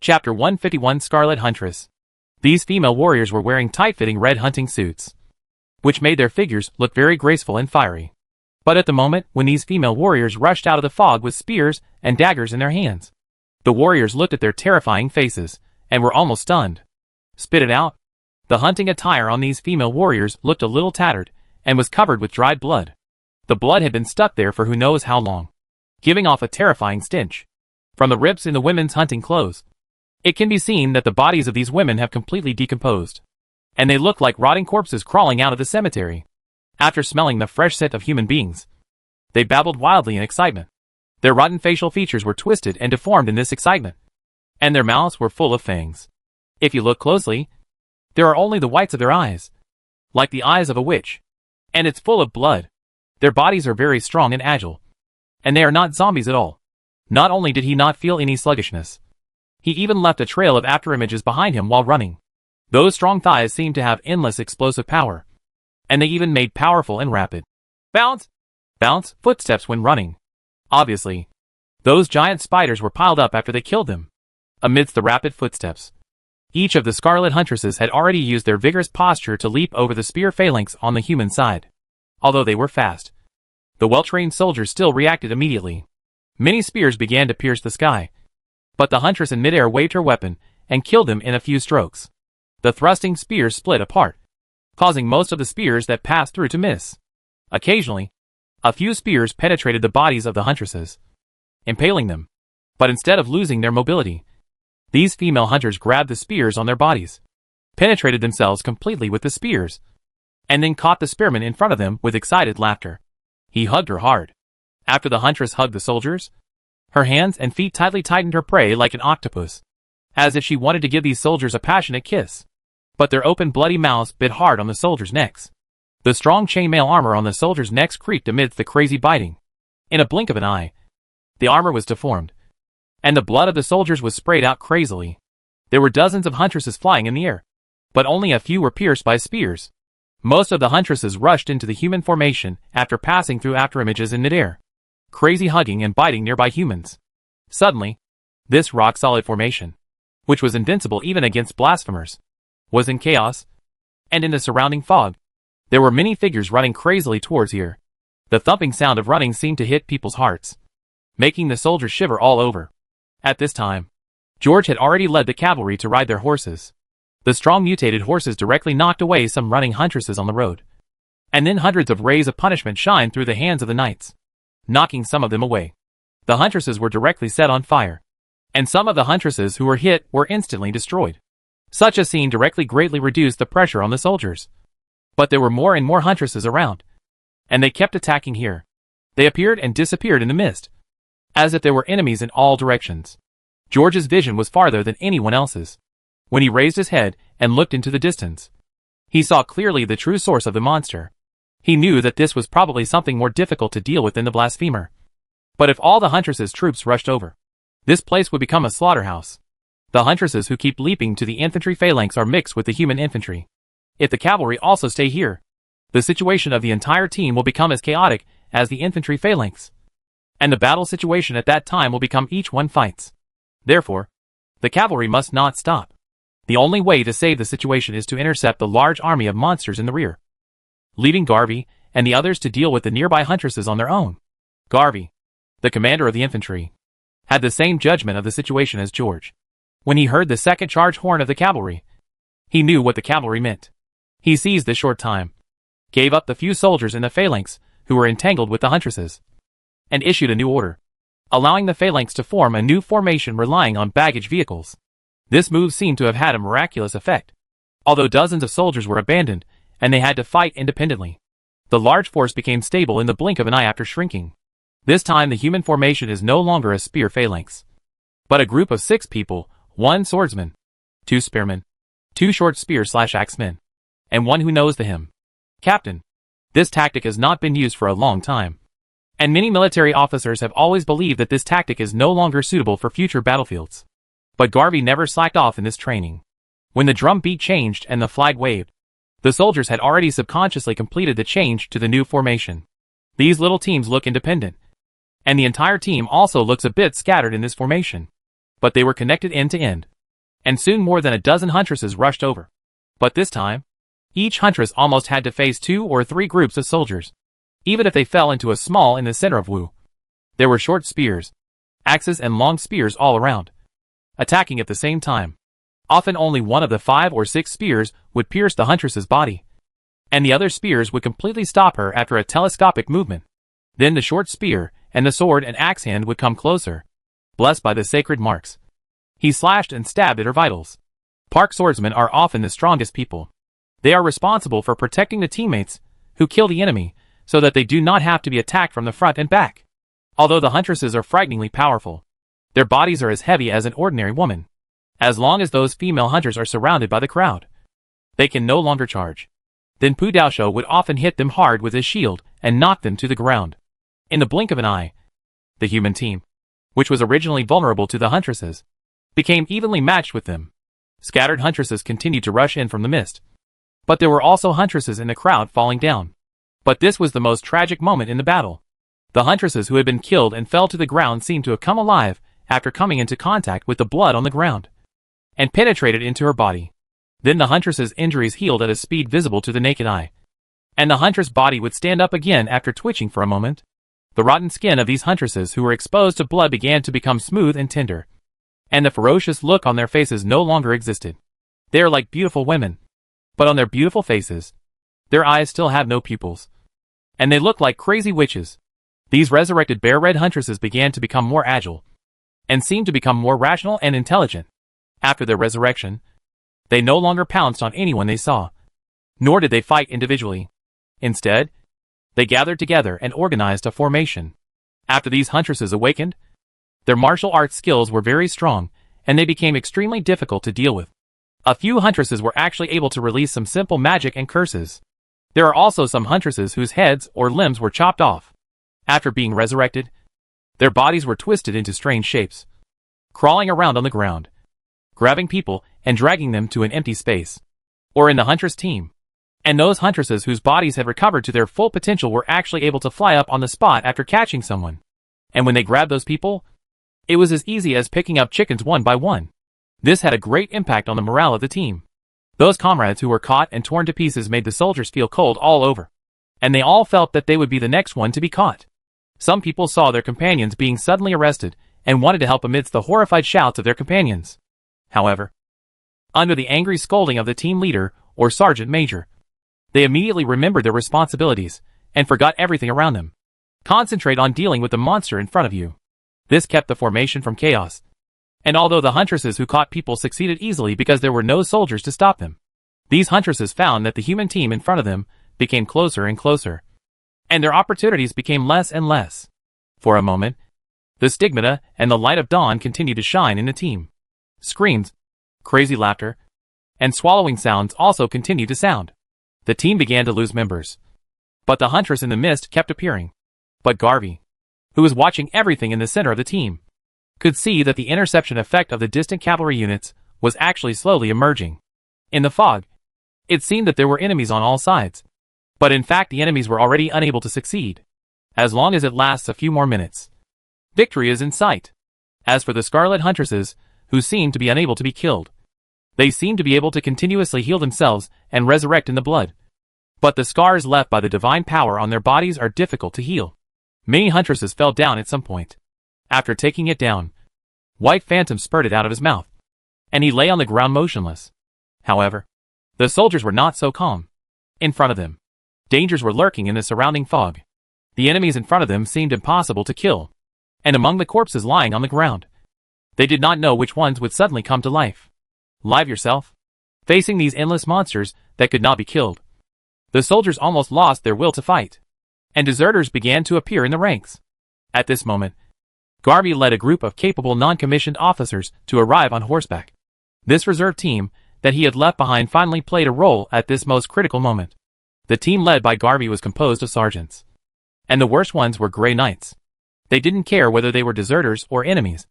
Chapter 151 Scarlet Huntress. These female warriors were wearing tight-fitting red hunting suits, which made their figures look very graceful and fiery. But at the moment when these female warriors rushed out of the fog with spears and daggers in their hands, the warriors looked at their terrifying faces and were almost stunned. Spit it out. The hunting attire on these female warriors looked a little tattered and was covered with dried blood. The blood had been stuck there for who knows how long, giving off a terrifying stench. From the rips in the women's hunting clothes, it can be seen that the bodies of these women have completely decomposed, and they look like rotting corpses crawling out of the cemetery. After smelling the fresh scent of human beings, they babbled wildly in excitement. Their rotten facial features were twisted and deformed in this excitement, and their mouths were full of fangs. If you look closely, there are only the whites of their eyes, like the eyes of a witch, and it's full of blood. Their bodies are very strong and agile, and they are not zombies at all. Not only did he not feel any sluggishness, he even left a trail of afterimages behind him while running. Those strong thighs seemed to have endless explosive power, and they even made powerful and rapid bounce, bounce footsteps when running. Obviously, those giant spiders were piled up after they killed them. Amidst the rapid footsteps, each of the Scarlet Huntresses had already used their vigorous posture to leap over the spear phalanx on the human side. Although they were fast, the well-trained soldiers still reacted immediately. Many spears began to pierce the sky, but the Huntress in midair waved her weapon and killed them in a few strokes. The thrusting spears split apart, causing most of the spears that passed through to miss. Occasionally, a few spears penetrated the bodies of the Huntresses, impaling them. But instead of losing their mobility, these female hunters grabbed the spears on their bodies, penetrated themselves completely with the spears, and then caught the spearman in front of them with excited laughter. He hugged her hard. After the Huntress hugged the soldiers, her hands and feet tightly tightened her prey like an octopus, as if she wanted to give these soldiers a passionate kiss. But their open bloody mouths bit hard on the soldiers' necks. The strong chainmail armor on the soldiers' necks creaked amidst the crazy biting. In a blink of an eye, the armor was deformed, and the blood of the soldiers was sprayed out crazily. There were dozens of Huntresses flying in the air, but only a few were pierced by spears. Most of the Huntresses rushed into the human formation after passing through afterimages in midair, crazy hugging and biting nearby humans. Suddenly, this rock-solid formation, which was invincible even against blasphemers, was in chaos, and in the surrounding fog, there were many figures running crazily towards here. The thumping sound of running seemed to hit people's hearts, making the soldiers shiver all over. At this time, George had already led the cavalry to ride their horses. The strong mutated horses directly knocked away some running Huntresses on the road, and then hundreds of rays of punishment shined through the hands of the knights, knocking some of them away. The Huntresses were directly set on fire, and some of the Huntresses who were hit were instantly destroyed. Such a scene directly greatly reduced the pressure on the soldiers. But there were more and more Huntresses around, and they kept attacking here. They appeared and disappeared in the mist, as if there were enemies in all directions. George's vision was farther than anyone else's. When he raised his head and looked into the distance, he saw clearly the true source of the monster. He knew that this was probably something more difficult to deal with than the blasphemer. But if all the Huntress's troops rushed over, this place would become a slaughterhouse. The Huntresses who keep leaping to the infantry phalanx are mixed with the human infantry. If the cavalry also stay here, the situation of the entire team will become as chaotic as the infantry phalanx, and the battle situation at that time will become each one fights. Therefore, the cavalry must not stop. The only way to save the situation is to intercept the large army of monsters in the rear, leaving Garvey and the others to deal with the nearby Huntresses on their own. Garvey, the commander of the infantry, had the same judgment of the situation as George. When he heard the second charge horn of the cavalry, he knew what the cavalry meant. He seized this short time, gave up the few soldiers in the phalanx who were entangled with the Huntresses, and issued a new order, allowing the phalanx to form a new formation relying on baggage vehicles. This move seemed to have had a miraculous effect. Although dozens of soldiers were abandoned, and they had to fight independently, the large force became stable in the blink of an eye after shrinking. This time the human formation is no longer a spear phalanx, but a group of 6 people, 1 swordsman, 2 spearmen, 2 short spear/axemen, and 1 who knows the hymn. Captain. This tactic has not been used for a long time, and many military officers have always believed that this tactic is no longer suitable for future battlefields. But Garvey never slacked off in this training. When the drum beat changed and the flag waved, the soldiers had already subconsciously completed the change to the new formation. These little teams look independent, and the entire team also looks a bit scattered in this formation, but they were connected end to end. and soon more than a dozen huntresses rushed over. But this time, each huntress almost had to face 2 or 3 groups of soldiers. Even if they fell into a small in the center of Wu, there were short spears, axes and long spears all around, attacking at the same time. Often only one of the 5 or 6 spears would pierce the huntress's body, and the other spears would completely stop her after a telescopic movement. Then the short spear and the sword and axe hand would come closer, blessed by the sacred marks. He slashed and stabbed at her vitals. Park swordsmen are often the strongest people. They are responsible for protecting the teammates who kill the enemy so that they do not have to be attacked from the front and back. Although the huntresses are frighteningly powerful, their bodies are as heavy as an ordinary woman. As long as those female hunters are surrounded by the crowd, they can no longer charge. Then Pu Daoshou would often hit them hard with his shield and knock them to the ground. In the blink of an eye, the human team, which was originally vulnerable to the huntresses, became evenly matched with them. Scattered huntresses continued to rush in from the mist, but there were also huntresses in the crowd falling down. But this was the most tragic moment in the battle. The huntresses who had been killed and fell to the ground seemed to have come alive after coming into contact with the blood on the ground, and penetrated into her body. Then the huntress's injuries healed at a speed visible to the naked eye, and the huntress' body would stand up again after twitching for a moment. The rotten skin of these huntresses who were exposed to blood began to become smooth and tender, and the ferocious look on their faces no longer existed. They are like beautiful women, but on their beautiful faces, their eyes still have no pupils, and they look like crazy witches. These resurrected bear-red huntresses began to become more agile, and seemed to become more rational and intelligent. After their resurrection, they no longer pounced on anyone they saw, nor did they fight individually. Instead, they gathered together and organized a formation. After these huntresses awakened, their martial arts skills were very strong, and they became extremely difficult to deal with. A few huntresses were actually able to release some simple magic and curses. There are also some huntresses whose heads or limbs were chopped off. After being resurrected, their bodies were twisted into strange shapes, crawling around on the ground, grabbing people and dragging them to an empty space, or in the huntress team. And those huntresses whose bodies had recovered to their full potential were actually able to fly up on the spot after catching someone. And when they grabbed those people, it was as easy as picking up chickens one by one. This had a great impact on the morale of the team. Those comrades who were caught and torn to pieces made the soldiers feel cold all over, and they all felt that they would be the next one to be caught. Some people saw their companions being suddenly arrested and wanted to help amidst the horrified shouts of their companions. However, under the angry scolding of the team leader or sergeant major, they immediately remembered their responsibilities and forgot everything around them. Concentrate on dealing with the monster in front of you. This kept the formation from chaos. And although the huntresses who caught people succeeded easily because there were no soldiers to stop them, these huntresses found that the human team in front of them became closer and closer, and their opportunities became less and less. For a moment, the stigmata and the light of dawn continued to shine in the team. Screams, crazy laughter, and swallowing sounds also continued to sound. The team began to lose members, but the huntress in the mist kept appearing. But Garvey, who was watching everything in the center of the team, could see that the interception effect of the distant cavalry units was actually slowly emerging. In the fog, it seemed that there were enemies on all sides, but in fact the enemies were already unable to succeed. As long as it lasts a few more minutes, victory is in sight. As for the Scarlet Huntresses, who seemed to be unable to be killed, they seemed to be able to continuously heal themselves and resurrect in the blood. But the scars left by the divine power on their bodies are difficult to heal. Many huntresses fell down at some point. After taking it down, white phantom spurted out of his mouth, and he lay on the ground motionless. However, the soldiers were not so calm. In front of them, dangers were lurking in the surrounding fog. The enemies in front of them seemed impossible to kill, and among the corpses lying on the ground, they did not know which ones would suddenly come to life. Live yourself, facing these endless monsters that could not be killed. The soldiers almost lost their will to fight, and deserters began to appear in the ranks. At this moment, Garvey led a group of capable non-commissioned officers to arrive on horseback. This reserve team that he had left behind finally played a role at this most critical moment. The team led by Garvey was composed of sergeants, and the worst ones were Grey Knights. They didn't care whether they were deserters or enemies.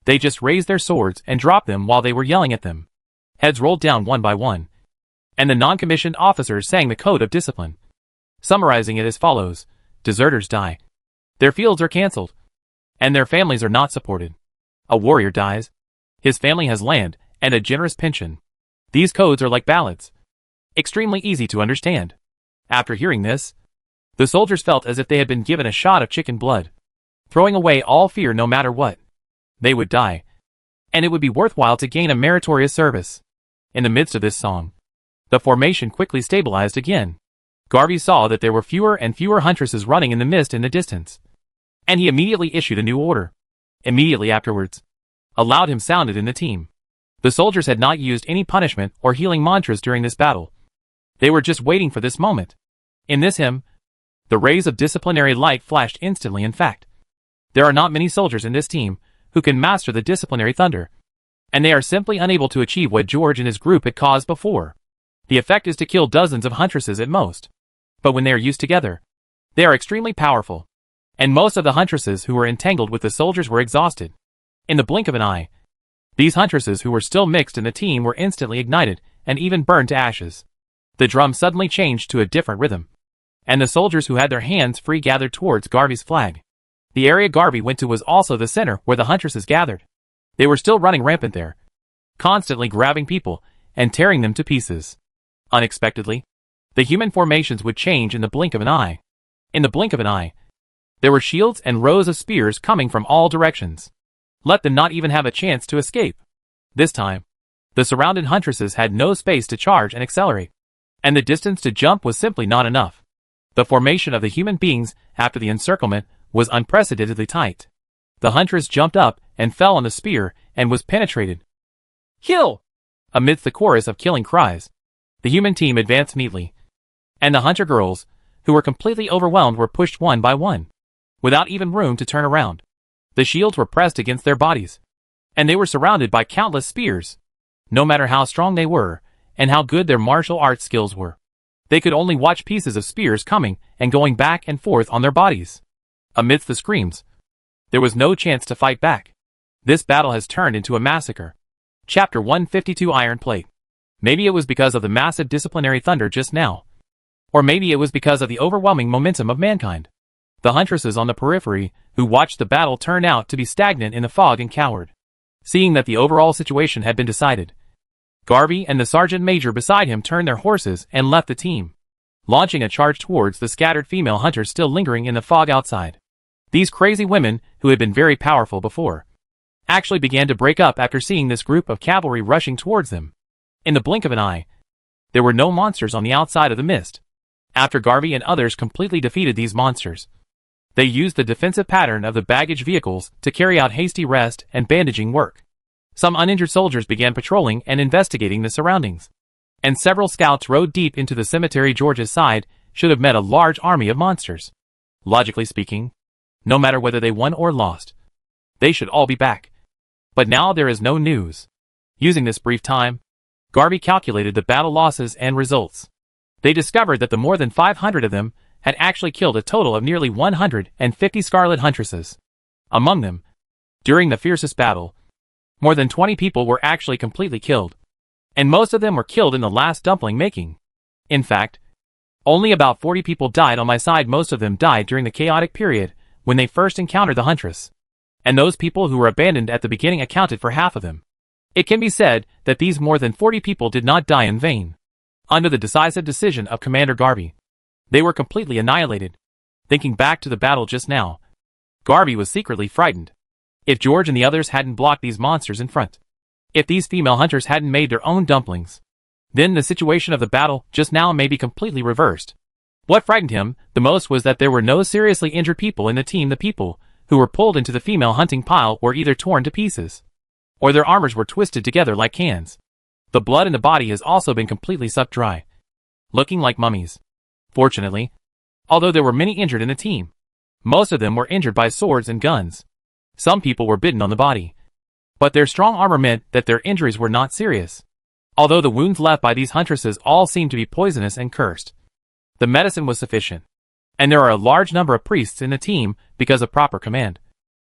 They just raised their swords and dropped them while they were yelling at them. Heads rolled down one by one, and the non-commissioned officers sang the code of discipline, summarizing it as follows: deserters die, their fields are cancelled, and their families are not supported. A warrior dies, his family has land and a generous pension. These codes are like ballads. Extremely easy to understand. After hearing this, the soldiers felt as if they had been given a shot of chicken blood. Throwing away all fear no matter what. They would die. And it would be worthwhile to gain a meritorious service. In the midst of this song, the formation quickly stabilized again. Garvey saw that there were fewer and fewer huntresses running in the mist in the distance. And he immediately issued a new order. Immediately afterwards, a loud hymn sounded in the team. The soldiers had not used any punishment or healing mantras during this battle. They were just waiting for this moment. In this hymn, the rays of disciplinary light flashed instantly. In fact, there are not many soldiers in this team who can master the disciplinary thunder. And they are simply unable to achieve what George and his group had caused before. The effect is to kill dozens of huntresses at most. But when they are used together, they are extremely powerful. And most of the huntresses who were entangled with the soldiers were exhausted. In the blink of an eye, these huntresses who were still mixed in the team were instantly ignited and even burned to ashes. The drum suddenly changed to a different rhythm. And the soldiers who had their hands free gathered towards Garvey's flag. The area Garvey went to was also the center where the huntresses gathered. They were still running rampant there, constantly grabbing people and tearing them to pieces. Unexpectedly, the human formations would change in the blink of an eye. In the blink of an eye, there were shields and rows of spears coming from all directions. Let them not even have a chance to escape. This time, the surrounded huntresses had no space to charge and accelerate, and the distance to jump was simply not enough. The formation of the human beings after the encirclement was unprecedentedly tight. The huntress jumped up and fell on the spear and was penetrated. Kill! Amidst the chorus of killing cries, the human team advanced neatly, and the hunter girls, who were completely overwhelmed, were pushed one by one, without even room to turn around. The shields were pressed against their bodies, and they were surrounded by countless spears. No matter how strong they were, and how good their martial arts skills were, they could only watch pieces of spears coming and going back and forth on their bodies. Amidst the screams, there was no chance to fight back. This battle has turned into a massacre. Chapter 152 Iron Plate. Maybe it was because of the massive disciplinary thunder just now. Or maybe it was because of the overwhelming momentum of mankind. The huntresses on the periphery, who watched the battle, turned out to be stagnant in the fog and cowered. Seeing that the overall situation had been decided, Garvey and the sergeant major beside him turned their horses and left the team, launching a charge towards the scattered female hunters still lingering in the fog outside. These crazy women, who had been very powerful before, actually began to break up after seeing this group of cavalry rushing towards them. In the blink of an eye, there were no monsters on the outside of the mist. After Garvey and others completely defeated these monsters, they used the defensive pattern of the baggage vehicles to carry out hasty rest and bandaging work. Some uninjured soldiers began patrolling and investigating the surroundings, and several scouts rode deep into the cemetery. George's side should have met a large army of monsters. Logically speaking, no matter whether they won or lost, they should all be back. But now there is no news. Using this brief time, Garvey calculated the battle losses and results. They discovered that the more than 500 of them had actually killed a total of nearly 150 Scarlet Huntresses. Among them, during the fiercest battle, more than 20 people were actually completely killed, and most of them were killed in the last dumpling making. In fact, only about 40 people died on my side. Most of them died during the chaotic period when they first encountered the Huntress, and those people who were abandoned at the beginning accounted for half of them. It can be said that these more than 40 people did not die in vain. Under the decisive decision of Commander Garvey, they were completely annihilated. Thinking back to the battle just now, Garvey was secretly frightened. If George and the others hadn't blocked these monsters in front, if these female hunters hadn't made their own dumplings, then the situation of the battle just now may be completely reversed. What frightened him the most was that there were no seriously injured people in the team. The people who were pulled into the female hunting pile were either torn to pieces, or their armors were twisted together like cans. The blood in the body has also been completely sucked dry, looking like mummies. Fortunately, although there were many injured in the team, most of them were injured by swords and guns. Some people were bitten on the body, but their strong armor meant that their injuries were not serious. Although the wounds left by these huntresses all seemed to be poisonous and cursed, the medicine was sufficient, and there are a large number of priests in the team because of proper command.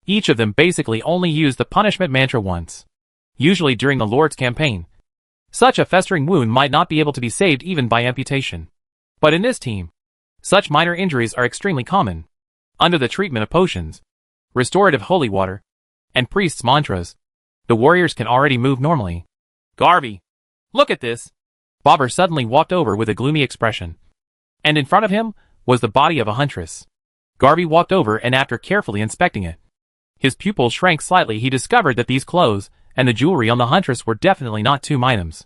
Each of them basically only used the punishment mantra once, usually during the Lord's campaign. Such a festering wound might not be able to be saved even by amputation. But in this team, such minor injuries are extremely common. Under the treatment of potions, restorative holy water, and priests' mantras, the warriors can already move normally. Garvey, look at this. Bobber suddenly walked over with a gloomy expression. And in front of him was the body of a huntress. Garvey walked over and after carefully inspecting it, his pupils shrank slightly. He discovered that these clothes and the jewelry on the huntress were definitely not tomb items.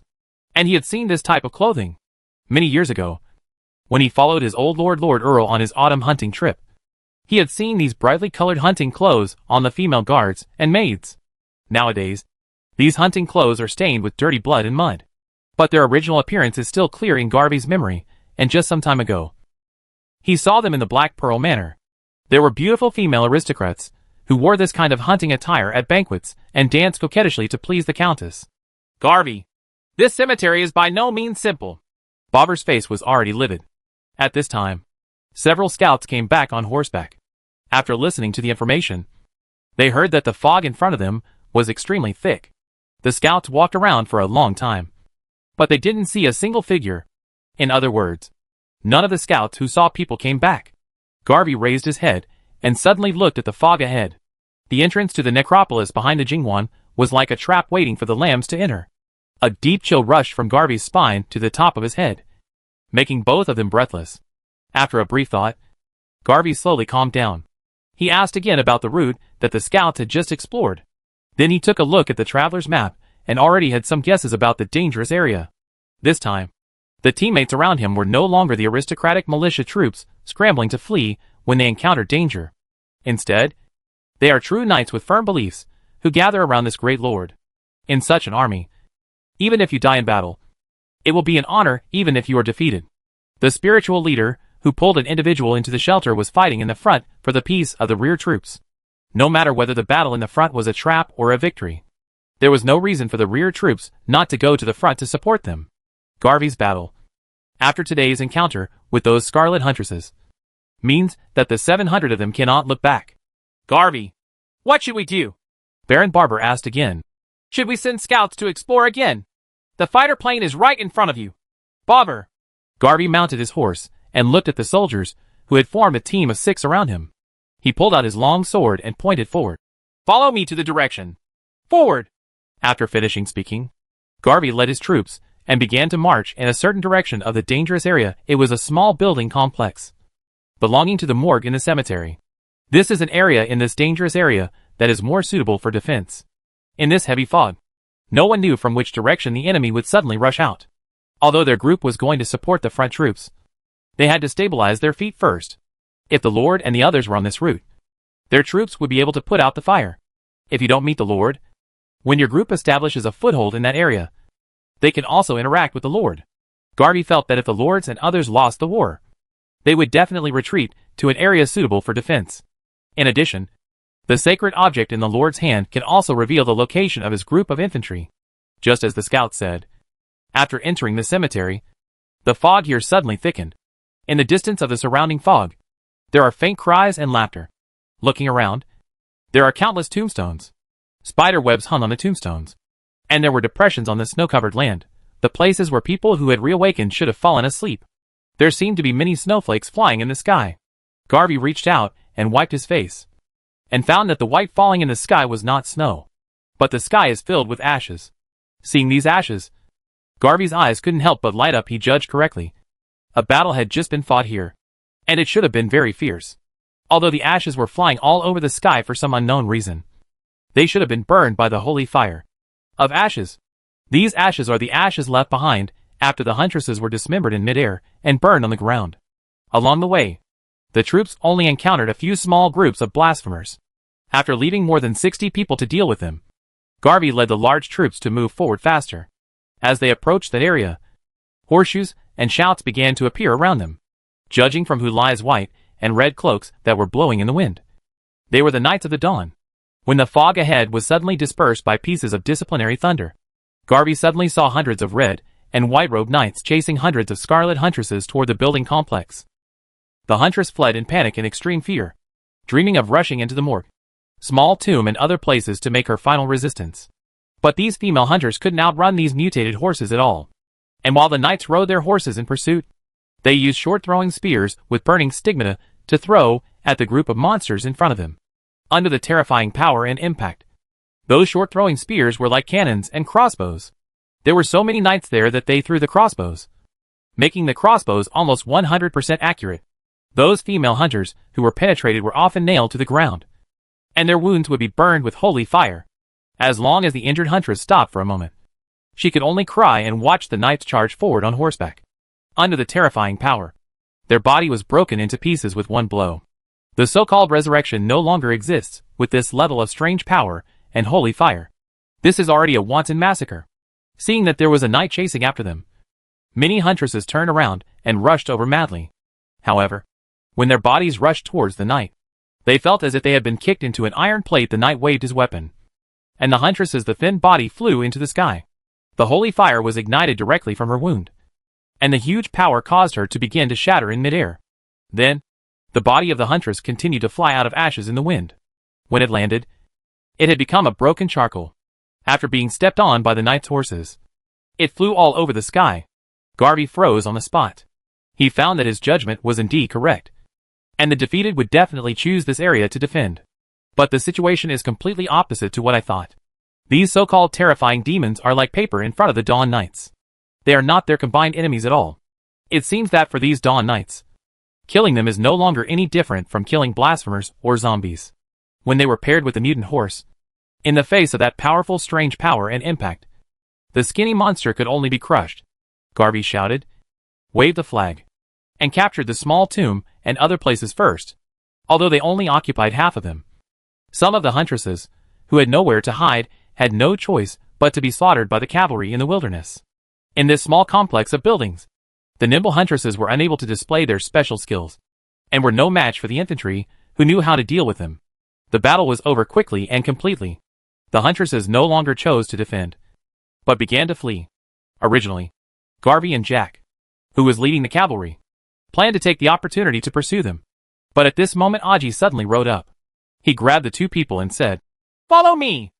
And he had seen this type of clothing many years ago, when he followed his old Lord Earl on his autumn hunting trip. He had seen these brightly colored hunting clothes on the female guards and maids. Nowadays, these hunting clothes are stained with dirty blood and mud. But their original appearance is still clear in Garvey's memory, and just some time ago, he saw them in the Black Pearl Manor. There were beautiful female aristocrats who wore this kind of hunting attire at banquets and danced coquettishly to please the Countess. Garvey, this cemetery is by no means simple. Bobber's face was already livid. At this time, several scouts came back on horseback. After listening to the information, they heard that the fog in front of them was extremely thick. The scouts walked around for a long time, but they didn't see a single figure. In other words, none of the scouts who saw people came back. Garvey raised his head and suddenly looked at the fog ahead. The entrance to the necropolis behind the Jingwan was like a trap waiting for the lambs to enter. A deep chill rushed from Garvey's spine to the top of his head, making both of them breathless. After a brief thought, Garvey slowly calmed down. He asked again about the route that the scouts had just explored. Then he took a look at the traveler's map and already had some guesses about the dangerous area. This time, the teammates around him were no longer the aristocratic militia troops scrambling to flee when they encountered danger. Instead, they are true knights with firm beliefs who gather around this great lord. In such an army, even if you die in battle, it will be an honor even if you are defeated. The spiritual leader who pulled an individual into the shelter was fighting in the front for the peace of the rear troops. No matter whether the battle in the front was a trap or a victory, there was no reason for the rear troops not to go to the front to support them. Garvey's battle, after today's encounter with those scarlet huntresses, means that the 700 of them cannot look back. Garvey, what should we do? Baron Bobber asked again. Should we send scouts to explore again? The fighter plane is right in front of you. Bobber. Garvey mounted his horse and looked at the soldiers who had formed a team of 6 around him. He pulled out his long sword and pointed forward. Follow me to the direction. Forward. After finishing speaking, Garvey led his troops and began to march in a certain direction of the dangerous area. It was a small building complex belonging to the morgue in the cemetery. This is an area in this dangerous area that is more suitable for defense. In this heavy fog, no one knew from which direction the enemy would suddenly rush out. Although their group was going to support the front troops, they had to stabilize their feet first. If the Lord and the others were on this route, their troops would be able to put out the fire. If you don't meet the Lord, when your group establishes a foothold in that area, they can also interact with the Lord. Garvey felt that if the Lords and others lost the war, they would definitely retreat to an area suitable for defense. In addition, the sacred object in the Lord's hand can also reveal the location of his group of infantry. Just as the scout said, after entering the cemetery, the fog here suddenly thickened. In the distance of the surrounding fog, there are faint cries and laughter. Looking around, there are countless tombstones. Spider webs hung on the tombstones, and there were depressions on the snow-covered land, the places where people who had reawakened should have fallen asleep. There seemed to be many snowflakes flying in the sky. Garvey reached out and wiped his face, and found that the white falling in the sky was not snow, but the sky is filled with ashes. Seeing these ashes, Garvey's eyes couldn't help but light up. He judged correctly. A battle had just been fought here, and it should have been very fierce. Although the ashes were flying all over the sky for some unknown reason, they should have been burned by the holy fire of ashes. These ashes are the ashes left behind after the huntresses were dismembered in midair and burned on the ground. Along the way, the troops only encountered a few small groups of blasphemers. After leaving more than 60 people to deal with them, Garvey led the large troops to move forward faster. As they approached that area, horseshoes and shouts began to appear around them. Judging from who lies white and red cloaks that were blowing in the wind, they were the Knights of the Dawn. When the fog ahead was suddenly dispersed by pieces of disciplinary thunder, Garvey suddenly saw hundreds of red and white-robed knights chasing hundreds of scarlet huntresses toward the building complex. The huntress fled in panic and extreme fear, dreaming of rushing into the morgue, small tomb and other places to make her final resistance. But these female hunters couldn't outrun these mutated horses at all. And while the knights rode their horses in pursuit, they used short-throwing spears with burning stigmata to throw at the group of monsters in front of them. Under the terrifying power and impact, those short-throwing spears were like cannons and crossbows. There were so many knights there that they threw the crossbows, making the crossbows almost 100% accurate. Those female hunters who were penetrated were often nailed to the ground, and their wounds would be burned with holy fire. As long as the injured huntress stopped for a moment, she could only cry and watch the knights charge forward on horseback. Under the terrifying power, their body was broken into pieces with one blow. The so-called resurrection no longer exists with this level of strange power and holy fire. This is already a wanton massacre. Seeing that there was a knight chasing after them, many huntresses turned around and rushed over madly. However, when their bodies rushed towards the knight, they felt as if they had been kicked into an iron plate. The knight waved his weapon, and the huntress's thin body flew into the sky. The holy fire was ignited directly from her wound, and the huge power caused her to begin to shatter in midair. Then, the body of the huntress continued to fly out of ashes in the wind. When it landed, it had become a broken charcoal. After being stepped on by the knight's horses, it flew all over the sky. Garvey froze on the spot. He found that his judgment was indeed correct, and the defeated would definitely choose this area to defend. But the situation is completely opposite to what I thought. These so-called terrifying demons are like paper in front of the Dawn Knights. They are not their combined enemies at all. It seems that for these Dawn Knights, killing them is no longer any different from killing blasphemers or zombies. When they were paired with the mutant horse, in the face of that powerful strange power and impact, the skinny monster could only be crushed. Garvey shouted, waved the flag, and captured the small tomb and other places first, although they only occupied half of them. Some of the huntresses, who had nowhere to hide, had no choice but to be slaughtered by the cavalry in the wilderness. In this small complex of buildings, the nimble huntresses were unable to display their special skills, and were no match for the infantry, who knew how to deal with them. The battle was over quickly and completely. The huntresses no longer chose to defend, but began to flee. Originally, Garvey and Jack, who was leading the cavalry, planned to take the opportunity to pursue them. But at this moment Aji suddenly rode up. He grabbed the two people and said, "Follow me!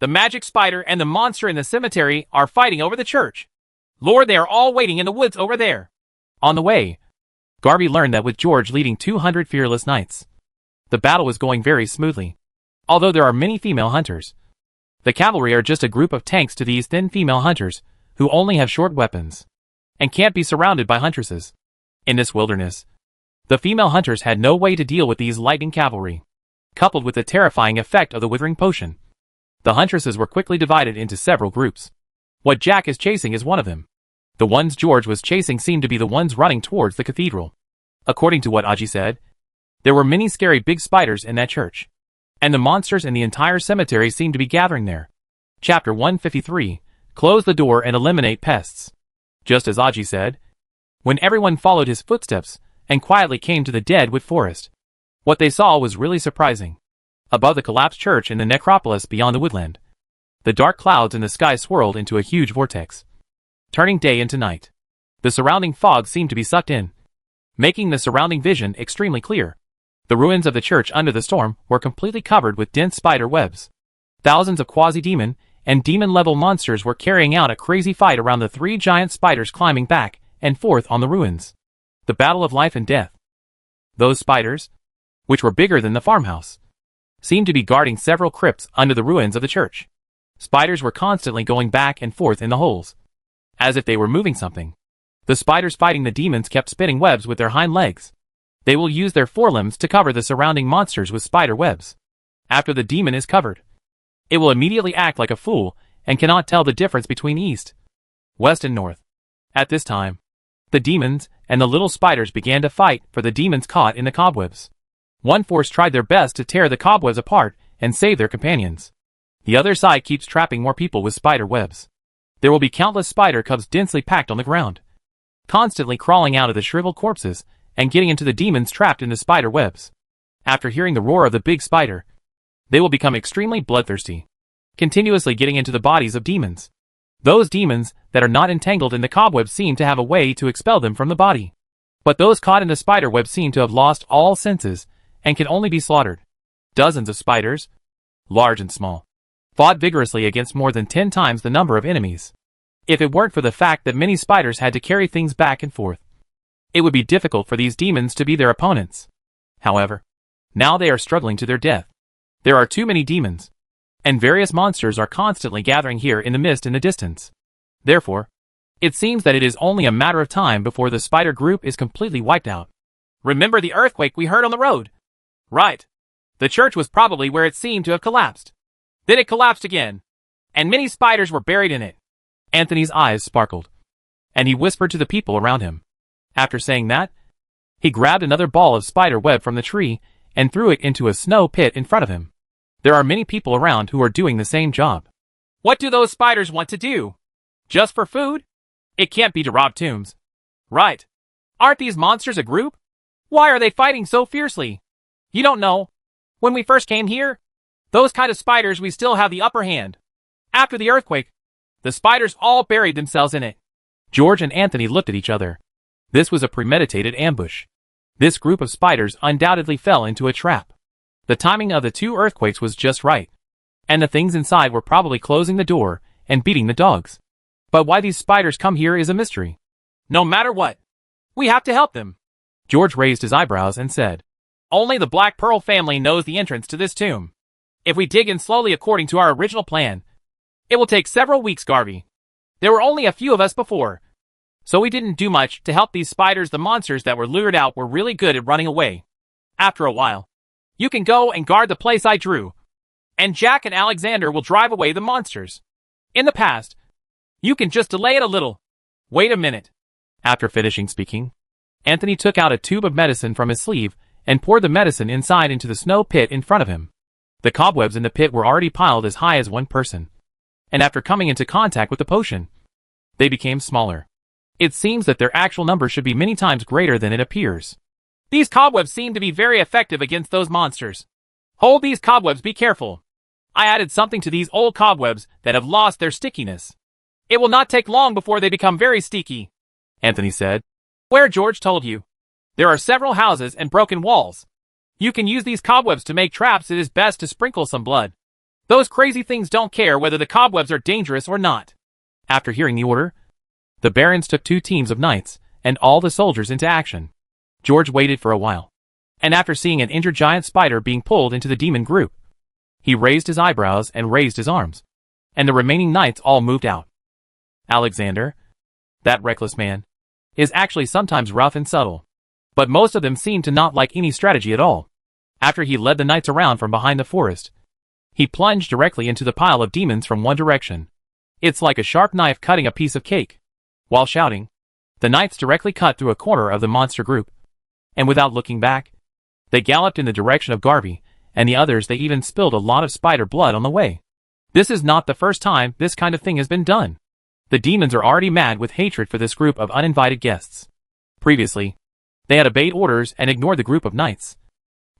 The magic spider and the monster in the cemetery are fighting over the church. Lord, they are all waiting in the woods over there." On the way, Garvey learned that with George leading 200 fearless knights, the battle was going very smoothly. Although there are many female hunters, the cavalry are just a group of tanks to these thin female hunters who only have short weapons and can't be surrounded by huntresses. In this wilderness, the female hunters had no way to deal with these lightning cavalry. Coupled with the terrifying effect of the withering potion, the huntresses were quickly divided into several groups. What Jack is chasing is one of them. The ones George was chasing seemed to be the ones running towards the cathedral. According to what Aji said, there were many scary big spiders in that church, and the monsters in the entire cemetery seemed to be gathering there. Chapter 153, Close the door and eliminate pests. Just as Aji said, when everyone followed his footsteps and quietly came to the Deadwood Forest, what they saw was really surprising. Above the collapsed church in the necropolis beyond the woodland, the dark clouds in the sky swirled into a huge vortex, turning day into night. The surrounding fog seemed to be sucked in, making the surrounding vision extremely clear. The ruins of the church under the storm were completely covered with dense spider webs. Thousands of quasi-demon and demon-level monsters were carrying out a crazy fight around the three giant spiders climbing back and forth on the ruins. The battle of life and death. Those spiders, which were bigger than the farmhouse, seemed to be guarding several crypts under the ruins of the church. Spiders were constantly going back and forth in the holes, as if they were moving something. The spiders fighting the demons kept spinning webs with their hind legs. They will use their forelimbs to cover the surrounding monsters with spider webs. After the demon is covered, it will immediately act like a fool and cannot tell the difference between east, west and north. At this time, the demons and the little spiders began to fight for the demons caught in the cobwebs. One force tried their best to tear the cobwebs apart and save their companions. The other side keeps trapping more people with spider webs. There will be countless spider cubs densely packed on the ground, constantly crawling out of the shriveled corpses and getting into the demons trapped in the spider webs. After hearing the roar of the big spider, they will become extremely bloodthirsty, continuously getting into the bodies of demons. Those demons that are not entangled in the cobwebs seem to have a way to expel them from the body. But those caught in the spider web seem to have lost all senses and can only be slaughtered. Dozens of spiders, large and small, fought vigorously against more than 10 times the number of enemies. If it weren't for the fact that many spiders had to carry things back and forth, it would be difficult for these demons to be their opponents. However, now they are struggling to their death. There are too many demons, and various monsters are constantly gathering here in the mist in the distance. Therefore, it seems that it is only a matter of time before the spider group is completely wiped out. Remember the earthquake we heard on the road? Right. The church was probably where it seemed to have collapsed. Then it collapsed again, and many spiders were buried in it. Anthony's eyes sparkled, and he whispered to the people around him. After saying that, he grabbed another ball of spider web from the tree and threw it into a snow pit in front of him. There are many people around who are doing the same job. What do those spiders want to do? Just for food? It can't be to rob tombs. Right. Aren't these monsters a group? Why are they fighting so fiercely? You don't know. When we first came here, those kind of spiders we still have the upper hand. After the earthquake, the spiders all buried themselves in it. George and Anthony looked at each other. This was a premeditated ambush. This group of spiders undoubtedly fell into a trap. The timing of the two earthquakes was just right. And the things inside were probably closing the door and beating the dogs. But why these spiders come here is a mystery. No matter what, we have to help them. George raised his eyebrows and said, Only the Black Pearl family knows the entrance to this tomb. If we dig in slowly according to our original plan, it will take several weeks, Garvey. There were only a few of us before, so we didn't do much to help these spiders. The monsters that were lured out were really good at running away. After a while, you can go and guard the place I drew, and Jack and Alexander will drive away the monsters. In the past, you can just delay it a little. Wait a minute. After finishing speaking, Anthony took out a tube of medicine from his sleeve and poured the medicine inside into the snow pit in front of him. The cobwebs in the pit were already piled as high as one person, and after coming into contact with the potion, they became smaller. It seems that their actual number should be many times greater than it appears. These cobwebs seem to be very effective against those monsters. Hold these cobwebs, be careful. I added something to these old cobwebs that have lost their stickiness. It will not take long before they become very sticky, Anthony said. Where George told you. There are several houses and broken walls. You can use these cobwebs to make traps. It is best to sprinkle some blood. Those crazy things don't care whether the cobwebs are dangerous or not. After hearing the order, the barons took 2 teams of knights and all the soldiers into action. George waited for a while, and after seeing an injured giant spider being pulled into the demon group, he raised his eyebrows and raised his arms, and the remaining knights all moved out. Alexander, that reckless man, is actually sometimes rough and subtle, but most of them seem to not like any strategy at all. After he led the knights around from behind the forest, he plunged directly into the pile of demons from one direction. It's like a sharp knife cutting a piece of cake. While shouting, the knights directly cut through a corner of the monster group, and without looking back, they galloped in the direction of Garvey and the others. They even spilled a lot of spider blood on the way. This is not the first time this kind of thing has been done. The demons are already mad with hatred for this group of uninvited guests. Previously, they had obeyed orders and ignored the group of knights,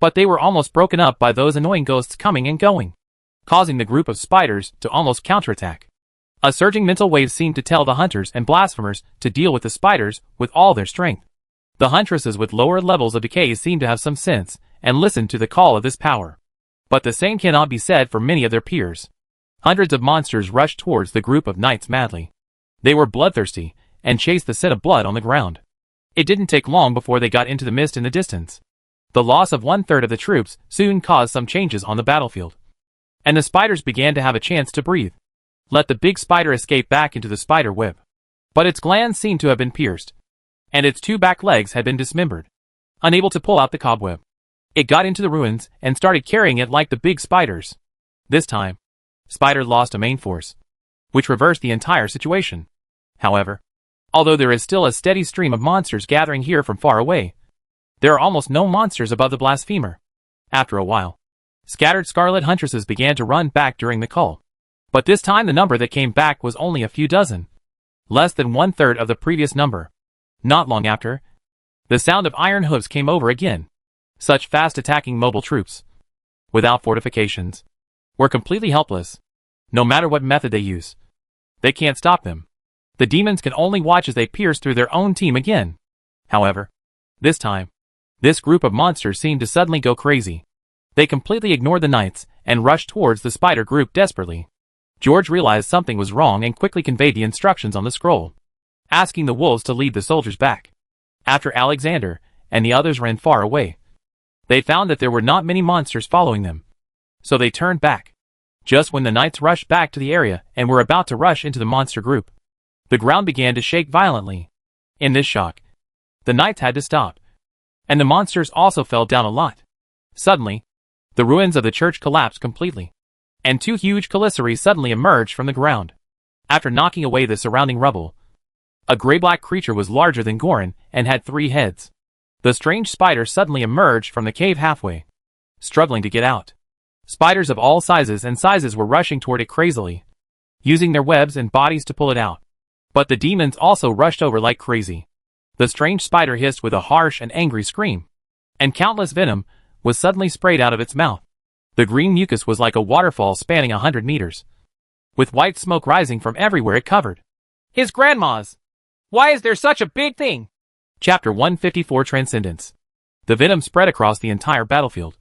but they were almost broken up by those annoying ghosts coming and going, causing the group of spiders to almost counterattack. A surging mental wave seemed to tell the hunters and blasphemers to deal with the spiders with all their strength. The huntresses with lower levels of decay seemed to have some sense and listened to the call of this power. But the same cannot be said for many of their peers. Hundreds of monsters rushed towards the group of knights madly. They were bloodthirsty and chased the scent of blood on the ground. It didn't take long before they got into the mist in the distance. The loss of 1/3 of the troops soon caused some changes on the battlefield, and the spiders began to have a chance to breathe. Let the big spider escape back into the spider web, but its glands seemed to have been pierced, and its 2 back legs had been dismembered. Unable to pull out the cobweb, it got into the ruins and started carrying it like the big spiders. This time, Spider lost a main force, which reversed the entire situation. However, although there is still a steady stream of monsters gathering here from far away, there are almost no monsters above the blasphemer. After a while, scattered scarlet huntresses began to run back during the call, but this time the number that came back was only a few dozen, less than 1/3 of the previous number. Not long after, the sound of iron hooves came over again. Such fast-attacking mobile troops, without fortifications, were completely helpless. No matter what method they use, they can't stop them. The demons can only watch as they pierce through their own team again. However, this time, this group of monsters seemed to suddenly go crazy. They completely ignored the knights and rushed towards the spider group desperately. George realized something was wrong and quickly conveyed the instructions on the scroll, asking the wolves to lead the soldiers back. After Alexander and the others ran far away, they found that there were not many monsters following them, so they turned back. Just when the knights rushed back to the area and were about to rush into the monster group, The ground began to shake violently. In this shock, the knights had to stop. And the monsters also fell down a lot. Suddenly, the ruins of the church collapsed completely. And two huge Caliceri suddenly emerged from the ground. After knocking away the surrounding rubble, a gray-black creature was larger than Goran and had 3 heads. The strange spider suddenly emerged from the cave halfway, struggling to get out. Spiders of all sizes were rushing toward it crazily, using their webs and bodies to pull it out. But the demons also rushed over like crazy. The strange spider hissed with a harsh and angry scream, and countless venom was suddenly sprayed out of its mouth. The green mucus was like a waterfall spanning 100 meters, with white smoke rising from everywhere it covered. His grandma's! Why is there such a big thing? Chapter 154 Transcendence. The venom spread across the entire battlefield,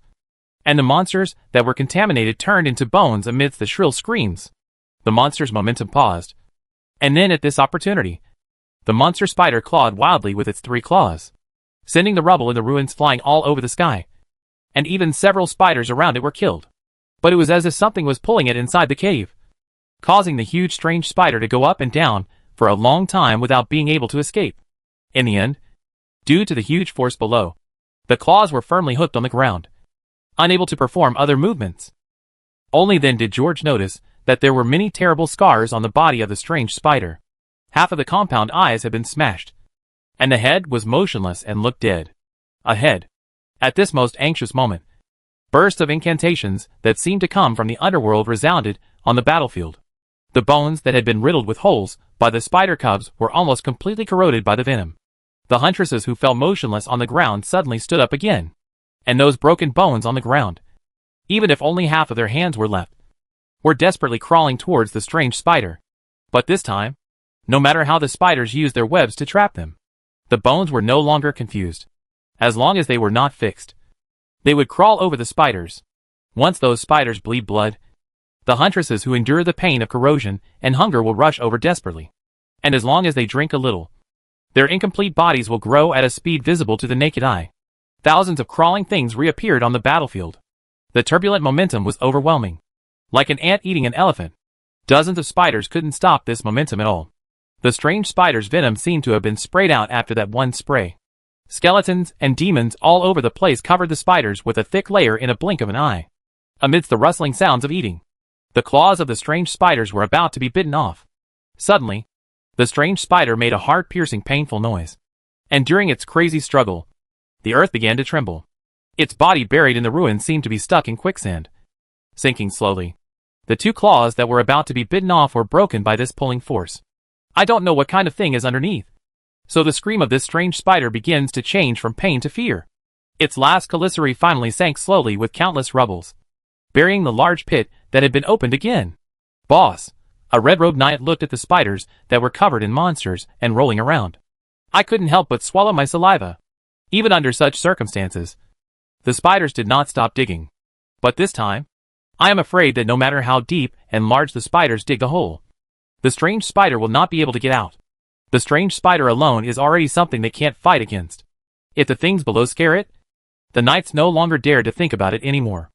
and the monsters that were contaminated turned into bones amidst the shrill screams. The monster's momentum paused, and then at this opportunity, the monster spider clawed wildly with its 3 claws, sending the rubble in the ruins flying all over the sky, and even several spiders around it were killed. But it was as if something was pulling it inside the cave, causing the huge strange spider to go up and down for a long time without being able to escape. In the end, due to the huge force below, the claws were firmly hooked on the ground, unable to perform other movements. Only then did George notice that there were many terrible scars on the body of the strange spider. Half of the compound eyes had been smashed, and the head was motionless and looked dead. Ahead, at this most anxious moment, bursts of incantations that seemed to come from the underworld resounded on the battlefield. The bones that had been riddled with holes by the spider cubs were almost completely corroded by the venom. The huntresses who fell motionless on the ground suddenly stood up again, and those broken bones on the ground, even if only half of their hands were left, were desperately crawling towards the strange spider. But this time, no matter how the spiders used their webs to trap them, the bones were no longer confused. As long as they were not fixed, they would crawl over the spiders. Once those spiders bleed blood, the huntresses who endure the pain of corrosion and hunger will rush over desperately. And as long as they drink a little, their incomplete bodies will grow at a speed visible to the naked eye. Thousands of crawling things reappeared on the battlefield. The turbulent momentum was overwhelming. Like an ant eating an elephant, dozens of spiders couldn't stop this momentum at all. The strange spider's venom seemed to have been sprayed out after that one spray. Skeletons and demons all over the place covered the spiders with a thick layer in a blink of an eye. Amidst the rustling sounds of eating, the claws of the strange spiders were about to be bitten off. Suddenly, the strange spider made a heart-piercing painful noise. And during its crazy struggle, the earth began to tremble. Its body buried in the ruins seemed to be stuck in quicksand, sinking slowly. The 2 claws that were about to be bitten off were broken by this pulling force. I don't know what kind of thing is underneath. So the scream of this strange spider begins to change from pain to fear. Its last Caliceri finally sank slowly with countless rubbles, burying the large pit that had been opened again. Boss, a red-robed knight looked at the spiders that were covered in monsters and rolling around. I couldn't help but swallow my saliva. Even under such circumstances, the spiders did not stop digging. But this time, I am afraid that no matter how deep and large the spiders dig the hole, the strange spider will not be able to get out. The strange spider alone is already something they can't fight against. If the things below scare it, the knights no longer dared to think about it anymore.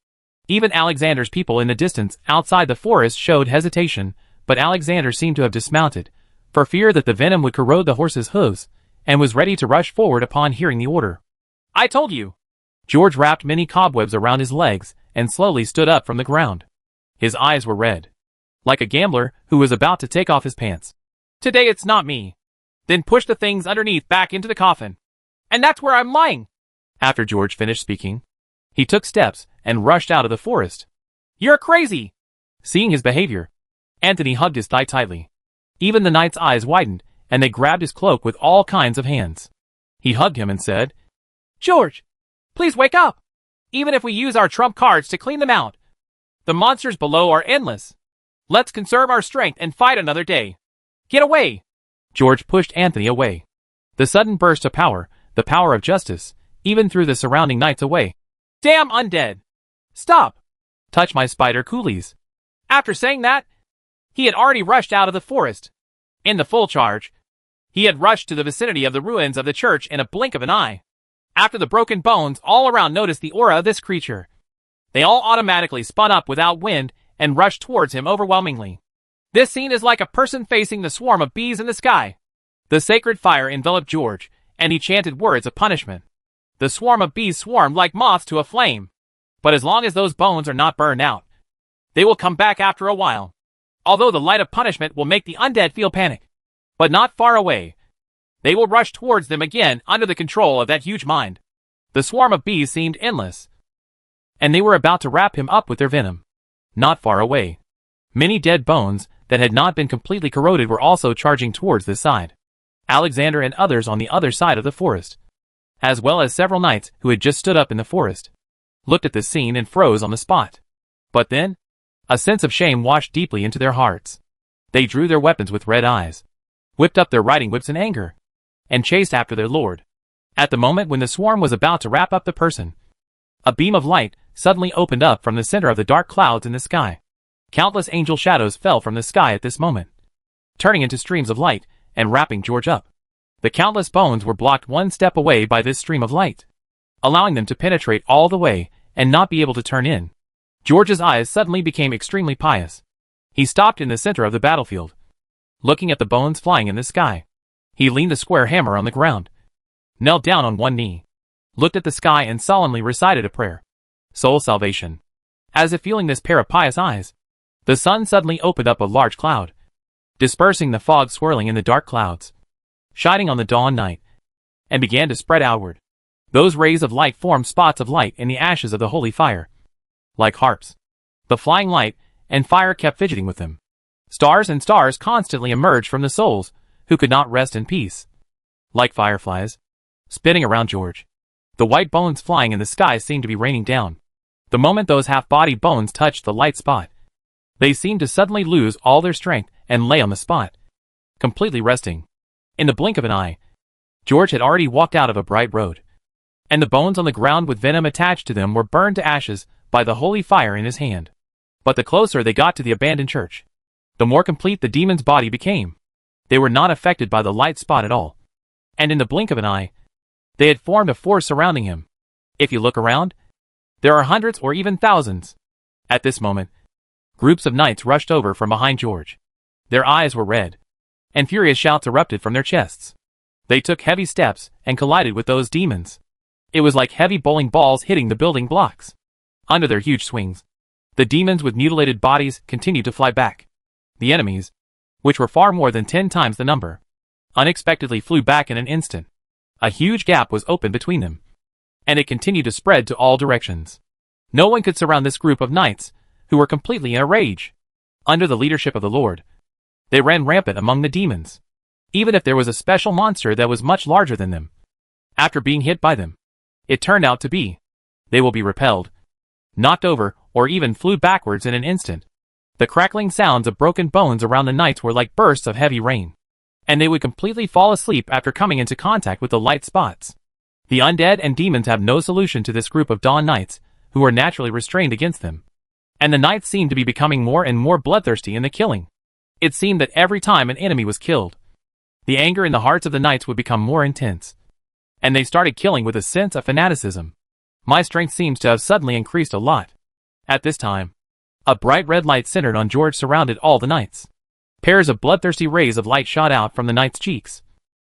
Even Alexander's people in the distance outside the forest showed hesitation, but Alexander seemed to have dismounted, for fear that the venom would corrode the horse's hooves, and was ready to rush forward upon hearing the order. I told you! George wrapped many cobwebs around his legs, and slowly stood up from the ground. His eyes were red, like a gambler who was about to take off his pants. Today it's not me. Then push the things underneath back into the coffin. And that's where I'm lying. After George finished speaking, he took steps and rushed out of the forest. You're crazy! Seeing his behavior, Anthony hugged his thigh tightly. Even the knight's eyes widened, and they grabbed his cloak with all kinds of hands. He hugged him and said, George, please wake up! Even if we use our trump cards to clean them out, the monsters below are endless. Let's conserve our strength and fight another day. Get away! George pushed Anthony away. The sudden burst of power, the power of justice, even threw the surrounding knights away. Damn undead! Stop! Touch my spider coolies. After saying that, he had already rushed out of the forest. In the full charge, he had rushed to the vicinity of the ruins of the church in a blink of an eye. After the broken bones all around noticed the aura of this creature, they all automatically spun up without wind and rushed towards him overwhelmingly. This scene is like a person facing the swarm of bees in the sky. The sacred fire enveloped George, and he chanted words of punishment. The swarm of bees swarmed like moths to a flame. But as long as those bones are not burned out, they will come back after a while. Although the light of punishment will make the undead feel panic. But not far away. They will rush towards them again under the control of that huge mind. The swarm of bees seemed endless. And they were about to wrap him up with their venom. Not far away. Many dead bones that had not been completely corroded were also charging towards this side. Alexander and others on the other side of the forest, as well as several knights who had just stood up in the forest, looked at this scene and froze on the spot. But then, a sense of shame washed deeply into their hearts. They drew their weapons with red eyes, whipped up their riding whips in anger, and chased after their lord. At the moment when the swarm was about to wrap up the person, a beam of light suddenly opened up from the center of the dark clouds in the sky. Countless angel shadows fell from the sky at this moment, turning into streams of light and wrapping George up. The countless bones were blocked one step away by this stream of light, allowing them to penetrate all the way and not be able to turn in. George's eyes suddenly became extremely pious. He stopped in the center of the battlefield, looking at the bones flying in the sky. He leaned a square hammer on the ground, knelt down on one knee, looked at the sky and solemnly recited a prayer. Soul salvation. As if feeling this pair of pious eyes, the sun suddenly opened up a large cloud, dispersing the fog swirling in the dark clouds, shining on the dawn night, and began to spread outward. Those rays of light formed spots of light in the ashes of the holy fire, like harps. The flying light and fire kept fidgeting with them. Stars and stars constantly emerged from the souls who could not rest in peace, like fireflies, spinning around George. The white bones flying in the sky seemed to be raining down. The moment those half-body bones touched the light spot, they seemed to suddenly lose all their strength and lay on the spot, completely resting. In the blink of an eye, George had already walked out of a bright road, and the bones on the ground with venom attached to them were burned to ashes by the holy fire in his hand. But the closer they got to the abandoned church, the more complete the demon's body became. They were not affected by the light spot at all, and in the blink of an eye, they had formed a force surrounding him. If you look around, there are hundreds or even thousands. At this moment, groups of knights rushed over from behind George. Their eyes were red, and furious shouts erupted from their chests. They took heavy steps and collided with those demons. It was like heavy bowling balls hitting the building blocks. Under their huge swings, the demons with mutilated bodies continued to fly back. The enemies, which were far more than 10 times the number, unexpectedly flew back in an instant. A huge gap was opened between them, and it continued to spread to all directions. No one could surround this group of knights, who were completely in a rage. Under the leadership of the Lord, they ran rampant among the demons, even if there was a special monster that was much larger than them. After being hit by them, it turned out to be, they will be repelled, knocked over, or even flew backwards in an instant. The crackling sounds of broken bones around the knights were like bursts of heavy rain, and they would completely fall asleep after coming into contact with the light spots. The undead and demons have no solution to this group of Dawn Knights, who are naturally restrained against them. And the knights seemed to be becoming more and more bloodthirsty in the killing. It seemed that every time an enemy was killed, the anger in the hearts of the knights would become more intense, and they started killing with a sense of fanaticism. My strength seems to have suddenly increased a lot. At this time, a bright red light centered on George surrounded all the knights. Pairs of bloodthirsty rays of light shot out from the knights' cheeks,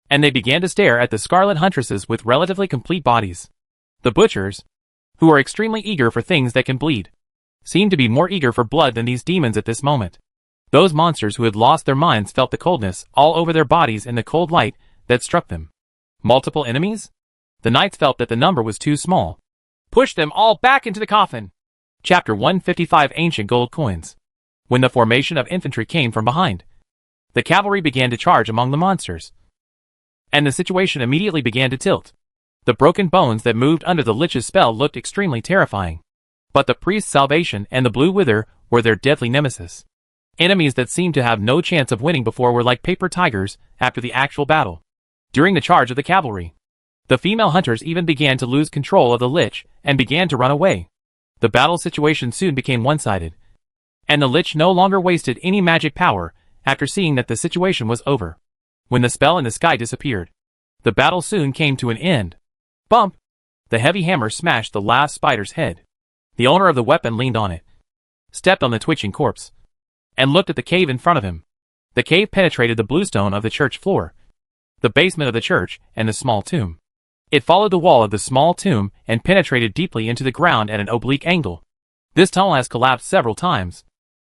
and they began to stare at the scarlet huntresses with relatively complete bodies. The butchers, who are extremely eager for things that can bleed, seemed to be more eager for blood than these demons at this moment. Those monsters who had lost their minds felt the coldness all over their bodies in the cold light that struck them. Multiple enemies? The knights felt that the number was too small. Push them all back into the coffin. Chapter 155 Ancient Gold Coins. When the formation of infantry came from behind, the cavalry began to charge among the monsters, and the situation immediately began to tilt. The broken bones that moved under the Lich's spell looked extremely terrifying, but the priest's salvation and the blue wither were their deadly nemesis. Enemies that seemed to have no chance of winning before were like paper tigers after the actual battle. During the charge of the cavalry, the female hunters even began to lose control of the Lich and began to run away. The battle situation soon became one-sided, and the Lich no longer wasted any magic power after seeing that the situation was over. When the spell in the sky disappeared, the battle soon came to an end. Bump! The heavy hammer smashed the last spider's head. The owner of the weapon leaned on it, stepped on the twitching corpse, and looked at the cave in front of him. The cave penetrated the bluestone of the church floor, the basement of the church, and the small tomb. It followed the wall of the small tomb and penetrated deeply into the ground at an oblique angle. This tunnel has collapsed several times,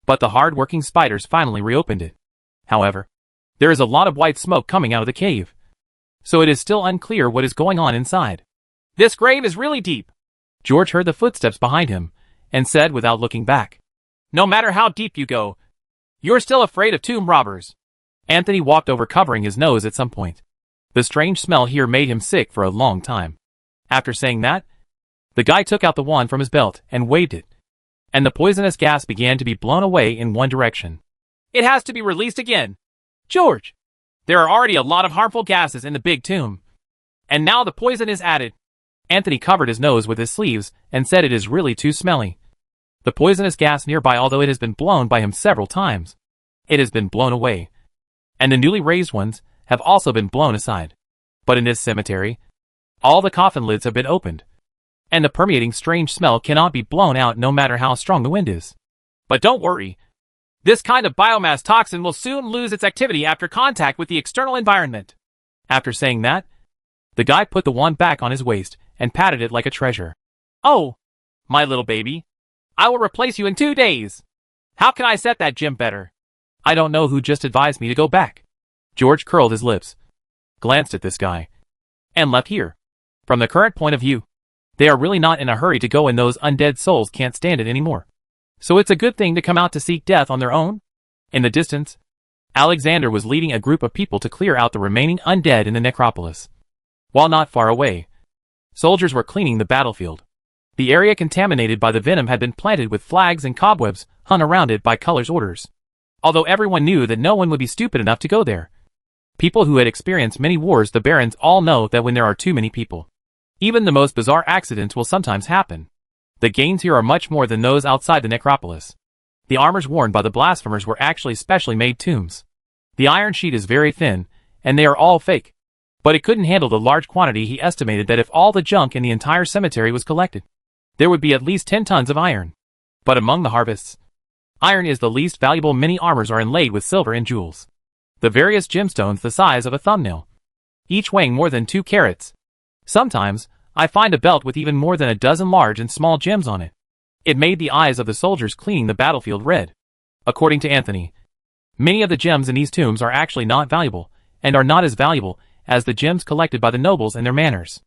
but the hard-working spiders finally reopened it. However, there is a lot of white smoke coming out of the cave, so it is still unclear what is going on inside. "This grave is really deep." George heard the footsteps behind him, and said without looking back, "No matter how deep you go, you're still afraid of tomb robbers." Anthony walked over, covering his nose at some point. The strange smell here made him sick for a long time. After saying that, the guy took out the wand from his belt and waved it, and the poisonous gas began to be blown away in one direction. "It has to be released again. George, there are already a lot of harmful gases in the big tomb, and now the poison is added." Anthony covered his nose with his sleeves and said it is really too smelly. The poisonous gas nearby, although it has been blown by him several times, it has been blown away, and the newly raised ones have also been blown aside. But in this cemetery, all the coffin lids have been opened, and the permeating strange smell cannot be blown out no matter how strong the wind is. "But don't worry. This kind of biomass toxin will soon lose its activity after contact with the external environment." After saying that, the guy put the wand back on his waist and patted it like a treasure. "Oh, my little baby. I will replace you in 2 days. How can I set that gym better?" "I don't know who just advised me to go back." George curled his lips, glanced at this guy, and left here. From the current point of view, they are really not in a hurry to go, and those undead souls can't stand it anymore. So it's a good thing to come out to seek death on their own. In the distance, Alexander was leading a group of people to clear out the remaining undead in the necropolis. While not far away, soldiers were cleaning the battlefield. The area contaminated by the venom had been planted with flags and cobwebs hung around it by Culler's orders. Although everyone knew that no one would be stupid enough to go there. People who had experienced many wars, the Barons, all know that when there are too many people, even the most bizarre accidents will sometimes happen. The gains here are much more than those outside the necropolis. The armors worn by the blasphemers were actually specially made tombs. The iron sheet is very thin, and they are all fake. But it couldn't handle the large quantity. He estimated that if all the junk in the entire cemetery was collected, there would be at least 10 tons of iron. But among the harvests, iron is the least valuable. Many armors are inlaid with silver and jewels. The various gemstones the size of a thumbnail, each weighing more than 2 carats. Sometimes, I find a belt with even more than a dozen large and small gems on it. It made the eyes of the soldiers cleaning the battlefield red. According to Anthony, many of the gems in these tombs are actually not valuable, and are not as valuable as the gems collected by the nobles and their manors.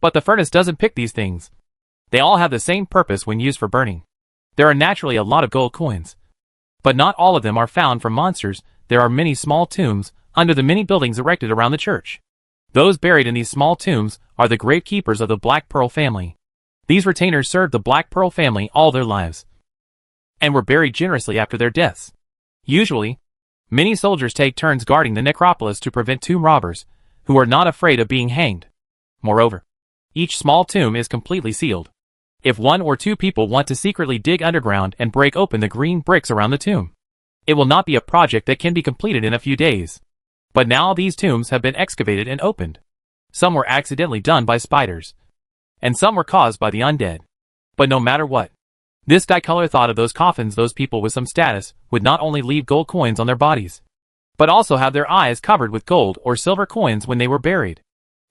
But the furnace doesn't pick these things. They all have the same purpose when used for burning. There are naturally a lot of gold coins, but not all of them are found from monsters. There are many small tombs under the many buildings erected around the church. Those buried in these small tombs are the gravekeepers of the Black Pearl family. These retainers served the Black Pearl family all their lives, and were buried generously after their deaths. Usually, many soldiers take turns guarding the necropolis to prevent tomb robbers, who are not afraid of being hanged. Moreover, each small tomb is completely sealed. If 1 or 2 people want to secretly dig underground and break open the green bricks around the tomb, it will not be a project that can be completed in a few days. But now these tombs have been excavated and opened. Some were accidentally done by spiders, and some were caused by the undead. But no matter what, this guy Culler thought of those coffins. Those people with some status would not only leave gold coins on their bodies, but also have their eyes covered with gold or silver coins when they were buried.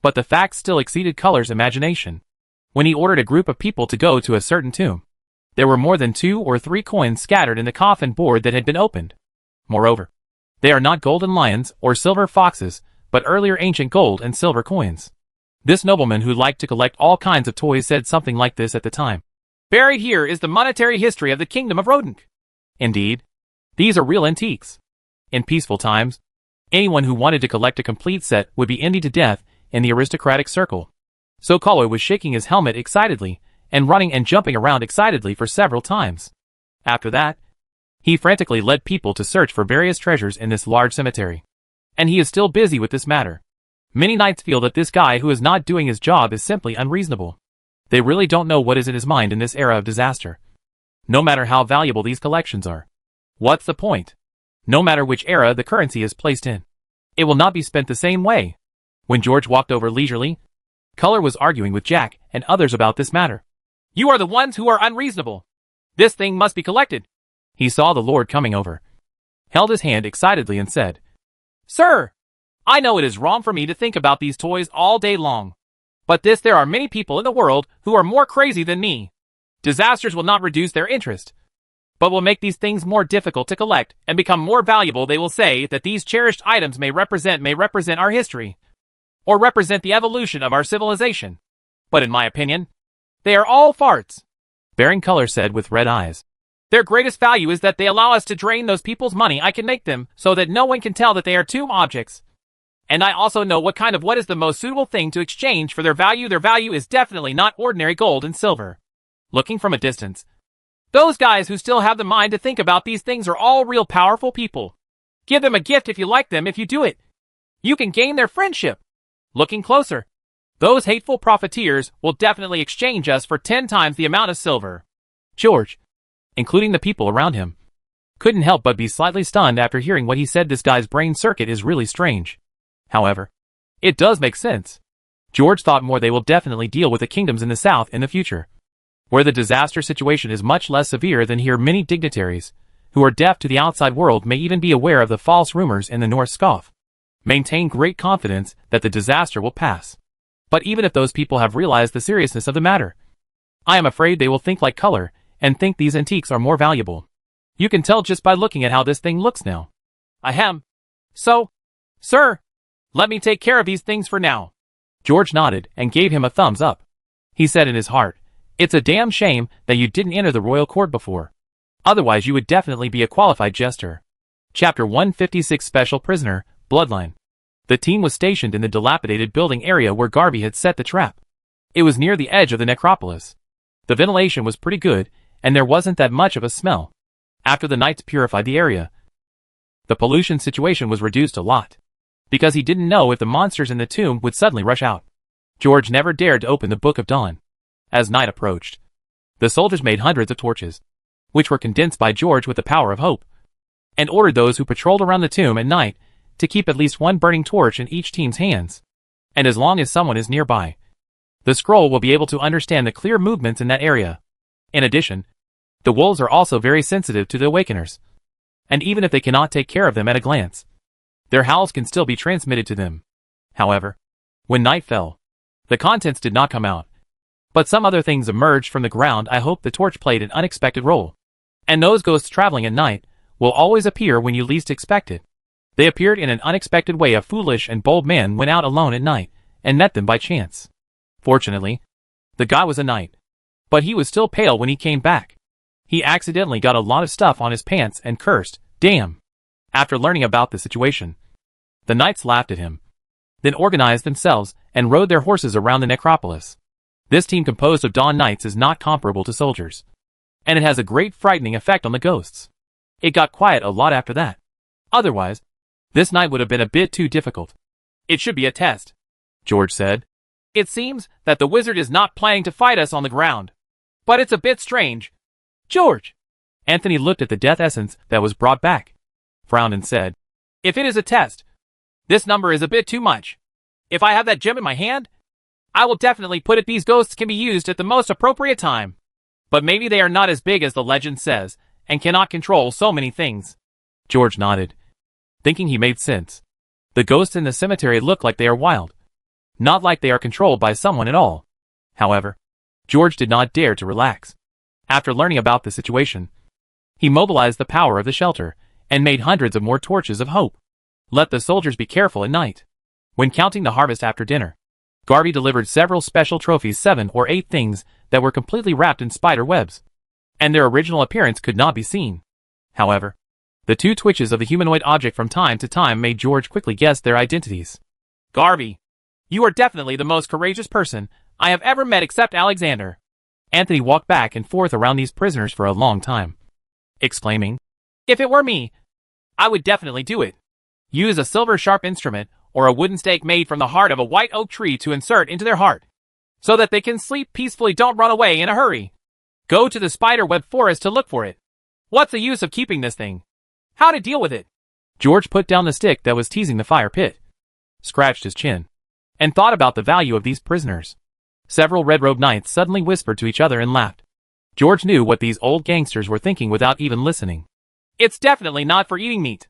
But the facts still exceeded Culler's imagination. When he ordered a group of people to go to a certain tomb, there were more than 2 or 3 coins scattered in the coffin board that had been opened. Moreover, they are not golden lions or silver foxes, but earlier ancient gold and silver coins. This nobleman, who liked to collect all kinds of toys, said something like this at the time: "Buried here is the monetary history of the kingdom of Rodink." Indeed, these are real antiques. In peaceful times, anyone who wanted to collect a complete set would be envied to death in the aristocratic circle. So Culler was shaking his helmet excitedly, and running and jumping around excitedly for several times. After that, he frantically led people to search for various treasures in this large cemetery. And he is still busy with this matter. Many knights feel that this guy who is not doing his job is simply unreasonable. They really don't know what is in his mind in this era of disaster. No matter how valuable these collections are, what's the point? No matter which era the currency is placed in, it will not be spent the same way. When George walked over leisurely, Culler was arguing with Jack and others about this matter. "You are the ones who are unreasonable. This thing must be collected." He saw the Lord coming over, held his hand excitedly and said, "Sir, I know it is wrong for me to think about these toys all day long. But there are many people in the world who are more crazy than me. Disasters will not reduce their interest, but will make these things more difficult to collect and become more valuable. They will say that these cherished items may represent our history, or represent the evolution of our civilization. But in my opinion, they are all farts," Bearing Color said with red eyes. "Their greatest value is that they allow us to drain those people's money. I can make them so that no one can tell that they are tomb objects. And I also know what is the most suitable thing to exchange for their value. Their value is definitely not ordinary gold and silver." Looking from a distance, "Those guys who still have the mind to think about these things are all real powerful people. Give them a gift if you like them. If you do it, you can gain their friendship. Looking closer, those hateful profiteers will definitely exchange us for 10 times the amount of silver." George, including the people around him, couldn't help but be slightly stunned after hearing what he said. This guy's brain circuit is really strange. However, it does make sense. George thought more they will definitely deal with the kingdoms in the south in the future, where the disaster situation is much less severe than here. Many dignitaries, who are deaf to the outside world, may even be aware of the false rumors in the North scoff, maintain great confidence that the disaster will pass. But even if those people have realized the seriousness of the matter, I am afraid they will think like Color and think these antiques are more valuable. You can tell just by looking at how this thing looks now. Ahem. So, sir, let me take care of these things for now." George nodded and gave him a thumbs up. He said in his heart, "It's a damn shame that you didn't enter the royal court before. Otherwise you would definitely be a qualified jester." Chapter 156 Special Prisoner, Bloodline. The team was stationed in the dilapidated building area where Garvey had set the trap. It was near the edge of the necropolis. The ventilation was pretty good, and there wasn't that much of a smell. After the Knights purified the area, the pollution situation was reduced a lot, because he didn't know if the monsters in the tomb would suddenly rush out. George never dared to open the Book of Dawn. As night approached, the soldiers made hundreds of torches, which were condensed by George with the power of hope, and ordered those who patrolled around the tomb at night to keep at least one burning torch in each team's hands. And as long as someone is nearby, the scroll will be able to understand the clear movements in that area. In addition, the wolves are also very sensitive to the awakeners, and even if they cannot take care of them at a glance, their howls can still be transmitted to them. However, when night fell, the contents did not come out, but some other things emerged from the ground. I hope the torch played an unexpected role. And those ghosts traveling at night will always appear when you least expect it. They appeared in an unexpected way. A foolish and bold man went out alone at night and met them by chance. Fortunately, the guy was a knight, but he was still pale when he came back. He accidentally got a lot of stuff on his pants and cursed, "Damn." After learning about the situation, the knights laughed at him, then organized themselves and rode their horses around the necropolis. This team composed of Dawn Knights is not comparable to soldiers, and it has a great frightening effect on the ghosts. It got quiet a lot after that. Otherwise, this night would have been a bit too difficult. "It should be a test," George said. "It seems that the wizard is not planning to fight us on the ground. But it's a bit strange." "George!" Anthony looked at the death essence that was brought back, frowned and said, "If it is a test, this number is a bit too much. If I have that gem in my hand, I will definitely put it. These ghosts can be used at the most appropriate time. But maybe they are not as big as the legend says, and cannot control so many things." George nodded, thinking he made sense. The ghosts in the cemetery look like they are wild, not like they are controlled by someone at all. However, George did not dare to relax. After learning about the situation, he mobilized the power of the shelter and made hundreds of more torches of hope. Let the soldiers be careful at night. When counting the harvest after dinner, Garvey delivered several special trophies, 7 or 8 things that were completely wrapped in spider webs, and their original appearance could not be seen. However, the 2 twitches of the humanoid object from time to time made George quickly guess their identities. "Garvey, you are definitely the most courageous person I have ever met except Alexander." Anthony walked back and forth around these prisoners for a long time, exclaiming, "If it were me, I would definitely do it. Use a silver sharp instrument or a wooden stake made from the heart of a white oak tree to insert into their heart, so that they can sleep peacefully. Don't run away in a hurry. Go to the spiderweb forest to look for it. What's the use of keeping this thing? How to deal with it?" George put down the stick that was teasing the fire pit, scratched his chin, and thought about the value of these prisoners. Several red-robed knights suddenly whispered to each other and laughed. George knew what these old gangsters were thinking without even listening. It's definitely not for eating meat.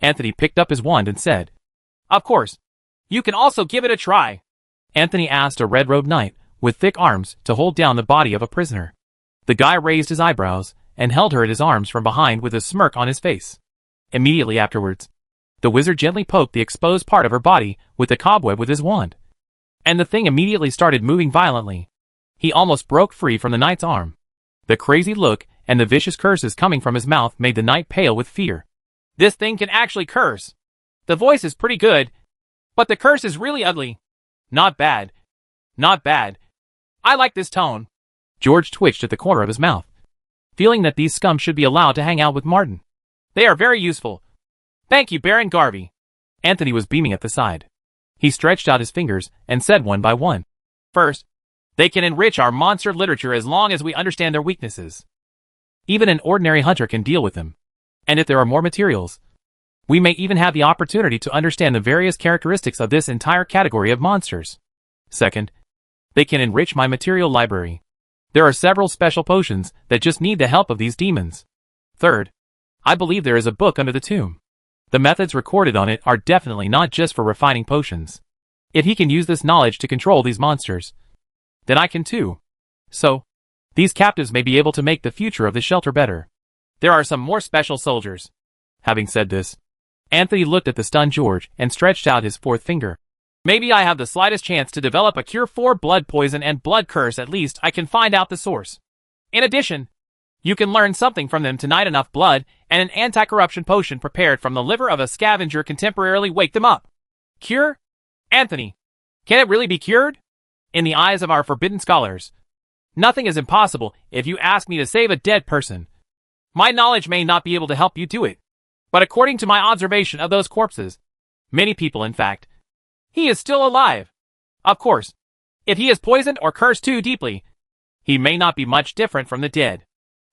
Anthony picked up his wand and said, Of course. You can also give it a try. Anthony asked a red-robed knight with thick arms to hold down the body of a prisoner. The guy raised his eyebrows and held her at his arms from behind with a smirk on his face. Immediately afterwards, the wizard gently poked the exposed part of her body with the cobweb with his wand. And the thing immediately started moving violently. He almost broke free from the knight's arm. The crazy look and the vicious curses coming from his mouth made the knight pale with fear. This thing can actually curse. The voice is pretty good, but the curse is really ugly. Not bad. Not bad. I like this tone. George twitched at the corner of his mouth, feeling that these scum should be allowed to hang out with Martin. They are very useful. Thank you, Baron Garvey. Anthony was beaming at the side. He stretched out his fingers and said one by one. First, they can enrich our monster literature as long as we understand their weaknesses. Even an ordinary hunter can deal with them. And if there are more materials, we may even have the opportunity to understand the various characteristics of this entire category of monsters. Second, they can enrich my material library. There are several special potions that just need the help of these demons. Third, I believe there is a book under the tomb. The methods recorded on it are definitely not just for refining potions. If he can use this knowledge to control these monsters, then I can too. So, these captives may be able to make the future of the shelter better. There are some more special soldiers. Having said this, Anthony looked at the stunned George and stretched out his fourth finger. Maybe I have the slightest chance to develop a cure for blood poison and blood curse. At least I can find out the source. In addition, you can learn something from them tonight. Enough blood and an anti-corruption potion prepared from the liver of a scavenger can temporarily wake them up. Cure? Anthony, can it really be cured? In the eyes of our forbidden scholars, nothing is impossible. If you ask me to save a dead person, my knowledge may not be able to help you do it. But according to my observation of those corpses, many people in fact, he is still alive. Of course, if he is poisoned or cursed too deeply, he may not be much different from the dead.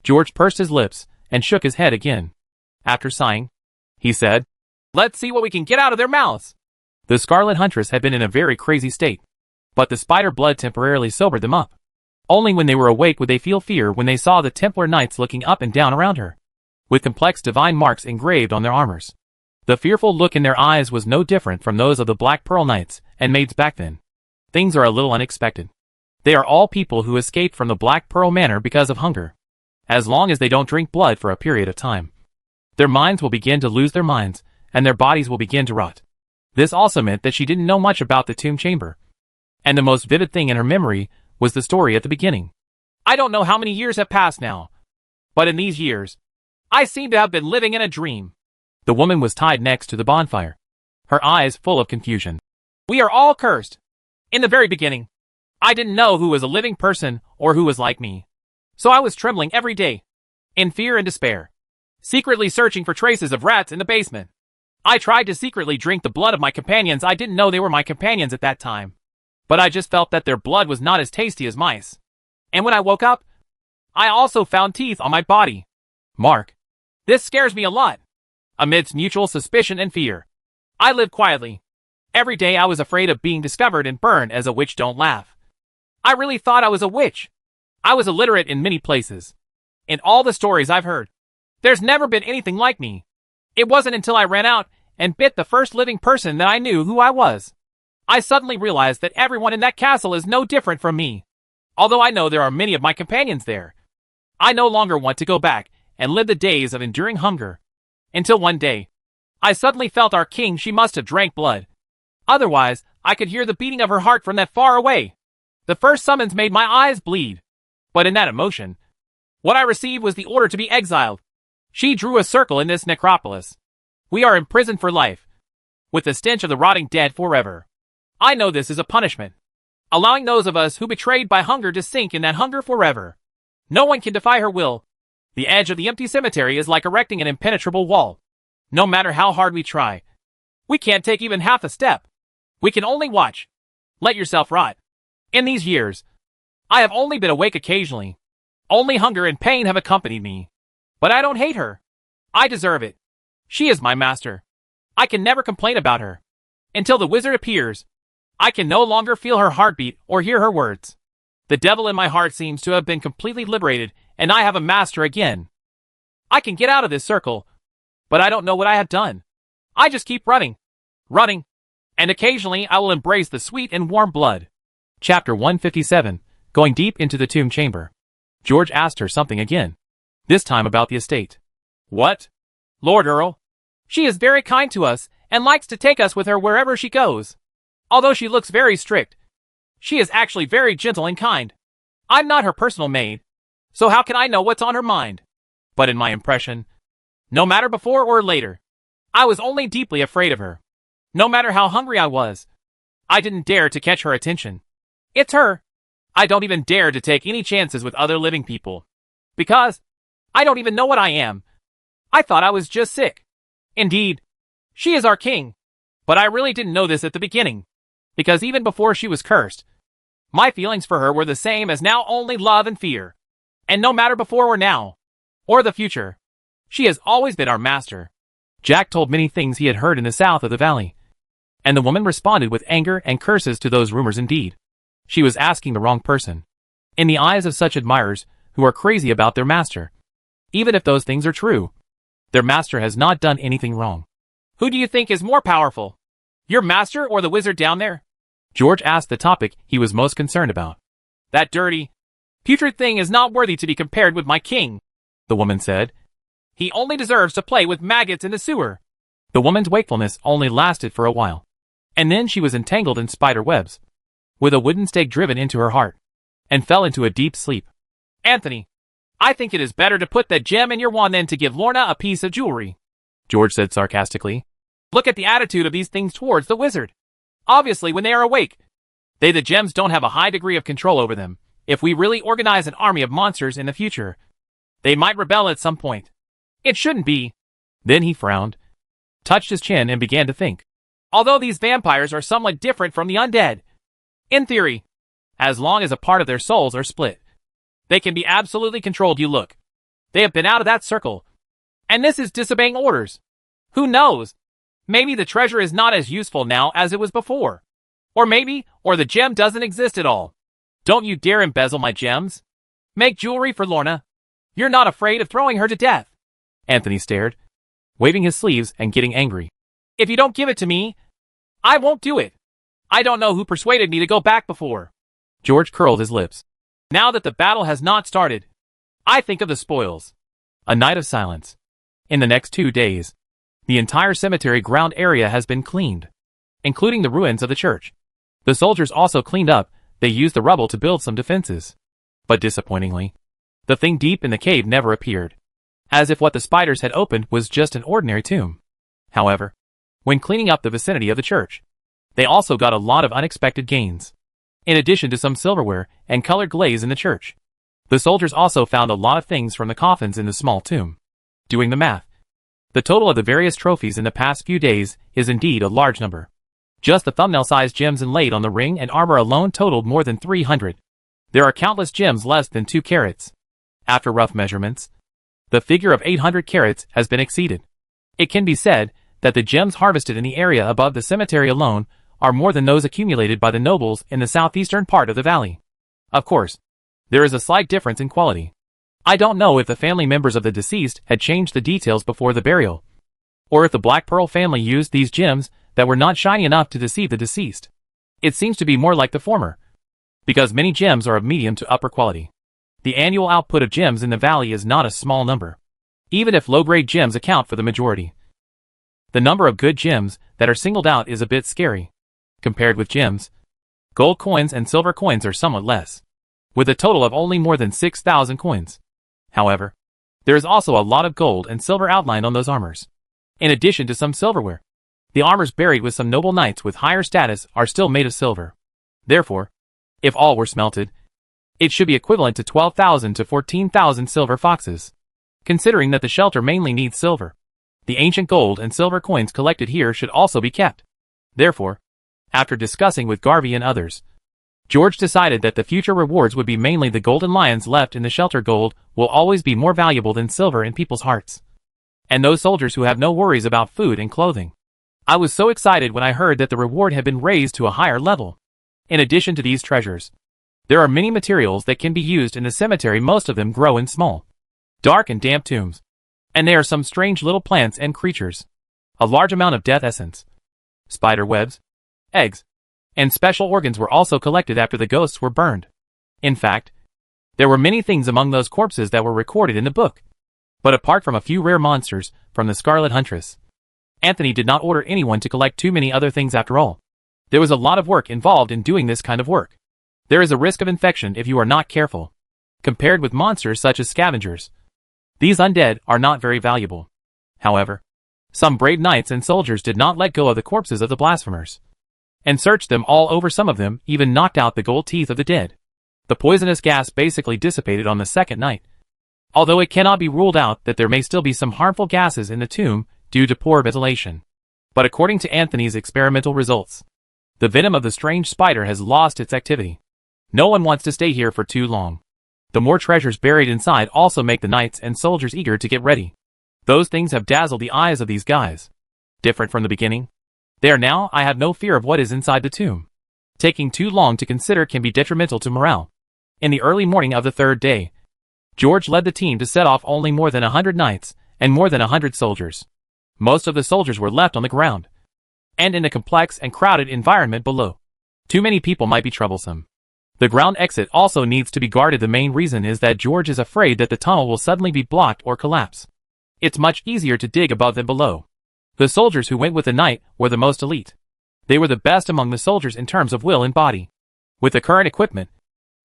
George pursed his lips and shook his head again. After sighing, he said, Let's see what we can get out of their mouths. The Scarlet Huntress had been in a very crazy state, but the spider blood temporarily sobered them up. Only when they were awake would they feel fear when they saw the Templar Knights looking up and down around her, with complex divine marks engraved on their armors. The fearful look in their eyes was no different from those of the Black Pearl Knights and maids back then. Things are a little unexpected. They are all people who escaped from the Black Pearl Manor because of hunger. As long as they don't drink blood for a period of time, their minds will begin to lose their minds, and their bodies will begin to rot. This also meant that she didn't know much about the tomb chamber, and the most vivid thing in her memory was the story at the beginning. I don't know how many years have passed now, but in these years, I seem to have been living in a dream. The woman was tied next to the bonfire, her eyes full of confusion. We are all cursed. In the very beginning, I didn't know who was a living person or who was like me. So I was trembling every day, in fear and despair, secretly searching for traces of rats in the basement. I tried to secretly drink the blood of my companions. I didn't know they were my companions at that time, but I just felt that their blood was not as tasty as mice. And when I woke up, I also found teeth on my body. Mark, this scares me a lot. Amidst mutual suspicion and fear, I lived quietly. Every day I was afraid of being discovered and burned as a witch. Don't laugh. I really thought I was a witch. I was illiterate in many places. In all the stories I've heard, there's never been anything like me. It wasn't until I ran out and bit the first living person that I knew who I was. I suddenly realized that everyone in that castle is no different from me. Although I know there are many of my companions there, I no longer want to go back and live the days of enduring hunger. Until one day, I suddenly felt our king. She must have drank blood. Otherwise, I could hear the beating of her heart from that far away. The first summons made my eyes bleed. But in that emotion, what I received was the order to be exiled. She drew a circle in this necropolis. We are imprisoned for life, with the stench of the rotting dead forever. I know this is a punishment, allowing those of us who betrayed by hunger to sink in that hunger forever. No one can defy her will. The edge of the empty cemetery is like erecting an impenetrable wall. No matter how hard we try, we can't take even half a step. We can only watch. Let yourself rot. In these years, I have only been awake occasionally. Only hunger and pain have accompanied me. But I don't hate her. I deserve it. She is my master. I can never complain about her. Until the wizard appears, I can no longer feel her heartbeat or hear her words. The devil in my heart seems to have been completely liberated, and I have a master again. I can get out of this circle, but I don't know what I have done. I just keep running. Running. And occasionally I will embrace the sweet and warm blood. Chapter 157. Going deep into the tomb chamber. George asked her something again. This time about the estate. What? Lord Earl. She is very kind to us, and likes to take us with her wherever she goes. Although she looks very strict, she is actually very gentle and kind. I'm not her personal maid, so how can I know what's on her mind? But in my impression, no matter before or later, I was only deeply afraid of her. No matter how hungry I was, I didn't dare to catch her attention. It's her. I don't even dare to take any chances with other living people. Because I don't even know what I am. I thought I was just sick. Indeed, she is our king. But I really didn't know this at the beginning. Because even before she was cursed, my feelings for her were the same as now, only love and fear. And no matter before or now, or the future, she has always been our master. Jack told many things he had heard in the south of the valley. And the woman responded with anger and curses to those rumors. Indeed, she was asking the wrong person. In the eyes of such admirers who are crazy about their master, even if those things are true, their master has not done anything wrong. Who do you think is more powerful? Your master or the wizard down there? George asked the topic he was most concerned about. That dirty, putrid thing is not worthy to be compared with my king, the woman said. He only deserves to play with maggots in the sewer. The woman's wakefulness only lasted for a while, and then she was entangled in spider webs, with a wooden stake driven into her heart, and fell into a deep sleep. Anthony, I think it is better to put that gem in your wand than to give Lorna a piece of jewelry, George said sarcastically. Look at the attitude of these things towards the wizard. Obviously, when they are awake, the gems don't have a high degree of control over them. If we really organize an army of monsters in the future, they might rebel at some point. It shouldn't be. Then he frowned, touched his chin, and began to think. Although these vampires are somewhat different from the undead, in theory, as long as a part of their souls are split, they can be absolutely controlled. You look. They have been out of that circle, and this is disobeying orders. Who knows? Maybe the treasure is not as useful now as it was before. Or maybe, the gem doesn't exist at all. Don't you dare embezzle my gems. Make jewelry for Lorna. You're not afraid of throwing her to death. Anthony stared, waving his sleeves and getting angry. If you don't give it to me, I won't do it. I don't know who persuaded me to go back before. George curled his lips. Now that the battle has not started, I think of the spoils. A night of silence. In the next 2 days, the entire cemetery ground area has been cleaned, including the ruins of the church. The soldiers also cleaned up. They used the rubble to build some defenses. But disappointingly, the thing deep in the cave never appeared, as if what the spiders had opened was just an ordinary tomb. However, when cleaning up the vicinity of the church, they also got a lot of unexpected gains. In addition to some silverware and colored glaze in the church, the soldiers also found a lot of things from the coffins in the small tomb. Doing the math, the total of the various trophies in the past few days is indeed a large number. Just the thumbnail-sized gems inlaid on the ring and armor alone totaled more than 300. There are countless gems less than 2 carats. After rough measurements, the figure of 800 carats has been exceeded. It can be said that the gems harvested in the area above the cemetery alone are more than those accumulated by the nobles in the southeastern part of the valley. Of course, there is a slight difference in quality. I don't know if the family members of the deceased had changed the details before the burial, or if the Black Pearl family used these gems that were not shiny enough to deceive the deceased. It seems to be more like the former, because many gems are of medium to upper quality. The annual output of gems in the valley is not a small number, even if low-grade gems account for the majority. The number of good gems that are singled out is a bit scary. Compared with gems, gold coins and silver coins are somewhat less, with a total of only more than 6,000 coins. However, there is also a lot of gold and silver outlined on those armors, in addition to some silverware. The armors buried with some noble knights with higher status are still made of silver. Therefore, if all were smelted, it should be equivalent to 12,000 to 14,000 silver foxes. Considering that the shelter mainly needs silver, the ancient gold and silver coins collected here should also be kept. Therefore, after discussing with Garvey and others, George decided that the future rewards would be mainly the golden lions left in the shelter. Gold will always be more valuable than silver in people's hearts, and those soldiers who have no worries about food and clothing. I was so excited when I heard that the reward had been raised to a higher level. In addition to these treasures, there are many materials that can be used in the cemetery. Most of them grow in small, dark and damp tombs. And they are some strange little plants and creatures. A large amount of death essence, spider webs, eggs, and special organs were also collected after the ghosts were burned. In fact, there were many things among those corpses that were recorded in the book. But apart from a few rare monsters from the Scarlet Huntress, Anthony did not order anyone to collect too many other things after all. There was a lot of work involved in doing this kind of work. There is a risk of infection if you are not careful. Compared with monsters such as scavengers, these undead are not very valuable. However, some brave knights and soldiers did not let go of the corpses of the blasphemers, and searched them all over. Some of them even knocked out the gold teeth of the dead. The poisonous gas basically dissipated on the second night, although it cannot be ruled out that there may still be some harmful gases in the tomb due to poor ventilation. But according to Anthony's experimental results, the venom of the strange spider has lost its activity. No one wants to stay here for too long. The more treasures buried inside also make the knights and soldiers eager to get ready. Those things have dazzled the eyes of these guys. Different from the beginning. There now, I have no fear of what is inside the tomb. Taking too long to consider can be detrimental to morale. In the early morning of the third day, George led the team to set off only more than 100 knights and more than 100 soldiers. Most of the soldiers were left on the ground, and in a complex and crowded environment below. Too many people might be troublesome. The ground exit also needs to be guarded. The main reason is that George is afraid that the tunnel will suddenly be blocked or collapse. It's much easier to dig above than below. The soldiers who went with the knight were the most elite. They were the best among the soldiers in terms of will and body. With the current equipment,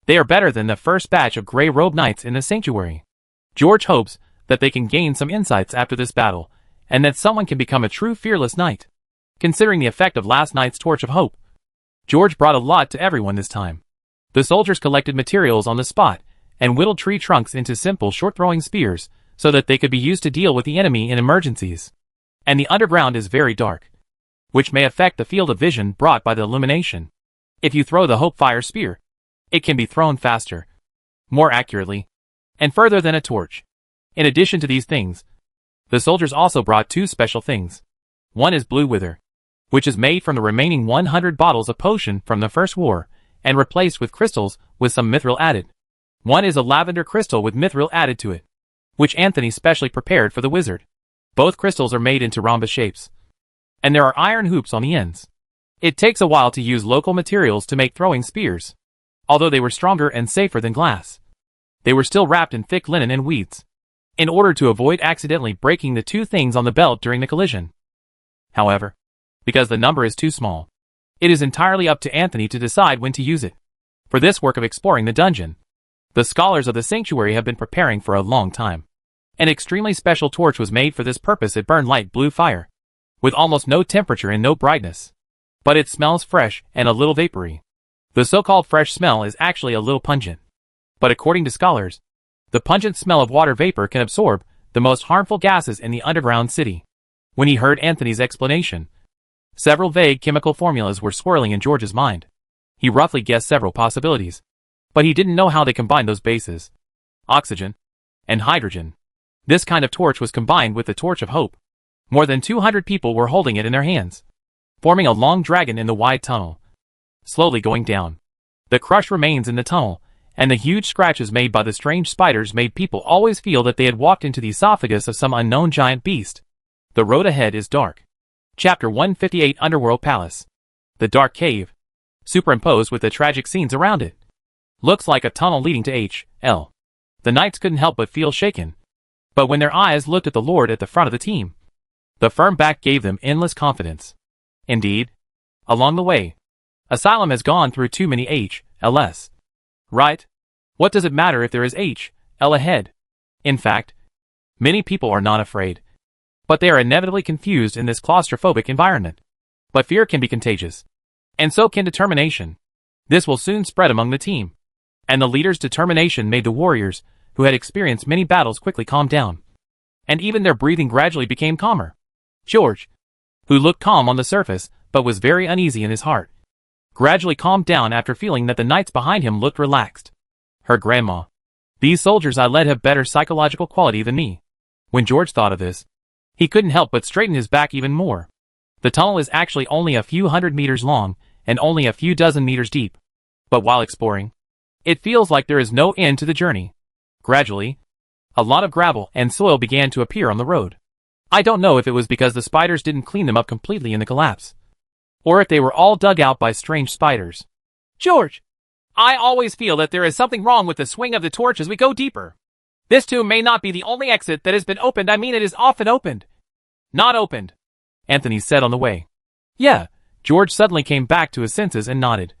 they are better than the first batch of gray-robed knights in the sanctuary. George hopes that they can gain some insights after this battle, and that someone can become a true fearless knight. Considering the effect of last night's Torch of Hope, George brought a lot to everyone this time. The soldiers collected materials on the spot, and whittled tree trunks into simple short-throwing spears, so that they could be used to deal with the enemy in emergencies. And the underground is very dark, which may affect the field of vision brought by the illumination. If you throw the Hope Fire Spear, it can be thrown faster, more accurately, and further than a torch. In addition to these things, the soldiers also brought two special things. One is Blue Wither, which is made from the remaining 100 bottles of potion from the First War, and replaced with crystals with some mithril added. One is a lavender crystal with mithril added to it, which Anthony specially prepared for the wizard. Both crystals are made into rhombus shapes, and there are iron hoops on the ends. It takes a while to use local materials to make throwing spears. Although they were stronger and safer than glass, they were still wrapped in thick linen and weeds, in order to avoid accidentally breaking the two things on the belt during the collision. However, because the number is too small, it is entirely up to Anthony to decide when to use it. For this work of exploring the dungeon, the scholars of the sanctuary have been preparing for a long time. An extremely special torch was made for this purpose. It burned light blue fire, with almost no temperature and no brightness. But it smells fresh and a little vapory. The so-called fresh smell is actually a little pungent. But according to scholars, the pungent smell of water vapor can absorb the most harmful gases in the underground city. When he heard Anthony's explanation, several vague chemical formulas were swirling in George's mind. He roughly guessed several possibilities, but he didn't know how they combined those bases. Oxygen and hydrogen. This kind of torch was combined with the Torch of Hope. More than 200 people were holding it in their hands, forming a long dragon in the wide tunnel, slowly going down. The crushed remains in the tunnel, and the huge scratches made by the strange spiders made people always feel that they had walked into the esophagus of some unknown giant beast. The road ahead is dark. Chapter 158 Underworld Palace. The dark cave, superimposed with the tragic scenes around it, looks like a tunnel leading to H.L. The knights couldn't help but feel shaken. But when their eyes looked at the Lord at the front of the team, the firm back gave them endless confidence. Indeed, along the way, Asylum has gone through too many H.L.s. Right? What does it matter if there is H.L. ahead? In fact, many people are not afraid, but they are inevitably confused in this claustrophobic environment. But fear can be contagious, and so can determination. This will soon spread among the team, and the leader's determination made the warriors, who had experienced many battles, quickly calm down, and even their breathing gradually became calmer. George, who looked calm on the surface but was very uneasy in his heart, gradually calmed down after feeling that the knights behind him looked relaxed. Her grandma. These soldiers I led have better psychological quality than me. When George thought of this, he couldn't help but straighten his back even more. The tunnel is actually only a few hundred meters long and only a few dozen meters deep. But while exploring, it feels like there is no end to the journey. Gradually, A lot of gravel and soil began to appear on the road. I don't know if it was because the spiders didn't clean them up completely in the collapse, or if they were all dug out by strange spiders. George! I always feel that there is something wrong with the swing of the torch as we go deeper. This tomb may not be the only exit that has been opened. I mean, it is often opened. Not opened, Anthony said on the way. Yeah, George suddenly came back to his senses and nodded,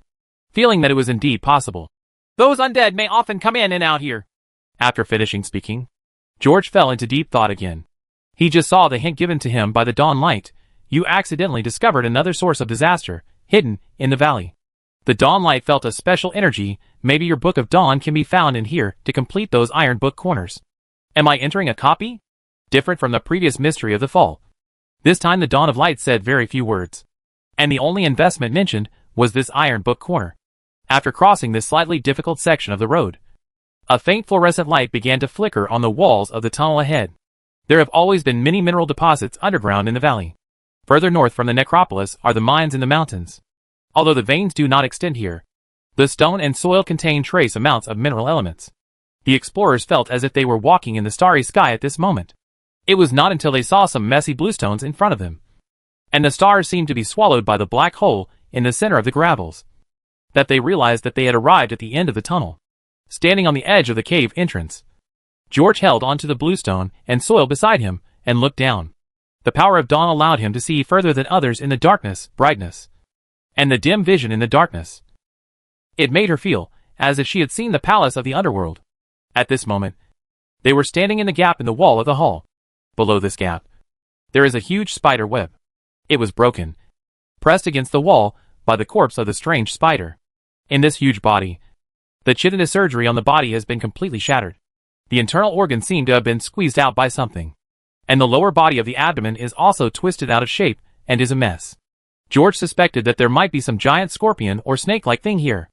feeling that it was indeed possible. Those undead may often come in and out here. After finishing speaking, George fell into deep thought again. He just saw the hint given to him by the dawn light. You accidentally discovered another source of disaster, hidden in the valley. The dawn light felt a special energy. Maybe your Book of Dawn can be found in here to complete those iron book corners. Am I entering a copy? Different from the previous mystery of the fall. This time the Dawn of Light said very few words, and the only investment mentioned was this iron book corner. After crossing this slightly difficult section of the road, a faint fluorescent light began to flicker on the walls of the tunnel ahead. There have always been many mineral deposits underground in the valley. Further north from the necropolis are the mines in the mountains. Although the veins do not extend here, the stone and soil contain trace amounts of mineral elements. The explorers felt as if they were walking in the starry sky at this moment. It was not until they saw some messy bluestones in front of them, and the stars seemed to be swallowed by the black hole in the center of the gravels, that they realized that they had arrived at the end of the tunnel. Standing on the edge of the cave entrance, George held onto the bluestone and soil beside him and looked down. The power of dawn allowed him to see further than others in the darkness, brightness, and the dim vision in the darkness. It made her feel as if she had seen the palace of the underworld. At this moment, they were standing in the gap in the wall of the hall. Below this gap, there is a huge spider web. It was broken, pressed against the wall by the corpse of the strange spider. In this huge body, the chitinous surgery on the body has been completely shattered. The internal organs seem to have been squeezed out by something, and the lower body of the abdomen is also twisted out of shape and is a mess. George suspected that there might be some giant scorpion or snake-like thing here,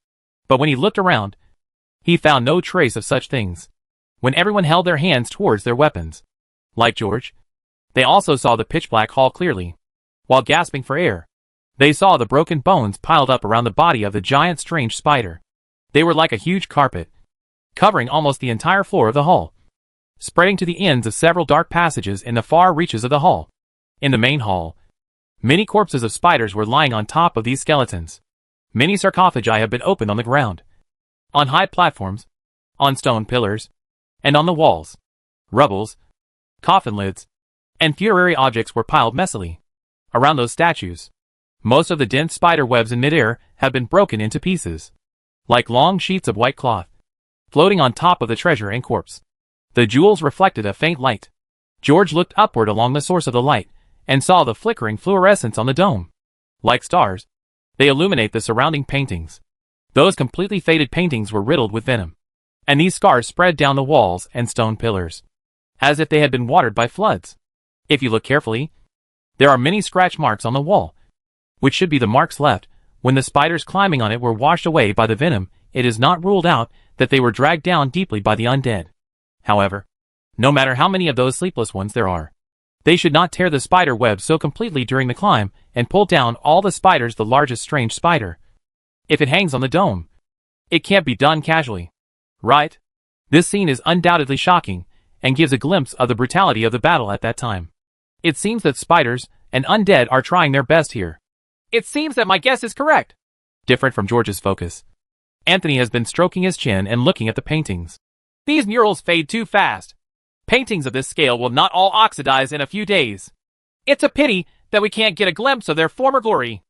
but when he looked around, he found no trace of such things. When everyone held their hands towards their weapons, like George, they also saw the pitch-black hall clearly. While gasping for air, they saw the broken bones piled up around the body of the giant strange spider. They were like a huge carpet, covering almost the entire floor of the hall, spreading to the ends of several dark passages in the far reaches of the hall. In the main hall, many corpses of spiders were lying on top of these skeletons. Many sarcophagi have been opened on the ground, on high platforms, on stone pillars, and on the walls. Rubbles, coffin lids, and funerary objects were piled messily around those statues. Most of the dense spider webs in midair have been broken into pieces, like long sheets of white cloth, floating on top of the treasure and corpse. The jewels reflected a faint light. George looked upward along the source of the light, and saw the flickering fluorescence on the dome. Like stars, they illuminate the surrounding paintings. Those completely faded paintings were riddled with venom, and these scars spread down the walls and stone pillars, as if they had been watered by floods. If you look carefully, there are many scratch marks on the wall, which should be the marks left when the spiders climbing on it were washed away by the venom. It is not ruled out that they were dragged down deeply by the undead. However, no matter how many of those sleepless ones there are, they should not tear the spider web so completely during the climb and pull down all the spiders. The largest strange spider, if it hangs on the dome, it can't be done casually, right? This scene is undoubtedly shocking and gives a glimpse of the brutality of the battle at that time. It seems that spiders and undead are trying their best here. It seems that my guess is correct. Different from George's focus, Anthony has been stroking his chin and looking at the paintings. These murals fade too fast. Paintings of this scale will not all oxidize in a few days. It's a pity that we can't get a glimpse of their former glory.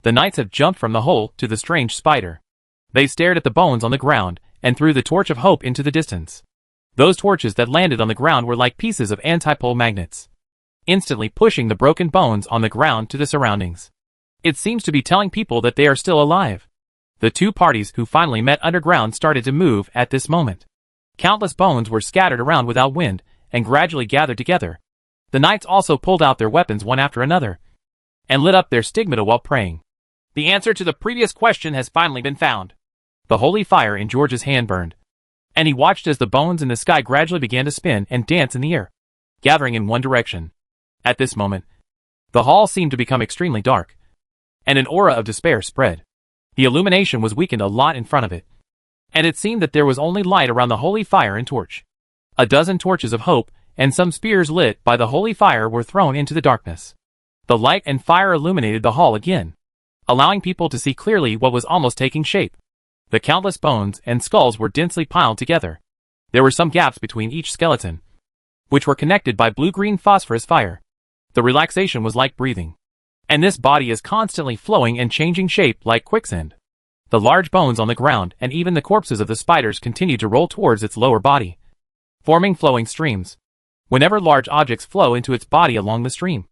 The knights have jumped from the hole to the strange spider. They stared at the bones on the ground and threw the torch of hope into the distance. Those torches that landed on the ground were like pieces of antipole magnets, instantly pushing the broken bones on the ground to the surroundings. It seems to be telling people that they are still alive. The two parties who finally met underground started to move at this moment. Countless bones were scattered around without wind and gradually gathered together. The knights also pulled out their weapons one after another and lit up their stigmata while praying. The answer to the previous question has finally been found. The holy fire in George's hand burned, and he watched as the bones in the sky gradually began to spin and dance in the air, gathering in one direction. At this moment, the hall seemed to become extremely dark, and an aura of despair spread. The illumination was weakened a lot in front of it, and it seemed that there was only light around the holy fire and torch. A dozen torches of hope and some spears lit by the holy fire were thrown into the darkness. The light and fire illuminated the hall again, allowing people to see clearly what was almost taking shape. The countless bones and skulls were densely piled together. There were some gaps between each skeleton, which were connected by blue-green phosphorus fire. The relaxation was like breathing. And this body is constantly flowing and changing shape like quicksand. The large bones on the ground and even the corpses of the spiders continued to roll towards its lower body, forming flowing streams. Whenever large objects flow into its body along the stream,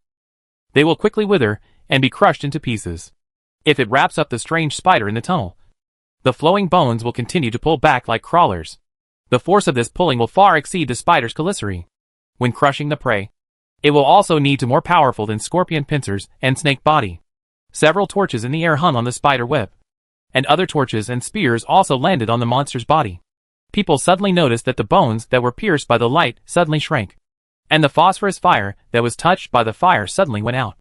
they will quickly wither and be crushed into pieces. If it wraps up the strange spider in the tunnel, the flowing bones will continue to pull back like crawlers. The force of this pulling will far exceed the spider's chelicerae. When crushing the prey, it will also need to more powerful than scorpion pincers and snake body. Several torches in the air hung on the spider web, and other torches and spears also landed on the monster's body. People suddenly noticed that the bones that were pierced by the light suddenly shrank, and the phosphorus fire that was touched by the fire suddenly went out,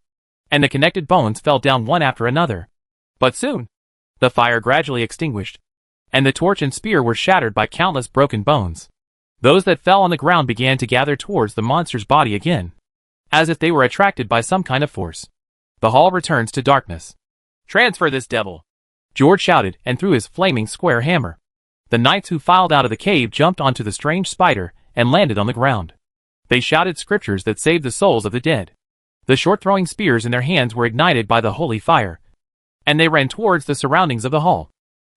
and the connected bones fell down one after another. But soon, the fire gradually extinguished, and the torch and spear were shattered by countless broken bones. Those that fell on the ground began to gather towards the monster's body again, as if they were attracted by some kind of force. The hall returns to darkness. "Transfer this devil!" George shouted and threw his flaming square hammer. The knights who filed out of the cave jumped onto the strange spider and landed on the ground. They shouted scriptures that saved the souls of the dead. The short-throwing spears in their hands were ignited by the holy fire, and they ran towards the surroundings of the hall.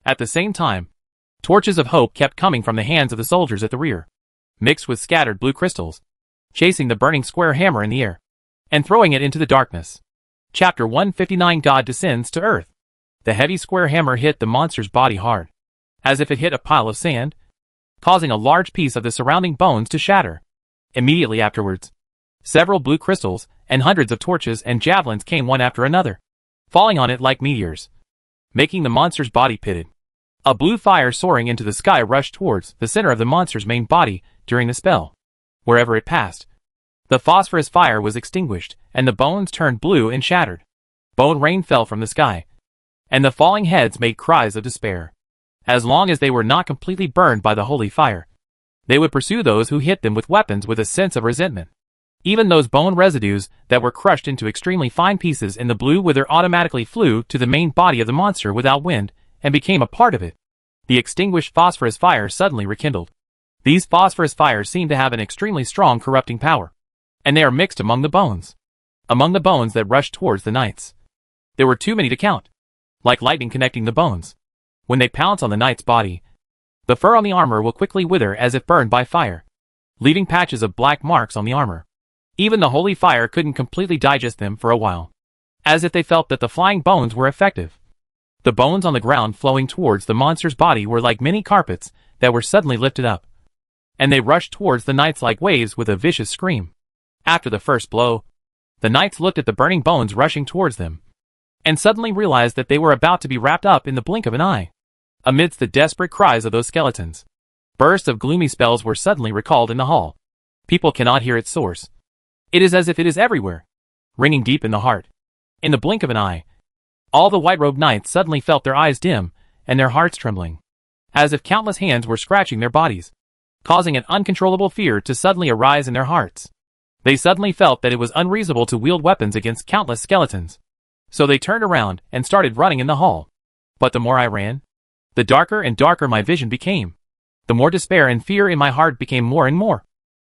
At the same time, torches of hope kept coming from the hands of the soldiers at the rear, mixed with scattered blue crystals, chasing the burning square hammer in the air, and throwing it into the darkness. Chapter 159 God descends to earth. The heavy square hammer hit the monster's body hard, as if it hit a pile of sand, causing a large piece of the surrounding bones to shatter. Immediately afterwards, several blue crystals and hundreds of torches and javelins came one after another, falling on it like meteors, making the monster's body pitted. A blue fire soaring into the sky rushed towards the center of the monster's main body during the spell. Wherever it passed, the phosphorus fire was extinguished, and the bones turned blue and shattered. Bone rain fell from the sky, and the falling heads made cries of despair. As long as they were not completely burned by the holy fire, they would pursue those who hit them with weapons with a sense of resentment. Even those bone residues that were crushed into extremely fine pieces in the blue wither automatically flew to the main body of the monster without wind and became a part of it. The extinguished phosphorus fire suddenly rekindled. These phosphorus fires seem to have an extremely strong corrupting power, and they are mixed among the bones. Among the bones that rushed towards the knights, there were too many to count, like lightning connecting the bones. When they pounce on the knight's body, the fur on the armor will quickly wither as if burned by fire, leaving patches of black marks on the armor. Even the holy fire couldn't completely digest them for a while, as if they felt that the flying bones were effective. The bones on the ground flowing towards the monster's body were like many carpets that were suddenly lifted up, and they rushed towards the knights like waves with a vicious scream. After the first blow, the knights looked at the burning bones rushing towards them, and suddenly realized that they were about to be wrapped up in the blink of an eye. Amidst the desperate cries of those skeletons, bursts of gloomy spells were suddenly recalled in the hall. People cannot hear its source. It is as if it is everywhere, ringing deep in the heart. In the blink of an eye, all the white-robed knights suddenly felt their eyes dim and their hearts trembling, as if countless hands were scratching their bodies, causing an uncontrollable fear to suddenly arise in their hearts. They suddenly felt that it was unreasonable to wield weapons against countless skeletons. So they turned around and started running in the hall. But the more I ran, the darker and darker my vision became. The more despair and fear in my heart became more and more.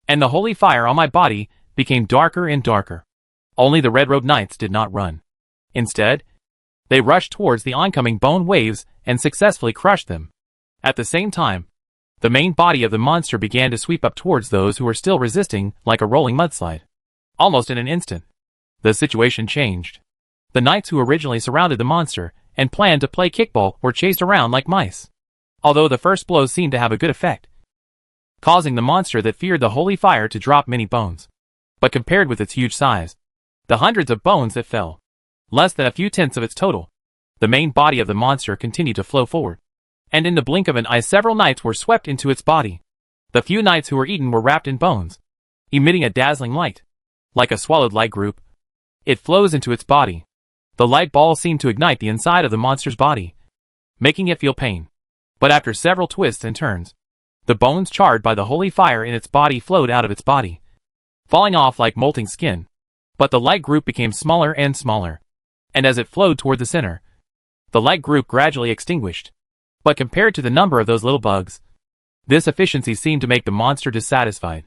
And the holy fire on my body became darker and darker. Only the red-robed knights did not run. Instead, they rushed towards the oncoming bone waves and successfully crushed them. At the same time, the main body of the monster began to sweep up towards those who were still resisting like a rolling mudslide. Almost in an instant, the situation changed. The knights who originally surrounded the monster and planned to play kickball were chased around like mice. Although the first blows seemed to have a good effect, causing the monster that feared the holy fire to drop many bones. But compared with its huge size, the hundreds of bones that fell, less than a few tenths of its total, the main body of the monster continued to flow forward. And in the blink of an eye several knights were swept into its body. The few knights who were eaten were wrapped in bones, emitting a dazzling light. Like a swallowed light group, it flows into its body. The light ball seemed to ignite the inside of the monster's body, making it feel pain. But after several twists and turns, The bones charred by the holy fire in its body flowed out of its body, falling off like molting skin. But the light group became smaller and smaller, and as it flowed toward the center, the light group gradually extinguished. But compared to the number of those little bugs, this efficiency seemed to make the monster dissatisfied.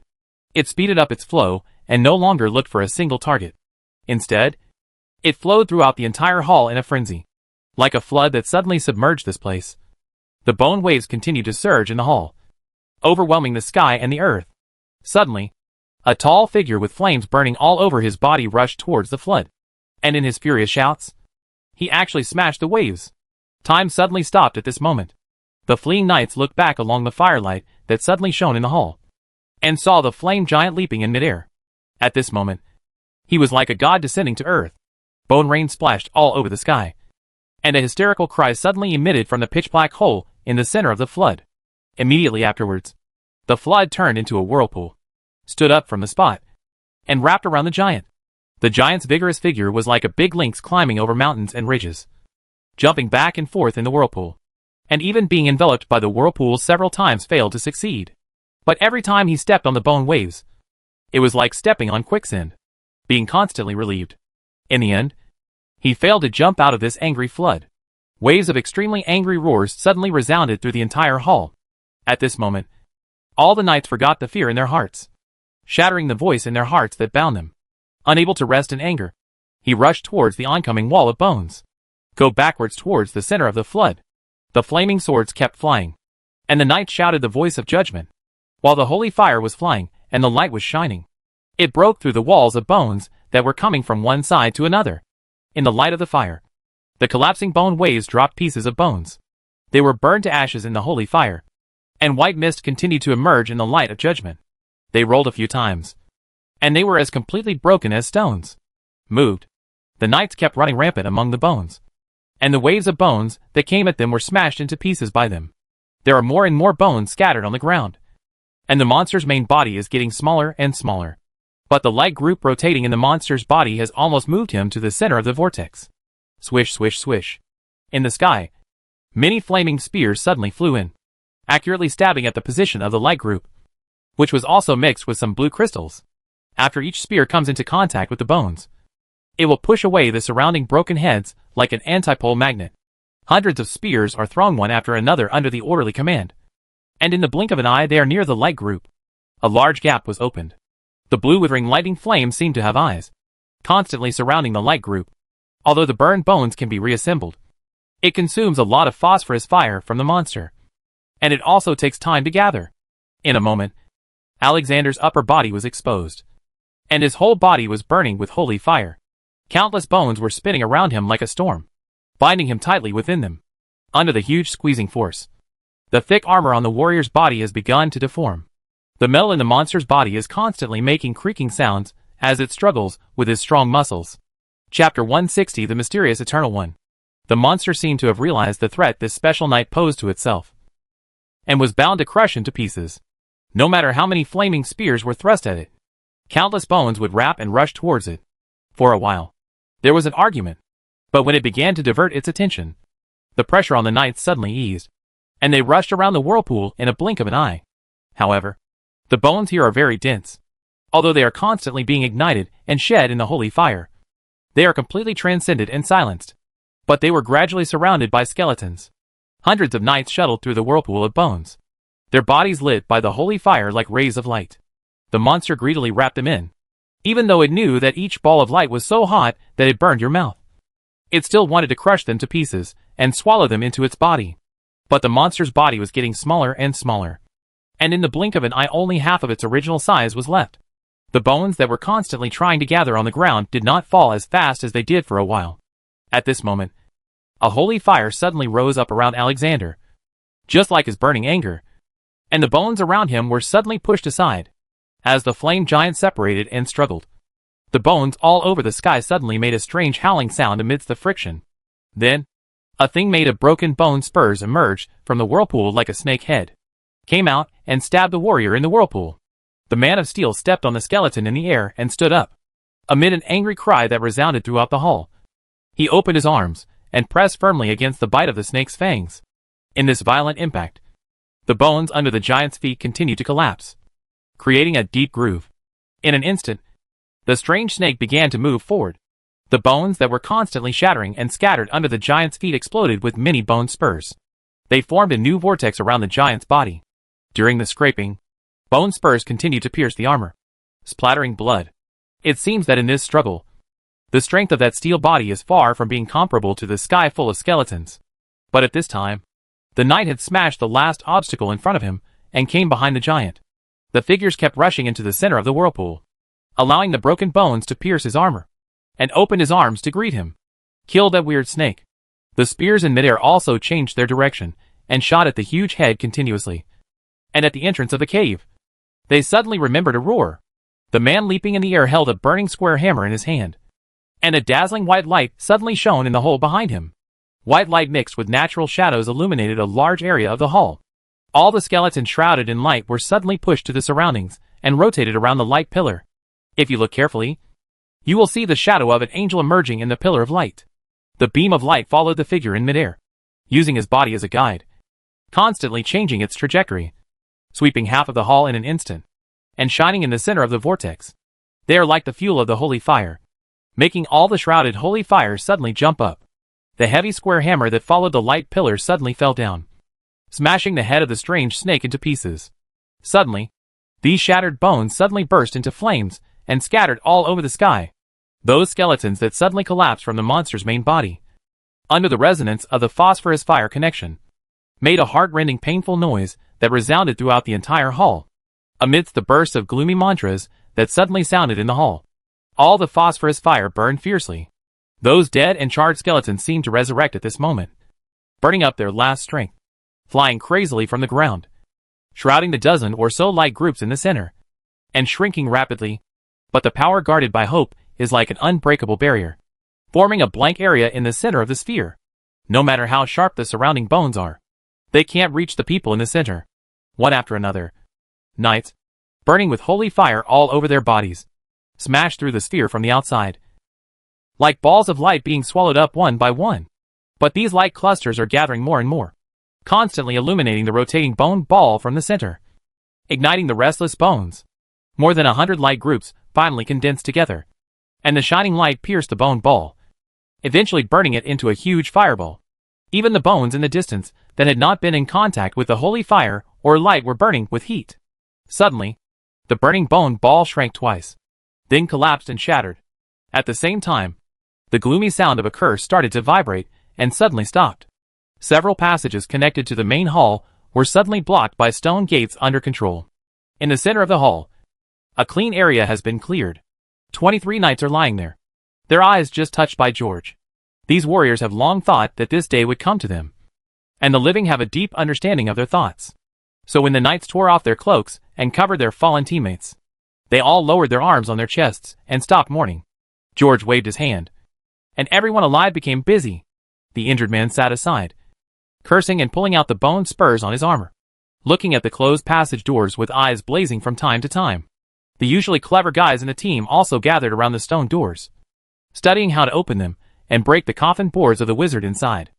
It speeded up its flow and no longer looked for a single target. Instead, it flowed throughout the entire hall in a frenzy, like a flood that suddenly submerged this place. The bone waves continued to surge in the hall, overwhelming the sky and the earth. Suddenly, a tall figure with flames burning all over his body rushed towards the flood, and in his furious shouts, he actually smashed the waves. Time suddenly stopped at this moment. The fleeing knights looked back along the firelight that suddenly shone in the hall, and saw the flame giant leaping in midair. At this moment, he was like a god descending to earth. Bone rain splashed all over the sky, and a hysterical cry suddenly emitted from the pitch-black hole in the center of the flood. Immediately afterwards, the flood turned into a whirlpool, stood up from the spot, and wrapped around the giant. The giant's vigorous figure was like a big lynx climbing over mountains and ridges, jumping back and forth in the whirlpool, and even being enveloped by the whirlpool several times failed to succeed. But every time he stepped on the bone waves, it was like stepping on quicksand, being constantly relieved. In the end, he failed to jump out of this angry flood. Waves of extremely angry roars suddenly resounded through the entire hall. At this moment, all the knights forgot the fear in their hearts, shattering the voice in their hearts that bound them. Unable to rest in anger, he rushed towards the oncoming wall of bones, go backwards towards the center of the flood. The flaming swords kept flying, and the knights shouted the voice of judgment, while the holy fire was flying and the light was shining. It broke through the walls of bones that were coming from one side to another. In the light of the fire, the collapsing bone waves dropped pieces of bones. They were burned to ashes in the holy fire, and white mist continued to emerge in the light of judgment. They rolled a few times, and they were as completely broken as stones. Moved, the knights kept running rampant among the bones, and the waves of bones that came at them were smashed into pieces by them. There are more and more bones scattered on the ground, and the monster's main body is getting smaller and smaller. But the light group rotating in the monster's body has almost moved him to the center of the vortex. Swish, swish, swish. In the sky, many flaming spears suddenly flew in, accurately stabbing at the position of the light group, which was also mixed with some blue crystals. After each spear comes into contact with the bones, it will push away the surrounding broken heads like an antipole magnet. Hundreds of spears are thrown one after another under the orderly command, and in the blink of an eye they are near the light group. A large gap was opened. The blue withering lightning flame seemed to have eyes, constantly surrounding the light group. Although the burned bones can be reassembled, it consumes a lot of phosphorus fire from the monster, and it also takes time to gather. In a moment, Alexander's upper body was exposed, and his whole body was burning with holy fire. Countless bones were spinning around him like a storm, binding him tightly within them. Under the huge squeezing force, the thick armor on the warrior's body has begun to deform. The metal in the monster's body is constantly making creaking sounds as it struggles with his strong muscles. Chapter 160, The Mysterious Eternal One. The monster seemed to have realized the threat this special knight posed to itself, and was bound to crush him to pieces. No matter how many flaming spears were thrust at it, countless bones would wrap and rush towards it. For a while, there was an argument, but when it began to divert its attention, the pressure on the knights suddenly eased, and they rushed around the whirlpool in a blink of an eye. However, the bones here are very dense. Although they are constantly being ignited and shed in the holy fire, they are completely transcended and silenced. But they were gradually surrounded by skeletons. Hundreds of knights shuttled through the whirlpool of bones, their bodies lit by the holy fire like rays of light. The monster greedily wrapped them in, even though it knew that each ball of light was so hot that it burned your mouth. It still wanted to crush them to pieces and swallow them into its body. But the monster's body was getting smaller and smaller, and in the blink of an eye only half of its original size was left. The bones that were constantly trying to gather on the ground did not fall as fast as they did for a while. At this moment, a holy fire suddenly rose up around Alexander, just like his burning anger, and the bones around him were suddenly pushed aside, as the flame giant separated and struggled. The bones all over the sky suddenly made a strange howling sound amidst the friction. Then, a thing made of broken bone spurs emerged from the whirlpool like a snake head, came out and stabbed the warrior in the whirlpool. The man of steel stepped on the skeleton in the air and stood up. Amid an angry cry that resounded throughout the hall, he opened his arms and pressed firmly against the bite of the snake's fangs. In this violent impact, The bones under the giant's feet continued to collapse, creating a deep groove. In an instant, the strange snake began to move forward. The bones that were constantly shattering and scattered under the giant's feet exploded with many bone spurs. They formed a new vortex around the giant's body. During the scraping, bone spurs continued to pierce the armor, splattering blood. It seems that in this struggle, the strength of that steel body is far from being comparable to the sky full of skeletons. But at this time, the knight had smashed the last obstacle in front of him and came behind the giant. The figures kept rushing into the center of the whirlpool, allowing the broken bones to pierce his armor, and opened his arms to greet him. Kill that weird snake. The spears in midair also changed their direction and shot at the huge head continuously. And at the entrance of the cave, they suddenly remembered a roar. The man leaping in the air held a burning square hammer in his hand, and a dazzling white light suddenly shone in the hole behind him. White light mixed with natural shadows illuminated a large area of the hall. All the skeletons shrouded in light were suddenly pushed to the surroundings and rotated around the light pillar. If you look carefully, you will see the shadow of an angel emerging in the pillar of light. The beam of light followed the figure in midair, using his body as a guide, constantly changing its trajectory, sweeping half of the hall in an instant, and shining in the center of the vortex. They are like the fuel of the holy fire, making all the shrouded holy fire suddenly jump up. The heavy square hammer that followed the light pillar suddenly fell down, smashing the head of the strange snake into pieces. Suddenly, these shattered bones suddenly burst into flames and scattered all over the sky. Those skeletons that suddenly collapsed from the monster's main body, under the resonance of the phosphorus fire connection, made a heart-rending painful noise that resounded throughout the entire hall. Amidst the bursts of gloomy mantras that suddenly sounded in the hall, all the phosphorus fire burned fiercely. Those dead and charred skeletons seemed to resurrect at this moment, burning up their last strength, flying crazily from the ground, shrouding the dozen or so light groups in the center, and shrinking rapidly. But the power guarded by hope is like an unbreakable barrier, forming a blank area in the center of the sphere. No matter how sharp the surrounding bones are, they can't reach the people in the center. One after another, knights, burning with holy fire all over their bodies, smashed through the sphere from the outside, like balls of light being swallowed up one by one. But these light clusters are gathering more and more, constantly illuminating the rotating bone ball from the center, igniting the restless bones. More than 100 light groups finally condensed together, and the shining light pierced the bone ball, eventually burning it into a huge fireball. Even the bones in the distance that had not been in contact with the holy fire or light were burning with heat. Suddenly, the burning bone ball shrank twice, then collapsed and shattered. At the same time, the gloomy sound of a curse started to vibrate and suddenly stopped. Several passages connected to the main hall were suddenly blocked by stone gates under control. In the center of the hall, a clean area has been cleared. 23 knights are lying there, their eyes just touched by George. These warriors have long thought that this day would come to them, and the living have a deep understanding of their thoughts. So when the knights tore off their cloaks and covered their fallen teammates, they all lowered their arms on their chests and stopped mourning. George waved his hand, and everyone alive became busy. The injured man sat aside, cursing and pulling out the bone spurs on his armor, looking at the closed passage doors with eyes blazing from time to time. The usually clever guys in the team also gathered around the stone doors, studying how to open them and break the coffin boards of the wizard inside.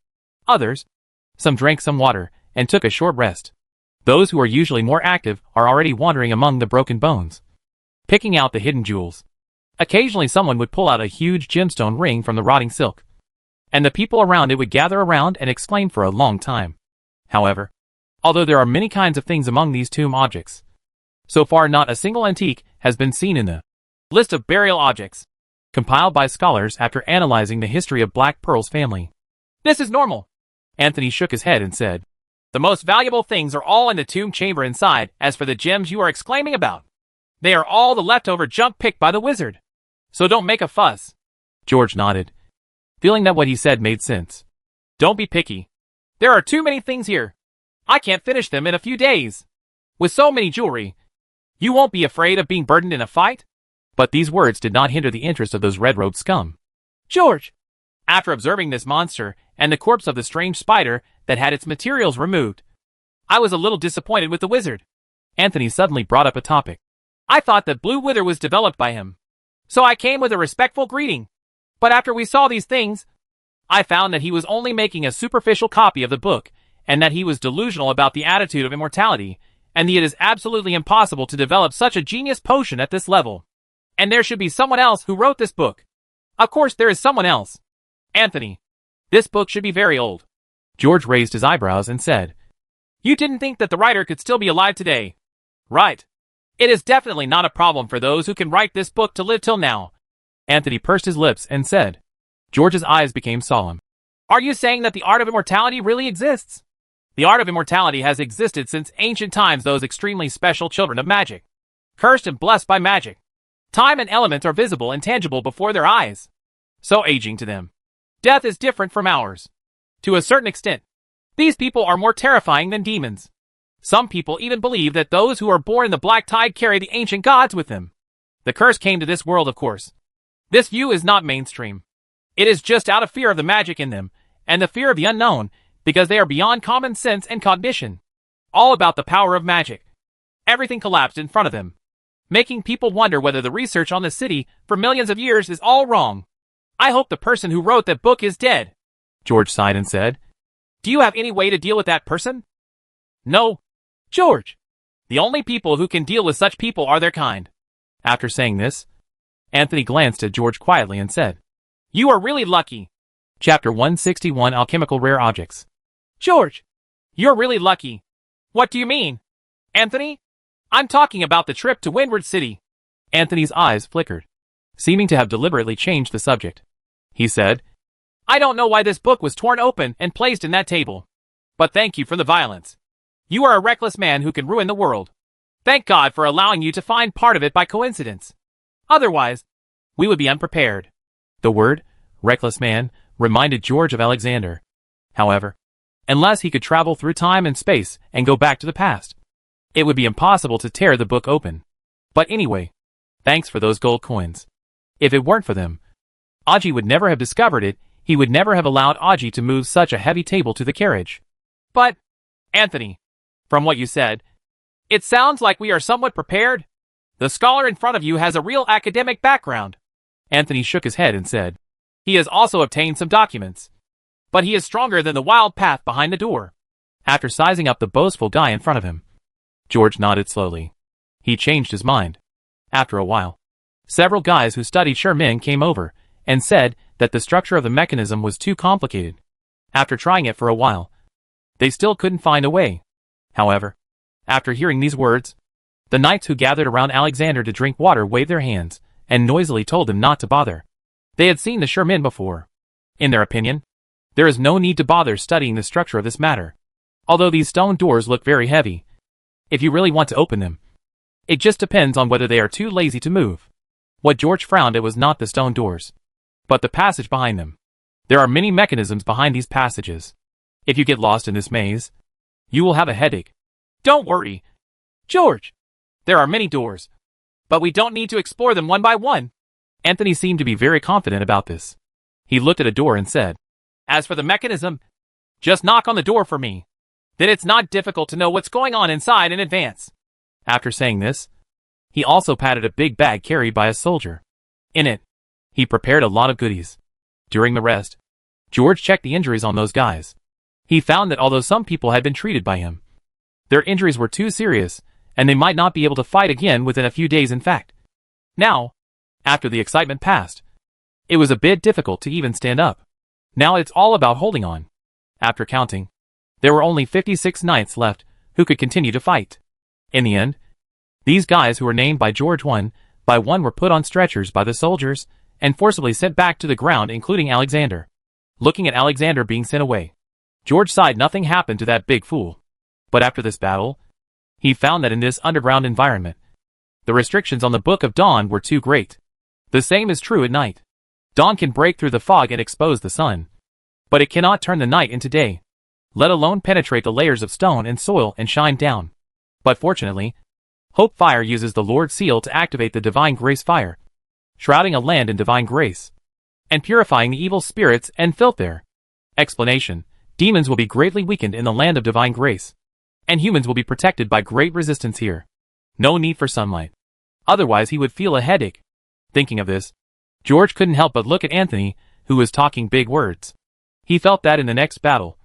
Others, some drank some water and took a short rest. Those who are usually more active are already wandering among the broken bones, picking out the hidden jewels. Occasionally someone would pull out a huge gemstone ring from the rotting silk, and the people around it would gather around and exclaim for a long time. However, although there are many kinds of things among these tomb objects, so far not a single antique has been seen in the list of burial objects compiled by scholars after analyzing the history of Black Pearl's family. This is normal. Anthony shook his head and said, "The most valuable things are all in the tomb chamber inside. As for the gems you are exclaiming about, they are all the leftover junk picked by the wizard. So don't make a fuss." George nodded, feeling that what he said made sense. "Don't be picky. There are too many things here. I can't finish them in a few days. With so many jewelry, you won't be afraid of being burdened in a fight?" But these words did not hinder the interest of those red-robed scum. "George!" After observing this monster and the corpse of the strange spider that had its materials removed, I was a little disappointed with the wizard. Anthony suddenly brought up a topic. "I thought that Blue Wither was developed by him, so I came with a respectful greeting. But after we saw these things, I found that he was only making a superficial copy of the book and that he was delusional about the attitude of immortality, and that it is absolutely impossible to develop such a genius potion at this level. And there should be someone else who wrote this book. Of course there is someone else. Anthony, this book should be very old. George raised his eyebrows and said, You didn't think that the writer could still be alive today? Right. It is definitely not a problem for those who can write this book to live till now. Anthony pursed his lips and said. George's eyes became solemn. Are you saying that the art of immortality really exists? The art of immortality has existed since ancient times. Those extremely special children of magic, cursed and blessed by magic. Time and element are visible and tangible before their eyes. So aging to them, death is different from ours. To a certain extent, these people are more terrifying than demons. Some people even believe that those who are born in the black tide carry the ancient gods with them. The curse came to this world, of course. This view is not mainstream. It is just out of fear of the magic in them, and the fear of the unknown, because they are beyond common sense and cognition. All about the power of magic. Everything collapsed in front of them, making people wonder whether the research on the city for millions of years is all wrong. I hope the person who wrote that book is dead. George sighed and said, Do you have any way to deal with that person? No, George. The only people who can deal with such people are their kind. After saying this, Anthony glanced at George quietly and said, You are really lucky. Chapter 161 Alchemical Rare Objects. George, you're really lucky. What do you mean? Anthony? I'm talking about the trip to Windward City. Anthony's eyes flickered, seeming to have deliberately changed the subject. He said, I don't know why this book was torn open and placed in that table. But thank you for the violence. You are a reckless man who can ruin the world. Thank God for allowing you to find part of it by coincidence. Otherwise, we would be unprepared. The word, reckless man, reminded George of Alexander. However, unless he could travel through time and space and go back to the past, it would be impossible to tear the book open. But anyway, thanks for those gold coins. If it weren't for them, Aji would never have discovered it. He would never have allowed Aji to move such a heavy table to the carriage. But, Anthony, from what you said, it sounds like we are somewhat prepared. The scholar in front of you has a real academic background. Anthony shook his head and said, He has also obtained some documents. But he is stronger than the wild path behind the door. After sizing up the boastful guy in front of him, George nodded slowly. He changed his mind. After a while, several guys who studied Sherman came over and said that the structure of the mechanism was too complicated. After trying it for a while, they still couldn't find a way. However, after hearing these words, the knights who gathered around Alexander to drink water waved their hands and noisily told him not to bother. They had seen the Sherman before. In their opinion, there is no need to bother studying the structure of this matter. Although these stone doors look very heavy, if you really want to open them, it just depends on whether they are too lazy to move. What George frowned at was not the stone doors, but the passage behind them. There are many mechanisms behind these passages. If you get lost in this maze, you will have a headache. Don't worry, George. There are many doors, but we don't need to explore them one by one. Anthony seemed to be very confident about this. He looked at a door and said, As for the mechanism, just knock on the door for me. Then it's not difficult to know what's going on inside in advance. After saying this, he also patted a big bag carried by a soldier. In it, he prepared a lot of goodies. During the rest, George checked the injuries on those guys. He found that although some people had been treated by him, their injuries were too serious, and they might not be able to fight again within a few days. In fact, now, after the excitement passed, it was a bit difficult to even stand up. Now it's all about holding on. After counting, there were only 56 knights left who could continue to fight. In the end, these guys who were named by George one by one were put on stretchers by the soldiers and forcibly sent back to the ground, including Alexander. Looking at Alexander being sent away, George sighed. Nothing happened to that big fool. But after this battle, he found that in this underground environment, the restrictions on the Book of Dawn were too great. The same is true at night. Dawn can break through the fog and expose the sun, but it cannot turn the night into day, let alone penetrate the layers of stone and soil and shine down. But fortunately, Hope Fire uses the Lord's Seal to activate the Divine Grace Fire, shrouding a land in divine grace, and purifying the evil spirits and filth there. Explanation: demons will be greatly weakened in the land of divine grace, and humans will be protected by great resistance here. No need for sunlight. Otherwise he would feel a headache. Thinking of this, George couldn't help but look at Anthony, who was talking big words. He felt that in the next battle,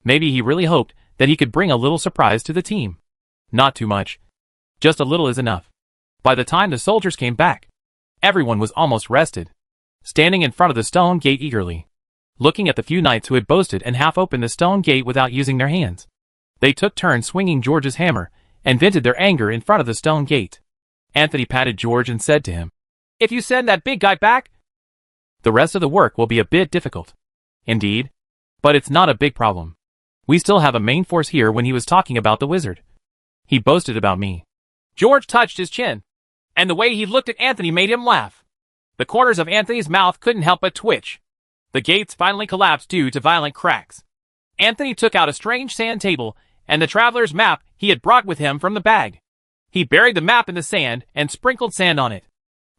Maybe he really hoped that he could bring a little surprise to the team. Not too much. Just a little is enough. By the time the soldiers came back, everyone was almost rested, standing in front of the stone gate eagerly, looking at the few knights who had boasted and half opened the stone gate without using their hands. They took turns swinging George's hammer and vented their anger in front of the stone gate. Anthony patted George and said to him, "If you send that big guy back, the rest of the work will be a bit difficult." "Indeed. But it's not a big problem. We still have a main force here." When he was talking about the wizard, he boasted about me. George touched his chin, and the way he looked at Anthony made him laugh. The corners of Anthony's mouth couldn't help but twitch. The gates finally collapsed due to violent cracks. Anthony took out a strange sand table and the traveler's map he had brought with him from the bag. He buried the map in the sand and sprinkled sand on it.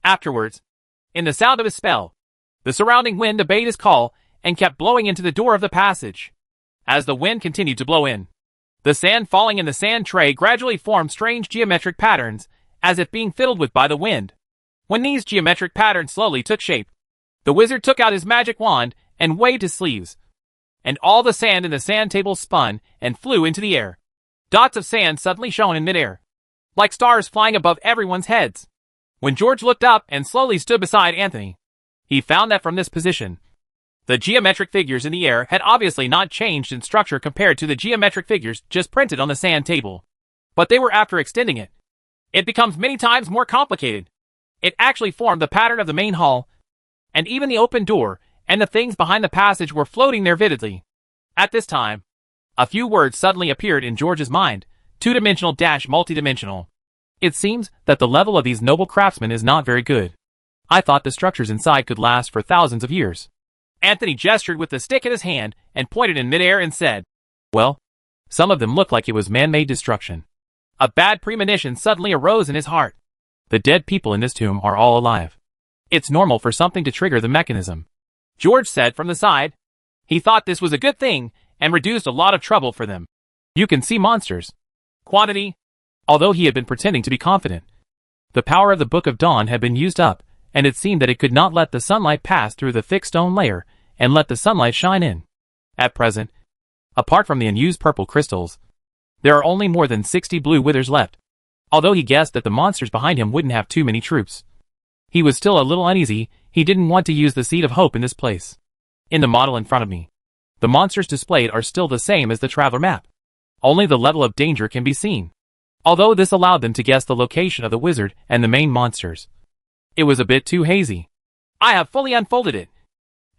Afterwards, in the sound of his spell, the surrounding wind obeyed his call and kept blowing into the door of the passage. As the wind continued to blow in, the sand falling in the sand tray gradually formed strange geometric patterns, as if being fiddled with by the wind. When these geometric patterns slowly took shape, the wizard took out his magic wand and waved his sleeves, and all the sand in the sand table spun and flew into the air. Dots of sand suddenly shone in midair, like stars flying above everyone's heads. When George looked up and slowly stood beside Anthony, he found that from this position, the geometric figures in the air had obviously not changed in structure compared to the geometric figures just printed on the sand table. But they were after extending it. It becomes many times more complicated. It actually formed the pattern of the main hall, and even the open door and the things behind the passage were floating there vividly. At this time, a few words suddenly appeared in George's mind: two-dimensional-multidimensional. It seems that the level of these noble craftsmen is not very good. I thought the structures inside could last for thousands of years. Anthony gestured with the stick in his hand and pointed in midair and said, "Well, some of them look like it was man-made destruction." A bad premonition suddenly arose in his heart. The dead people in this tomb are all alive. It's normal for something to trigger the mechanism, George said from the side. He thought this was a good thing and reduced a lot of trouble for them. You can see monsters. Quantity. Although he had been pretending to be confident, the power of the Book of Dawn had been used up, and it seemed that it could not let the sunlight pass through the thick stone layer and let the sunlight shine in. At present, apart from the unused purple crystals, there are only more than 60 blue withers left. Although he guessed that the monsters behind him wouldn't have too many troops, he was still a little uneasy. He didn't want to use the seed of hope in this place. In the model in front of me, the monsters displayed are still the same as the traveler map. Only the level of danger can be seen. Although this allowed them to guess the location of the wizard and the main monsters, it was a bit too hazy. I have fully unfolded it,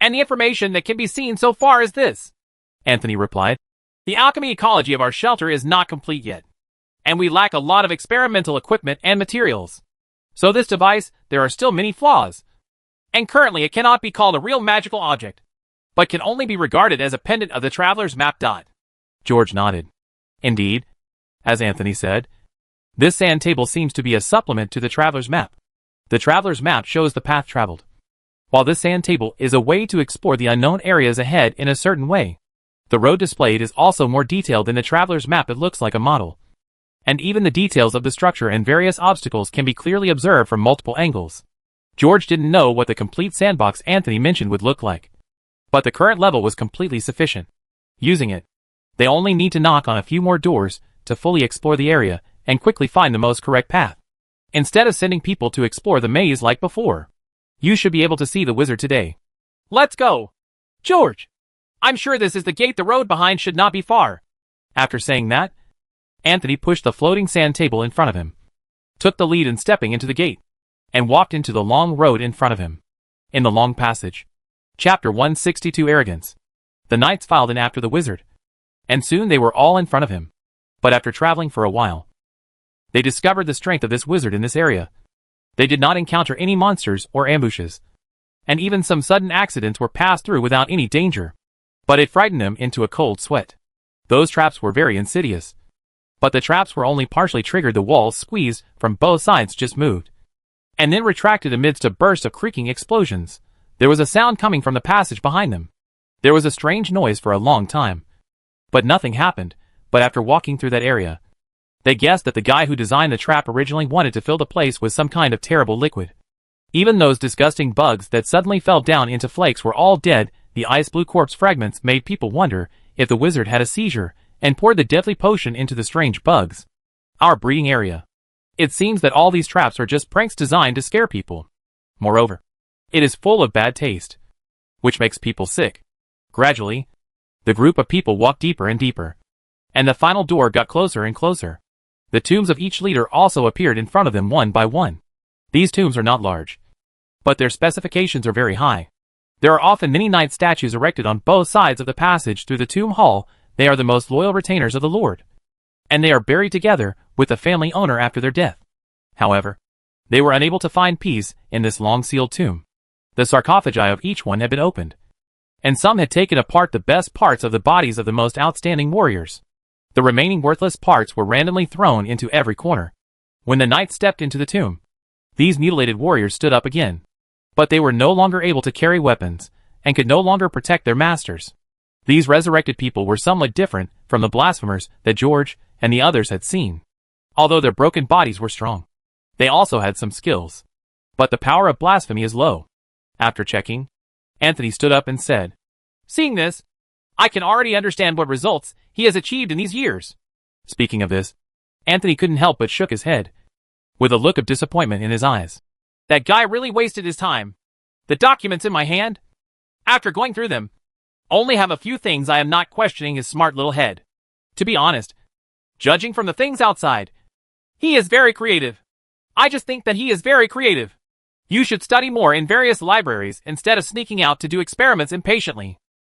and the information that can be seen so far is this, Anthony replied. The alchemy ecology of our shelter is not complete yet, and we lack a lot of experimental equipment and materials. So this device, there are still many flaws, and currently it cannot be called a real magical object, but can only be regarded as a pendant of the traveler's map. George nodded. Indeed, as Anthony said, this sand table seems to be a supplement to the traveler's map. The traveler's map shows the path traveled, while this sand table is a way to explore the unknown areas ahead in a certain way. The road displayed is also more detailed than the traveler's map. It looks like a model, and even the details of the structure and various obstacles can be clearly observed from multiple angles. George didn't know what the complete sandbox Anthony mentioned would look like, but the current level was completely sufficient. Using it, they only need to knock on a few more doors to fully explore the area and quickly find the most correct path. Instead of sending people to explore the maze like before, you should be able to see the wizard today. Let's go, George! I'm sure this is the gate. The road behind should not be far. After saying that, Anthony pushed the floating sand table in front of him, took the lead in stepping into the gate, and walked into the long road in front of him. In the long passage. Chapter 162 Arrogance. The knights filed in after the wizard, and soon they were all in front of him. But after traveling for a while, they discovered the strength of this wizard in this area. They did not encounter any monsters or ambushes, and even some sudden accidents were passed through without any danger. But it frightened them into a cold sweat. Those traps were very insidious. But the traps were only partially triggered. The walls squeezed from both sides just moved, and then retracted amidst a burst of creaking explosions. There was a sound coming from the passage behind them. There was a strange noise for a long time, but nothing happened. But after walking through that area, they guessed that the guy who designed the trap originally wanted to fill the place with some kind of terrible liquid. Even those disgusting bugs that suddenly fell down into flakes were all dead. The ice blue corpse fragments made people wonder if the wizard had a seizure and poured the deadly potion into the strange bugs. Our breeding area. It seems that all these traps are just pranks designed to scare people. Moreover, it is full of bad taste, which makes people sick. Gradually, the group of people walked deeper and deeper, and the final door got closer and closer. The tombs of each leader also appeared in front of them one by one. These tombs are not large, but their specifications are very high. There are often many knight statues erected on both sides of the passage through the tomb hall. They are the most loyal retainers of the Lord, and they are buried together with the family owner after their death. However, they were unable to find peace in this long-sealed tomb. The sarcophagi of each one had been opened, and some had taken apart the best parts of the bodies of the most outstanding warriors. The remaining worthless parts were randomly thrown into every corner. When the knights stepped into the tomb, these mutilated warriors stood up again. But they were no longer able to carry weapons, and could no longer protect their masters. These resurrected people were somewhat different from the blasphemers that George and the others had seen. Although their broken bodies were strong, they also had some skills. But the power of blasphemy is low. After checking, Anthony stood up and said, "Seeing this, I can already understand what results he has achieved in these years." Speaking of this, Anthony couldn't help but shook his head, with a look of disappointment in his eyes. That guy really wasted his time. The documents in my hand, after going through them, only have a few things I am not questioning his smart little head. To be honest, judging from the things outside, he is very creative. I just think that he is very creative. You should study more in various libraries instead of sneaking out to do experiments impatiently.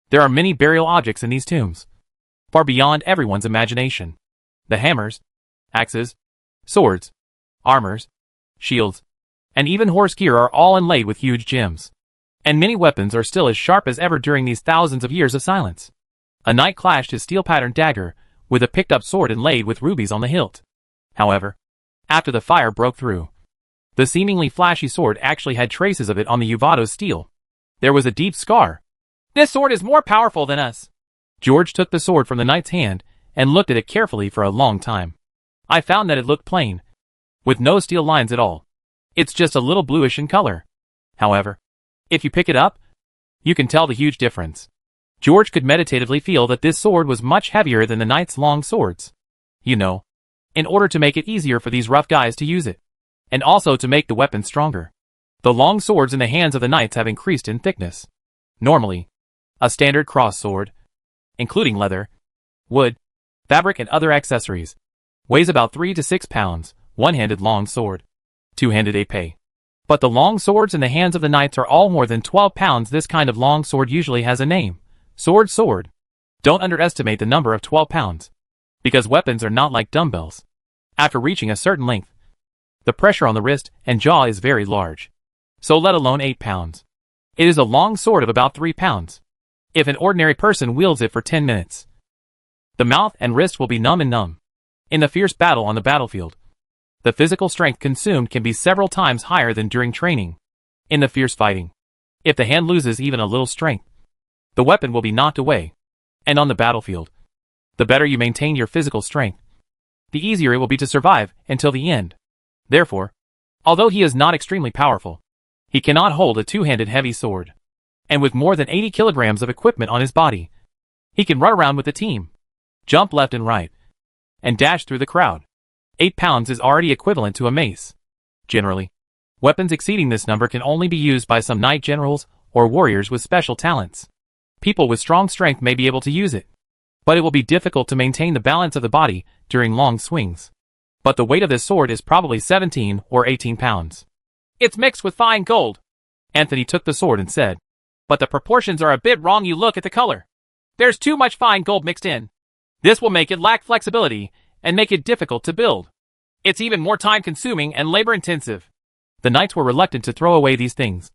There are many burial objects in these tombs, far beyond everyone's imagination. The hammers, axes, swords, armors, shields, and even horse gear are all inlaid with huge gems. And many weapons are still as sharp as ever during these thousands of years of silence. A knight clashed his steel-patterned dagger with a picked-up sword inlaid with rubies on the hilt. However, after the fire broke through, the seemingly flashy sword actually had traces of it on the Uvado's steel. There was a deep scar. This sword is more powerful than us. George took the sword from the knight's hand and looked at it carefully for a long time. I found that it looked plain, with no steel lines at all. It's just a little bluish in color. However, if you pick it up, you can tell the huge difference. George could meditatively feel that this sword was much heavier than the knight's long swords. You know, in order to make it easier for these rough guys to use it, and also to make the weapon stronger. The long swords in the hands of the knights have increased in thickness. Normally, a standard cross sword, including leather, wood, fabric and other accessories, weighs about 3 to 6 pounds, one-handed long sword. Two-handed épée. But the long swords in the hands of the knights are all more than 12 pounds. This kind of long sword usually has a name. Sword. Don't underestimate the number of 12 pounds. Because weapons are not like dumbbells. After reaching a certain length, the pressure on the wrist and jaw is very large. So let alone 8 pounds. It is a long sword of about 3 pounds. If an ordinary person wields it for 10 minutes, the mouth and wrist will be numb and numb. In the fierce battle on the battlefield, the physical strength consumed can be several times higher than during training. In the fierce fighting, if the hand loses even a little strength, the weapon will be knocked away. And on the battlefield, the better you maintain your physical strength, the easier it will be to survive until the end. Therefore, although he is not extremely powerful, he cannot hold a two-handed heavy sword. And with more than 80 kilograms of equipment on his body, he can run around with the team, jump left and right, and dash through the crowd. 8 pounds is already equivalent to a mace. Generally, weapons exceeding this number can only be used by some knight generals or warriors with special talents. People with strong strength may be able to use it, but it will be difficult to maintain the balance of the body during long swings. But the weight of this sword is probably 17 or 18 pounds. It's mixed with fine gold. Anthony took the sword and said, "But the proportions are a bit wrong. You look at the color. There's too much fine gold mixed in. This will make it lack flexibility and make it difficult to build. It's even more time-consuming and labor-intensive." The knights were reluctant to throw away these things,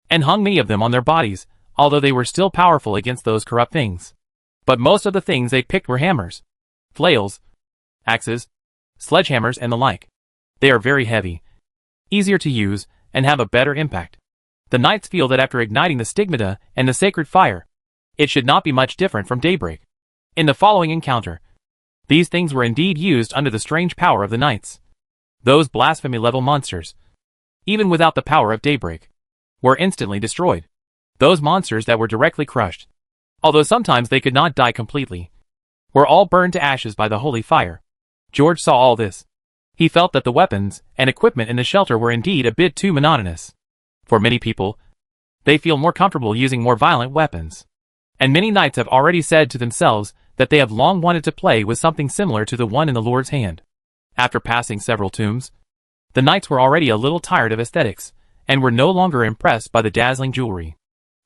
and hung many of them on their bodies, although they were still powerful against those corrupt things. But most of the things they picked were hammers, flails, axes, sledgehammers and the like. They are very heavy, easier to use, and have a better impact. The knights feel that after igniting the stigmata and the sacred fire, it should not be much different from daybreak. In the following encounter, these things were indeed used under the strange power of the knights. Those blasphemy-level monsters, even without the power of daybreak, were instantly destroyed. Those monsters that were directly crushed although sometimes they could not die completely, were all burned to ashes by the holy fire. George saw all this. He felt that the weapons and equipment in the shelter were indeed a bit too monotonous. For many people, they feel more comfortable using more violent weapons. And many knights have already said to themselves that they have long wanted to play with something similar to the one in the Lord's hand. After passing several tombs, the knights were already a little tired of aesthetics, and were no longer impressed by the dazzling jewelry.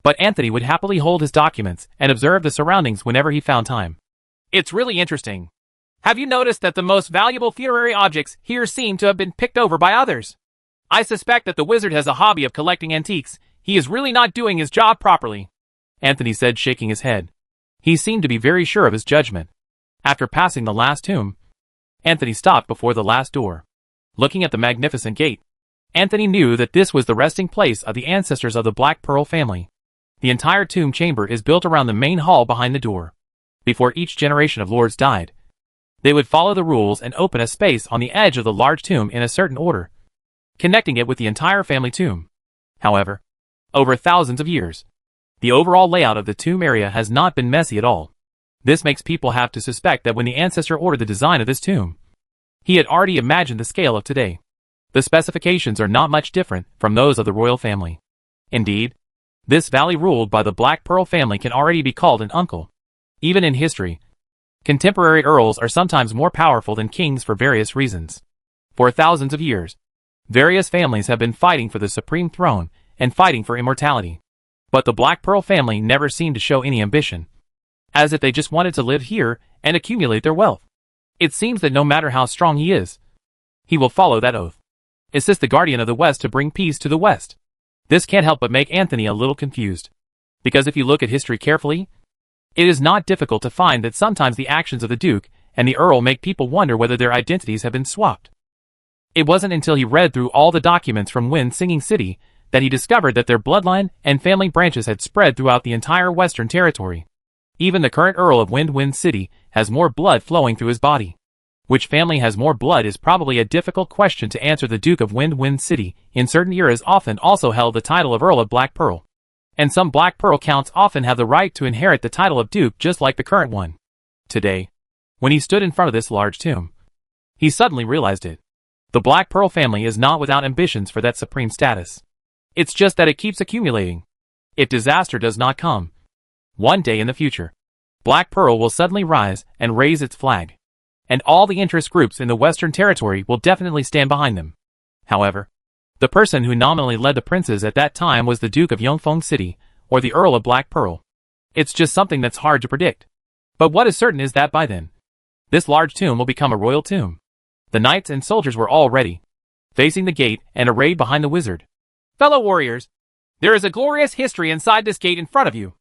But Anthony would happily hold his documents and observe the surroundings whenever he found time. It's really interesting. Have you noticed that the most valuable funerary objects here seem to have been picked over by others? I suspect that the wizard has a hobby of collecting antiques. He is really not doing his job properly, Anthony said, shaking his head. He seemed to be very sure of his judgment. After passing the last tomb, Anthony stopped before the last door. Looking at the magnificent gate, Anthony knew that this was the resting place of the ancestors of the Black Pearl family. The entire tomb chamber is built around the main hall behind the door. Before each generation of lords died, they would follow the rules and open a space on the edge of the large tomb in a certain order, connecting it with the entire family tomb. However, over thousands of years, the overall layout of the tomb area has not been messy at all. This makes people have to suspect that when the ancestor ordered the design of this tomb, he had already imagined the scale of today. The specifications are not much different from those of the royal family. Indeed, this valley ruled by the Black Pearl family can already be called an uncle. Even in history, contemporary earls are sometimes more powerful than kings for various reasons. For thousands of years, various families have been fighting for the supreme throne and fighting for immortality. But the Black Pearl family never seemed to show any ambition, as if they just wanted to live here and accumulate their wealth. It seems that no matter how strong he is, he will follow that oath. Assist the Guardian of the West to bring peace to the West. This can't help but make Anthony a little confused, because if you look at history carefully, it is not difficult to find that sometimes the actions of the Duke and the Earl make people wonder whether their identities have been swapped. It wasn't until he read through all the documents from Wind Singing City that he discovered that their bloodline and family branches had spread throughout the entire Western Territory. Even the current Earl of Wind City has more blood flowing through his body. Which family has more blood is probably a difficult question to answer. The Duke of Wind City in certain eras often also held the title of Earl of Black Pearl. And some Black Pearl counts often have the right to inherit the title of Duke just like the current one. Today, when he stood in front of this large tomb, he suddenly realized it. The Black Pearl family is not without ambitions for that supreme status. It's just that it keeps accumulating. If disaster does not come, one day in the future, Black Pearl will suddenly rise and raise its flag. And all the interest groups in the Western Territory will definitely stand behind them. However, the person who nominally led the princes at that time was the Duke of Yongfeng City, or the Earl of Black Pearl. It's just something that's hard to predict. But what is certain is that by then, this large tomb will become a royal tomb. The knights and soldiers were all ready, facing the gate and arrayed behind the wizard. Fellow warriors, there is a glorious history inside this gate in front of you.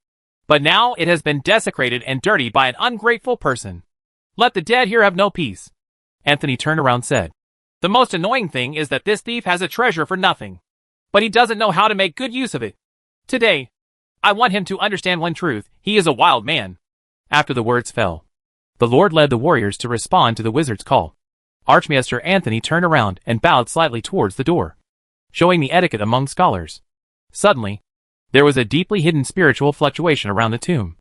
But now it has been desecrated and dirtied by an ungrateful person. Let the dead here have no peace. Anthony turned around and said. The most annoying thing is that this thief has a treasure for nothing. But he doesn't know how to make good use of it. Today, I want him to understand one truth. He is a wild man. After the words fell, the Lord led the warriors to respond to the wizard's call. Archmaester Anthony turned around and bowed slightly towards the door, showing the etiquette among scholars. Suddenly, there was a deeply hidden spiritual fluctuation around the tomb,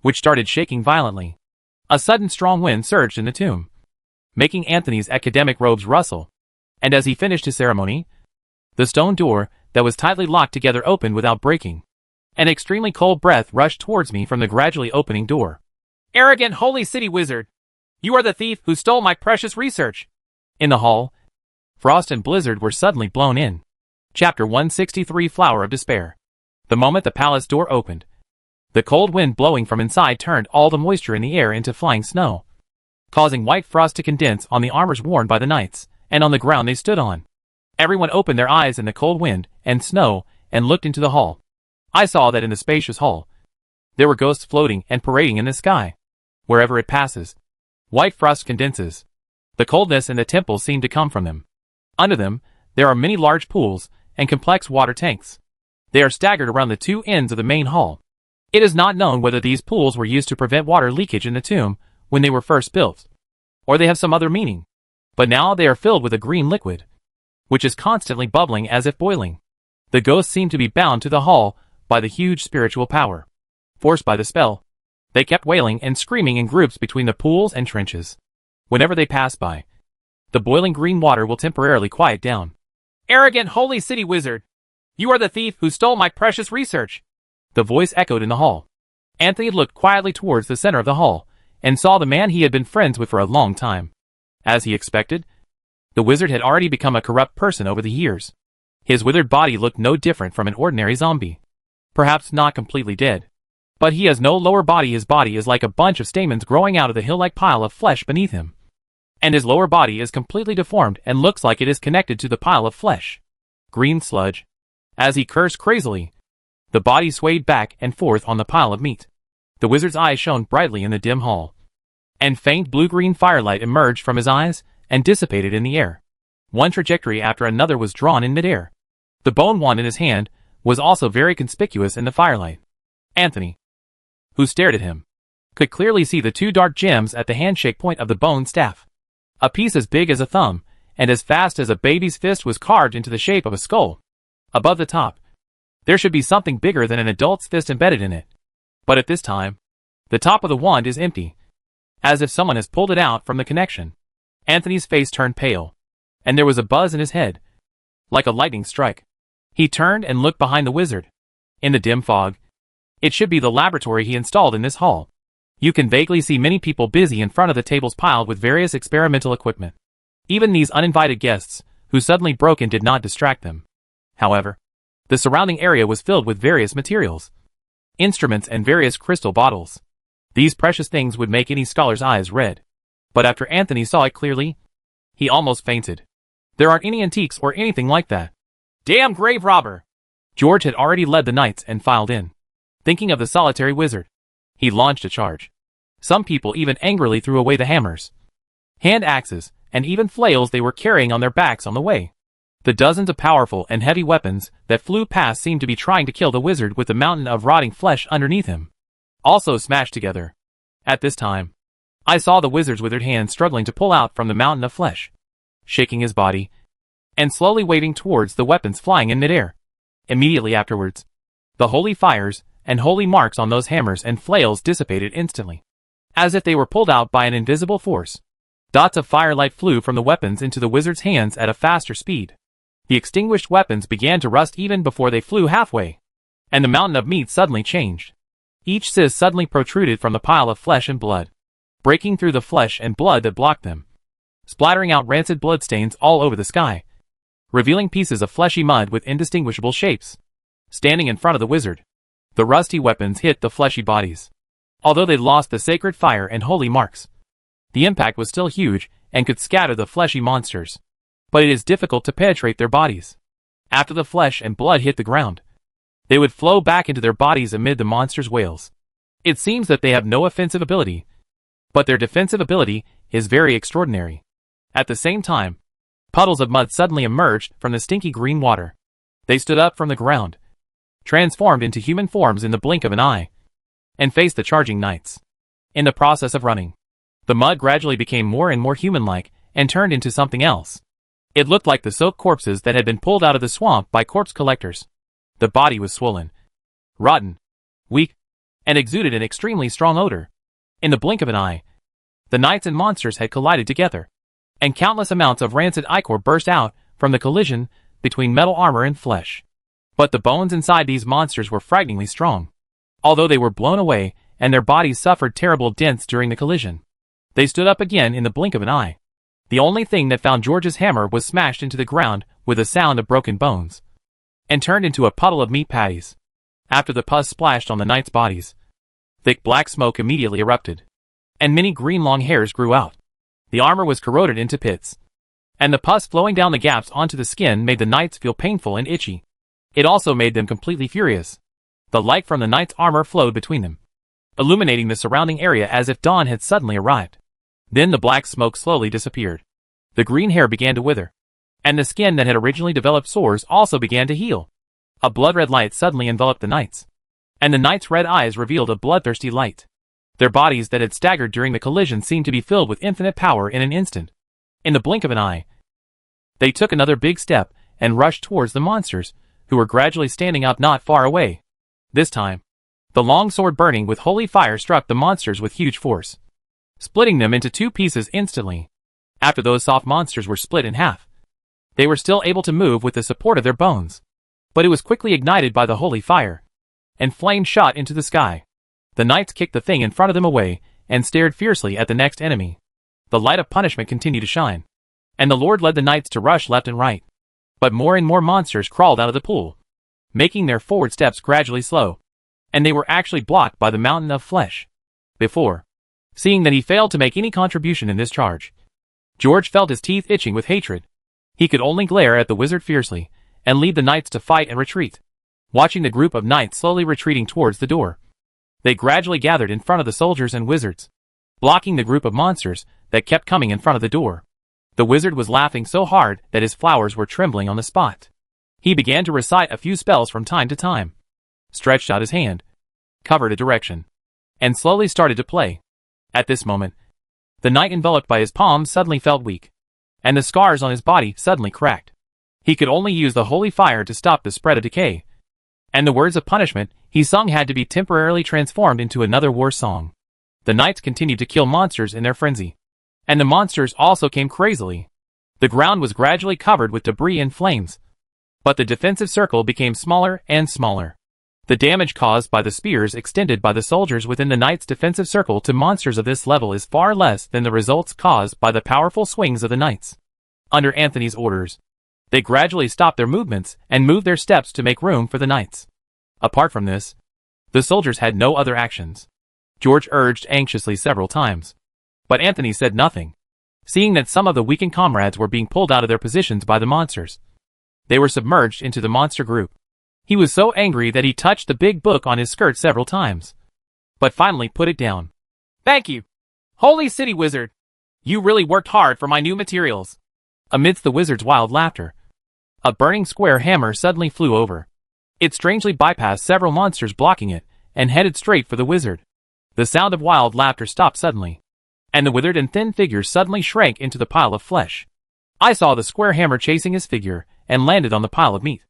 which started shaking violently. A sudden strong wind surged in the tomb, making Anthony's academic robes rustle. And as he finished his ceremony, the stone door that was tightly locked together opened without breaking. An extremely cold breath rushed towards me from the gradually opening door. Arrogant holy city wizard! You are the thief who stole my precious research! In the hall, Frost and Blizzard were suddenly blown in. Chapter 163 Flower of Despair. The moment the palace door opened, the cold wind blowing from inside turned all the moisture in the air into flying snow, causing white frost to condense on the armors worn by the knights, and on the ground they stood on. Everyone opened their eyes in the cold wind and snow and looked into the hall. I saw that in the spacious hall, there were ghosts floating and parading in the sky. Wherever it passes, white frost condenses. The coldness in the temple seemed to come from them. Under them, there are many large pools and complex water tanks. They are staggered around the two ends of the main hall. It is not known whether these pools were used to prevent water leakage in the tomb when they were first built, or they have some other meaning. But now they are filled with a green liquid, which is constantly bubbling as if boiling. The ghosts seem to be bound to the hall by the huge spiritual power. Forced by the spell, They kept wailing and screaming in groups between the pools and trenches. Whenever they pass by, the boiling green water will temporarily quiet down. "Arrogant Holy City Wizard! You are the thief who stole my precious research!" The voice echoed in the hall. Anthony looked quietly towards the center of the hall, and saw the man he had been friends with for a long time. As he expected, the wizard had already become a corrupt person over the years. His withered body looked no different from an ordinary zombie. Perhaps not completely dead, but he has no lower body. His body is like a bunch of stamens growing out of the hill-like pile of flesh beneath him. And his lower body is completely deformed and looks like it is connected to the pile of flesh. Green sludge. As he cursed crazily, the body swayed back and forth on the pile of meat. The wizard's eyes shone brightly in the dim hall, and faint blue-green firelight emerged from his eyes and dissipated in the air. One trajectory after another was drawn in midair. The bone wand in his hand was also very conspicuous in the firelight. Anthony, who stared at him, could clearly see the two dark gems at the handshake point of the bone staff. A piece as big as a thumb, and as fast as a baby's fist, was carved into the shape of a skull. Above the top, there should be something bigger than an adult's fist embedded in it. But at this time, the top of the wand is empty, as if someone has pulled it out from the connection. Anthony's face turned pale, and there was a buzz in his head, like a lightning strike. He turned and looked behind the wizard. In the dim fog, it should be the laboratory he installed in this hall. You can vaguely see many people busy in front of the tables piled with various experimental equipment. Even these uninvited guests, who suddenly broke in, did not distract them. However, the surrounding area was filled with various materials, instruments and various crystal bottles. These precious things would make any scholar's eyes red. But after Anthony saw it clearly, he almost fainted. There aren't any antiques or anything like that. "Damn grave robber!" George had already led the knights and filed in. Thinking of the solitary wizard, he launched a charge. Some people even angrily threw away the hammers, hand axes, and even flails they were carrying on their backs on the way. The dozens of powerful and heavy weapons that flew past seemed to be trying to kill the wizard with the mountain of rotting flesh underneath him, also smashed together. At this time, I saw the wizard's withered hand struggling to pull out from the mountain of flesh, shaking his body, and slowly waving towards the weapons flying in midair. Immediately afterwards, the holy fires and holy marks on those hammers and flails dissipated instantly, as if they were pulled out by an invisible force. Dots of firelight flew from the weapons into the wizard's hands at a faster speed. The extinguished weapons began to rust even before they flew halfway, and the mountain of meat suddenly changed. Each cyst suddenly protruded from the pile of flesh and blood, breaking through the flesh and blood that blocked them, splattering out rancid bloodstains all over the sky, revealing pieces of fleshy mud with indistinguishable shapes. Standing in front of the wizard, the rusty weapons hit the fleshy bodies. Although they'd lost the sacred fire and holy marks, the impact was still huge and could scatter the fleshy monsters. But it is difficult to penetrate their bodies. After the flesh and blood hit the ground, they would flow back into their bodies amid the monsters' wails. It seems that they have no offensive ability, but their defensive ability is very extraordinary. At the same time, puddles of mud suddenly emerged from the stinky green water. They stood up from the ground, transformed into human forms in the blink of an eye, and faced the charging knights. In the process of running, the mud gradually became more and more human-like and turned into something else. It looked like the soaked corpses that had been pulled out of the swamp by corpse collectors. The body was swollen, rotten, weak, and exuded an extremely strong odor. In the blink of an eye, the knights and monsters had collided together, and countless amounts of rancid ichor burst out from the collision between metal armor and flesh. But the bones inside these monsters were frighteningly strong. Although they were blown away and their bodies suffered terrible dents during the collision, they stood up again in the blink of an eye. The only thing that found George's hammer was smashed into the ground with a sound of broken bones, and turned into a puddle of meat patties. After the pus splashed on the knights' bodies, thick black smoke immediately erupted, and many green long hairs grew out. The armor was corroded into pits, and the pus flowing down the gaps onto the skin made the knights feel painful and itchy. It also made them completely furious. The light from the knights' armor flowed between them, illuminating the surrounding area as if dawn had suddenly arrived. Then the black smoke slowly disappeared. The green hair began to wither, and the skin that had originally developed sores also began to heal. A blood-red light suddenly enveloped the knights, and the knights' red eyes revealed a bloodthirsty light. Their bodies that had staggered during the collision seemed to be filled with infinite power in an instant. In the blink of an eye, they took another big step and rushed towards the monsters, who were gradually standing up not far away. This time, The long sword burning with holy fire struck the monsters with huge force, splitting them into 2 pieces instantly. After those soft monsters were split in half, they were still able to move with the support of their bones. But it was quickly ignited by the holy fire, and flames shot into the sky. The knights kicked the thing in front of them away, and stared fiercely at the next enemy. The light of punishment continued to shine, and the Lord led the knights to rush left and right. But more and more monsters crawled out of the pool, making their forward steps gradually slow, and they were actually blocked by the mountain of flesh. Before, seeing that he failed to make any contribution in this charge, George felt his teeth itching with hatred. He could only glare at the wizard fiercely, and lead the knights to fight and retreat. Watching the group of knights slowly retreating towards the door, they gradually gathered in front of the soldiers and wizards, blocking the group of monsters that kept coming in front of the door. The wizard was laughing so hard that his flowers were trembling on the spot. He began to recite a few spells from time to time, stretched out his hand, covered a direction, and slowly started to play. At this moment, the knight enveloped by his palms suddenly felt weak, and the scars on his body suddenly cracked. He could only use the holy fire to stop the spread of decay, and the words of punishment he sung had to be temporarily transformed into another war song. The knights continued to kill monsters in their frenzy, and the monsters also came crazily. The ground was gradually covered with debris and flames, but the defensive circle became smaller and smaller. The damage caused by the spears extended by the soldiers within the knights' defensive circle to monsters of this level is far less than the results caused by the powerful swings of the knights. Under Anthony's orders, they gradually stopped their movements and moved their steps to make room for the knights. Apart from this, the soldiers had no other actions. George urged anxiously several times, but Anthony said nothing, seeing that some of the weakened comrades were being pulled out of their positions by the monsters. They were submerged into the monster group. He was so angry that he touched the big book on his skirt several times, but finally put it down. "Thank you, Holy City Wizard. You really worked hard for my new materials." Amidst the wizard's wild laughter, a burning square hammer suddenly flew over. It strangely bypassed several monsters blocking it, and headed straight for the wizard. The sound of wild laughter stopped suddenly, and the withered and thin figure suddenly shrank into the pile of flesh. I saw the square hammer chasing his figure, and landed on the pile of meat.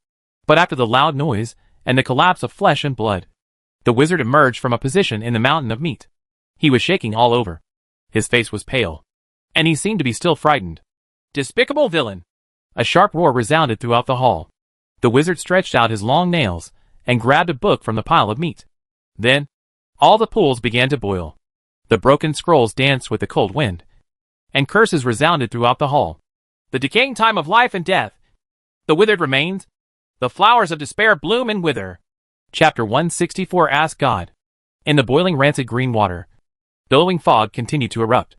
But after the loud noise, and the collapse of flesh and blood, the wizard emerged from a position in the mountain of meat. He was shaking all over. His face was pale, and he seemed to be still frightened. "Despicable villain!" A sharp roar resounded throughout the hall. The wizard stretched out his long nails, and grabbed a book from the pile of meat. Then, all the pools began to boil. The broken scrolls danced with the cold wind, and curses resounded throughout the hall. "The decaying time of life and death. The withered remains. The flowers of despair bloom and wither." Chapter 164 Ask God. In the boiling rancid green water, billowing fog continued to erupt.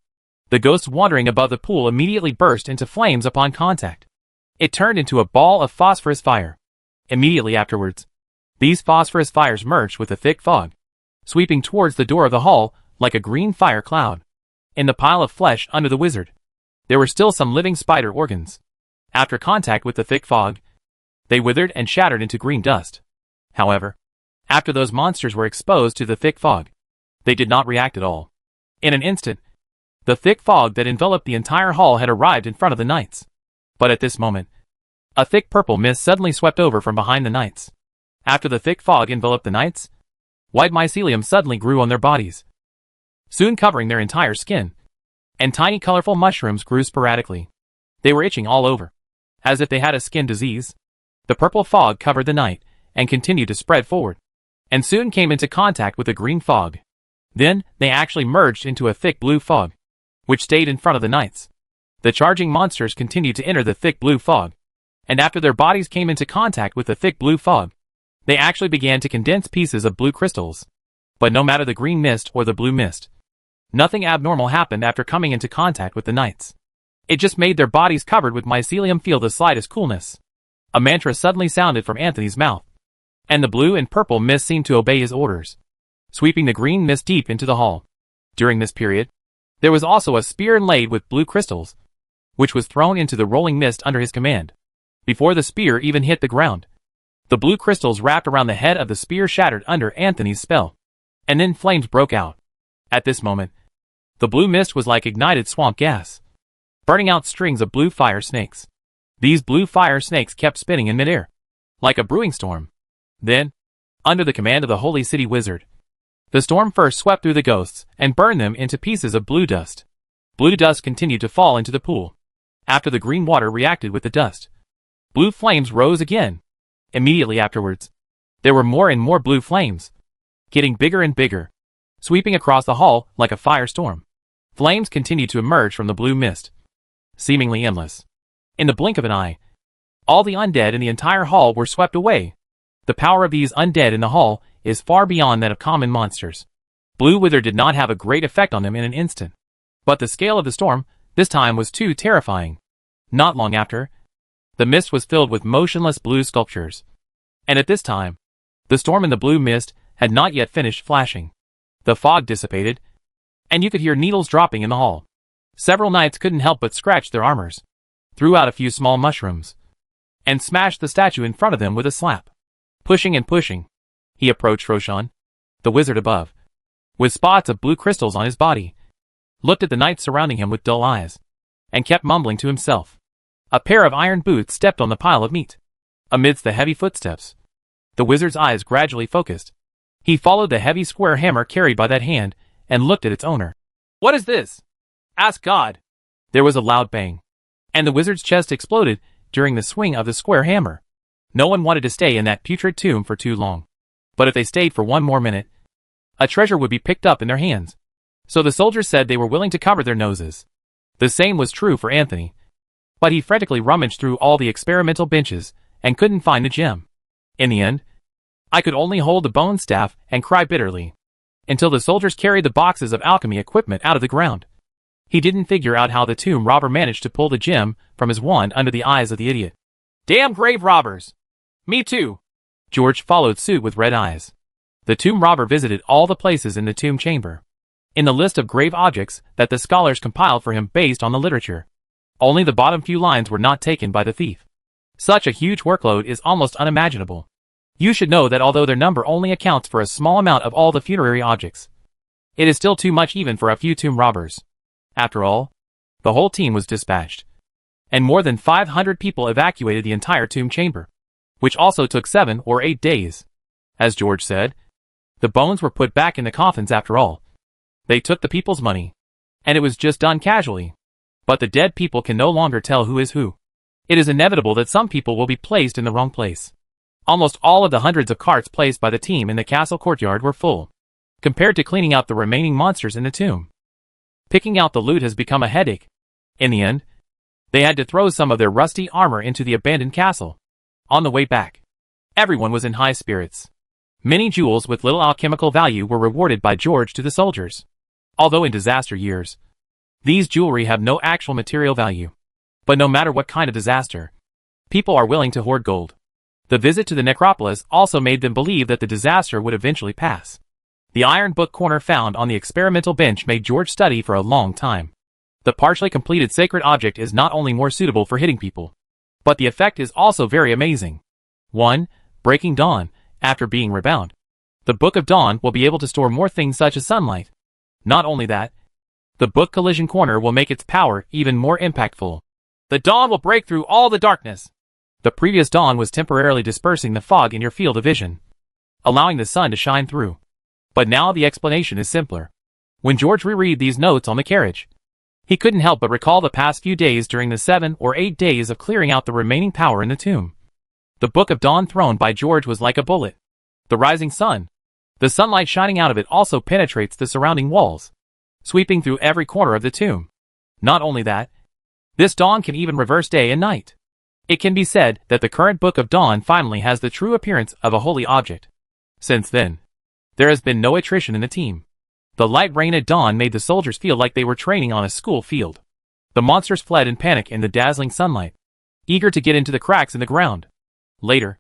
The ghosts wandering above the pool immediately burst into flames upon contact. It turned into a ball of phosphorus fire. Immediately afterwards, these phosphorus fires merged with a thick fog, sweeping towards the door of the hall like a green fire cloud. In the pile of flesh under the wizard, there were still some living spider organs. After contact with the thick fog, they withered and shattered into green dust. However, after those monsters were exposed to the thick fog, they did not react at all. In an instant, the thick fog that enveloped the entire hall had arrived in front of the knights. But at this moment, a thick purple mist suddenly swept over from behind the knights. After the thick fog enveloped the knights, white mycelium suddenly grew on their bodies, soon covering their entire skin, and tiny colorful mushrooms grew sporadically. They were itching all over, as if they had a skin disease. The purple fog covered the night, and continued to spread forward, and soon came into contact with the green fog. Then, they actually merged into a thick blue fog, which stayed in front of the knights. The charging monsters continued to enter the thick blue fog, and after their bodies came into contact with the thick blue fog, they actually began to condense pieces of blue crystals. But no matter the green mist or the blue mist, nothing abnormal happened after coming into contact with the knights. It just made their bodies covered with mycelium feel the slightest coolness. A mantra suddenly sounded from Anthony's mouth, and the blue and purple mist seemed to obey his orders, sweeping the green mist deep into the hall. During this period, there was also a spear inlaid with blue crystals, which was thrown into the rolling mist under his command. Before the spear even hit the ground, the blue crystals wrapped around the head of the spear shattered under Anthony's spell, and then flames broke out. At this moment, the blue mist was like ignited swamp gas, burning out strings of blue fire snakes. These blue fire snakes kept spinning in midair, like a brewing storm. Then, under the command of the Holy City Wizard, The storm first swept through the ghosts and burned them into pieces of blue dust. Blue dust continued to fall into the pool. After the green water reacted with the dust, blue flames rose again. Immediately afterwards, there were more and more blue flames, getting bigger and bigger, sweeping across the hall like a firestorm. Flames continued to emerge from the blue mist, seemingly endless. In the blink of an eye, all the undead in the entire hall were swept away. The power of these undead in the hall is far beyond that of common monsters. Blue Wither did not have a great effect on them in an instant. But the scale of the storm, this time, was too terrifying. Not long after, the mist was filled with motionless blue sculptures. And at this time, the storm in the blue mist had not yet finished flashing. The fog dissipated, and you could hear needles dropping in the hall. Several knights couldn't help but scratch their armors, threw out a few small mushrooms, and smashed the statue in front of them with a slap. Pushing and pushing, he approached Roshan, the wizard above, with spots of blue crystals on his body, looked at the knights surrounding him with dull eyes, and kept mumbling to himself. A pair of iron boots stepped on the pile of meat. Amidst the heavy footsteps, the wizard's eyes gradually focused. He followed the heavy square hammer carried by that hand and looked at its owner. "What is this? Ask God." There was a loud bang, and the wizard's chest exploded during the swing of the square hammer. No one wanted to stay in that putrid tomb for too long. But if they stayed for one more minute, a treasure would be picked up in their hands. So the soldiers said they were willing to cover their noses. The same was true for Anthony. But he frantically rummaged through all the experimental benches and couldn't find the gem. In the end, I could only hold the bone staff and cry bitterly, until the soldiers carried the boxes of alchemy equipment out of the ground. He didn't figure out how the tomb robber managed to pull the gem from his wand under the eyes of the idiot. "Damn grave robbers!" "Me too." George followed suit with red eyes. The tomb robber visited all the places in the tomb chamber, in the list of grave objects that the scholars compiled for him based on the literature. Only the bottom few lines were not taken by the thief. Such a huge workload is almost unimaginable. You should know that although their number only accounts for a small amount of all the funerary objects, it is still too much even for a few tomb robbers. After all, the whole team was dispatched, and more than 500 people evacuated the entire tomb chamber, which also took 7 or 8 days. As George said, the bones were put back in the coffins after all. They took the people's money, and it was just done casually. But the dead people can no longer tell who is who. It is inevitable that some people will be placed in the wrong place. Almost all of the hundreds of carts placed by the team in the castle courtyard were full, compared to cleaning out the remaining monsters in the tomb. Picking out the loot has become a headache. In the end, they had to throw some of their rusty armor into the abandoned castle. On the way back, everyone was in high spirits. Many jewels with little alchemical value were rewarded by George to the soldiers. Although in disaster years, these jewelry have no actual material value. But no matter what kind of disaster, people are willing to hoard gold. The visit to the necropolis also made them believe that the disaster would eventually pass. The iron book corner found on the experimental bench made George study for a long time. The partially completed sacred object is not only more suitable for hitting people, but the effect is also very amazing. 1. Breaking Dawn. After being rebound, the Book of Dawn will be able to store more things such as sunlight. Not only that, the book collision corner will make its power even more impactful. The dawn will break through all the darkness. The previous dawn was temporarily dispersing the fog in your field of vision, allowing the sun to shine through. But now the explanation is simpler. When George reread these notes on the carriage, he couldn't help but recall the past few days during the 7 or 8 days of clearing out the remaining power in the tomb. The Book of Dawn thrown by George was like a bullet. The rising sun, the sunlight shining out of it also penetrates the surrounding walls, sweeping through every corner of the tomb. Not only that, this dawn can even reverse day and night. It can be said that the current Book of Dawn finally has the true appearance of a holy object. Since then, there has been no attrition in the team. The light rain at dawn made the soldiers feel like they were training on a school field. The monsters fled in panic in the dazzling sunlight, eager to get into the cracks in the ground. Later,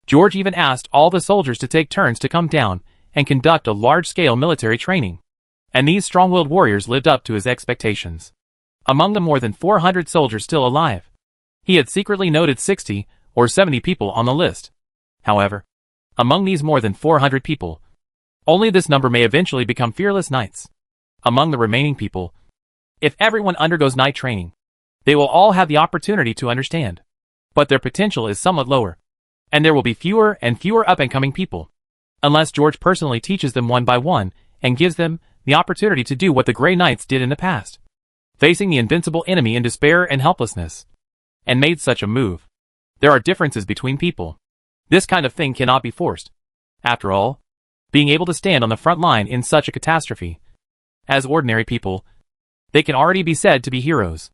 George even asked all the soldiers to take turns to come down and conduct a large-scale military training. And these strong-willed warriors lived up to his expectations. Among the more than 400 soldiers still alive, he had secretly noted 60 or 70 people on the list. However, among these more than 400 people, only this number may eventually become fearless knights. Among the remaining people, if everyone undergoes knight training, they will all have the opportunity to understand. But their potential is somewhat lower, and there will be fewer and fewer up-and-coming people. unless George personally teaches them one by one and gives them the opportunity to do what the Grey Knights did in the past, facing the invincible enemy in despair and helplessness, and made such a move. There are differences between people. This kind of thing cannot be forced. After all, being able to stand on the front line in such a catastrophe, as ordinary people, they can already be said to be heroes.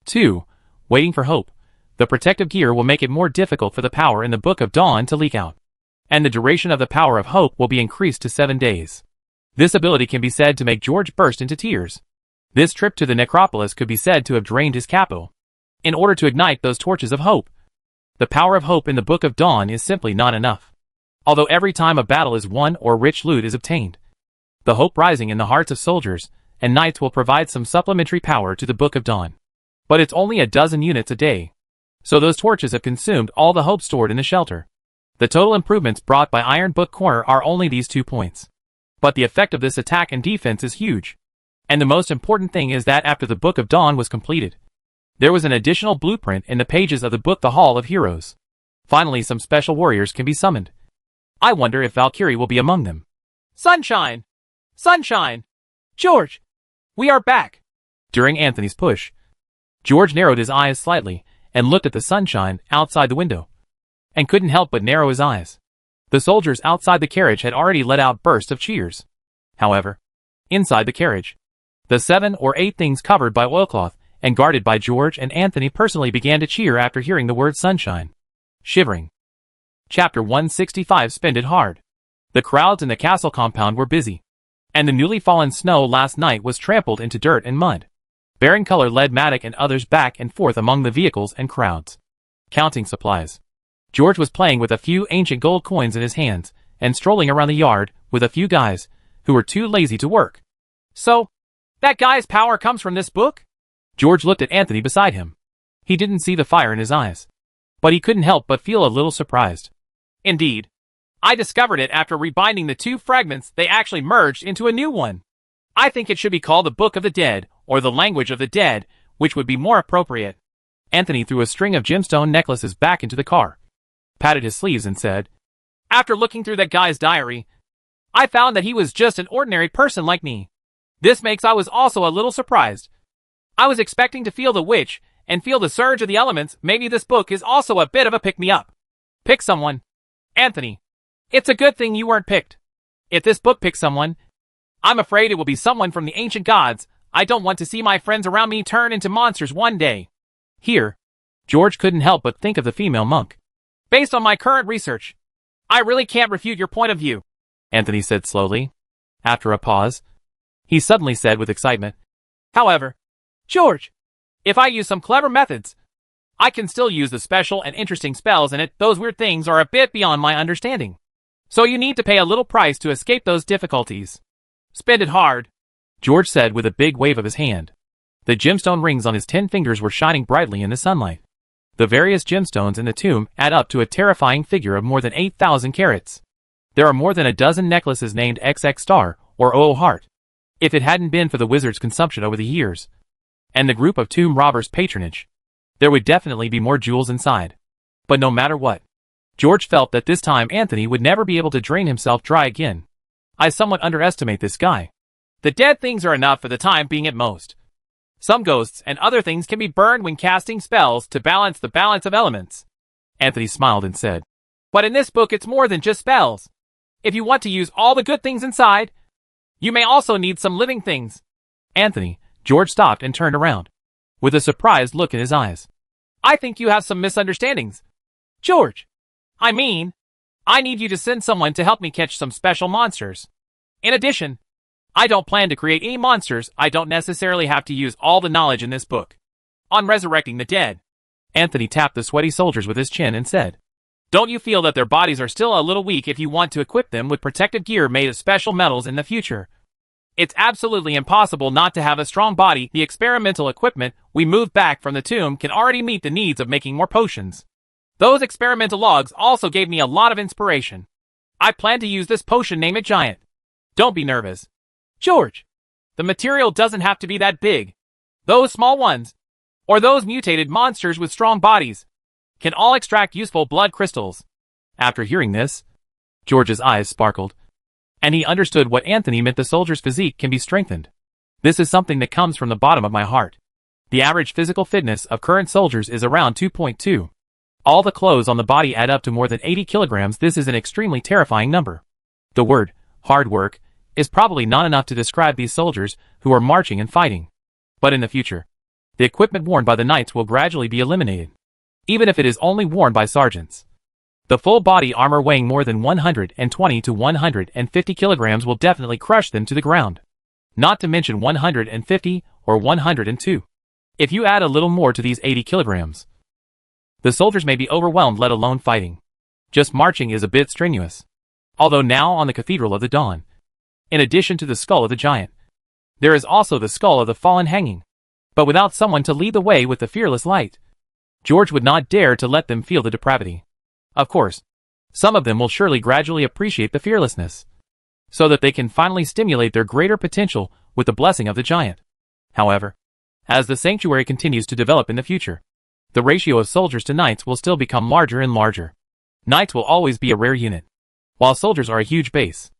2. Waiting for hope. The protective gear will make it more difficult for the power in the Book of Dawn to leak out, and the duration of the power of hope will be increased to 7 days. This ability can be said to make George burst into tears. This trip to the necropolis could be said to have drained his capital, in order to ignite those torches of hope. The power of hope in the Book of Dawn is simply not enough. Although every time a battle is won or rich loot is obtained, the hope rising in the hearts of soldiers and knights will provide some supplementary power to the Book of Dawn. But it's only a dozen units a day, so those torches have consumed all the hope stored in the shelter. The total improvements brought by Iron Book Corner are only these 2 points. But the effect of this attack and defense is huge. And the most important thing is that after the Book of Dawn was completed, there was an additional blueprint in the pages of the book The Hall of Heroes. Finally, some special warriors can be summoned. I wonder if Valkyrie will be among them. Sunshine! Sunshine! George! We are back! During Anthony's push, George narrowed his eyes slightly and looked at the sunshine outside the window, and couldn't help but narrow his eyes. The soldiers outside the carriage had already let out bursts of cheers. However, inside the carriage, the 7 or 8 things covered by oilcloth and guarded by George and Anthony personally began to cheer after hearing the word sunshine. Shivering. Chapter 165 Spend it hard. The crowds in the castle compound were busy, and the newly fallen snow last night was trampled into dirt and mud. Baron Color led Maddock and others back and forth among the vehicles and crowds, counting supplies. George was playing with a few ancient gold coins in his hands and strolling around the yard with a few guys who were too lazy to work. So, that guy's power comes from this book? George looked at Anthony beside him. He didn't see the fire in his eyes, but he couldn't help but feel a little surprised. Indeed. I discovered it after rebinding the 2 fragments. They actually merged into a new one. I think it should be called the Book of the Dead, or the Language of the Dead, which would be more appropriate. Anthony threw a string of gemstone necklaces back into the car, patted his sleeves and said, After looking through that guy's diary, I found that he was just an ordinary person like me. This makes I was also a little surprised. I was expecting to feel the witch and feel the surge of the elements. Maybe this book is also a bit of a pick-me-up. Pick someone. Anthony, it's a good thing you weren't picked. If this book picks someone, I'm afraid it will be someone from the ancient gods. I don't want to see my friends around me turn into monsters one day. Here, George couldn't help but think of the female monk. Based on my current research, I really can't refute your point of view, Anthony said slowly. After a pause, he suddenly said with excitement, However, George, if I use some clever methods, I can still use the special and interesting spells in it. Those weird things are a bit beyond my understanding. So you need to pay a little price to escape those difficulties. Spend it hard, George said with a big wave of his hand. The gemstone rings on his 10 fingers were shining brightly in the sunlight. The various gemstones in the tomb add up to a terrifying figure of more than 8,000 carats. There are more than a dozen necklaces named XX Star or OO Heart. If it hadn't been for the wizard's consumption over the years, and the group of tomb robbers' patronage, there would definitely be more jewels inside. But no matter what, George felt that this time Anthony would never be able to drain himself dry again. I somewhat underestimate this guy. The dead things are enough for the time being at most. Some ghosts and other things can be burned when casting spells to balance the balance of elements. Anthony smiled and said, But in this book it's more than just spells. If you want to use all the good things inside, you may also need some living things. Anthony, George stopped and turned around, with a surprised look in his eyes. I think you have some misunderstandings. George, I mean, I need you to send someone to help me catch some special monsters. In addition, I don't plan to create any monsters. I don't necessarily have to use all the knowledge in this book. On resurrecting the dead, Anthony tapped the sweaty soldiers with his chin and said, Don't you feel that their bodies are still a little weak if you want to equip them with protective gear made of special metals in the future? It's absolutely impossible not to have a strong body. The experimental equipment we moved back from the tomb can already meet the needs of making more potions. Those experimental logs also gave me a lot of inspiration. I plan to use this potion named Giant. Don't be nervous, George. The material doesn't have to be that big. Those small ones, or those mutated monsters with strong bodies, can all extract useful blood crystals. After hearing this, George's eyes sparkled, and he understood what Anthony meant. The soldier's physique can be strengthened. This is something that comes from the bottom of my heart. The average physical fitness of current soldiers is around 2.2. All the clothes on the body add up to more than 80 kilograms. This is an extremely terrifying number. The word, hard work, is probably not enough to describe these soldiers who are marching and fighting. But in the future, the equipment worn by the knights will gradually be eliminated, even if it is only worn by sergeants. The full body armor weighing more than 120 to 150 kilograms will definitely crush them to the ground. Not to mention 150 or 102. If you add a little more to these 80 kilograms, the soldiers may be overwhelmed, let alone fighting. Just marching is a bit strenuous. Although now on the Cathedral of the Dawn, in addition to the skull of the giant, there is also the skull of the fallen hanging. But without someone to lead the way with the fearless light, George would not dare to let them feel the depravity. Of course, some of them will surely gradually appreciate the fearlessness, so that they can finally stimulate their greater potential with the blessing of the giant. However, as the sanctuary continues to develop in the future, the ratio of soldiers to knights will still become larger and larger. Knights will always be a rare unit, while soldiers are a huge base.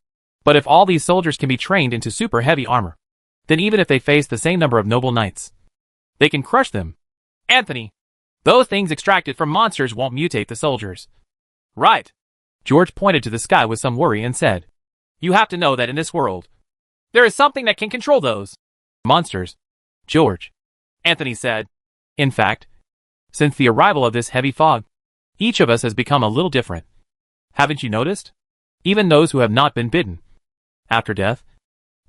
But if all these soldiers can be trained into super heavy armor, then even if they face the same number of noble knights, they can crush them. Anthony, those things extracted from monsters won't mutate the soldiers. Right. George pointed to the sky with some worry and said, "You have to know that in this world, there is something that can control those monsters, George," Anthony said. "In fact, since the arrival of this heavy fog, each of us has become a little different. Haven't you noticed? Even those who have not been bitten. After death,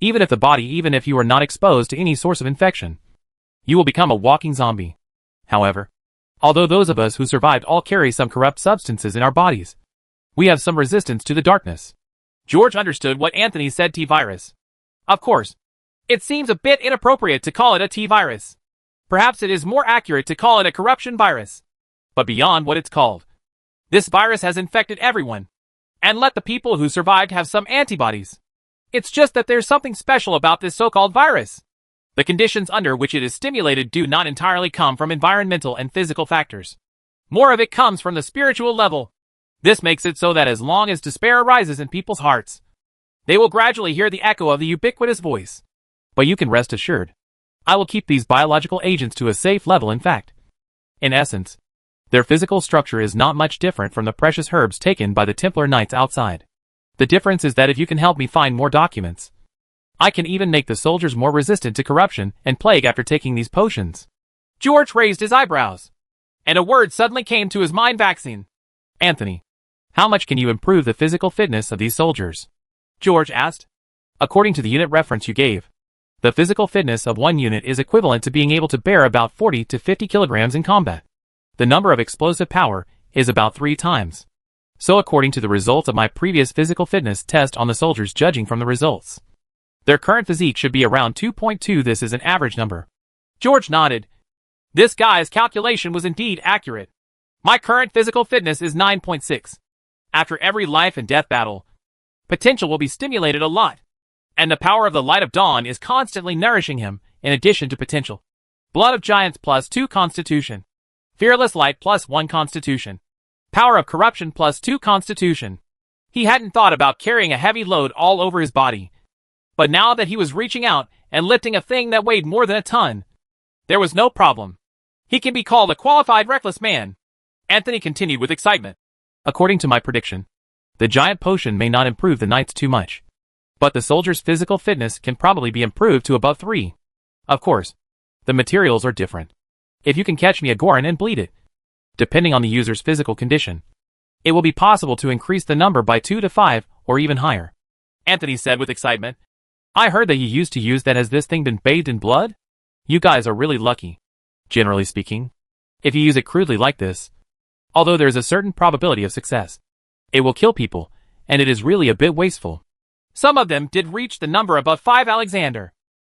even if you are not exposed to any source of infection, you will become a walking zombie. However, although those of us who survived all carry some corrupt substances in our bodies, we have some resistance to the darkness." George understood what Anthony said. T-virus. Of course, it seems a bit inappropriate to call it a T-virus. Perhaps it is more accurate to call it a corruption virus. But beyond what it's called, this virus has infected everyone, and let the people who survived have some antibodies. It's just that there's something special about this so-called virus. The conditions under which it is stimulated do not entirely come from environmental and physical factors. More of it comes from the spiritual level. This makes it so that as long as despair arises in people's hearts, they will gradually hear the echo of the ubiquitous voice. But you can rest assured, I will keep these biological agents to a safe level. In fact, in essence, their physical structure is not much different from the precious herbs taken by the Templar Knights outside. The difference is that if you can help me find more documents, I can even make the soldiers more resistant to corruption and plague after taking these potions." George raised his eyebrows, and a word suddenly came to his mind: vaccine. "Anthony, how much can you improve the physical fitness of these soldiers?" George asked. "According to the unit reference you gave, the physical fitness of one unit is equivalent to being able to bear about 40 to 50 kilograms in combat. The number of explosive power is about 3 times. So according to the results of my previous physical fitness test on the soldiers, judging from the results, their current physique should be around 2.2. This is an average number." George nodded. This guy's calculation was indeed accurate. My current physical fitness is 9.6. After every life and death battle, potential will be stimulated a lot, and the power of the light of dawn is constantly nourishing him in addition to potential. Blood of giants plus 2 constitution. Fearless light plus 1 constitution. Power of corruption plus 2 constitution. He hadn't thought about carrying a heavy load all over his body, but now that he was reaching out and lifting a thing that weighed more than a ton, there was no problem. He can be called a qualified reckless man. Anthony continued with excitement. "According to my prediction, the giant potion may not improve the knights too much, but the soldier's physical fitness can probably be improved to above 3. Of course, the materials are different. If you can catch me a Goron and bleed it, depending on the user's physical condition, it will be possible to increase the number by 2 to 5 or even higher," Anthony said with excitement. "I heard that you used to use that. Has this thing been bathed in blood? You guys are really lucky. Generally speaking, if you use it crudely like this, although there is a certain probability of success, it will kill people, and it is really a bit wasteful." Some of them did reach the number above 5. Alexander.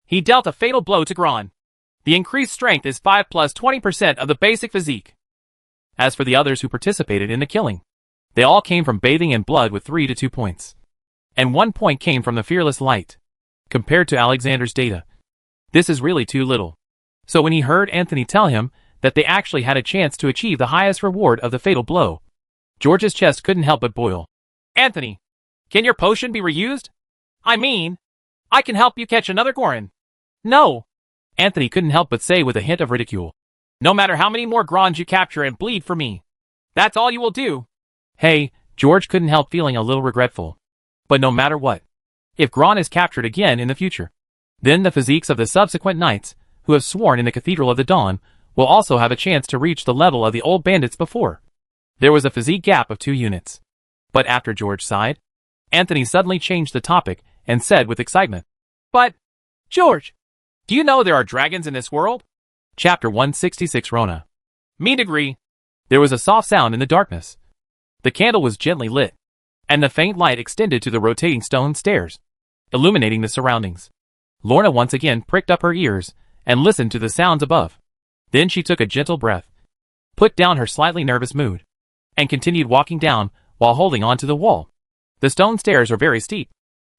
He dealt a fatal blow to Gron. The increased strength is 5 plus 20% of the basic physique. As for the others who participated in the killing, they all came from bathing in blood with 3 to 2 points. And 1 point came from the fearless light. Compared to Alexander's data, this is really too little. So when he heard Anthony tell him that they actually had a chance to achieve the highest reward of the fatal blow, George's chest couldn't help but boil. "Anthony, Can your potion be reused? I mean, I can help you catch another Goron. No. Anthony couldn't help but say with a hint of ridicule. No matter how many more Grons you capture and bleed for me. That's all you will do. Hey, George couldn't help feeling a little regretful. But no matter what, if Gron is captured again in the future, then the physiques of the subsequent knights, who have sworn in the Cathedral of the Dawn, will also have a chance to reach the level of the old bandits before. There was a physique gap of 2 units. But after George sighed, Anthony suddenly changed the topic and said with excitement, But, George, do you know there are dragons in this world? Chapter 166 Rona. Me degree. There was a soft sound in the darkness. The candle was gently lit, and the faint light extended to the rotating stone stairs, illuminating the surroundings. Lorna once again pricked up her ears and listened to the sounds above. Then she took a gentle breath, put down her slightly nervous mood, and continued walking down while holding on to the wall. The stone stairs are very steep,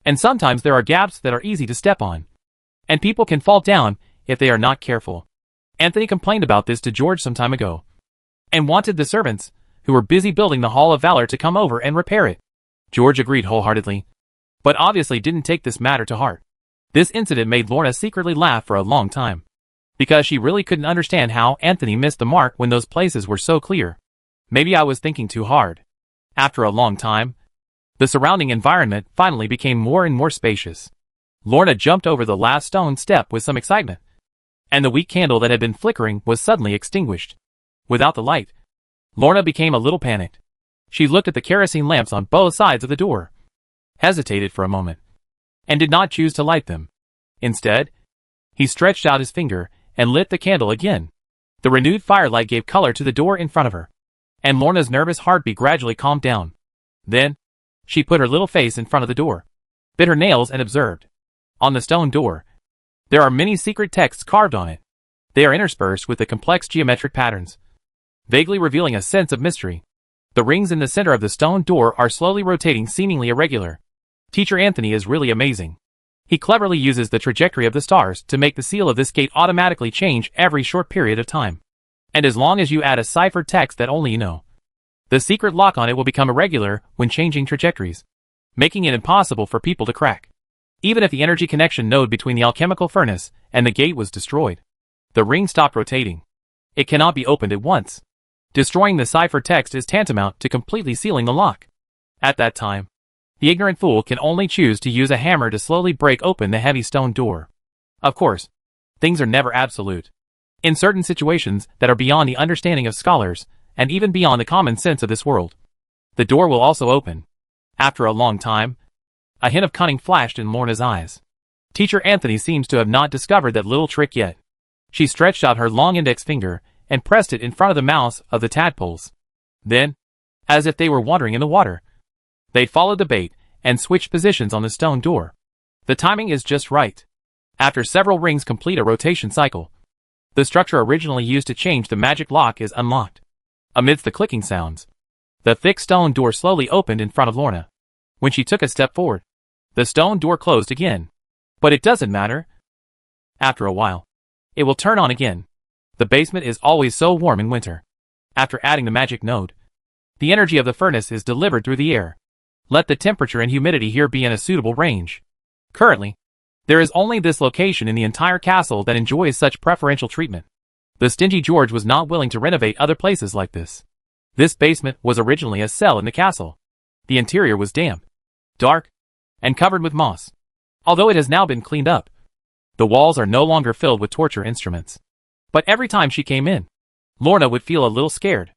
and sometimes there are gaps that are easy to step on, and people can fall down if they are not careful. Anthony complained about this to George some time ago, and wanted the servants, who were busy building the Hall of Valor, to come over and repair it. George agreed wholeheartedly, but obviously didn't take this matter to heart. This incident made Lorna secretly laugh for a long time, because she really couldn't understand how Anthony missed the mark when those places were so clear. Maybe I was thinking too hard. After a long time, the surrounding environment finally became more and more spacious. Lorna jumped over the last stone step with some excitement, and the weak candle that had been flickering was suddenly extinguished. Without the light, Lorna became a little panicked. She looked at the kerosene lamps on both sides of the door, hesitated for a moment, and did not choose to light them. Instead, he stretched out his finger and lit the candle again. The renewed firelight gave color to the door in front of her, and Lorna's nervous heartbeat gradually calmed down. Then, she put her little face in front of the door, bit her nails and observed. On the stone door, there are many secret texts carved on it. They are interspersed with the complex geometric patterns, vaguely revealing a sense of mystery. The rings in the center of the stone door are slowly rotating, seemingly irregular. Teacher Anthony is really amazing. He cleverly uses the trajectory of the stars to make the seal of this gate automatically change every short period of time. And as long as you add a ciphered text that only you know, the secret lock on it will become irregular when changing trajectories, making it impossible for people to crack. Even if the energy connection node between the alchemical furnace and the gate was destroyed, the ring stopped rotating. It cannot be opened at once. Destroying the ciphered text is tantamount to completely sealing the lock. At that time, the ignorant fool can only choose to use a hammer to slowly break open the heavy stone door. Of course, things are never absolute. In certain situations that are beyond the understanding of scholars, and even beyond the common sense of this world, the door will also open. After a long time, a hint of cunning flashed in Lorna's eyes. Teacher Anthony seems to have not discovered that little trick yet. She stretched out her long index finger and pressed it in front of the mouths of the tadpoles. Then, as if they were wandering in the water, they followed the bait and switched positions on the stone door. The timing is just right. After several rings complete a rotation cycle, the structure originally used to change the magic lock is unlocked. Amidst the clicking sounds, the thick stone door slowly opened in front of Lorna. When she took a step forward, the stone door closed again. But it doesn't matter. After a while, it will turn on again. The basement is always so warm in winter. After adding the magic node, the energy of the furnace is delivered through the air. Let the temperature and humidity here be in a suitable range. Currently, there is only this location in the entire castle that enjoys such preferential treatment. The stingy George was not willing to renovate other places like this. This basement was originally a cell in the castle. The interior was damp, dark, and covered with moss. Although it has now been cleaned up, the walls are no longer filled with torture instruments. But every time she came in, Lorna would feel a little scared.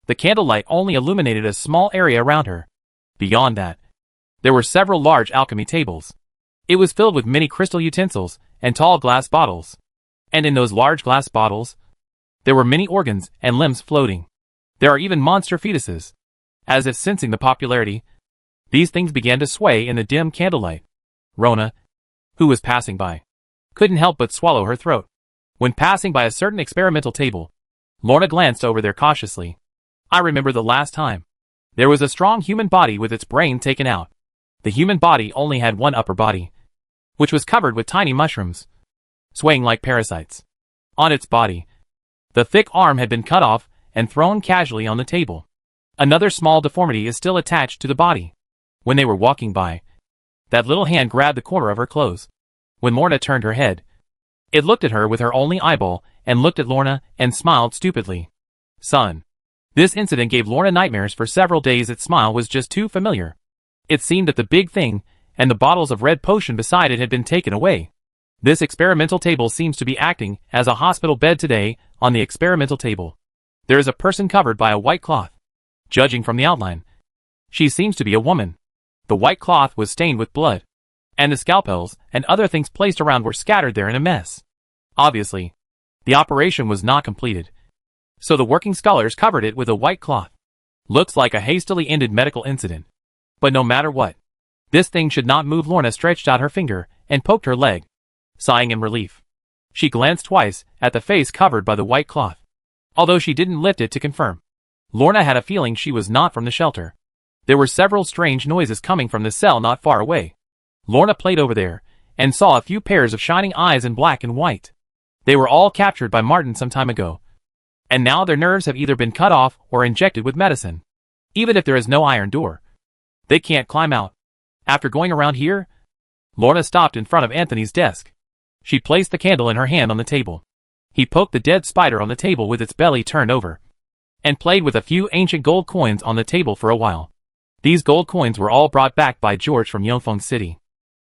The candlelight only illuminated a small area around her. Beyond that, there were several large alchemy tables. It was filled with many crystal utensils and tall glass bottles. And in those large glass bottles, there were many organs and limbs floating. There are even monster fetuses. As if sensing the popularity, these things began to sway in the dim candlelight. Rona, who was passing by, couldn't help but swallow her throat. When passing by a certain experimental table, Lorna glanced over there cautiously. I remember the last time. There was a strong human body with its brain taken out. The human body only had one upper body, which was covered with tiny mushrooms, swaying like parasites. On its body, the thick arm had been cut off and thrown casually on the table. Another small deformity is still attached to the body, When they were walking by, that little hand grabbed the corner of her clothes. When Lorna turned her head, it looked at her with her only eyeball and looked at Lorna and smiled stupidly. Son. This incident gave Lorna nightmares for several days. Its smile was just too familiar. It seemed that the big thing and the bottles of red potion beside it had been taken away. This experimental table seems to be acting as a hospital bed today. On the experimental table, there is a person covered by a white cloth. Judging from the outline, she seems to be a woman. The white cloth was stained with blood, and the scalpels and other things placed around were scattered there in a mess. Obviously, the operation was not completed, so the working scholars covered it with a white cloth. Looks like a hastily ended medical incident. But no matter what, this thing should not move. Lorna stretched out her finger and poked her leg. Sighing in relief, she glanced twice at the face covered by the white cloth, although she didn't lift it to confirm. Lorna had a feeling she was not from the shelter. There were several strange noises coming from the cell not far away. Lorna played over there and saw a few pairs of shining eyes in black and white. They were all captured by Martin some time ago, and now their nerves have either been cut off or injected with medicine. Even if there is no iron door, they can't climb out. After going around here, Lorna stopped in front of Anthony's desk. She placed the candle in her hand on the table. He poked the dead spider on the table with its belly turned over, and played with a few ancient gold coins on the table for a while. These gold coins were all brought back by George from Yongfeng City.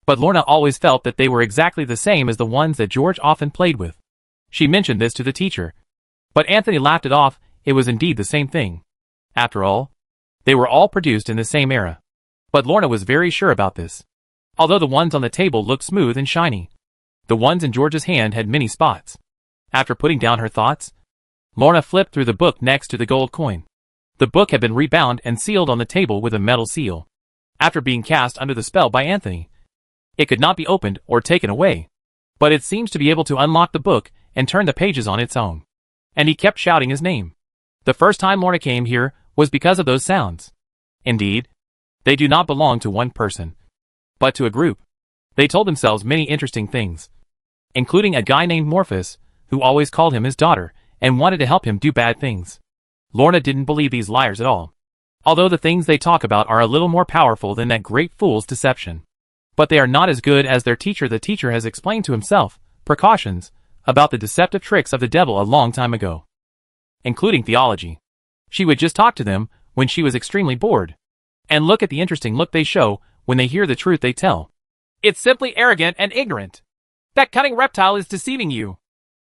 But Lorna always felt that they were exactly the same as the ones that George often played with. She mentioned this to the teacher, but Anthony laughed it off. It was indeed the same thing. After all, they were all produced in the same era. But Lorna was very sure about this. Although the ones on the table looked smooth and shiny, the ones in George's hand had many spots. After putting down her thoughts, Lorna flipped through the book next to the gold coin. The book had been rebound and sealed on the table with a metal seal. After being cast under the spell by Anthony, it could not be opened or taken away. But it seems to be able to unlock the book and turn the pages on its own. And he kept shouting his name. The first time Lorna came here was because of those sounds. Indeed, they do not belong to one person, but to a group. They told themselves many interesting things, including a guy named Morphus, who always called him his daughter and wanted to help him do bad things. Lorna didn't believe these liars at all, although the things they talk about are a little more powerful than that great fool's deception. But they are not as good as their teacher. The teacher has explained to himself precautions about the deceptive tricks of the devil a long time ago, including theology. She would just talk to them when she was extremely bored. And look at the interesting look they show when they hear the truth they tell. It's simply arrogant and ignorant. That cunning reptile is deceiving you.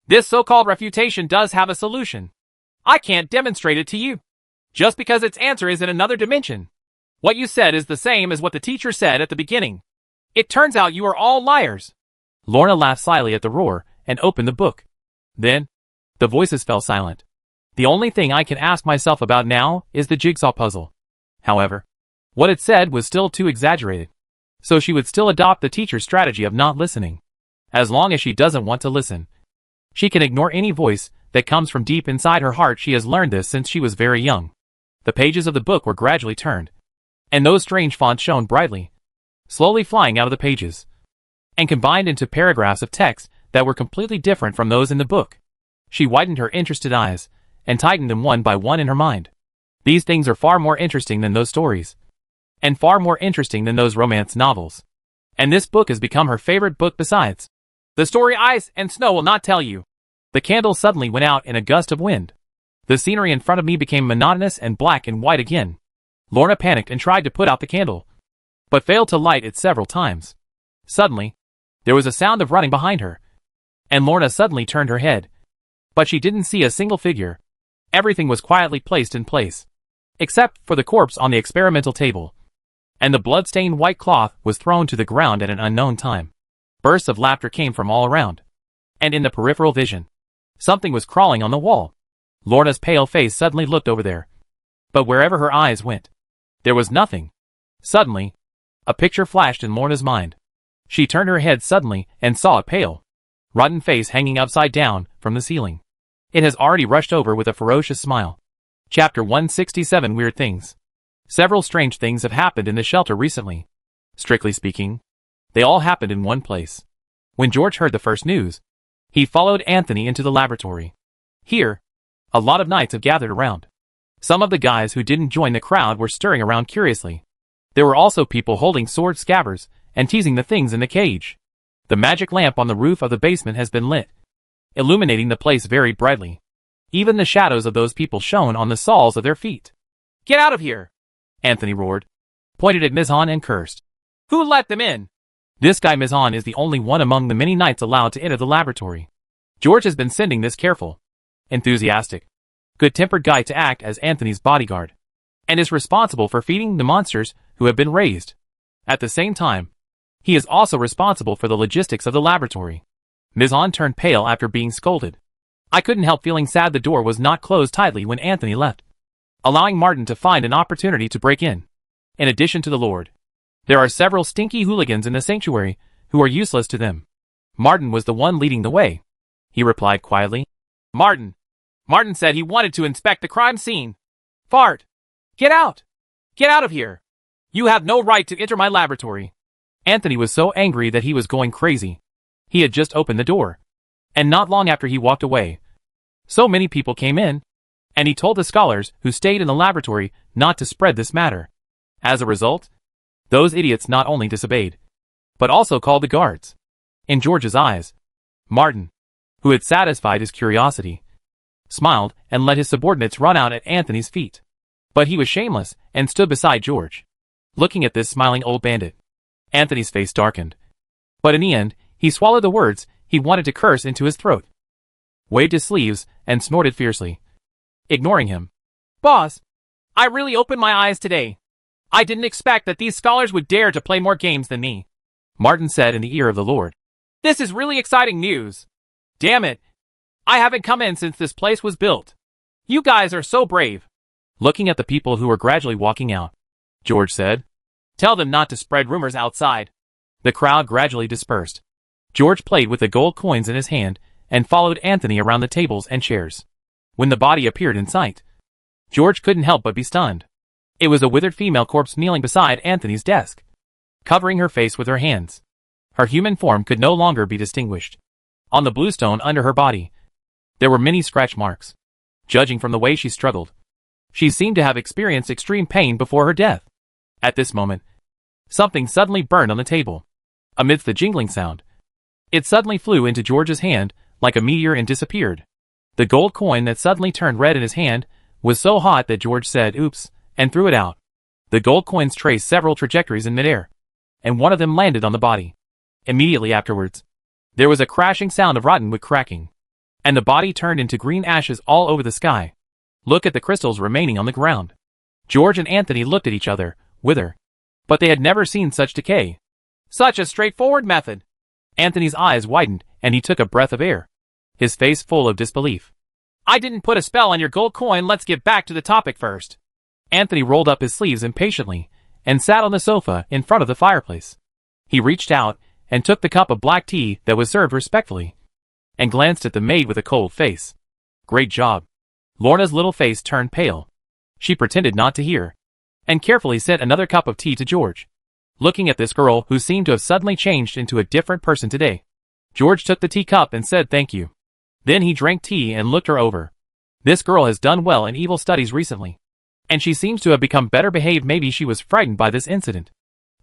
This so-called refutation does have a solution. I can't demonstrate it to you, just because its answer is in another dimension. What you said is the same as what the teacher said at the beginning. It turns out you are all liars. Lorna laughed slyly at the roar and opened the book. Then, the voices fell silent. The only thing I can ask myself about now is the jigsaw puzzle. However, what it said was still too exaggerated. So she would still adopt the teacher's strategy of not listening. As long as she doesn't want to listen, she can ignore any voice that comes from deep inside her heart. She has learned this since she was very young. The pages of the book were gradually turned, and those strange fonts shone brightly, slowly flying out of the pages, and combined into paragraphs of text that were completely different from those in the book. She widened her interested eyes and tightened them one by one in her mind. These things are far more interesting than those stories, and far more interesting than those romance novels. And this book has become her favorite book besides. The story Ice and Snow will not tell you. The candle suddenly went out in a gust of wind. The scenery in front of me became monotonous and black and white again. Lorna panicked and tried to put out the candle, but failed to light it several times. Suddenly, there was a sound of running behind her, and Lorna suddenly turned her head. But she didn't see a single figure. Everything was quietly placed in place, except for the corpse on the experimental table, and the blood-stained white cloth was thrown to the ground at an unknown time. Bursts of laughter came from all around, and in the peripheral vision, something was crawling on the wall. Lorna's pale face suddenly looked over there, but wherever her eyes went, there was nothing. Suddenly, a picture flashed in Lorna's mind. She turned her head suddenly and saw a pale, rotten face hanging upside down from the ceiling. It has already rushed over with a ferocious smile. Chapter 167 Weird Things. Several strange things have happened in the shelter recently. Strictly speaking, they all happened in one place. When George heard the first news, he followed Anthony into the laboratory. Here, a lot of knights have gathered around. Some of the guys who didn't join the crowd were stirring around curiously. There were also people holding sword scabbards and teasing the things in the cage. The magic lamp on the roof of the basement has been lit, illuminating the place very brightly. Even the shadows of those people shone on the soles of their feet. "Get out of here!" Anthony roared, pointed at Mizhan and cursed. "Who let them in?" "This guy Mizhan is the only one among the many knights allowed to enter the laboratory. George has been sending this careful, enthusiastic, good-tempered guy to act as Anthony's bodyguard, and is responsible for feeding the monsters who have been raised. At the same time, he is also responsible for the logistics of the laboratory." Mizhan turned pale after being scolded. I couldn't help feeling sad the door was not closed tightly when Anthony left, allowing Martin to find an opportunity to break in. In addition to the Lord, there are several stinky hooligans in the sanctuary who are useless to them. Martin was the one leading the way. He replied quietly. Martin said he wanted to inspect the crime scene. Fart! Get out! Get out of here! You have no right to enter my laboratory. Anthony was so angry that he was going crazy. He had just opened the door, and not long after he walked away, so many people came in, and he told the scholars who stayed in the laboratory not to spread this matter. As a result, those idiots not only disobeyed, but also called the guards. In George's eyes, Martin, who had satisfied his curiosity, smiled and let his subordinates run out at Anthony's feet. But he was shameless and stood beside George, looking at this smiling old bandit. Anthony's face darkened, but in the end, he swallowed the words he wanted to curse into his throat, waved his sleeves, and snorted fiercely, ignoring him. Boss, I really opened my eyes today. I didn't expect that these scholars would dare to play more games than me, Martin said in the ear of the Lord. This is really exciting news. Damn it. I haven't come in since this place was built. You guys are so brave. Looking at the people who were gradually walking out, George said, Tell them not to spread rumors outside. The crowd gradually dispersed. George played with the gold coins in his hand and followed Anthony around the tables and chairs. When the body appeared in sight, George couldn't help but be stunned. It was a withered female corpse kneeling beside Anthony's desk, covering her face with her hands. Her human form could no longer be distinguished. On the bluestone under her body, there were many scratch marks. Judging from the way she struggled, she seemed to have experienced extreme pain before her death. At this moment, something suddenly burned on the table. Amidst the jingling sound, it suddenly flew into George's hand like a meteor and disappeared. The gold coin that suddenly turned red in his hand was so hot that George said, "Oops," and threw it out. The gold coins traced several trajectories in midair, and one of them landed on the body. Immediately afterwards, there was a crashing sound of rotten wood cracking, and the body turned into green ashes all over the sky. Look at the crystals remaining on the ground. George and Anthony looked at each other, wither. But they had never seen such decay. Such a straightforward method. Anthony's eyes widened, and he took a breath of air, his face full of disbelief. I didn't put a spell on your gold coin. Let's get back to the topic first. Anthony rolled up his sleeves impatiently and sat on the sofa in front of the fireplace. He reached out and took the cup of black tea that was served respectfully, and glanced at the maid with a cold face. Great job. Lorna's little face turned pale. She pretended not to hear, and carefully sent another cup of tea to George. Looking at this girl who seemed to have suddenly changed into a different person today, George took the teacup and said thank you. Then he drank tea and looked her over. This girl has done well in evil studies recently, and she seems to have become better behaved. Maybe she was frightened by this incident.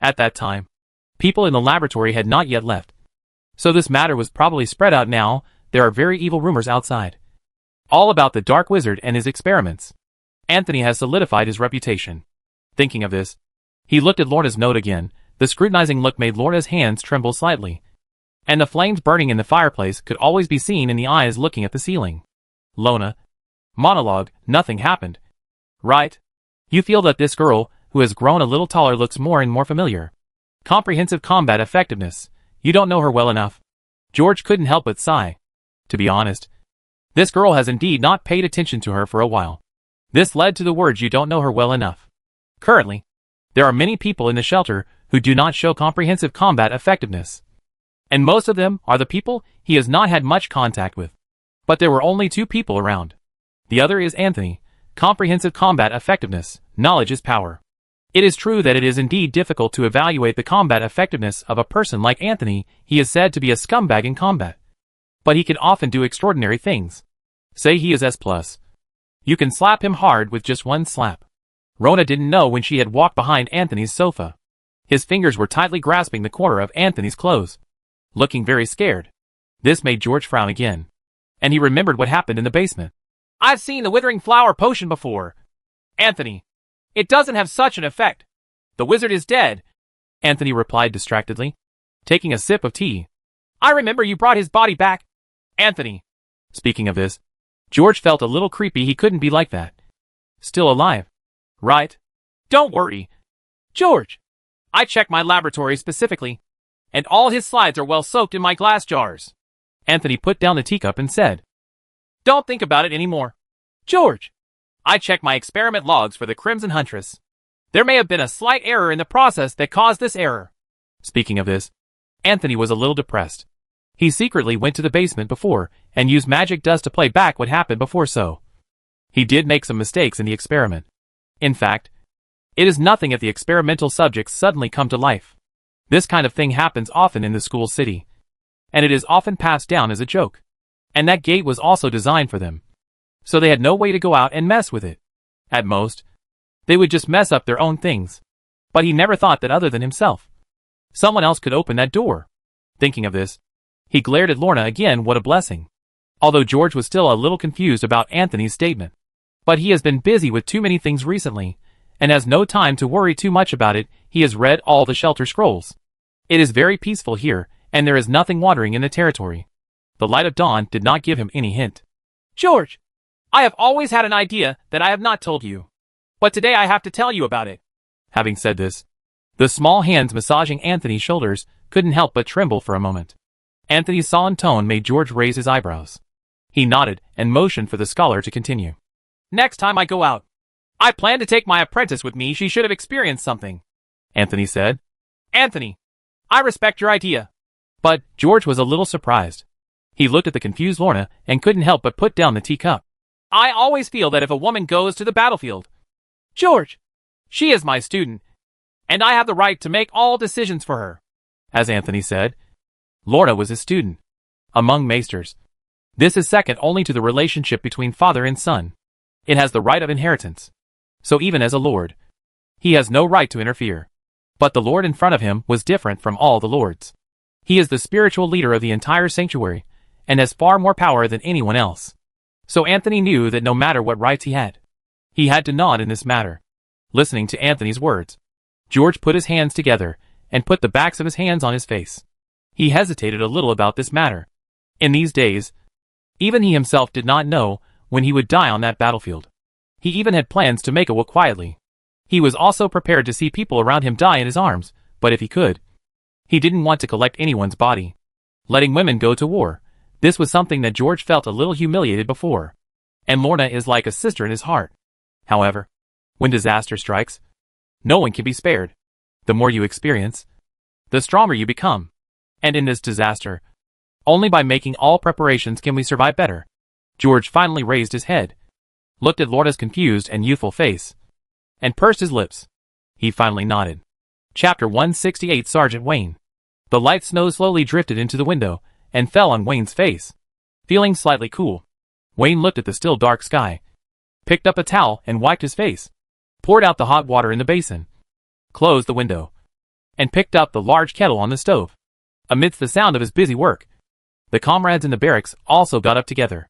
At that time, people in the laboratory had not yet left, so this matter was probably spread out now. There are very evil rumors outside, all about the Dark Wizard and his experiments. Anthony has solidified his reputation. Thinking of this, he looked at Lorna's note again. The scrutinizing look made Lorna's hands tremble slightly, and the flames burning in the fireplace could always be seen in the eyes looking at the ceiling. Lorna, monologue, nothing happened. Right? You feel that this girl, who has grown a little taller, looks more and more familiar. Comprehensive combat effectiveness. You don't know her well enough. George couldn't help but sigh. To be honest, this girl has indeed not paid attention to her for a while. This led to the words, you don't know her well enough. Currently, there are many people in the shelter who do not show comprehensive combat effectiveness, and most of them are the people he has not had much contact with. But there were only two people around. The other is Anthony. Comprehensive combat effectiveness. Knowledge is power. It is true that it is indeed difficult to evaluate the combat effectiveness of a person like Anthony. He is said to be a scumbag in combat, but he can often do extraordinary things. Say he is S+. You can slap him hard with just one slap. Rona didn't know when she had walked behind Anthony's sofa. His fingers were tightly grasping the corner of Anthony's clothes, looking very scared. This made George frown again, and he remembered what happened in the basement. I've seen the withering flower potion before, Anthony. It doesn't have such an effect. The wizard is dead, Anthony replied distractedly, taking a sip of tea. I remember you brought his body back, Anthony. Speaking of this, George felt a little creepy. He couldn't be like that. Still alive, right? Don't worry, George. I checked my laboratory specifically, and all his slides are well soaked in my glass jars. Anthony put down the teacup and said, Don't think about it anymore, George. I checked my experiment logs for the Crimson Huntress. There may have been a slight error in the process that caused this error. Speaking of this, Anthony was a little depressed. He secretly went to the basement before and used magic dust to play back what happened before, so he did make some mistakes in the experiment. In fact, it is nothing if the experimental subjects suddenly come to life. This kind of thing happens often in the school city, and it is often passed down as a joke. And that gate was also designed for them, so they had no way to go out and mess with it. At most, they would just mess up their own things. But he never thought that other than himself, someone else could open that door. Thinking of this, he glared at Lorna again. What a blessing. Although George was still a little confused about Anthony's statement. But he has been busy with too many things recently, and has no time to worry too much about it. He has read all the shelter scrolls. It is very peaceful here, and there is nothing wandering in the territory. The light of dawn did not give him any hint. George, I have always had an idea that I have not told you. But today I have to tell you about it. Having said this, the small hands massaging Anthony's shoulders couldn't help but tremble for a moment. Anthony's solemn tone made George raise his eyebrows. He nodded and motioned for the scholar to continue. Next time I go out, I plan to take my apprentice with me. She should have experienced something, Anthony said. Anthony, I respect your idea. But George was a little surprised. He looked at the confused Lorna and couldn't help but put down the teacup. I always feel that if a woman goes to the battlefield, George, she is my student, and I have the right to make all decisions for her. As Anthony said, Lorna was his student. Among maesters, this is second only to the relationship between father and son. It has the right of inheritance. So even as a lord, he has no right to interfere. But the lord in front of him was different from all the lords. He is the spiritual leader of the entire sanctuary, and has far more power than anyone else. So Anthony knew that no matter what rights he had to nod in this matter. Listening to Anthony's words, George put his hands together and put the backs of his hands on his face. He hesitated a little about this matter. In these days, even he himself did not know when he would die on that battlefield. He even had plans to make a will quietly. He was also prepared to see people around him die in his arms, but if he could, he didn't want to collect anyone's body. Letting women go to war, this was something that George felt a little humiliated before. And Lorna is like a sister in his heart. However, when disaster strikes, no one can be spared. The more you experience, the stronger you become. And in this disaster, only by making all preparations can we survive better. George finally raised his head, looked at Lorna's confused and youthful face, and pursed his lips. He finally nodded. Chapter 168. Sergeant Wayne. The light snow slowly drifted into the window and fell on Wayne's face. Feeling slightly cool, Wayne looked at the still dark sky, picked up a towel and wiped his face, poured out the hot water in the basin, closed the window, and picked up the large kettle on the stove. Amidst the sound of his busy work, the comrades in the barracks also got up together.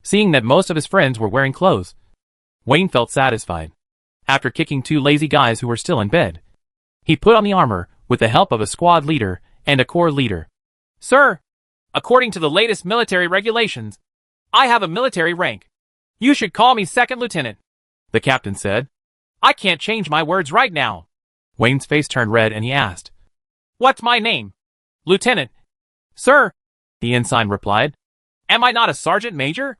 Seeing that most of his friends were wearing clothes, Wayne felt satisfied. After kicking two lazy guys who were still in bed, he put on the armor with the help of a squad leader and a corps leader. Sir, according to the latest military regulations, I have a military rank. You should call me second lieutenant, the captain said. I can't change my words right now. Wayne's face turned red and he asked, What's my name? Lieutenant. Sir, the ensign replied. Am I not a sergeant major?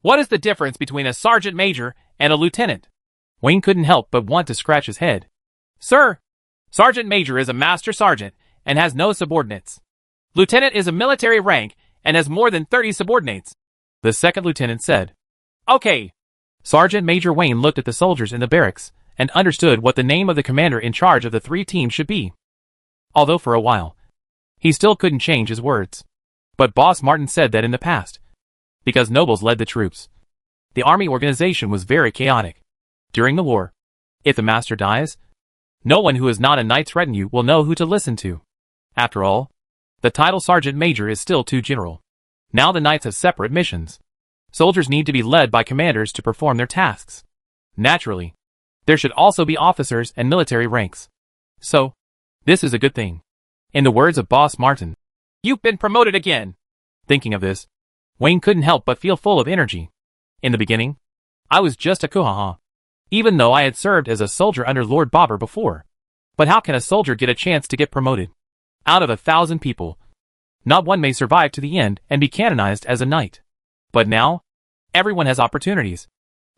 What is the difference between a sergeant major and a lieutenant? Wayne couldn't help but want to scratch his head. Sir, sergeant major is a master sergeant and has no subordinates. Lieutenant is a military rank and has more than 30 subordinates, the second lieutenant said. Okay. Sergeant Major Wayne looked at the soldiers in the barracks and understood what the name of the commander in charge of the three teams should be. Although for a while, he still couldn't change his words. But Boss Martin said that in the past, because nobles led the troops, the army organization was very chaotic. During the war, If the master dies, no one who is not a knight's retinue will know who to listen to. After all, the title sergeant major is still too general. Now the knights have separate missions. Soldiers need to be led by commanders to perform their tasks. Naturally, there should also be officers and military ranks. So, this is a good thing. In the words of Boss Martin, "You've been promoted again." Thinking of this, Wayne couldn't help but feel full of energy. In the beginning, I was just a kuhaha, even though I had served as a soldier under Lord Bobber before. But how can a soldier get a chance to get promoted? Out of 1,000 people, not one may survive to the end and be canonized as a knight. But now, everyone has opportunities,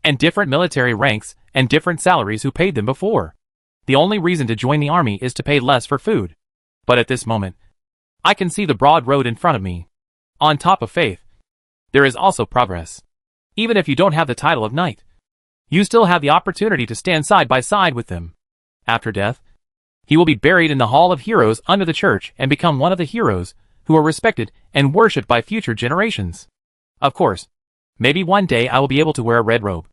and different military ranks, and different salaries who paid them before. The only reason to join the army is to pay less for food. But at this moment, I can see the broad road in front of me. On top of faith, there is also progress. Even if you don't have the title of knight, you still have the opportunity to stand side by side with them. After death, he will be buried in the Hall of Heroes under the church and become one of the heroes who are respected and worshipped by future generations. Of course, maybe one day I will be able to wear a red robe,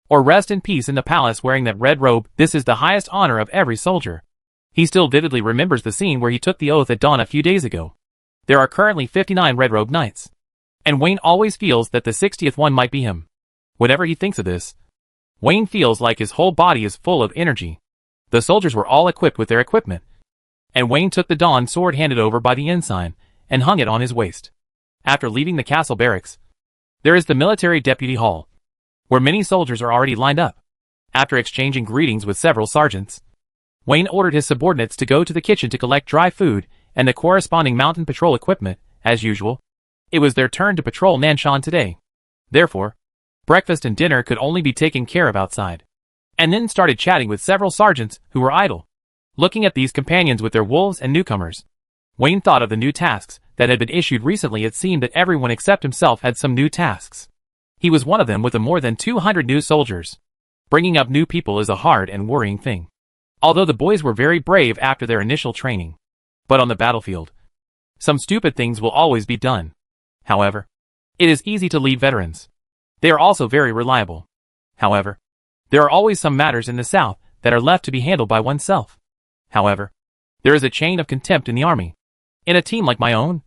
or rest in peace in the palace wearing that red robe. This is the highest honor of every soldier. He still vividly remembers the scene where he took the oath at dawn a few days ago. There are currently 59 red robe knights, and Wayne always feels that the 60th one might be him. Whenever he thinks of this, Wayne feels like his whole body is full of energy. The soldiers were all equipped with their equipment, and Wayne took the dawn sword handed over by the ensign and hung it on his waist. After leaving the castle barracks, there is the military deputy hall, where many soldiers are already lined up. After exchanging greetings with several sergeants, Wayne ordered his subordinates to go to the kitchen to collect dry food and the corresponding mountain patrol equipment. As usual, it was their turn to patrol Nanshan today. Therefore, breakfast and dinner could only be taken care of outside. And then started chatting with several sergeants who were idle. Looking at these companions with their wolves and newcomers, Wayne thought of the new tasks that had been issued recently. It seemed that everyone except himself had some new tasks. He was one of them with the more than 200 new soldiers. Bringing up new people is a hard and worrying thing. Although the boys were very brave after their initial training. But on the battlefield, some stupid things will always be done. However, it is easy to lead veterans. They are also very reliable. However, there are always some matters in the South that are left to be handled by oneself. However, there is a chain of contempt in the army. In a team like my own,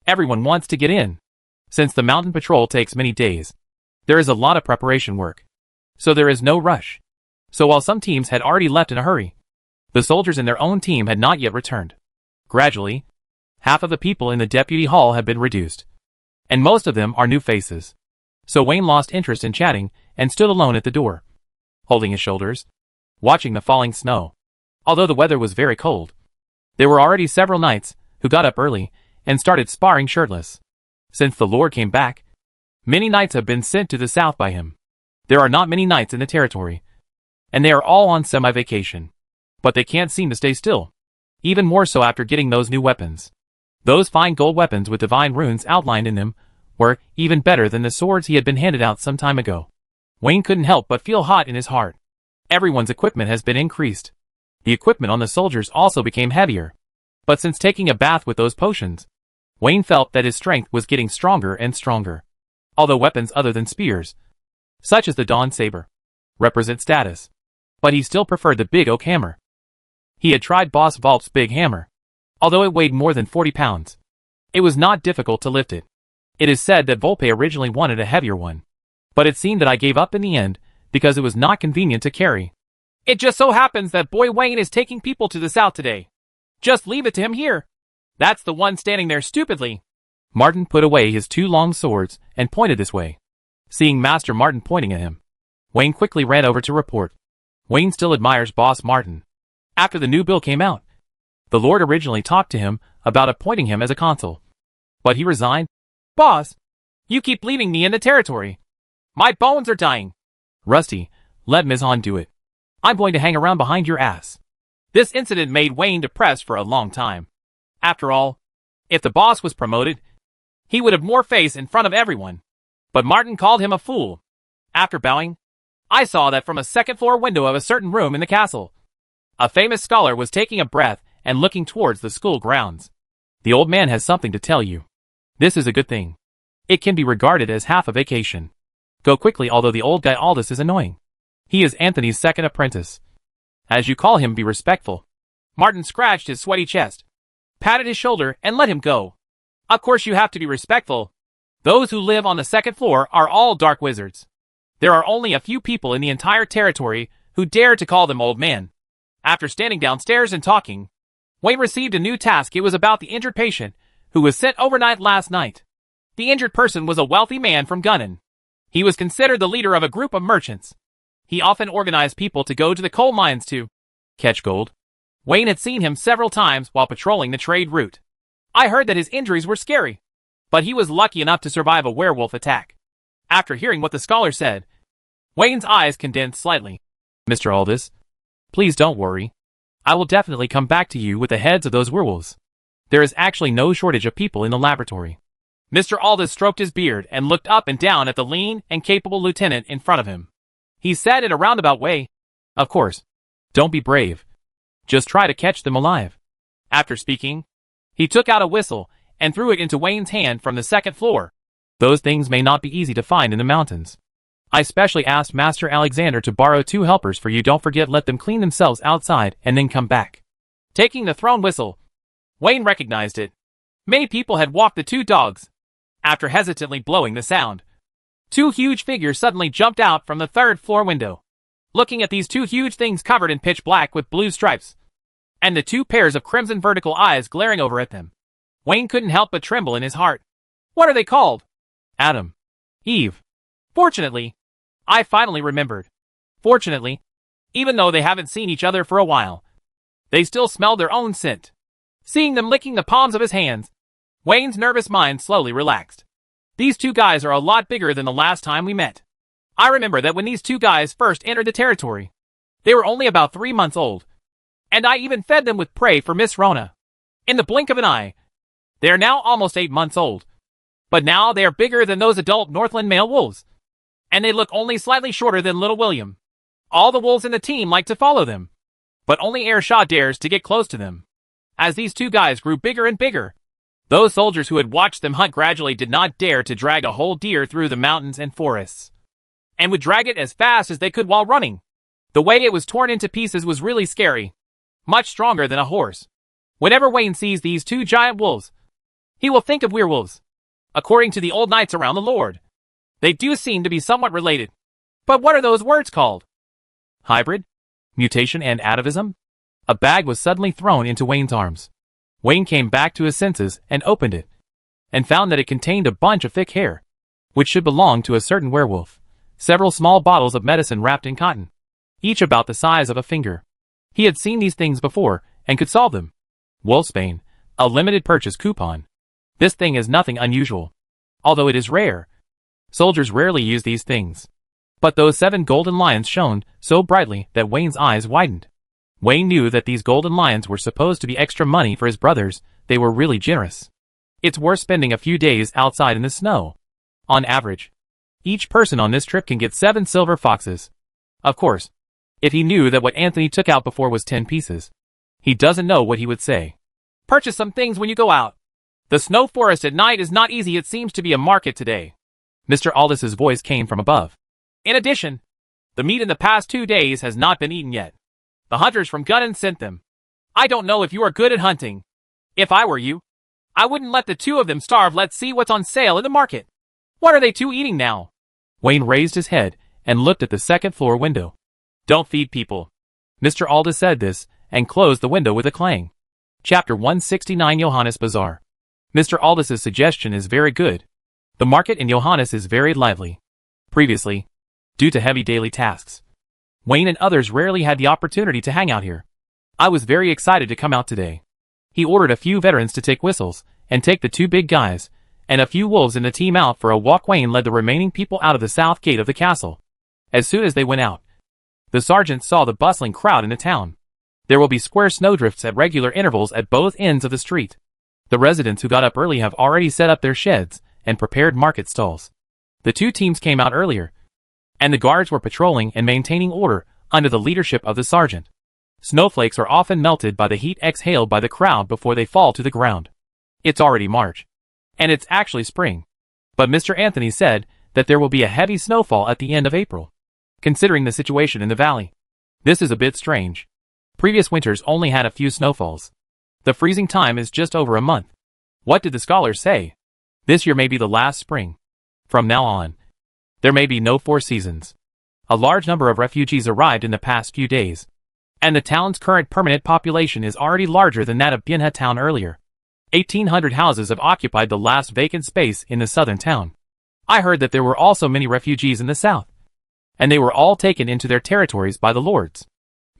everyone wants to get in. Since the mountain patrol takes many days, there is a lot of preparation work. So there is no rush. So while some teams had already left in a hurry, the soldiers in their own team had not yet returned. Gradually, half of the people in the deputy hall have been reduced, and most of them are new faces. So Wayne lost interest in chatting and stood alone at the door, holding his shoulders, watching the falling snow. Although the weather was very cold, there were already several knights who got up early and started sparring shirtless. Since the Lord came back, many knights have been sent to the south by him. There are not many knights in the territory, and they are all on semi-vacation. But they can't seem to stay still. Even more so after getting those new weapons. Those fine gold weapons with divine runes outlined in them were even better than the swords he had been handed out some time ago. Wayne couldn't help but feel hot in his heart. Everyone's equipment has been increased. The equipment on the soldiers also became heavier. But since taking a bath with those potions, Wayne felt that his strength was getting stronger and stronger. Although weapons other than spears, such as the Dawn Saber, represent status. But he still preferred the big oak hammer. He had tried Boss Volp's big hammer. Although it weighed more than 40 pounds, it was not difficult to lift it. It is said that Volpe originally wanted a heavier one. But it seemed that I gave up in the end, because it was not convenient to carry. It just so happens that Boy Wayne is taking people to the south today. Just leave it to him here. That's the one standing there stupidly. Martin put away his two long swords and pointed this way. Seeing Master Martin pointing at him, Wayne quickly ran over to report. Wayne still admires Boss Martin. After the new bill came out, the Lord originally talked to him about appointing him as a consul. But he resigned. Boss, you keep leaving me in the territory. My bones are dying. Rusty, let Ms. Han do it. I'm going to hang around behind your ass. This incident made Wayne depressed for a long time. After all, if the boss was promoted, he would have more face in front of everyone. But Martin called him a fool. After bowing, I saw that from a second-floor window of a certain room in the castle, a famous scholar was taking a breath and looking towards the school grounds. The old man has something to tell you. This is a good thing. It can be regarded as half a vacation. Go quickly, although the old guy Aldous is annoying. He is Anthony's second apprentice. As you call him, be respectful. Martin scratched his sweaty chest, patted his shoulder, and let him go. Of course you have to be respectful. Those who live on the second floor are all dark wizards. There are only a few people in the entire territory who dare to call them old man. After standing downstairs and talking, Wayne received a new task. It was about the injured patient who was sent overnight last night. The injured person was a wealthy man from Gunnan. He was considered the leader of a group of merchants. He often organized people to go to the coal mines to catch gold. Wayne had seen him several times while patrolling the trade route. I heard that his injuries were scary, but he was lucky enough to survive a werewolf attack. After hearing what the scholar said, Wayne's eyes condensed slightly. Mr. Aldous, please don't worry. I will definitely come back to you with the heads of those werewolves. There is actually no shortage of people in the laboratory. Mr. Aldous stroked his beard and looked up and down at the lean and capable lieutenant in front of him. He said in a roundabout way, "Of course. Don't be brave. Just try to catch them alive." After speaking, he took out a whistle and threw it into Wayne's hand from the second floor. Those things may not be easy to find in the mountains. I specially asked Master Alexander to borrow 2 helpers for you. Don't forget, let them clean themselves outside and then come back. Taking the thrown whistle, Wayne recognized it. Many people had walked the 2 dogs. After hesitantly blowing the sound, 2 huge figures suddenly jumped out from the 3rd floor window. Looking at these 2 huge things covered in pitch black with blue stripes, and the 2 pairs of crimson vertical eyes glaring over at them, Wayne couldn't help but tremble in his heart. What are they called? Adam. Eve. Fortunately, I finally remembered. Fortunately, even though they haven't seen each other for a while, they still smell their own scent. Seeing them licking the palms of his hands, Wayne's nervous mind slowly relaxed. These 2 guys are a lot bigger than the last time we met. I remember that when these 2 guys first entered the territory, they were only about 3 months old, and I even fed them with prey for Miss Rona. In the blink of an eye, they are now almost 8 months old. But now they are bigger than those adult Northland male wolves, and they look only slightly shorter than little William. All the wolves in the team like to follow them, but only Airshot dares to get close to them. As these 2 guys grew bigger and bigger, those soldiers who had watched them hunt gradually did not dare to drag a whole deer through the mountains and forests, and would drag it as fast as they could while running. The way it was torn into pieces was really scary, much stronger than a horse. Whenever Wayne sees these 2 giant wolves, he will think of werewolves. According to the old knights around the Lord, they do seem to be somewhat related. But what are those words called? Hybrid? Mutation and atavism? A bag was suddenly thrown into Wayne's arms. Wayne came back to his senses and opened it, and found that it contained a bunch of thick hair, which should belong to a certain werewolf. Several small bottles of medicine wrapped in cotton, each about the size of a finger. He had seen these things before, and could solve them. Wolfsbane, a limited purchase coupon. This thing is nothing unusual, although it is rare. Soldiers rarely use these things. But those 7 golden lions shone so brightly that Wayne's eyes widened. Wayne knew that these golden lions were supposed to be extra money for his brothers. They were really generous. It's worth spending a few days outside in the snow. On average, each person on this trip can get 7 silver foxes. Of course, if he knew that what Anthony took out before was 10 pieces, he doesn't know what he would say. Purchase some things when you go out. The snow forest at night is not easy. It seems to be a market today. Mr. Aldous' voice came from above. In addition, the meat in the past 2 days has not been eaten yet. The hunters from Gunnan sent them. I don't know if you are good at hunting. If I were you, I wouldn't let the 2 of them starve. Let's see what's on sale in the market. What are they 2 eating now? Wayne raised his head and looked at the second floor window. Don't feed people. Mr. Aldous said this and closed the window with a clang. Chapter 169 Johannes Bazaar. Mr. Aldous' suggestion is very good. The market in Johannes is very lively. Previously, due to heavy daily tasks, Wayne and others rarely had the opportunity to hang out here. I was very excited to come out today. He ordered a few veterans to take whistles and take the 2 big guys and a few wolves in the team out for a walk. Wayne led the remaining people out of the south gate of the castle. As soon as they went out, the sergeant saw the bustling crowd in the town. There will be square snowdrifts at regular intervals at both ends of the street. The residents who got up early have already set up their sheds and prepared market stalls. The 2 teams came out earlier, and the guards were patrolling and maintaining order under the leadership of the sergeant. Snowflakes are often melted by the heat exhaled by the crowd before they fall to the ground. It's already March, and it's actually spring. But Mr. Anthony said that there will be a heavy snowfall at the end of April. Considering the situation in the valley, this is a bit strange. Previous winters only had a few snowfalls. The freezing time is just over a month. What did the scholars say? This year may be the last spring. From now on, there may be no 4 seasons. A large number of refugees arrived in the past few days, and the town's current permanent population is already larger than that of Bianha town earlier. 1,800 houses have occupied the last vacant space in the southern town. I heard that there were also many refugees in the south, and they were all taken into their territories by the lords.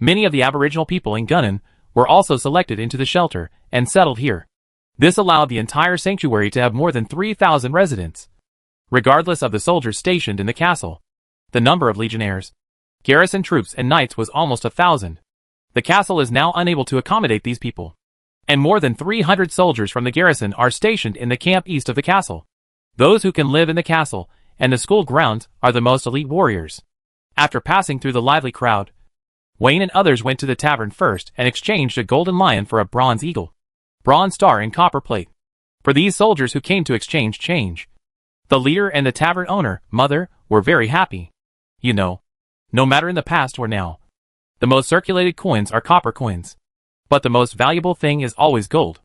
Many of the aboriginal people in Gunnan were also selected into the shelter and settled here. This allowed the entire sanctuary to have more than 3,000 residents. Regardless of the soldiers stationed in the castle, the number of legionnaires, garrison troops and knights was almost 1,000. The castle is now unable to accommodate these people, and more than 300 soldiers from the garrison are stationed in the camp east of the castle. Those who can live in the castle and the school grounds are the most elite warriors. After passing through the lively crowd, Wayne and others went to the tavern first and exchanged a golden lion for a bronze eagle, bronze star and copper plate. For these soldiers who came to exchange change, the leader and the tavern owner, Mother, were very happy. You know, no matter in the past or now, the most circulated coins are copper coins, but the most valuable thing is always gold.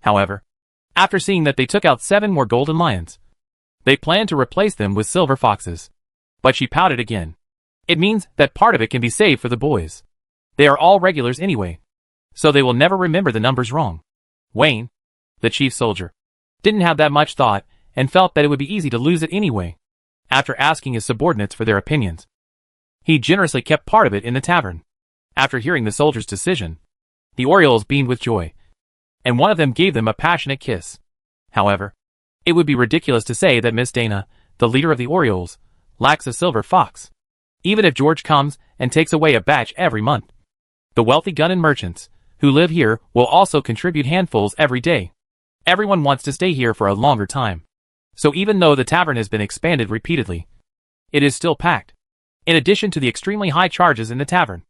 However, after seeing that they took out 7 more golden lions, they planned to replace them with silver foxes. But she pouted again. It means that part of it can be saved for the boys. They are all regulars anyway, so they will never remember the numbers wrong. Wayne, the chief soldier, didn't have that much thought and felt that it would be easy to lose it anyway. After asking his subordinates for their opinions, he generously kept part of it in the tavern. After hearing the soldiers' decision, the Orioles beamed with joy, and one of them gave them a passionate kiss. However, it would be ridiculous to say that Miss Dana, the leader of the Orioles, lacks a silver fox. Even if George comes and takes away a batch every month, the wealthy Gunnan merchants who live here will also contribute handfuls every day. Everyone wants to stay here for a longer time. So even though the tavern has been expanded repeatedly, it is still packed. In addition to the extremely high charges in the tavern,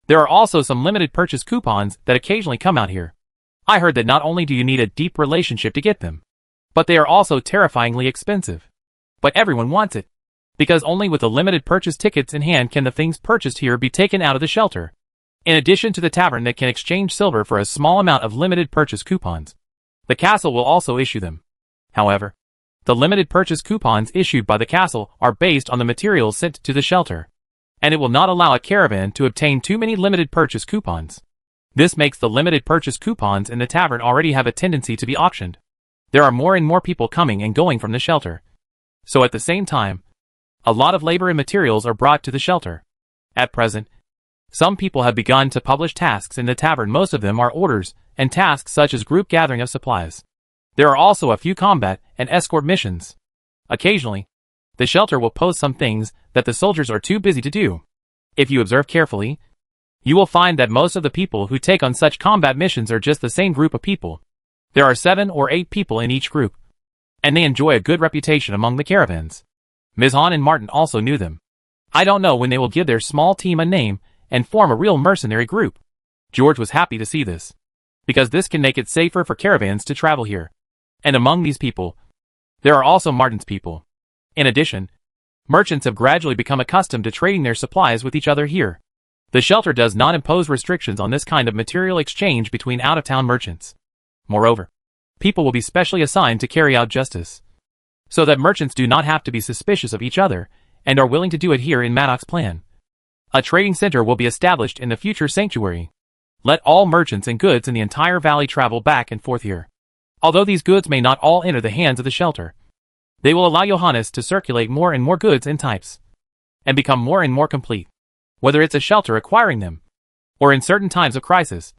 there are also some limited purchase coupons that occasionally come out here. I heard that not only do you need a deep relationship to get them, but they are also terrifyingly expensive. But everyone wants it, because only with the limited purchase tickets in hand can the things purchased here be taken out of the shelter. In addition to the tavern that can exchange silver for a small amount of limited purchase coupons, the castle will also issue them. However, the limited purchase coupons issued by the castle are based on the materials sent to the shelter, and it will not allow a caravan to obtain too many limited purchase coupons. This makes the limited purchase coupons in the tavern already have a tendency to be auctioned. There are more and more people coming and going from the shelter, so at the same time, a lot of labor and materials are brought to the shelter. At present, some people have begun to publish tasks in the tavern. Most of them are orders and tasks such as group gathering of supplies. There are also a few combat and escort missions. Occasionally, the shelter will post some things that the soldiers are too busy to do. If you observe carefully, you will find that most of the people who take on such combat missions are just the same group of people. There are 7 or 8 people in each group, and they enjoy a good reputation among the caravans. Ms. Hahn and Martin also knew them. I don't know when they will give their small team a name and form a real mercenary group. George was happy to see this, because this can make it safer for caravans to travel here. And among these people, there are also Martin's people. In addition, merchants have gradually become accustomed to trading their supplies with each other here. The shelter does not impose restrictions on this kind of material exchange between out-of-town merchants. Moreover, people will be specially assigned to carry out justice, so that merchants do not have to be suspicious of each other and are willing to do it here in Maddox's plan. A trading center will be established in the future sanctuary. Let all merchants and goods in the entire valley travel back and forth here. Although these goods may not all enter the hands of the shelter, they will allow Johannes to circulate more and more goods and types, and become more and more complete. Whether it's a shelter acquiring them, or in certain times of crisis,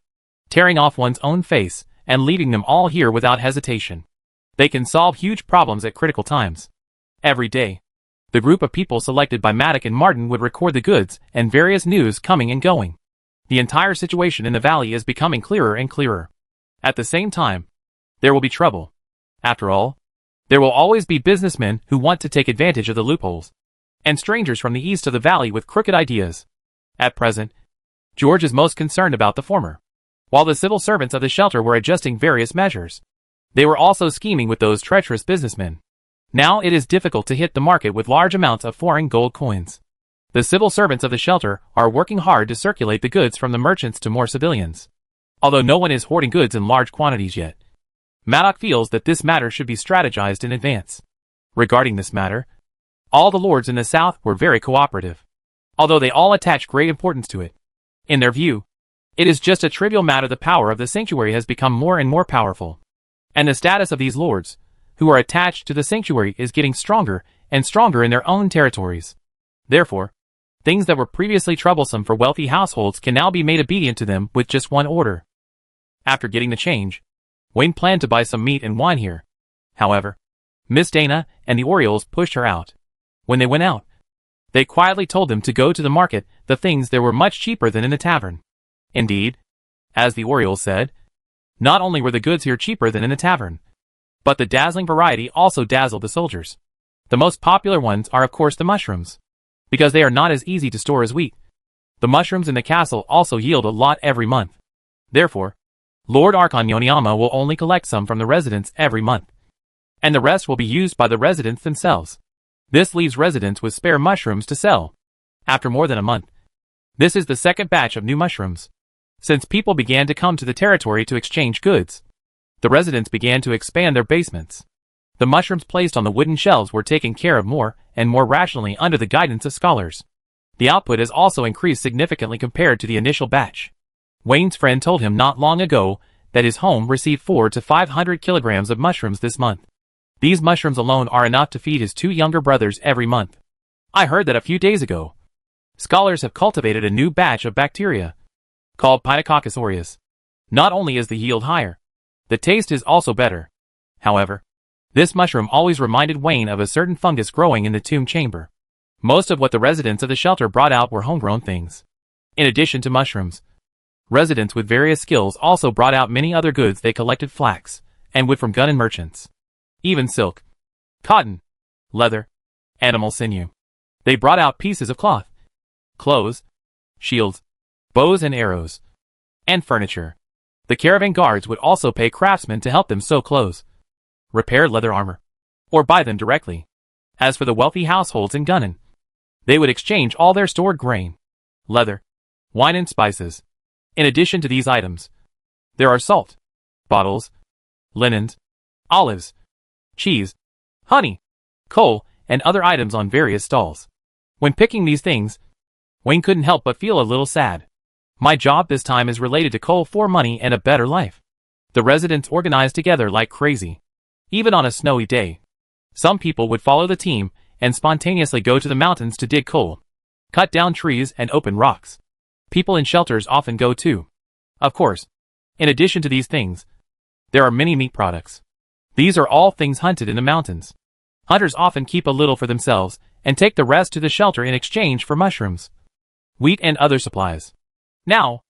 tearing off one's own face and leaving them all here without hesitation. They can solve huge problems at critical times. Every day, the group of people selected by Maddox and Martin would record the goods and various news coming and going. The entire situation in the valley is becoming clearer and clearer. At the same time, there will be trouble. After all, there will always be businessmen who want to take advantage of the loopholes, and strangers from the east of the valley with crooked ideas. At present, George is most concerned about the former. While the civil servants of the shelter were adjusting various measures, they were also scheming with those treacherous businessmen. Now it is difficult to hit the market with large amounts of foreign gold coins. The civil servants of the shelter are working hard to circulate the goods from the merchants to more civilians. Although no one is hoarding goods in large quantities yet, Maddock feels that this matter should be strategized in advance. Regarding this matter, all the lords in the south were very cooperative, although they all attach great importance to it. In their view, it is just a trivial matter. The power of the sanctuary has become more and more powerful, and the status of these lords, who are attached to the sanctuary, is getting stronger and stronger in their own territories. Therefore, things that were previously troublesome for wealthy households can now be made obedient to them with just one order. After getting the change, Wayne planned to buy some meat and wine here. However, Miss Dana and the Orioles pushed her out. When they went out, they quietly told them to go to the market. The things there were much cheaper than in the tavern. Indeed, as the Orioles said, not only were the goods here cheaper than in the tavern, but the dazzling variety also dazzled the soldiers. The most popular ones are of course the mushrooms, because they are not as easy to store as wheat. The mushrooms in the castle also yield a lot every month. Therefore, Lord Archon Yoniyama will only collect some from the residents every month, and the rest will be used by the residents themselves. This leaves residents with spare mushrooms to sell. After more than a month, this is the second batch of new mushrooms. Since people began to come to the territory to exchange goods, the residents began to expand their basements. The mushrooms placed on the wooden shelves were taken care of more and more rationally under the guidance of scholars. The output has also increased significantly compared to the initial batch. Wayne's friend told him not long ago that his home received 400 to 500 kilograms of mushrooms this month. These mushrooms alone are enough to feed his 2 younger brothers every month. I heard that a few days ago, scholars have cultivated a new batch of bacteria called Pitycoccus aureus. Not only is the yield higher, the taste is also better. However, this mushroom always reminded Wayne of a certain fungus growing in the tomb chamber. Most of what the residents of the shelter brought out were homegrown things. In addition to mushrooms, residents with various skills also brought out many other goods. They collected flax and wood from gunning merchants, even silk, cotton, leather, animal sinew. They brought out pieces of cloth, clothes, shields, bows and arrows, and furniture. The caravan guards would also pay craftsmen to help them sew clothes, repair leather armor, or buy them directly. As for the wealthy households in Gunnan, they would exchange all their stored grain, leather, wine and spices. In addition to these items, there are salt, bottles, linens, olives, cheese, honey, coal, and other items on various stalls. When picking these things, Wayne couldn't help but feel a little sad. My job this time is related to coal for money and a better life. The residents organized together like crazy. Even on a snowy day, some people would follow the team and spontaneously go to the mountains to dig coal, cut down trees and open rocks. People in shelters often go too. Of course, in addition to these things, there are many meat products. These are all things hunted in the mountains. Hunters often keep a little for themselves and take the rest to the shelter in exchange for mushrooms, wheat and other supplies. Now,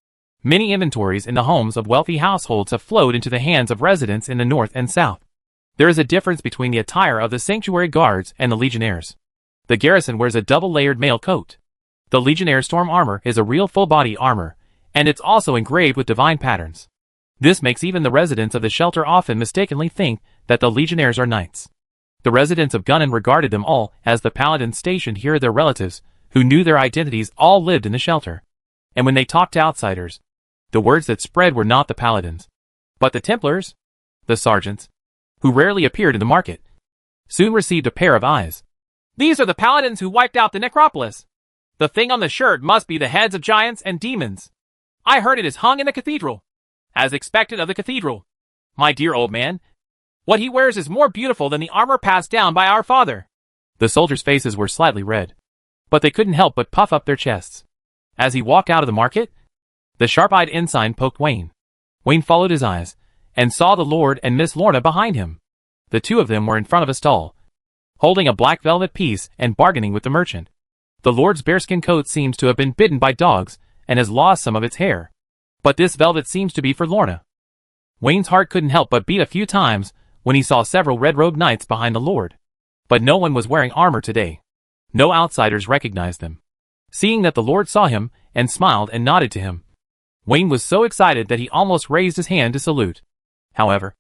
many inventories in the homes of wealthy households have flowed into the hands of residents in the north and south. There is a difference between the attire of the sanctuary guards and the legionnaires. The garrison wears a double-layered mail coat. The legionnaire storm armor is a real full-body armor, and it's also engraved with divine patterns. This makes even the residents of the shelter often mistakenly think that the legionnaires are knights. The residents of Gunnan regarded them all as the paladins stationed here. Their relatives, who knew their identities, all lived in the shelter. And when they talked to outsiders, the words that spread were not the paladins, but the Templars, the sergeants, who rarely appeared in the market, soon received a pair of eyes. These are the paladins who wiped out the necropolis. The thing on the shirt must be the heads of giants and demons. I heard it is hung in the cathedral, as expected of the cathedral. My dear old man, what he wears is more beautiful than the armor passed down by our father. The soldiers' faces were slightly red, but they couldn't help but puff up their chests. As he walked out of the market, the sharp-eyed ensign poked Wayne. Wayne followed his eyes, and saw the Lord and Miss Lorna behind him. The two of them were in front of a stall, holding a black velvet piece and bargaining with the merchant. The Lord's bearskin coat seems to have been bitten by dogs and has lost some of its hair, but this velvet seems to be for Lorna. Wayne's heart couldn't help but beat a few times when he saw several red-robed knights behind the Lord, but no one was wearing armor today. No outsiders recognized them. Seeing that the Lord saw him and smiled and nodded to him, Wayne was so excited that he almost raised his hand to salute. However,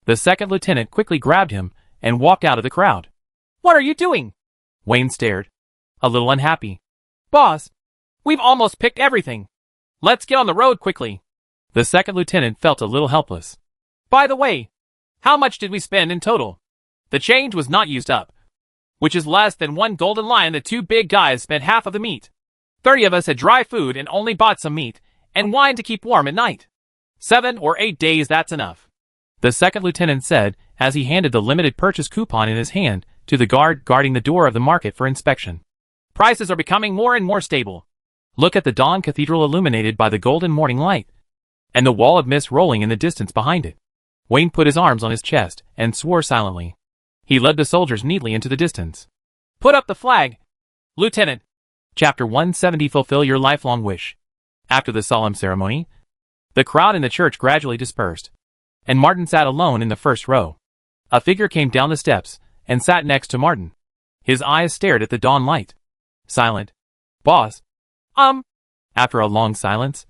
the second lieutenant quickly grabbed him and walked out of the crowd. "What are you doing?" Wayne stared, a little unhappy. Boss, we've almost picked everything. Let's get on the road quickly. The second lieutenant felt a little helpless. By the way, how much did we spend in total? The change was not used up, which is less than one golden lion. The two big guys spent half of the meat. 30 of us had dry food and only bought some meat and wine to keep warm at night. 7 or 8 days, that's enough. The second lieutenant said as he handed the limited purchase coupon in his hand to the guard guarding the door of the market for inspection. Prices are becoming more and more stable. Look at the Dawn Cathedral illuminated by the golden morning light, and the wall of mist rolling in the distance behind it. Wayne put his arms on his chest and swore silently. He led the soldiers neatly into the distance. Put up the flag, Lieutenant. Chapter 170. Fulfill your lifelong wish. After the solemn ceremony, the crowd in the church gradually dispersed, and Martin sat alone in the first row. A figure came down the steps and sat next to Martin. His eyes stared at the dawn light. Silent. Boss. After a long silence,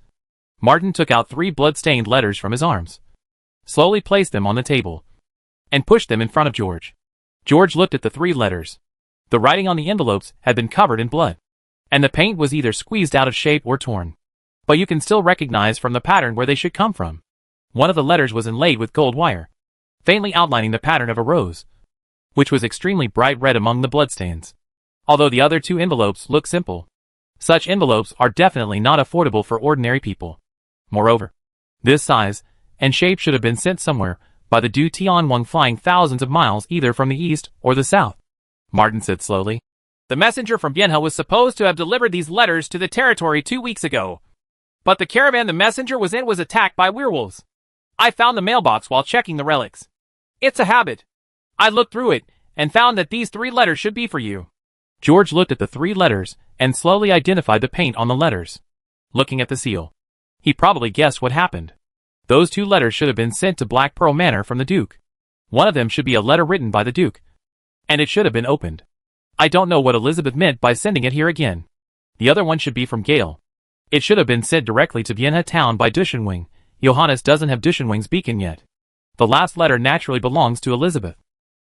Martin took out 3 blood-stained letters from his arms, slowly placed them on the table, and pushed them in front of George. George looked at the 3 letters. The writing on the envelopes had been covered in blood, and the paint was either squeezed out of shape or torn. But you can still recognize from the pattern where they should come from. One of the letters was inlaid with gold wire, faintly outlining the pattern of a rose, which was extremely bright red among the bloodstains. Although the other 2 envelopes look simple, such envelopes are definitely not affordable for ordinary people. Moreover, this size and shape should have been sent somewhere by the Du Tianwang flying thousands of miles either from the east or the south. Martin said slowly. The messenger from Bianhe was supposed to have delivered these letters to the territory 2 weeks ago. But the caravan the messenger was in was attacked by werewolves. I found the mailbox while checking the relics. It's a habit. I looked through it and found that these 3 letters should be for you. George looked at the 3 letters and slowly identified the paint on the letters. Looking at the seal, he probably guessed what happened. Those 2 letters should have been sent to Black Pearl Manor from the Duke. One of them should be a letter written by the Duke, and it should have been opened. I don't know what Elizabeth meant by sending it here again. The other one should be from Gale. It should have been sent directly to Bianhe town by Duschenwing. Johannes doesn't have Duschenwing's beacon yet. The last letter naturally belongs to Elizabeth.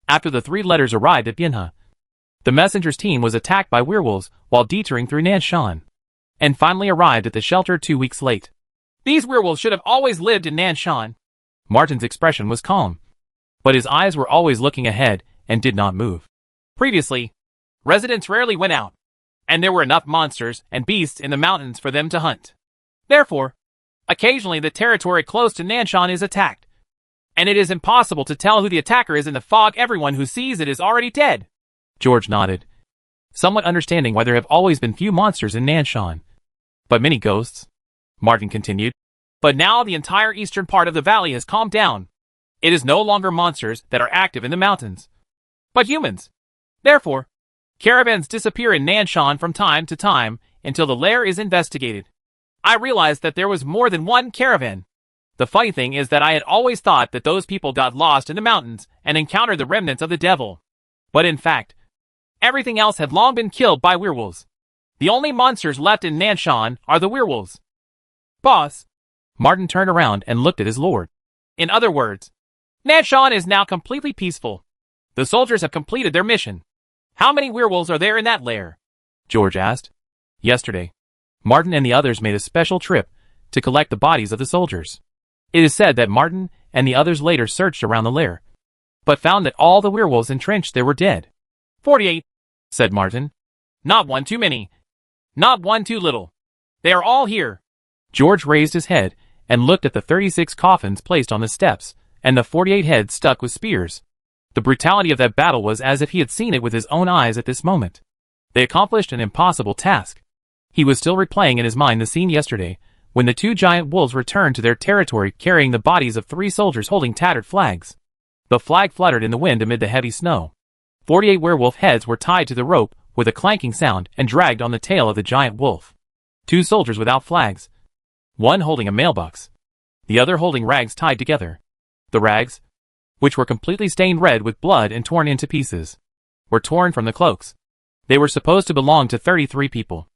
After the 3 letters arrived at Bianhe, the messenger's team was attacked by werewolves while detouring through Nanshan, and finally arrived at the shelter 2 weeks late. These werewolves should have always lived in Nanshan. Martin's expression was calm, but his eyes were always looking ahead and did not move. Previously, residents rarely went out, and there were enough monsters and beasts in the mountains for them to hunt. Therefore, occasionally the territory close to Nanshan is attacked, and it is impossible to tell who the attacker is in the fog. Everyone who sees it is already dead. George nodded, somewhat understanding why there have always been few monsters in Nanshan, but many ghosts. Martin continued. But now the entire eastern part of the valley has calmed down. It is no longer monsters that are active in the mountains, but humans. Therefore, caravans disappear in Nanshan from time to time until the lair is investigated. I realized that there was more than one caravan. The funny thing is that I had always thought that those people got lost in the mountains and encountered the remnants of the devil. But in fact, everything else had long been killed by werewolves. The only monsters left in Nanshan are the werewolves. Boss. Martin turned around and looked at his lord. In other words, Nanshan is now completely peaceful. The soldiers have completed their mission. How many werewolves are there in that lair? George asked. Yesterday, Martin and the others made a special trip to collect the bodies of the soldiers. It is said that Martin and the others later searched around the lair, but found that all the werewolves entrenched there were dead. 48, said Martin. Not one too many. Not one too little. They are all here. George raised his head and looked at the 36 coffins placed on the steps and the 48 heads stuck with spears. The brutality of that battle was as if he had seen it with his own eyes at this moment. They accomplished an impossible task. He was still replaying in his mind the scene yesterday, when the 2 giant wolves returned to their territory carrying the bodies of 3 soldiers holding tattered flags. The flag fluttered in the wind amid the heavy snow. 48 werewolf heads were tied to the rope with a clanking sound and dragged on the tail of the giant wolf. 2 soldiers without flags, one holding a mailbox, the other holding rags tied together. The rags, which were completely stained red with blood and torn into pieces, were torn from the cloaks. They were supposed to belong to 33 people.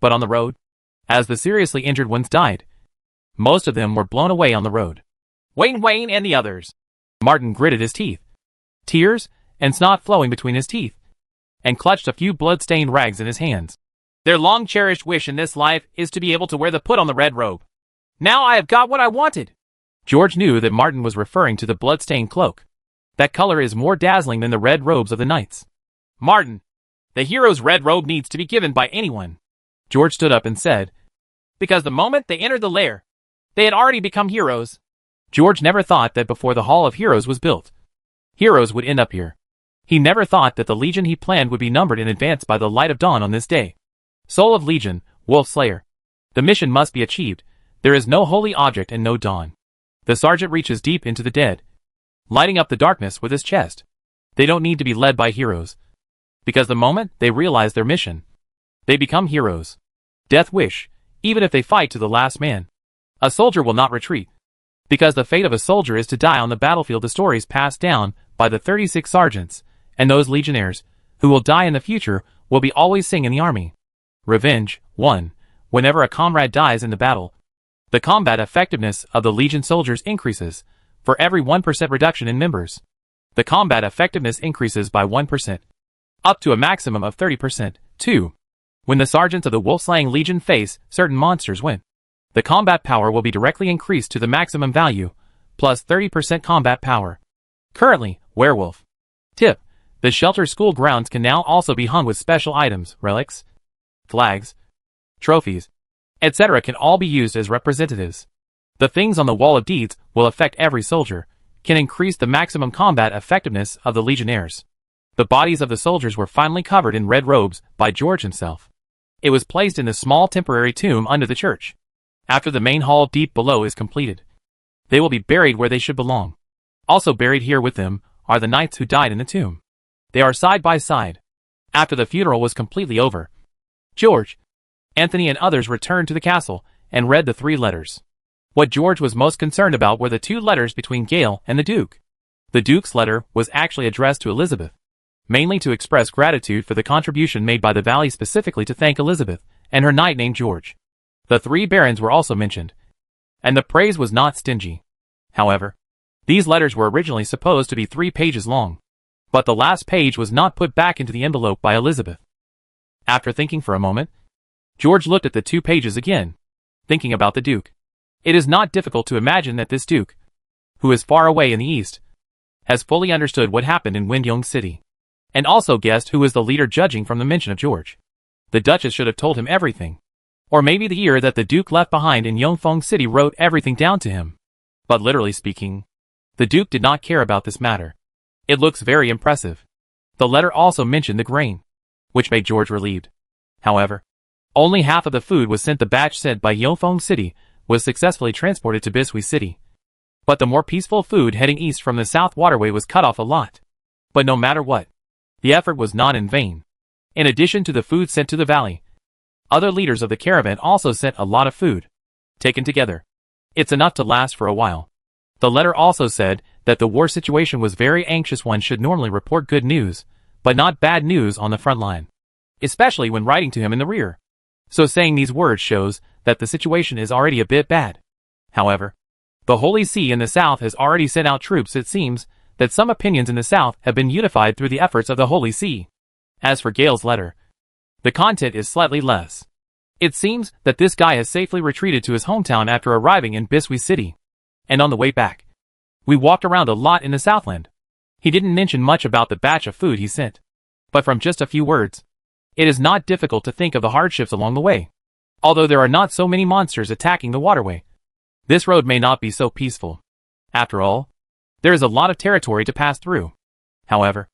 But on the road, as the seriously injured ones died, most of them were blown away on the road. Wayne and the others. Martin gritted his teeth, tears and snot flowing between his teeth, and clutched a few blood-stained rags in his hands. Their long-cherished wish in this life is to be able to wear the put on the red robe. Now I have got what I wanted. George knew that Martin was referring to the blood-stained cloak. That color is more dazzling than the red robes of the knights. Martin, the hero's red robe needs to be given by anyone. George stood up and said, because the moment they entered the lair, they had already become heroes. George never thought that before the Hall of Heroes was built, heroes would end up here. He never thought that the legion he planned would be numbered in advance by the light of dawn on this day. Soul of Legion, Wolf Slayer. The mission must be achieved. There is no holy object and no dawn. The sergeant reaches deep into the dead, lighting up the darkness with his chest. They don't need to be led by heroes, because the moment they realize their mission, they become heroes. Death wish, even if they fight to the last man. A soldier will not retreat, because the fate of a soldier is to die on the battlefield. The stories passed down by the 36 sergeants, and those legionnaires, who will die in the future, will be always sing in the army. Revenge, 1. Whenever a comrade dies in the battle, the combat effectiveness of the legion soldiers increases. For every 1% reduction in members, the combat effectiveness increases by 1%, up to a maximum of 30%. 2. When the sergeants of the wolf-slaying legion face certain monsters win, the combat power will be directly increased to the maximum value, plus 30% combat power. Currently, werewolf. Tip: the shelter school grounds can now also be hung with special items, relics, flags, trophies, etc. can all be used as representatives. The things on the wall of deeds will affect every soldier, can increase the maximum combat effectiveness of the legionnaires. The bodies of the soldiers were finally covered in red robes by George himself. It was placed in the small temporary tomb under the church. After the main hall deep below is completed, they will be buried where they should belong. Also buried here with them are the knights who died in the tomb. They are side by side. After the funeral was completely over, George, Anthony and others returned to the castle and read the 3 letters. What George was most concerned about were the 2 letters between Gale and the Duke. The Duke's letter was actually addressed to Elizabeth, mainly to express gratitude for the contribution made by the valley, specifically to thank Elizabeth and her knight named George. The 3 barons were also mentioned, and the praise was not stingy. However, these letters were originally supposed to be 3 pages long, but the last page was not put back into the envelope by Elizabeth. After thinking for a moment, George looked at the 2 pages again, thinking about the Duke. It is not difficult to imagine that this Duke, who is far away in the east, has fully understood what happened in Windyong City, and also guessed who was the leader, judging from the mention of George. The Duchess should have told him everything. Or maybe the year that the Duke left behind in Yongfeng City wrote everything down to him. But literally speaking, the Duke did not care about this matter. It looks very impressive. The letter also mentioned the grain, which made George relieved. However, only half of the food was sent. The batch sent by Yongfeng City was successfully transported to Bishui City. But the more peaceful food heading east from the South Waterway was cut off a lot. But no matter what, the effort was not in vain. In addition to the food sent to the valley, other leaders of the caravan also sent a lot of food. Taken together, it's enough to last for a while. The letter also said that the war situation was very anxious. One should normally report good news, but not bad news on the front line, especially when writing to him in the rear. So saying these words shows that the situation is already a bit bad. However, the Holy See in the south has already sent out troops. It seems that some opinions in the south have been unified through the efforts of the Holy See. As for Gale's letter, the content is slightly less. It seems that this guy has safely retreated to his hometown after arriving in Bishui City. And on the way back, we walked around a lot in the Southland. He didn't mention much about the batch of food he sent, but from just a few words, it is not difficult to think of the hardships along the way. Although there are not so many monsters attacking the waterway, this road may not be so peaceful. After all, there is a lot of territory to pass through. However,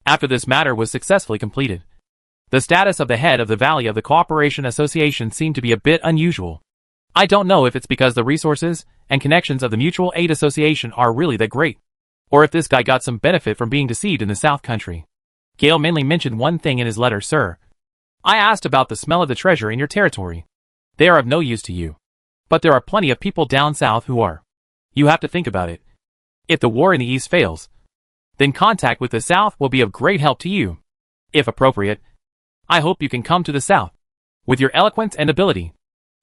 after this matter was successfully completed, the status of the head of the Valley of the Cooperation Association seemed to be a bit unusual. I don't know if it's because the resources and connections of the Mutual Aid Association are really that great, or if this guy got some benefit from being deceived in the South Country. Gale mainly mentioned one thing in his letter. Sir, I asked about the smell of the treasure in your territory. They are of no use to you. But there are plenty of people down south who are. You have to think about it. If the war in the east fails, then contact with the south will be of great help to you. If appropriate, I hope you can come to the south. With your eloquence and ability,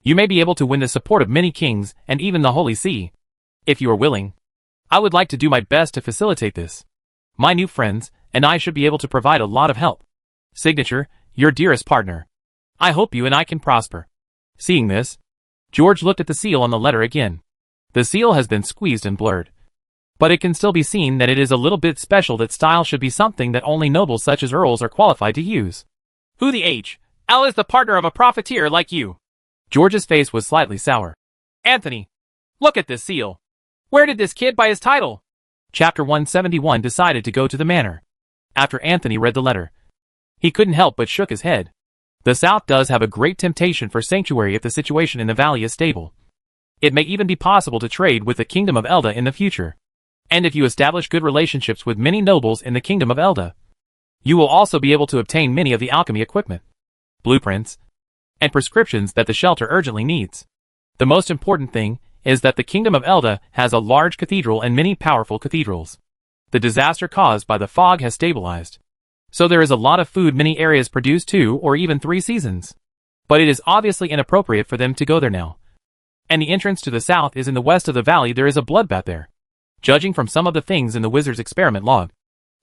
you may be able to win the support of many kings and even the Holy See. If you are willing, I would like to do my best to facilitate this. My new friends and I should be able to provide a lot of help. Signature, your dearest partner, I hope you and I can prosper. Seeing this, George looked at the seal on the letter again. The seal has been squeezed and blurred, but it can still be seen that it is a little bit special. That style should be something that only nobles such as earls are qualified to use. Who the L is the partner of a profiteer like you? George's face was slightly sour. Anthony, look at this seal. Where did this kid buy his title? Chapter 171 decided to go to the manor. After Anthony read the letter, he couldn't help but shook his head. The South does have a great temptation for sanctuary if the situation in the valley is stable. It may even be possible to trade with the Kingdom of Elda in the future. And if you establish good relationships with many nobles in the Kingdom of Elda, you will also be able to obtain many of the alchemy equipment, blueprints, and prescriptions that the shelter urgently needs. The most important thing is that the Kingdom of Elda has a large cathedral and many powerful cathedrals. The disaster caused by the fog has stabilized, so there is a lot of food. Many areas produce 2 or even 3 seasons. But it is obviously inappropriate for them to go there now. And the entrance to the south is in the west of the valley. There is a bloodbath there. Judging from some of the things in the wizard's experiment log,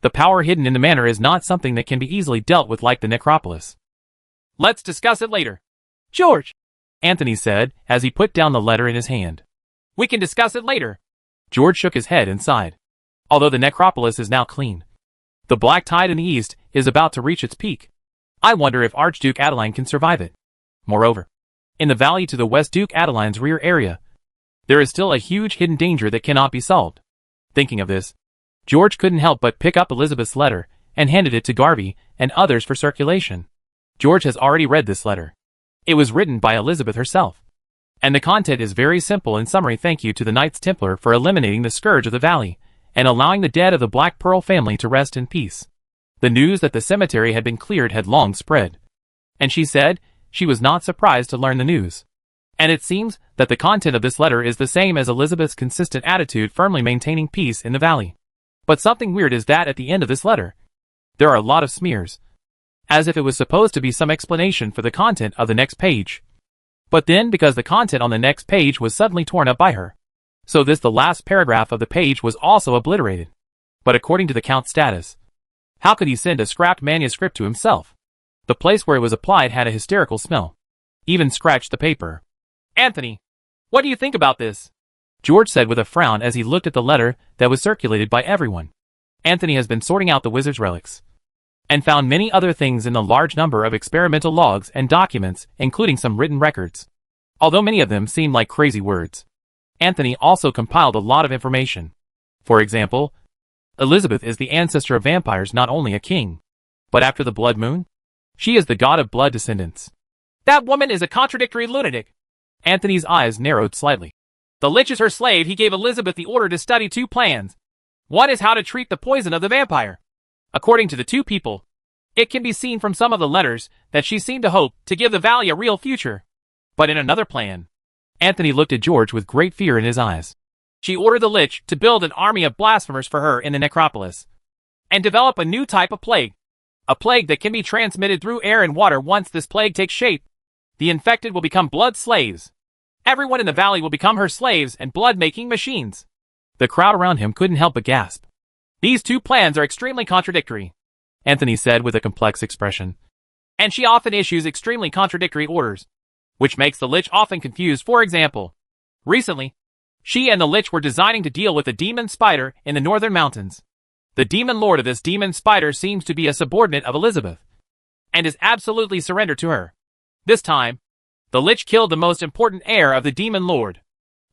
the power hidden in the manor is not something that can be easily dealt with like the necropolis. Let's discuss it later. George, Anthony said as he put down the letter in his hand. We can discuss it later. George shook his head and sighed. Although the necropolis is now clean, the black tide in the east is about to reach its peak. I wonder if Archduke Adeline can survive it. Moreover, in the valley to the west, Duke Adeline's rear area, there is still a huge hidden danger that cannot be solved. Thinking of this, George couldn't help but pick up Elizabeth's letter and handed it to Garvey and others for circulation. George has already read this letter. It was written by Elizabeth herself, and the content is very simple. In summary, thank you to the Knights Templar for eliminating the scourge of the valley and allowing the dead of the Black Pearl family to rest in peace. The news that the cemetery had been cleared had long spread, and she said she was not surprised to learn the news. And it seems that the content of this letter is the same as Elizabeth's consistent attitude, firmly maintaining peace in the valley. But something weird is that at the end of this letter, there are a lot of smears, as if it was supposed to be some explanation for the content of the next page. But then, because the content on the next page was suddenly torn up by her, so the last paragraph of the page was also obliterated. But according to the Count's status, how could he send a scrapped manuscript to himself? The place where it was applied had a hysterical smell. Even scratched the paper. Anthony, what do you think about this? George said with a frown as he looked at the letter that was circulated by everyone. Anthony has been sorting out the wizard's relics, and found many other things in the large number of experimental logs and documents, including some written records. Although many of them seem like crazy words, Anthony also compiled a lot of information. For example, Elizabeth is the ancestor of vampires, not only a king, but after the blood moon, she is the god of blood descendants. That woman is a contradictory lunatic. Anthony's eyes narrowed slightly. The Lich is her slave. He gave Elizabeth the order to study 2 plans. One is how to treat the poison of the vampire. According to the 2 people, it can be seen from some of the letters that she seemed to hope to give the valley a real future. But in another plan, Anthony looked at George with great fear in his eyes. She ordered the Lich to build an army of blasphemers for her in the necropolis, and develop a new type of plague. A plague that can be transmitted through air and water. Once this plague takes shape, the infected will become blood slaves. Everyone in the valley will become her slaves and blood-making machines. The crowd around him couldn't help but gasp. These 2 plans are extremely contradictory, Anthony said with a complex expression. And she often issues extremely contradictory orders, which makes the Lich often confused. For example, recently, she and the Lich were designing to deal with a demon spider in the northern mountains. The demon lord of this demon spider seems to be a subordinate of Elizabeth, and is absolutely surrendered to her. This time, the Lich killed the most important heir of the demon lord.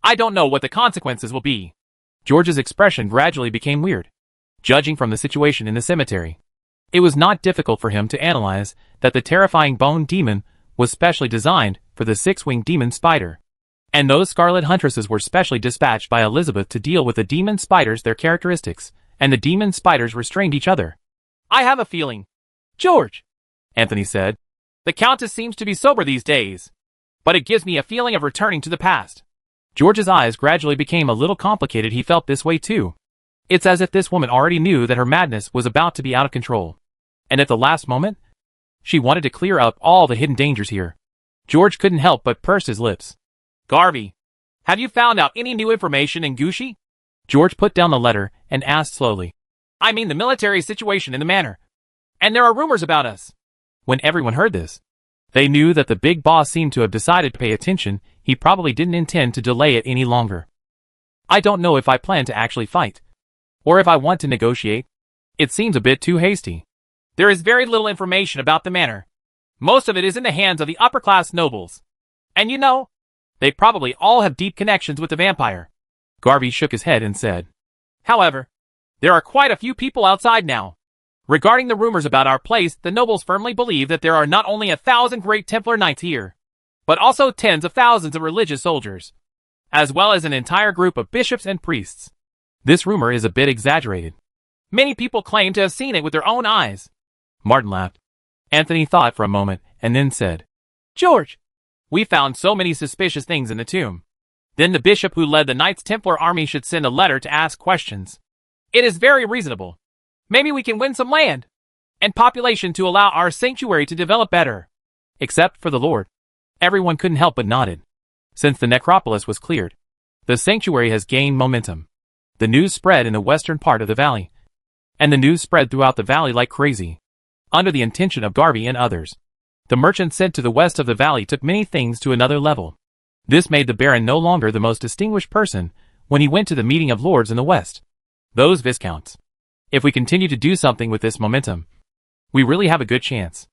I don't know what the consequences will be. George's expression gradually became weird. Judging from the situation in the cemetery, it was not difficult for him to analyze that the terrifying bone demon was specially designed for the 6-winged demon spider. And those scarlet huntresses were specially dispatched by Elizabeth to deal with the demon spiders. Their characteristics and the demon spiders restrained each other. I have a feeling, George, Anthony said, the Countess seems to be sober these days, but it gives me a feeling of returning to the past. George's eyes gradually became a little complicated. He felt this way too. It's as if this woman already knew that her madness was about to be out of control, and at the last moment, she wanted to clear up all the hidden dangers here. George couldn't help but purse his lips. Garvey, have you found out any new information in Gushi? George put down the letter and asked slowly. I mean the military situation in the manor. And there are rumors about us. When everyone heard this, They knew that the big boss seemed to have decided to pay attention. He probably didn't intend to delay it any longer. I don't know if I plan to actually fight, or if I want to negotiate. It seems a bit too hasty. There is very little information about the manor. Most of it is in the hands of the upper-class nobles. And you know, they probably all have deep connections with the vampire. Garvey shook his head and said, however, there are quite a few people outside now. Regarding the rumors about our place, the nobles firmly believe that there are not only 1,000 great Templar knights here, but also tens of thousands of religious soldiers, as well as an entire group of bishops and priests. This rumor is a bit exaggerated. Many people claim to have seen it with their own eyes. Martin laughed. Anthony thought for a moment, and then said, George, we found so many suspicious things in the tomb. Then the bishop who led the Knights Templar army should send a letter to ask questions. It is very reasonable. Maybe we can win some land and population to allow our sanctuary to develop better. Except for the Lord. Everyone couldn't help but nodded. Since the necropolis was cleared, the sanctuary has gained momentum. The news spread in the western part of the valley, and the news spread throughout the valley like crazy. Under the intention of Garvey and others, the merchant sent to the west of the valley took many things to another level. This made the Baron no longer the most distinguished person when he went to the meeting of lords in the west. Those viscounts. If we continue to do something with this momentum, we really have a good chance.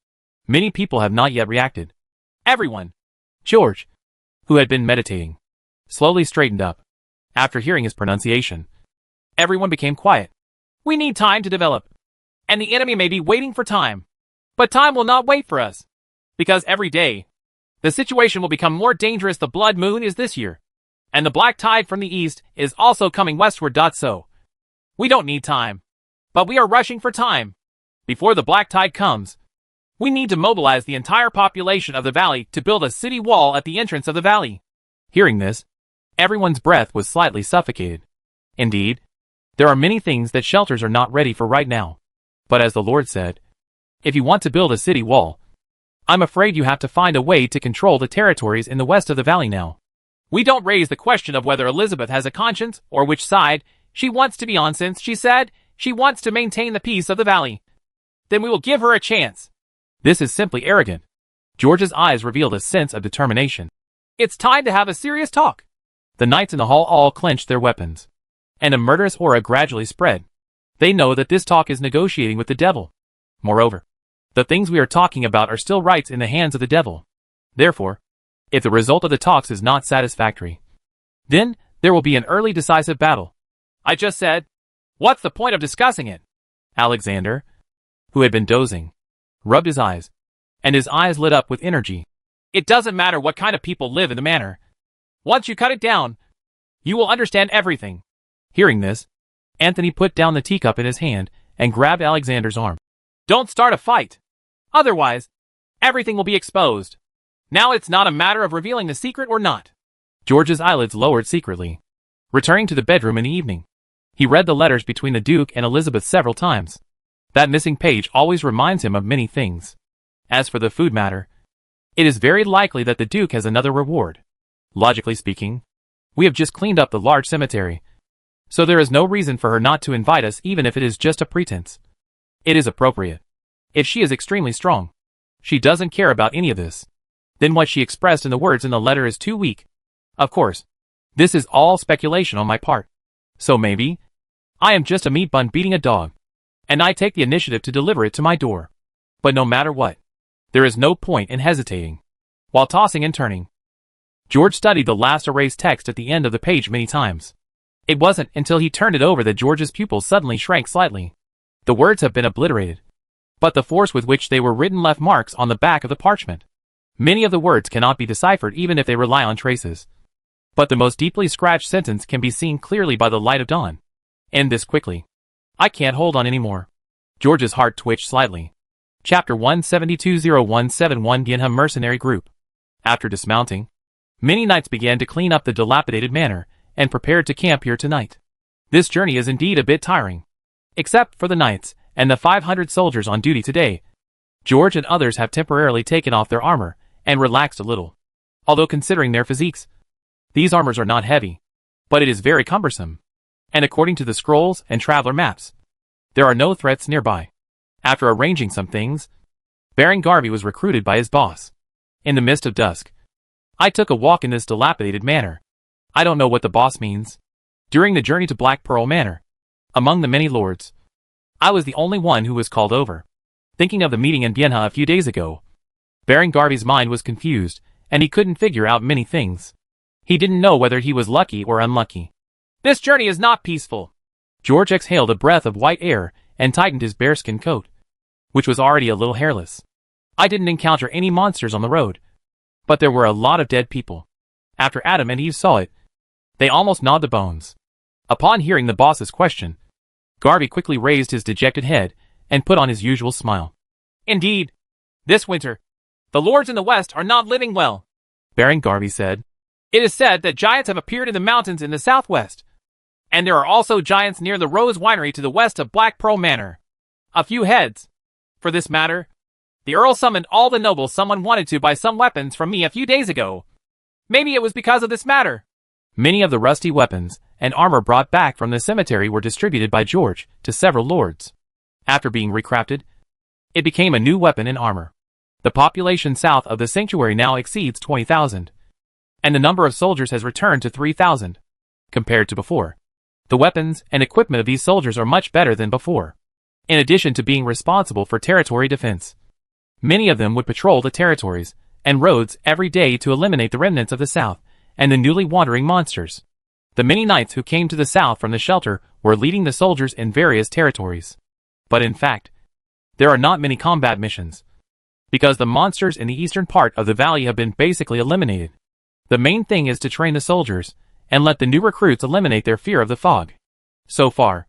Many people have not yet reacted. Everyone, George, who had been meditating, slowly straightened up. After hearing his pronunciation, everyone became quiet. We need time to develop, and the enemy may be waiting for time. But time will not wait for us, because every day, the situation will become more dangerous. The blood moon is this year, and the black tide from the east is also coming westward. So, we don't need time, but we are rushing for time. Before the black tide comes, we need to mobilize the entire population of the valley to build a city wall at the entrance of the valley. Hearing this, everyone's breath was slightly suffocated. Indeed, there are many things that shelters are not ready for right now. But as the Lord said, if you want to build a city wall, I'm afraid you have to find a way to control the territories in the west of the valley now. We don't raise the question of whether Elizabeth has a conscience or which side she wants to be on, since she said she wants to maintain the peace of the valley. Then we will give her a chance. This is simply arrogant. George's eyes revealed a sense of determination. It's time to have a serious talk. The knights in the hall all clenched their weapons, and a murderous aura gradually spread. They know that this talk is negotiating with the devil. Moreover, the things we are talking about are still rights in the hands of the devil. Therefore, if the result of the talks is not satisfactory, then there will be an early decisive battle. I just said, what's the point of discussing it? Alexander, who had been dozing, rubbed his eyes, and his eyes lit up with energy. It doesn't matter what kind of people live in the manor. Once you cut it down, you will understand everything. Hearing this, Anthony put down the teacup in his hand and grabbed Alexander's arm. Don't start a fight. Otherwise, everything will be exposed. Now it's not a matter of revealing the secret or not. George's eyelids lowered secretly. Returning to the bedroom in the evening, he read the letters between the Duke and Elizabeth several times. That missing page always reminds him of many things. As for the food matter, it is very likely that the Duke has another reward. Logically speaking, we have just cleaned up the large cemetery, so there is no reason for her not to invite us, even if it is just a pretense. It is appropriate. If she is extremely strong, she doesn't care about any of this, then what she expressed in the words in the letter is too weak. Of course, this is all speculation on my part. So maybe I am just a meat bun beating a dog, and I take the initiative to deliver it to my door. But no matter what, there is no point in hesitating. While tossing and turning, George studied the last erased text at the end of the page many times. It wasn't until he turned it over that George's pupils suddenly shrank slightly. The words have been obliterated, but the force with which they were written left marks on the back of the parchment. Many of the words cannot be deciphered even if they rely on traces. But the most deeply scratched sentence can be seen clearly by the light of dawn. End this quickly. I can't hold on anymore. George's heart twitched slightly. Chapter 1720171 Ginham Mercenary Group. After dismounting, many knights began to clean up the dilapidated manor and prepared to camp here tonight. This journey is indeed a bit tiring. Except for the knights and the 500 soldiers on duty today, George and others have temporarily taken off their armor and relaxed a little. Although considering their physiques, these armors are not heavy, but it is very cumbersome. And according to the scrolls and traveler maps, there are no threats nearby. After arranging some things, Baron Garvey was recruited by his boss. In the mist of dusk, I took a walk in this dilapidated manor. I don't know what the boss means. During the journey to Black Pearl Manor, among the many lords, I was the only one who was called over. Thinking of the meeting in Bienha a few days ago, Baron Garvey's mind was confused, and he couldn't figure out many things. He didn't know whether he was lucky or unlucky. This journey is not peaceful. George exhaled a breath of white air and tightened his bearskin coat, which was already a little hairless. I didn't encounter any monsters on the road, but there were a lot of dead people. After Adam and Eve saw it, they almost gnawed the bones. Upon hearing the boss's question, Garvey quickly raised his dejected head and put on his usual smile. Indeed, this winter, the lords in the west are not living well, Baron Garvey said. It is said that giants have appeared in the mountains in the southwest, and there are also giants near the Rose Winery to the west of Black Pearl Manor. A few heads. For this matter, the Earl summoned all the nobles someone wanted to buy some weapons from me a few days ago. Maybe it was because of this matter. Many of the rusty weapons and armor brought back from the cemetery were distributed by George to several lords. After being recrafted, it became a new weapon and armor. The population south of the sanctuary now exceeds 20,000, and the number of soldiers has returned to 3,000, compared to before. The weapons and equipment of these soldiers are much better than before. In addition to being responsible for territory defense, many of them would patrol the territories and roads every day to eliminate the remnants of the south and the newly wandering monsters. The many knights who came to the south from the shelter were leading the soldiers in various territories. But in fact, there are not many combat missions, because the monsters in the eastern part of the valley have been basically eliminated. The main thing is to train the soldiers and let the new recruits eliminate their fear of the fog. So far,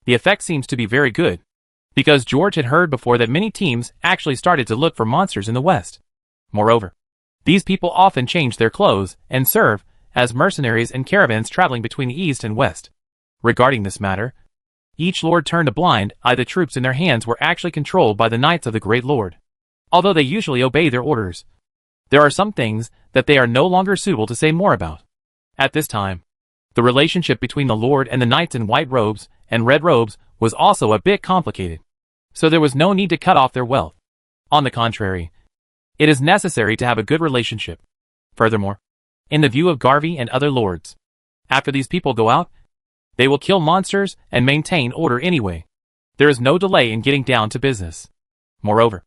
the effect seems to be very good, because George had heard before that many teams actually started to look for monsters in the west. Moreover, these people often change their clothes and serve as mercenaries in caravans traveling between the east and west. Regarding this matter, each lord turned a blind eye. The troops in their hands were actually controlled by the knights of the Great Lord. Although they usually obey their orders, there are some things that they are no longer suitable to say more about. At this time, the relationship between the lord and the knights in white robes and red robes was also a bit complicated, so there was no need to cut off their wealth. On the contrary, it is necessary to have a good relationship. Furthermore, in the view of Garvey and other lords, after these people go out, they will kill monsters and maintain order anyway. There is no delay in getting down to business. Moreover,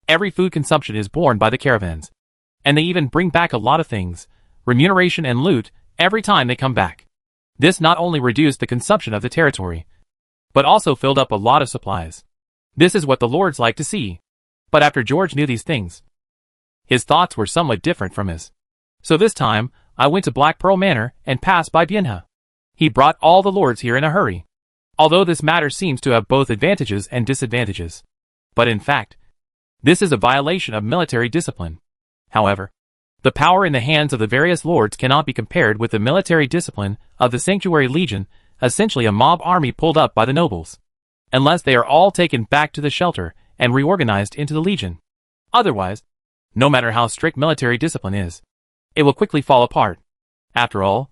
every food consumption is borne by the caravans, and they even bring back a lot of things, remuneration and loot, every time they come back. This not only reduced the consumption of the territory, but also filled up a lot of supplies. This is what the lords like to see. But after George knew these things, his thoughts were somewhat different from his. So this time, I went to Black Pearl Manor and passed by Bienha. He brought all the lords here in a hurry, although this matter seems to have both advantages and disadvantages. But in fact, this is a violation of military discipline. However, the power in the hands of the various lords cannot be compared with the military discipline of the Sanctuary Legion, essentially a mob army pulled up by the nobles. Unless they are all taken back to the shelter and reorganized into the Legion. Otherwise, no matter how strict military discipline is, it will quickly fall apart. After all,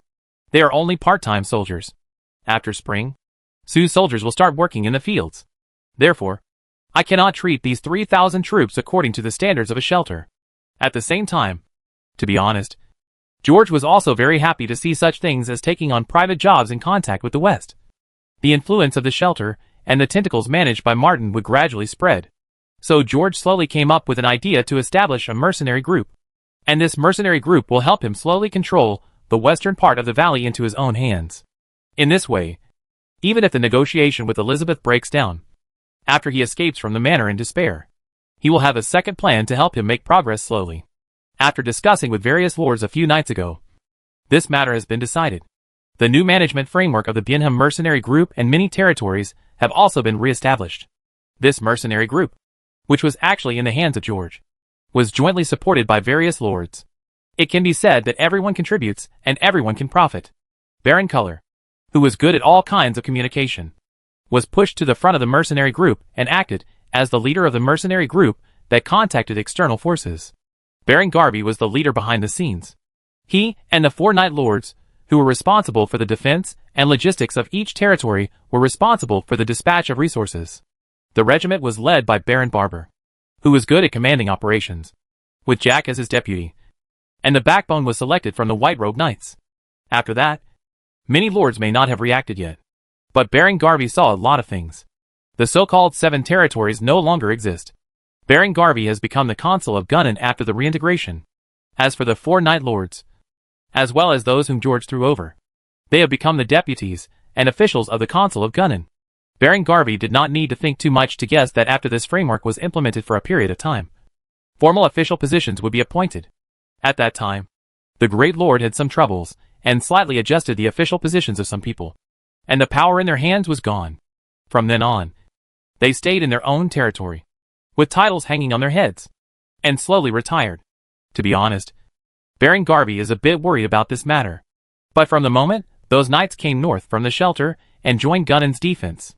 they are only part-time soldiers. After spring, Sioux soldiers will start working in the fields. Therefore, I cannot treat these 3,000 troops according to the standards of a shelter. At the same time, to be honest, George was also very happy to see such things as taking on private jobs in contact with the West. The influence of the shelter and the tentacles managed by Martin would gradually spread. So George slowly came up with an idea to establish a mercenary group. And this mercenary group will help him slowly control the western part of the valley into his own hands. In this way, even if the negotiation with Elizabeth breaks down, after he escapes from the manor in despair, he will have a second plan to help him make progress slowly. After discussing with various lords a few nights ago, this matter has been decided. The new management framework of the Bienha mercenary group and many territories have also been re-established. This mercenary group, which was actually in the hands of George, was jointly supported by various lords. It can be said that everyone contributes and everyone can profit. Baron Culler, who was good at all kinds of communication, was pushed to the front of the mercenary group and acted as the leader of the mercenary group that contacted external forces. Baron Garvey was the leader behind the scenes. He and the 4 Knight Lords, who were responsible for the defense and logistics of each territory, were responsible for the dispatch of resources. The regiment was led by Baron Barber, who was good at commanding operations. with Jack as his deputy, and the backbone was selected from the White Robe Knights. After that, many lords may not have reacted yet, but Baron Garvey saw a lot of things. The so-called 7 territories no longer exist. Baron Garvey has become the consul of Gunnon after the reintegration. As for the 4 Knight Lords, as well as those whom George threw over, they have become the deputies and officials of the consul of Gunnon. Baron Garvey did not need to think too much to guess that after this framework was implemented for a period of time, formal official positions would be appointed. At that time, the Great Lord had some troubles and slightly adjusted the official positions of some people, and the power in their hands was gone. From then on, they stayed in their own territory, with titles hanging on their heads, and slowly retired. To be honest, Baron Garvey is a bit worried about this matter. But from the moment those knights came north from the shelter and joined Gunnon's defense,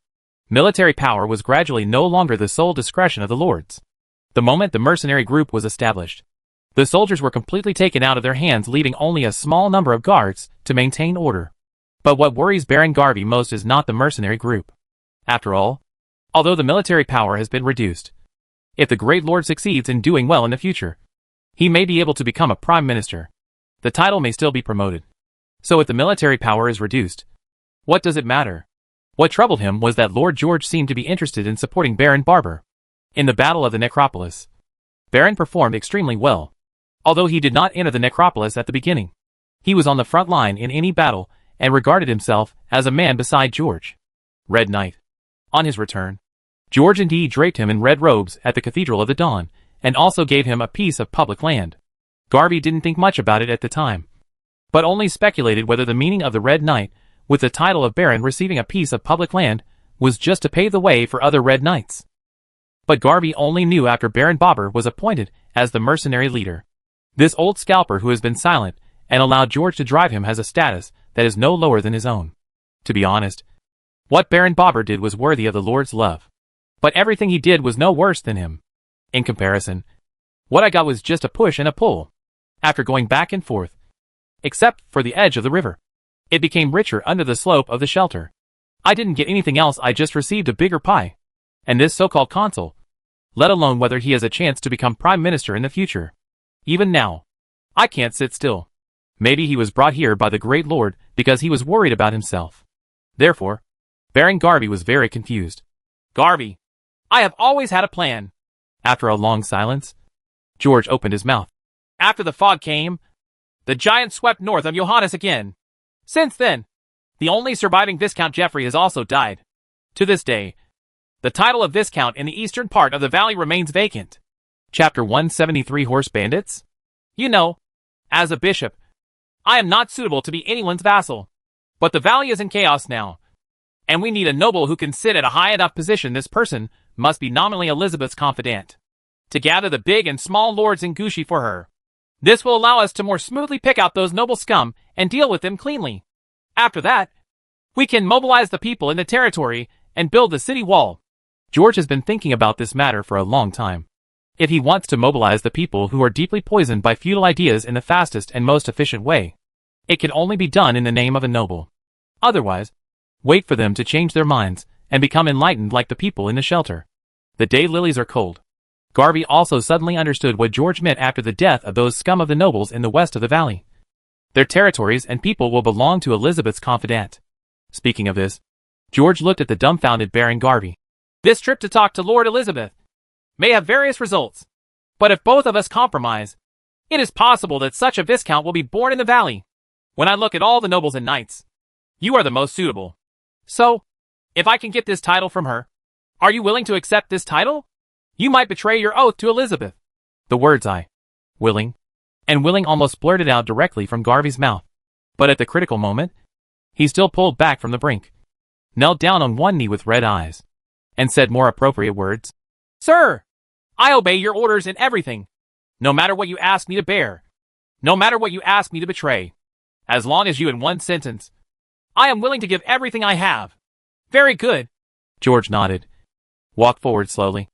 military power was gradually no longer the sole discretion of the lords. The moment the mercenary group was established, the soldiers were completely taken out of their hands, leaving only a small number of guards to maintain order. But what worries Baron Garvey most is not the mercenary group. After all, although the military power has been reduced, if the Great Lord succeeds in doing well in the future, he may be able to become a prime minister. The title may still be promoted. So if the military power is reduced, what does it matter? What troubled him was that Lord George seemed to be interested in supporting Baron Barber. In the Battle of the Necropolis, Baron performed extremely well. Although he did not enter the necropolis at the beginning, he was on the front line in any battle and regarded himself as a man beside George. Red Knight. On his return, George indeed draped him in red robes at the Cathedral of the Dawn, and also gave him a piece of public land. Garvey didn't think much about it at the time, but only speculated whether the meaning of the Red Knight, with the title of Baron receiving a piece of public land, was just to pave the way for other Red Knights. But Garvey only knew after Baron Barber was appointed as the mercenary leader. This old scalper who has been silent and allowed George to drive him has a status that is no lower than his own. To be honest, what Baron Barber did was worthy of the Lord's love. But everything he did was no worse than him. In comparison, what I got was just a push and a pull. After going back and forth, except for the edge of the river, it became richer under the slope of the shelter. I didn't get anything else, I just received a bigger pie. And this so-called consul, let alone whether he has a chance to become prime minister in the future. Even now, I can't sit still. Maybe he was brought here by the Great Lord because he was worried about himself. Therefore, Baron Garvey was very confused. Garvey, I have always had a plan. After a long silence, George opened his mouth. After the fog came, the giant swept north of Johannes again. Since then, the only surviving Viscount Geoffrey has also died. To this day, the title of Viscount in the eastern part of the valley remains vacant. Chapter 173 Horse Bandits? You know, as a bishop, I am not suitable to be anyone's vassal. But the valley is in chaos now, and we need a noble who can sit at a high enough position. This person must be nominally Elizabeth's confidant, to gather the big and small lords in Gushi for her. This will allow us to more smoothly pick out those noble scum and deal with them cleanly. After that, we can mobilize the people in the territory and build the city wall. George has been thinking about this matter for a long time. If he wants to mobilize the people who are deeply poisoned by feudal ideas in the fastest and most efficient way, it can only be done in the name of a noble. Otherwise, wait for them to change their minds and become enlightened like the people in the shelter. The day lilies are cold. Garvey also suddenly understood what George meant after the death of those scum of the nobles in the west of the valley. Their territories and people will belong to Elizabeth's confidant. Speaking of this, George looked at the dumbfounded Baron Garvey. This trip to talk to Lord Elizabeth may have various results, but if both of us compromise, it is possible that such a viscount will be born in the valley. When I look at all the nobles and knights, you are the most suitable. So, if I can get this title from her, are you willing to accept this title? You might betray your oath to Elizabeth. The words willing, and willing almost blurted out directly from Garvey's mouth. But at the critical moment, he still pulled back from the brink, knelt down on one knee with red eyes, and said more appropriate words. Sir, I obey your orders in everything. No matter what you ask me to bear. No matter what you ask me to betray. As long as you in one sentence. I am willing to give everything I have. Very good. George nodded, walked forward slowly,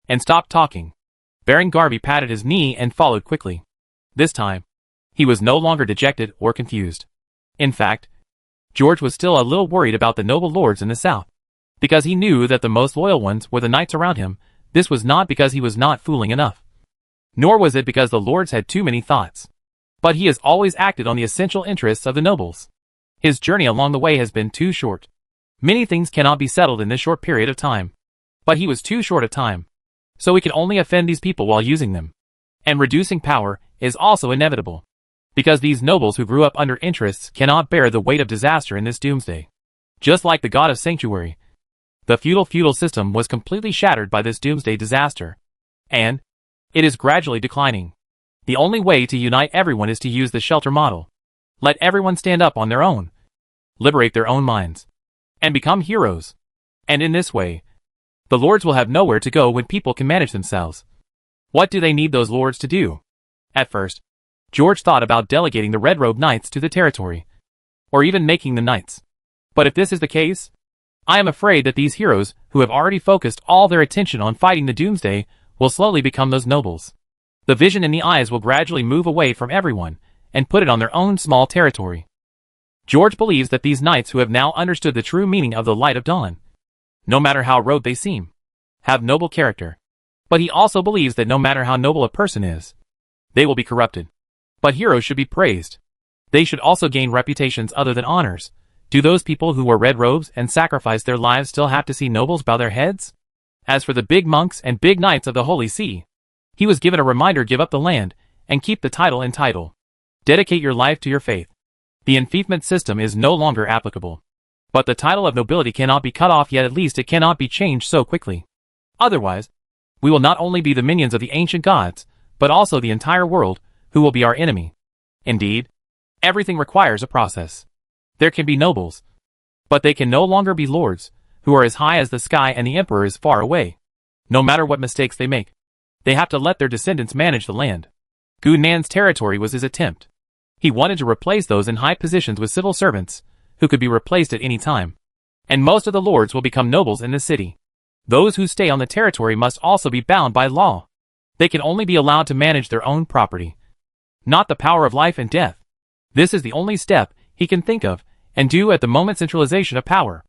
and stopped talking. Baron Garvey patted his knee and followed quickly. This time, he was no longer dejected or confused. In fact, George was still a little worried about the noble lords in the south. Because he knew that the most loyal ones were the knights around him, this was not because he was not fooling enough. Nor was it because the lords had too many thoughts. But he has always acted on the essential interests of the nobles. His journey along the way has been too short. Many things cannot be settled in this short period of time. But he was too short a time. So he can only offend these people while using them. And reducing power is also inevitable. Because these nobles who grew up under interests cannot bear the weight of disaster in this doomsday. Just like the god of sanctuary, the feudal system was completely shattered by this doomsday disaster. And it is gradually declining. The only way to unite everyone is to use the shelter model. Let everyone stand up on their own, liberate their own minds, and become heroes. And in this way, the lords will have nowhere to go when people can manage themselves. What do they need those lords to do? At first, George thought about delegating the Red Robe Knights to the territory, or even making them knights. But if this is the case, I am afraid that these heroes, who have already focused all their attention on fighting the doomsday, will slowly become those nobles. The vision in the eyes will gradually move away from everyone, and put it on their own small territory. George believes that these knights who have now understood the true meaning of the light of dawn, no matter how robed they seem, have noble character. But he also believes that no matter how noble a person is, they will be corrupted. But heroes should be praised. They should also gain reputations other than honors. Do those people who wear red robes and sacrifice their lives still have to see nobles bow their heads? As for the big monks and big knights of the Holy See, he was given a reminder: give up the land, and keep the title and title. Dedicate your life to your faith. The enfeoffment system is no longer applicable. But the title of nobility cannot be cut off yet, at least it cannot be changed so quickly. Otherwise, we will not only be the minions of the ancient gods, but also the entire world, who will be our enemy. Indeed, everything requires a process. There can be nobles, but they can no longer be lords, who are as high as the sky and the emperor is far away. No matter what mistakes they make, they have to let their descendants manage the land. Gu Nan's territory was his attempt. He wanted to replace those in high positions with civil servants, who could be replaced at any time. And most of the lords will become nobles in the city. Those who stay on the territory must also be bound by law. They can only be allowed to manage their own property, not the power of life and death. This is the only step he can think of and do at the moment: centralization of power.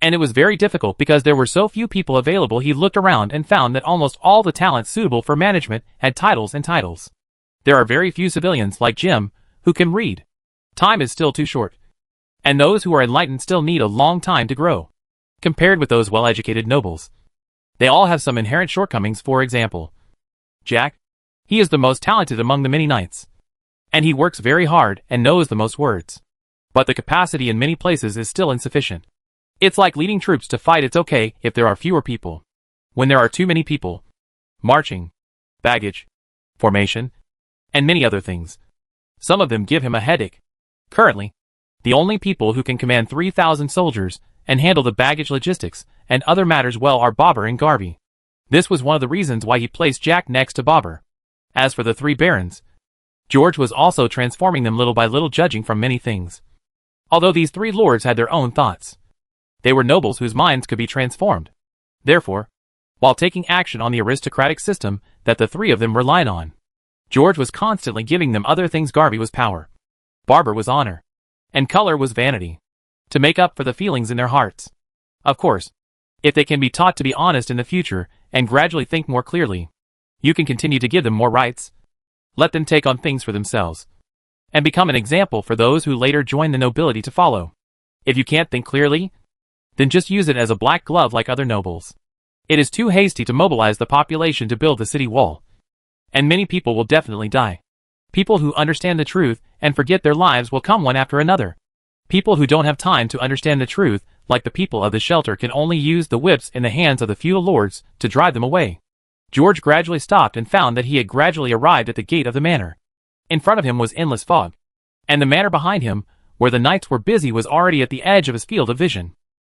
And it was very difficult because there were so few people available. He looked around and found that almost all the talent suitable for management had titles and titles. There are very few civilians like Jim who can read. Time is still too short. And those who are enlightened still need a long time to grow, compared with those well-educated nobles. They all have some inherent shortcomings. For example, Jack, he is the most talented among the many knights. And he works very hard and knows the most words. But the capacity in many places is still insufficient. It's like leading troops to fight. It's okay if there are fewer people. When there are too many people, marching, baggage, formation, and many other things, some of them give him a headache. Currently, the only people who can command 3,000 soldiers and handle the baggage logistics and other matters well are Bobber and Garvey. This was one of the reasons why he placed Jack next to Bobber. As for the three barons, George was also transforming them little by little, judging from many things. Although these three lords had their own thoughts, they were nobles whose minds could be transformed. Therefore, while taking action on the aristocratic system that the three of them relied on, George was constantly giving them other things. Garvey was power, Barbara was honor, and color was vanity, to make up for the feelings in their hearts. Of course, if they can be taught to be honest in the future and gradually think more clearly, you can continue to give them more rights. Let them take on things for themselves, and become an example for those who later join the nobility to follow. If you can't think clearly, then just use it as a black glove like other nobles. It is too hasty to mobilize the population to build the city wall. And many people will definitely die. People who understand the truth and forget their lives will come one after another. People who don't have time to understand the truth, like the people of the shelter, can only use the whips in the hands of the feudal lords to drive them away. George gradually stopped and found that he had gradually arrived at the gate of the manor. In front of him was endless fog, and the manor behind him, where the knights were busy, was already at the edge of his field of vision.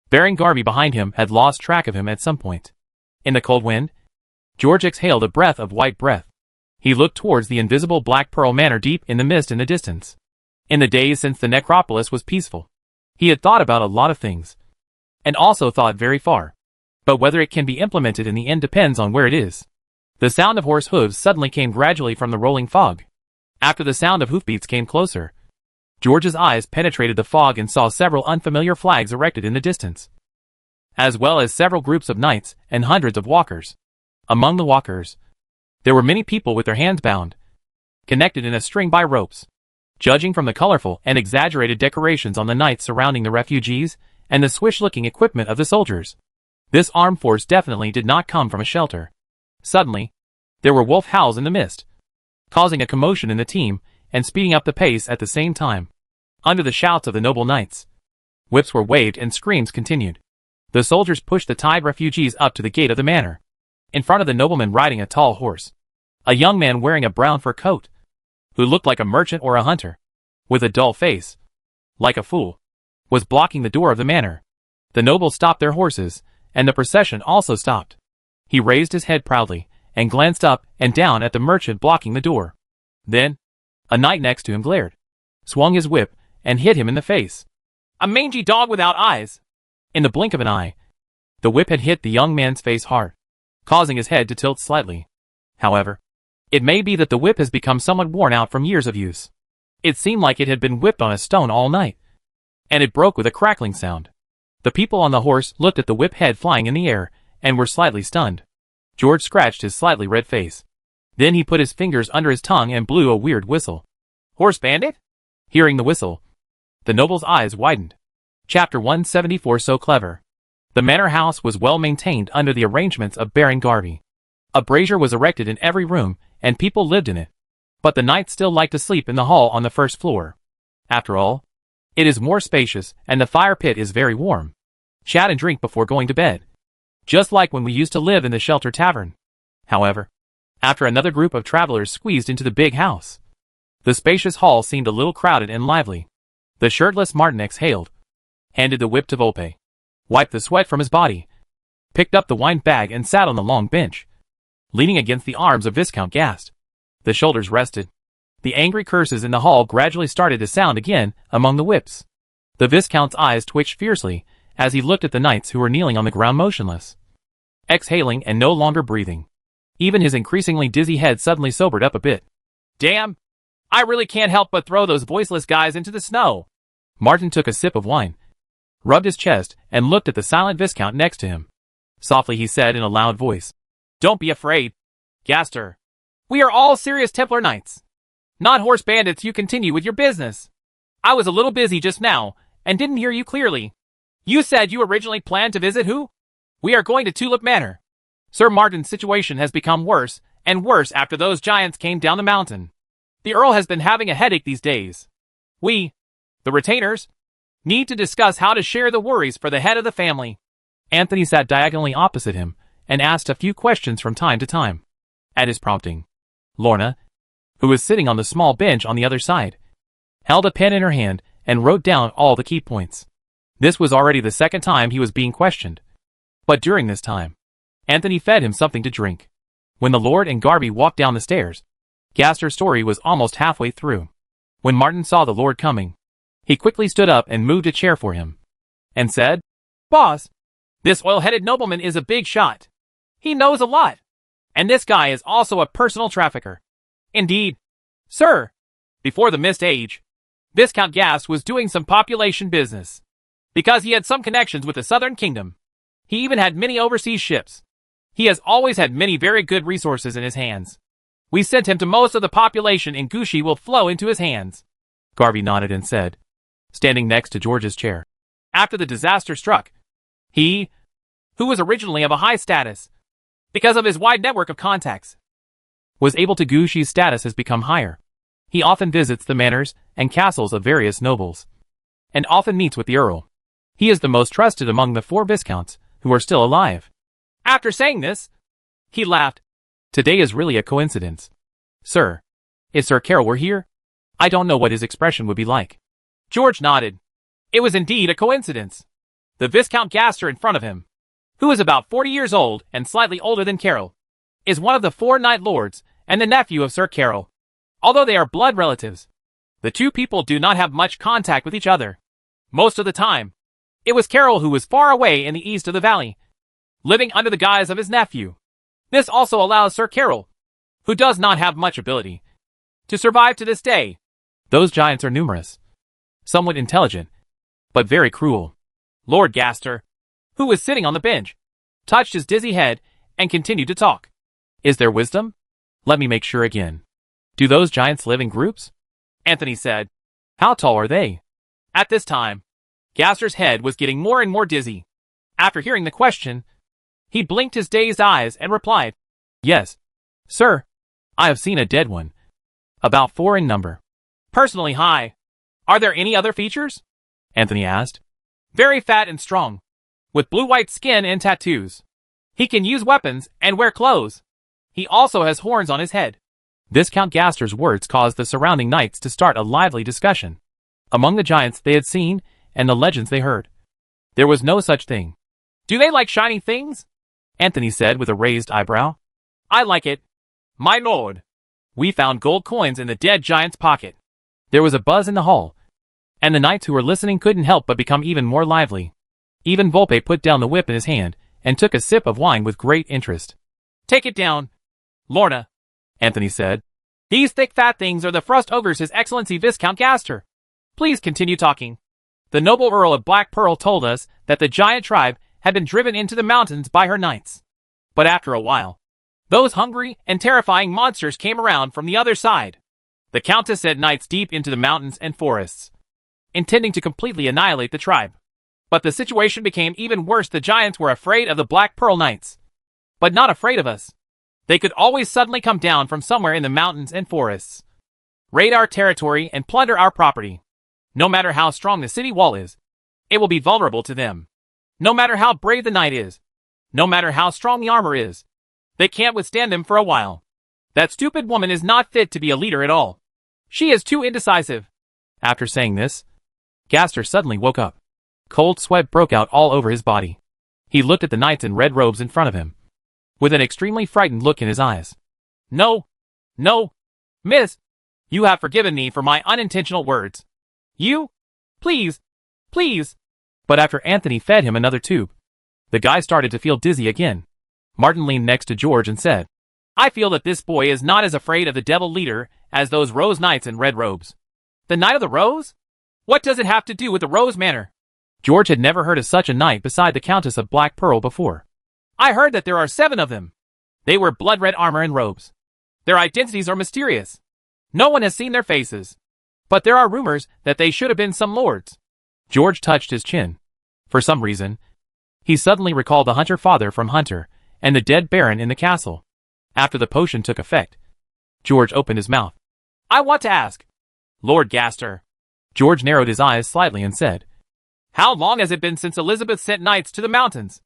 Baron Garvey behind him had lost track of him at some point. In the cold wind, George exhaled a breath of white breath. He looked towards the invisible Black Pearl Manor deep in the mist in the distance. In the days since the necropolis was peaceful, he had thought about a lot of things, and also thought very far. But whether it can be implemented in the end depends on where it is. The sound of horse hooves suddenly came gradually from the rolling fog. After the sound of hoofbeats came closer, George's eyes penetrated the fog and saw several unfamiliar flags erected in the distance, as well as several groups of knights and hundreds of walkers. Among the walkers, There were many people with their hands bound, connected in a string by ropes. Judging from the colorful and exaggerated decorations on the nights surrounding the refugees and the swish-looking equipment of the soldiers, this armed force definitely did not come from a shelter. Suddenly, there were wolf howls in the mist, causing a commotion in the team and speeding up the pace at the same time. Under the shouts of the noble knights, whips were waved and screams continued. The soldiers pushed the tied refugees up to the gate of the manor. In front of the nobleman riding a tall horse, a young man wearing a brown fur coat, who looked like a merchant or a hunter, with a dull face, like a fool, was blocking the door of the manor. The nobles stopped their horses, and the procession also stopped. He raised his head proudly, and glanced up and down at the merchant blocking the door. Then, a knight next to him glared, swung his whip, and hit him in the face. A mangy dog without eyes! In the blink of an eye, the whip had hit the young man's face hard, causing his head to tilt slightly. However, it may be that the whip has become somewhat worn out from years of use. It seemed like it had been whipped on a stone all night, and it broke with a crackling sound. The people on the horse looked at the whip head flying in the air, and were slightly stunned. George scratched his slightly red face. Then he put his fingers under his tongue and blew a weird whistle. Horse bandit? Hearing the whistle, the noble's eyes widened. Chapter 174. So clever. The manor house was well maintained under the arrangements of Baron Garvey. A brazier was erected in every room, and people lived in it. But the knights still liked to sleep in the hall on the first floor. After all, it is more spacious, and the fire pit is very warm. Chat and drink before going to bed, just like when we used to live in the Shelter Tavern. However, after another group of travelers squeezed into the big house, the spacious hall seemed a little crowded and lively. The shirtless Martin exhaled, handed the whip to Volpe, wiped the sweat from his body, picked up the wine bag and sat on the long bench, leaning against the arms of Viscount Gast. The shoulders rested. The angry curses in the hall gradually started to sound again among the whips. The Viscount's eyes twitched fiercely as he looked at the knights who were kneeling on the ground motionless, exhaling and no longer breathing. Even his increasingly dizzy head suddenly sobered up a bit. Damn! I really can't help but throw those voiceless guys into the snow. Martin took a sip of wine, rubbed his chest, and looked at the silent Viscount next to him. Softly he said in a loud voice, Don't be afraid, Gaster. We are all serious Templar knights, not horse bandits. You continue with your business. I was a little busy just now, and didn't hear you clearly. You said you originally planned to visit who? We are going to Tulip Manor. Sir Martin's situation has become worse and worse after those giants came down the mountain. The Earl has been having a headache these days. We, the retainers, need to discuss how to share the worries for the head of the family. Anthony sat diagonally opposite him and asked a few questions from time to time. At his prompting, Lorna, who was sitting on the small bench on the other side, held a pen in her hand and wrote down all the key points. This was already the second time he was being questioned. But during this time, Anthony fed him something to drink. When the Lord and Garvey walked down the stairs, Gaster's story was almost halfway through. When Martin saw the Lord coming, he quickly stood up and moved a chair for him, and said, Boss, this oil-headed nobleman is a big shot. He knows a lot. And this guy is also a personal trafficker. Indeed, sir. Before the Mist Age, Viscount Gast was doing some population business, because he had some connections with the Southern Kingdom. He even had many overseas ships. He has always had many very good resources in his hands. We sent him to most of the population, and Gushi will flow into his hands. Garvey nodded and said, standing next to George's chair, After the disaster struck, he, who was originally of a high status, because of his wide network of contacts, was able to Gushi's status has become higher. He often visits the manors and castles of various nobles, and often meets with the Earl. He is the most trusted among the 4 Viscounts who are still alive. After saying this, he laughed. Today is really a coincidence. Sir, if Sir Carol were here, I don't know what his expression would be like. George nodded. It was indeed a coincidence. The Viscount Gaster in front of him, who is about 40 years old and slightly older than Carol, is one of the 4 Knight Lords and the nephew of Sir Carol. Although they are blood relatives, the two people do not have much contact with each other. Most of the time, it was Carol who was far away in the east of the valley, living under the guise of his nephew. This also allows Sir Carol, who does not have much ability, to survive to this day. Those giants are numerous, somewhat intelligent, but very cruel. Lord Gaster, who was sitting on the bench, touched his dizzy head and continued to talk. Is there wisdom? Let me make sure again. Do those giants live in groups? Anthony said. How tall are they? At this time, Gaster's head was getting more and more dizzy. After hearing the question, he blinked his dazed eyes and replied, Yes, sir. I have seen a dead one. About 4 in number. Personally high. Are there any other features? Anthony asked. Very fat and strong. With blue-white skin and tattoos. He can use weapons and wear clothes. He also has horns on his head. This Count Gaster's words caused the surrounding knights to start a lively discussion. Among the giants they had seen and the legends they heard, there was no such thing. Do they like shiny things? Anthony said with a raised eyebrow. I like it. My lord. We found gold coins in the dead giant's pocket. There was a buzz in the hall, and the knights who were listening couldn't help but become even more lively. Even Volpe put down the whip in his hand and took a sip of wine with great interest. Take it down, Lorna, Anthony said. These thick fat things are the frost ogres His Excellency Viscount Gaster. Please continue talking. The noble Earl of Black Pearl told us that the giant tribe had been driven into the mountains by her knights. But after a while, those hungry and terrifying monsters came around from the other side. The Countess sent knights deep into the mountains and forests, intending to completely annihilate the tribe. But the situation became even worse. The giants were afraid of the Black Pearl Knights, but not afraid of us. They could always suddenly come down from somewhere in the mountains and forests, raid our territory and plunder our property. No matter how strong the city wall is, it will be vulnerable to them. No matter how brave the knight is, no matter how strong the armor is, they can't withstand them for a while. That stupid woman is not fit to be a leader at all. She is too indecisive. After saying this, Gaster suddenly woke up. Cold sweat broke out all over his body. He looked at the knights in red robes in front of him, with an extremely frightened look in his eyes. No, miss, you have forgiven me for my unintentional words. You? Please. But after Anthony fed him another tube, the guy started to feel dizzy again. Martin leaned next to George and said, I feel that this boy is not as afraid of the devil leader as those Rose Knights in red robes. The Knight of the Rose? What does it have to do with the Rose Manor? George had never heard of such a knight beside the Countess of Black Pearl before. I heard that there are 7 of them. They wear blood-red armor and robes. Their identities are mysterious. No one has seen their faces. But there are rumors that they should have been some lords. George touched his chin. For some reason, he suddenly recalled the Hunter father from Hunter and the dead Baron in the castle. After the potion took effect, George opened his mouth. I want to ask, Lord Gaster. George narrowed his eyes slightly and said, How long has it been since Elizabeth sent knights to the mountains?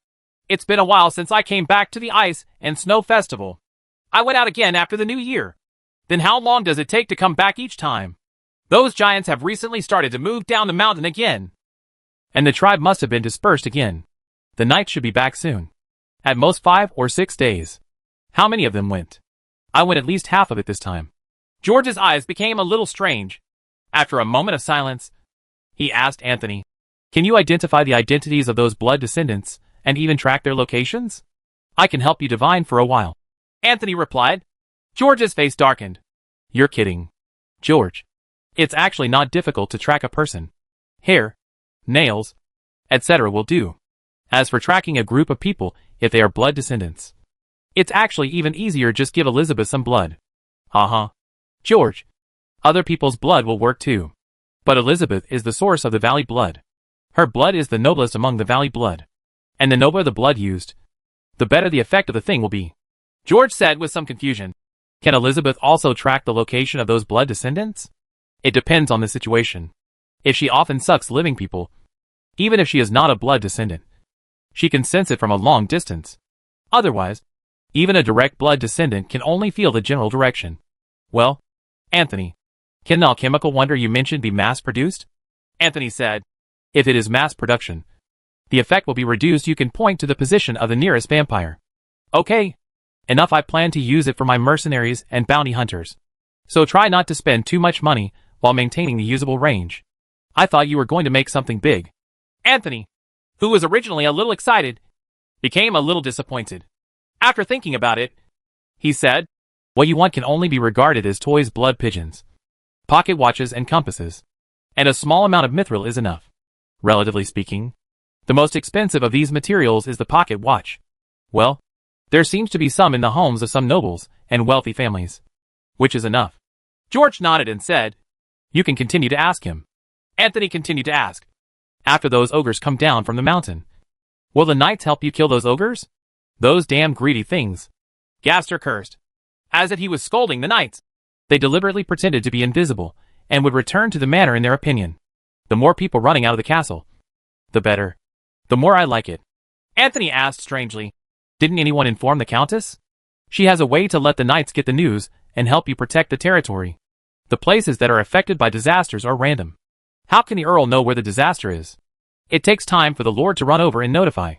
It's been a while since I came back to the Ice and Snow Festival. I went out again after the new year. Then how long does it take to come back each time? Those giants have recently started to move down the mountain again. And the tribe must have been dispersed again. The knights should be back soon. At most 5 or 6 days. How many of them went? I went at least half of it this time. George's eyes became a little strange. After a moment of silence, he asked Anthony, Can you identify the identities of those blood descendants and even track their locations? I can help you divine for a while. Anthony replied. George's face darkened. You're kidding, George. It's actually not difficult to track a person. Hair, nails, etc. will do. As for tracking a group of people, if they are blood descendants, it's actually even easier. Just give Elizabeth some blood. George. Other people's blood will work too. But Elizabeth is the source of the Valley blood. Her blood is the noblest among the Valley blood. And the nobler the blood used, the better the effect of the thing will be. George said with some confusion. Can Elizabeth also track the location of those blood descendants? It depends on the situation. If she often sucks living people, even if she is not a blood descendant, she can sense it from a long distance. Otherwise, even a direct blood descendant can only feel the general direction. Well, Anthony, can the alchemical wonder you mentioned be mass-produced? Anthony said, If it is mass production, the effect will be reduced. You can point to the position of the nearest vampire. Okay. Enough. I plan to use it for my mercenaries and bounty hunters. So try not to spend too much money while maintaining the usable range. I thought you were going to make something big. Anthony, who was originally a little excited, became a little disappointed. After thinking about it, he said, What you want can only be regarded as toys, blood pigeons, pocket watches and compasses. And a small amount of mithril is enough. Relatively speaking, the most expensive of these materials is the pocket watch. Well, There seems to be some in the homes of some nobles and wealthy families. Which is enough. George nodded and said, "You can continue to ask him." Anthony continued to ask, "After those ogres come down from the mountain, will the knights help you kill those ogres? Those damn greedy things." Gaster cursed, as if he was scolding the knights. They deliberately pretended to be invisible, and would return to the manor in their opinion. The more people running out of the castle, the better. The more I like it. Anthony asked strangely, "Didn't anyone inform the Countess? She has a way to let the knights get the news and help you protect the territory. The places that are affected by disasters are random. How can the Earl know where the disaster is? It takes time for the Lord to run over and notify.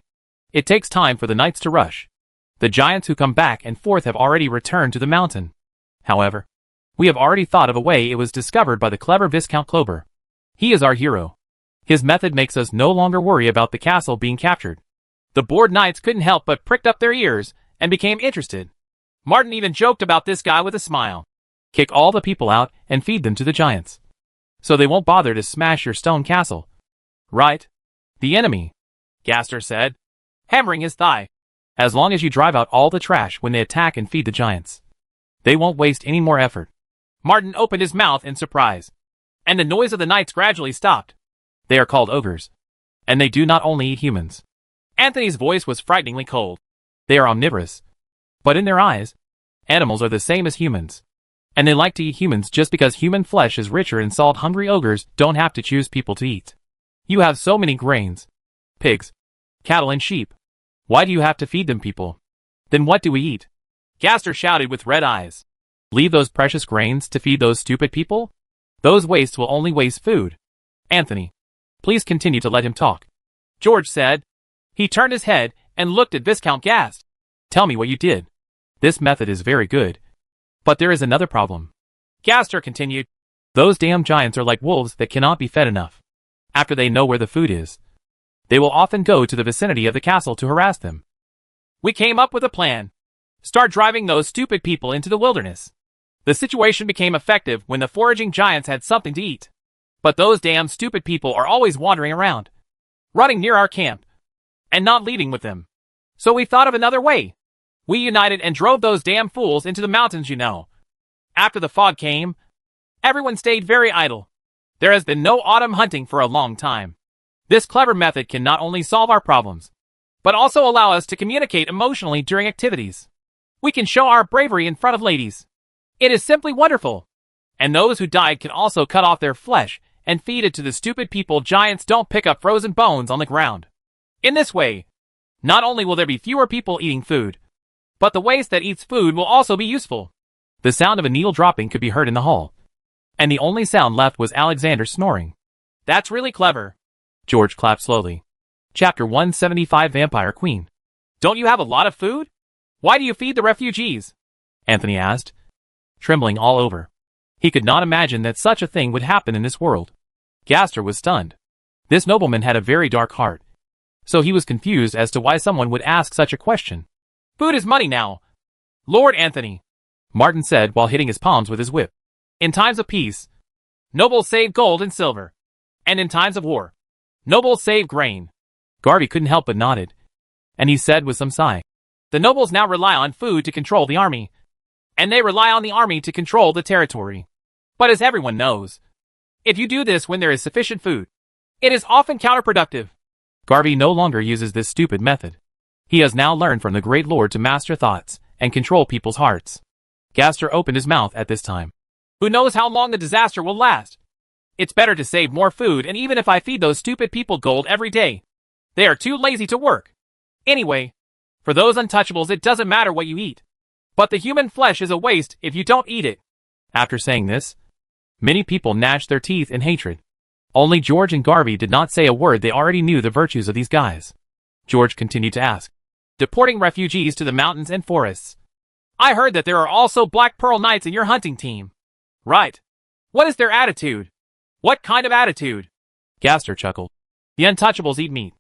It takes time for the knights to rush. The giants who come back and forth have already returned to the mountain. However, we have already thought of a way. It was discovered by the clever Viscount Clover. He is our hero. His method makes us no longer worry about the castle being captured." The bored knights couldn't help but pricked up their ears and became interested. Martin even joked about this guy with a smile. "Kick all the people out and feed them to the giants, so they won't bother to smash your stone castle." "Right. The enemy," Gaster said, hammering his thigh. "As long as you drive out all the trash when they attack and feed the giants, they won't waste any more effort." Martin opened his mouth in surprise, and the noise of the knights gradually stopped. "They are called ogres, and they do not only eat humans." Anthony's voice was frighteningly cold. "They are omnivorous, but in their eyes, animals are the same as humans. And they like to eat humans just because human flesh is richer in salt. Hungry ogres don't have to choose people to eat. You have so many grains, pigs, cattle and sheep. Why do you have to feed them people? Then what do we eat?" Gaster shouted with red eyes. "Leave those precious grains to feed those stupid people? Those wastes will only waste food." "Anthony, please continue to let him talk," George said. He turned his head and looked at Viscount Gast. "Tell me what you did. This method is very good. But there is another problem." Gaster continued. "Those damn giants are like wolves that cannot be fed enough. After they know where the food is, they will often go to the vicinity of the castle to harass them. We came up with a plan. Start driving those stupid people into the wilderness." The situation became effective when the foraging giants had something to eat. But those damn stupid people are always wandering around, running near our camp, and not leading with them. So we thought of another way. We united and drove those damn fools into the mountains, you know. After the fog came, everyone stayed very idle. There has been no autumn hunting for a long time. This clever method can not only solve our problems, but also allow us to communicate emotionally during activities. We can show our bravery in front of ladies. It is simply wonderful. And those who died can also cut off their flesh and feed it to the stupid people. Giants don't pick up frozen bones on the ground. In this way, not only will there be fewer people eating food, but the waste that eats food will also be useful." The sound of a needle dropping could be heard in the hall, and the only sound left was Alexander snoring. "That's really clever." George clapped slowly. Chapter 175 Vampire Queen. "Don't you have a lot of food? Why do you feed the refugees?" Anthony asked, trembling all over. He could not imagine that such a thing would happen in this world. Gaster was stunned. This nobleman had a very dark heart, so he was confused as to why someone would ask such a question. "Food is money now, Lord Anthony," Martin said while hitting his palms with his whip. "In times of peace, nobles save gold and silver. And in times of war, nobles save grain." Garvey couldn't help but nodded, and he said with some sigh, "The nobles now rely on food to control the army, and they rely on the army to control the territory. But as everyone knows, if you do this when there is sufficient food, it is often counterproductive." Garvey no longer uses this stupid method. He has now learned from the great lord to master thoughts and control people's hearts. Gaster opened his mouth at this time. "Who knows how long the disaster will last? It's better to save more food, and even if I feed those stupid people gold every day, they are too lazy to work. Anyway, for those untouchables it doesn't matter what you eat. But the human flesh is a waste if you don't eat it." After saying this, many people gnashed their teeth in hatred. Only George and Garvey did not say a word. They already knew the virtues of these guys. George continued to ask, "Deporting refugees to the mountains and forests. I heard that there are also Black Pearl Knights in your hunting team." "Right. What is their attitude?" "What kind of attitude?" Gaster chuckled. "The untouchables eat meat,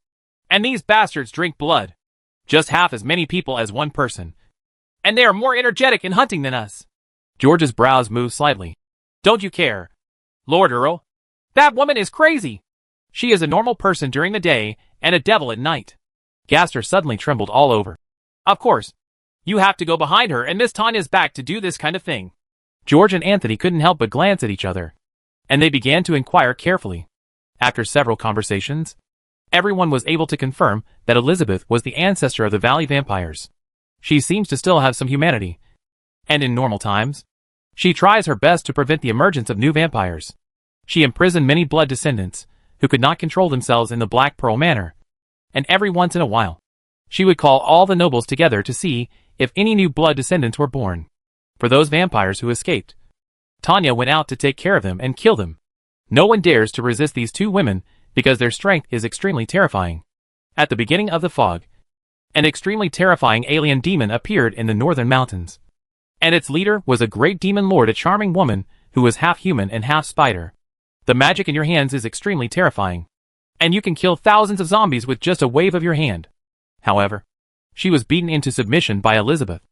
and these bastards drink blood. Just half as many people as one person. And they are more energetic in hunting than us." George's brows moved slightly. "Don't you care, Lord Earl? That woman is crazy. She is a normal person during the day and a devil at night." Gaster suddenly trembled all over. "Of course. You have to go behind her and Miss Tanya's back to do this kind of thing. George and Anthony couldn't help but glance at each other, and they began to inquire carefully. After several conversations, everyone was able to confirm that Elizabeth was the ancestor of the Valley vampires. She seems to still have some humanity, and in normal times, she tries her best to prevent the emergence of new vampires. She imprisoned many blood descendants, who could not control themselves in the Black Pearl Manor, and every once in a while, she would call all the nobles together to see if any new blood descendants were born. For those vampires who escaped, Tanya went out to take care of them and kill them. No one dares to resist these two women because their strength is extremely terrifying. At the beginning of the fog, an extremely terrifying alien demon appeared in the northern mountains, and its leader was a great demon lord, a charming woman who was half human and half spider. The magic in your hands is extremely terrifying, and you can kill thousands of zombies with just a wave of your hand. However, she was beaten into submission by Elizabeth.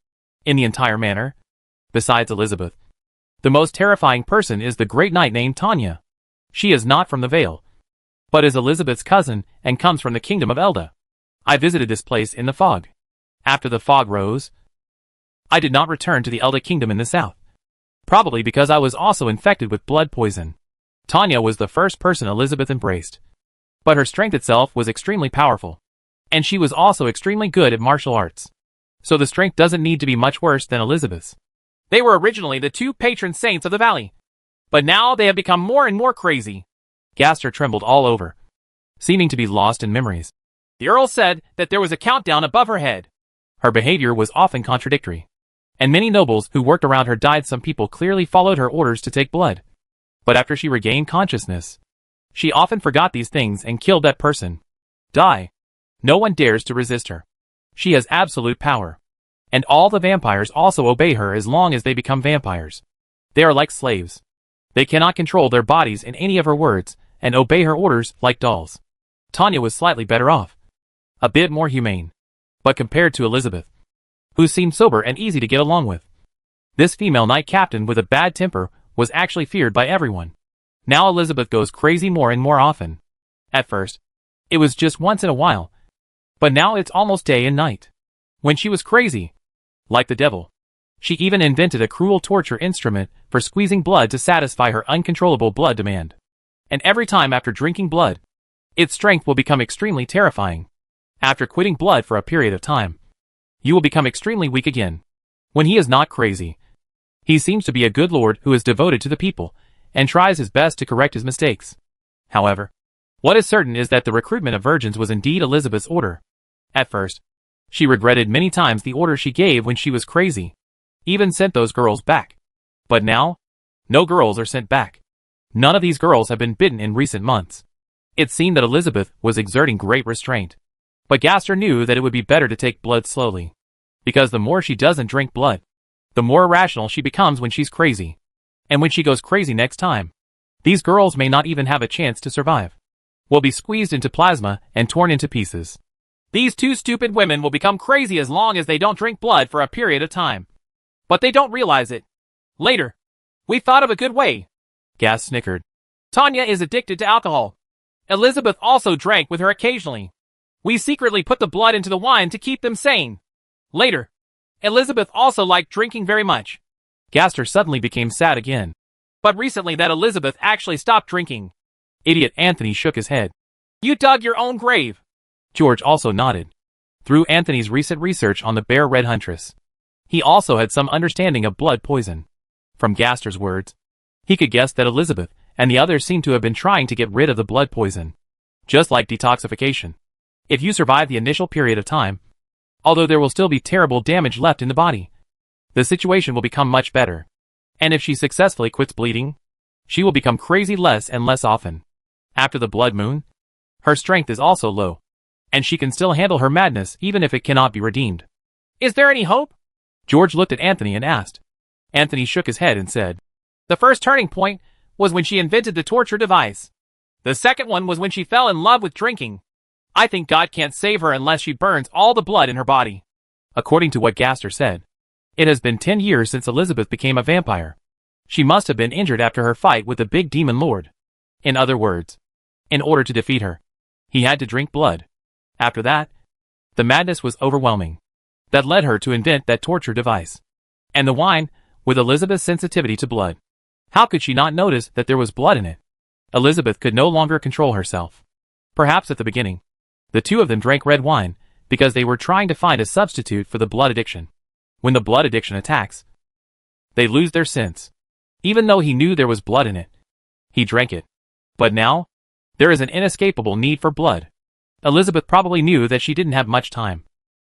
In the entire manor, besides Elizabeth, the most terrifying person is the great knight named Tanya. She is not from the Vale, but is Elizabeth's cousin and comes from the kingdom of Elda. I visited this place in the fog. After the fog rose, I did not return to the Elda kingdom in the south, probably because I was also infected with blood poison. Tanya was the first person Elizabeth embraced, but her strength itself was extremely powerful, and she was also extremely good at martial arts. So the strength doesn't need to be much worse than Elizabeth's. They were originally the two patron saints of the valley, but now they have become more and more crazy. Gaster trembled all over, seeming to be lost in memories. The Earl said that there was a countdown above her head. Her behavior was often contradictory, and many nobles who worked around her died. Some people clearly followed her orders to take blood, but after she regained consciousness, she often forgot these things and killed that person. Die. No one dares to resist her. She has absolute power, and all the vampires also obey her as long as they become vampires. They are like slaves. They cannot control their bodies in any of her words, and obey her orders like dolls. Tanya was slightly better off, a bit more humane, but compared to Elizabeth, who seemed sober and easy to get along with, this female knight captain with a bad temper was actually feared by everyone. Now Elizabeth goes crazy more and more often. At first, it was just once in a while, but now it's almost day and night. When she was crazy, like the devil, she even invented a cruel torture instrument for squeezing blood to satisfy her uncontrollable blood demand. And every time after drinking blood, its strength will become extremely terrifying. After quitting blood for a period of time, you will become extremely weak again. When he is not crazy, he seems to be a good lord who is devoted to the people and tries his best to correct his mistakes. However, what is certain is that the recruitment of virgins was indeed Elizabeth's order. At first, she regretted many times the order she gave when she was crazy, even sent those girls back. But now, no girls are sent back. None of these girls have been bitten in recent months. It seemed that Elizabeth was exerting great restraint, but Gaster knew that it would be better to take blood slowly, because the more she doesn't drink blood, the more irrational she becomes when she's crazy. And when she goes crazy next time, these girls may not even have a chance to survive. Will be squeezed into plasma and torn into pieces. These two stupid women will become crazy as long as they don't drink blood for a period of time. But they don't realize it. Later, we thought of a good way. Gas snickered. Tanya is addicted to alcohol. Elizabeth also drank with her occasionally. We secretly put the blood into the wine to keep them sane. Later, Elizabeth also liked drinking very much. Gaster suddenly became sad again. But recently that Elizabeth actually stopped drinking. Idiot Anthony shook his head. You dug your own grave. George also nodded. Through Anthony's recent research on the Bear Red Huntress, he also had some understanding of blood poison. From Gaster's words, he could guess that Elizabeth and the others seemed to have been trying to get rid of the blood poison. Just like detoxification. If you survive the initial period of time, although there will still be terrible damage left in the body, the situation will become much better. And if she successfully quits bleeding, she will become crazy less and less often. After the blood moon, her strength is also low, and she can still handle her madness even if it cannot be redeemed. Is there any hope? George looked at Anthony and asked. Anthony shook his head and said, the first turning point was when she invented the torture device. The second one was when she fell in love with drinking. I think God can't save her unless she burns all the blood in her body. According to what Gaster said, it has been 10 years since Elizabeth became a vampire. She must have been injured after her fight with the big demon lord. In other words, in order to defeat her, he had to drink blood. After that, the madness was overwhelming. that led her to invent that torture device. And the wine, with Elizabeth's sensitivity to blood. How could she not notice that there was blood in it? Elizabeth could no longer control herself. Perhaps at the beginning, the two of them drank red wine, because they were trying to find a substitute for the blood addiction. When the blood addiction attacks, they lose their sense. Even though he knew there was blood in it, he drank it. But now, there is an inescapable need for blood. Elizabeth probably knew that she didn't have much time.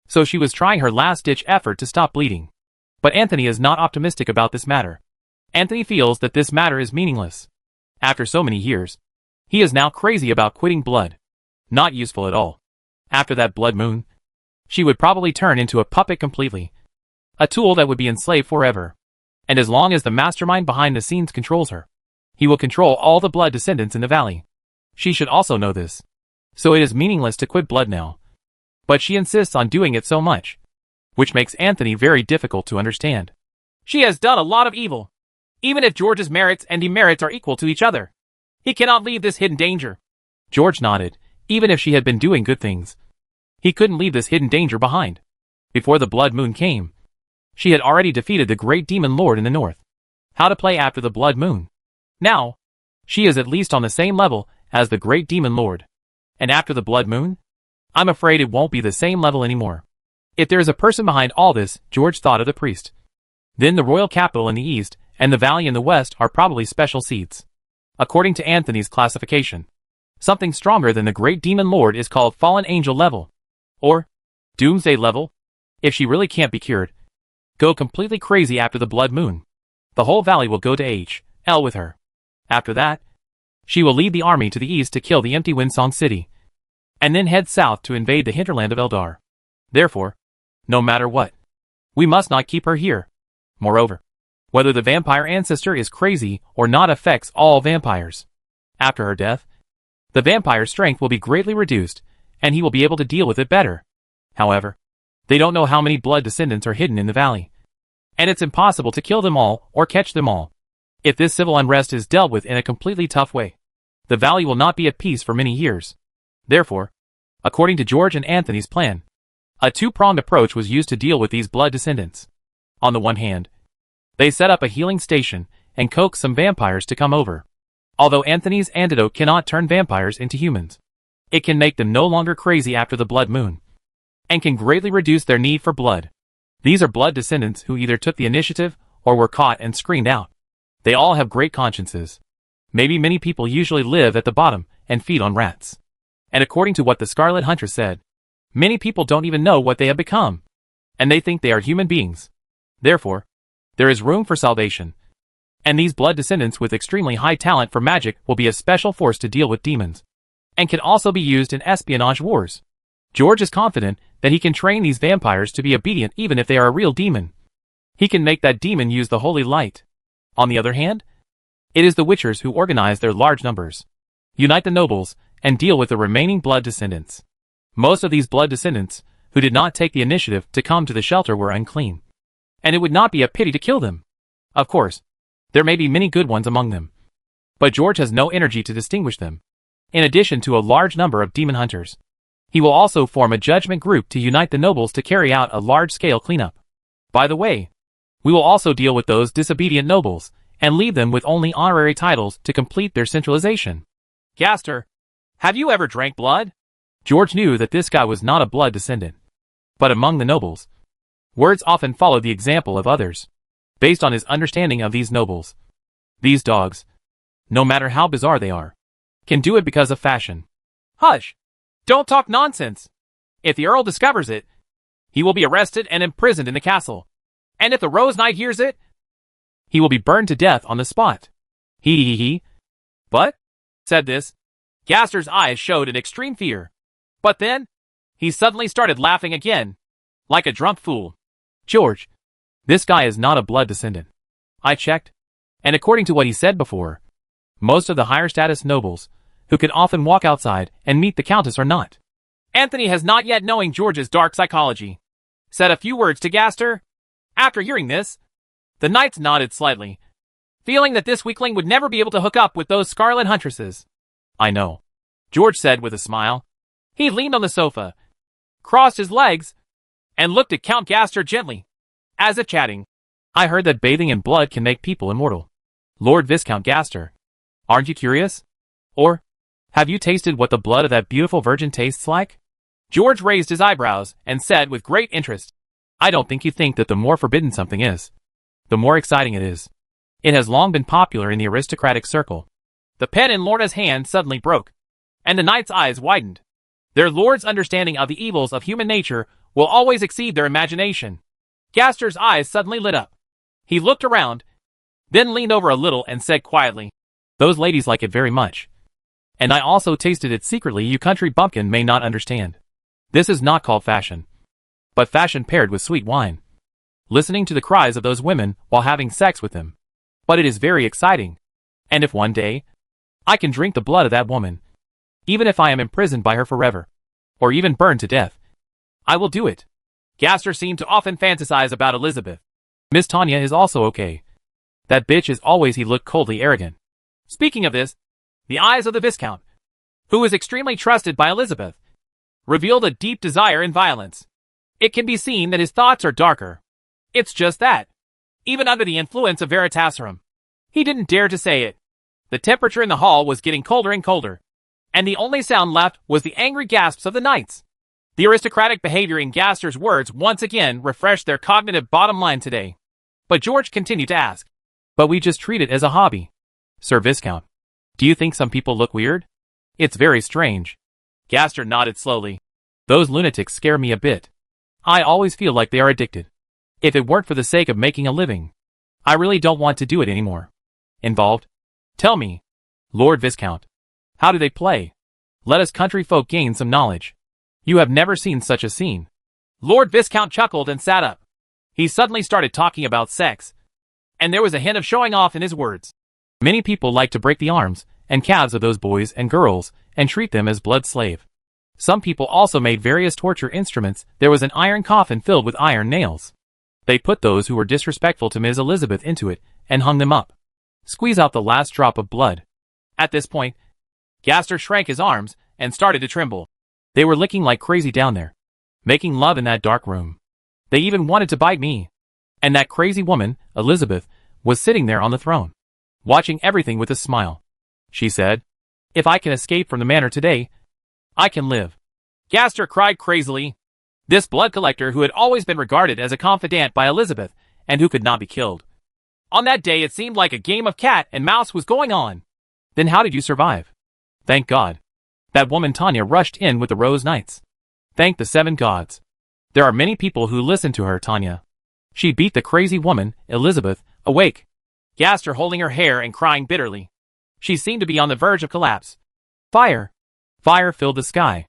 So she was trying her last-ditch effort to stop bleeding. But Anthony is not optimistic about this matter. Anthony feels that this matter is meaningless. After so many years, he is now crazy about quitting blood. Not useful at all. After that blood moon, she would probably turn into a puppet completely. A tool that would be enslaved forever. And as long as the mastermind behind the scenes controls her, he will control all the blood descendants in the valley. She should also know this. So it is meaningless to quit blood now. But she insists on doing it so much, which makes Anthony very difficult to understand. She has done a lot of evil. Even if George's merits and demerits are equal to each other, he cannot leave this hidden danger. George nodded. Even if she had been doing good things, he couldn't leave this hidden danger behind. Before the blood moon came, she had already defeated the great demon lord in the north. How to play after the blood moon? Now, she is at least on the same level as the great demon lord. And after the blood moon? I'm afraid it won't be the same level anymore. If there is a person behind all this, George thought of the priest. Then the royal capital in the east and the valley in the west are probably special seats. According to Anthony's classification, something stronger than the great demon lord is called fallen angel level. Or doomsday level. If she really can't be cured, go completely crazy after the blood moon, the whole valley will go to H.L. with her. After that, she will lead the army to the east to kill the empty Windsong City, and then head south to invade the hinterland of Eldar. Therefore, no matter what, we must not keep her here. Moreover, whether the vampire ancestor is crazy or not affects all vampires. After her death, the vampire's strength will be greatly reduced, and he will be able to deal with it better. However, they don't know how many blood descendants are hidden in the valley, and it's impossible to kill them all or catch them all. If this civil unrest is dealt with in a completely tough way, the valley will not be at peace for many years. Therefore, according to George and Anthony's plan, a two-pronged approach was used to deal with these blood descendants. On the one hand, they set up a healing station and coaxed some vampires to come over. Although Anthony's antidote cannot turn vampires into humans, it can make them no longer crazy after the blood moon, and can greatly reduce their need for blood. These are blood descendants who either took the initiative or were caught and screened out. They all have great consciences. Maybe many people usually live at the bottom and feed on rats. And according to what the Scarlet Huntress said, many people don't even know what they have become, and they think they are human beings. Therefore, there is room for salvation. And these blood descendants with extremely high talent for magic will be a special force to deal with demons, and can also be used in espionage wars. George is confident that he can train these vampires to be obedient even if they are a real demon. He can make that demon use the holy light. On the other hand, it is the Witchers who organize their large numbers, unite the nobles, and deal with the remaining blood descendants. Most of these blood descendants, who did not take the initiative to come to the shelter, were unclean, and it would not be a pity to kill them. Of course, there may be many good ones among them, but George has no energy to distinguish them. In addition to a large number of demon hunters, he will also form a judgment group to unite the nobles to carry out a large-scale cleanup. By the way, we will also deal with those disobedient nobles, and leave them with only honorary titles to complete their centralization. Gaster, have you ever drank blood? George knew that this guy was not a blood descendant. But among the nobles, words often follow the example of others, based on his understanding of these nobles. These dogs, no matter how bizarre they are, can do it because of fashion. Hush! Don't talk nonsense! If the Earl discovers it, he will be arrested and imprisoned in the castle. And if the Rose Knight hears it, he will be burned to death on the spot. He. But, said this, Gaster's eyes showed an extreme fear. But then, he suddenly started laughing again, like a drunk fool. George, this guy is not a blood descendant. I checked, and according to what he said before, most of the higher status nobles, who can often walk outside and meet the Countess, are not. Anthony has not yet, knowing George's dark psychology, said a few words to Gaster. After hearing this, the knights nodded slightly, feeling that this weakling would never be able to hook up with those Scarlet Huntresses. I know, George said with a smile. He leaned on the sofa, crossed his legs, and looked at Count Gaster gently, as if chatting. I heard that bathing in blood can make people immortal. Lord Viscount Gaster, aren't you curious? Or, have you tasted what the blood of that beautiful virgin tastes like? George raised his eyebrows and said with great interest, I don't think you think that the more forbidden something is, the more exciting it is. It has long been popular in the aristocratic circle. The pen in Lorna's hand suddenly broke, and the knight's eyes widened. Their lord's understanding of the evils of human nature will always exceed their imagination. Gaster's eyes suddenly lit up. He looked around, then leaned over a little and said quietly, Those ladies like it very much. And I also tasted it secretly. You country bumpkin may not understand. This is not called fashion, but fashion paired with sweet wine. Listening to the cries of those women while having sex with them. But it is very exciting. And if one day, I can drink the blood of that woman, even if I am imprisoned by her forever, or even burned to death, I will do it. Gaster seemed to often fantasize about Elizabeth. Miss Tanya is also okay. That bitch is always. He looked coldly arrogant. Speaking of this, the eyes of the Viscount, who was extremely trusted by Elizabeth, revealed a deep desire in violence. It can be seen that his thoughts are darker. It's just that, even under the influence of Veritaserum, he didn't dare to say it. The temperature in the hall was getting colder and colder, and the only sound left was the angry gasps of the knights. The aristocratic behavior in Gaster's words once again refreshed their cognitive bottom line today. But George continued to ask, But we just treat it as a hobby. Sir Viscount, do you think some people look weird? It's very strange. Gaster nodded slowly. Those lunatics scare me a bit. I always feel like they are addicted. If it weren't for the sake of making a living, I really don't want to do it anymore. Involved? Tell me, Lord Viscount, how do they play? Let us country folk gain some knowledge. You have never seen such a scene. Lord Viscount chuckled and sat up. He suddenly started talking about sex, and there was a hint of showing off in his words. Many people like to break the arms and calves of those boys and girls and treat them as blood slave. Some people also made various torture instruments. There was an iron coffin filled with iron nails. They put those who were disrespectful to Ms. Elizabeth into it and hung them up. Squeeze out the last drop of blood. At this point, Gaster shrank his arms and started to tremble. They were licking like crazy down there, making love in that dark room. They even wanted to bite me. And that crazy woman, Elizabeth, was sitting there on the throne, watching everything with a smile. She said, If I can escape from the manor today, I can live. Gaster cried crazily. This blood collector who had always been regarded as a confidant by Elizabeth and who could not be killed. On that day it seemed like a game of cat and mouse was going on. Then how did you survive? Thank God. That woman Tanya rushed in with the Rose Knights. Thank the 7 gods. There are many people who listen to her, Tanya. She beat the crazy woman, Elizabeth, awake. Gaster holding her hair and crying bitterly. She seemed to be on the verge of collapse. Fire. Fire filled the sky.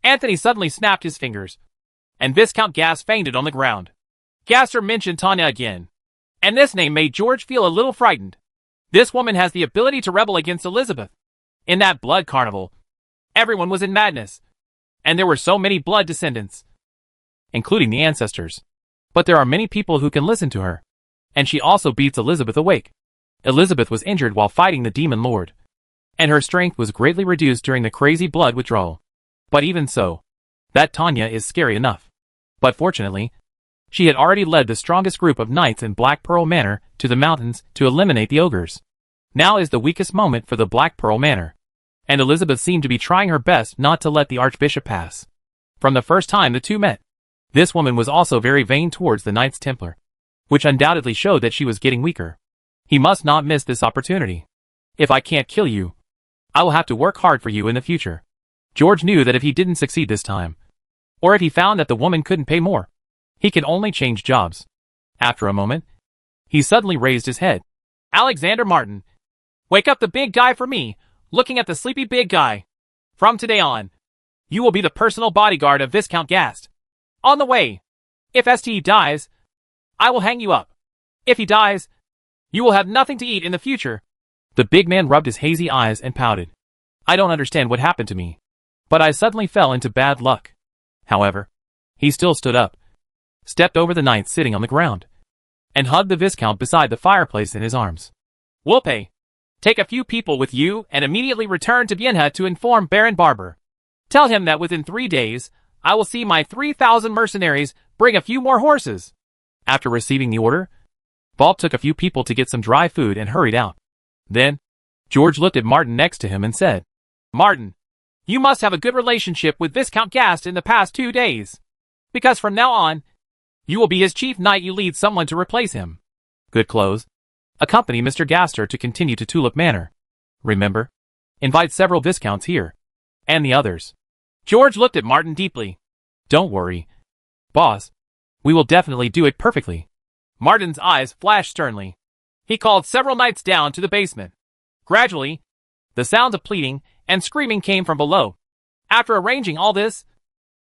Anthony suddenly snapped his fingers, and Viscount Gas fainted on the ground. Gaster mentioned Tanya again, and this name made George feel a little frightened. This woman has the ability to rebel against Elizabeth. In that blood carnival, everyone was in madness, and there were so many blood descendants, including the ancestors. But there are many people who can listen to her, and she also beats Elizabeth awake. Elizabeth was injured while fighting the demon lord, and her strength was greatly reduced during the crazy blood withdrawal. But even so, that Tanya is scary enough. But fortunately, she had already led the strongest group of knights in Black Pearl Manor to the mountains to eliminate the ogres. Now is the weakest moment for the Black Pearl Manor, and Elizabeth seemed to be trying her best not to let the Archbishop pass. From the first time the two met, this woman was also very vain towards the Knights Templar, which undoubtedly showed that she was getting weaker. He must not miss this opportunity. If I can't kill you, I will have to work hard for you in the future. George knew that if he didn't succeed this time, or if he found that the woman couldn't pay more, he could only change jobs. After a moment, he suddenly raised his head. Alexander Martin, wake up the big guy for me, looking at the sleepy big guy. From today on, you will be the personal bodyguard of Viscount Gast. On the way, if St. dies, I will hang you up. If he dies, you will have nothing to eat in the future. The big man rubbed his hazy eyes and pouted. I don't understand what happened to me, but I suddenly fell into bad luck. However, he still stood up, stepped over the knight sitting on the ground, and hugged the Viscount beside the fireplace in his arms. Wolpe, take a few people with you and immediately return to Vienna to inform Baron Barber. Tell him that within 3 days, I will see my 3,000 mercenaries bring a few more horses. After receiving the order, Bob took a few people to get some dry food and hurried out. Then, George looked at Martin next to him and said, Martin, you must have a good relationship with Viscount Gast in the past 2 days. Because from now on, you will be his chief knight. You lead someone to replace him. Good clothes. Accompany Mr. Gaster to continue to Tulip Manor. Remember, invite several viscounts here. And the others. George looked at Martin deeply. Don't worry, boss. We will definitely do it perfectly. Martin's eyes flashed sternly. He called several knights down to the basement. Gradually, the sounds of pleading and screaming came from below. After arranging all this,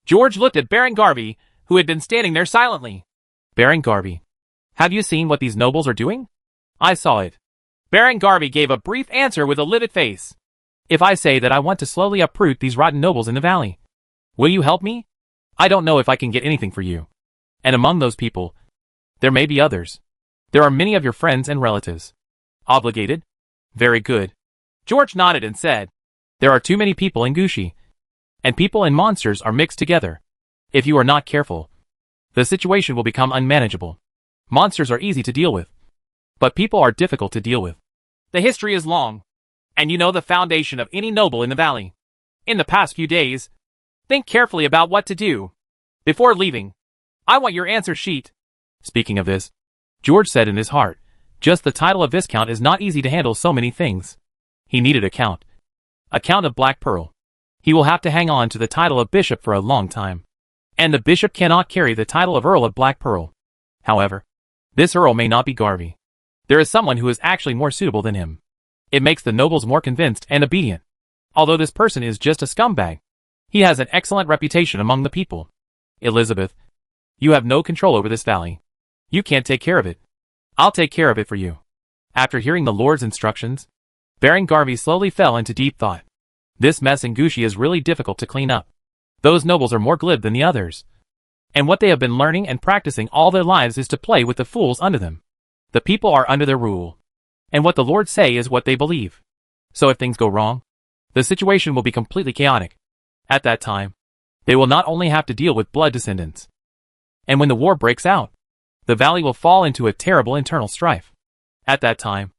George looked at Baron Garvey, who had been standing there silently. Baron Garvey, have you seen what these nobles are doing? I saw it. Baron Garvey gave a brief answer with a livid face. If I say that I want to slowly uproot these rotten nobles in the valley, will you help me? I don't know if I can get anything for you. And among those people, there may be others. There are many of your friends and relatives. Obligated? Very good. George nodded and said, there are too many people in Gushi. And people and monsters are mixed together. If you are not careful, the situation will become unmanageable. Monsters are easy to deal with, but people are difficult to deal with. The history is long, and you know the foundation of any noble in the valley. In the past few days, think carefully about what to do. Before leaving, I want your answer sheet. Speaking of this, George said in his heart, just the title of Viscount is not easy to handle so many things. He needed a count. A Count of Black Pearl. He will have to hang on to the title of Bishop for a long time. And the Bishop cannot carry the title of Earl of Black Pearl. However, this Earl may not be Garvey. There is someone who is actually more suitable than him. It makes the nobles more convinced and obedient. Although this person is just a scumbag, he has an excellent reputation among the people. Elizabeth, you have no control over this valley. You can't take care of it. I'll take care of it for you. After hearing the Lord's instructions, Baron Garvey slowly fell into deep thought. This mess in Gushi is really difficult to clean up. Those nobles are more glib than the others. And what they have been learning and practicing all their lives is to play with the fools under them. The people are under their rule. And what the Lord say is what they believe. So if things go wrong, the situation will be completely chaotic. At that time, they will not only have to deal with blood descendants. And when the war breaks out, the valley will fall into a terrible internal strife. At that time,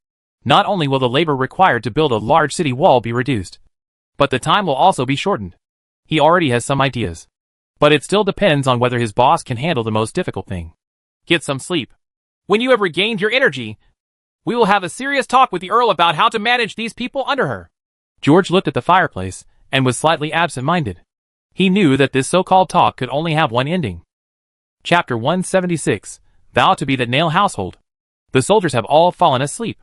not only will the labor required to build a large city wall be reduced, but the time will also be shortened. He already has some ideas. But it still depends on whether his boss can handle the most difficult thing. Get some sleep. When you have regained your energy, we will have a serious talk with the Earl about how to manage these people under her. George looked at the fireplace and was slightly absent-minded. He knew that this so-called talk could only have one ending. Chapter 176, Vow to be the Nail Household. The soldiers have all fallen asleep.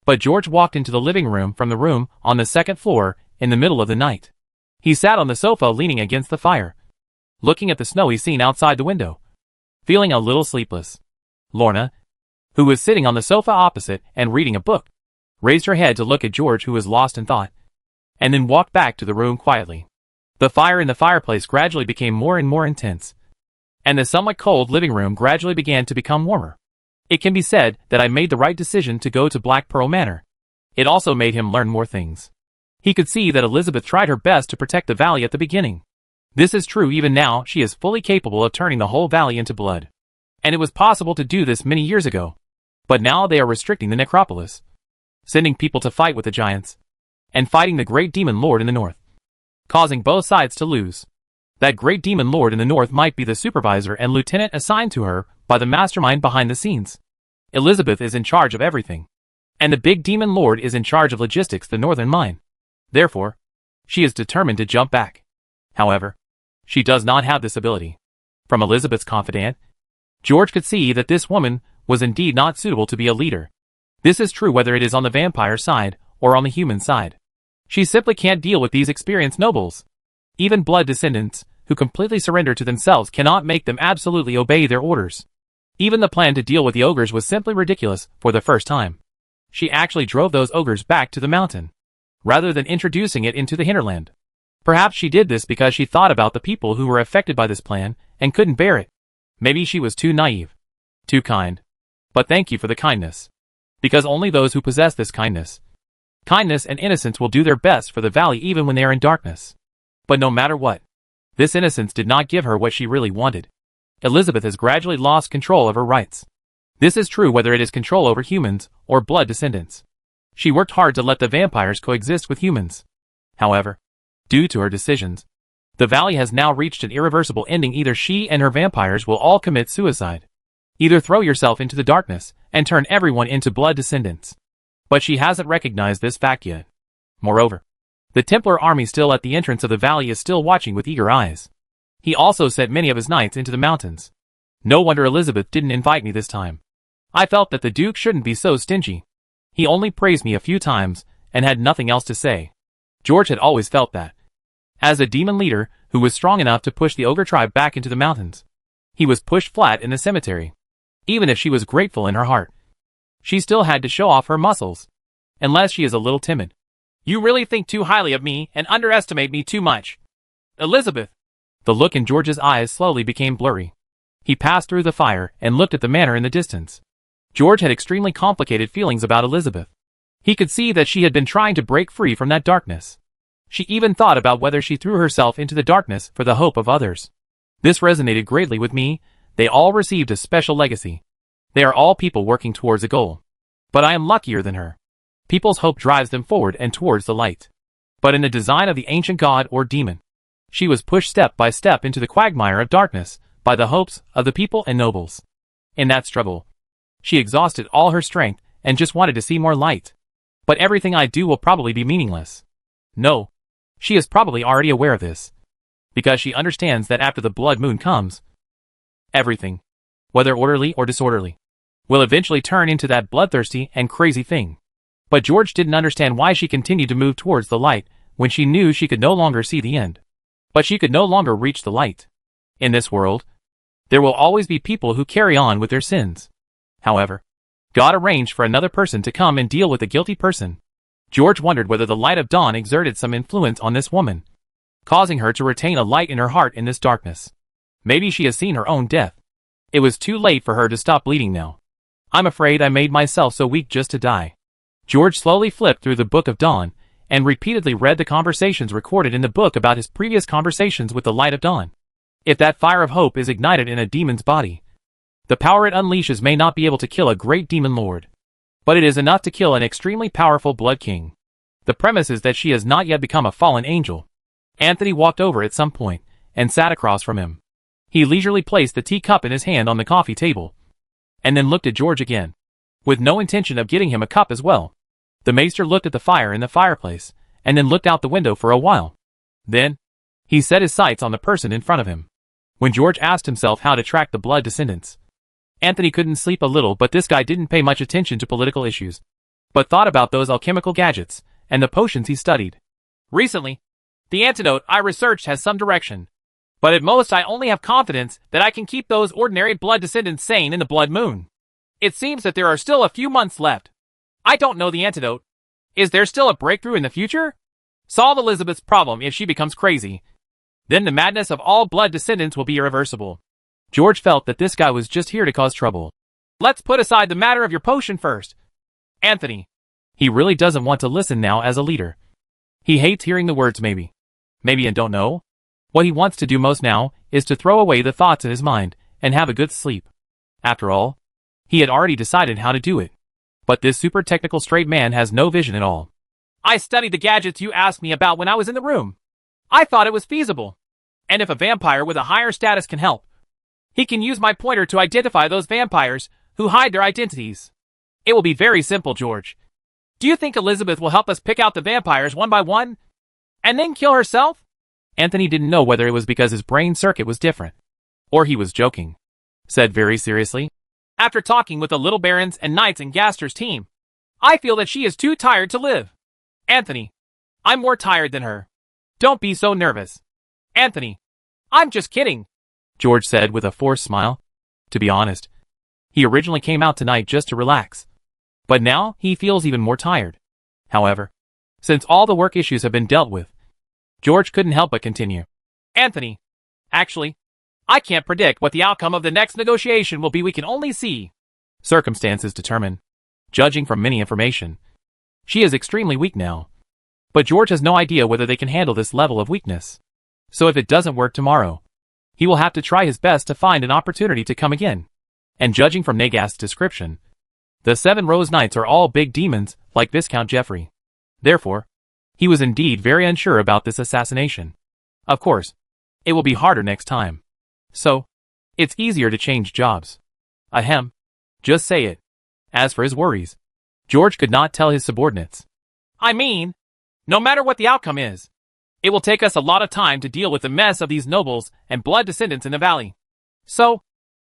But George walked into the living room from the room on the second floor in the middle of the night. He sat on the sofa leaning against the fire, looking at the snowy scene outside the window, feeling a little sleepless. Lorna, who was sitting on the sofa opposite and reading a book, raised her head to look at George, who was lost in thought, and then walked back to the room quietly. The fire in the fireplace gradually became more and more intense, and the somewhat cold living room gradually began to become warmer. It can be said that I made the right decision to go to Black Pearl Manor. It also made him learn more things. He could see that Elizabeth tried her best to protect the valley at the beginning. This is true even now. She is fully capable of turning the whole valley into blood. And it was possible to do this many years ago. But now they are restricting the necropolis, sending people to fight with the giants, and fighting the great demon lord in the north, causing both sides to lose. That great demon lord in the north might be the supervisor and lieutenant assigned to her by the mastermind behind the scenes. Elizabeth is in charge of everything, and the big demon lord is in charge of logistics, the northern line. Therefore, she is determined to jump back. However, she does not have this ability. From Elizabeth's confidant, George could see that this woman was indeed not suitable to be a leader. This is true whether it is on the vampire side or on the human side. She simply can't deal with these experienced nobles. Even blood descendants, who completely surrender to themselves, cannot make them absolutely obey their orders. Even the plan to deal with the ogres was simply ridiculous for the first time. She actually drove those ogres back to the mountain, rather than introducing it into the hinterland. Perhaps she did this because she thought about the people who were affected by this plan and couldn't bear it. Maybe she was too naive, too kind. But thank you for the kindness. Because only those who possess this kindness and innocence will do their best for the valley even when they are in darkness. But no matter what, This innocence did not give her what she really wanted. Elizabeth has gradually lost control of her rights. This is true whether it is control over humans or blood descendants. She worked hard to let the vampires coexist with humans. However, due to her decisions, the valley has now reached an irreversible ending. Either she and her vampires will all commit suicide. Either throw yourself into the darkness and turn everyone into blood descendants. But she hasn't recognized this fact yet. Moreover, the Templar army still at the entrance of the valley is still watching with eager eyes. He also sent many of his knights into the mountains. No wonder Elizabeth didn't invite me this time. I felt that the Duke shouldn't be so stingy. He only praised me a few times and had nothing else to say. George had always felt that. As a demon leader who was strong enough to push the ogre tribe back into the mountains, he was pushed flat in the cemetery. Even if she was grateful in her heart, she still had to show off her muscles. Unless she is a little timid. You really think too highly of me and underestimate me too much. Elizabeth. The look in George's eyes slowly became blurry. He passed through the fire and looked at the manor in the distance. George had extremely complicated feelings about Elizabeth. He could see that she had been trying to break free from that darkness. She even thought about whether she threw herself into the darkness for the hope of others. This resonated greatly with me. They all received a special legacy. They are all people working towards a goal. But I am luckier than her. People's hope drives them forward and towards the light. But in the design of the ancient god or demon, she was pushed step by step into the quagmire of darkness by the hopes of the people and nobles. In that struggle, she exhausted all her strength and just wanted to see more light. But everything I do will probably be meaningless. No. She is probably already aware of this. Because she understands that after the blood moon comes, everything, whether orderly or disorderly, will eventually turn into that bloodthirsty and crazy thing. But George didn't understand why she continued to move towards the light when she knew she could no longer see the end. But she could no longer reach the light. In this world, there will always be people who carry on with their sins. However, God arranged for another person to come and deal with the guilty person. George wondered whether the light of dawn exerted some influence on this woman, causing her to retain a light in her heart in this darkness. Maybe she has seen her own death. It was too late for her to stop bleeding now. I'm afraid I made myself so weak just to die. George slowly flipped through the Book of Dawn and repeatedly read the conversations recorded in the book about his previous conversations with the light of dawn. If that fire of hope is ignited in a demon's body, the power it unleashes may not be able to kill a great demon lord, but it is enough to kill an extremely powerful blood king. The premise is that she has not yet become a fallen angel. Anthony walked over at some point and sat across from him. He leisurely placed the teacup in his hand on the coffee table, and then looked at George again, with no intention of getting him a cup as well. The maester looked at the fire in the fireplace, and then looked out the window for a while. Then, he set his sights on the person in front of him. When George asked himself how to track the blood descendants, Anthony couldn't sleep a little, but this guy didn't pay much attention to political issues, but thought about those alchemical gadgets and the potions he studied. Recently, the antidote I researched has some direction, but at most I only have confidence that I can keep those ordinary blood descendants sane in the blood moon. It seems that there are still a few months left. I don't know the antidote. Is there still a breakthrough in the future? Solve Elizabeth's problem if she becomes crazy. Then the madness of all blood descendants will be irreversible. George felt that this guy was just here to cause trouble. Let's put aside the matter of your potion first. Anthony. He really doesn't want to listen now as a leader. He hates hearing the words maybe. Maybe and don't know. What he wants to do most now is to throw away the thoughts in his mind and have a good sleep. After all, he had already decided how to do it. But this super technical straight man has no vision at all. I studied the gadgets you asked me about when I was in the room. I thought it was feasible. And if a vampire with a higher status can help, he can use my pointer to identify those vampires who hide their identities. It will be very simple, George. Do you think Elizabeth will help us pick out the vampires one by one, and then kill herself? Anthony didn't know whether it was because his brain circuit was different, or he was joking. Said very seriously, after talking with the Little Barons and Knights and Gaster's team, I feel that she is too tired to live. Anthony, I'm more tired than her. Don't be so nervous. Anthony, I'm just kidding, George said with a forced smile. To be honest, he originally came out tonight just to relax. But now he feels even more tired. However, since all the work issues have been dealt with, George couldn't help but continue. Anthony, actually, I can't predict what the outcome of the next negotiation will be. We can only see. Circumstances determine. Judging from many information, she is extremely weak now. But George has no idea whether they can handle this level of weakness. So if it doesn't work tomorrow, he will have to try his best to find an opportunity to come again. And judging from Nagast's description, the 7 Rose Knights are all big demons, like Viscount Geoffrey. Therefore, he was indeed very unsure about this assassination. Of course, it will be harder next time. So, it's easier to change jobs. Ahem. Just say it. As for his worries, George could not tell his subordinates. I mean, no matter what the outcome is, it will take us a lot of time to deal with the mess of these nobles and blood descendants in the valley. So,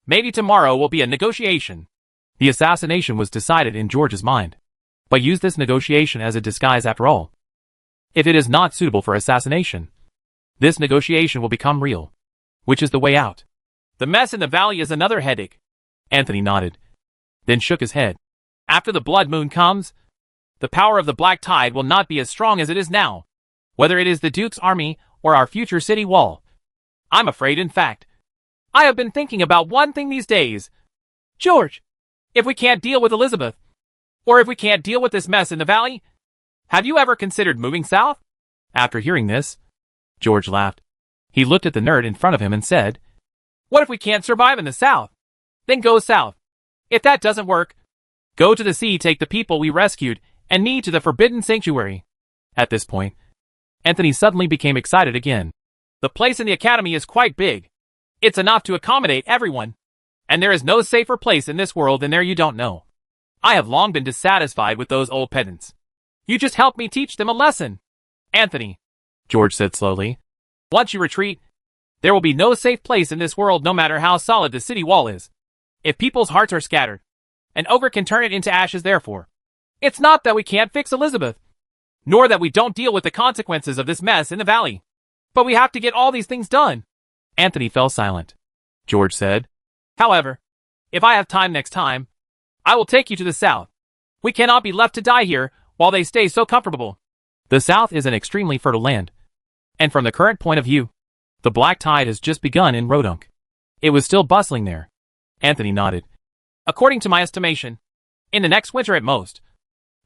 maybe tomorrow will be a negotiation. The assassination was decided in George's mind. But use this negotiation as a disguise after all. If it is not suitable for assassination, this negotiation will become real. Which is the way out? The mess in the valley is another headache. Anthony nodded, then shook his head. After the blood moon comes, the power of the black tide will not be as strong as it is now, whether it is the Duke's army or our future city wall. I'm afraid, in fact, I have been thinking about one thing these days. George, if we can't deal with Elizabeth, or if we can't deal with this mess in the valley, have you ever considered moving south? After hearing this, George laughed. He looked at the nerd in front of him and said, What if we can't survive in the south? Then go south. If that doesn't work, go to the sea, take the people we rescued, and me to the Forbidden Sanctuary. At this point, Anthony suddenly became excited again. The place in the academy is quite big. It's enough to accommodate everyone. And there is no safer place in this world than there you don't know. I have long been dissatisfied with those old pedants. You just helped me teach them a lesson. Anthony, George said slowly, once you retreat, there will be no safe place in this world no matter how solid the city wall is. If people's hearts are scattered, an ogre can turn it into ashes therefore. It's not that we can't fix Elizabeth, nor that we don't deal with the consequences of this mess in the valley. But we have to get all these things done. Anthony fell silent. George said, However, if I have time next time, I will take you to the south. We cannot be left to die here while they stay so comfortable. The south is an extremely fertile land. And from the current point of view, the black tide has just begun in Rodunk. It was still bustling there. Anthony nodded. According to my estimation, in the next winter at most,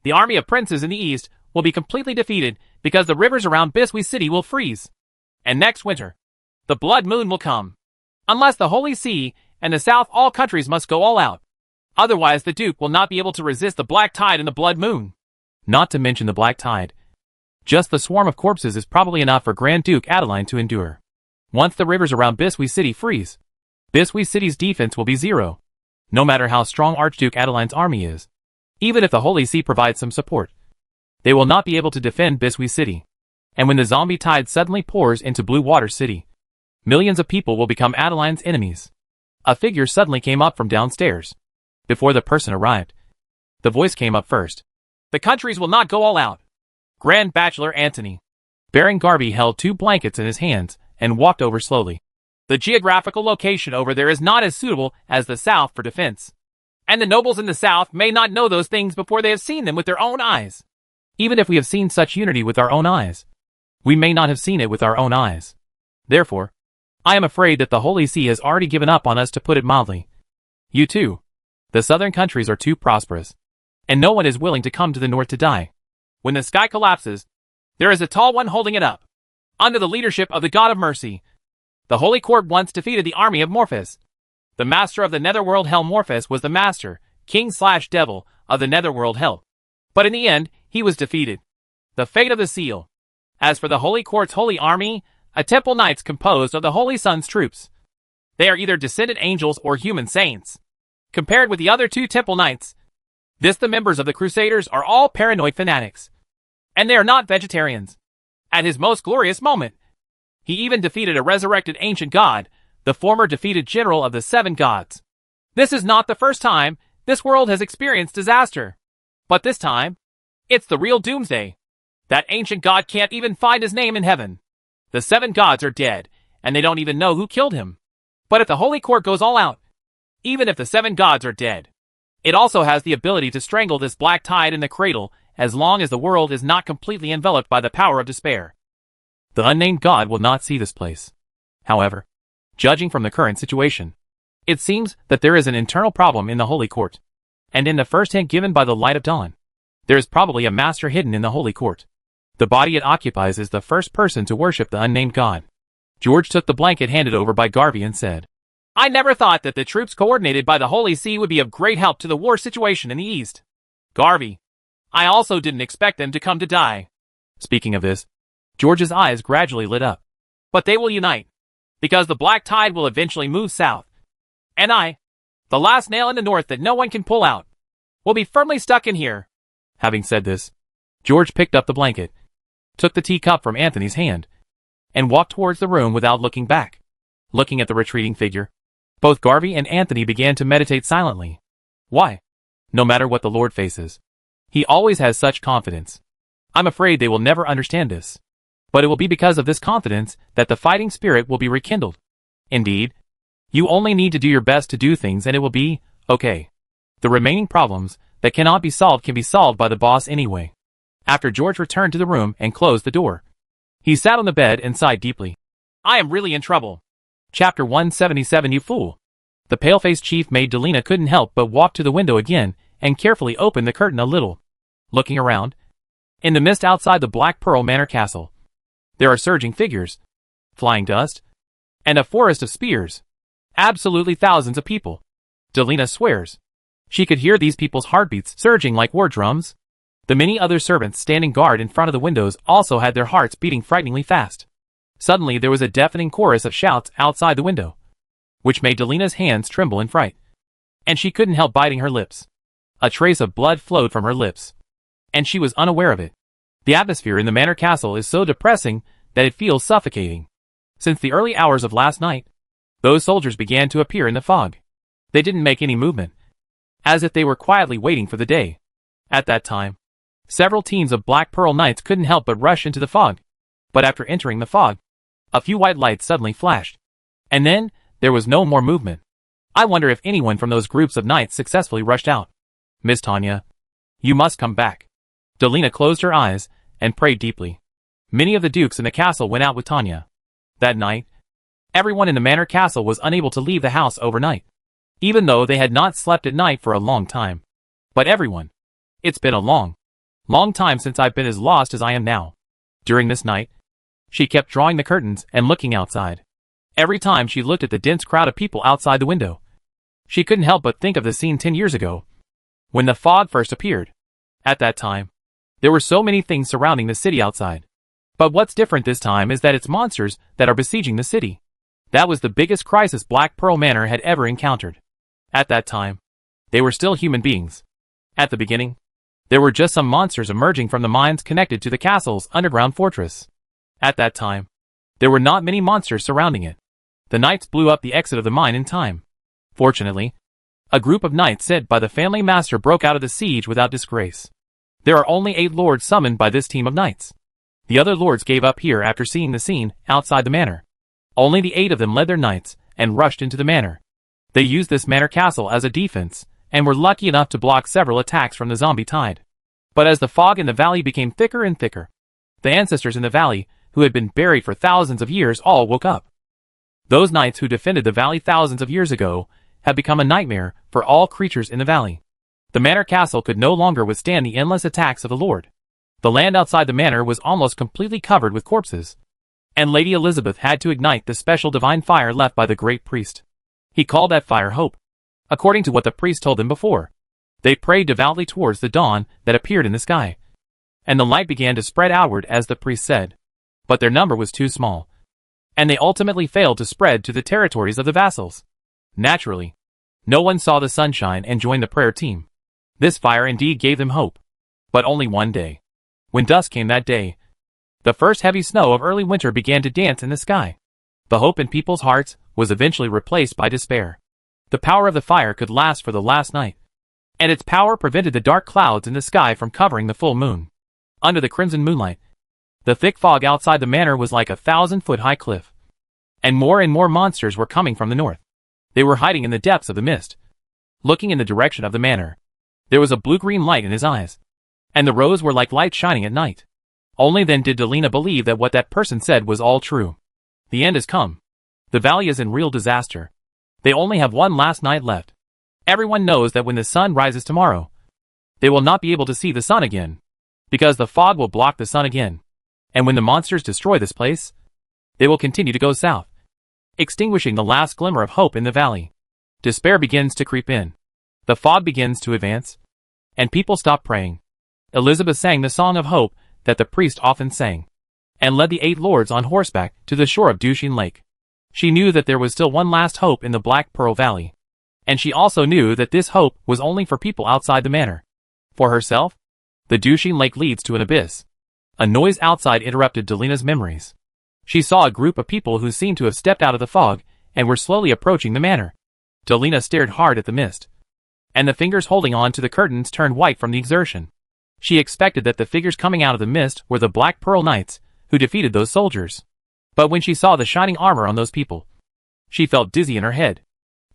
the army of princes in the east will be completely defeated because the rivers around Biswee City will freeze. And next winter, the blood moon will come. Unless the Holy See and the south, all countries must go all out. Otherwise the Duke will not be able to resist the black tide and the blood moon. Not to mention the black tide. Just the swarm of corpses is probably enough for Grand Duke Adeline to endure. Once the rivers around Biswee City freeze, Biswee City's defense will be zero, no matter how strong Archduke Adeline's army is. Even if the Holy See provides some support, they will not be able to defend Biswee City. And when the zombie tide suddenly pours into Blue Water City, millions of people will become Adeline's enemies. A figure suddenly came up from downstairs. Before the person arrived, the voice came up first. The countries will not go all out. Grand Bachelor Anthony. Baron Garby held 2 blankets in his hands and walked over slowly. The geographical location over there is not as suitable as the south for defense. And the nobles in the south may not know those things before they have seen them with their own eyes. Even if we have seen such unity with our own eyes, we may not have seen it with our own eyes. Therefore, I am afraid that the Holy See has already given up on us, to put it mildly. You too. The southern countries are too prosperous, and no one is willing to come to the north to die. When the sky collapses, there is a tall one holding it up. Under the leadership of the God of Mercy, the Holy Court once defeated the army of Morphus. The master of the netherworld hell, Morphus, was the master, king/devil, of the netherworld hell. But in the end, he was defeated. The fate of the seal. As for the Holy Court's holy army, a temple knights composed of the Holy Sun's troops. They are either descended angels or human saints. Compared with the other 2 temple knights, the members of the Crusaders are all paranoid fanatics. And they are not vegetarians. At his most glorious moment, he even defeated a resurrected ancient god, the former defeated general of the 7 gods. This is not the first time this world has experienced disaster. But this time, it's the real doomsday. That ancient god can't even find his name in heaven. The 7 gods are dead, and they don't even know who killed him. But if the Holy Court goes all out, even if the 7 gods are dead, it also has the ability to strangle this black tide in the cradle as long as the world is not completely enveloped by the power of despair. The unnamed god will not see this place. However, judging from the current situation, it seems that there is an internal problem in the Holy Court. And in the first hint given by the light of dawn, there is probably a master hidden in the Holy Court. The body it occupies is the first person to worship the unnamed god. George took the blanket handed over by Garvey and said, I never thought that the troops coordinated by the Holy See would be of great help to the war situation in the East. Garvey, I also didn't expect them to come to die. Speaking of this, George's eyes gradually lit up. But they will unite, because the black tide will eventually move south. And I, the last nail in the north that no one can pull out, will be firmly stuck in here. Having said this, George picked up the blanket, took the teacup from Anthony's hand, and walked towards the room without looking back. Looking at the retreating figure, both Garvey and Anthony began to meditate silently. Why? No matter what the Lord faces, he always has such confidence. I'm afraid they will never understand this. But it will be because of this confidence that the fighting spirit will be rekindled. Indeed, you only need to do your best to do things and it will be okay. The remaining problems that cannot be solved can be solved by the boss anyway. After George returned to the room and closed the door, he sat on the bed and sighed deeply. I am really in trouble. Chapter 177 You fool. The pale-faced chief maid Delina couldn't help but walk to the window again and carefully open the curtain a little. Looking around, in the mist outside the Black Pearl Manor Castle, there are surging figures, flying dust, and a forest of spears. Absolutely thousands of people. Delina swears she could hear these people's heartbeats surging like war drums. The many other servants standing guard in front of the windows also had their hearts beating frighteningly fast. Suddenly there was a deafening chorus of shouts outside the window, which made Delina's hands tremble in fright. And she couldn't help biting her lips. A trace of blood flowed from her lips, and she was unaware of it. The atmosphere in the manor castle is so depressing that it feels suffocating. Since the early hours of last night, those soldiers began to appear in the fog. They didn't make any movement, as if they were quietly waiting for the day. At that time, several teams of Black Pearl Knights couldn't help but rush into the fog. But after entering the fog, a few white lights suddenly flashed. And then, there was no more movement. I wonder if anyone from those groups of knights successfully rushed out. Miss Tanya, you must come back. Delina closed her eyes and prayed deeply. Many of the dukes in the castle went out with Tanya. That night, everyone in the manor castle was unable to leave the house overnight, even though they had not slept at night for a long time. But everyone. It's been a long time since I've been as lost as I am now. During this night, she kept drawing the curtains and looking outside. Every time she looked at the dense crowd of people outside the window, she couldn't help but think of the scene 10 years ago, when the fog first appeared. At that time, there were so many things surrounding the city outside. But what's different this time is that it's monsters that are besieging the city. That was the biggest crisis Black Pearl Manor had ever encountered. At that time, they were still human beings. At the beginning, there were just some monsters emerging from the mines connected to the castle's underground fortress. At that time, there were not many monsters surrounding it. The knights blew up the exit of the mine in time. Fortunately, a group of knights sent by the family master broke out of the siege without disgrace. There are only 8 lords summoned by this team of knights. The other lords gave up here after seeing the scene outside the manor. Only the 8 of them led their knights and rushed into the manor. They used this manor castle as a defense and were lucky enough to block several attacks from the zombie tide. But as the fog in the valley became thicker and thicker, the ancestors in the valley, who had been buried for thousands of years, all woke up. Those knights who defended the valley thousands of years ago had become a nightmare for all creatures in the valley. The manor castle could no longer withstand the endless attacks of the Lord. The land outside the manor was almost completely covered with corpses, and Lady Elizabeth had to ignite the special divine fire left by the great priest. He called that fire hope, according to what the priest told them before. They prayed devoutly towards the dawn that appeared in the sky, and the light began to spread outward as the priest said. But their number was too small, and they ultimately failed to spread to the territories of the vassals. Naturally, no one saw the sunshine and joined the prayer team. This fire indeed gave them hope, but only one day. When dusk came that day, the first heavy snow of early winter began to dance in the sky. The hope in people's hearts was eventually replaced by despair. The power of the fire could last for the last night, and its power prevented the dark clouds in the sky from covering the full moon. Under the crimson moonlight, the thick fog outside the manor was like a 1,000-foot-high cliff, and more monsters were coming from the north. They were hiding in the depths of the mist. Looking in the direction of the manor, there was a blue-green light in his eyes, and the rows were like light shining at night. Only then did Delina believe that what that person said was all true. The end has come. The valley is in real disaster. They only have one last night left. Everyone knows that when the sun rises tomorrow, they will not be able to see the sun again, because the fog will block the sun again. And when the monsters destroy this place, they will continue to go south, extinguishing the last glimmer of hope in the valley. Despair begins to creep in. The fog begins to advance, and people stop praying. Elizabeth sang the song of hope that the priest often sang, and led the 8 lords on horseback to the shore of Duchine Lake. She knew that there was still one last hope in the Black Pearl Valley, and she also knew that this hope was only for people outside the manor. For herself, the Duchine Lake leads to an abyss. A noise outside interrupted Delina's memories. She saw a group of people who seemed to have stepped out of the fog and were slowly approaching the manor. Delina stared hard at the mist, and the fingers holding on to the curtains turned white from the exertion. She expected that the figures coming out of the mist were the Black Pearl Knights who defeated those soldiers. But when she saw the shining armor on those people, she felt dizzy in her head.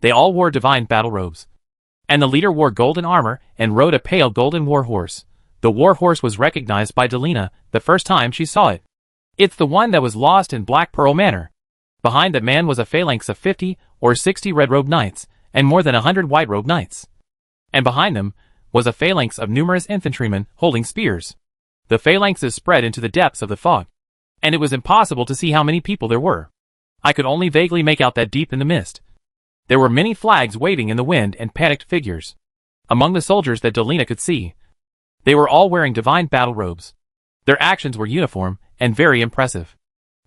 They all wore divine battle robes, and the leader wore golden armor and rode a pale golden war horse. The war horse was recognized by Delina the first time she saw it. It's the one that was lost in Black Pearl Manor. Behind the man was a phalanx of 50 or 60 red-robed knights, and more than 100 white-robed knights. And behind them was a phalanx of numerous infantrymen holding spears. The phalanxes spread into the depths of the fog, and it was impossible to see how many people there were. I could only vaguely make out that deep in the mist, there were many flags waving in the wind and panicked figures. Among the soldiers that Delina could see, they were all wearing divine battle robes. Their actions were uniform and very impressive.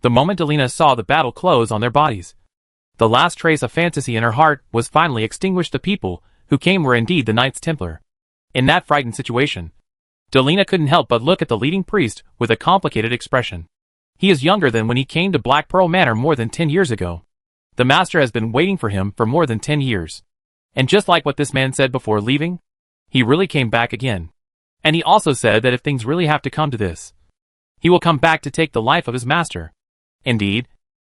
The moment Delina saw the battle close on their bodies, the last trace of fantasy in her heart was finally extinguished. The people who came were indeed the Knights Templar. In that frightened situation, Delina couldn't help but look at the leading priest with a complicated expression. He is younger than when he came to Black Pearl Manor more than 10 years ago. The master has been waiting for him for more than 10 years. And just like what this man said before leaving, he really came back again. And he also said that if things really have to come to this, he will come back to take the life of his master. Indeed,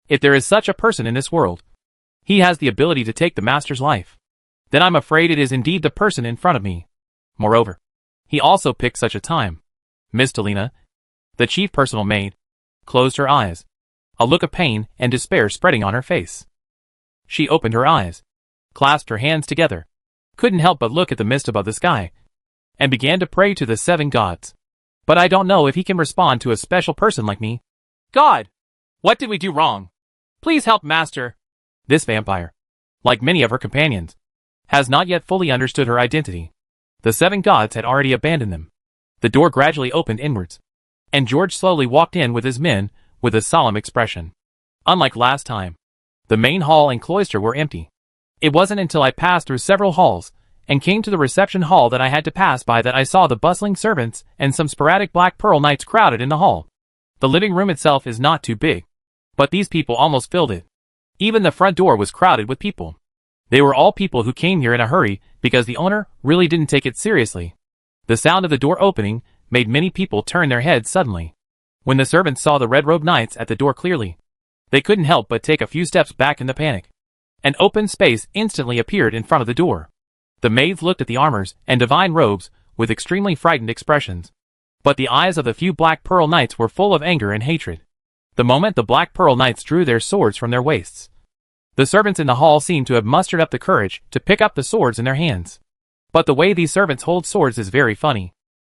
if there is such a person in this world, he has the ability to take the master's life. Then I'm afraid it is indeed the person in front of me. Moreover, he also picked such a time. Miss Delina, the chief personal maid, closed her eyes, a look of pain and despair spreading on her face. She opened her eyes, clasped her hands together, couldn't help but look at the mist above the sky, and began to pray to the 7 gods. But I don't know if he can respond to a special person like me. God! What did we do wrong? Please help Master. This vampire, like many of her companions, has not yet fully understood her identity. The 7 gods had already abandoned them. The door gradually opened inwards, and George slowly walked in with his men with a solemn expression. Unlike last time, the main hall and cloister were empty. It wasn't until I passed through several halls and came to the reception hall that I had to pass by that I saw the bustling servants and some sporadic Black Pearl Knights crowded in the hall. The living room itself is not too big, but these people almost filled it. Even the front door was crowded with people. They were all people who came here in a hurry because the owner really didn't take it seriously. The sound of the door opening made many people turn their heads suddenly. When the servants saw the red-robed knights at the door clearly, they couldn't help but take a few steps back in the panic. An open space instantly appeared in front of the door. The maids looked at the armors and divine robes with extremely frightened expressions. But the eyes of the few Black Pearl Knights were full of anger and hatred. The moment the Black Pearl Knights drew their swords from their waists, the servants in the hall seemed to have mustered up the courage to pick up the swords in their hands. But the way these servants hold swords is very funny.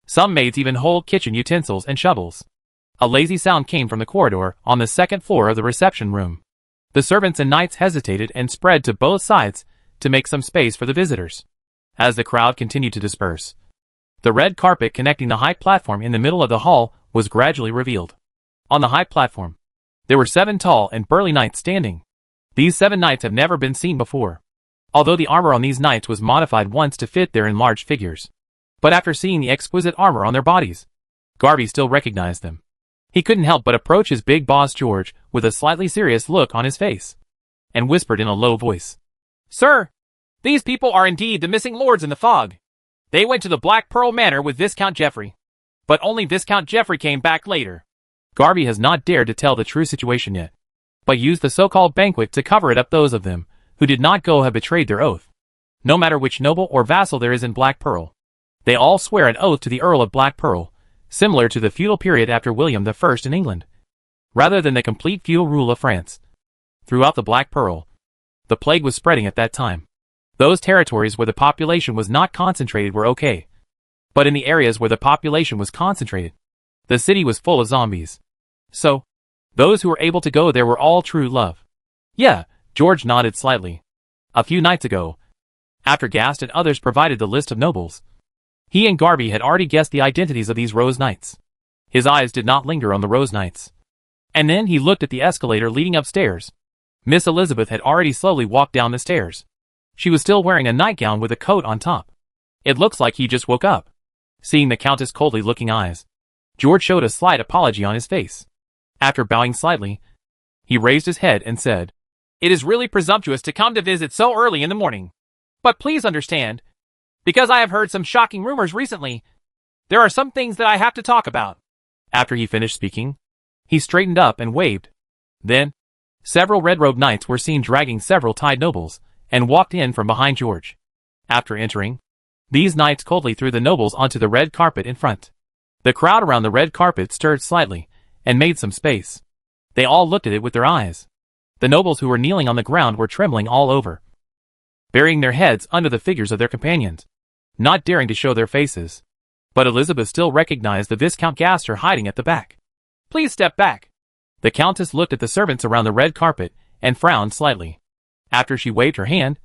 Some maids even hold kitchen utensils and shovels. A lazy sound came from the corridor on the 2nd floor of the reception room. The servants and knights hesitated and spread to both sides to make some space for the visitors. As the crowd continued to disperse, the red carpet connecting the high platform in the middle of the hall was gradually revealed. On the high platform, there were 7 tall and burly knights standing. These 7 knights have never been seen before, although the armor on these knights was modified once to fit their enlarged figures. But after seeing the exquisite armor on their bodies, Garvey still recognized them. He couldn't help but approach his big boss George with a slightly serious look on his face, and whispered in a low voice, "Sir, these people are indeed the missing lords in the fog. They went to the Black Pearl Manor with Viscount Geoffrey, but only Viscount Geoffrey came back later." Garvey has not dared to tell the true situation yet, but used the so-called banquet to cover it up. Those of them who did not go have betrayed their oath. No matter which noble or vassal there is in Black Pearl, they all swear an oath to the Earl of Black Pearl, similar to the feudal period after William I in England, rather than the complete feudal rule of France. Throughout the Black Pearl, the plague was spreading at that time. Those territories where the population was not concentrated were okay, but in the areas where the population was concentrated, the city was full of zombies. So, Those who were able to go there were all true love. Yeah, George nodded slightly. A few nights ago, after Gast and others provided the list of nobles, he and Garvey had already guessed the identities of these Rose Knights. His eyes did not linger on the Rose Knights. And then he looked at the escalator leading upstairs. Miss Elizabeth had already slowly walked down the stairs. She was still wearing a nightgown with a coat on top. It looks like he just woke up. Seeing the Countess' coldly looking eyes, George showed a slight apology on his face. After bowing slightly, he raised his head and said, "It is really presumptuous to come to visit so early in the morning. But please understand, because I have heard some shocking rumors recently, there are some things that I have to talk about." After he finished speaking, he straightened up and waved. Then, several red-robed knights were seen dragging several tied nobles, and walked in from behind George. After entering, these knights coldly threw the nobles onto the red carpet in front. The crowd around the red carpet stirred slightly, and made some space. They all looked at it with their eyes. The nobles who were kneeling on the ground were trembling all over, burying their heads under the figures of their companions, not daring to show their faces. But Elizabeth still recognized the Viscount Gaster hiding at the back. "Please step back." The Countess looked at the servants around the red carpet, and frowned slightly. After she waved her hand,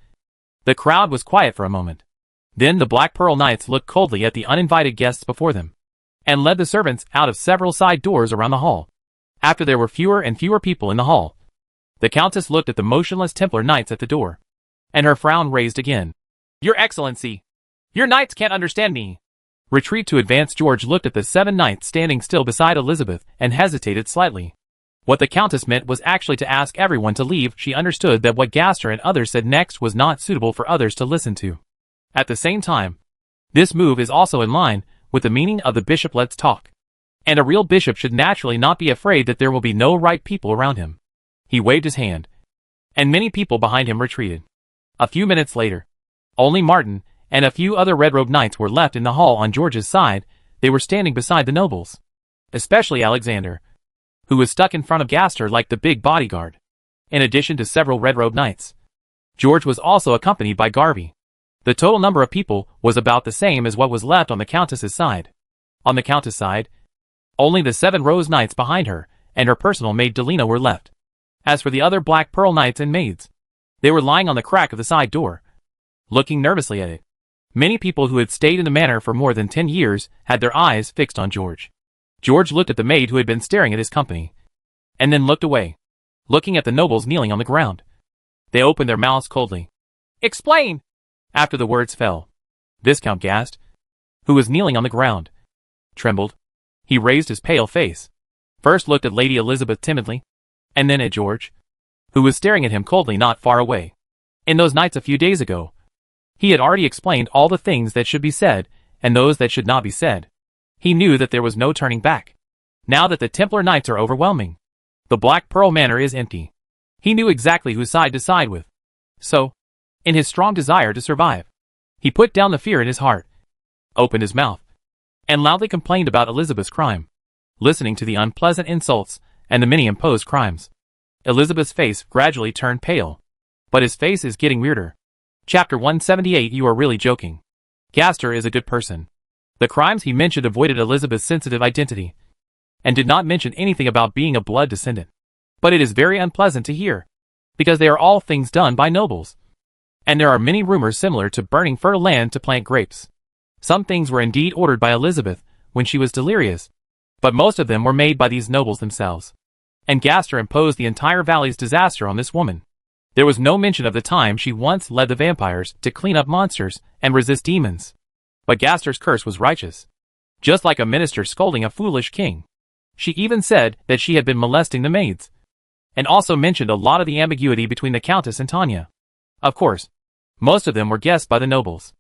the crowd was quiet for a moment. Then the Black Pearl Knights looked coldly at the uninvited guests before them, and led the servants out of several side doors around the hall. After there were fewer and fewer people in the hall, the Countess looked at the motionless Templar Knights at the door, and her frown raised again. "Your Excellency, your knights can't understand me." Retreat to advance. George looked at the 7 knights standing still beside Elizabeth and hesitated slightly. What the Countess meant was actually to ask everyone to leave. She understood that what Gaster and others said next was not suitable for others to listen to. At the same time, this move is also in line with the meaning of the bishop let's talk. And a real bishop should naturally not be afraid that there will be no right people around him. He waved his hand, and many people behind him retreated. A few minutes later, only Martin and a few other red-robed knights were left in the hall on George's side. They were standing beside the nobles, especially Alexander, who was stuck in front of Gaster like the big bodyguard. In addition to several red-robed knights, George was also accompanied by Garvey. The total number of people was about the same as what was left on the Countess's side. On the Countess' side, only the 7 Rose Knights behind her and her personal maid Delina were left. As for the other Black Pearl Knights and maids, they were lying on the crack of the side door, looking nervously at it. Many people who had stayed in the manor for more than 10 years had their eyes fixed on George. George looked at the maid who had been staring at his company, and then looked away, looking at the nobles kneeling on the ground. They opened their mouths coldly. "Explain!" After the words fell, Viscount Gast, who was kneeling on the ground, trembled. He raised his pale face, first looked at Lady Elizabeth timidly, and then at George, who was staring at him coldly not far away. In those nights a few days ago, he had already explained all the things that should be said, and those that should not be said. He knew that there was no turning back. Now that the Templar Knights are overwhelming, the Black Pearl Manor is empty. He knew exactly whose side to side with. So, in his strong desire to survive, he put down the fear in his heart, opened his mouth, and loudly complained about Elizabeth's crime, listening to the unpleasant insults and the many imposed crimes. Elizabeth's face gradually turned pale, but his face is getting weirder. Chapter 178. You are really joking. Gaster is a good person. The crimes he mentioned avoided Elizabeth's sensitive identity, and did not mention anything about being a blood descendant. But it is very unpleasant to hear, because they are all things done by nobles. And there are many rumors similar to burning fertile land to plant grapes. Some things were indeed ordered by Elizabeth when she was delirious, but most of them were made by these nobles themselves. And Gaster imposed the entire valley's disaster on this woman. There was no mention of the time she once led the vampires to clean up monsters and resist demons. But Gaster's curse was righteous, just like a minister scolding a foolish king. She even said that she had been molesting the maids, and also mentioned a lot of the ambiguity between the Countess and Tanya. Of course, most of them were guessed by the nobles.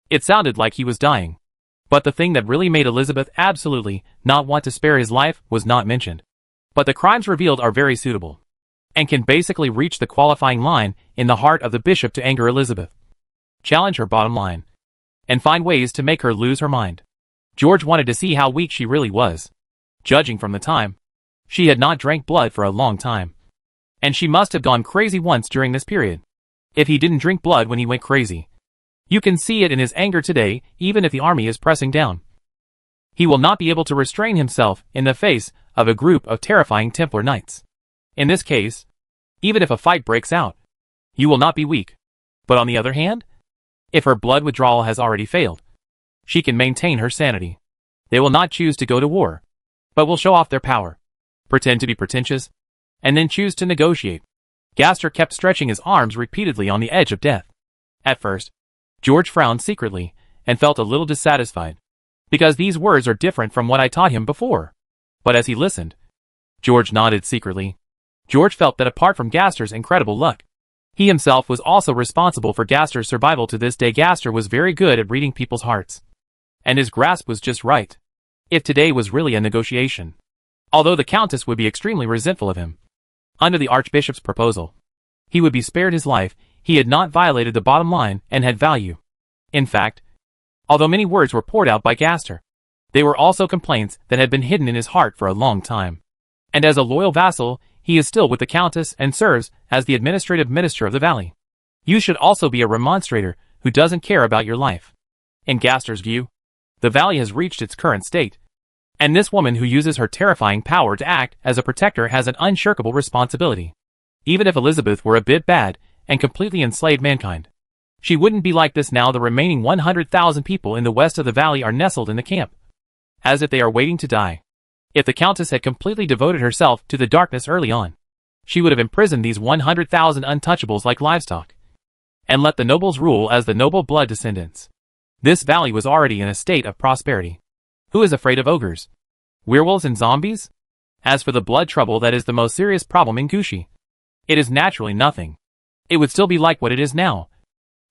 It sounded like he was dying. But the thing that really made Elizabeth absolutely not want to spare his life was not mentioned. But the crimes revealed are very suitable, and can basically reach the qualifying line in the heart of the bishop to anger Elizabeth, challenge her bottom line, and find ways to make her lose her mind. George wanted to see how weak she really was. Judging from the time, she had not drank blood for a long time, and she must have gone crazy once during this period. If he didn't drink blood when he went crazy, you can see it in his anger today. Even if the army is pressing down, he will not be able to restrain himself in the face of a group of terrifying Templar Knights. In this case, even if a fight breaks out, you will not be weak. But on the other hand, if her blood withdrawal has already failed, she can maintain her sanity. They will not choose to go to war, but will show off their power, pretend to be pretentious, and then choose to negotiate. Gaster kept stretching his arms repeatedly on the edge of death. At first, George frowned secretly and felt a little dissatisfied, because these words are different from what I taught him before. But as he listened, George nodded secretly. George felt that apart from Gaster's incredible luck, he himself was also responsible for Gaster's survival to this day. Gaster was very good at reading people's hearts, and his grasp was just right. If today was really a negotiation, although the Countess would be extremely resentful of him, under the Archbishop's proposal, he would be spared his life. He had not violated the bottom line and had value. In fact, although many words were poured out by Gaster, they were also complaints that had been hidden in his heart for a long time. And as a loyal vassal, he is still with the Countess and serves as the administrative minister of the valley. You should also be a remonstrator who doesn't care about your life. In Gaster's view, the valley has reached its current state, and this woman who uses her terrifying power to act as a protector has an unshirkable responsibility. Even if Elizabeth were a bit bad and completely enslaved mankind, she wouldn't be like this now. The remaining 100,000 people in the west of the valley are nestled in the camp, as if they are waiting to die. If the Countess had completely devoted herself to the darkness early on, she would have imprisoned these 100,000 untouchables like livestock, and let the nobles rule as the noble blood descendants. This valley was already in a state of prosperity. Who is afraid of ogres, werewolves and zombies? As for the blood trouble, that is the most serious problem in Gushi. It is naturally nothing. It would still be like what it is now.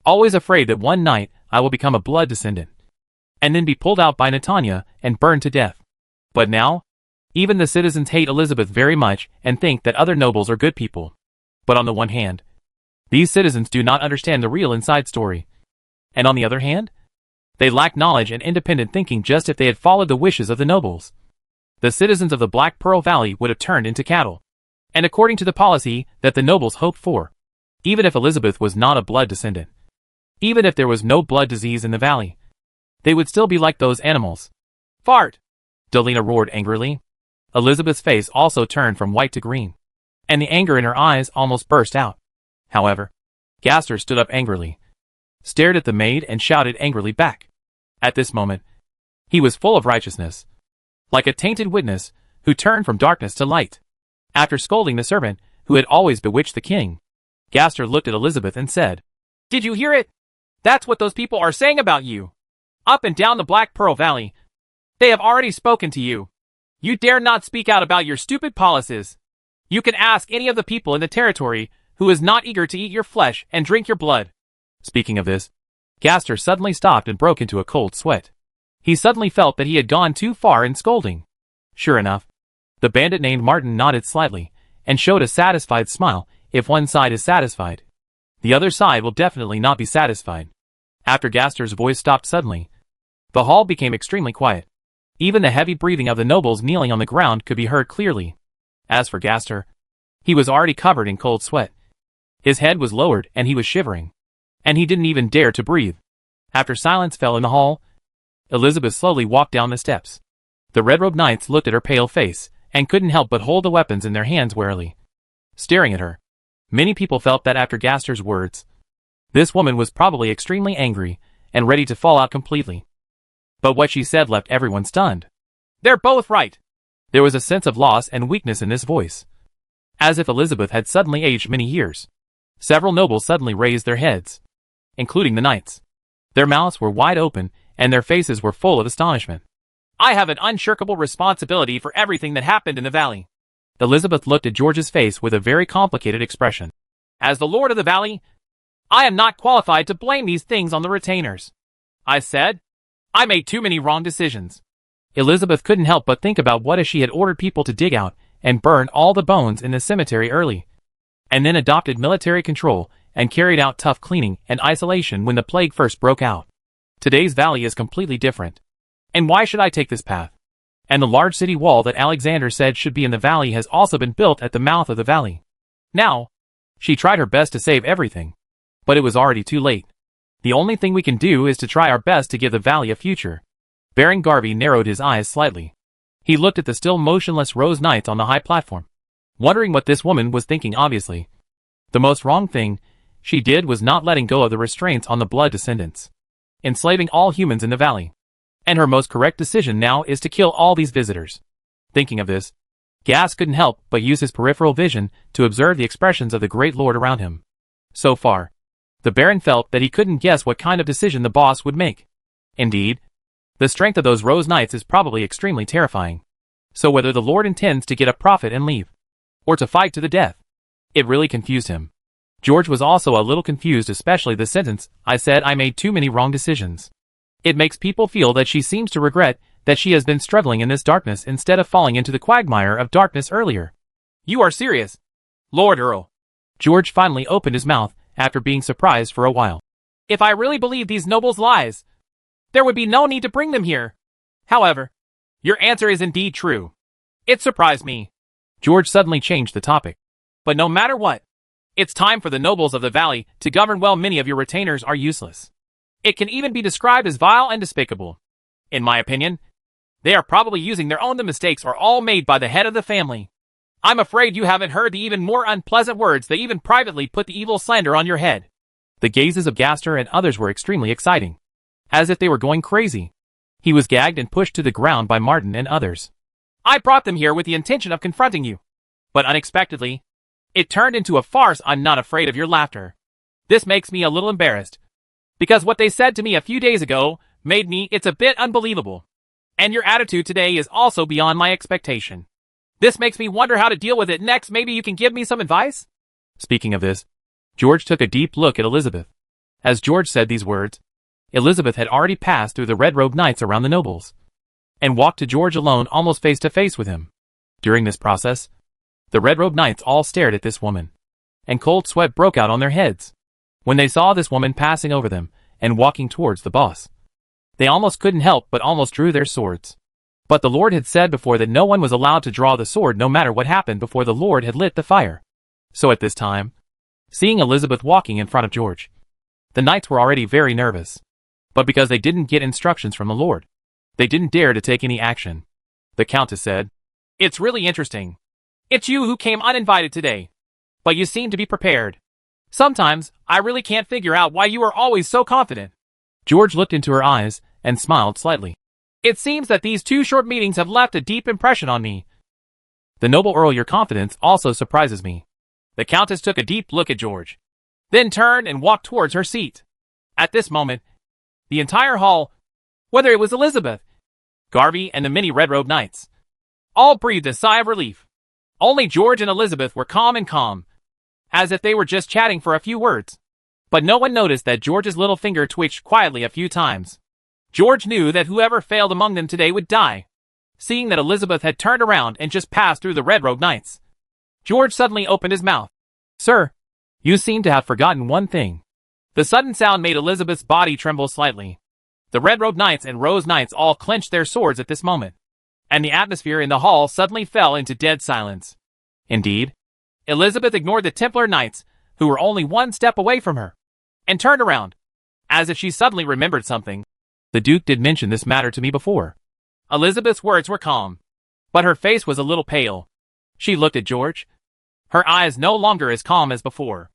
Always afraid that one night I will become a blood descendant, and then be pulled out by Netanya and burned to death. But now, even the citizens hate Elizabeth very much and think that other nobles are good people. But on the one hand, these citizens do not understand the real inside story. And on the other hand, they lack knowledge and independent thinking. Just if they had followed the wishes of the nobles, the citizens of the Black Pearl Valley would have turned into cattle. And according to the policy that the nobles hoped for, even if Elizabeth was not a blood descendant, even if there was no blood disease in the valley, they would still be like those animals. Fart! Delina roared angrily. Elizabeth's face also turned from white to green, and the anger in her eyes almost burst out. However, Gaster stood up angrily, stared at the maid and shouted angrily back. At this moment, he was full of righteousness, like a tainted witness who turned from darkness to light. After scolding the servant who had always bewitched the king, Gaster looked at Elizabeth and said, "Did you hear it? That's what those people are saying about you. Up and down the Black Pearl Valley. They have already spoken to you. You dare not speak out about your stupid policies. You can ask any of the people in the territory who is not eager to eat your flesh and drink your blood." Speaking of this, Gaster suddenly stopped and broke into a cold sweat. He suddenly felt that he had gone too far in scolding. Sure enough, the bandit named Martin nodded slightly and showed a satisfied smile. If one side is satisfied, the other side will definitely not be satisfied. After Gaster's voice stopped suddenly, the hall became extremely quiet. Even the heavy breathing of the nobles kneeling on the ground could be heard clearly. As for Gaster, he was already covered in cold sweat. His head was lowered and he was shivering, and he didn't even dare to breathe. After silence fell in the hall, Elizabeth slowly walked down the steps. The red-robed knights looked at her pale face and couldn't help but hold the weapons in their hands warily, staring at her. Many people felt that after Gaster's words, this woman was probably extremely angry and ready to fall out completely. But what she said left everyone stunned. They're both right. There was a sense of loss and weakness in this voice, as if Elizabeth had suddenly aged many years. Several nobles suddenly raised their heads, including the knights. Their mouths were wide open and their faces were full of astonishment. I have an unshirkable responsibility for everything that happened in the valley. Elizabeth looked at George's face with a very complicated expression. As the Lord of the Valley, I am not qualified to blame these things on the retainers. I said, I made too many wrong decisions. Elizabeth couldn't help but think about what if she had ordered people to dig out and burn all the bones in the cemetery early, and then adopted military control and carried out tough cleaning and isolation when the plague first broke out. Today's valley is completely different. And why should I take this path? And the large city wall that Alexander said should be in the valley has also been built at the mouth of the valley. Now, she tried her best to save everything, but it was already too late. The only thing we can do is to try our best to give the valley a future. Baron Garvey narrowed his eyes slightly. He looked at the still motionless Rose Knights on the high platform. wondering what this woman was thinking obviously. The most wrong thing she did was not letting go of the restraints on the blood descendants, enslaving all humans in the valley. And her most correct decision now is to kill all these visitors. Thinking of this, Gas couldn't help but use his peripheral vision to observe the expressions of the great lord around him. So far, the Baron felt that he couldn't guess what kind of decision the boss would make. Indeed, the strength of those Rose Knights is probably extremely terrifying. So whether the Lord intends to get a profit and leave, or to fight to the death, it really confused him. George was also a little confused, especially the sentence, "I said I made too many wrong decisions." It makes people feel that she seems to regret that she has been struggling in this darkness instead of falling into the quagmire of darkness earlier. "You are serious, Lord Earl." George finally opened his mouth after being surprised for a while. "If I really believed these nobles' lies, there would be no need to bring them here. However, your answer is indeed true. It surprised me." George suddenly changed the topic. "But no matter what, it's time for the nobles of the valley to govern well. Many of your retainers are useless. It can even be described as vile and despicable. In my opinion, they are probably using their own. The mistakes are all made by the head of the family. I'm afraid you haven't heard the even more unpleasant words. They even privately put the evil slander on your head." The gazes of Gaster and others were extremely exciting, as if they were going crazy. He was gagged and pushed to the ground by Martin and others. "I brought them here with the intention of confronting you. But unexpectedly, it turned into a farce. I'm not afraid of your laughter. This makes me a little embarrassed, because what they said to me a few days ago made me. It's a bit unbelievable. And your attitude today is also beyond my expectation. This makes me wonder how to deal with it next. Maybe you can give me some advice?" Speaking of this, George took a deep look at Elizabeth. As George said these words, Elizabeth had already passed through the red-robed knights around the nobles, and walked to George alone, almost face to face with him. During this process, the red-robed knights all stared at this woman, and cold sweat broke out on their heads when they saw this woman passing over them and walking towards the boss. They almost couldn't help but almost drew their swords. But the Lord had said before that no one was allowed to draw the sword no matter what happened before the Lord had lit the fire. So at this time, seeing Elizabeth walking in front of George, the knights were already very nervous. But because they didn't get instructions from the Lord, they didn't dare to take any action. The Countess said, "It's really interesting. It's you who came uninvited today. But you seem to be prepared. Sometimes, I really can't figure out why you are always so confident." George looked into her eyes and smiled slightly. "It seems that these 2 short meetings have left a deep impression on me." "The noble Earl, your confidence also surprises me." The Countess took a deep look at George, then turned and walked towards her seat. At this moment, the entire hall, whether it was Elizabeth, Garvey, and the many red-robed knights, all breathed a sigh of relief. Only George and Elizabeth were calm, as if they were just chatting for a few words. But no one noticed that George's little finger twitched quietly a few times. George knew that whoever failed among them today would die. Seeing that Elizabeth had turned around and just passed through the red-robed knights, George suddenly opened his mouth. "Sir, you seem to have forgotten one thing." The sudden sound made Elizabeth's body tremble slightly. The red-robed knights and Rose Knights all clenched their swords at this moment, and the atmosphere in the hall suddenly fell into dead silence. Indeed, Elizabeth ignored the Templar Knights, who were only 1 step away from her, and turned around, as if she suddenly remembered something. "The Duke did mention this matter to me before." Elizabeth's words were calm, but her face was a little pale. She looked at George, her eyes no longer as calm as before.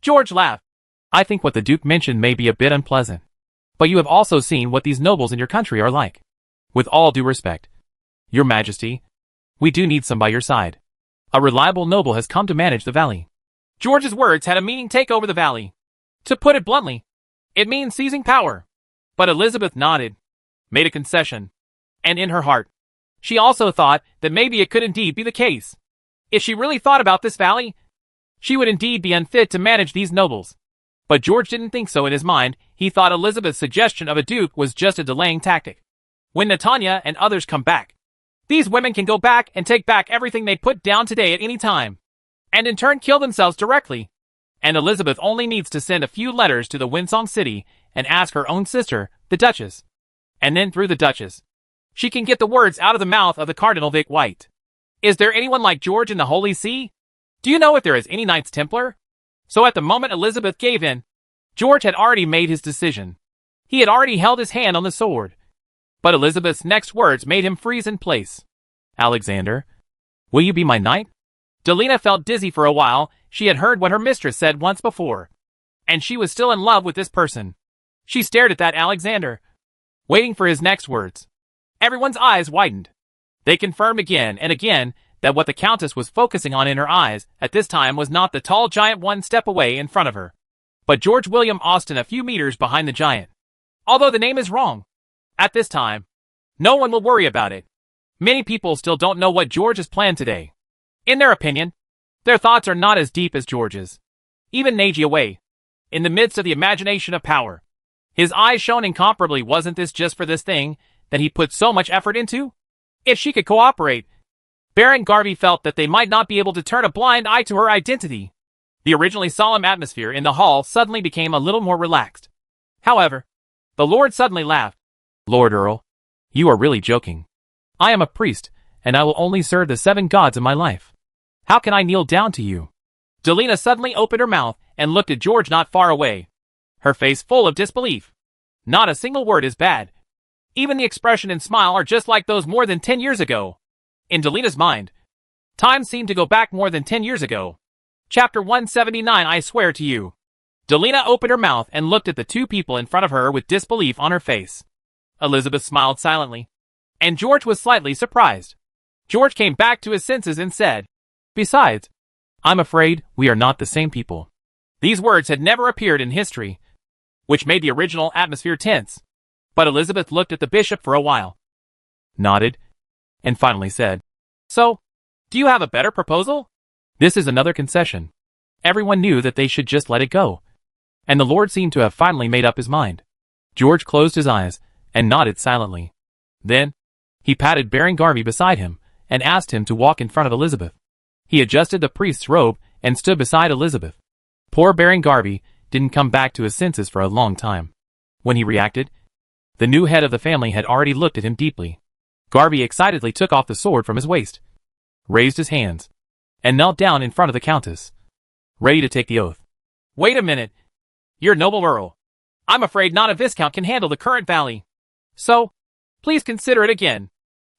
George laughed. "I think what the Duke mentioned may be a bit unpleasant, but you have also seen what these nobles in your country are like. With all due respect, Your Majesty, we do need some by your side. A reliable noble has come to manage the valley." George's words had a meaning: take over the valley. To put it bluntly, it means seizing power. But Elizabeth nodded, made a concession, and in her heart, she also thought that maybe it could indeed be the case. If she really thought about this valley, she would indeed be unfit to manage these nobles. But George didn't think so. In his mind, he thought Elizabeth's suggestion of a duke was just a delaying tactic. When Natanya and others come back, these women can go back and take back everything they put down today at any time, and in turn kill themselves directly. And Elizabeth only needs to send a few letters to the Windsong City and ask her own sister, the Duchess. And then through the Duchess, she can get the words out of the mouth of the Cardinal Vic White. Is there anyone like George in the Holy See? Do you know if there is any Knights Templar? So at the moment Elizabeth gave in, George had already made his decision. He had already held his hand on the sword. But Elizabeth's next words made him freeze in place. "Alexander, will you be my knight?" Delina felt dizzy for a while. She had heard what her mistress said once before, and she was still in love with this person. She stared at that Alexander, waiting for his next words. Everyone's eyes widened. They confirmed again and again that what the Countess was focusing on in her eyes at this time was not the tall giant one step away in front of her, but George William Austen a few meters behind the giant. Although the name is wrong, at this time, no one will worry about it. Many people still don't know what George has planned today. In their opinion, their thoughts are not as deep as George's. Even Neji away, in the midst of the imagination of power, his eyes shone incomparably. Wasn't this just for this thing that he put so much effort into? If she could cooperate, Baron Garvey felt that they might not be able to turn a blind eye to her identity. The originally solemn atmosphere in the hall suddenly became a little more relaxed. However, the Lord suddenly laughed. Lord Earl, you are really joking. I am a priest, and I will only serve the 7 gods in my life. How can I kneel down to you? Delina suddenly opened her mouth and looked at George not far away, her face full of disbelief. Not a single word is bad. Even the expression and smile are just like those more than 10 years ago. In Delina's mind, time seemed to go back more than 10 years ago. Chapter 179 I swear to you. Delina opened her mouth and looked at the 2 people in front of her with disbelief on her face. Elizabeth smiled silently, and George was slightly surprised. George came back to his senses and said, Besides, I'm afraid we are not the same people. These words had never appeared in history, which made the original atmosphere tense. But Elizabeth looked at the bishop for a while, nodded, and finally said, So, do you have a better proposal? This is another concession. Everyone knew that they should just let it go, and the Lord seemed to have finally made up his mind. George closed his eyes and nodded silently. Then, he patted Baron Garvey beside him and asked him to walk in front of Elizabeth. He adjusted the priest's robe and stood beside Elizabeth. Poor Baron Garvey didn't come back to his senses for a long time. When he reacted, the new head of the family had already looked at him deeply. Garvey excitedly took off the sword from his waist, raised his hands, and knelt down in front of the Countess, ready to take the oath. Wait a minute. Your noble Earl. I'm afraid not a Viscount can handle the current valley. So, please consider it again.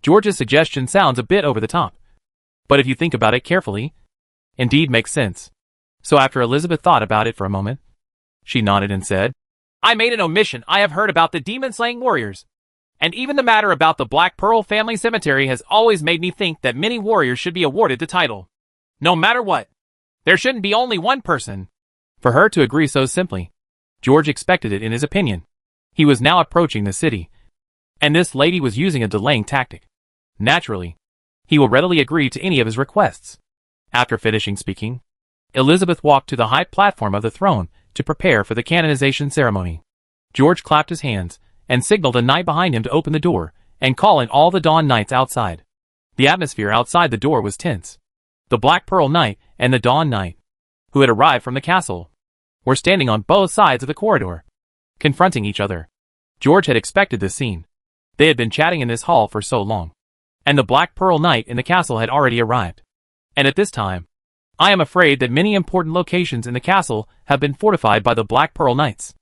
George's suggestion sounds a bit over the top, but if you think about it carefully, indeed makes sense. So after Elizabeth thought about it for a moment, she nodded and said, I made an omission. I have heard about the demon-slaying warriors, and even the matter about the Black Pearl family cemetery has always made me think that many warriors should be awarded the title. No matter what, there shouldn't be only one person. For her to agree so simply, George expected it in his opinion. He was now approaching the city, and this lady was using a delaying tactic. Naturally, he will readily agree to any of his requests. After finishing speaking, Elizabeth walked to the high platform of the throne to prepare for the canonization ceremony. George clapped his hands and signaled a knight behind him to open the door and call in all the Dawn Knights outside. The atmosphere outside the door was tense. The Black Pearl Knight and the Dawn Knight, who had arrived from the castle, were standing on both sides of the corridor, confronting each other. George had expected this scene. They had been chatting in this hall for so long, and the Black Pearl Knight in the castle had already arrived. And at this time, I am afraid that many important locations in the castle have been fortified by the Black Pearl Knights.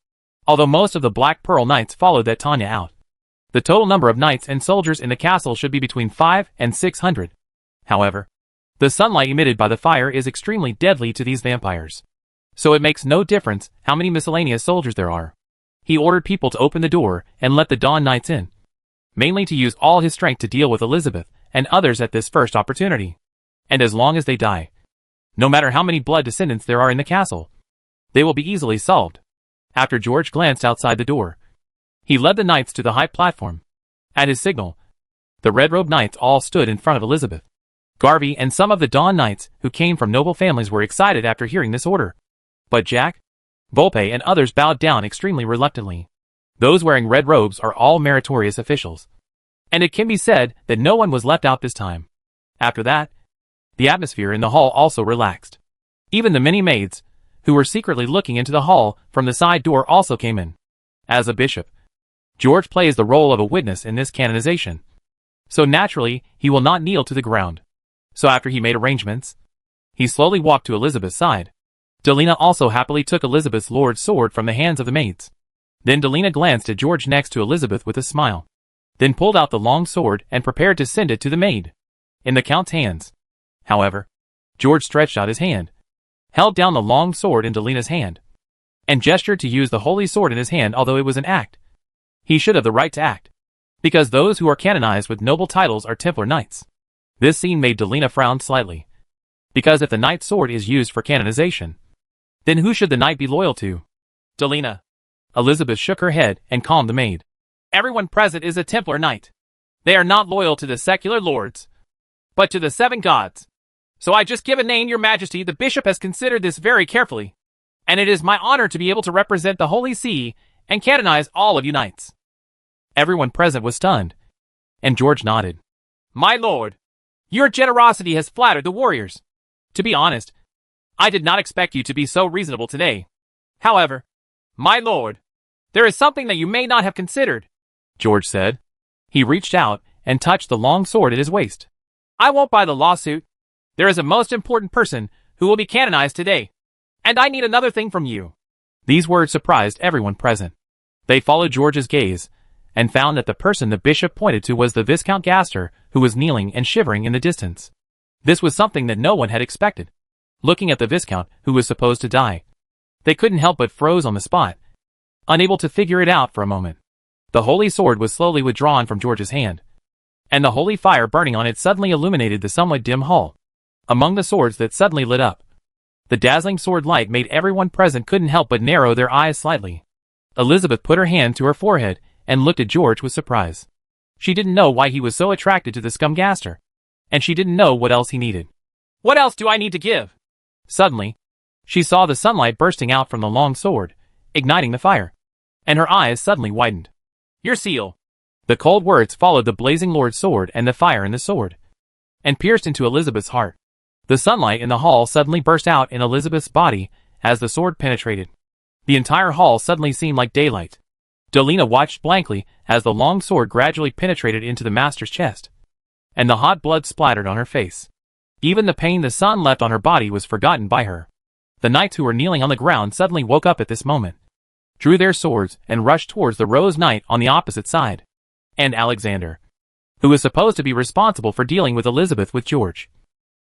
Although most of the Black Pearl Knights followed that Tanya out, the total number of knights and soldiers in the castle should be between 500 and 600. However, the sunlight emitted by the fire is extremely deadly to these vampires, so it makes no difference how many miscellaneous soldiers there are. He ordered people to open the door and let the Dawn Knights in, mainly to use all his strength to deal with Elizabeth and others at this first opportunity. And as long as they die, no matter how many blood descendants there are in the castle, they will be easily solved. After George glanced outside the door, he led the knights to the high platform. At his signal, the red-robed knights all stood in front of Elizabeth. Garvey and some of the Dawn Knights who came from noble families were excited after hearing this order. But Jack, Volpe and others bowed down extremely reluctantly. Those wearing red robes are all meritorious officials, and it can be said that no one was left out this time. After that, the atmosphere in the hall also relaxed. Even the many maids, who were secretly looking into the hall from the side door, also came in. As a bishop, George plays the role of a witness in this canonization, so naturally he will not kneel to the ground. So after he made arrangements, he slowly walked to Elizabeth's side. Delina also happily took Elizabeth's lord's sword from the hands of the maids. Then Delina glanced at George next to Elizabeth with a smile, then pulled out the long sword and prepared to send it to the maid. In the Count's hands, however, George stretched out his hand, held down the long sword in Delina's hand, and gestured to use the holy sword in his hand. Although it was an act he should have the right to act, because those who are canonized with noble titles are Templar knights. This scene made Delina frown slightly, because if the knight's sword is used for canonization, then who should the knight be loyal to? Delina. Elizabeth shook her head and calmed the maid. Everyone present is a Templar knight. They are not loyal to the secular lords, but to the 7 gods. So I just give a name, your majesty. The bishop has considered this very carefully, and it is my honor to be able to represent the Holy See and canonize all of you knights. Everyone present was stunned, and George nodded. My lord, your generosity has flattered the warriors. To be honest, I did not expect you to be so reasonable today. However, my lord, there is something that you may not have considered, George said. He reached out and touched the long sword at his waist. I won't buy the lawsuit. There is a most important person who will be canonized today, and I need another thing from you. These words surprised everyone present. They followed George's gaze, and found that the person the bishop pointed to was the Viscount Gaster, who was kneeling and shivering in the distance. This was something that no one had expected. Looking at the Viscount, who was supposed to die, they couldn't help but froze on the spot, unable to figure it out for a moment. The holy sword was slowly withdrawn from George's hand, and the holy fire burning on it suddenly illuminated the somewhat dim hall. Among the swords that suddenly lit up, the dazzling sword light made everyone present couldn't help but narrow their eyes slightly. Elizabeth put her hand to her forehead and looked at George with surprise. She didn't know why he was so attracted to the Scumgaster, and she didn't know what else he needed. What else do I need to give? Suddenly, she saw the sunlight bursting out from the long sword, igniting the fire, and her eyes suddenly widened. Your seal. The cold words followed the blazing Lord's sword and the fire in the sword, and pierced into Elizabeth's heart. The sunlight in the hall suddenly burst out in Elizabeth's body as the sword penetrated. The entire hall suddenly seemed like daylight. Delina watched blankly as the long sword gradually penetrated into the master's chest, and the hot blood splattered on her face. Even the pain the sun left on her body was forgotten by her. The knights who were kneeling on the ground suddenly woke up at this moment, drew their swords, and rushed towards the Rose Knight on the opposite side. And Alexander, who was supposed to be responsible for dealing with Elizabeth with George,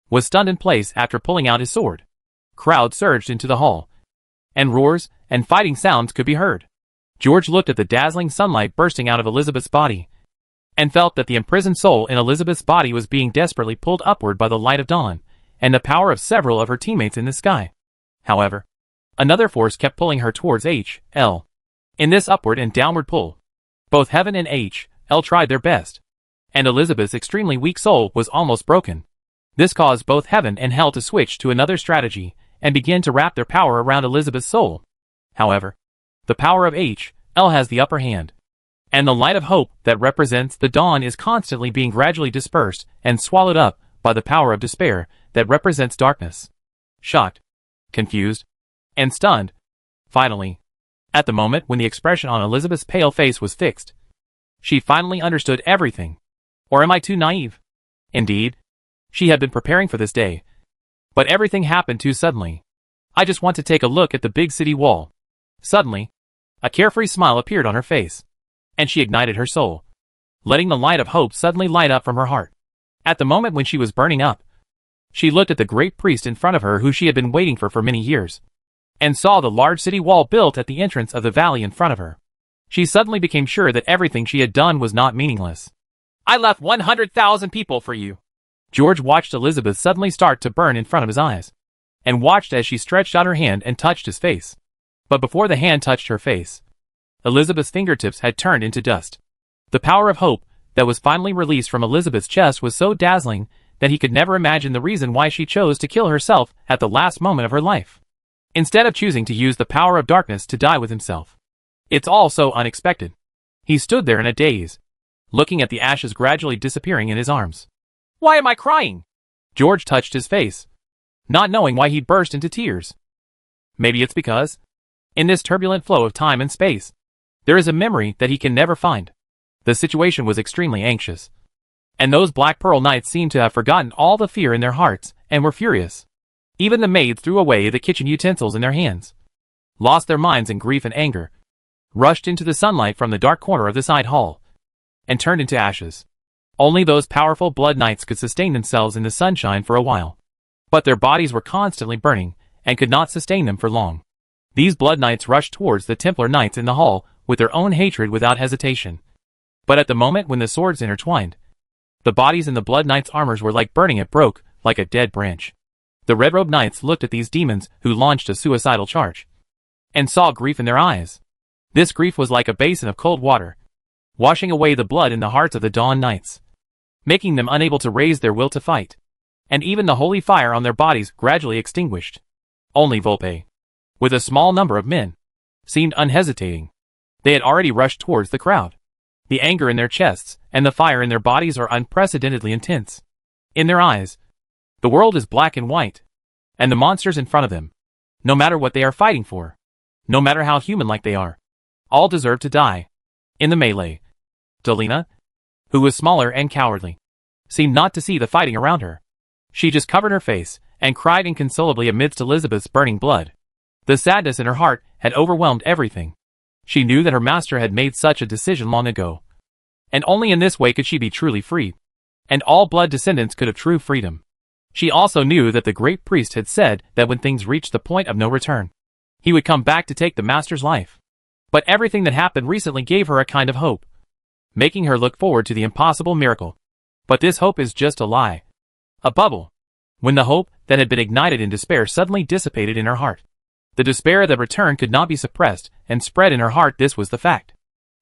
was stunned in place after pulling out his sword. Crowds surged into the hall, and roars and fighting sounds could be heard. George looked at the dazzling sunlight bursting out of Elizabeth's body, and felt that the imprisoned soul in Elizabeth's body was being desperately pulled upward by the light of dawn, and the power of several of her teammates in the sky. However, another force kept pulling her towards H.L. In this upward and downward pull, both Heaven and H.L. tried their best, and Elizabeth's extremely weak soul was almost broken. This caused both Heaven and Hell to switch to another strategy, and begin to wrap their power around Elizabeth's soul. However, the power of H.L. has the upper hand, and the light of hope that represents the dawn is constantly being gradually dispersed and swallowed up by the power of despair that represents darkness. Shocked, confused, and stunned, finally, at the moment when the expression on Elizabeth's pale face was fixed, she finally understood everything. Or am I too naive? Indeed, she had been preparing for this day, but everything happened too suddenly. I just want to take a look at the big city wall. Suddenly, a carefree smile appeared on her face, and she ignited her soul, letting the light of hope suddenly light up from her heart. At the moment when she was burning up, she looked at the great priest in front of her who she had been waiting for many years, and saw the large city wall built at the entrance of the valley in front of her. She suddenly became sure that everything she had done was not meaningless. I left 100,000 people for you. George watched Elizabeth suddenly start to burn in front of his eyes, and watched as she stretched out her hand and touched his face. But before the hand touched her face, Elizabeth's fingertips had turned into dust. The power of hope that was finally released from Elizabeth's chest was so dazzling that he could never imagine the reason why she chose to kill herself at the last moment of her life, instead of choosing to use the power of darkness to die with himself. It's all so unexpected. He stood there in a daze, looking at the ashes gradually disappearing in his arms. Why am I crying? George touched his face, not knowing why he'd burst into tears. Maybe it's because, in this turbulent flow of time and space, there is a memory that he can never find. The situation was extremely anxious, and those Black Pearl Knights seemed to have forgotten all the fear in their hearts and were furious. Even the maids threw away the kitchen utensils in their hands, lost their minds in grief and anger, rushed into the sunlight from the dark corner of the side hall, and turned into ashes. Only those powerful blood knights could sustain themselves in the sunshine for a while. but their bodies were constantly burning and could not sustain them for long. These Blood Knights rushed towards the Templar Knights in the hall with their own hatred without hesitation. But at the moment when the swords intertwined, the bodies in the Blood Knights' armors were like burning. It broke like a dead branch. The Red-Robed Knights looked at these demons who launched a suicidal charge and saw grief in their eyes. This grief was like a basin of cold water, washing away the blood in the hearts of the Dawn Knights, making them unable to raise their will to fight. And even the holy fire on their bodies gradually extinguished. Only Volpe, with a small number of men, seemed unhesitating. They had already rushed towards the crowd. The anger in their chests and the fire in their bodies are unprecedentedly intense. In their eyes, the world is black and white, and the monsters in front of them, no matter what they are fighting for, no matter how human-like they are, all deserve to die. In the melee, Delina, who was smaller and cowardly, seemed not to see the fighting around her. She just covered her face and cried inconsolably amidst Elizabeth's burning blood. The sadness in her heart had overwhelmed everything. She knew that her master had made such a decision long ago, and only in this way could she be truly free, and all blood descendants could have true freedom. She also knew that the great priest had said that when things reached the point of no return, he would come back to take the master's life. But everything that happened recently gave her a kind of hope, making her look forward to the impossible miracle. But this hope is just a lie. A bubble. When the hope that had been ignited in despair suddenly dissipated in her heart. The despair that returned could not be suppressed and spread in her heart. This was the fact.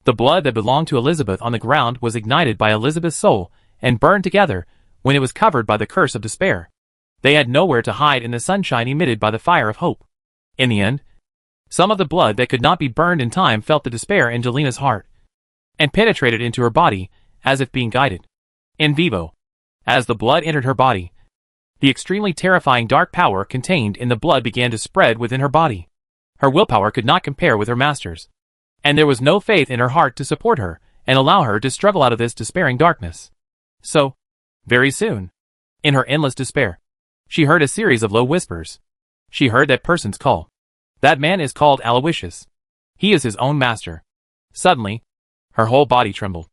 The blood that belonged to Elizabeth on the ground was ignited by Elizabeth's soul and burned together when it was covered by the curse of despair. They had nowhere to hide in the sunshine emitted by the fire of hope. In the end, some of the blood that could not be burned in time felt the despair in Delina's heart and penetrated into her body as if being guided. In vivo. As the blood entered her body, the extremely terrifying dark power contained in the blood began to spread within her body. Her willpower could not compare with her master's, and there was no faith in her heart to support her and allow her to struggle out of this despairing darkness. So, very soon, in her endless despair, she heard a series of low whispers. She heard that person's call. That man is called Aloysius. He is his own master. Suddenly, her whole body trembled,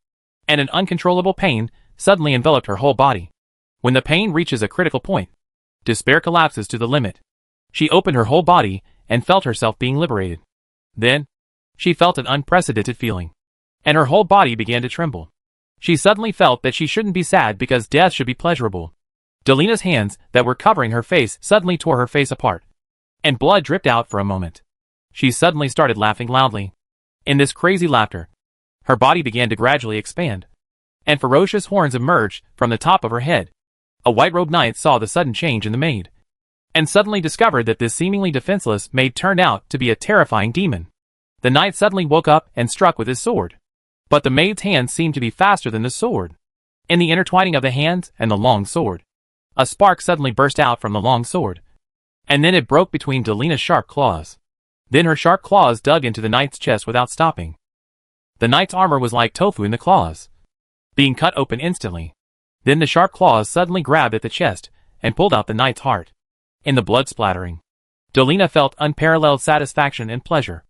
and an uncontrollable pain suddenly enveloped her whole body. When the pain reaches a critical point, despair collapses to the limit. She opened her whole body and felt herself being liberated. Then, she felt an unprecedented feeling, and her whole body began to tremble. She suddenly felt that she shouldn't be sad because death should be pleasurable. Delina's hands that were covering her face suddenly tore her face apart, and blood dripped out for a moment. She suddenly started laughing loudly. In this crazy laughter, her body began to gradually expand, and ferocious horns emerged from the top of her head. A white-robed knight saw the sudden change in the maid, and suddenly discovered that this seemingly defenseless maid turned out to be a terrifying demon. The knight suddenly woke up and struck with his sword, but the maid's hands seemed to be faster than the sword. In the intertwining of the hands and the long sword, a spark suddenly burst out from the long sword, and then it broke between Delina's sharp claws. Then her sharp claws dug into the knight's chest without stopping. The knight's armor was like tofu in the claws, being cut open instantly. Then the sharp claws suddenly grabbed at the chest and pulled out the knight's heart. In the blood splattering, Delina felt unparalleled satisfaction and pleasure.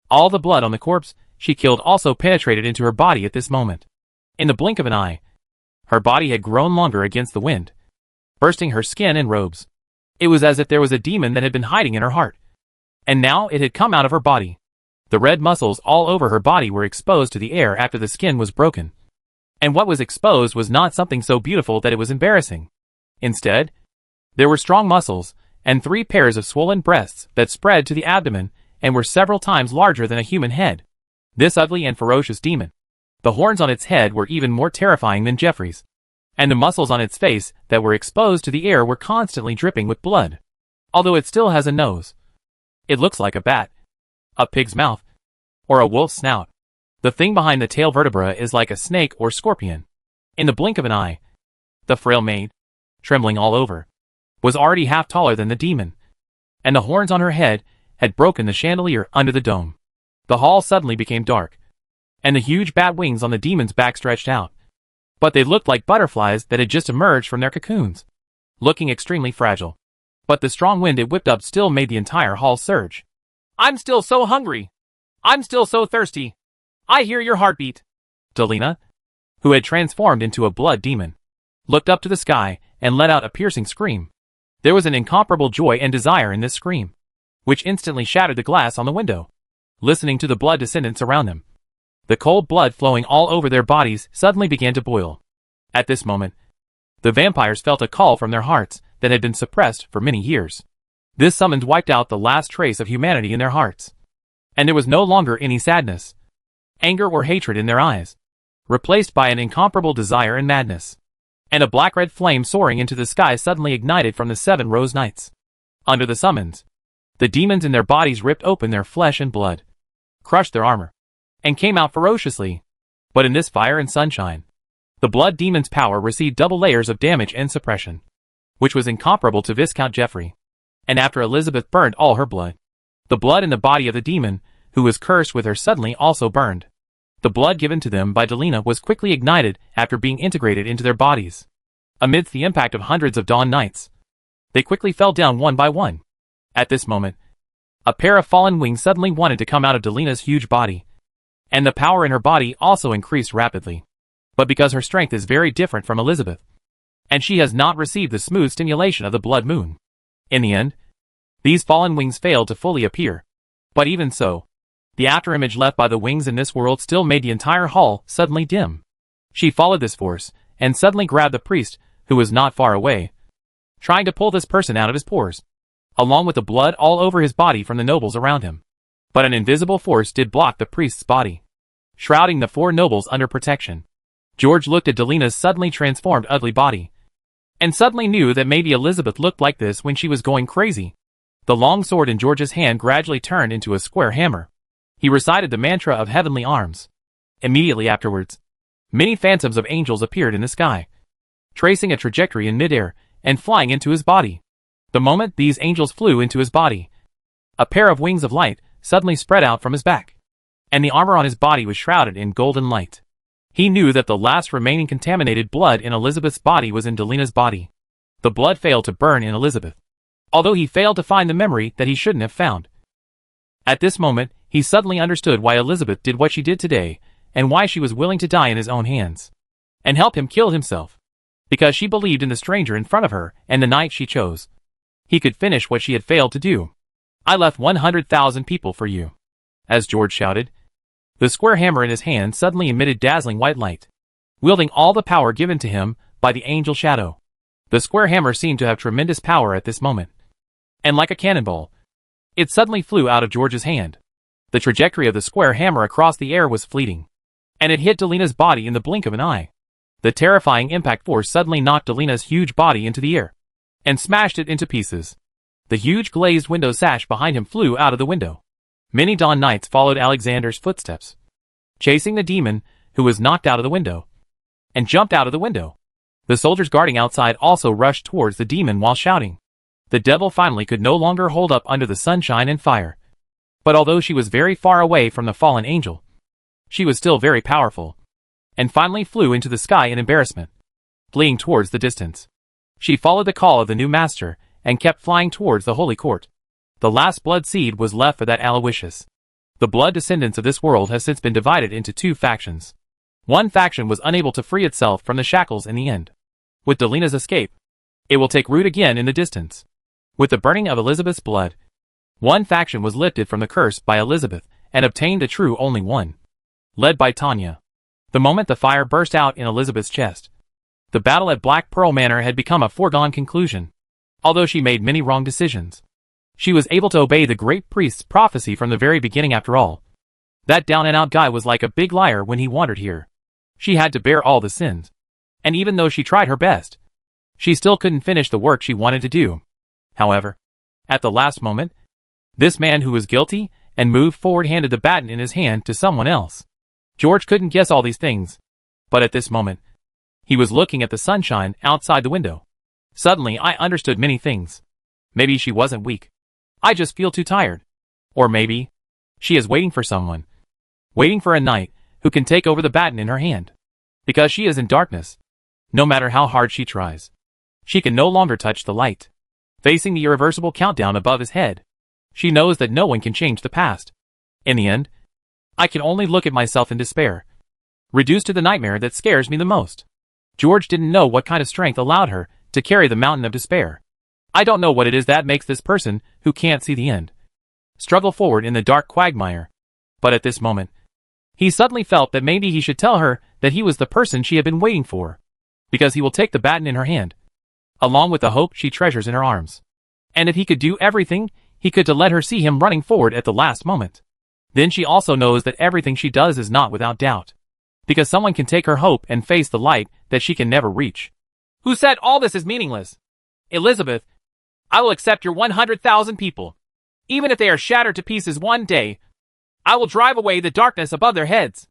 All the blood on the corpse she killed also penetrated into her body at this moment. In the blink of an eye, her body had grown longer against the wind, bursting her skin and robes. It was as if there was a demon that had been hiding in her heart, and now it had come out of her body. The red muscles all over her body were exposed to the air after the skin was broken. And what was exposed was not something so beautiful that it was embarrassing. Instead, there were strong muscles and 3 pairs of swollen breasts that spread to the abdomen and were several times larger than a human head. This ugly and ferocious demon. The horns on its head were even more terrifying than Jeffrey's, and the muscles on its face that were exposed to the air were constantly dripping with blood. Although it still has a nose, it looks like a bat, a pig's mouth, or a wolf's snout. The thing behind the tail vertebra is like a snake or scorpion. In the blink of an eye, the frail maid, trembling all over, was already half taller than the demon, and the horns on her head had broken the chandelier under the dome. The hall suddenly became dark, and the huge bat wings on the demon's back stretched out. But they looked like butterflies that had just emerged from their cocoons, looking extremely fragile. But the strong wind it whipped up still made the entire hall surge. "I'm still so hungry. I'm still so thirsty. I hear your heartbeat." Delina, who had transformed into a blood demon, looked up to the sky and let out a piercing scream. There was an incomparable joy and desire in this scream, which instantly shattered the glass on the window. Listening to the blood descendants around them, the cold blood flowing all over their bodies suddenly began to boil. At this moment, the vampires felt a call from their hearts that had been suppressed for many years. This summons wiped out the last trace of humanity in their hearts, and there was no longer any sadness, anger or hatred in their eyes, replaced by an incomparable desire and madness. And a black-red flame soaring into the sky suddenly ignited from the 7 rose knights. Under the summons, the demons in their bodies ripped open their flesh and blood, crushed their armor, and came out ferociously. But in this fire and sunshine, the blood demon's power received double layers of damage and suppression, which was incomparable to Viscount Geoffrey. And after Elizabeth burned all her blood, the blood in the body of the demon, who was cursed with her, suddenly also burned. The blood given to them by Delena was quickly ignited after being integrated into their bodies. Amidst the impact of hundreds of Dawn Knights, they quickly fell down one by one. At this moment, a pair of fallen wings suddenly wanted to come out of Delena's huge body, and the power in her body also increased rapidly. But because her strength is very different from Elizabeth, and she has not received the smooth stimulation of the blood moon, in the end, these fallen wings failed to fully appear. But even so, the afterimage left by the wings in this world still made the entire hall suddenly dim. She followed this force, and suddenly grabbed the priest, who was not far away, trying to pull this person out of his pores, along with the blood all over his body from the nobles around him. But an invisible force did block the priest's body, shrouding the 4 nobles under protection. George looked at Delena's suddenly transformed ugly body, and suddenly knew that maybe Elizabeth looked like this when she was going crazy. The long sword in George's hand gradually turned into a square hammer. He recited the mantra of heavenly arms. Immediately afterwards, many phantoms of angels appeared in the sky, tracing a trajectory in midair and flying into his body. The moment these angels flew into his body, a pair of wings of light suddenly spread out from his back, and the armor on his body was shrouded in golden light. He knew that the last remaining contaminated blood in Elizabeth's body was in Delena's body. The blood failed to burn in Elizabeth, although he failed to find the memory that he shouldn't have found. At this moment, he suddenly understood why Elizabeth did what she did today, and why she was willing to die in his own hands, and help him kill himself. Because she believed in the stranger in front of her and the knight she chose. He could finish what she had failed to do. "I left 100,000 people for you," as George shouted. The square hammer in his hand suddenly emitted dazzling white light, wielding all the power given to him by the angel Shadow. The square hammer seemed to have tremendous power at this moment, and like a cannonball, it suddenly flew out of George's hand. The trajectory of the square hammer across the air was fleeting, and it hit Delena's body in the blink of an eye. The terrifying impact force suddenly knocked Delena's huge body into the air, and smashed it into pieces. The huge glazed window sash behind him flew out of the window. Many Dawn Knights followed Alexander's footsteps, chasing the demon, who was knocked out of the window, and jumped out of the window. The soldiers guarding outside also rushed towards the demon while shouting. The devil finally could no longer hold up under the sunshine and fire. But although she was very far away from the fallen angel, she was still very powerful, and finally flew into the sky in embarrassment, fleeing towards the distance. She followed the call of the new master, and kept flying towards the holy court. The last blood seed was left for that Aloysius. The blood descendants of this world has since been divided into 2 factions. One faction was unable to free itself from the shackles in the end. With Delena's escape, it will take root again in the distance. With the burning of Elizabeth's blood, one faction was lifted from the curse by Elizabeth and obtained a true only one, led by Tanya. The moment the fire burst out in Elizabeth's chest, the battle at Black Pearl Manor had become a foregone conclusion. Although she made many wrong decisions, she was able to obey the great priest's prophecy from the very beginning after all. That down-and-out guy was like a big liar when he wandered here. She had to bear all the sins. And even though she tried her best, she still couldn't finish the work she wanted to do. However, at the last moment, this man who was guilty and moved forward handed the baton in his hand to someone else. George couldn't guess all these things, but at this moment, he was looking at the sunshine outside the window. Suddenly I understood many things. Maybe she wasn't weak. I just feel too tired. Or maybe she is waiting for someone. Waiting for a knight who can take over the baton in her hand. Because she is in darkness. No matter how hard she tries, she can no longer touch the light. Facing the irreversible countdown above his head, she knows that no one can change the past. In the end, I can only look at myself in despair, reduced to the nightmare that scares me the most. George didn't know what kind of strength allowed her to carry the mountain of despair. I don't know what it is that makes this person, who can't see the end, struggle forward in the dark quagmire. But at this moment, he suddenly felt that maybe he should tell her that he was the person she had been waiting for, because he will take the baton in her hand, along with the hope she treasures in her arms. And if he could do everything, he could to let her see him running forward at the last moment. Then she also knows that everything she does is not without doubt, because someone can take her hope and face the light that she can never reach. Who said all this is meaningless? Elizabeth, I will accept your 100,000 people. Even if they are shattered to pieces one day, I will drive away the darkness above their heads.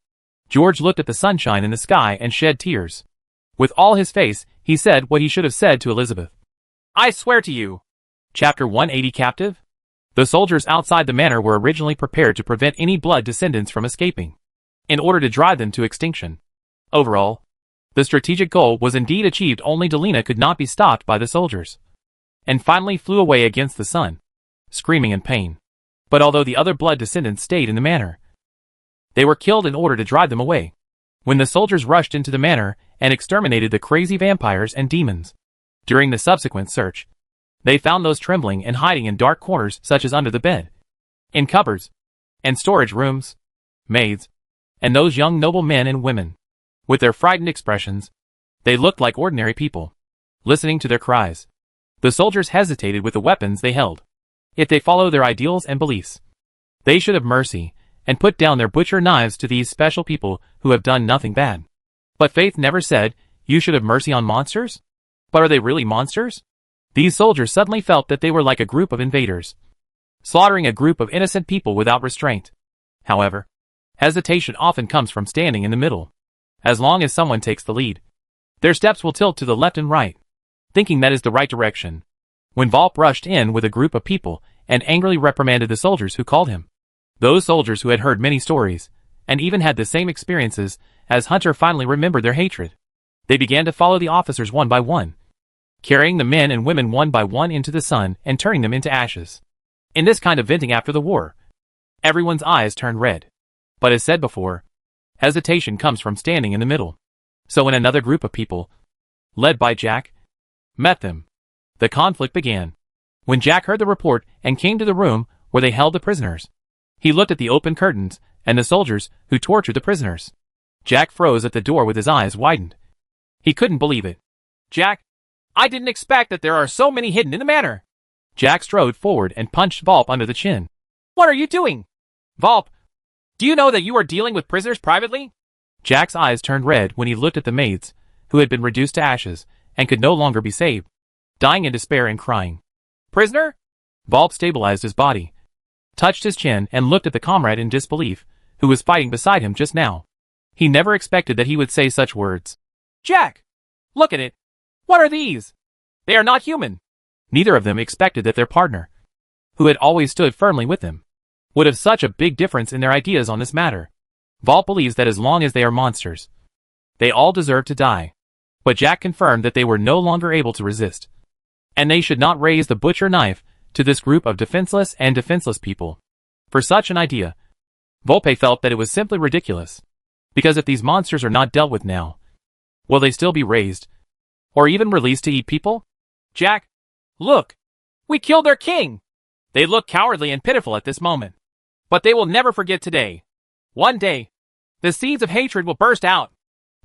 George looked at the sunshine in the sky and shed tears. With all his face, he said what he should have said to Elizabeth. I swear to you. Chapter 180 Captive? The soldiers outside the manor were originally prepared to prevent any blood descendants from escaping, in order to drive them to extinction. Overall, the strategic goal was indeed achieved, only Delena could not be stopped by the soldiers, and finally flew away against the sun, screaming in pain. But although the other blood descendants stayed in the manor, they were killed in order to drive them away. When the soldiers rushed into the manor and exterminated the crazy vampires and demons, during the subsequent search, they found those trembling and hiding in dark corners such as under the bed, in cupboards, and storage rooms, maids, and those young noble men and women. With their frightened expressions, they looked like ordinary people. Listening to their cries, the soldiers hesitated with the weapons they held. If they follow their ideals and beliefs, they should have mercy and put down their butcher knives to these special people who have done nothing bad. But Faith never said, you should have mercy on monsters? But are they really monsters? These soldiers suddenly felt that they were like a group of invaders, slaughtering a group of innocent people without restraint. However, hesitation often comes from standing in the middle. As long as someone takes the lead, their steps will tilt to the left and right, thinking that is the right direction. When Volp rushed in with a group of people and angrily reprimanded the soldiers who called him, those soldiers who had heard many stories, and even had the same experiences as Hunter, finally remembered their hatred. They began to follow the officers one by one, carrying the men and women one by one into the sun and turning them into ashes. In this kind of venting after the war, everyone's eyes turned red. But as said before, hesitation comes from standing in the middle. So when another group of people, led by Jack, met them, the conflict began. When Jack heard the report and came to the room where they held the prisoners, he looked at the open curtains and the soldiers who tortured the prisoners. Jack froze at the door with his eyes widened. He couldn't believe it. Jack, I didn't expect that there are so many hidden in the manor. Jack strode forward and punched Volp under the chin. What are you doing? Volp, do you know that you are dealing with prisoners privately? Jack's eyes turned red when he looked at the maids, who had been reduced to ashes and could no longer be saved, dying in despair and crying. Prisoner? Volp stabilized his body, touched his chin, and looked at the comrade in disbelief, who was fighting beside him just now. He never expected that he would say such words. Jack! Look at it! What are these? They are not human. Neither of them expected that their partner, who had always stood firmly with them, would have such a big difference in their ideas on this matter. Volp believes that as long as they are monsters, they all deserve to die. But Jack confirmed that they were no longer able to resist, and they should not raise the butcher knife to this group of defenseless and defenseless people. For such an idea, Volpe felt that it was simply ridiculous, because if these monsters are not dealt with now, will they still be raised, or even released to eat people? Jack, look! We killed their king! They look cowardly and pitiful at this moment, but they will never forget today. One day, the seeds of hatred will burst out.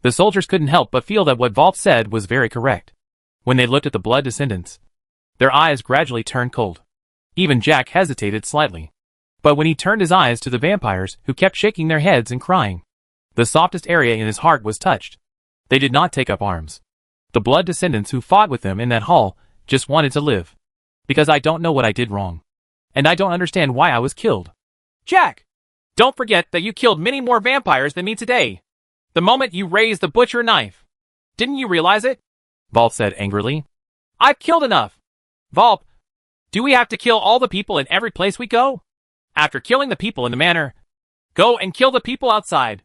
The soldiers couldn't help but feel that what Volp said was very correct. When they looked at the blood descendants, their eyes gradually turned cold. Even Jack hesitated slightly. But when he turned his eyes to the vampires, who kept shaking their heads and crying, the softest area in his heart was touched. They did not take up arms. The blood descendants who fought with them in that hall just wanted to live. Because I don't know what I did wrong. And I don't understand why I was killed. Jack! Don't forget that you killed many more vampires than me today. The moment you raised the butcher knife. Didn't you realize it? Volp said angrily. I've killed enough. Volp, do we have to kill all the people in every place we go? After killing the people in the manor, go and kill the people outside.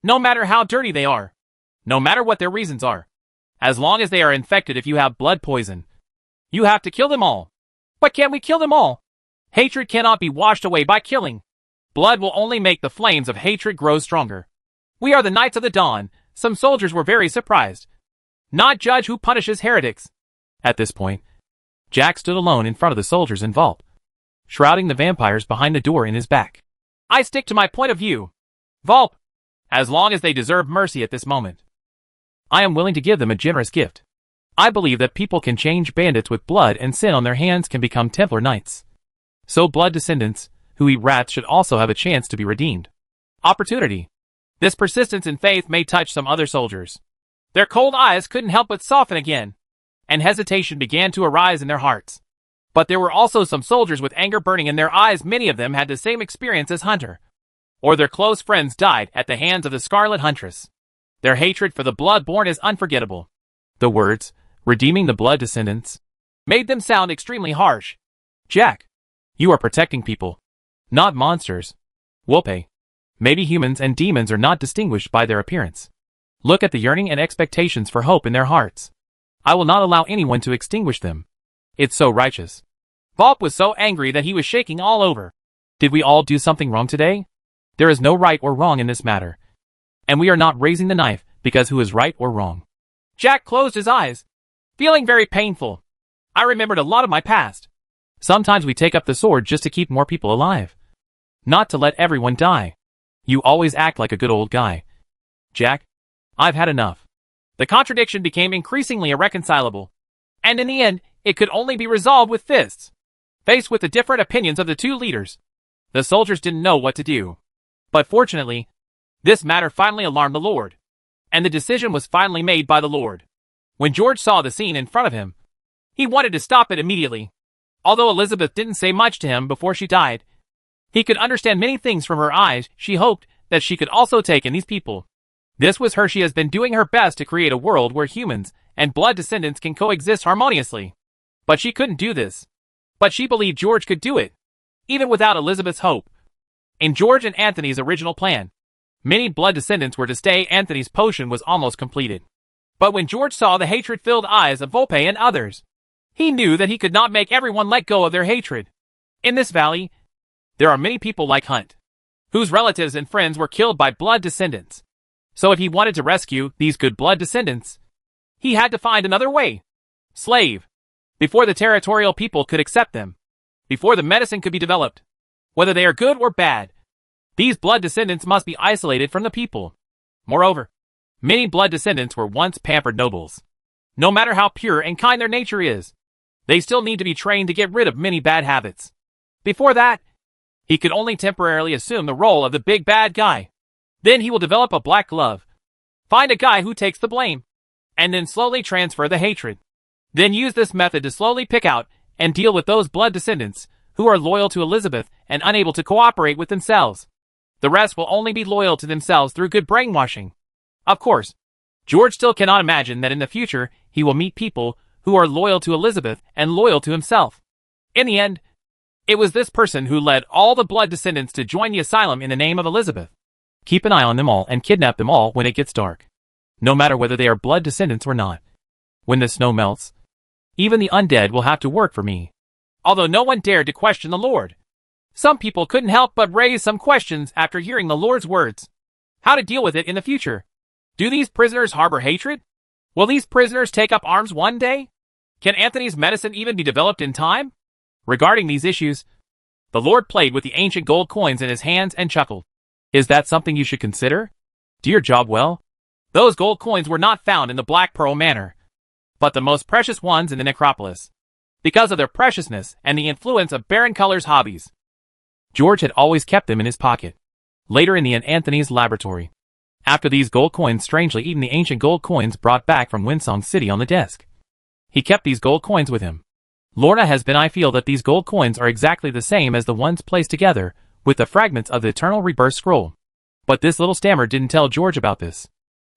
No matter how dirty they are. No matter what their reasons are. As long as they are infected, if you have blood poison, you have to kill them all. But can't we kill them all? Hatred cannot be washed away by killing. Blood will only make the flames of hatred grow stronger. We are the Knights of the Dawn. Some soldiers were very surprised. Not judge who punishes heretics. At this point, Jack stood alone in front of the soldiers and Volpe, shrouding the vampires behind the door in his back. I stick to my point of view, Volpe. As long as they deserve mercy at this moment, I am willing to give them a generous gift. I believe that people can change. Bandits with blood and sin on their hands can become Templar knights. So blood descendants who eat rats should also have a chance to be redeemed. Opportunity. This persistence in faith may touch some other soldiers. Their cold eyes couldn't help but soften again, and hesitation began to arise in their hearts. But there were also some soldiers with anger burning in their eyes. Many of them had the same experience as Hunter, or their close friends died at the hands of the Scarlet Huntress. Their hatred for the Bloodborne is unforgettable. The words, redeeming the blood descendants, made them sound extremely harsh. Jack, you are protecting people, not monsters. Volpe, maybe humans and demons are not distinguished by their appearance. Look at the yearning and expectations for hope in their hearts. I will not allow anyone to extinguish them. It's so righteous. Volpe was so angry that he was shaking all over. Did we all do something wrong today? There is no right or wrong in this matter. And we are not raising the knife because who is right or wrong. Jack closed his eyes, feeling very painful. I remembered a lot of my past. Sometimes we take up the sword just to keep more people alive, not to let everyone die. You always act like a good old guy. Jack, I've had enough. The contradiction became increasingly irreconcilable, and in the end, it could only be resolved with fists. Faced with the different opinions of the two leaders, the soldiers didn't know what to do. But fortunately, this matter finally alarmed the Lord, and the decision was finally made by the Lord. When George saw the scene in front of him, he wanted to stop it immediately. Although Elizabeth didn't say much to him before she died, he could understand many things from her eyes. She hoped that she could also take in these people. This was her. She has been doing her best to create a world where humans and blood descendants can coexist harmoniously. But she couldn't do this. But she believed George could do it, even without Elizabeth's hope. In George and Anthony's original plan, many blood descendants were to stay. Anthony's potion was almost completed. But when George saw the hatred-filled eyes of Volpe and others, he knew that he could not make everyone let go of their hatred. In this valley, there are many people like Hunt, whose relatives and friends were killed by blood descendants. So if he wanted to rescue these good blood descendants, he had to find another way. Slave. Before the territorial people could accept them, before the medicine could be developed, whether they are good or bad, these blood descendants must be isolated from the people. Moreover, many blood descendants were once pampered nobles. No matter how pure and kind their nature is, they still need to be trained to get rid of many bad habits. Before that, he could only temporarily assume the role of the big bad guy. Then he will develop a black glove, find a guy who takes the blame, and then slowly transfer the hatred. Then use this method to slowly pick out and deal with those blood descendants who are loyal to Elizabeth and unable to cooperate with themselves. The rest will only be loyal to themselves through good brainwashing. Of course, George still cannot imagine that in the future he will meet people who are loyal to Elizabeth and loyal to himself. In the end, it was this person who led all the blood descendants to join the asylum in the name of Elizabeth. Keep an eye on them all and kidnap them all when it gets dark, no matter whether they are blood descendants or not. When the snow melts, even the undead will have to work for me. Although no one dared to question the Lord, some people couldn't help but raise some questions after hearing the Lord's words. How to deal with it in the future? Do these prisoners harbor hatred? Will these prisoners take up arms one day? Can Anthony's medicine even be developed in time? Regarding these issues, the Lord played with the ancient gold coins in his hands and chuckled. Is that something you should consider? Do your job well? Those gold coins were not found in the Black Pearl Manor, but the most precious ones in the necropolis, because of their preciousness and the influence of Baron Culler's hobbies. George had always kept them in his pocket. Later in the Anthony's laboratory, after these gold coins strangely eaten the ancient gold coins brought back from Winsong City on the desk, he kept these gold coins with him. Lorna has been I feel that these gold coins are exactly the same as the ones placed together with the fragments of the Eternal Rebirth Scroll. But this little stammer didn't tell George about this.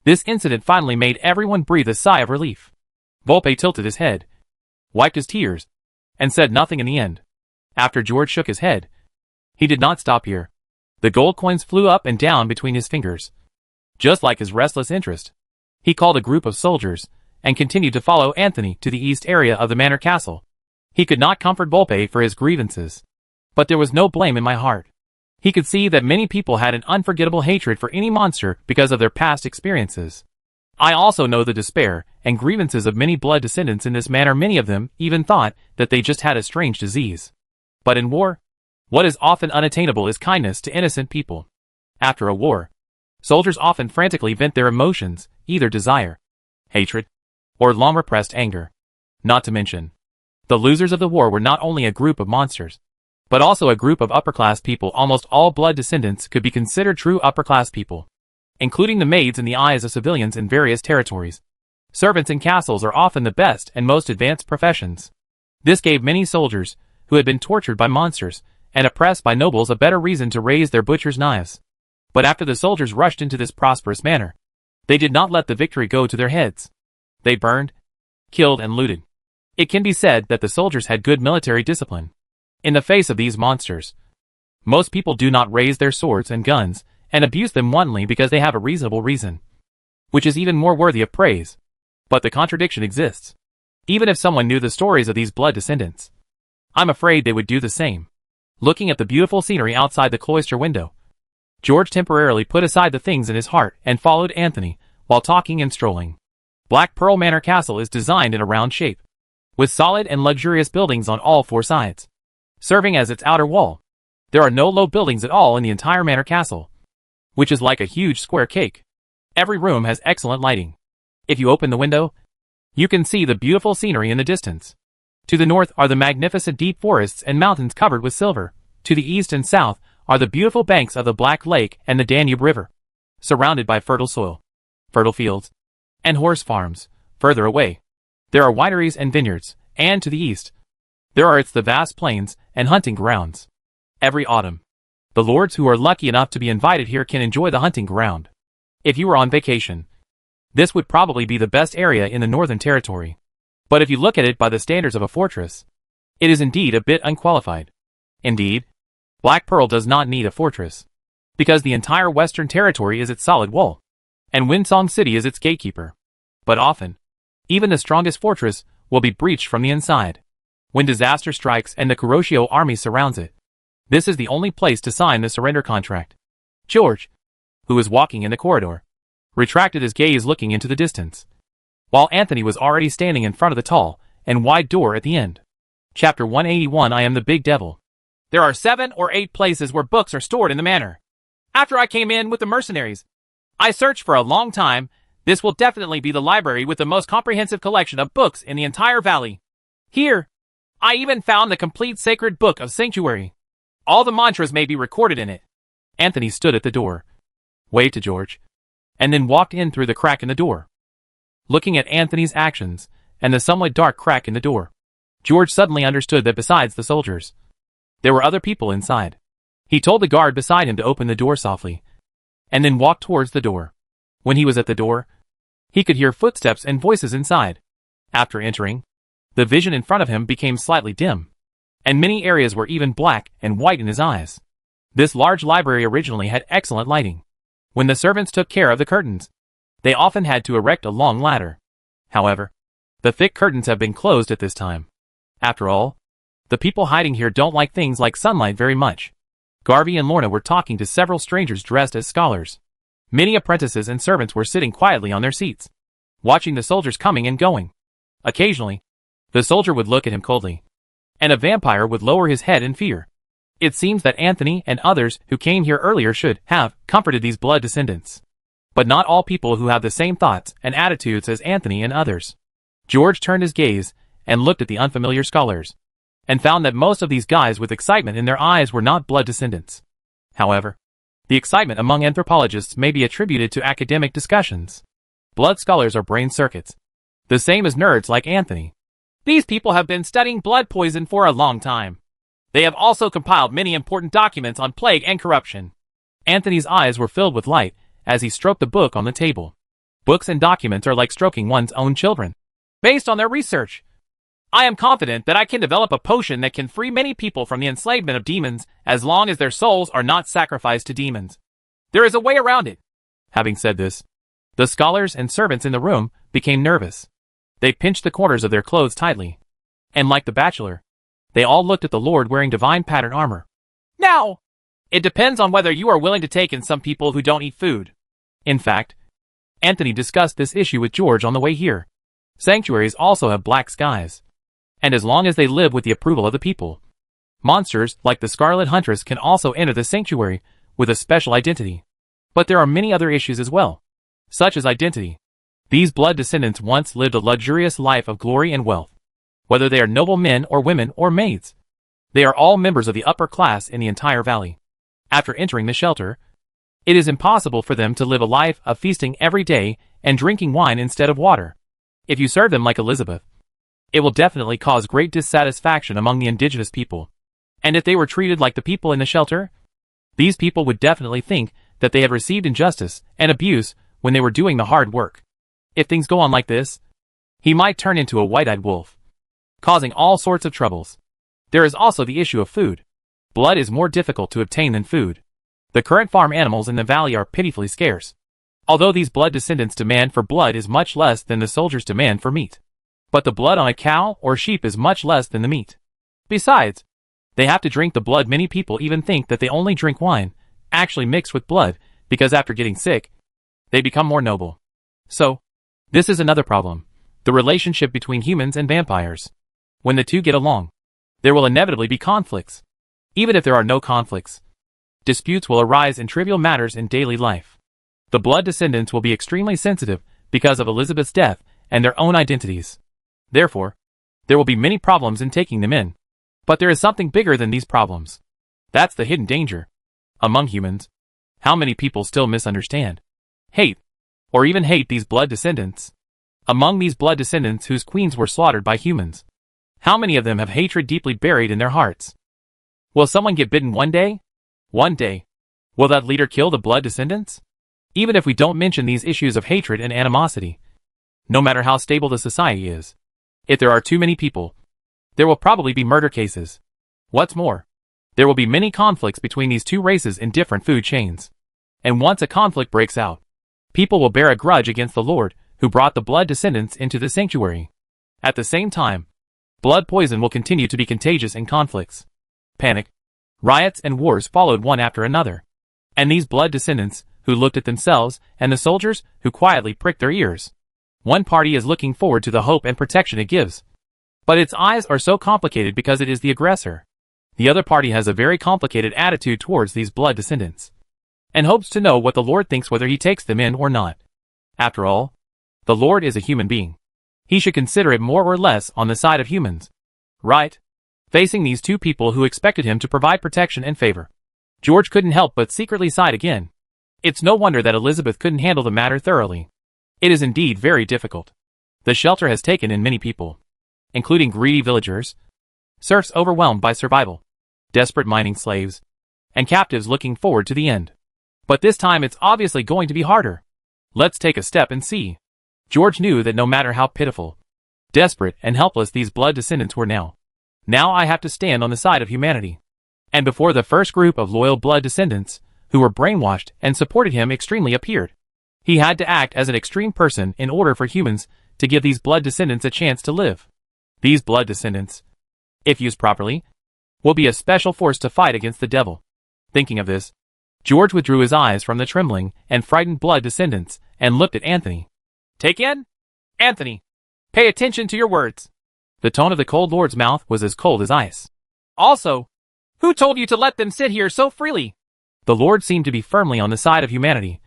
This incident finally made everyone breathe a sigh of relief. Volpe tilted his head, wiped his tears, and said nothing in the end. After George shook his head, he did not stop here. The gold coins flew up and down between his fingers, just like his restless interest. He called a group of soldiers and continued to follow Anthony to the east area of the manor castle. He could not comfort Volpe for his grievances, but there was no blame in my heart. He could see that many people had an unforgettable hatred for any monster because of their past experiences. I also know the despair and grievances of many blood descendants in this manner. Many of them even thought that they just had a strange disease. But in war, what is often unattainable is kindness to innocent people. After a war, soldiers often frantically vent their emotions, either desire, hatred, or long-repressed anger. Not to mention, the losers of the war were not only a group of monsters, but also a group of upper-class people. Almost all blood descendants could be considered true upper-class people, including the maids in the eyes of civilians in various territories. Servants in castles are often the best and most advanced professions. This gave many soldiers, who had been tortured by monsters and oppressed by nobles, a better reason to raise their butcher's knives. But after the soldiers rushed into this prosperous manner, they did not let the victory go to their heads. They burned, killed, and looted. It can be said that the soldiers had good military discipline. In the face of these monsters, most people do not raise their swords and guns and abuse them wantonly because they have a reasonable reason, which is even more worthy of praise. But the contradiction exists. Even if someone knew the stories of these blood descendants, I'm afraid they would do the same. Looking at the beautiful scenery outside the cloister window, George temporarily put aside the things in his heart and followed Anthony while talking and strolling. Black Pearl Manor Castle is designed in a round shape, with solid and luxurious buildings on all four sides, serving as its outer wall. There are no low buildings at all in the entire manor castle, which is like a huge square cake. Every room has excellent lighting. If you open the window, you can see the beautiful scenery in the distance. To the north are the magnificent deep forests and mountains covered with silver. To the east and south are the beautiful banks of the Black Lake and the Danube River, surrounded by fertile soil, fertile fields, and horse farms. Further away, there are wineries and vineyards, and to the east, there are the vast plains and hunting grounds. Every autumn, the lords who are lucky enough to be invited here can enjoy the hunting ground. If you were on vacation, this would probably be the best area in the Northern Territory. But if you look at it by the standards of a fortress, it is indeed a bit unqualified. Indeed, Black Pearl does not need a fortress, because the entire Western Territory is its solid wall, and Windsong City is its gatekeeper. But often, even the strongest fortress will be breached from the inside, when disaster strikes and the Kuroshio army surrounds it. This is the only place to sign the surrender contract. George, who was walking in the corridor, retracted his gaze looking into the distance, while Anthony was already standing in front of the tall and wide door at the end. Chapter 181. I am the Big Devil. There are 7 or 8 places where books are stored in the manor. After I came in with the mercenaries, I searched for a long time. This will definitely be the library with the most comprehensive collection of books in the entire valley. Here, I even found the complete sacred book of Sanctuary. All the mantras may be recorded in it. Anthony stood at the door, waved to George, and then walked in through the crack in the door. Looking at Anthony's actions and the somewhat dark crack in the door, George suddenly understood that besides the soldiers, there were other people inside. He told the guard beside him to open the door softly, and then walked towards the door. When he was at the door, he could hear footsteps and voices inside. After entering, the vision in front of him became slightly dim, and many areas were even black and white in his eyes. This large library originally had excellent lighting. When the servants took care of the curtains, they often had to erect a long ladder. However, the thick curtains have been closed at this time. After all, the people hiding here don't like things like sunlight very much. Garvey and Lorna were talking to several strangers dressed as scholars. Many apprentices and servants were sitting quietly on their seats, watching the soldiers coming and going. Occasionally, the soldier would look at him coldly, and a vampire would lower his head in fear. It seems that Anthony and others who came here earlier should have comforted these blood descendants. But not all people who have the same thoughts and attitudes as Anthony and others. George turned his gaze and looked at the unfamiliar scholars, and found that most of these guys with excitement in their eyes were not blood descendants. However, the excitement among anthropologists may be attributed to academic discussions. Blood scholars are brain circuits, the same as nerds like Anthony. These people have been studying blood poison for a long time. They have also compiled many important documents on plague and corruption. Anthony's eyes were filled with light as he stroked the book on the table. Books and documents are like stroking one's own children. Based on their research, I am confident that I can develop a potion that can free many people from the enslavement of demons as long as their souls are not sacrificed to demons. There is a way around it. Having said this, the scholars and servants in the room became nervous. They pinched the corners of their clothes tightly, and like the bachelor, they all looked at the Lord wearing divine pattern armor. Now, it depends on whether you are willing to take in some people who don't eat food. In fact, Anthony discussed this issue with George on the way here. Sanctuaries also have black skies. And as long as they live with the approval of the people, monsters like the Scarlet Huntress can also enter the sanctuary with a special identity. But there are many other issues as well, such as identity. These blood descendants once lived a luxurious life of glory and wealth. Whether they are noble men or women or maids, they are all members of the upper class in the entire valley. After entering the shelter, it is impossible for them to live a life of feasting every day and drinking wine instead of water. If you serve them like Elizabeth, it will definitely cause great dissatisfaction among the indigenous people. And if they were treated like the people in the shelter, these people would definitely think that they had received injustice and abuse when they were doing the hard work. If things go on like this, he might turn into a white-eyed wolf, causing all sorts of troubles. There is also the issue of food. Blood is more difficult to obtain than food. The current farm animals in the valley are pitifully scarce, although these blood descendants' demand for blood is much less than the soldiers' demand for meat. But the blood on a cow or sheep is much less than the meat. Besides, they have to drink the blood. Many people even think that they only drink wine, actually mixed with blood, because after getting sick, they become more noble. So, this is another problem, the relationship between humans and vampires. When the two get along, there will inevitably be conflicts. Even if there are no conflicts, disputes will arise in trivial matters in daily life. The blood descendants will be extremely sensitive because of Elizabeth's death and their own identities. Therefore, there will be many problems in taking them in. But there is something bigger than these problems. That's the hidden danger. Among humans, how many people still misunderstand, hate, or even hate these blood descendants? Among these blood descendants whose queens were slaughtered by humans, how many of them have hatred deeply buried in their hearts? Will someone get bitten one day? One day. Will that leader kill the blood descendants? Even if we don't mention these issues of hatred and animosity, no matter how stable the society is, if there are too many people, there will probably be murder cases. What's more, there will be many conflicts between these two races in different food chains. And once a conflict breaks out, people will bear a grudge against the Lord who brought the blood descendants into the sanctuary. At the same time, blood poison will continue to be contagious in conflicts. Panic, riots and wars followed one after another. And these blood descendants, who looked at themselves, and the soldiers, who quietly pricked their ears. One party is looking forward to the hope and protection it gives. But its eyes are so complicated because it is the aggressor. The other party has a very complicated attitude towards these blood descendants, and hopes to know what the Lord thinks, whether he takes them in or not. After all, the Lord is a human being. He should consider it more or less on the side of humans. Right? Facing these two people who expected him to provide protection and favor, George couldn't help but secretly sigh again. It's no wonder that Elizabeth couldn't handle the matter thoroughly. It is indeed very difficult. The shelter has taken in many people, including greedy villagers, serfs overwhelmed by survival, desperate mining slaves, and captives looking forward to the end. But this time it's obviously going to be harder. Let's take a step and see. George knew that no matter how pitiful, desperate, and helpless these blood descendants were now I have to stand on the side of humanity. And before the first group of loyal blood descendants, who were brainwashed and supported him extremely, appeared, he had to act as an extreme person in order for humans to give these blood descendants a chance to live. These blood descendants, if used properly, will be a special force to fight against the devil. Thinking of this, George withdrew his eyes from the trembling and frightened blood descendants and looked at Anthony. Take in? Anthony, pay attention to your words. The tone of the cold Lord's mouth was as cold as ice. Also, who told you to let them sit here so freely? The Lord seemed to be firmly on the side of humanity,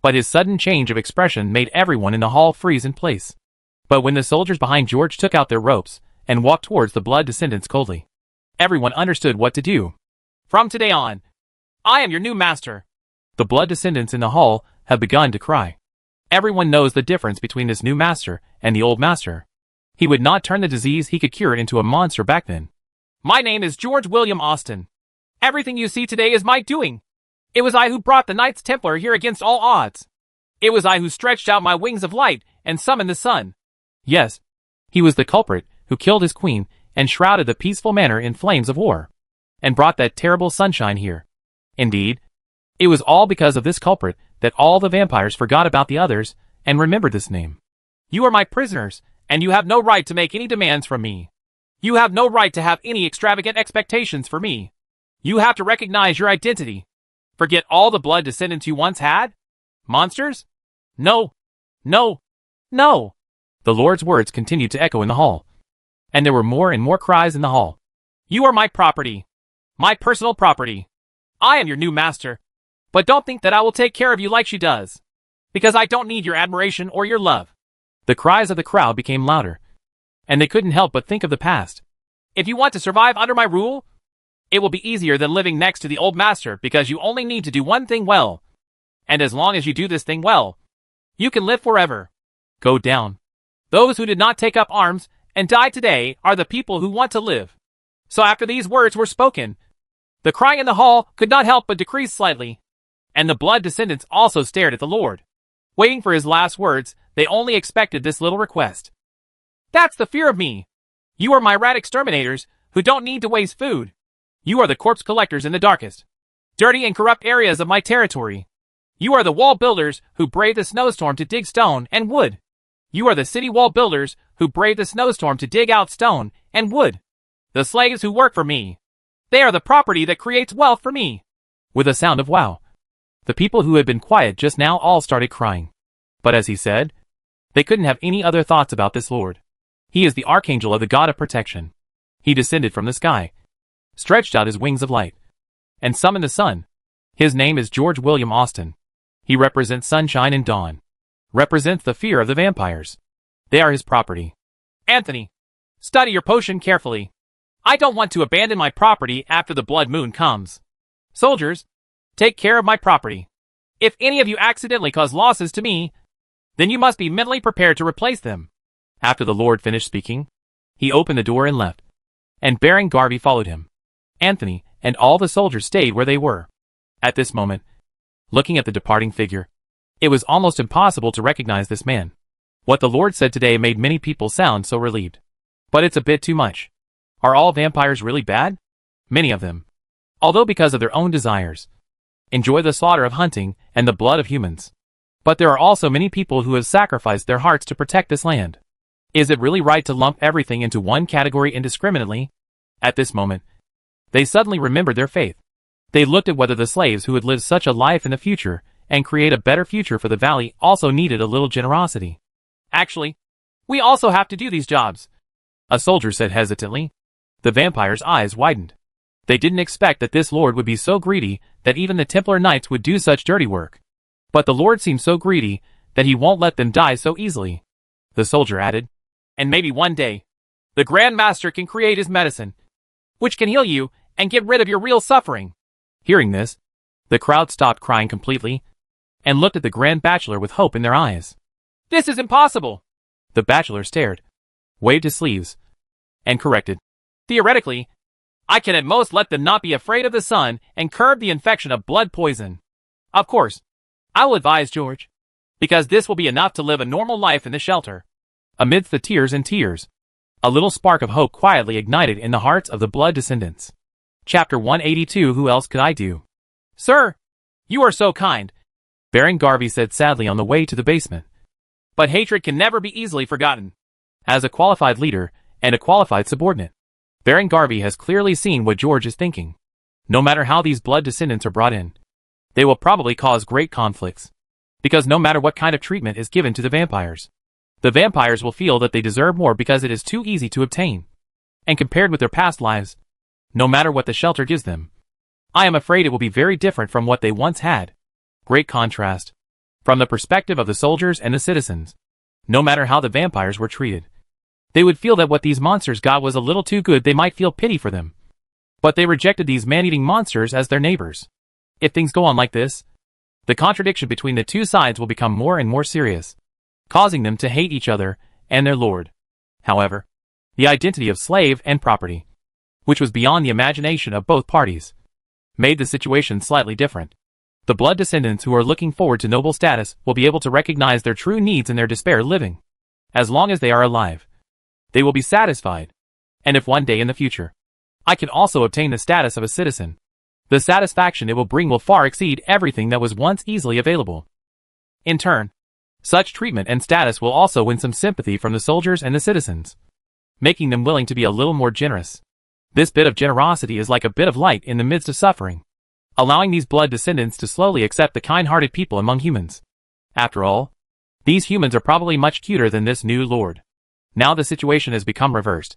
but his sudden change of expression made everyone in the hall freeze in place. But when the soldiers behind George took out their ropes and walked towards the blood descendants coldly, everyone understood what to do. From today on, I am your new master. The blood descendants in the hall have begun to cry. Everyone knows the difference between this new master and the old master. He would not turn the disease he could cure into a monster back then. My name is George William Austin. Everything you see today is my doing. It was I who brought the Knights Templar here against all odds. It was I who stretched out my wings of light and summoned the sun. Yes, he was the culprit who killed his queen and shrouded the peaceful manor in flames of war, and brought that terrible sunshine here. Indeed, it was all because of this culprit that all the vampires forgot about the others and remembered this name. You are my prisoners, and you have no right to make any demands from me. You have no right to have any extravagant expectations for me. You have to recognize your identity. Forget all the blood descendants you once had? Monsters? No, No! No! The Lord's words continued to echo in the hall. And there were more and more cries in the hall. You are my property. My personal property. I am your new master. But don't think that I will take care of you like she does. Because I don't need your admiration or your love. The cries of the crowd became louder. And they couldn't help but think of the past. If you want to survive under my rule, it will be easier than living next to the old master because you only need to do one thing well. And as long as you do this thing well, you can live forever. Go down. Those who did not take up arms and die today are the people who want to live. So after these words were spoken, the crying in the hall could not help but decrease slightly. And the blood descendants also stared at the Lord. Waiting for his last words, they only expected this little request. That's the fear of me. You are my rat exterminators who don't need to waste food. You are the corpse collectors in the darkest, dirty and corrupt areas of my territory. You are the wall builders who brave the snowstorm to dig stone and wood. You are the city wall builders who brave the snowstorm to dig out stone and wood. The slaves who work for me. They are the property that creates wealth for me. With a sound of wow, the people who had been quiet just now all started crying. But as he said, they couldn't have any other thoughts about this Lord. He is the archangel of the God of protection. He descended from the sky, stretched out his wings of light, and summoned the sun. His name is George William Austin. He represents sunshine and dawn. Represents the fear of the vampires. They are his property. Anthony, study your potion carefully. I don't want to abandon my property after the blood moon comes. Soldiers, take care of my property. If any of you accidentally cause losses to me, then you must be mentally prepared to replace them. After the Lord finished speaking, he opened the door and left, and Baron Garvey followed him. Anthony and all the soldiers stayed where they were. At this moment, looking at the departing figure, it was almost impossible to recognize this man. What the Lord said today made many people sound so relieved. But it's a bit too much. Are all vampires really bad? Many of them, although because of their own desires, enjoy the slaughter of hunting and the blood of humans. But there are also many people who have sacrificed their hearts to protect this land. Is it really right to lump everything into one category indiscriminately? At this moment, they suddenly remembered their faith. They looked at whether the slaves who would live such a life in the future and create a better future for the valley also needed a little generosity. Actually, we also have to do these jobs, a soldier said hesitantly. The vampire's eyes widened. They didn't expect that this Lord would be so greedy that even the Templar Knights would do such dirty work. But the Lord seems so greedy that he won't let them die so easily. The soldier added, and maybe one day, the Grand Master can create his medicine, which can heal you and get rid of your real suffering. Hearing this, the crowd stopped crying completely and looked at the Grand Bachelor with hope in their eyes. This is impossible. The bachelor stared, waved his sleeves, and corrected. Theoretically, I can at most let them not be afraid of the sun and curb the infection of blood poison. Of course, I will advise George, because this will be enough to live a normal life in the shelter. Amidst the tears, a little spark of hope quietly ignited in the hearts of the blood descendants. Chapter 182. Who else could I do? Sir, you are so kind, Baron Garvey said sadly on the way to the basement. But hatred can never be easily forgotten. As a qualified leader and a qualified subordinate, Baron Garvey has clearly seen what George is thinking. No matter how these blood descendants are brought in, they will probably cause great conflicts. Because no matter what kind of treatment is given to the vampires will feel that they deserve more because it is too easy to obtain. And compared with their past lives, no matter what the shelter gives them, I am afraid it will be very different from what they once had. Great contrast. From the perspective of the soldiers and the citizens, no matter how the vampires were treated, they would feel that what these monsters got was a little too good. They might feel pity for them. But they rejected these man-eating monsters as their neighbors. If things go on like this, the contradiction between the two sides will become more and more serious, causing them to hate each other and their lord. However, the identity of slave and property, which was beyond the imagination of both parties, made the situation slightly different. The blood descendants who are looking forward to noble status will be able to recognize their true needs in their despair living. As long as they are alive, they will be satisfied. And if one day in the future, I can also obtain the status of a citizen, the satisfaction it will bring will far exceed everything that was once easily available. In turn, such treatment and status will also win some sympathy from the soldiers and the citizens, making them willing to be a little more generous. This bit of generosity is like a bit of light in the midst of suffering, allowing these blood descendants to slowly accept the kind-hearted people among humans. After all, These humans are probably much cuter than this new lord. Now the situation has become reversed,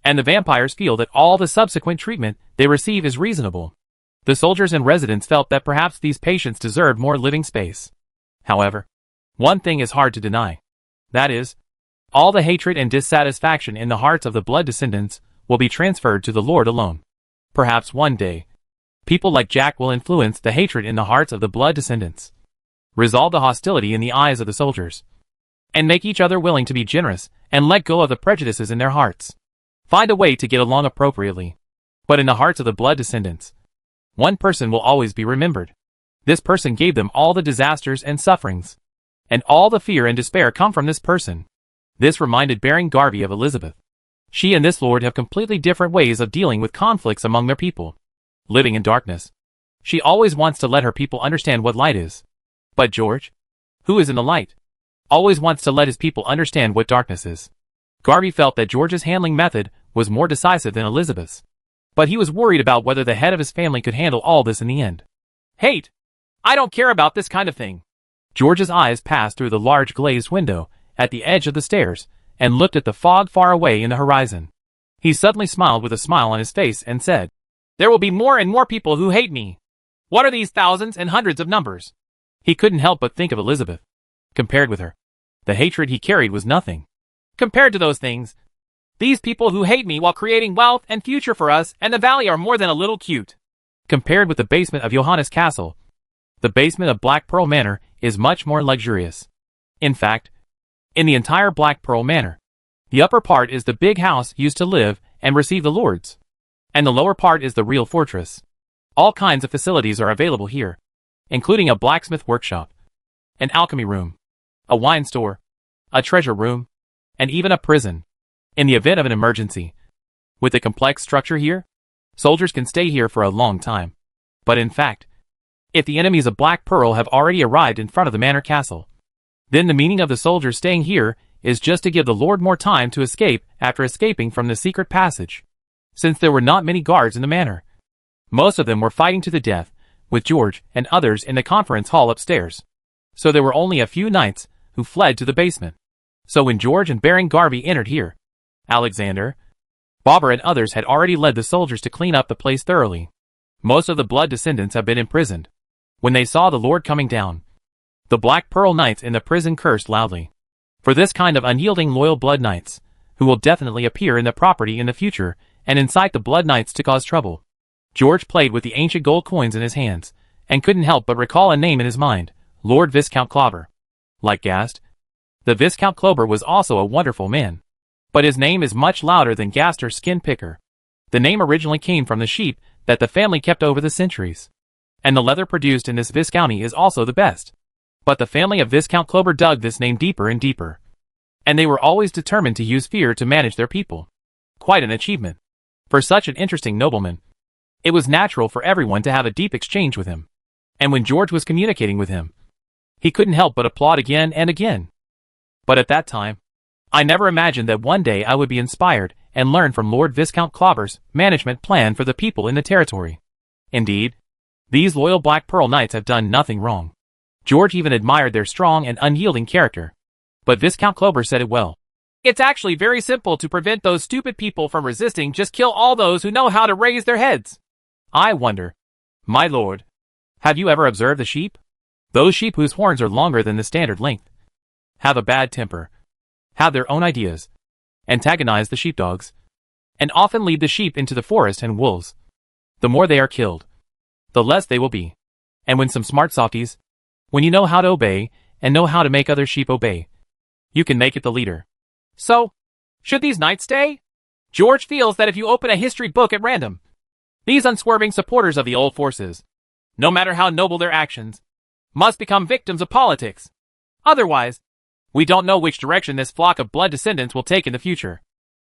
and the vampires feel that all the subsequent treatment they receive is reasonable. The soldiers and residents felt that perhaps these patients deserved more living space. However, one thing is hard to deny. That is, all the hatred and dissatisfaction in the hearts of the blood descendants will be transferred to the Lord alone. Perhaps one day, people like Jack will influence the hatred in the hearts of the blood descendants, resolve the hostility in the eyes of the soldiers, and make each other willing to be generous and let go of the prejudices in their hearts. Find a way to get along appropriately. But in the hearts of the blood descendants, one person will always be remembered. This person gave them all the disasters and sufferings, and all the fear and despair come from this person. This reminded Baron Garvey of Elizabeth. She and this lord have completely different ways of dealing with conflicts among their people. Living in darkness, she always wants to let her people understand what light is. But George, who is in the light, always wants to let his people understand what darkness is. Garvey felt that George's handling method was more decisive than Elizabeth's, but he was worried about whether the head of his family could handle all this in the end. Hate! I don't care about this kind of thing. George's eyes passed through the large glazed window at the edge of the stairs and looked at the fog far away in the horizon. He suddenly smiled with a smile on his face and said, "There will be more and more people who hate me. What are these thousands and hundreds of numbers?" He couldn't help but think of Elizabeth. Compared with her, the hatred he carried was nothing. Compared to those things, these people who hate me while creating wealth and future for us and the valley are more than a little cute. Compared with the basement of Johannes Castle, the basement of Black Pearl Manor is much more luxurious. In fact, in the entire Black Pearl Manor, the upper part is the big house used to live and receive the lords, and the lower part is the real fortress. All kinds of facilities are available here, including a blacksmith workshop, an alchemy room, a wine store, a treasure room, and even a prison. In the event of an emergency, with the complex structure here, soldiers can stay here for a long time. But in fact, if the enemies of Black Pearl have already arrived in front of the manor castle, then the meaning of the soldiers staying here is just to give the lord more time to escape after escaping from the secret passage. Since there were not many guards in the manor, most of them were fighting to the death, with George and others in the conference hall upstairs. So there were only a few knights who fled to the basement. So when George and Baron Garvey entered here, Alexander, Bobber and others had already led the soldiers to clean up the place thoroughly. Most of the blood descendants have been imprisoned. When they saw the lord coming down, the Black Pearl Knights in the prison cursed loudly. For this kind of unyielding loyal blood knights, who will definitely appear in the property in the future and incite the blood knights to cause trouble. George played with the ancient gold coins in his hands, and couldn't help but recall a name in his mind, Lord Viscount Clover. Like Gast, the Viscount Clover was also a wonderful man. But his name is much louder than Gaster Skin Picker. The name originally came from the sheep that the family kept over the centuries. And the leather produced in this Viscounty is also the best. But the family of Viscount Clover dug this name deeper and deeper. And they were always determined to use fear to manage their people. Quite an achievement. For such an interesting nobleman, it was natural for everyone to have a deep exchange with him. And when George was communicating with him, he couldn't help but applaud again and again. But at that time, I never imagined that one day I would be inspired and learn from Lord Viscount Clover's management plan for the people in the territory. Indeed, these loyal Black Pearl Knights have done nothing wrong. George even admired their strong and unyielding character. But Viscount Clover said it well. It's actually very simple to prevent those stupid people from resisting. Just kill all those who know how to raise their heads. I wonder, my lord, have you ever observed the sheep? Those sheep whose horns are longer than the standard length have a bad temper, have their own ideas, antagonize the sheepdogs, and often lead the sheep into the forest and wolves. The more they are killed, the less they will be. And when some smart softies, when you know how to obey and know how to make other sheep obey, you can make it the leader. So, should these knights stay? George feels that if you open a history book at random, these unswerving supporters of the old forces, no matter how noble their actions, must become victims of politics. Otherwise, we don't know which direction this flock of blood descendants will take in the future.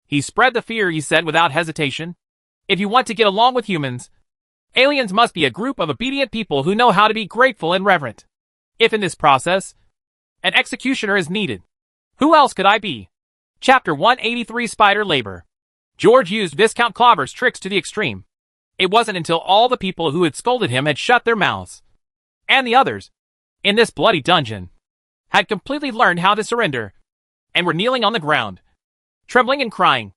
He spread the fear, he said without hesitation. If you want to get along with humans, aliens must be a group of obedient people who know how to be grateful and reverent. If in this process, an executioner is needed, who else could I be? Chapter 183 Spider Labor. George used Viscount Clover's tricks to the extreme. It wasn't until all the people who had scolded him had shut their mouths, and the others, in this bloody dungeon, had completely learned how to surrender, and were kneeling on the ground, trembling and crying,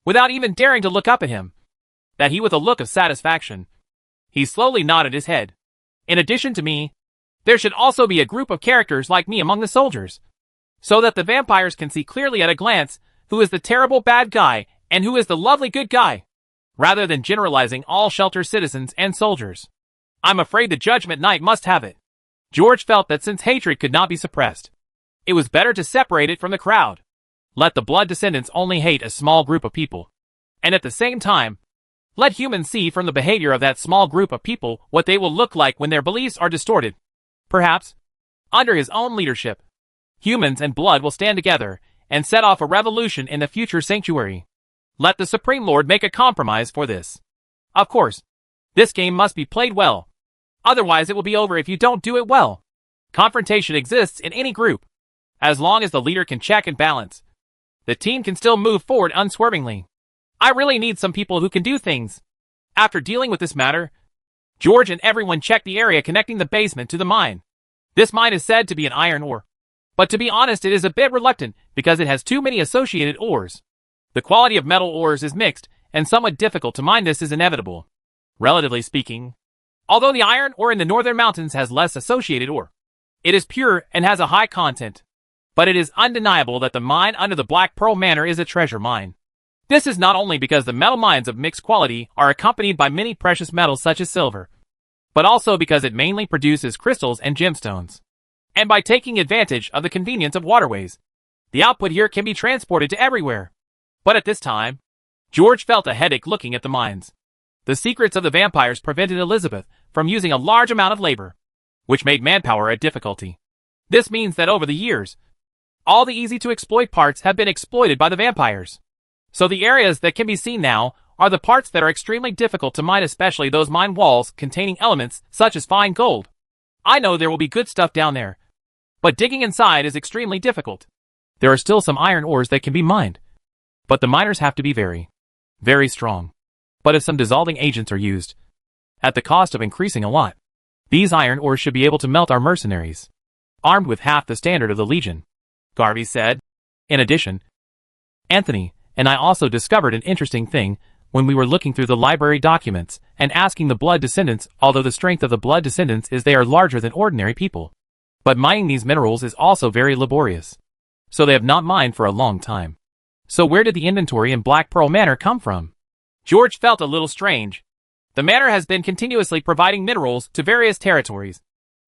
without even daring to look up at him. That he with a look of satisfaction. He slowly nodded his head. In addition to me, there should also be a group of characters like me among the soldiers, so that the vampires can see clearly at a glance who is the terrible bad guy and who is the lovely good guy, rather than generalizing all shelter citizens and soldiers. I'm afraid the Judgment Night must have it. George felt that since hatred could not be suppressed, it was better to separate it from the crowd. Let the blood descendants only hate a small group of people, and at the same time, let humans see from the behavior of that small group of people what they will look like when their beliefs are distorted. Perhaps, under his own leadership, humans and blood will stand together and set off a revolution in the future sanctuary. Let the Supreme Lord make a compromise for this. Of course, this game must be played well. Otherwise it will be over if you don't do it well. Confrontation exists in any group. As long as the leader can check and balance, the team can still move forward unswervingly. I really need some people who can do things. After dealing with this matter, George and everyone checked the area connecting the basement to the mine. This mine is said to be an iron ore, but to be honest it is a bit reluctant because it has too many associated ores. The quality of metal ores is mixed and somewhat difficult to mine. This is inevitable, relatively speaking. Although the iron ore in the northern mountains has less associated ore, it is pure and has a high content. But it is undeniable that the mine under the Black Pearl Manor is a treasure mine. This is not only because the metal mines of mixed quality are accompanied by many precious metals such as silver, but also because it mainly produces crystals and gemstones. And by taking advantage of the convenience of waterways, the output here can be transported to everywhere. But at this time, George felt a headache looking at the mines. The secrets of the vampires prevented Elizabeth from using a large amount of labor, which made manpower a difficulty. This means that over the years, all the easy-to-exploit parts have been exploited by the vampires. So the areas that can be seen now are the parts that are extremely difficult to mine, especially those mine walls containing elements such as fine gold. I know there will be good stuff down there, but digging inside is extremely difficult. There are still some iron ores that can be mined, but the miners have to be very, very strong. But if some dissolving agents are used, at the cost of increasing a lot, these iron ores should be able to melt our mercenaries, armed with half the standard of the Legion, Garvey said. In addition, Anthony and I also discovered an interesting thing when we were looking through the library documents and asking the blood descendants, although the strength of the blood descendants is they are larger than ordinary people. But mining these minerals is also very laborious. So they have not mined for a long time. So where did the inventory in Black Pearl Manor come from? George felt a little strange. The manor has been continuously providing minerals to various territories,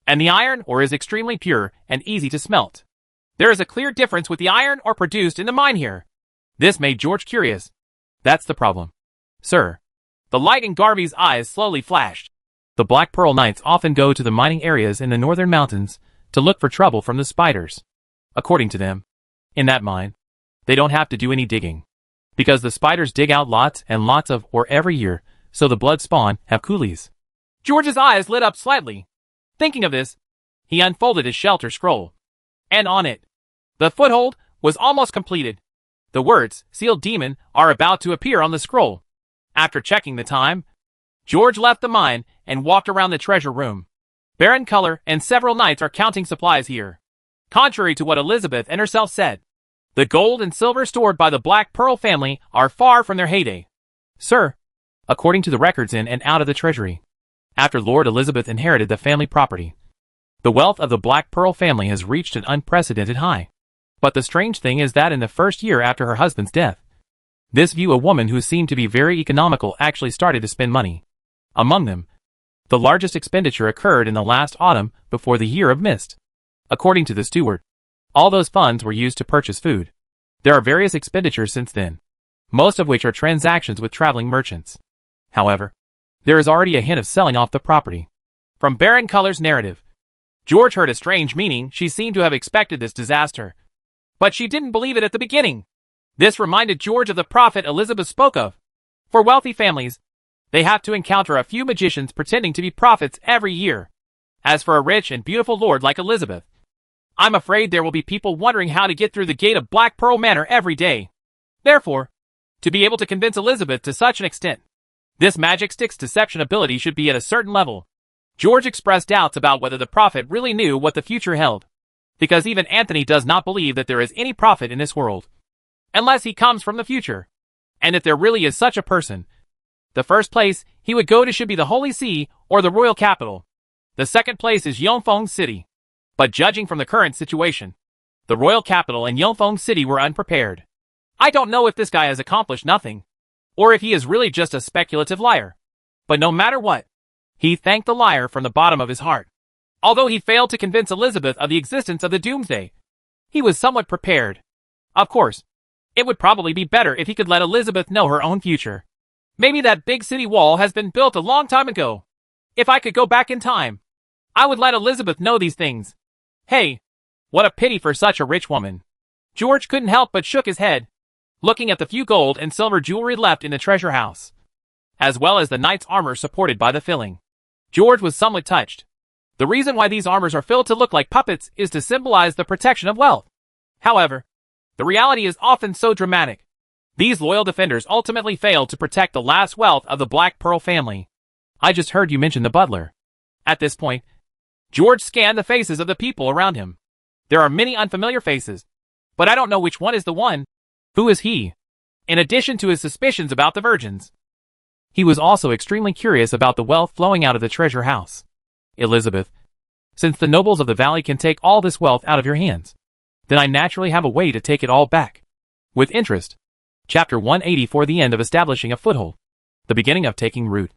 and the iron ore is extremely pure and easy to smelt. There is a clear difference with the iron ore produced in the mine here. This made George curious. That's the problem, sir. The light in Garvey's eyes slowly flashed. The Black Pearl Knights often go to the mining areas in the northern mountains to look for trouble from the spiders. According to them, in that mine, they don't have to do any digging, because the spiders dig out lots and lots of ore every year, so the blood spawn have coolies. George's eyes lit up slightly. Thinking of this, he unfolded his shelter scroll, and on it, the foothold was almost completed. The words, Sealed Demon, are about to appear on the scroll. After checking the time, George left the mine and walked around the treasure room. Baron Culler and several knights are counting supplies here. Contrary to what Elizabeth and herself said, the gold and silver stored by the Black Pearl family are far from their heyday. Sir, according to the records in and out of the treasury, after Lord Elizabeth inherited the family property, the wealth of the Black Pearl family has reached an unprecedented high. But the strange thing is that in the first year after her husband's death, this view a woman who seemed to be very economical actually started to spend money. Among them, the largest expenditure occurred in the last autumn before the year of mist. According to the steward, all those funds were used to purchase food. There are various expenditures since then, most of which are transactions with traveling merchants. However, there is already a hint of selling off the property. From Baron Culler's narrative, George heard a strange meaning. She seemed to have expected this disaster, but she didn't believe it at the beginning. This reminded George of the prophet Elizabeth spoke of. For wealthy families, they have to encounter a few magicians pretending to be prophets every year. As for a rich and beautiful lord like Elizabeth, I'm afraid there will be people wondering how to get through the gate of Black Pearl Manor every day. Therefore, to be able to convince Elizabeth to such an extent, this magic stick's deception ability should be at a certain level. George expressed doubts about whether the prophet really knew what the future held. because even Anthony does not believe that there is any prophet in this world, unless he comes from the future. And if there really is such a person, the first place he would go to should be the Holy See or the royal capital. The second place is Yongfeng City. But judging from the current situation, the royal capital and Yongfeng City were unprepared. I don't know if this guy has accomplished nothing, or if he is really just a speculative liar. But no matter what, he thanked the liar from the bottom of his heart. Although he failed to convince Elizabeth of the existence of the doomsday, he was somewhat prepared. Of course, it would probably be better if he could let Elizabeth know her own future. Maybe that big city wall has been built a long time ago. If I could go back in time, I would let Elizabeth know these things. Hey, what a pity for such a rich woman. George couldn't help but shook his head, looking at the few gold and silver jewelry left in the treasure house, as well as the knight's armor supported by the filling. George was somewhat touched. The reason why these armors are filled to look like puppets is to symbolize the protection of wealth. However, the reality is often so dramatic. These loyal defenders ultimately failed to protect the last wealth of the Black Pearl family. I just heard you mention the butler. At this point, George scanned the faces of the people around him. There are many unfamiliar faces, but I don't know which one is the one. Who is he? In addition to his suspicions about the virgins, he was also extremely curious about the wealth flowing out of the treasure house. Elizabeth, since the nobles of the valley can take all this wealth out of your hands, then I naturally have a way to take it all back. With interest. Chapter 184, the end of establishing a foothold. The beginning of taking root.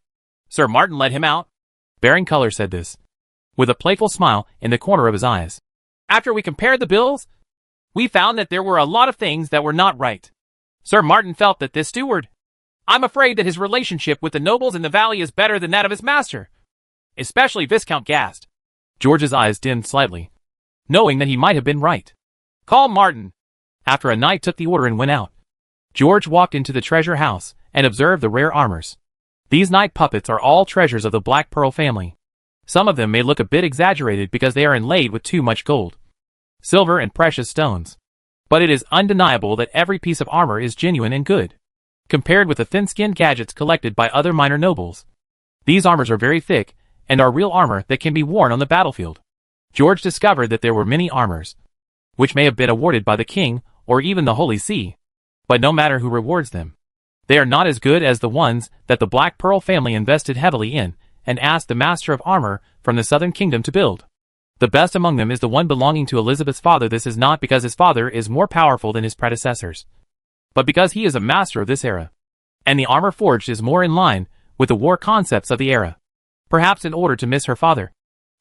Sir Martin let him out. Bearing color said this, with a playful smile in the corner of his eyes. After we compared the bills, we found that there were a lot of things that were not right. Sir Martin felt that this steward, I'm afraid that his relationship with the nobles in the valley is better than that of his master, especially Viscount Gast. George's eyes dimmed slightly, knowing that he might have been right. Call Martin. After a knight took the order and went out, George walked into the treasure house and observed the rare armors. These knight puppets are all treasures of the Black Pearl family. Some of them may look a bit exaggerated because they are inlaid with too much gold, silver and precious stones. But it is undeniable that every piece of armor is genuine and good, compared with the thin-skinned gadgets collected by other minor nobles. These armors are very thick and are real armor that can be worn on the battlefield. George discovered that there were many armors, which may have been awarded by the king or even the Holy See. But no matter who rewards them, they are not as good as the ones that the Black Pearl family invested heavily in and asked the Master of Armor from the Southern Kingdom to build. The best among them is the one belonging to Elizabeth's father. This is not because his father is more powerful than his predecessors, but because he is a master of this era, and the armor forged is more in line with the war concepts of the era. Perhaps in order to miss her father,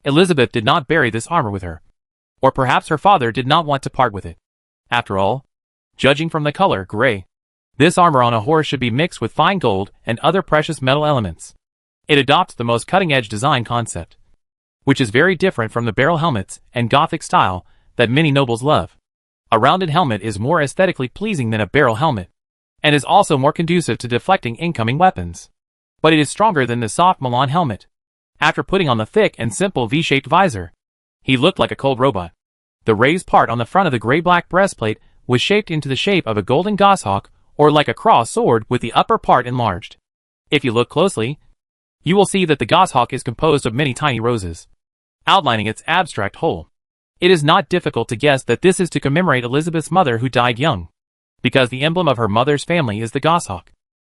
Elizabeth did not bury this armor with her. Or perhaps her father did not want to part with it. After all, judging from the color, gray, this armor on a horse should be mixed with fine gold and other precious metal elements. It adopts the most cutting-edge design concept, which is very different from the barrel helmets and Gothic style that many nobles love. A rounded helmet is more aesthetically pleasing than a barrel helmet, and is also more conducive to deflecting incoming weapons. But it is stronger than the soft Milan helmet. After putting on the thick and simple V-shaped visor, he looked like a cold robot. The raised part on the front of the gray-black breastplate was shaped into the shape of a golden goshawk or like a cross sword with the upper part enlarged. If you look closely, you will see that the goshawk is composed of many tiny roses, outlining its abstract whole. It is not difficult to guess that this is to commemorate Elizabeth's mother who died young, because the emblem of her mother's family is the goshawk.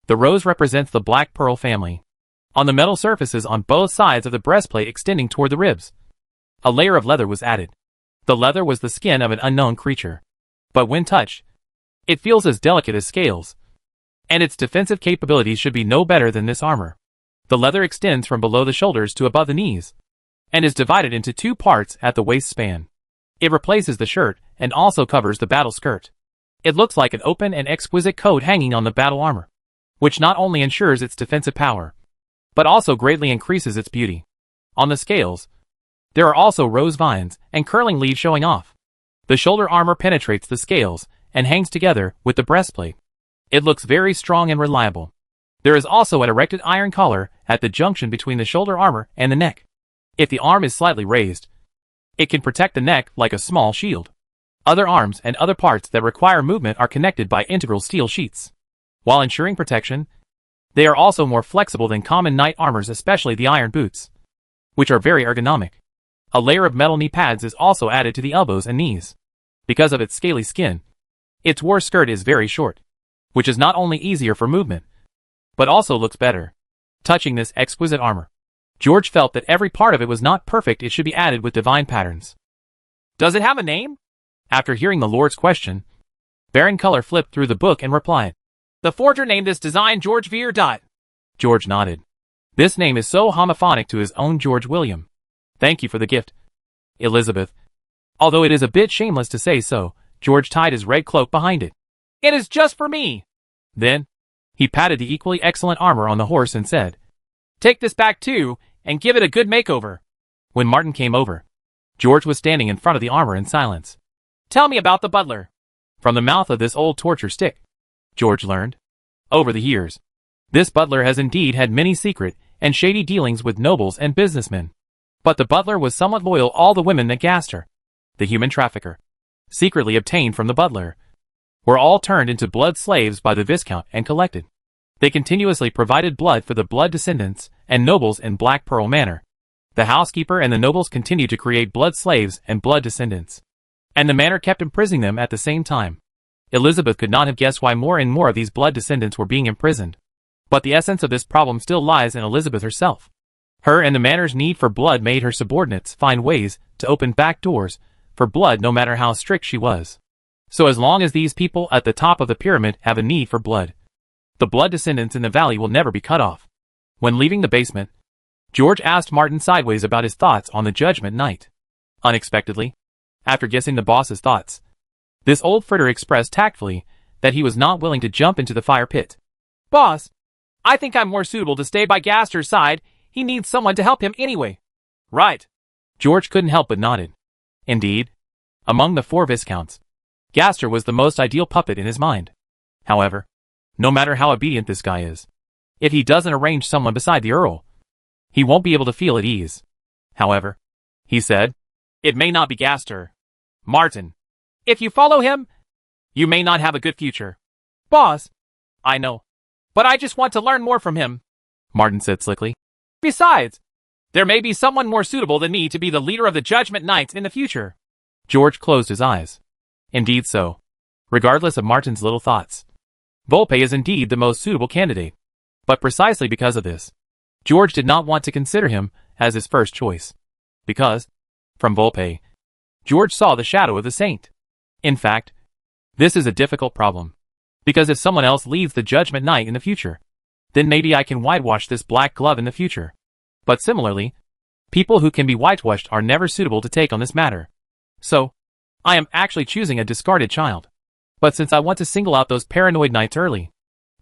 The rose represents the Black Pearl family. On the metal surfaces on both sides of the breastplate extending toward the ribs, a layer of leather was added. The leather was the skin of an unknown creature, but when touched, it feels as delicate as scales, and its defensive capabilities should be no better than this armor. The leather extends from below the shoulders to above the knees, and is divided into two parts at the waist span. It replaces the shirt and also covers the battle skirt. It looks like an open and exquisite coat hanging on the battle armor, which not only ensures its defensive power, but also greatly increases its beauty. On the scales, there are also rose vines and curling leaves showing off. The shoulder armor penetrates the scales and hangs together with the breastplate. It looks very strong and reliable. There is also an erected iron collar at the junction between the shoulder armor and the neck. If the arm is slightly raised, it can protect the neck like a small shield. Other arms and other parts that require movement are connected by integral steel sheets. While ensuring protection, they are also more flexible than common knight armors, especially the iron boots, which are very ergonomic. A layer of metal knee pads is also added to the elbows and knees. Because of its scaly skin, its war skirt is very short, which is not only easier for movement, but also looks better. Touching this exquisite armor, George felt that every part of it was not perfect. It should be added with divine patterns. Does it have a name? After hearing the Lord's question, Baron Color flipped through the book and replied, The forger named this design George Veer. George nodded. This name is so homophonic to his own George William. Thank you for the gift, Elizabeth. Although it is a bit shameless to say so, George tied his red cloak behind it. It is just for me. Then, he patted the equally excellent armor on the horse and said, Take this back too, and give it a good makeover. When Martin came over, George was standing in front of the armor in silence. Tell me about the butler. From the mouth of this old torture stick, George learned. Over the years, this butler has indeed had many secret and shady dealings with nobles and businessmen. But the butler was somewhat loyal. All the women that Gaster, the human trafficker, secretly obtained from the butler, were all turned into blood slaves by the Viscount and collected. They continuously provided blood for the blood descendants and nobles in Black Pearl Manor. The housekeeper and the nobles continued to create blood slaves and blood descendants, and the manor kept imprisoning them at the same time. Elizabeth could not have guessed why more and more of these blood descendants were being imprisoned. But the essence of this problem still lies in Elizabeth herself. Her and the manor's need for blood made her subordinates find ways to open back doors for blood no matter how strict she was. So as long as these people at the top of the pyramid have a need for blood, the blood descendants in the valley will never be cut off. When leaving the basement, George asked Martin sideways about his thoughts on the Judgment Night. Unexpectedly, after guessing the boss's thoughts, this old fritter expressed tactfully that he was not willing to jump into the fire pit. Boss, I think I'm more suitable to stay by Gaster's side. He needs someone to help him anyway. Right. George couldn't help but nodded. Indeed, among the 4 Viscounts, Gaster was the most ideal puppet in his mind. However, no matter how obedient this guy is, if he doesn't arrange someone beside the Earl, he won't be able to feel at ease. However, he said, it may not be Gaster. Martin, if you follow him, you may not have a good future. Boss, I know, but I just want to learn more from him, Martin said slickly. Besides, there may be someone more suitable than me to be the leader of the Judgment Knights in the future. George closed his eyes. Indeed so. Regardless of Martin's little thoughts, Volpe is indeed the most suitable candidate. But precisely because of this, George did not want to consider him as his first choice. Because, from Volpe, George saw the shadow of the saint. In fact, this is a difficult problem. Because if someone else leads the Judgment Night in the future, then maybe I can whitewash this black glove in the future. But similarly, people who can be whitewashed are never suitable to take on this matter. So, I am actually choosing a discarded child. But since I want to single out those paranoid knights early,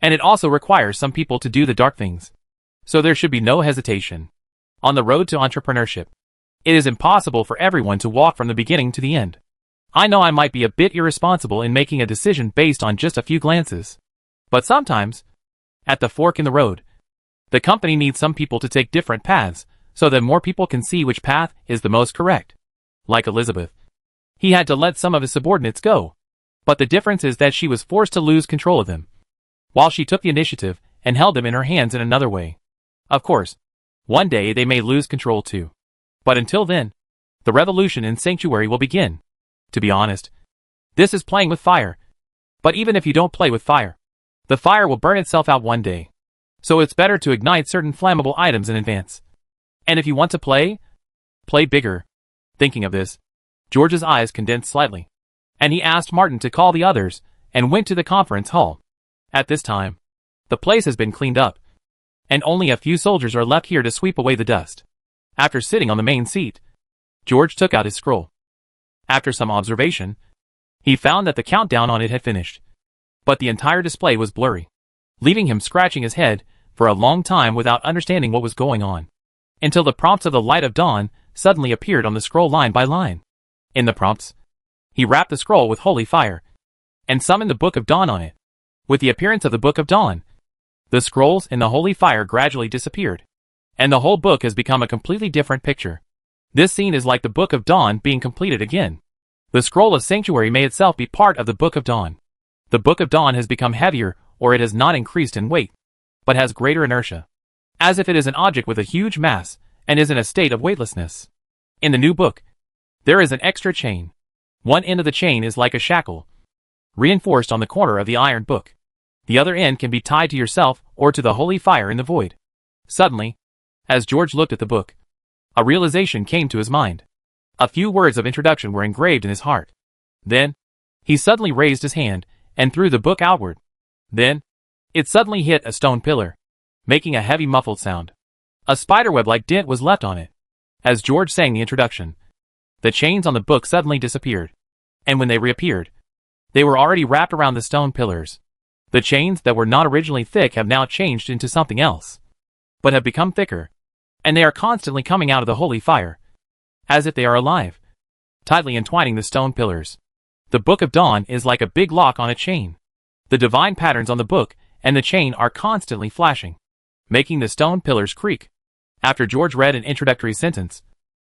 and it also requires some people to do the dark things, so there should be no hesitation. On the road to entrepreneurship, it is impossible for everyone to walk from the beginning to the end. I know I might be a bit irresponsible in making a decision based on just a few glances. But sometimes, at the fork in the road, the company needs some people to take different paths, so that more people can see which path is the most correct. Like Elizabeth, he had to let some of his subordinates go. But the difference is that she was forced to lose control of them, while she took the initiative and held them in her hands in another way. Of course, one day they may lose control too. But until then, the revolution in Sanctuary will begin. To be honest, this is playing with fire. But even if you don't play with fire, the fire will burn itself out one day. So it's better to ignite certain flammable items in advance. And if you want to play bigger. Thinking of this, George's eyes condensed slightly, and he asked Martin to call the others and went to the conference hall. At this time, the place has been cleaned up, and only a few soldiers are left here to sweep away the dust. After sitting on the main seat, George took out his scroll. After some observation, he found that the countdown on it had finished, but the entire display was blurry, leaving him scratching his head for a long time without understanding what was going on, until the prompts of the Light of Dawn suddenly appeared on the scroll line by line. In the prompts, he wrapped the scroll with holy fire, and summoned the Book of Dawn on it. With the appearance of the Book of Dawn, the scrolls in the holy fire gradually disappeared, and the whole book has become a completely different picture. This scene is like the Book of Dawn being completed again. The scroll of Sanctuary may itself be part of the Book of Dawn. The Book of Dawn has become heavier, or it has not increased in weight, but has greater inertia, as if it is an object with a huge mass, and is in a state of weightlessness. In the new book, there is an extra chain. One end of the chain is like a shackle, reinforced on the corner of the iron book. The other end can be tied to yourself or to the holy fire in the void. Suddenly, as George looked at the book, a realization came to his mind. A few words of introduction were engraved in his heart. Then, he suddenly raised his hand and threw the book outward. Then, it suddenly hit a stone pillar, making a heavy muffled sound. A spiderweb-like dent was left on it. As George sang the introduction, the chains on the book suddenly disappeared, and when they reappeared, they were already wrapped around the stone pillars. The chains that were not originally thick have now changed into something else, but have become thicker, and they are constantly coming out of the holy fire, as if they are alive, tightly entwining the stone pillars. The Book of Dawn is like a big lock on a chain. The divine patterns on the book and the chain are constantly flashing, making the stone pillars creak. After George read an introductory sentence,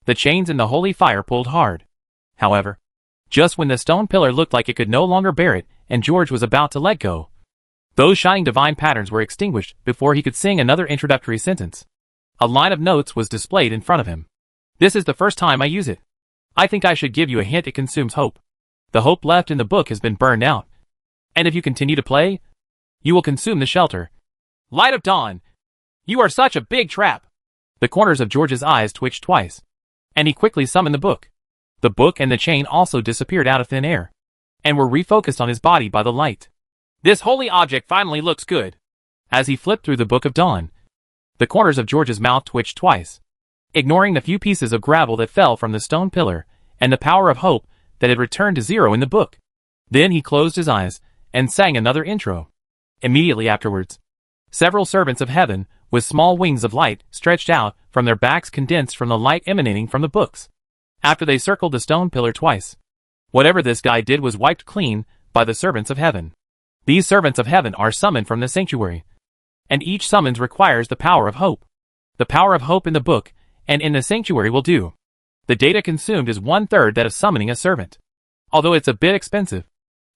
the chains in the holy fire pulled hard. However, just when the stone pillar looked like it could no longer bear it and George was about to let go, those shining divine patterns were extinguished before he could sing another introductory sentence. A line of notes was displayed in front of him. This is the first time I use it. I think I should give you a hint. It consumes hope. The hope left in the book has been burned out. And if you continue to play, you will consume the shelter. Light of Dawn! You are such a big trap! The corners of George's eyes twitched twice, and he quickly summoned the book. The book and the chain also disappeared out of thin air, and were refocused on his body by the light. This holy object finally looks good. As he flipped through the Book of Dawn, the corners of George's mouth twitched twice, ignoring the few pieces of gravel that fell from the stone pillar, and the power of hope that had returned to zero in the book. Then he closed his eyes, and sang another intro. Immediately afterwards, several servants of heaven, with small wings of light stretched out from their backs, condensed from the light emanating from the books. After they circled the stone pillar twice, whatever this guy did was wiped clean by the servants of heaven. These servants of heaven are summoned from the sanctuary, and each summons requires the power of hope. The power of hope in the book and in the sanctuary will do. The data consumed is 1/3 that of summoning a servant. Although it's a bit expensive,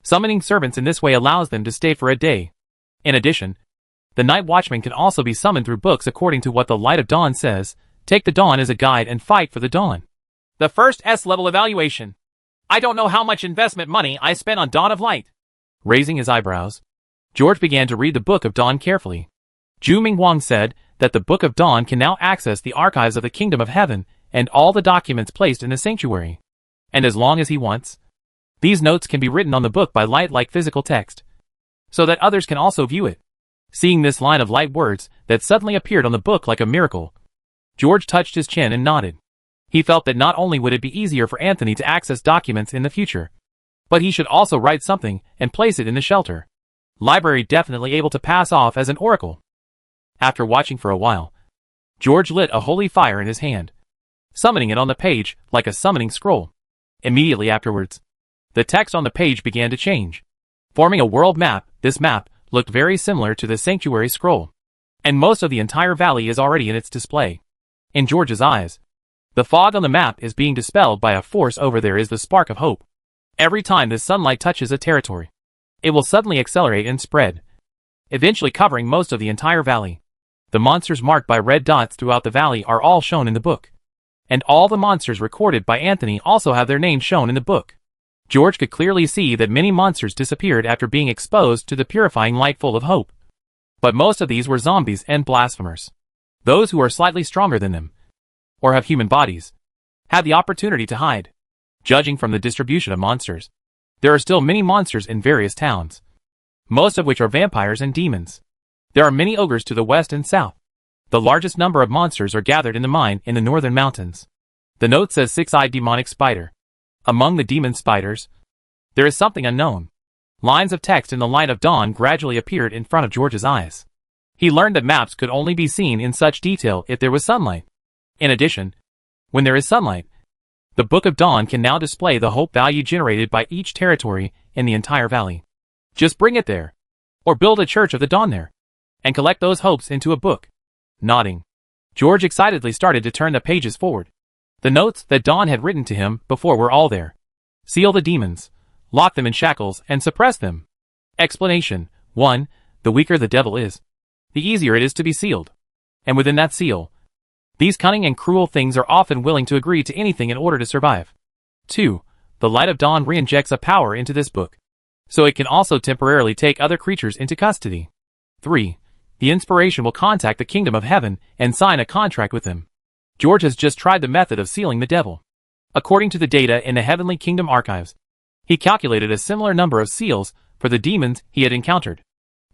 summoning servants in this way allows them to stay for a day. In addition, the night watchman can also be summoned through books according to what the Light of Dawn says. Take the dawn as a guide and fight for the dawn. The first S-level evaluation. I don't know how much investment money I spent on Dawn of Light. Raising his eyebrows, George began to read the Book of Dawn carefully. Zhu Mingguang said that the Book of Dawn can now access the archives of the Kingdom of Heaven and all the documents placed in the sanctuary. And as long as he wants, these notes can be written on the book by light like physical text, so that others can also view it. Seeing this line of light words that suddenly appeared on the book like a miracle, George touched his chin and nodded. He felt that not only would it be easier for Anthony to access documents in the future, but he should also write something and place it in the shelter. Library definitely able to pass off as an oracle. After watching for a while, George lit a holy fire in his hand, summoning it on the page like a summoning scroll. Immediately afterwards, the text on the page began to change, forming a world map. This map looked very similar to the sanctuary scroll, and most of the entire valley is already in its display. In George's eyes, the fog on the map is being dispelled by a force over there is the spark of hope. Every time the sunlight touches a territory, it will suddenly accelerate and spread, eventually covering most of the entire valley. The monsters marked by red dots throughout the valley are all shown in the book, and all the monsters recorded by Anthony also have their names shown in the book. George could clearly see that many monsters disappeared after being exposed to the purifying light full of hope. But most of these were zombies and blasphemers. Those who are slightly stronger than them, or have human bodies, had the opportunity to hide. Judging from the distribution of monsters, there are still many monsters in various towns, most of which are vampires and demons. There are many ogres to the west and south. The largest number of monsters are gathered in the mine in the northern mountains. The note says six-eyed demonic spider. Among the demon spiders, there is something unknown. Lines of text in the light of dawn gradually appeared in front of George's eyes. He learned that maps could only be seen in such detail if there was sunlight. In addition, when there is sunlight, the Book of Dawn can now display the hope value generated by each territory in the entire valley. Just bring it there, or build a Church of the Dawn there, and collect those hopes into a book. Nodding, George excitedly started to turn the pages forward. The notes that Dawn had written to him before were all there. Seal the demons, lock them in shackles, and suppress them. Explanation: 1. The weaker the devil is, the easier it is to be sealed. And within that seal, These cunning and cruel things are often willing to agree to anything in order to survive. 2. The Light of Dawn reinjects a power into this book, so it can also temporarily take other creatures into custody. 3. The inspiration will contact the Kingdom of Heaven and sign a contract with them. George has just tried the method of sealing the devil. According to the data in the Heavenly Kingdom archives, he calculated a similar number of seals for the demons he had encountered.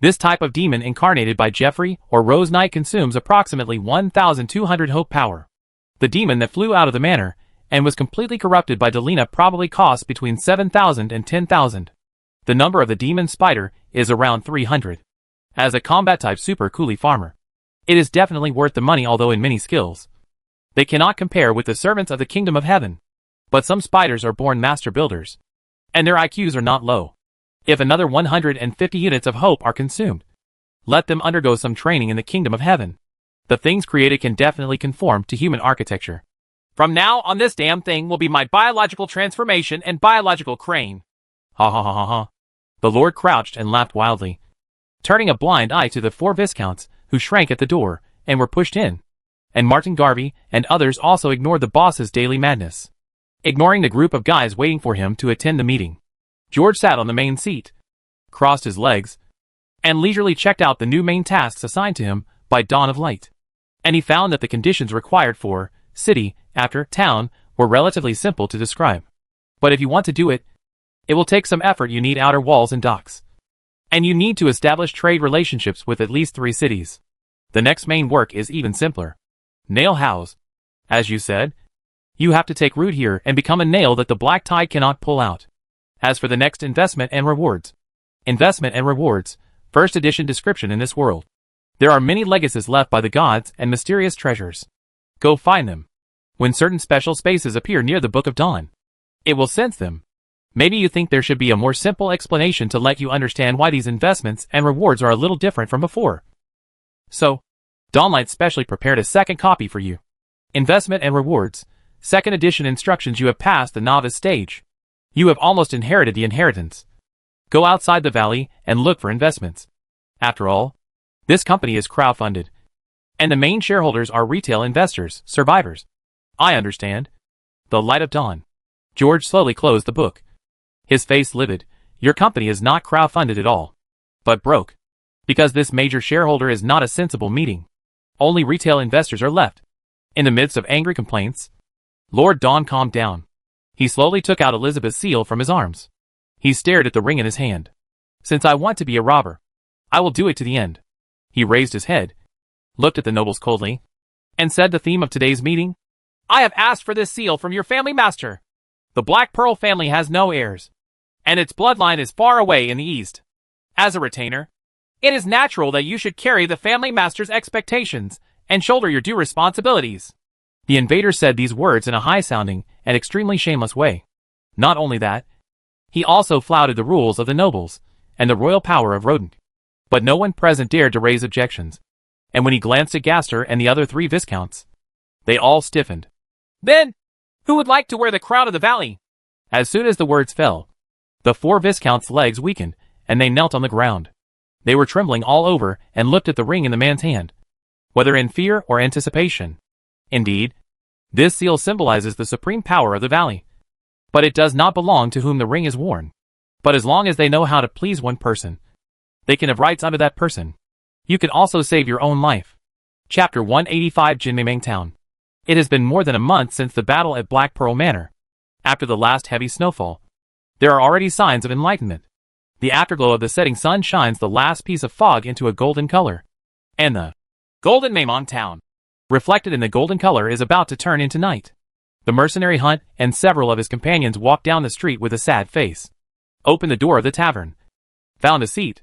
This type of demon incarnated by Jeffrey or Rose Knight consumes approximately 1,200 hope power. The demon that flew out of the manor and was completely corrupted by Delina probably cost between 7,000 and 10,000. The number of the demon spider is around 300. As a combat-type super coolie farmer, it is definitely worth the money, although in many skills they cannot compare with the servants of the Kingdom of Heaven. But some spiders are born master builders, and their IQs are not low. If another 150 units of hope are consumed, let them undergo some training in the Kingdom of Heaven. The things created can definitely conform to human architecture. From now on, this damn thing will be my biological transformation and biological crane. Ha ha ha ha ha. The Lord crouched and laughed wildly, turning a blind eye to the 4 Viscounts who shrank at the door and were pushed in. And Martin Garvey and others also ignored the boss's daily madness, ignoring the group of guys waiting for him to attend the meeting. George sat on the main seat, crossed his legs, and leisurely checked out the new main tasks assigned to him by Dawn of Light. And he found that the conditions required for city after town were relatively simple to describe. But if you want to do it, it will take some effort. You need outer walls and docks, and you need to establish trade relationships with at least 3 cities. The next main work is even simpler. Nail house. As you said, you have to take root here and become a nail that the black tide cannot pull out. As for the next investment and rewards. Investment and rewards, first edition description. In this world, there are many legacies left by the gods and mysterious treasures. Go find them. When certain special spaces appear near the Book of Dawn, it will sense them. Maybe you think there should be a more simple explanation to let you understand why these investments and rewards are a little different from before. So, Dawnlight specially prepared a second copy for you. Investment and rewards, second edition instructions. You have passed the novice stage. You have almost inherited the inheritance. Go outside the valley and look for investments. After all, this company is crowdfunded, and the main shareholders are retail investors, survivors. I understand. The Light of Dawn. George slowly closed the book, his face livid. Your company is not crowdfunded at all, but broke, because this major shareholder is not a sensible meeting. Only retail investors are left. In the midst of angry complaints, Lord Dawn calmed down. He slowly took out Elizabeth's seal from his arms. He stared at the ring in his hand. Since I want to be a robber, I will do it to the end. He raised his head, looked at the nobles coldly, and said, the theme of today's meeting? I have asked for this seal from your family master. The Black Pearl family has no heirs, and its bloodline is far away in the east. As a retainer, it is natural that you should carry the family master's expectations and shoulder your due responsibilities. The invader said these words in a high-sounding and extremely shameless way. Not only that, he also flouted the rules of the nobles and the royal power of Rodent. But no one present dared to raise objections, and when he glanced at Gaster and the other 3 Viscounts, they all stiffened. Then, who would like to wear the crown of the valley? As soon as the words fell, the 4 Viscounts' legs weakened, and they knelt on the ground. They were trembling all over and looked at the ring in the man's hand, whether in fear or anticipation. Indeed, this seal symbolizes the supreme power of the valley. But it does not belong to whom the ring is worn. But as long as they know how to please one person, they can have rights under that person. You can also save your own life. Chapter 185 Jinmei Town. It has been more than a month since the battle at Black Pearl Manor. After the last heavy snowfall, there are already signs of enlightenment. The afterglow of the setting sun shines the last piece of fog into a golden color. And the Golden Maimon Town, reflected in the golden color, is about to turn into night. The mercenary Hunt and several of his companions walked down the street with a sad face, opened the door of the tavern, found a seat,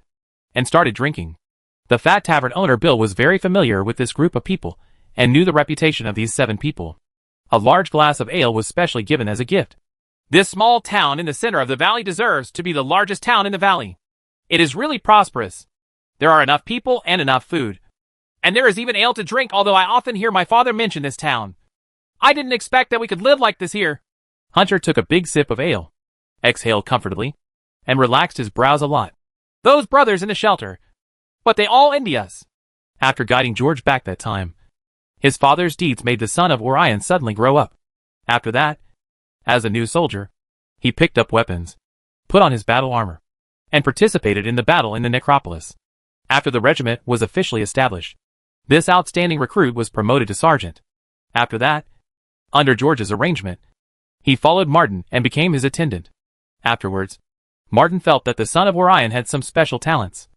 and started drinking. The fat tavern owner Bill was very familiar with this group of people and knew the reputation of these 7 people. A large glass of ale was specially given as a gift. This small town in the center of the valley deserves to be the largest town in the valley. It is really prosperous. There are enough people and enough food. And there is even ale to drink, although I often hear my father mention this town. I didn't expect that we could live like this here. Hunter took a big sip of ale, exhaled comfortably, and relaxed his brows a lot. Those brothers in the shelter, but they all envy us. After guiding George back that time, His father's deeds made the son of Orion suddenly grow up. After that, as a new soldier, he picked up weapons, put on his battle armor, and participated in the battle in the necropolis. After the regiment was officially established, this outstanding recruit was promoted to sergeant. After that, under George's arrangement, he followed Martin and became his attendant. Afterwards, Martin felt that the son of Orion had some special talents.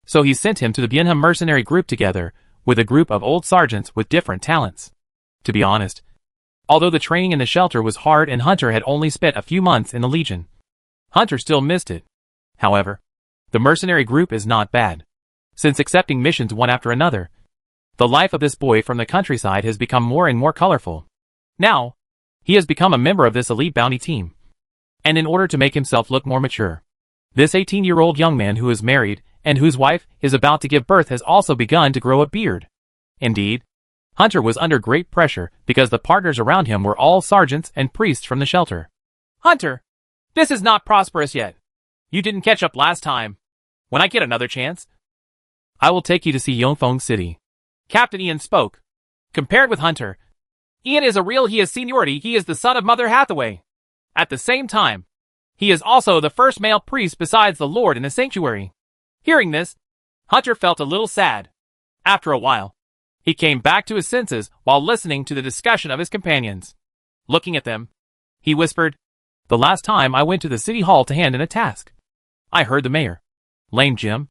So he sent him to the Bienham mercenary group together with a group of old sergeants with different talents. To be honest, although the training in the shelter was hard and Hunter had only spent a few months in the Legion, Hunter still missed it. However, the mercenary group is not bad. Since accepting missions one after another, the life of this boy from the countryside has become more and more colorful. Now, he has become a member of this elite bounty team. And in order to make himself look more mature, this 18-year-old young man who is married and whose wife is about to give birth has also begun to grow a beard. Indeed, Hunter was under great pressure because the partners around him were all sergeants and priests from the shelter. Hunter, this is not prosperous yet. You didn't catch up last time. When I get another chance, I will take you to see Yongfeng City. Captain Ian spoke. Compared with Hunter, Ian is he is seniority, he is the son of Mother Hathaway. At the same time, he is also the first male priest besides the Lord in the sanctuary. Hearing this, Hunter felt a little sad. After a while, he came back to his senses while listening to the discussion of his companions. Looking at them, he whispered, "The last time I went to the city hall to hand in a task, I heard the mayor, Lame Jim,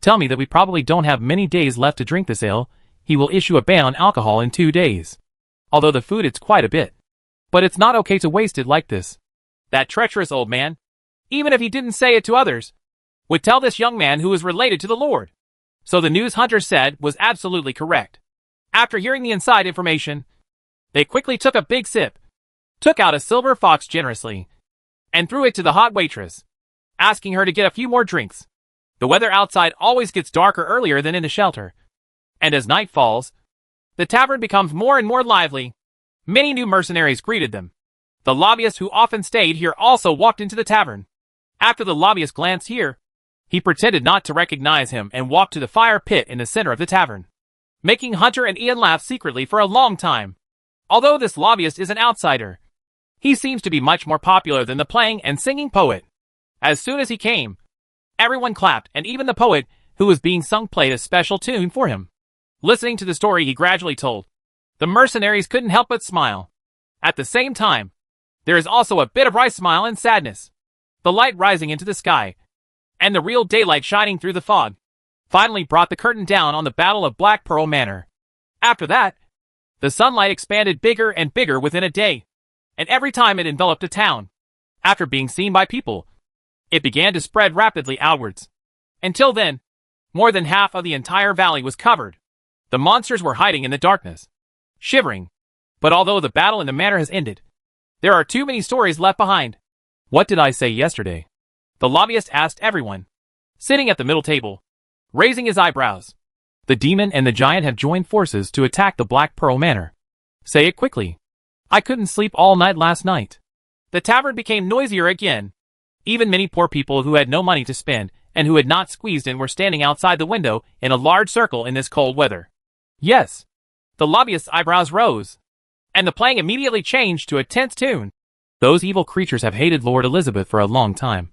tell me that we probably don't have many days left to drink this ale. He will issue a ban on alcohol in 2 days. Although the food it's quite a bit. But it's not okay to waste it like this." That treacherous old man, even if he didn't say it to others, would tell this young man who was related to the Lord. So the news Hunter said was absolutely correct. After hearing the inside information, they quickly took a big sip, took out a silver fox generously, and threw it to the hot waitress, asking her to get a few more drinks. The weather outside always gets darker earlier than in the shelter, and as night falls, the tavern becomes more and more lively. Many new mercenaries greeted them. The lobbyist who often stayed here also walked into the tavern. After the lobbyist glanced here, he pretended not to recognize him and walked to the fire pit in the center of the tavern, making Hunter and Ian laugh secretly for a long time. Although this lobbyist is an outsider, he seems to be much more popular than the playing and singing poet. As soon as he came, everyone clapped, and even the poet, who was being sung, played a special tune for him. Listening to the story he gradually told, the mercenaries couldn't help but smile. At the same time, there is also a bit of wry smile and sadness. The light rising into the sky, and the real daylight shining through the fog, finally brought the curtain down on the Battle of Black Pearl Manor. After that, the sunlight expanded bigger and bigger within a day, and every time it enveloped a town. After being seen by people, it began to spread rapidly outwards. Until then, more than half of the entire valley was covered. The monsters were hiding in the darkness, shivering. But although the battle in the manor has ended, there are too many stories left behind. What did I say yesterday? The lobbyist asked everyone, sitting at the middle table, raising his eyebrows. The demon and the giant have joined forces to attack the Black Pearl Manor. Say it quickly. I couldn't sleep all night last night. The tavern became noisier again. Even many poor people who had no money to spend and who had not squeezed in were standing outside the window in a large circle in this cold weather. Yes. The lobbyist's eyebrows rose, and the playing immediately changed to a tense tune. Those evil creatures have hated Lord Elizabeth for a long time.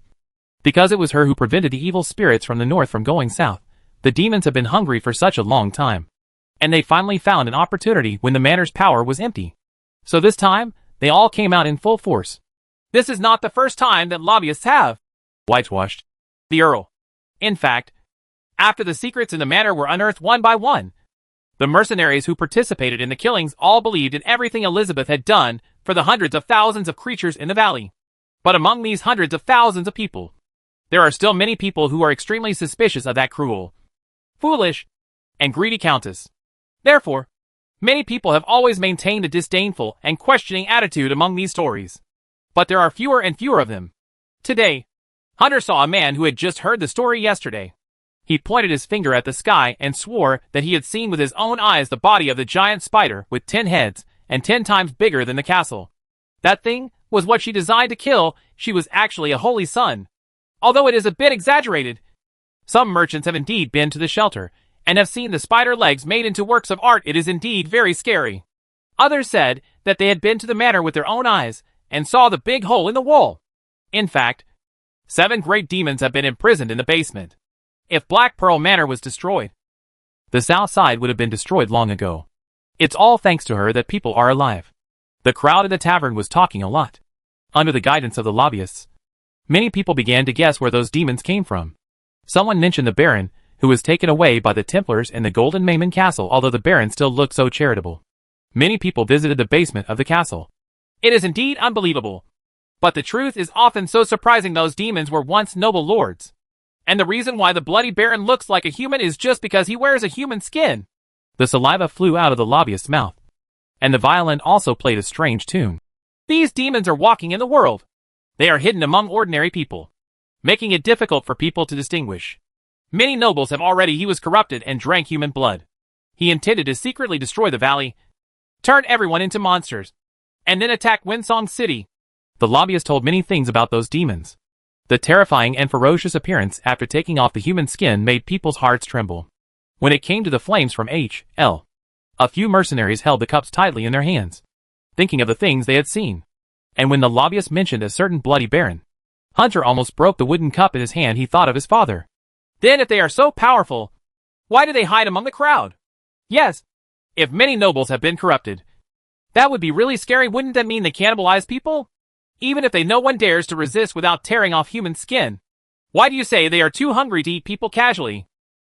Because it was her who prevented the evil spirits from the north from going south, the demons have been hungry for such a long time. And they finally found an opportunity when the manor's power was empty. So this time, they all came out in full force. This is not the first time that lobbyists have whitewashed the Earl. In fact, after the secrets in the manor were unearthed one by one, the mercenaries who participated in the killings all believed in everything Elizabeth had done for the hundreds of thousands of creatures in the valley. But among these hundreds of thousands of people, there are still many people who are extremely suspicious of that cruel, foolish, and greedy countess. Therefore, many people have always maintained a disdainful and questioning attitude among these stories. But there are fewer and fewer of them. Today, Hunter saw a man who had just heard the story yesterday. He pointed his finger at the sky and swore that he had seen with his own eyes the body of the giant spider with 10 heads and 10 times bigger than the castle. That thing was what she designed to kill. She was actually a holy son. Although it is a bit exaggerated, some merchants have indeed been to the shelter and have seen the spider legs made into works of art. It is indeed very scary. Others said that they had been to the manor with their own eyes and saw the big hole in the wall. In fact, 7 great demons have been imprisoned in the basement. If Black Pearl Manor was destroyed, the south side would have been destroyed long ago. It's all thanks to her that people are alive. The crowd at the tavern was talking a lot. Under the guidance of the lobbyists, many people began to guess where those demons came from. Someone mentioned the Baron, who was taken away by the Templars in the Golden Maimon Castle, although the Baron still looked so charitable. Many people visited the basement of the castle. It is indeed unbelievable. But the truth is often so surprising. Those demons were once noble lords. And the reason why the Bloody Baron looks like a human is just because he wears a human skin. The saliva flew out of the lobbyist's mouth. And the violin also played a strange tune. These demons are walking in the world. They are hidden among ordinary people, making it difficult for people to distinguish. Many nobles have already. He was corrupted and drank human blood. He intended to secretly destroy the valley, turn everyone into monsters, and then attack Winsong City. The lobbyist told many things about those demons. The terrifying and ferocious appearance after taking off the human skin made people's hearts tremble. When it came to the flames from H.L., a few mercenaries held the cups tightly in their hands, thinking of the things they had seen. And when the lobbyist mentioned a certain Bloody Baron, Hunter almost broke the wooden cup in his hand. He thought of his father. Then if they are so powerful, why do they hide among the crowd? Yes, if many nobles have been corrupted, that would be really scary. Wouldn't that mean they cannibalize people? Even if no one dares to resist without tearing off human skin. Why do you say they are too hungry to eat people casually?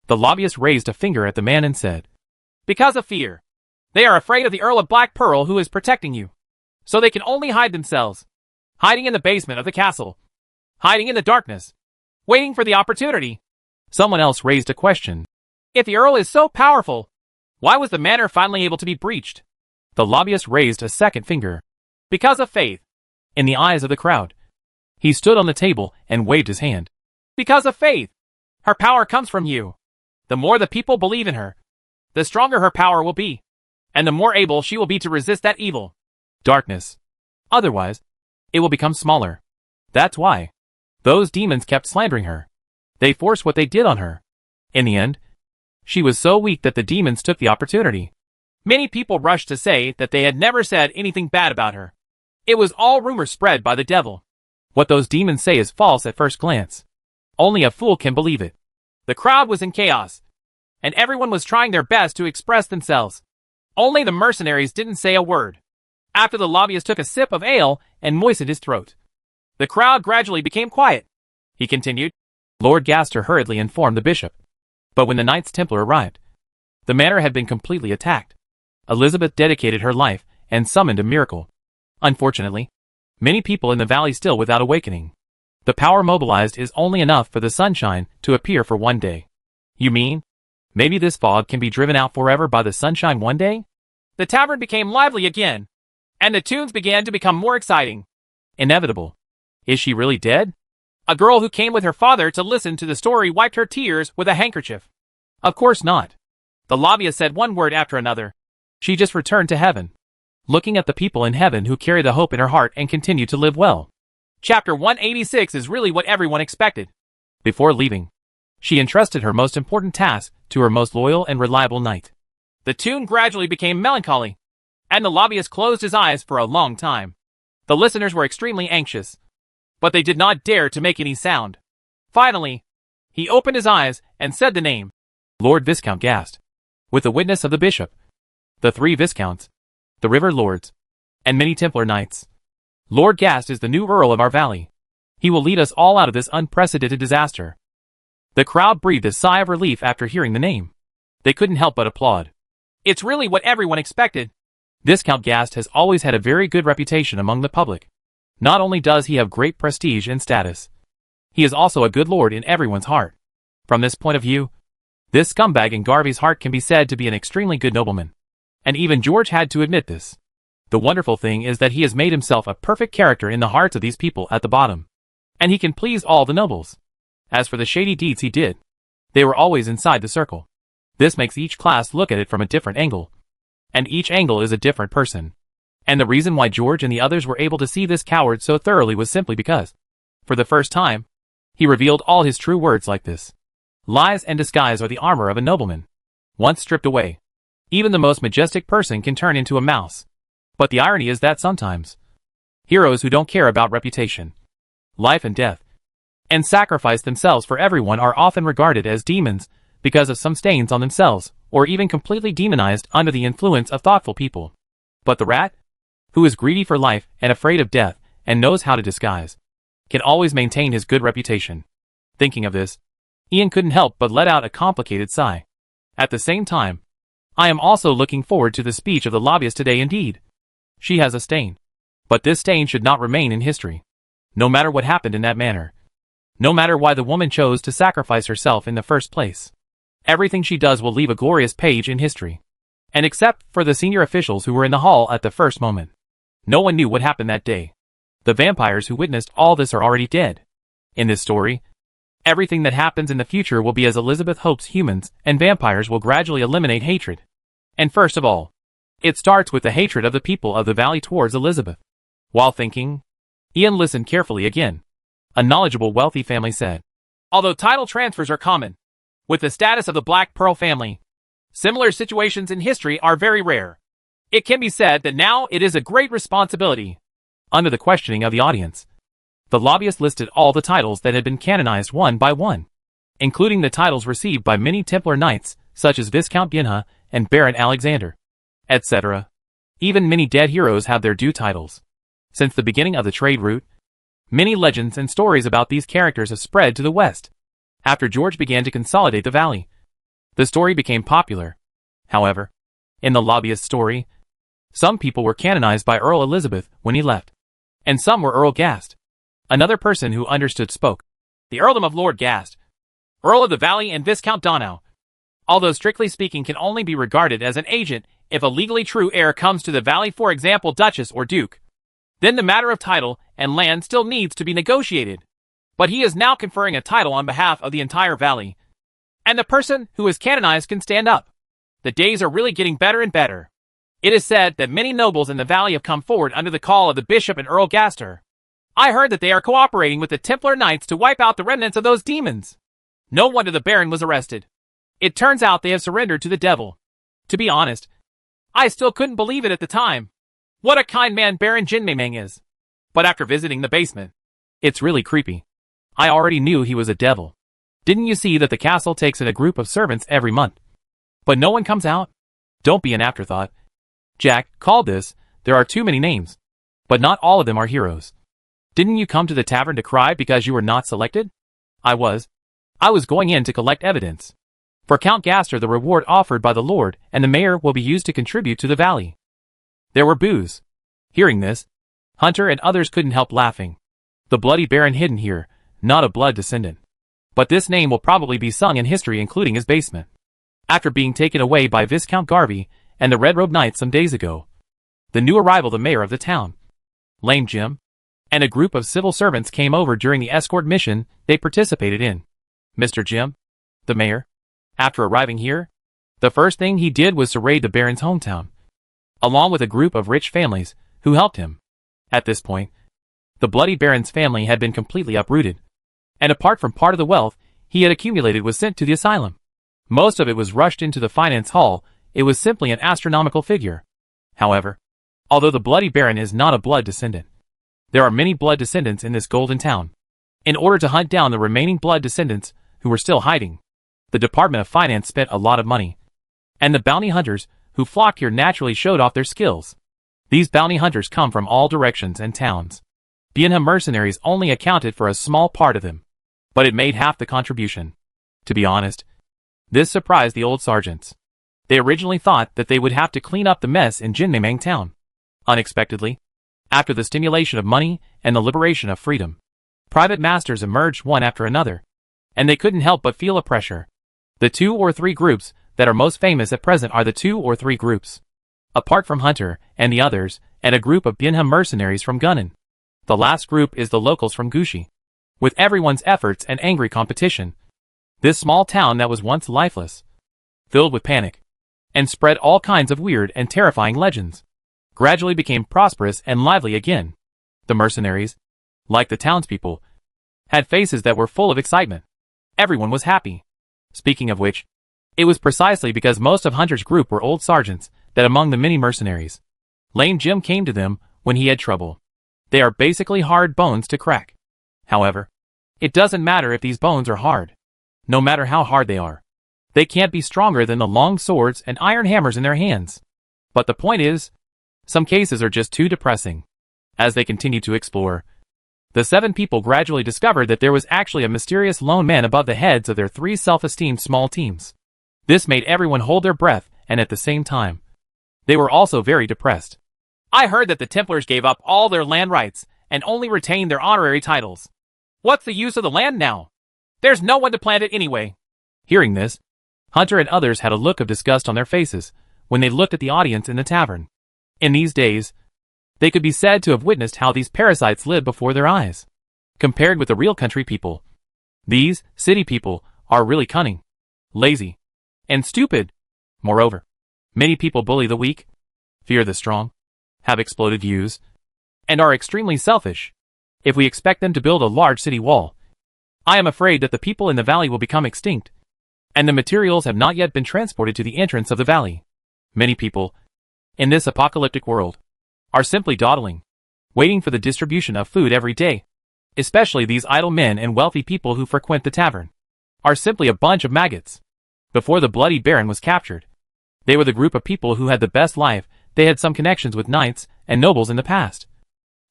The lobbyist raised a finger at the man and said, because of fear. They are afraid of the Earl of Black Pearl, who is protecting you. So they can only hide themselves. Hiding in the basement of the castle. Hiding in the darkness. Waiting for the opportunity. Someone else raised a question. If the Earl is so powerful, why was the manor finally able to be breached? The lobbyist raised a second finger. Because of faith. In the eyes of the crowd, he stood on the table and waved his hand. Because of faith. Her power comes from you. The more the people believe in her, the stronger her power will be, and the more able she will be to resist that evil. Darkness. Otherwise, it will become smaller. That's why those demons kept slandering her. They forced what they did on her. In the end, she was so weak that the demons took the opportunity. Many people rushed to say that they had never said anything bad about her. It was all rumors spread by the devil. What those demons say is false at first glance. Only a fool can believe it. The crowd was in chaos, and everyone was trying their best to express themselves. Only the mercenaries didn't say a word. After the lobbyist took a sip of ale and moistened his throat, the crowd gradually became quiet. He continued. Lord Gaster hurriedly informed the bishop. But when the Knights Templar arrived, the manor had been completely attacked. Elizabeth dedicated her life and summoned a miracle. Unfortunately, many people in the valley still without awakening. The power mobilized is only enough for the sunshine to appear for one day. You mean, maybe this fog can be driven out forever by the sunshine one day? The tavern became lively again, and the tunes began to become more exciting. Inevitable. Is she really dead? A girl who came with her father to listen to the story wiped her tears with a handkerchief. Of course not. The lobbyist said one word after another. She just returned to heaven, looking at the people in heaven who carry the hope in her heart and continue to live well. Chapter 186 is really what everyone expected. Before leaving, she entrusted her most important task to her most loyal and reliable knight. The tune gradually became melancholy, and the lobbyist closed his eyes for a long time. The listeners were extremely anxious, but they did not dare to make any sound. Finally, he opened his eyes and said the name. Lord Viscount Gast, with the witness of the bishop, the 3 viscounts, the river lords, and many Templar knights. Lord Gast is the new Earl of our valley. He will lead us all out of this unprecedented disaster. The crowd breathed a sigh of relief after hearing the name. They couldn't help but applaud. It's really what everyone expected. Viscount Gast has always had a very good reputation among the public. Not only does he have great prestige and status, he is also a good lord in everyone's heart. From this point of view, this scumbag in Garvey's heart can be said to be an extremely good nobleman. And even George had to admit this. The wonderful thing is that he has made himself a perfect character in the hearts of these people at the bottom. And he can please all the nobles. As for the shady deeds he did, they were always inside the circle. This makes each class look at it from a different angle. And each angle is a different person. And the reason why George and the others were able to see this coward so thoroughly was simply because, for the first time, he revealed all his true words like this. Lies and disguise are the armor of a nobleman. once stripped away. Even the most majestic person can turn into a mouse. But the irony is that sometimes heroes who don't care about reputation, life and death, and sacrifice themselves for everyone are often regarded as demons because of some stains on themselves, or even completely demonized under the influence of thoughtful people. But the rat, who is greedy for life and afraid of death and knows how to disguise, can always maintain his good reputation. Thinking of this, Ian couldn't help but let out a complicated sigh. At the same time, I am also looking forward to the speech of the lobbyist today indeed. She has a stain. But this stain should not remain in history. No matter what happened in that manner. No matter why the woman chose to sacrifice herself in the first place. Everything she does will leave a glorious page in history. And except for the senior officials who were in the hall at the first moment, no one knew what happened that day. The vampires who witnessed all this are already dead. In this story, everything that happens in the future will be as Elizabeth hopes. Humans and vampires will gradually eliminate hatred. And first of all, it starts with the hatred of the people of the valley towards Elizabeth. While thinking, Ian listened carefully again. A knowledgeable wealthy family said, "Although title transfers are common, with the status of the Black Pearl family, similar situations in history are very rare. It can be said that now it is a great responsibility." Under the questioning of the audience, the lobbyist listed all the titles that had been canonized one by one, including the titles received by many Templar knights, such as Viscount Bienha and Baron Alexander, etc. Even many dead heroes have their due titles. Since the beginning of the trade route, many legends and stories about these characters have spread to the west. After George began to consolidate the valley, the story became popular. However, in the lobbyist story, some people were canonized by Earl Elizabeth when he left, and some were Earl Gast. Another person who understood spoke. The earldom of Lord Gast, Earl of the Valley, and Viscount Donau, although strictly speaking can only be regarded as an agent if a legally true heir comes to the valley, for example Duchess or Duke. Then the matter of title and land still needs to be negotiated. But he is now conferring a title on behalf of the entire valley, and the person who is canonized can stand up. The days are really getting better and better. It is said that many nobles in the valley have come forward under the call of the Bishop and Earl Gaster. I heard that they are cooperating with the Templar Knights to wipe out the remnants of those demons. No wonder the Baron was arrested. It turns out they have surrendered to the devil. To be honest, I still couldn't believe it at the time. What a kind man Baron Jinmei is. But after visiting the basement, it's really creepy. I already knew he was a devil. Didn't you see that the castle takes in a group of servants every month? But no one comes out? Don't be an afterthought. Jack called this, there are too many names. But not all of them are heroes. Didn't you come to the tavern to cry because you were not selected? I was going in to collect evidence. For Count Gaster, the reward offered by the Lord and the Mayor will be used to contribute to the valley. There were boos. Hearing this, Hunter and others couldn't help laughing. The bloody Baron hidden here, not a blood descendant. But this name will probably be sung in history, including his basement. After being taken away by Viscount Garvey and the Red Robe Knights some days ago, the new arrival, the mayor of the town, Lame Jim, and a group of civil servants came over during the escort mission they participated in. Mr. Jim, the mayor, after arriving here, the first thing he did was to raid the Baron's hometown, along with a group of rich families who helped him. At this point, the bloody Baron's family had been completely uprooted, and apart from part of the wealth he had accumulated was sent to the asylum. Most of it was rushed into the finance hall. It was simply an astronomical figure. However, although the bloody Baron is not a blood descendant, there are many blood descendants in this golden town. In order to hunt down the remaining blood descendants who were still hiding, the Department of Finance spent a lot of money, and the bounty hunters who flocked here naturally showed off their skills. These bounty hunters come from all directions and towns. Bienha mercenaries only accounted for a small part of them, but it made half the contribution. To be honest, this surprised the old sergeants. They originally thought that they would have to clean up the mess in Jinmei town. Unexpectedly, after the stimulation of money and the liberation of freedom, private masters emerged one after another, and they couldn't help but feel a pressure. The 2 or 3 groups that are most famous at present are the 2 or 3 groups, apart from Hunter and the others, and a group of Bienha mercenaries from Gunnan. The last group is the locals from Gushi. With everyone's efforts and angry competition, this small town that was once lifeless, filled with panic, and spread all kinds of weird and terrifying legends, gradually became prosperous and lively again. The mercenaries, like the townspeople, had faces that were full of excitement. Everyone was happy. Speaking of which, It was precisely because most of Hunter's group were old sergeants that among the many mercenaries, Lame Jim came to them when he had trouble. They are basically hard bones to crack. However, it doesn't matter if these bones are hard. No matter how hard they are, they can't be stronger than the long swords and iron hammers in their hands. But the point is, some cases are just too depressing. As they continued to explore, the 7 people gradually discovered that there was actually a mysterious lone man above the heads of their 3 self-esteemed small teams. This made everyone hold their breath, and at the same time, they were also very depressed. I heard that the Templars gave up all their land rights and only retained their honorary titles. What's the use of the land now? There's no one to plant it anyway. Hearing this, Hunter and others had a look of disgust on their faces when they looked at the audience in the tavern. In these days, they could be said to have witnessed how these parasites lived before their eyes. Compared with the real country people, these city people are really cunning, lazy, and stupid. Moreover, many people bully the weak, fear the strong, have exploded views, and are extremely selfish. If we expect them to build a large city wall, I am afraid that the people in the valley will become extinct, and the materials have not yet been transported to the entrance of the valley. Many people, in this apocalyptic world, are simply dawdling, waiting for the distribution of food every day. Especially these idle men and wealthy people who frequent the tavern, are simply a bunch of maggots. Before the Bloody Baron was captured, they were the group of people who had the best life. They had some connections with knights and nobles in the past,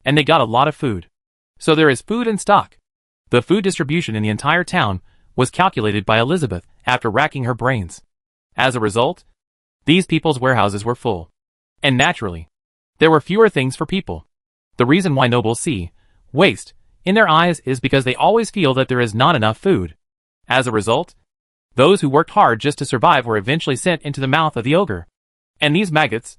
and they got a lot of food. So there is food in stock. The food distribution in the entire town was calculated by Elizabeth after racking her brains. As a result, these people's warehouses were full. And naturally, there were fewer things for people. The reason why nobles see waste in their eyes is because they always feel that there is not enough food. As a result, those who worked hard just to survive were eventually sent into the mouth of the ogre. And these maggots,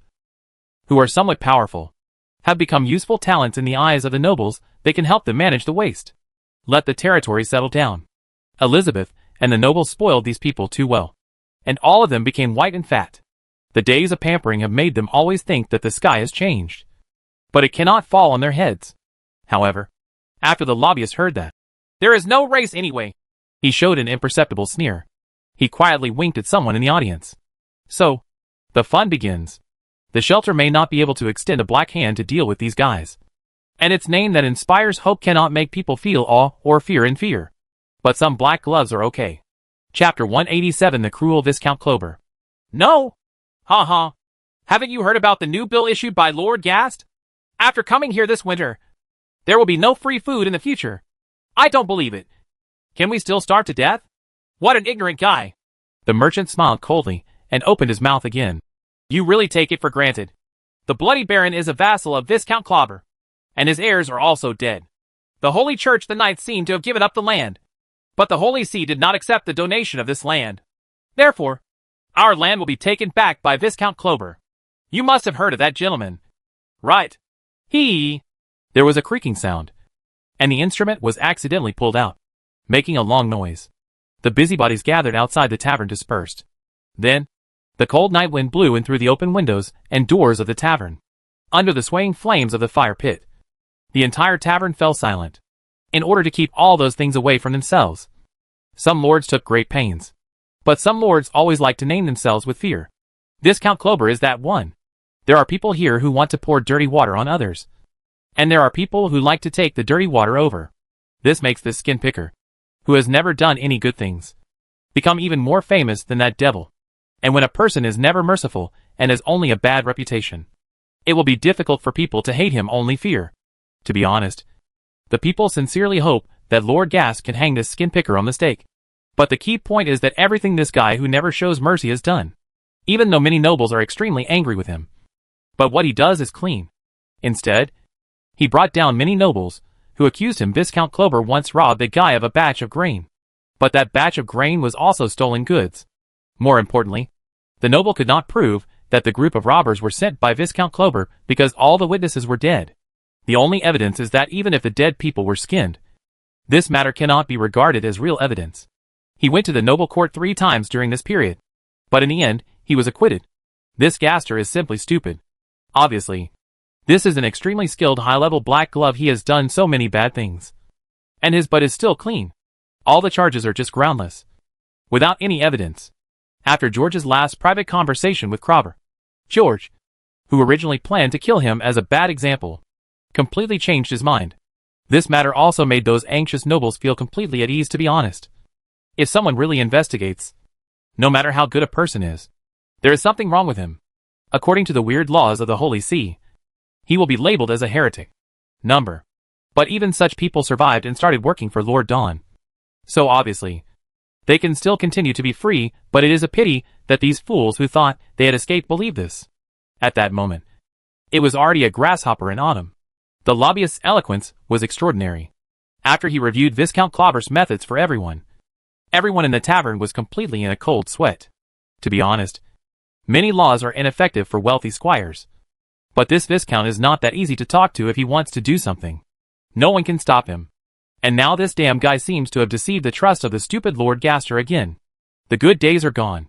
who are somewhat powerful, have become useful talents in the eyes of the nobles. They can help them manage the waste. Let the territory settle down. Elizabeth and the nobles spoiled these people too well, and all of them became white and fat. The days of pampering have made them always think that the sky has changed, but it cannot fall on their heads. However, after the lobbyist heard that, there is no race anyway, he showed an imperceptible sneer. He quietly winked at someone in the audience. So, the fun begins. The shelter may not be able to extend a black hand to deal with these guys, and its name that inspires hope cannot make people feel awe or fear in fear. But some black gloves are okay. Chapter 187, The Cruel Viscount Clover. No! Ha. Haven't you heard about the new bill issued by Lord Gast? After coming here this winter, there will be no free food in the future. I don't believe it. Can we still starve to death? What an ignorant guy. The merchant smiled coldly and opened his mouth again. You really take it for granted. The Bloody Baron is a vassal of Viscount Clover, and his heirs are also dead. The Holy Church, the knights, seem to have given up the land, but the Holy See did not accept the donation of this land. Therefore, our land will be taken back by Viscount Clover. You must have heard of that gentleman. Right. There was a creaking sound, and the instrument was accidentally pulled out, making a long noise. The busybodies gathered outside the tavern dispersed. Then, the cold night wind blew in through the open windows and doors of the tavern. Under the swaying flames of the fire pit, the entire tavern fell silent, in order to keep all those things away from themselves. Some lords took great pains, but some lords always like to name themselves with fear. Viscount Clover is that one. There are people here who want to pour dirty water on others, and there are people who like to take the dirty water over. This makes this skin picker, who has never done any good things, become even more famous than that devil. And when a person is never merciful and has only a bad reputation, it will be difficult for people to hate him. Only fear. To be honest, the people sincerely hope that Lord Gast can hang this skin picker on the stake. But the key point is that everything this guy who never shows mercy has done, even though many nobles are extremely angry with him. But what he does is clean. Instead, he brought down many nobles who accused him. Viscount Clover once robbed a guy of a batch of grain, but that batch of grain was also stolen goods. More importantly, the noble could not prove that the group of robbers were sent by Viscount Clover because all the witnesses were dead. The only evidence is that even if the dead people were skinned, this matter cannot be regarded as real evidence. He went to the noble court 3 times during this period, but in the end, he was acquitted. This Gaster is simply stupid. Obviously, this is an extremely skilled high-level black glove. He has done so many bad things, and his butt is still clean. All the charges are just groundless, without any evidence. After George's last private conversation with Cropper, George, who originally planned to kill him as a bad example, completely changed his mind. This matter also made those anxious nobles feel completely at ease, to be honest. If someone really investigates, no matter how good a person is, there is something wrong with him. According to the weird laws of the Holy See, he will be labeled as a heretic. But even such people survived and started working for Lord Dawn. So obviously, they can still continue to be free, but it is a pity that these fools who thought they had escaped believed this. At that moment, it was already a grasshopper in autumn. The lobbyist's eloquence was extraordinary. After he reviewed Viscount Clobber's methods for everyone in the tavern was completely in a cold sweat. To be honest, many laws are ineffective for wealthy squires. But this Viscount is not that easy to talk to if he wants to do something. No one can stop him. And now this damn guy seems to have deceived the trust of the stupid Lord Gaster again. The good days are gone.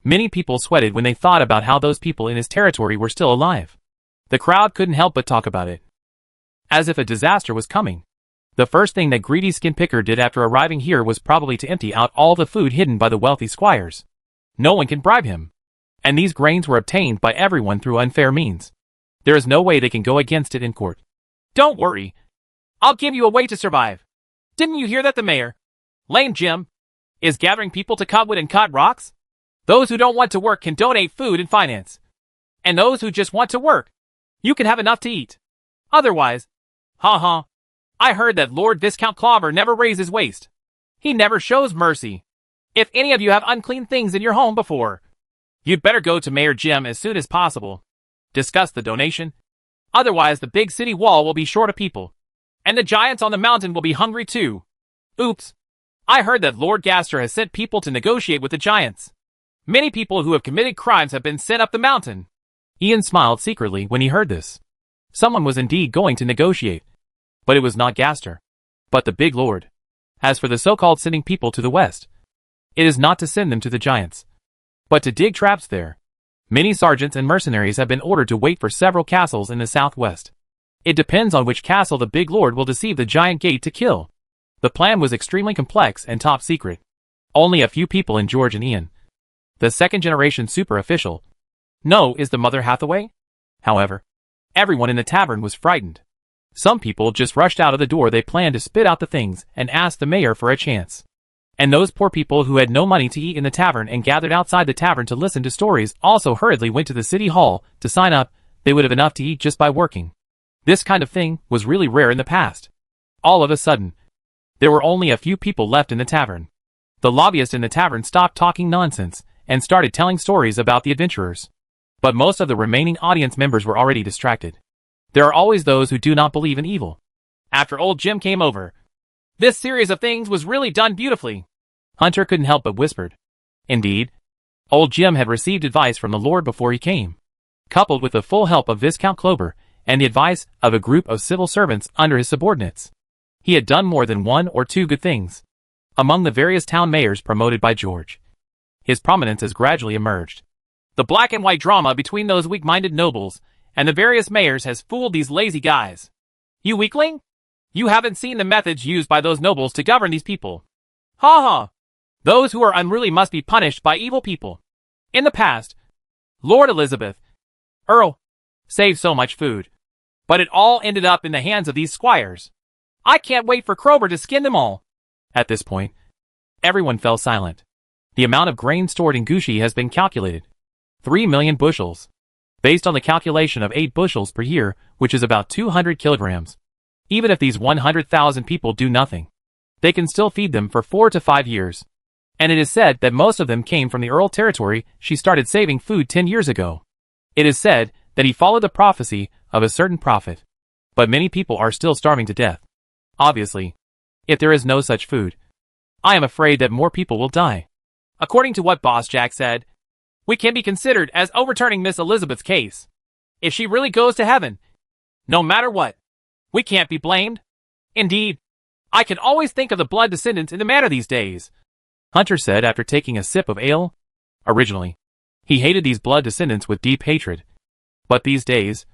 Many people sweated when they thought about how those people in his territory were still alive. The crowd couldn't help but talk about it, as if a disaster was coming. The first thing that greedy skin picker did after arriving here was probably to empty out all the food hidden by the wealthy squires. No one can bribe him. And these grains were obtained by everyone through unfair means. There is no way they can go against it in court. Don't worry. I'll give you a way to survive. Didn't you hear that the mayor, Lame Jim, is gathering people to cut wood and cut rocks? Those who don't want to work can donate food and finance. And those who just want to work, you can have enough to eat. Otherwise, I heard that Lord Viscount Clobber never raises waste. He never shows mercy. If any of you have unclean things in your home before, you'd better go to Mayor Jim as soon as possible. Discuss the donation. Otherwise the big city wall will be short of people. And the giants on the mountain will be hungry too. Oops. I heard that Lord Gaster has sent people to negotiate with the giants. Many people who have committed crimes have been sent up the mountain. Ian smiled secretly when he heard this. Someone was indeed going to negotiate. But it was not Gaster, but the big lord. As for the so-called sending people to the west, it is not to send them to the giants, but to dig traps there. Many sergeants and mercenaries have been ordered to wait for several castles in the southwest. It depends on which castle the big lord will deceive the giant gate to kill. The plan was extremely complex and top secret. Only a few people in George and Ian, the second-generation super official, know is the Mother Hathaway. However, everyone in the tavern was frightened. Some people just rushed out of the door. They planned to spit out the things and ask the mayor for a chance. And those poor people who had no money to eat in the tavern and gathered outside the tavern to listen to stories also hurriedly went to the city hall to sign up. They would have enough to eat just by working. This kind of thing was really rare in the past. All of a sudden, there were only a few people left in the tavern. The lobbyist in the tavern stopped talking nonsense and started telling stories about the adventurers. But most of the remaining audience members were already distracted. There are always those who do not believe in evil. After old Jim came over, this series of things was really done beautifully. Hunter couldn't help but whispered. Indeed, old Jim had received advice from the Lord before he came, coupled with the full help of Viscount Clover and the advice of a group of civil servants under his subordinates. He had done more than one or two good things. Among the various town mayors promoted by George, his prominence has gradually emerged. The black and white drama between those weak-minded nobles and the various mayors has fooled these lazy guys. You weakling? You haven't seen the methods used by those nobles to govern these people. Those who are unruly must be punished by evil people. In the past, Lord Elizabeth, Earl, saved so much food. But it all ended up in the hands of these squires. I can't wait for Krober to skin them all. At this point, everyone fell silent. The amount of grain stored in Gushi has been calculated. 3 million bushels. Based on the calculation of 8 bushels per year, which is about 200 kilograms. Even if these 100,000 people do nothing, they can still feed them for 4 to 5 years. And it is said that most of them came from the Earl territory. She started saving food 10 years ago. It is said that he followed the prophecy of a certain prophet. But many people are still starving to death. Obviously, if there is no such food, I am afraid that more people will die. According to what Boss Jack said, we can be considered as overturning Miss Elizabeth's case. If she really goes to heaven, no matter what, we can't be blamed. Indeed, I can always think of the blood descendants in the matter these days, Hunter said after taking a sip of ale. Originally, he hated these blood descendants with deep hatred. But these days,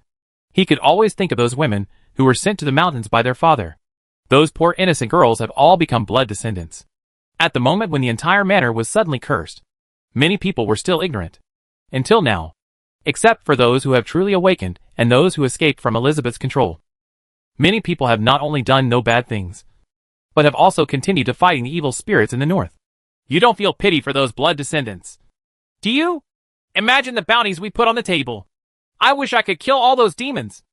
he could always think of those women who were sent to the mountains by their father. Those poor innocent girls have all become blood descendants. At the moment when the entire manor was suddenly cursed, Many people were still ignorant. Until now. Except for those who have truly awakened and those who escaped from Elizabeth's control. Many people have not only done no bad things, but have also continued to fighting the evil spirits in the north. You don't feel pity for those blood descendants, do you? Imagine the bounties we put on the table. I wish I could kill all those demons.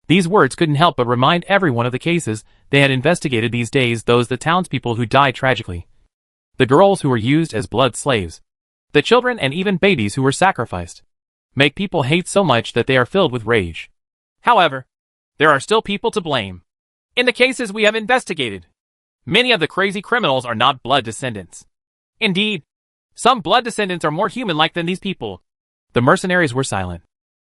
These words couldn't help but remind everyone of the cases they had investigated these days, the townspeople who died tragically, the girls who were used as blood slaves, the children and even babies who were sacrificed. Make people hate so much that they are filled with rage. However, there are still people to blame. In the cases we have investigated, many of the crazy criminals are not blood descendants. Indeed, some blood descendants are more human-like than these people. The mercenaries were silent,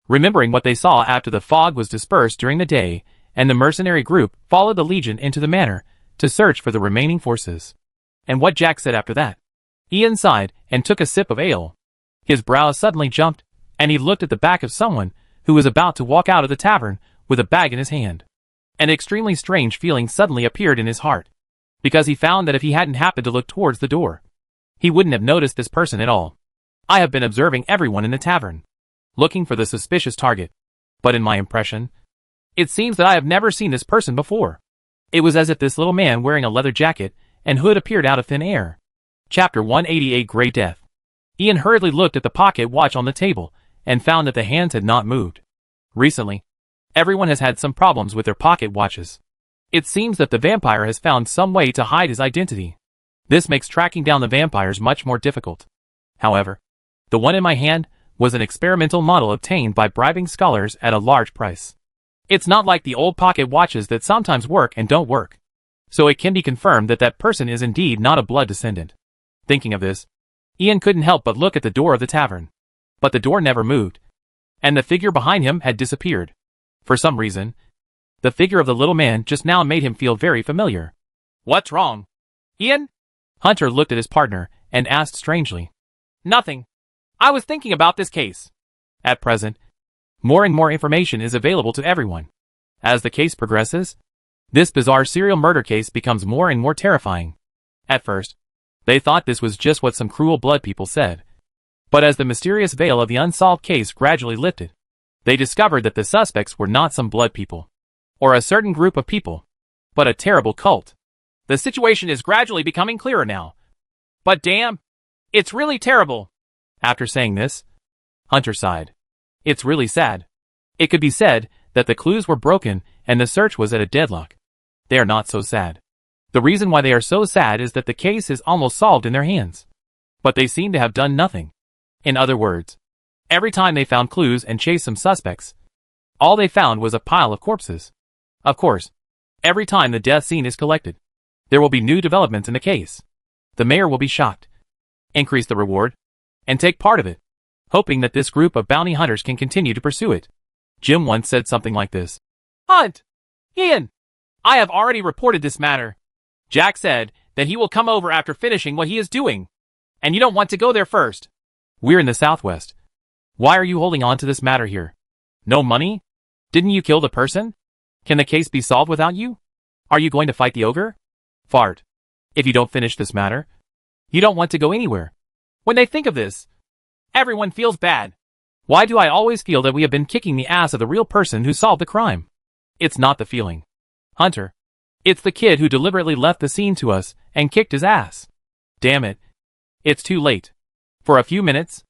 remembering what they saw after the fog was dispersed during the day, and the mercenary group followed the Legion into the manor to search for the remaining forces. And what Jack said after that? Ian sighed and took a sip of ale. His brows suddenly jumped, and he looked at the back of someone who was about to walk out of the tavern with a bag in his hand. An extremely strange feeling suddenly appeared in his heart, because he found that if he hadn't happened to look towards the door, he wouldn't have noticed this person at all. I have been observing everyone in the tavern, looking for the suspicious target, but in my impression, it seems that I have never seen this person before. It was as if this little man wearing a leather jacket and hood appeared out of thin air. Chapter 188 Grey Death. Ian hurriedly looked at the pocket watch on the table and found that the hands had not moved. Recently, everyone has had some problems with their pocket watches. It seems that the vampire has found some way to hide his identity. This makes tracking down the vampires much more difficult. However, the one in my hand was an experimental model obtained by bribing scholars at a large price. It's not like the old pocket watches that sometimes work and don't work. So it can be confirmed that that person is indeed not a blood descendant. Thinking of this, Ian couldn't help but look at the door of the tavern. But the door never moved, and the figure behind him had disappeared. For some reason, the figure of the little man just now made him feel very familiar. What's wrong, Ian? Hunter looked at his partner and asked strangely. Nothing. I was thinking about this case. At present, more and more information is available to everyone. As the case progresses, this bizarre serial murder case becomes more and more terrifying. At first, they thought this was just what some cruel blood people said. But as the mysterious veil of the unsolved case gradually lifted, they discovered that the suspects were not some blood people, or a certain group of people, but a terrible cult. The situation is gradually becoming clearer now. But damn, it's really terrible. After saying this, Hunter sighed. It's really sad. It could be said that the clues were broken and the search was at a deadlock. They are not so sad. The reason why they are so sad is that the case is almost solved in their hands. But they seem to have done nothing. In other words, every time they found clues and chased some suspects, all they found was a pile of corpses. Of course, every time the death scene is collected, there will be new developments in the case. The mayor will be shocked, increase the reward, and take part of it, hoping that this group of bounty hunters can continue to pursue it. Jim once said something like this. Hunt! Ian! I have already reported this matter. Jack said that he will come over after finishing what he is doing. And you don't want to go there first. We're in the Southwest. Why are you holding on to this matter here? No money? Didn't you kill the person? Can the case be solved without you? Are you going to fight the ogre? Fart. If you don't finish this matter, you don't want to go anywhere. When they think of this, everyone feels bad. Why do I always feel that we have been kicking the ass of the real person who solved the crime? It's not the feeling, Hunter. It's the kid who deliberately left the scene to us and kicked his ass. Damn it. It's too late. For a few minutes,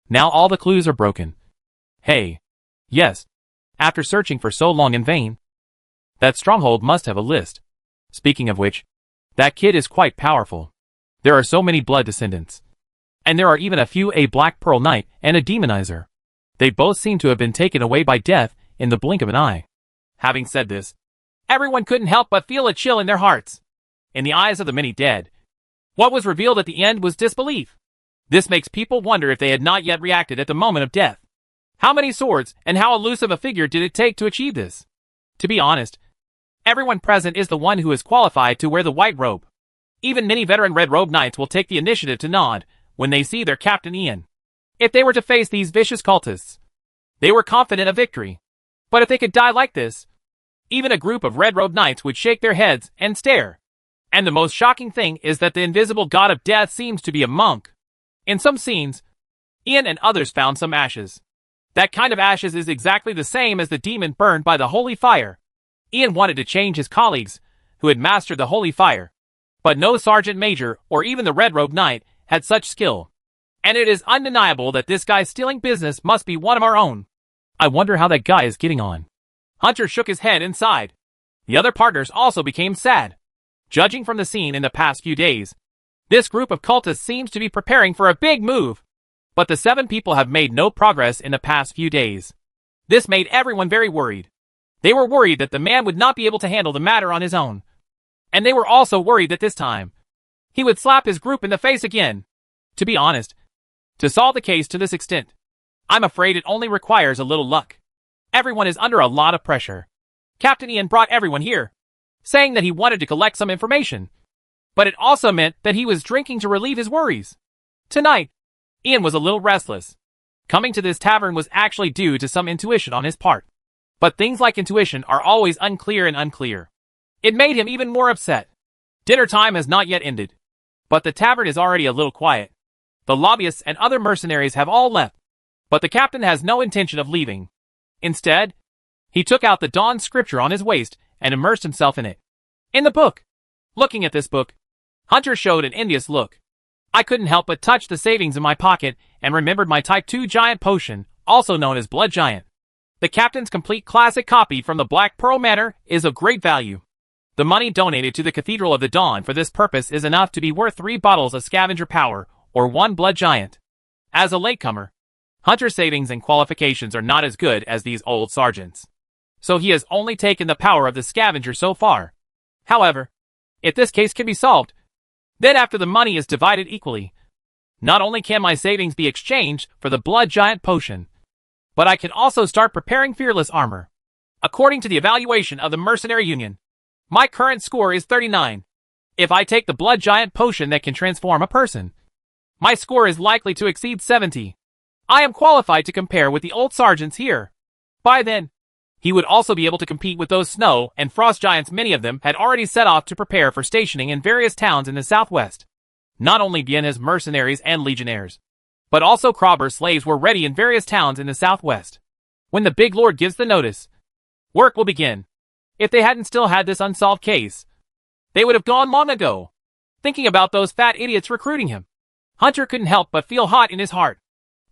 now all the clues are broken. Hey. Yes. After searching for so long in vain, that stronghold must have a list. Speaking of which, that kid is quite powerful. There are so many blood descendants. And there are even a few, a Black Pearl Knight and a Demonizer. They both seem to have been taken away by death in the blink of an eye. Having said this, everyone couldn't help but feel a chill in their hearts. In the eyes of the many dead, what was revealed at the end was disbelief. This makes people wonder if they had not yet reacted at the moment of death. How many swords and how elusive a figure did it take to achieve this? To be honest, everyone present is the one who is qualified to wear the white robe. Even many veteran Red Robe Knights will take the initiative to nod when they see their Captain Ian. If they were to face these vicious cultists, they were confident of victory. But if they could die like this, even a group of Red Robe Knights would shake their heads and stare. And the most shocking thing is that the invisible god of death seems to be a monk. In some scenes, Ian and others found some ashes. That kind of ashes is exactly the same as the demon burned by the holy fire. Ian wanted to change his colleagues, who had mastered the holy fire. But no sergeant major, or even the red-robed knight, had such skill. And it is undeniable that this guy stealing business must be one of our own. I wonder how that guy is getting on. Hunter shook his head and sighed. The other partners also became sad. Judging from the scene in the past few days, this group of cultists seems to be preparing for a big move. But the 7 people have made no progress in the past few days. This made everyone very worried. They were worried that the man would not be able to handle the matter on his own. And they were also worried that this time, he would slap his group in the face again. To be honest, to solve the case to this extent, I'm afraid it only requires a little luck. Everyone is under a lot of pressure. Captain Ian brought everyone here, saying that he wanted to collect some information. But it also meant that he was drinking to relieve his worries. Tonight, Ian was a little restless. Coming to this tavern was actually due to some intuition on his part. But things like intuition are always unclear and unclear. It made him even more upset. Dinner time has not yet ended. But the tavern is already a little quiet. The lobbyists and other mercenaries have all left. But the captain has no intention of leaving. Instead, he took out the Dawn scripture on his waist and immersed himself in it. In the book. Looking at this book, Hunter showed an envious look. I couldn't help but touch the savings in my pocket and remembered my Type 2 Giant Potion, also known as Blood Giant. The captain's complete classic copy from the Black Pearl Manor is of great value. The money donated to the Cathedral of the Dawn for this purpose is enough to be worth 3 bottles of scavenger power, or 1 Blood Giant. As a latecomer, Hunter's savings and qualifications are not as good as these old sergeants. So he has only taken the power of the scavenger so far. However, if this case can be solved, then after the money is divided equally, not only can my savings be exchanged for the Blood Giant Potion, but I can also start preparing fearless armor. According to the evaluation of the Mercenary Union, my current score is 39. If I take the Blood Giant Potion that can transform a person, my score is likely to exceed 70. I am qualified to compare with the old sergeants here. By then, he would also be able to compete with those snow and frost giants. Many of them had already set off to prepare for stationing in various towns in the southwest. Not only Vienna's mercenaries and legionnaires, but also Krauber slaves were ready in various towns in the southwest. When the big lord gives the notice, work will begin. If they hadn't still had this unsolved case, they would have gone long ago. Thinking about those fat idiots recruiting him, Hunter couldn't help but feel hot in his heart.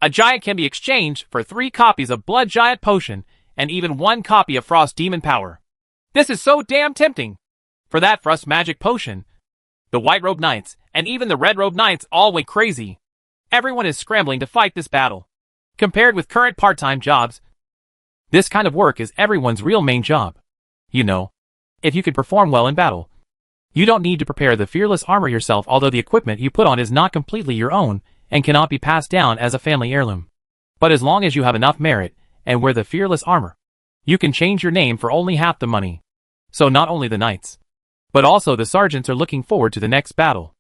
A giant can be exchanged for 3 copies of Blood Giant Potion and even 1 copy of Frost Demon Power. This is so damn tempting. For that Frost Magic Potion, the White-Robed Knights and even the Red-Robed Knights all went crazy. Everyone is scrambling to fight this battle. Compared with current part-time jobs, this kind of work is everyone's real main job. You know, if you could perform well in battle, you don't need to prepare the fearless armor yourself, although the equipment you put on is not completely your own and cannot be passed down as a family heirloom. But as long as you have enough merit and wear the fearless armor, you can change your name for only half the money. So not only the knights, but also the sergeants are looking forward to the next battle.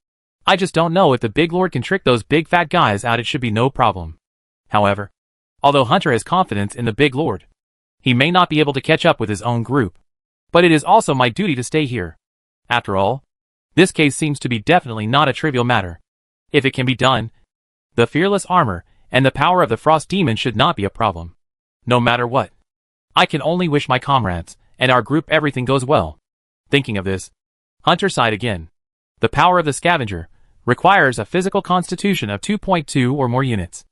I just don't know if the big lord can trick those big fat guys out. It should be no problem. However, although Hunter has confidence in the big lord, he may not be able to catch up with his own group. But it is also my duty to stay here. After all, this case seems to be definitely not a trivial matter. If it can be done, the fearless armor and the power of the Frost Demon should not be a problem. No matter what, I can only wish my comrades and our group everything goes well. Thinking of this, Hunter sighed again. The power of the scavenger requires a physical constitution of 2.2 or more units,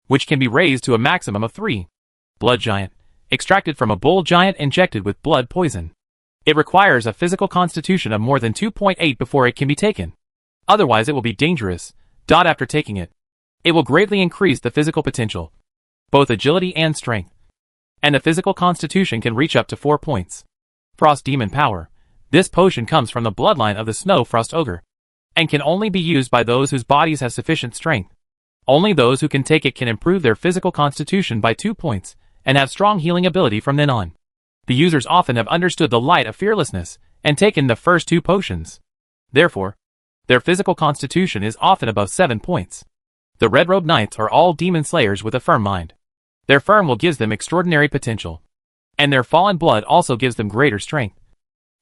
which can be raised to a maximum of 3. Blood Giant, extracted from a bull giant injected with blood poison. It requires a physical constitution of more than 2.8 before it can be taken. Otherwise it will be dangerous. After taking it, it will greatly increase the physical potential, both agility and strength. And the physical constitution can reach up to 4 points. Frost Demon Power. This potion comes from the bloodline of the Snow Frost Ogre, and can only be used by those whose bodies have sufficient strength. Only those who can take it can improve their physical constitution by 2 points, and have strong healing ability from then on. The users often have understood the light of fearlessness, and taken the first 2 potions. Therefore, their physical constitution is often above 7 points. The Red-Robed Knights are all demon slayers with a firm mind. Their firm will gives them extraordinary potential, and their fallen blood also gives them greater strength,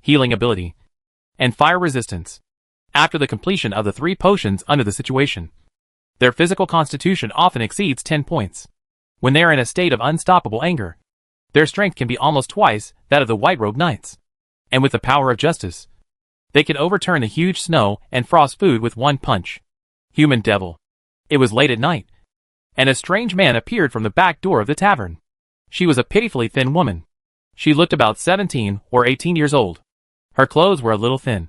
healing ability, and fire resistance. After the completion of the 3 potions under the situation, Their physical constitution often exceeds 10 points. When they are in a state of unstoppable anger, their strength can be almost twice that of the white-robed knights. And with the power of justice, they can overturn the huge snow and frost food with one punch. Human devil. It was late at night, and a strange man appeared from the back door of the tavern. She was a pitifully thin woman. She looked about 17 or 18 years old. Her clothes were a little thin,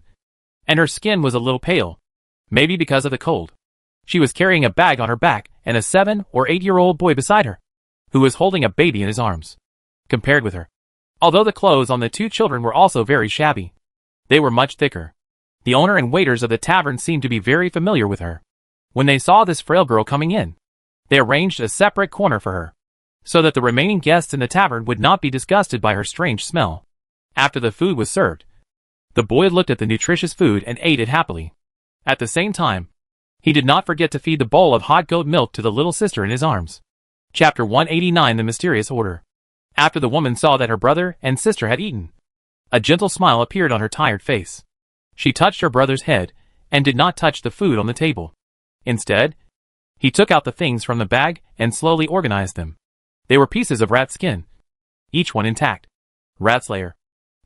and her skin was a little pale, maybe because of the cold. She was carrying a bag on her back and a 7 or 8-year-old boy beside her, who was holding a baby in his arms. Compared with her, although the clothes on the two children were also very shabby, they were much thicker. The owner and waiters of the tavern seemed to be very familiar with her. When they saw this frail girl coming in, they arranged a separate corner for her, so that the remaining guests in the tavern would not be disgusted by her strange smell. After the food was served, the boy looked at the nutritious food and ate it happily. At the same time, he did not forget to feed the bowl of hot goat milk to the little sister in his arms. Chapter 189 The Mysterious Order. After the woman saw that her brother and sister had eaten, a gentle smile appeared on her tired face. She touched her brother's head and did not touch the food on the table. Instead, he took out the things from the bag and slowly organized them. They were pieces of rat skin, each one intact. Rat slayer.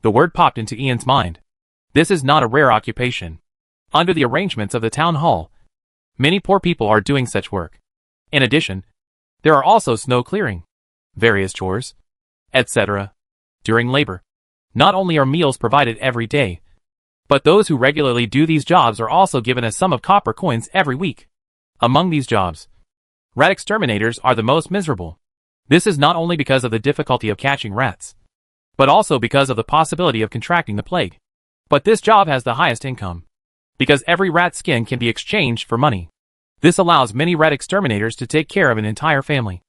The word popped into Ian's mind. This is not a rare occupation. Under the arrangements of the town hall, many poor people are doing such work. In addition, there are also snow clearing, various chores, etc. during labor. Not only are meals provided every day, but those who regularly do these jobs are also given a sum of copper coins every week. Among these jobs, rat exterminators are the most miserable. This is not only because of the difficulty of catching rats, but also because of the possibility of contracting the plague. But this job has the highest income, because every rat skin can be exchanged for money. This allows many rat exterminators to take care of an entire family,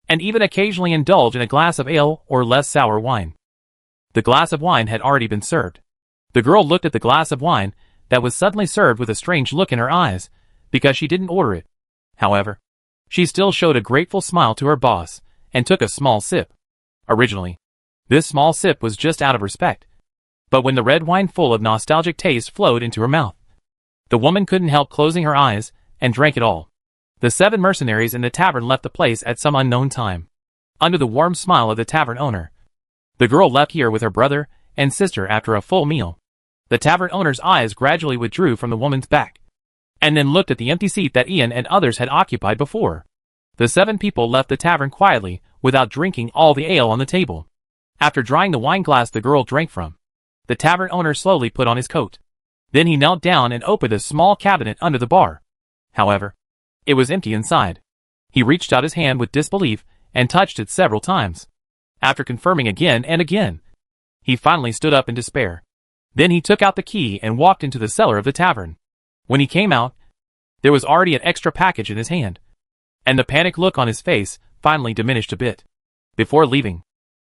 and even occasionally indulge in a glass of ale or less sour wine. The glass of wine had already been served. The girl looked at the glass of wine that was suddenly served with a strange look in her eyes, because she didn't order it. However, she still showed a grateful smile to her boss, and took a small sip. Originally, this small sip was just out of respect. But when the red wine full of nostalgic taste flowed into her mouth, the woman couldn't help closing her eyes, and drank it all. The 7 mercenaries in the tavern left the place at some unknown time. Under the warm smile of the tavern owner, the girl left here with her brother and sister after a full meal. The tavern owner's eyes gradually withdrew from the woman's back, and then looked at the empty seat that Ian and others had occupied before. The 7 people left the tavern quietly, without drinking all the ale on the table. After drying the wine glass the girl drank from, the tavern owner slowly put on his coat. Then he knelt down and opened a small cabinet under the bar. However, it was empty inside. He reached out his hand with disbelief and touched it several times. After confirming again and again, he finally stood up in despair. Then he took out the key and walked into the cellar of the tavern. When he came out, there was already an extra package in his hand, and the panicked look on his face finally diminished a bit. Before leaving,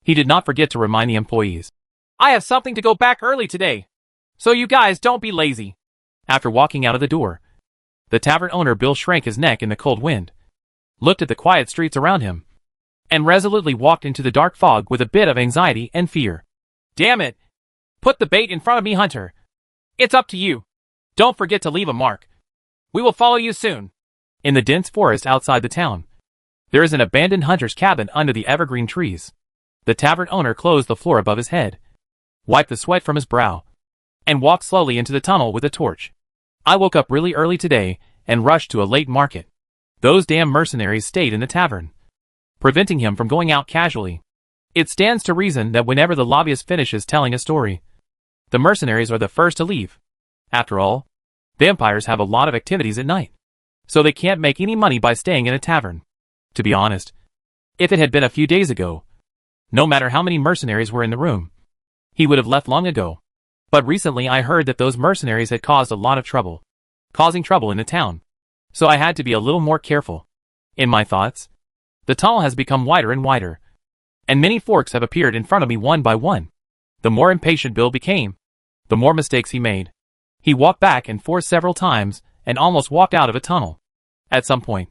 he did not forget to remind the employees, "I have something to go back early today, so you guys don't be lazy." After walking out of the door, the tavern owner Bill shrank his neck in the cold wind, looked at the quiet streets around him, and resolutely walked into the dark fog with a bit of anxiety and fear. "Damn it! Put the bait in front of me, Hunter. It's up to you. Don't forget to leave a mark. We will follow you soon." In the dense forest outside the town, there is an abandoned hunter's cabin under the evergreen trees. The tavern owner closed the floor above his head, wiped the sweat from his brow, and walked slowly into the tunnel with a torch. "I woke up really early today and rushed to a late market. Those damn mercenaries stayed in the tavern, preventing him from going out casually. It stands to reason that whenever the lobbyist finishes telling a story, the mercenaries are the first to leave. After all, vampires have a lot of activities at night, so they can't make any money by staying in a tavern. To be honest, if it had been a few days ago, no matter how many mercenaries were in the room, he would have left long ago. But recently I heard that those mercenaries had caused a lot of trouble, causing trouble in the town, so I had to be a little more careful. In my thoughts, the tunnel has become wider and wider, and many forks have appeared in front of me one by one. The more impatient Bill became, the more mistakes he made. He walked back and forth several times and almost walked out of a tunnel. At some point,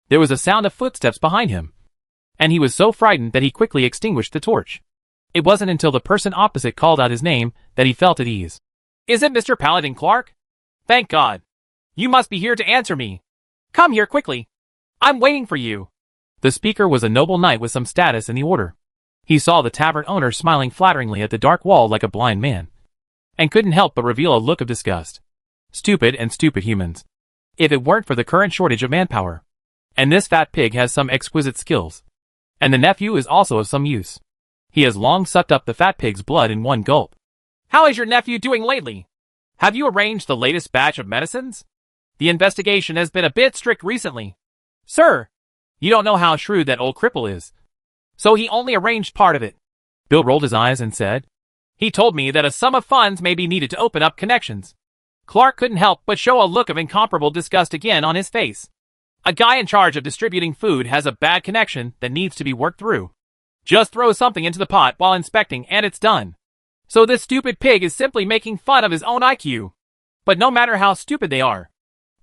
there was a sound of footsteps behind him, and he was so frightened that he quickly extinguished the torch. It wasn't until the person opposite called out his name that he felt at ease. "Is it Mr. Paladin Clark? Thank God. You must be here to answer me. Come here quickly. I'm waiting for you. The speaker was a noble knight with some status in the order. He saw the tavern owner smiling flatteringly at the dark wall like a blind man, and couldn't help but reveal a look of disgust. Stupid and stupid humans. If it weren't for the current shortage of manpower. And this fat pig has some exquisite skills. And the nephew is also of some use. He has long sucked up the fat pig's blood in one gulp. How is your nephew doing lately? Have you arranged the latest batch of medicines? The investigation has been a bit strict recently. Sir, you don't know how shrewd that old cripple is. So he only arranged part of it. Bill rolled his eyes and said, he told me that a sum of funds may be needed to open up connections. Clark couldn't help but show a look of incomparable disgust again on his face. A guy in charge of distributing food has a bad connection that needs to be worked through. Just throw something into the pot while inspecting and it's done. So this stupid pig is simply making fun of his own IQ. But no matter how stupid they are,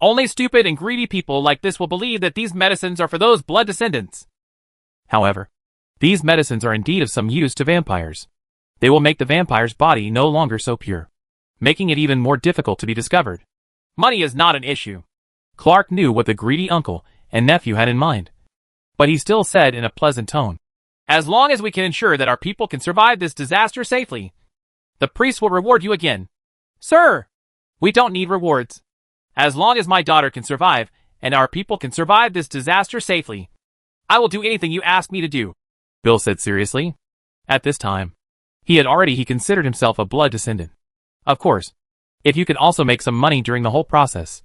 only stupid and greedy people like this will believe that these medicines are for those blood descendants. However, these medicines are indeed of some use to vampires. They will make the vampire's body no longer so pure, making it even more difficult to be discovered. Money is not an issue. Clark knew what the greedy uncle and nephew had in mind. But he still said in a pleasant tone, as long as we can ensure that our people can survive this disaster safely, the priest will reward you again. Sir, we don't need rewards. As long as my daughter can survive and our people can survive this disaster safely, I will do anything you ask me to do, Bill said seriously. At this time, he considered himself a blood descendant. Of course, if you could also make some money during the whole process,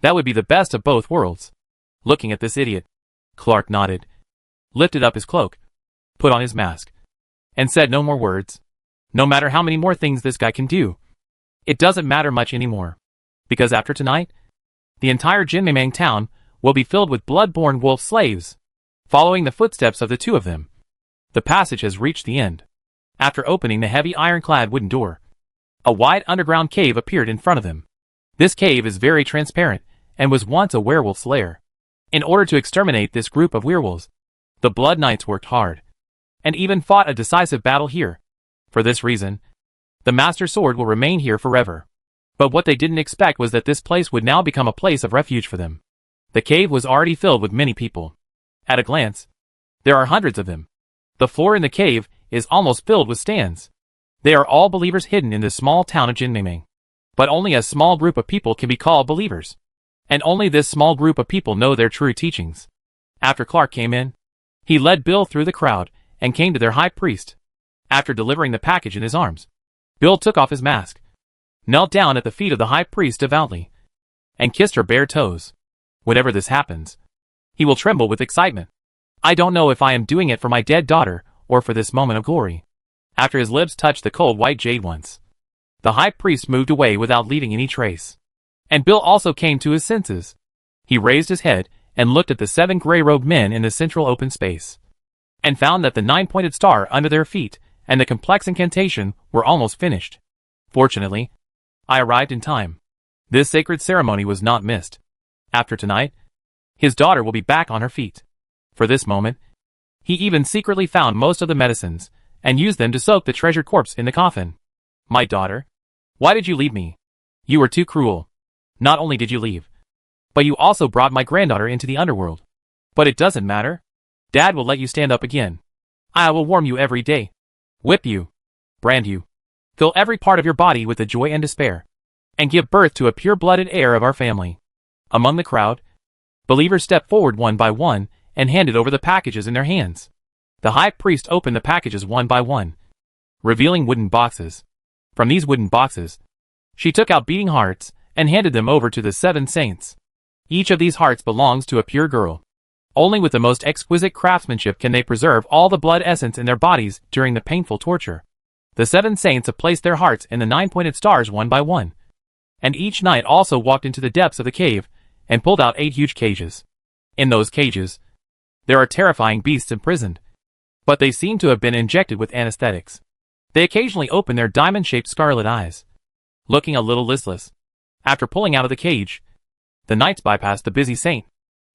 that would be the best of both worlds. Looking at this idiot, Clark nodded, lifted up his cloak, put on his mask, and said no more words. No matter how many more things this guy can do, it doesn't matter much anymore. Because after tonight, the entire Jinmei town will be filled with blood-born wolf slaves, following the footsteps of the two of them. The passage has reached the end. After opening the heavy ironclad wooden door, a wide underground cave appeared in front of them. This cave is very transparent and was once a werewolf's lair. In order to exterminate this group of werewolves, the Blood Knights worked hard, and even fought a decisive battle here. For this reason, the Master Sword will remain here forever. But what they didn't expect was that this place would now become a place of refuge for them. The cave was already filled with many people. At a glance, there are hundreds of them. The floor in the cave is almost filled with stands. They are all believers hidden in this small town of Jinmei. But only a small group of people can be called believers. And only this small group of people know their true teachings. After Clark came in, he led Bill through the crowd and came to their high priest. After delivering the package in his arms, Bill took off his mask, knelt down at the feet of the high priest devoutly, and kissed her bare toes. Whenever this happens, he will tremble with excitement. I don't know if I am doing it for my dead daughter or for this moment of glory. After his lips touched the cold white jade once, the high priest moved away without leaving any trace. And Bill also came to his senses. He raised his head and looked at the 7 gray-robed men in the central open space, and found that the 9-pointed star under their feet and the complex incantation were almost finished. Fortunately, I arrived in time. This sacred ceremony was not missed. After tonight, his daughter will be back on her feet. For this moment, he even secretly found most of the medicines and used them to soak the treasured corpse in the coffin. My daughter, why did you leave me? You were too cruel. Not only did you leave, but you also brought my granddaughter into the underworld. But it doesn't matter. Dad will let you stand up again. I will warm you every day, whip you, brand you, fill every part of your body with the joy and despair, and give birth to a pure-blooded heir of our family. Among the crowd, believers stepped forward one by one and handed over the packages in their hands. The high priest opened the packages one by one, revealing wooden boxes. From these wooden boxes, she took out beating hearts and handed them over to the 7 saints. Each of these hearts belongs to a pure girl. Only with the most exquisite craftsmanship can they preserve all the blood essence in their bodies during the painful torture. The 7 saints have placed their hearts in the 9-pointed stars one by one. And each knight also walked into the depths of the cave and pulled out 8 huge cages. In those cages, there are terrifying beasts imprisoned, but they seem to have been injected with anesthetics. They occasionally open their diamond-shaped scarlet eyes, looking a little listless. After pulling out of the cage, the knights bypassed the busy saint,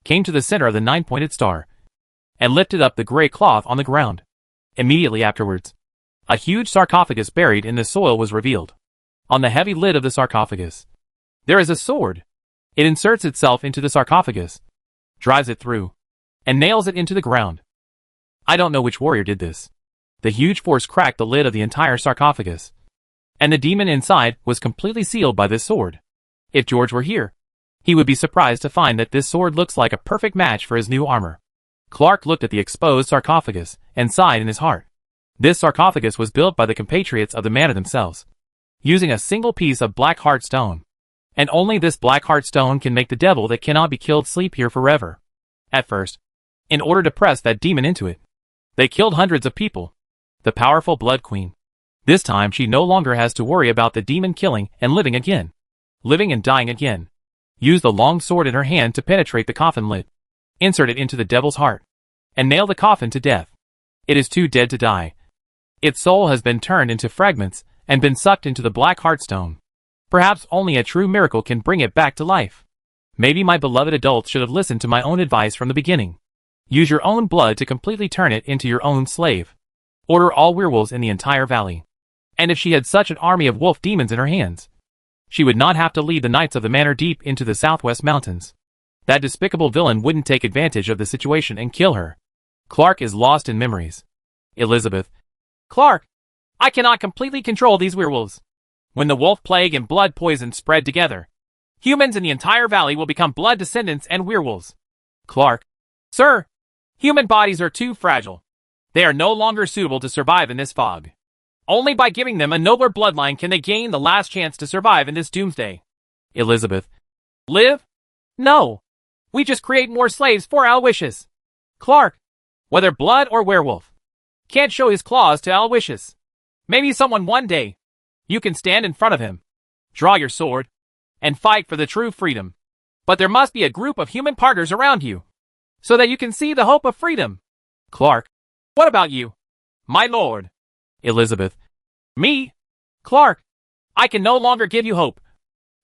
came to the center of the 9-pointed star, and lifted up the gray cloth on the ground. Immediately afterwards, a huge sarcophagus buried in the soil was revealed. On the heavy lid of the sarcophagus, there is a sword. It inserts itself into the sarcophagus, drives it through, and nails it into the ground. I don't know which warrior did this. The huge force cracked the lid of the entire sarcophagus, and the demon inside was completely sealed by this sword. If George were here, he would be surprised to find that this sword looks like a perfect match for his new armor. Clark looked at the exposed sarcophagus and sighed in his heart. This sarcophagus was built by the compatriots of the manor themselves, using a single piece of black heart stone. And only this black heart stone can make the devil that cannot be killed sleep here forever. At first, in order to press that demon into it, they killed hundreds of people. The powerful Blood Queen. This time she no longer has to worry about the demon killing and living again. Living and dying again. Use the long sword in her hand to penetrate the coffin lid. Insert it into the devil's heart. And nail the coffin to death. It is too dead to die. Its soul has been turned into fragments and been sucked into the black heartstone. Perhaps only a true miracle can bring it back to life. Maybe my beloved adults should have listened to my own advice from the beginning. Use your own blood to completely turn it into your own slave. Order all werewolves in the entire valley. And if she had such an army of wolf demons in her hands, she would not have to lead the knights of the manor deep into the southwest mountains. That despicable villain wouldn't take advantage of the situation and kill her. Clark is lost in memories. Elizabeth. Clark! I cannot completely control these werewolves. When the wolf plague and blood poison spread together, humans in the entire valley will become blood descendants and werewolves. Clark. Sir! Human bodies are too fragile. They are no longer suitable to survive in this fog. Only by giving them a nobler bloodline can they gain the last chance to survive in this doomsday. Elizabeth. Live? No. We just create more slaves for Aloysius. Clark. Whether blood or werewolf, can't show his claws to Aloysius. Maybe someone one day. You can stand in front of him, draw your sword, and fight for the true freedom. But there must be a group of human partners around you, so that you can see the hope of freedom. Clark. What about you? My lord. Elizabeth. Me? Clark. I can no longer give you hope,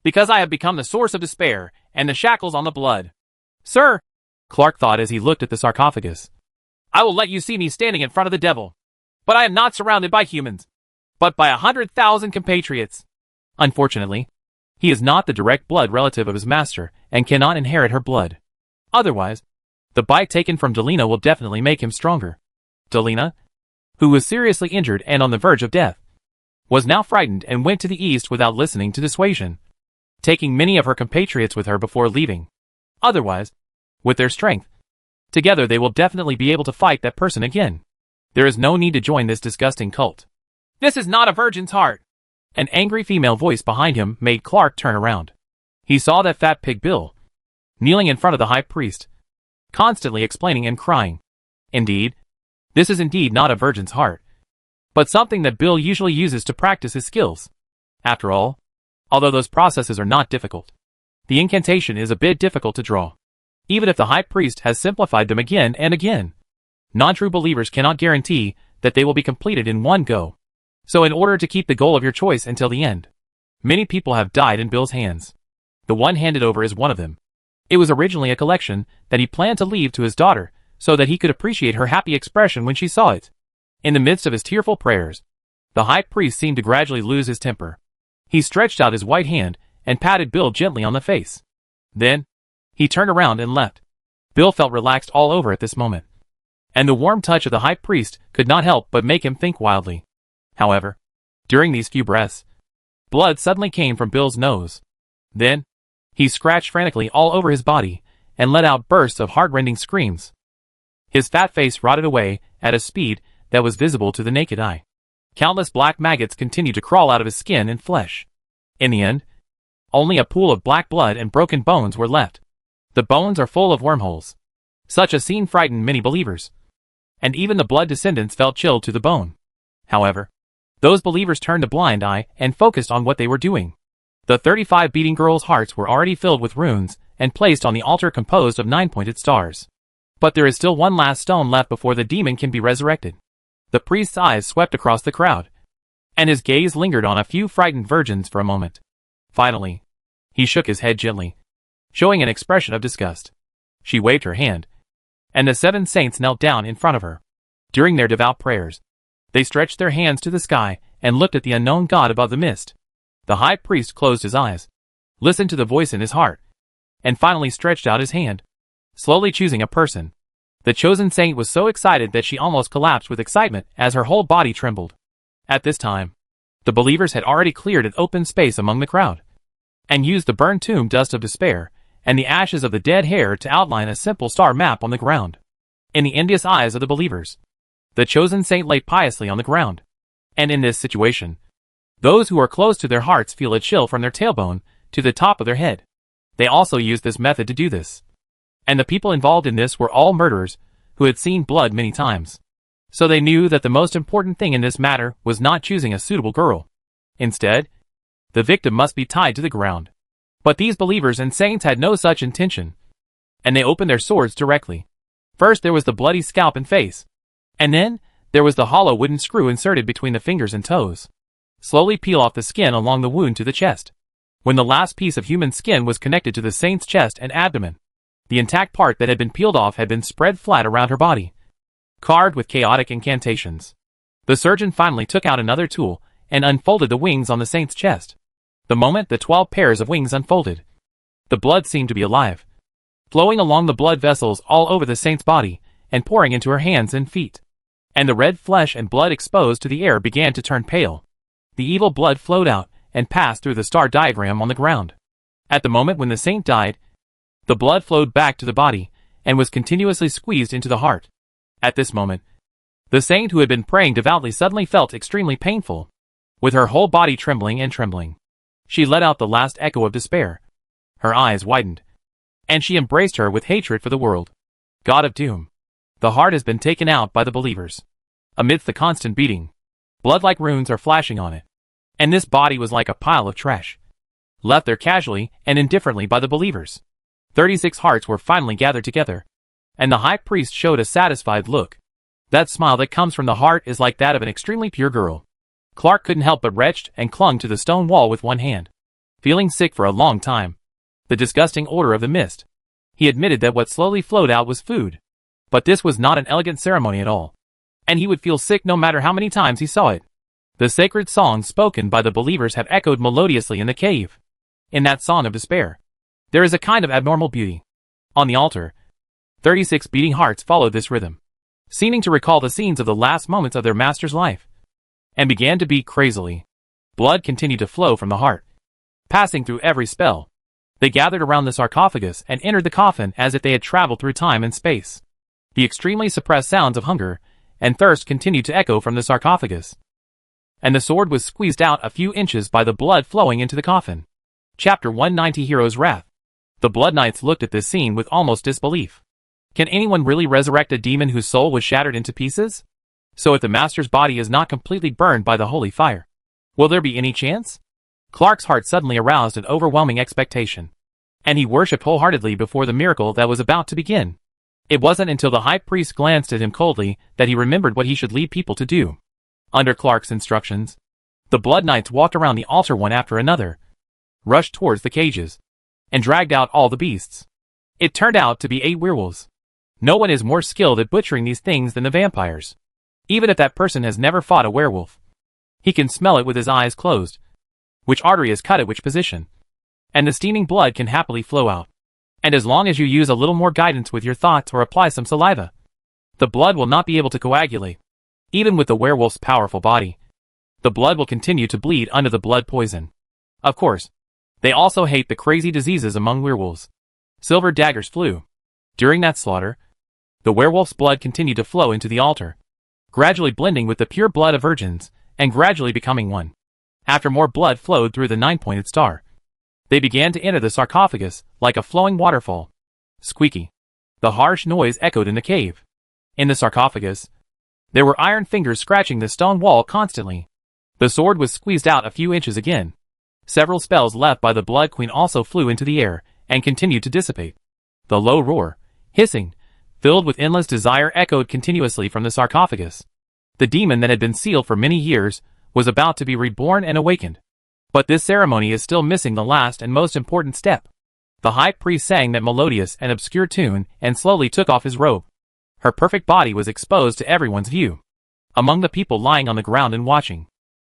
because I have become the source of despair and the shackles on the blood. Sir, Clark thought as he looked at the sarcophagus, I will let you see me standing in front of the devil, but I am not surrounded by humans, but by 100,000 compatriots. Unfortunately, he is not the direct blood relative of his master and cannot inherit her blood. Otherwise, the bite taken from Delina will definitely make him stronger. Delina, who was seriously injured and on the verge of death, was now frightened and went to the east without listening to dissuasion, taking many of her compatriots with her before leaving. Otherwise, with their strength, together they will definitely be able to fight that person again. There is no need to join this disgusting cult. This is not a virgin's heart. An angry female voice behind him made Clark turn around. He saw that fat pig Bill, kneeling in front of the high priest, constantly explaining and crying. Indeed, this is indeed not a virgin's heart, but something that Bill usually uses to practice his skills. After all, although those processes are not difficult, the incantation is a bit difficult to draw. Even if the high priest has simplified them again and again, non-true believers cannot guarantee that they will be completed in one go. So in order to keep the goal of your choice until the end, many people have died in Bill's hands. The one handed over is one of them. It was originally a collection that he planned to leave to his daughter so that he could appreciate her happy expression when she saw it. In the midst of his tearful prayers, the high priest seemed to gradually lose his temper. He stretched out his white hand and patted Bill gently on the face. Then, he turned around and left. Bill felt relaxed all over at this moment, and the warm touch of the high priest could not help but make him think wildly. However, during these few breaths, blood suddenly came from Bill's nose. Then, he scratched frantically all over his body and let out bursts of heart-rending screams. His fat face rotted away at a speed that was visible to the naked eye. Countless black maggots continued to crawl out of his skin and flesh. In the end, only a pool of black blood and broken bones were left. The bones are full of wormholes. Such a scene frightened many believers, and even the blood descendants felt chilled to the bone. However, those believers turned a blind eye and focused on what they were doing. The 35 beating girls' hearts were already filled with runes and placed on the altar composed of 9-pointed stars. But there is still one last stone left before the demon can be resurrected. The priest's eyes swept across the crowd, and his gaze lingered on a few frightened virgins for a moment. Finally, he shook his head gently, showing an expression of disgust. She waved her hand, and the 7 saints knelt down in front of her. During their devout prayers, they stretched their hands to the sky and looked at the unknown God above the mist. The high priest closed his eyes, listened to the voice in his heart, and finally stretched out his hand, slowly choosing a person. The chosen saint was so excited that she almost collapsed with excitement as her whole body trembled. At this time, the believers had already cleared an open space among the crowd, and used the burned tomb dust of despair and the ashes of the dead hare to outline a simple star map on the ground. In the envious eyes of the believers, the chosen saint lay piously on the ground. And in this situation, those who are close to their hearts feel a chill from their tailbone to the top of their head. They also used this method to do this. And the people involved in this were all murderers who had seen blood many times. So they knew that the most important thing in this matter was not choosing a suitable girl. Instead, the victim must be tied to the ground. But these believers and saints had no such intention, and they opened their swords directly. First there was the bloody scalp and face, and then there was the hollow wooden screw inserted between the fingers and toes. Slowly peel off the skin along the wound to the chest. When the last piece of human skin was connected to the saint's chest and abdomen, the intact part that had been peeled off had been spread flat around her body, carved with chaotic incantations. The surgeon finally took out another tool and unfolded the wings on the saint's chest. The moment the 12 pairs of wings unfolded, the blood seemed to be alive, flowing along the blood vessels all over the saint's body and pouring into her hands and feet. And the red flesh and blood exposed to the air began to turn pale. The evil blood flowed out and passed through the star diagram on the ground. At the moment when the saint died, the blood flowed back to the body and was continuously squeezed into the heart. At this moment, the saint who had been praying devoutly suddenly felt extremely painful, with her whole body trembling and trembling. She let out the last echo of despair. Her eyes widened, and she embraced her with hatred for the world. God of doom. The heart has been taken out by the believers. Amidst the constant beating, blood-like runes are flashing on it, and this body was like a pile of trash, left there casually and indifferently by the believers. 36 hearts were finally gathered together, and the high priest showed a satisfied look. That smile that comes from the heart is like that of an extremely pure girl. Clark couldn't help but retched and clung to the stone wall with one hand, feeling sick for a long time. The disgusting odor of the mist. He admitted that what slowly flowed out was food. But this was not an elegant ceremony at all, and he would feel sick no matter how many times he saw it. The sacred songs spoken by the believers have echoed melodiously in the cave. In that song of despair, there is a kind of abnormal beauty. On the altar, 36 beating hearts followed this rhythm, seeming to recall the scenes of the last moments of their master's life, and began to beat crazily. Blood continued to flow from the heart, passing through every spell. They gathered around the sarcophagus and entered the coffin as if they had traveled through time and space. The extremely suppressed sounds of hunger and thirst continued to echo from the sarcophagus, and the sword was squeezed out a few inches by the blood flowing into the coffin. Chapter 190 Hero's Wrath. The Blood Knights looked at this scene with almost disbelief. Can anyone really resurrect a demon whose soul was shattered into pieces? So if the master's body is not completely burned by the holy fire, will there be any chance? Clark's heart suddenly aroused an overwhelming expectation, and he worshipped wholeheartedly before the miracle that was about to begin. It wasn't until the high priest glanced at him coldly that he remembered what he should lead people to do. Under Clark's instructions, the Blood Knights walked around the altar one after another, rushed towards the cages, and dragged out all the beasts. It turned out to be 8 werewolves. No one is more skilled at butchering these things than the vampires. Even if that person has never fought a werewolf, he can smell it with his eyes closed, which artery is cut at which position, and the steaming blood can happily flow out. And as long as you use a little more guidance with your thoughts or apply some saliva, the blood will not be able to coagulate. Even with the werewolf's powerful body, the blood will continue to bleed under the blood poison. Of course, they also hate the crazy diseases among werewolves. Silver daggers flew. During that slaughter, the werewolf's blood continued to flow into the altar, gradually blending with the pure blood of virgins, and gradually becoming one. After more blood flowed through the 9-pointed star, they began to enter the sarcophagus like a flowing waterfall. Squeaky. The harsh noise echoed in the cave. In the sarcophagus, there were iron fingers scratching the stone wall constantly. The sword was squeezed out a few inches again. Several spells left by the Blood Queen also flew into the air and continued to dissipate. The low roar, hissing, filled with endless desire echoed continuously from the sarcophagus. The demon that had been sealed for many years was about to be reborn and awakened. But this ceremony is still missing the last and most important step. The high priest sang that melodious and obscure tune and slowly took off his robe. Her perfect body was exposed to everyone's view. Among the people lying on the ground and watching,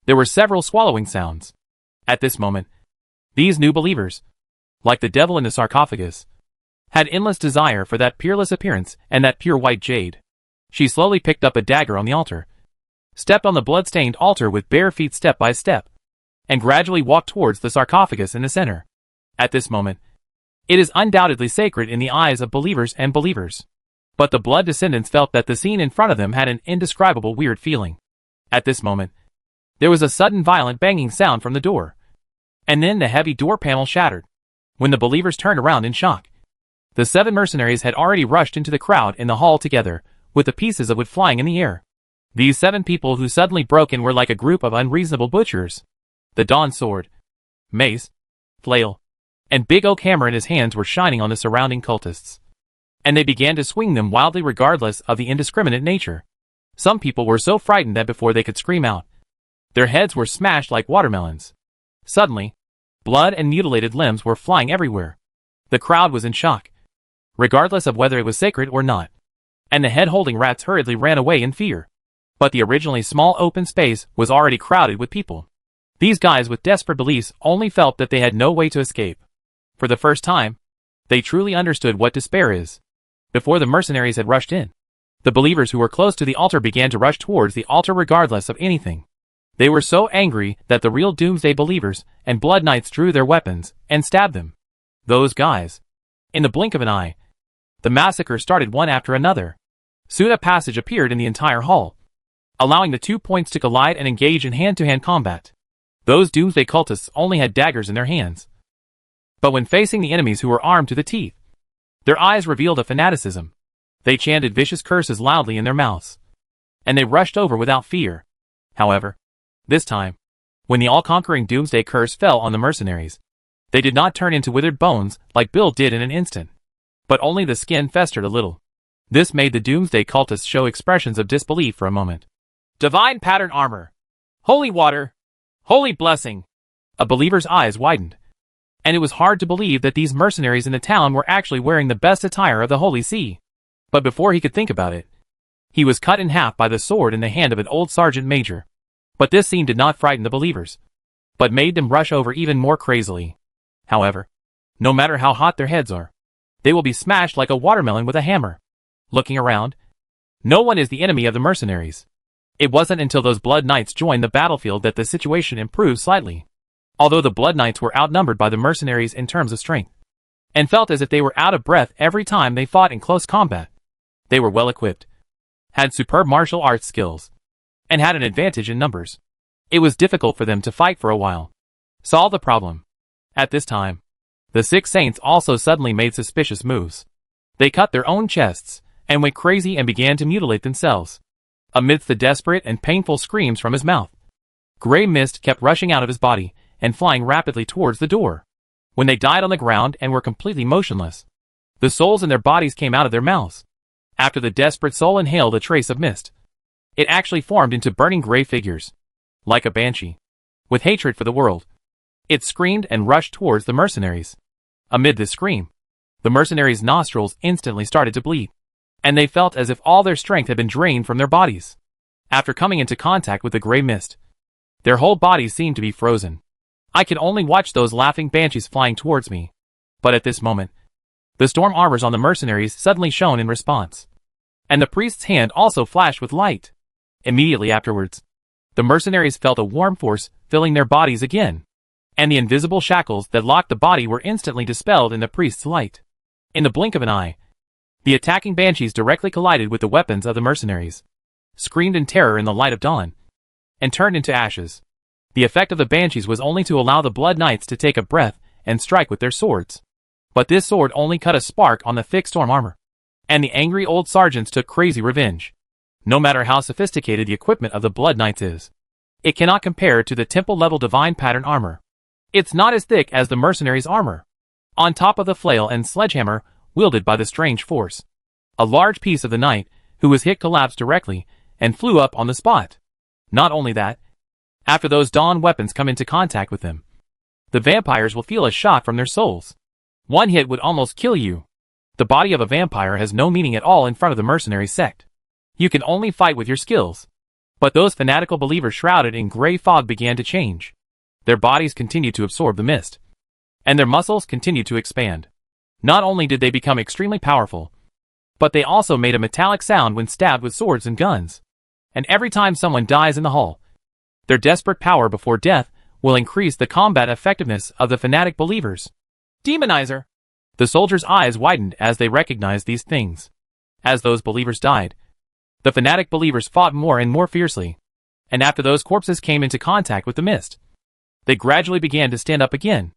there were several swallowing sounds. At this moment, these new believers, like the devil in the sarcophagus, had endless desire for that peerless appearance and that pure white jade. She slowly picked up a dagger on the altar, stepped on the blood-stained altar with bare feet step by step, and gradually walked towards the sarcophagus in the center. At this moment, it is undoubtedly sacred in the eyes of believers and believers. But the blood descendants felt that the scene in front of them had an indescribable weird feeling. At this moment, there was a sudden violent banging sound from the door, and then the heavy door panel shattered. When the believers turned around in shock, the 7 mercenaries had already rushed into the crowd in the hall together, with the pieces of wood flying in the air. These 7 people who suddenly broke in were like a group of unreasonable butchers. The Dawn sword, mace, flail, and big oak hammer in his hands were shining on the surrounding cultists, and they began to swing them wildly regardless of the indiscriminate nature. Some people were so frightened that before they could scream out, their heads were smashed like watermelons. Suddenly, blood and mutilated limbs were flying everywhere. The crowd was in shock, regardless of whether it was sacred or not, and the head-holding rats hurriedly ran away in fear. But the originally small open space was already crowded with people. These guys with desperate beliefs only felt that they had no way to escape. For the first time, they truly understood what despair is. Before the mercenaries had rushed in, the believers who were close to the altar began to rush towards the altar regardless of anything. They were so angry that the real Doomsday believers and Blood Knights drew their weapons and stabbed them. Those guys. In the blink of an eye, the massacre started one after another. Soon a passage appeared in the entire hall, allowing the 2 points to collide and engage in hand-to-hand combat. Those Doomsday cultists only had daggers in their hands. But when facing the enemies who were armed to the teeth, their eyes revealed a fanaticism. They chanted vicious curses loudly in their mouths, and they rushed over without fear. However, this time, when the all-conquering Doomsday curse fell on the mercenaries, they did not turn into withered bones like Bill did in an instant, but only the skin festered a little. This made the Doomsday cultists show expressions of disbelief for a moment. Divine pattern armor! Holy water! Holy blessing! A believer's eyes widened, and it was hard to believe that these mercenaries in the town were actually wearing the best attire of the Holy See. But before he could think about it, he was cut in half by the sword in the hand of an old sergeant major. But this scene did not frighten the believers, but made them rush over even more crazily. However, no matter how hot their heads are, they will be smashed like a watermelon with a hammer. Looking around, no one is the enemy of the mercenaries. It wasn't until those Blood Knights joined the battlefield that the situation improved slightly. Although the Blood Knights were outnumbered by the mercenaries in terms of strength, and felt as if they were out of breath every time they fought in close combat, they were well equipped, had superb martial arts skills, and had an advantage in numbers. It was difficult for them to fight for a while. Solve the problem. At this time, the 6 saints also suddenly made suspicious moves. They cut their own chests, and went crazy and began to mutilate themselves. Amidst the desperate and painful screams from his mouth, gray mist kept rushing out of his body and flying rapidly towards the door. When they died on the ground and were completely motionless, the souls in their bodies came out of their mouths. After the desperate soul inhaled a trace of mist, it actually formed into burning gray figures. Like a banshee, with hatred for the world, it screamed and rushed towards the mercenaries. Amid this scream, the mercenaries' nostrils instantly started to bleed, and they felt as if all their strength had been drained from their bodies. After coming into contact with the gray mist, their whole bodies seemed to be frozen. I could only watch those laughing banshees flying towards me. But at this moment, the storm armors on the mercenaries suddenly shone in response, and the priest's hand also flashed with light. Immediately afterwards, the mercenaries felt a warm force filling their bodies again, and the invisible shackles that locked the body were instantly dispelled in the priest's light. In the blink of an eye, the attacking banshees directly collided with the weapons of the mercenaries, screamed in terror in the light of dawn, and turned into ashes. The effect of the banshees was only to allow the Blood Knights to take a breath and strike with their swords. But this sword only cut a spark on the thick storm armor, and the angry old sergeants took crazy revenge. No matter how sophisticated the equipment of the Blood Knights is, it cannot compare to the temple-level divine pattern armor. It's not as thick as the mercenaries' armor. On top of the flail and sledgehammer wielded by the strange force, a large piece of the knight who was hit collapsed directly and flew up on the spot. Not only that, after those dawn weapons come into contact with them, the vampires will feel a shock from their souls. One hit would almost kill you. The body of a vampire has no meaning at all in front of the mercenary sect. You can only fight with your skills. But those fanatical believers shrouded in gray fog began to change. Their bodies continued to absorb the mist, and their muscles continued to expand. Not only did they become extremely powerful, but they also made a metallic sound when stabbed with swords and guns. And every time someone dies in the hall, their desperate power before death will increase the combat effectiveness of the fanatic believers. Demonizer! The soldiers' eyes widened as they recognized these things. As those believers died, the fanatic believers fought more and more fiercely, and after those corpses came into contact with the mist, they gradually began to stand up again.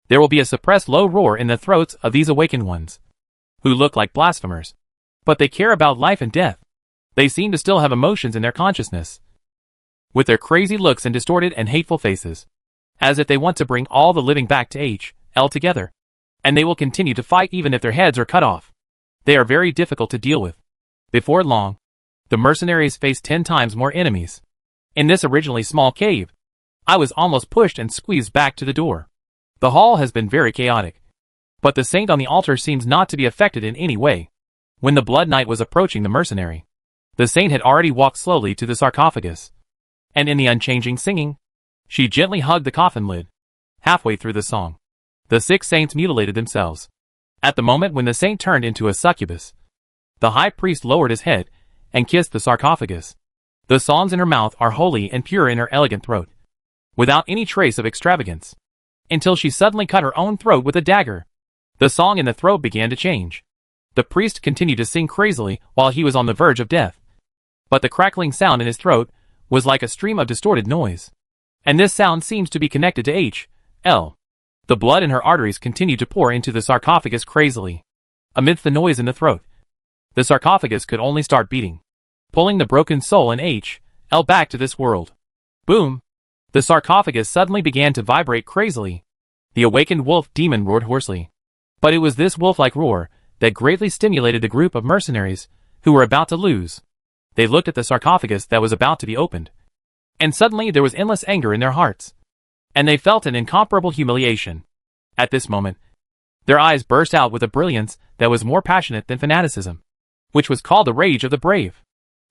There will be a suppressed low roar in the throats of these awakened ones, who look like blasphemers, but they care about life and death. They seem to still have emotions in their consciousness, with their crazy looks and distorted and hateful faces, as if they want to bring all the living back to H.L. together. And they will continue to fight even if their heads are cut off. They are very difficult to deal with. Before long, the mercenaries faced 10 times more enemies. In this originally small cave, I was almost pushed and squeezed back to the door. The hall has been very chaotic, but the saint on the altar seems not to be affected in any way. When the Blood Knight was approaching the mercenary, the saint had already walked slowly to the sarcophagus, and in the unchanging singing, she gently hugged the coffin lid. Halfway through the song, the 6 saints mutilated themselves. At the moment when the saint turned into a succubus, the high priest lowered his head and kissed the sarcophagus. The songs in her mouth are holy and pure in her elegant throat, without any trace of extravagance, until she suddenly cut her own throat with a dagger. The song in the throat began to change. The priest continued to sing crazily while he was on the verge of death, but the crackling sound in his throat was like a stream of distorted noise, and this sound seems to be connected to H.L. The blood in her arteries continued to pour into the sarcophagus crazily. Amidst the noise in the throat, the sarcophagus could only start beating, pulling the broken soul in H.L. back to this world. Boom! The sarcophagus suddenly began to vibrate crazily. The awakened wolf demon roared hoarsely. But it was this wolf-like roar that greatly stimulated the group of mercenaries who were about to lose. They looked at the sarcophagus that was about to be opened, and suddenly there was endless anger in their hearts, and they felt an incomparable humiliation. At this moment, their eyes burst out with a brilliance that was more passionate than fanaticism, which was called the rage of the brave.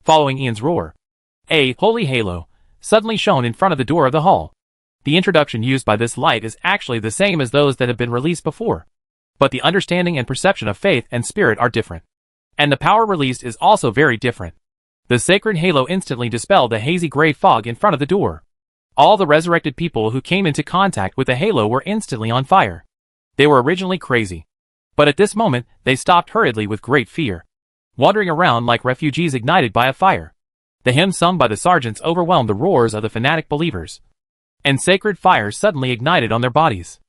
Following Ian's roar, a holy halo suddenly shone in front of the door of the hall. The introduction used by this light is actually the same as those that have been released before, but the understanding and perception of faith and spirit are different, and the power released is also very different. The sacred halo instantly dispelled the hazy gray fog in front of the door. All the resurrected people who came into contact with the halo were instantly on fire. They were originally crazy, but at this moment they stopped hurriedly with great fear, wandering around like refugees ignited by a fire. The hymn sung by the sergeants overwhelmed the roars of the fanatic believers, and sacred fire suddenly ignited on their bodies.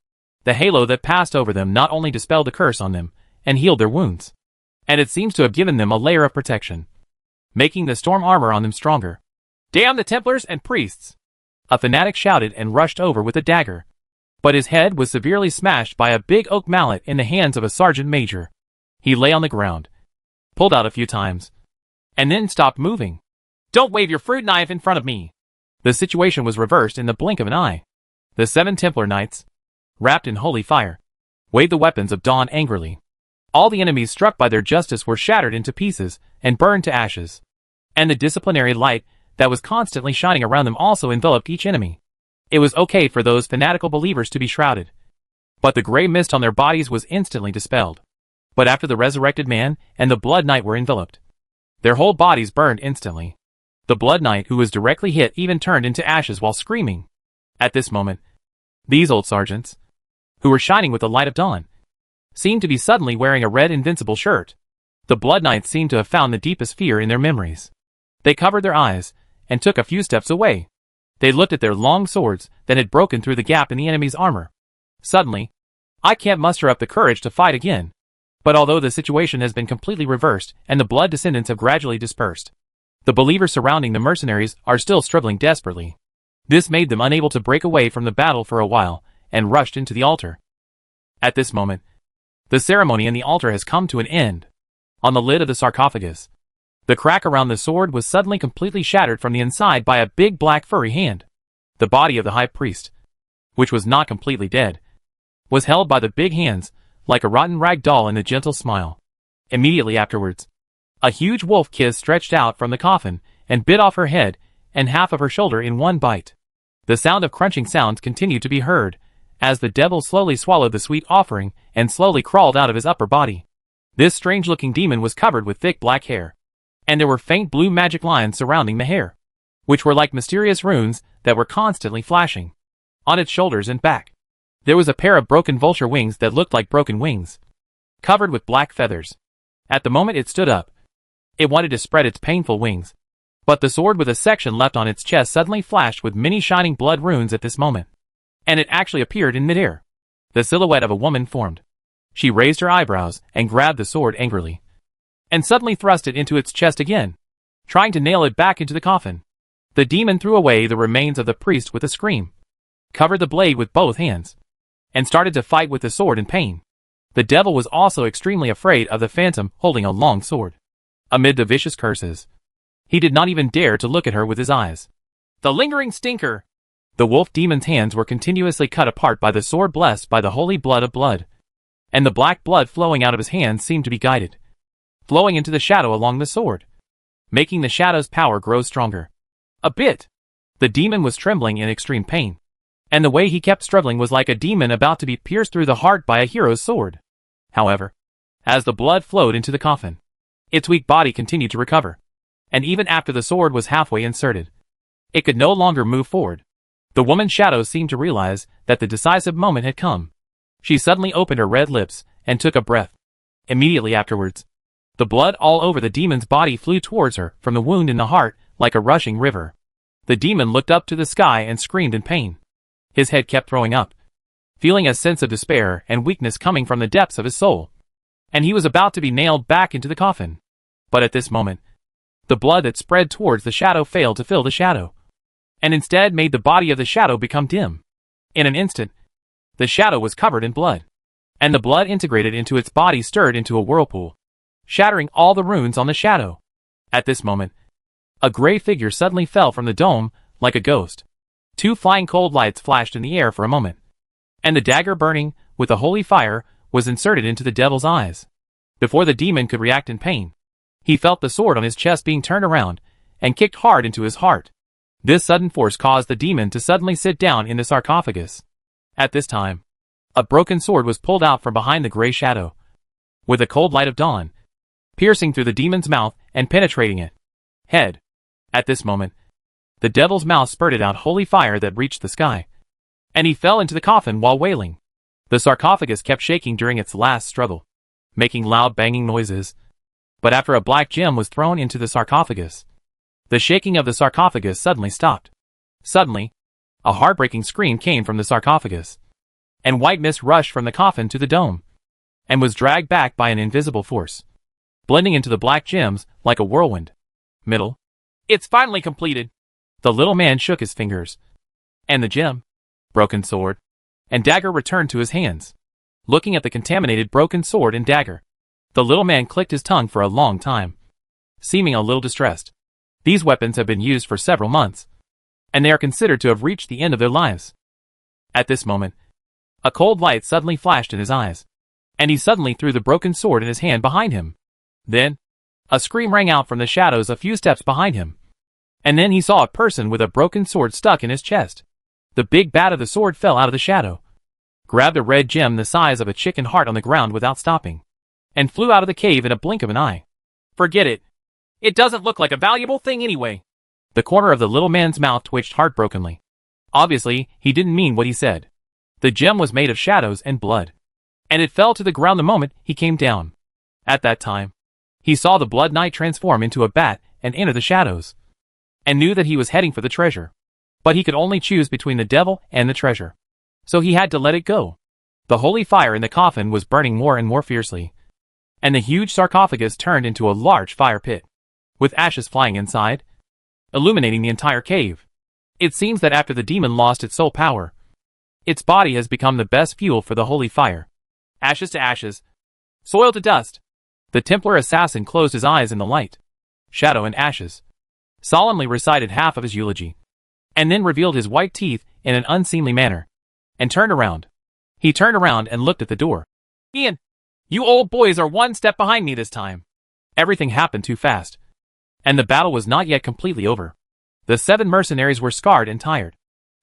The halo that passed over them not only dispelled the curse on them and healed their wounds, and it seems to have given them a layer of protection, making the storm armor on them stronger. Damn the Templars and priests! A fanatic shouted and rushed over with a dagger, but his head was severely smashed by a big oak mallet in the hands of a sergeant major. He lay on the ground, pulled out a few times, and then stopped moving. Don't wave your fruit knife in front of me! The situation was reversed in the blink of an eye. The 7 Templar Knights, wrapped in holy fire, waved the weapons of dawn angrily. All the enemies struck by their justice were shattered into pieces and burned to ashes, and the disciplinary light that was constantly shining around them also enveloped each enemy. It was okay for those fanatical believers to be shrouded, but the gray mist on their bodies was instantly dispelled. But after the resurrected man and the Blood Knight were enveloped, their whole bodies burned instantly. The Blood Knight who was directly hit even turned into ashes while screaming. At this moment, these old sergeants, who were shining with the light of dawn, seemed to be suddenly wearing a red invincible shirt. The Blood Knights seemed to have found the deepest fear in their memories. They covered their eyes and took a few steps away. They looked at their long swords that had broken through the gap in the enemy's armor. Suddenly, I can't muster up the courage to fight again. But although the situation has been completely reversed and the blood descendants have gradually dispersed, the believers surrounding the mercenaries are still struggling desperately. This made them unable to break away from the battle for a while and rushed into the altar. At this moment, the ceremony in the altar has come to an end. On the lid of the sarcophagus, the crack around the sword was suddenly completely shattered from the inside by a big black furry hand. The body of the high priest, which was not completely dead, was held by the big hands like a rotten rag doll in a gentle smile. Immediately afterwards, a huge wolf kiss stretched out from the coffin and bit off her head and half of her shoulder in one bite. The sound of crunching sounds continued to be heard as the devil slowly swallowed the sweet offering and slowly crawled out of his upper body. This strange-looking demon was covered with thick black hair, and there were faint blue magic lines surrounding the hair, which were like mysterious runes that were constantly flashing. On its shoulders and back, there was a pair of broken vulture wings that looked like broken wings, covered with black feathers. At the moment it stood up, it wanted to spread its painful wings, but the sword with a section left on its chest suddenly flashed with many shining blood runes at this moment, and it actually appeared in midair. The silhouette of a woman formed. She raised her eyebrows and grabbed the sword angrily, and suddenly thrust it into its chest again, trying to nail it back into the coffin. The demon threw away the remains of the priest with a scream, covered the blade with both hands, and started to fight with the sword in pain. The devil was also extremely afraid of the phantom holding a long sword. Amid the vicious curses, he did not even dare to look at her with his eyes. The lingering stinker! The wolf demon's hands were continuously cut apart by the sword blessed by the holy blood of blood, and the black blood flowing out of his hands seemed to be guided, flowing into the shadow along the sword, making the shadow's power grow stronger. A bit. The demon was trembling in extreme pain, and the way he kept struggling was like a demon about to be pierced through the heart by a hero's sword. However, as the blood flowed into the coffin, its weak body continued to recover, and even after the sword was halfway inserted, it could no longer move forward. The woman's shadow seemed to realize that the decisive moment had come. She suddenly opened her red lips and took a breath. Immediately afterwards, the blood all over the demon's body flew towards her from the wound in the heart like a rushing river. The demon looked up to the sky and screamed in pain. His head kept throwing up, feeling a sense of despair and weakness coming from the depths of his soul, and he was about to be nailed back into the coffin. But at this moment, the blood that spread towards the shadow failed to fill the shadow, and instead made the body of the shadow become dim. In an instant, the shadow was covered in blood, and the blood integrated into its body stirred into a whirlpool, shattering all the runes on the shadow. At this moment, a gray figure suddenly fell from the dome like a ghost. 2 flying cold lights flashed in the air for a moment, and the dagger burning with a holy fire was inserted into the devil's eyes. Before the demon could react in pain, he felt the sword on his chest being turned around and kicked hard into his heart. This sudden force caused the demon to suddenly sit down in the sarcophagus. At this time, a broken sword was pulled out from behind the gray shadow, with the cold light of dawn, piercing through the demon's mouth and penetrating it. Head. At this moment, the devil's mouth spurted out holy fire that reached the sky, and he fell into the coffin while wailing. The sarcophagus kept shaking during its last struggle, making loud banging noises. But after a black gem was thrown into the sarcophagus, the shaking of the sarcophagus suddenly stopped. Suddenly, a heartbreaking scream came from the sarcophagus, and white mist rushed from the coffin to the dome, and was dragged back by an invisible force, blending into the black gems like a whirlwind. Middle. It's finally completed. The little man shook his fingers, and the gem, broken sword, and dagger returned to his hands. Looking at the contaminated broken sword and dagger, the little man clicked his tongue for a long time, seeming a little distressed. These weapons have been used for several months, and they are considered to have reached the end of their lives. At this moment, a cold light suddenly flashed in his eyes, and he suddenly threw the broken sword in his hand behind him. Then, a scream rang out from the shadows a few steps behind him, and then he saw a person with a broken sword stuck in his chest. The big bat of the sword fell out of the shadow, grabbed a red gem the size of a chicken heart on the ground without stopping, and flew out of the cave in a blink of an eye. Forget it. It doesn't look like a valuable thing anyway. The corner of the little man's mouth twitched heartbrokenly. Obviously, he didn't mean what he said. The gem was made of shadows and blood, and it fell to the ground the moment he came down. At that time, he saw the Blood Knight transform into a bat and enter the shadows, and knew that he was heading for the treasure. But he could only choose between the devil and the treasure, so he had to let it go. The holy fire in the coffin was burning more and more fiercely, and the huge sarcophagus turned into a large fire pit, with ashes flying inside, illuminating the entire cave. It seems that after the demon lost its soul power, its body has become the best fuel for the holy fire. Ashes to ashes, soil to dust. The Templar assassin closed his eyes in the light, shadow and ashes, solemnly recited half of his eulogy, and then revealed his white teeth in an unseemly manner, and turned around. He turned around and looked at the door. Ian, you old boys are one step behind me this time. Everything happened too fast, and the battle was not yet completely over. The 7 mercenaries were scarred and tired,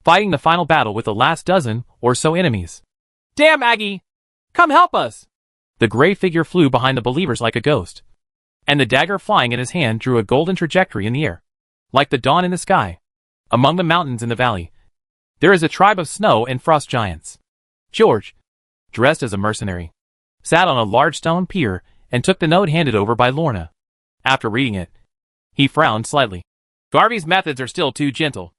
fighting the final battle with the last dozen or so enemies. "Damn, Aggie! Come help us!" The gray figure flew behind the believers like a ghost, and the dagger flying in his hand drew a golden trajectory in the air, like the dawn in the sky. Among the mountains in the valley, there is a tribe of snow and frost giants. George, dressed as a mercenary, sat on a large stone pier and took the note handed over by Lorna. After reading it, he frowned slightly. Garvey's methods are still too gentle.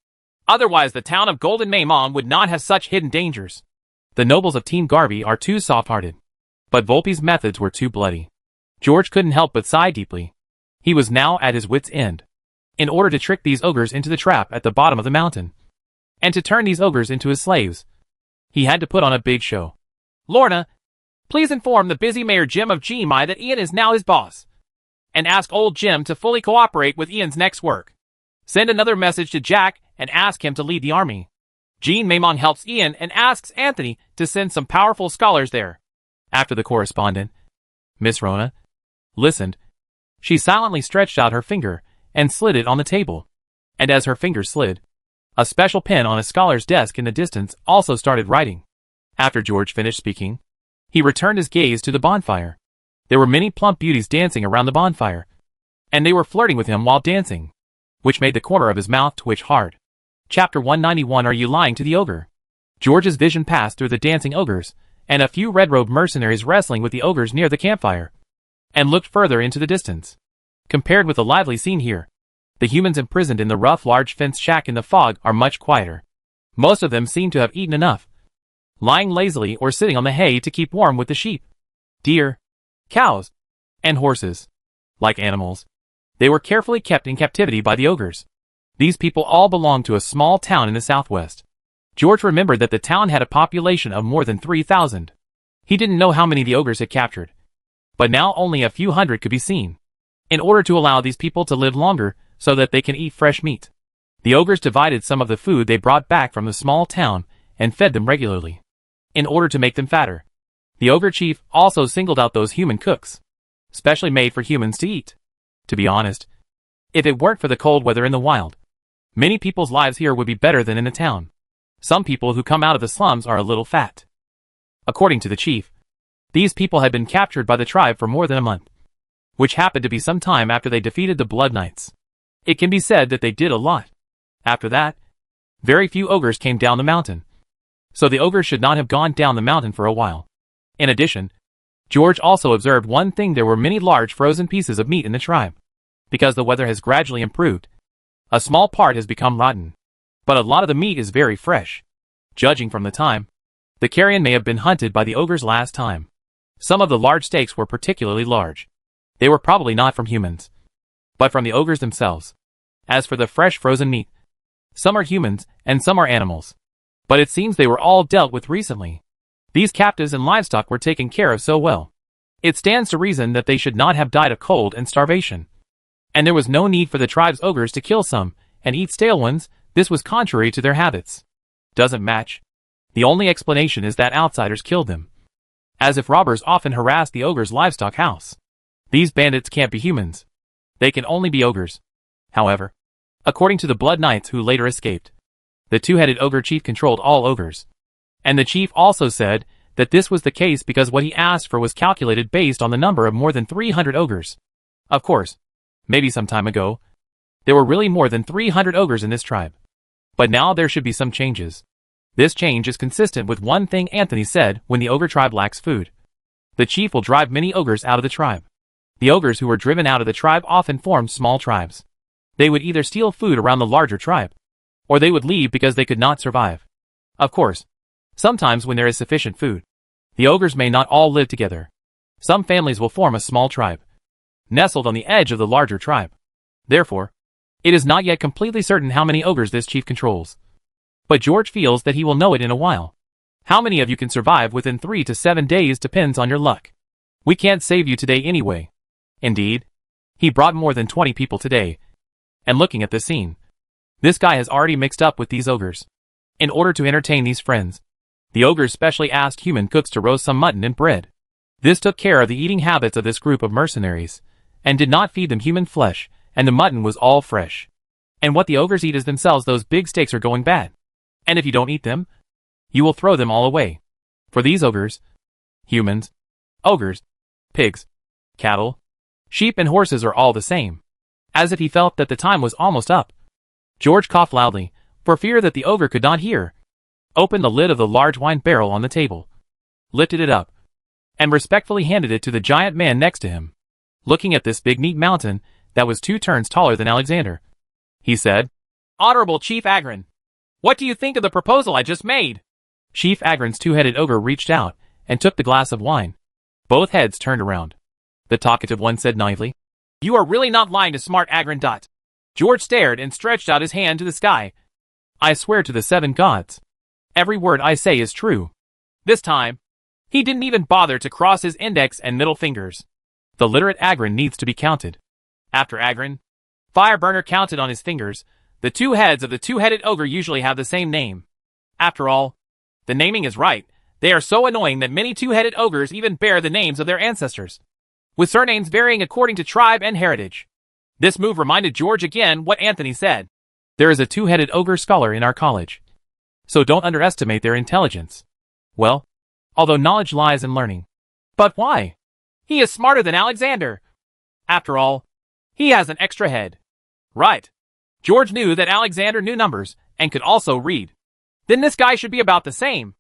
Otherwise the town of Golden Maymon would not have such hidden dangers. The nobles of Team Garvey are too soft-hearted. But Volpe's methods were too bloody. George couldn't help but sigh deeply. He was now at his wits' end. In order to trick these ogres into the trap at the bottom of the mountain, and to turn these ogres into his slaves, he had to put on a big show. "Lorna, please inform the busy Mayor Jim of Gmi that Ian is now his boss, and ask old Jim to fully cooperate with Ian's next work. Send another message to Jack and ask him to lead the army. Jean Maymon helps Ian and asks Anthony to send some powerful scholars there." After the correspondent, Miss Rona, listened, she silently stretched out her finger and slid it on the table. And as her finger slid, a special pen on a scholar's desk in the distance also started writing. After George finished speaking, he returned his gaze to the bonfire. There were many plump beauties dancing around the bonfire, and they were flirting with him while dancing, which made the corner of his mouth twitch hard. Chapter 191. Are you lying to the ogre? George's vision passed through the dancing ogres, and a few red-robed mercenaries wrestling with the ogres near the campfire, and looked further into the distance. Compared with the lively scene here, the humans imprisoned in the rough large fenced shack in the fog are much quieter. Most of them seem to have eaten enough, lying lazily or sitting on the hay to keep warm with the sheep, deer, cows, and horses. Like animals, they were carefully kept in captivity by the ogres. These people all belonged to a small town in the southwest. George remembered that the town had a population of more than 3,000. He didn't know how many the ogres had captured, but now only a few hundred could be seen. In order to allow these people to live longer so that they can eat fresh meat, the ogres divided some of the food they brought back from the small town and fed them regularly. In order to make them fatter, the ogre chief also singled out those human cooks, specially made for humans to eat. To be honest, if it weren't for the cold weather in the wild, many people's lives here would be better than in the town. Some people who come out of the slums are a little fat. According to the chief, these people had been captured by the tribe for more than a month, which happened to be some time after they defeated the Blood Knights. It can be said that they did a lot. After that, very few ogres came down the mountain, so the ogres should not have gone down the mountain for a while. In addition, George also observed one thing: there were many large frozen pieces of meat in the tribe. Because the weather has gradually improved, a small part has become rotten, but a lot of the meat is very fresh. Judging from the time, the carrion may have been hunted by the ogres last time. Some of the large steaks were particularly large. They were probably not from humans, but from the ogres themselves. As for the fresh frozen meat, some are humans and some are animals, but it seems they were all dealt with recently. These captives and livestock were taken care of so well. It stands to reason that they should not have died of cold and starvation. And there was no need for the tribe's ogres to kill some and eat stale ones. This was contrary to their habits. Doesn't match. The only explanation is that outsiders killed them, as if robbers often harassed the ogre's livestock house. These bandits can't be humans. They can only be ogres. However, according to the Blood Knights who later escaped, the two-headed ogre chief controlled all ogres. And the chief also said that this was the case because what he asked for was calculated based on the number of more than 300 ogres. Of course, maybe some time ago, there were really more than 300 ogres in this tribe. But now there should be some changes. This change is consistent with one thing Anthony said: when the ogre tribe lacks food, the chief will drive many ogres out of the tribe. The ogres who were driven out of the tribe often formed small tribes. They would either steal food around the larger tribe, or they would leave because they could not survive. Of course, sometimes when there is sufficient food, the ogres may not all live together. Some families will form a small tribe, nestled on the edge of the larger tribe. Therefore, it is not yet completely certain how many ogres this chief controls. But George feels that he will know it in a while. How many of you can survive within 3 to 7 days depends on your luck. We can't save you today anyway. Indeed, he brought more than 20 people today. And looking at the scene, this guy has already mixed up with these ogres. In order to entertain these friends, the ogres specially asked human cooks to roast some mutton and bread. This took care of the eating habits of this group of mercenaries, and did not feed them human flesh, and the mutton was all fresh. And what the ogres eat is themselves. Those big steaks are going bad. And if you don't eat them, you will throw them all away. For these ogres, humans, ogres, pigs, cattle, sheep and horses are all the same. As if he felt that the time was almost up, George coughed loudly, for fear that the ogre could not hear, opened the lid of the large wine barrel on the table, lifted it up, and respectfully handed it to the giant man next to him. Looking at this big neat mountain that was 2 turns taller than Alexander, he said, "Honorable Chief Agron, what do you think of the proposal I just made?" Chief Agron's 2-headed ogre reached out and took the glass of wine. Both heads turned around. The talkative one said naively, "You are really not lying to smart Agron. George stared and stretched out his hand to the sky. "I swear to the 7 gods, every word I say is true." This time, he didn't even bother to cross his index and middle fingers. The literate Agron needs to be counted. After Agron, Fireburner counted on his fingers. The 2 heads of the 2-headed ogre usually have the same name. After all, the naming is right. They are so annoying that many 2-headed ogres even bear the names of their ancestors, with surnames varying according to tribe and heritage. This move reminded George again what Anthony said. There is a 2-headed ogre scholar in our college, so don't underestimate their intelligence. Well, although knowledge lies in learning. But why? He is smarter than Alexander. After all, he has an extra head. Right. George knew that Alexander knew numbers and could also read. Then this guy should be about the same.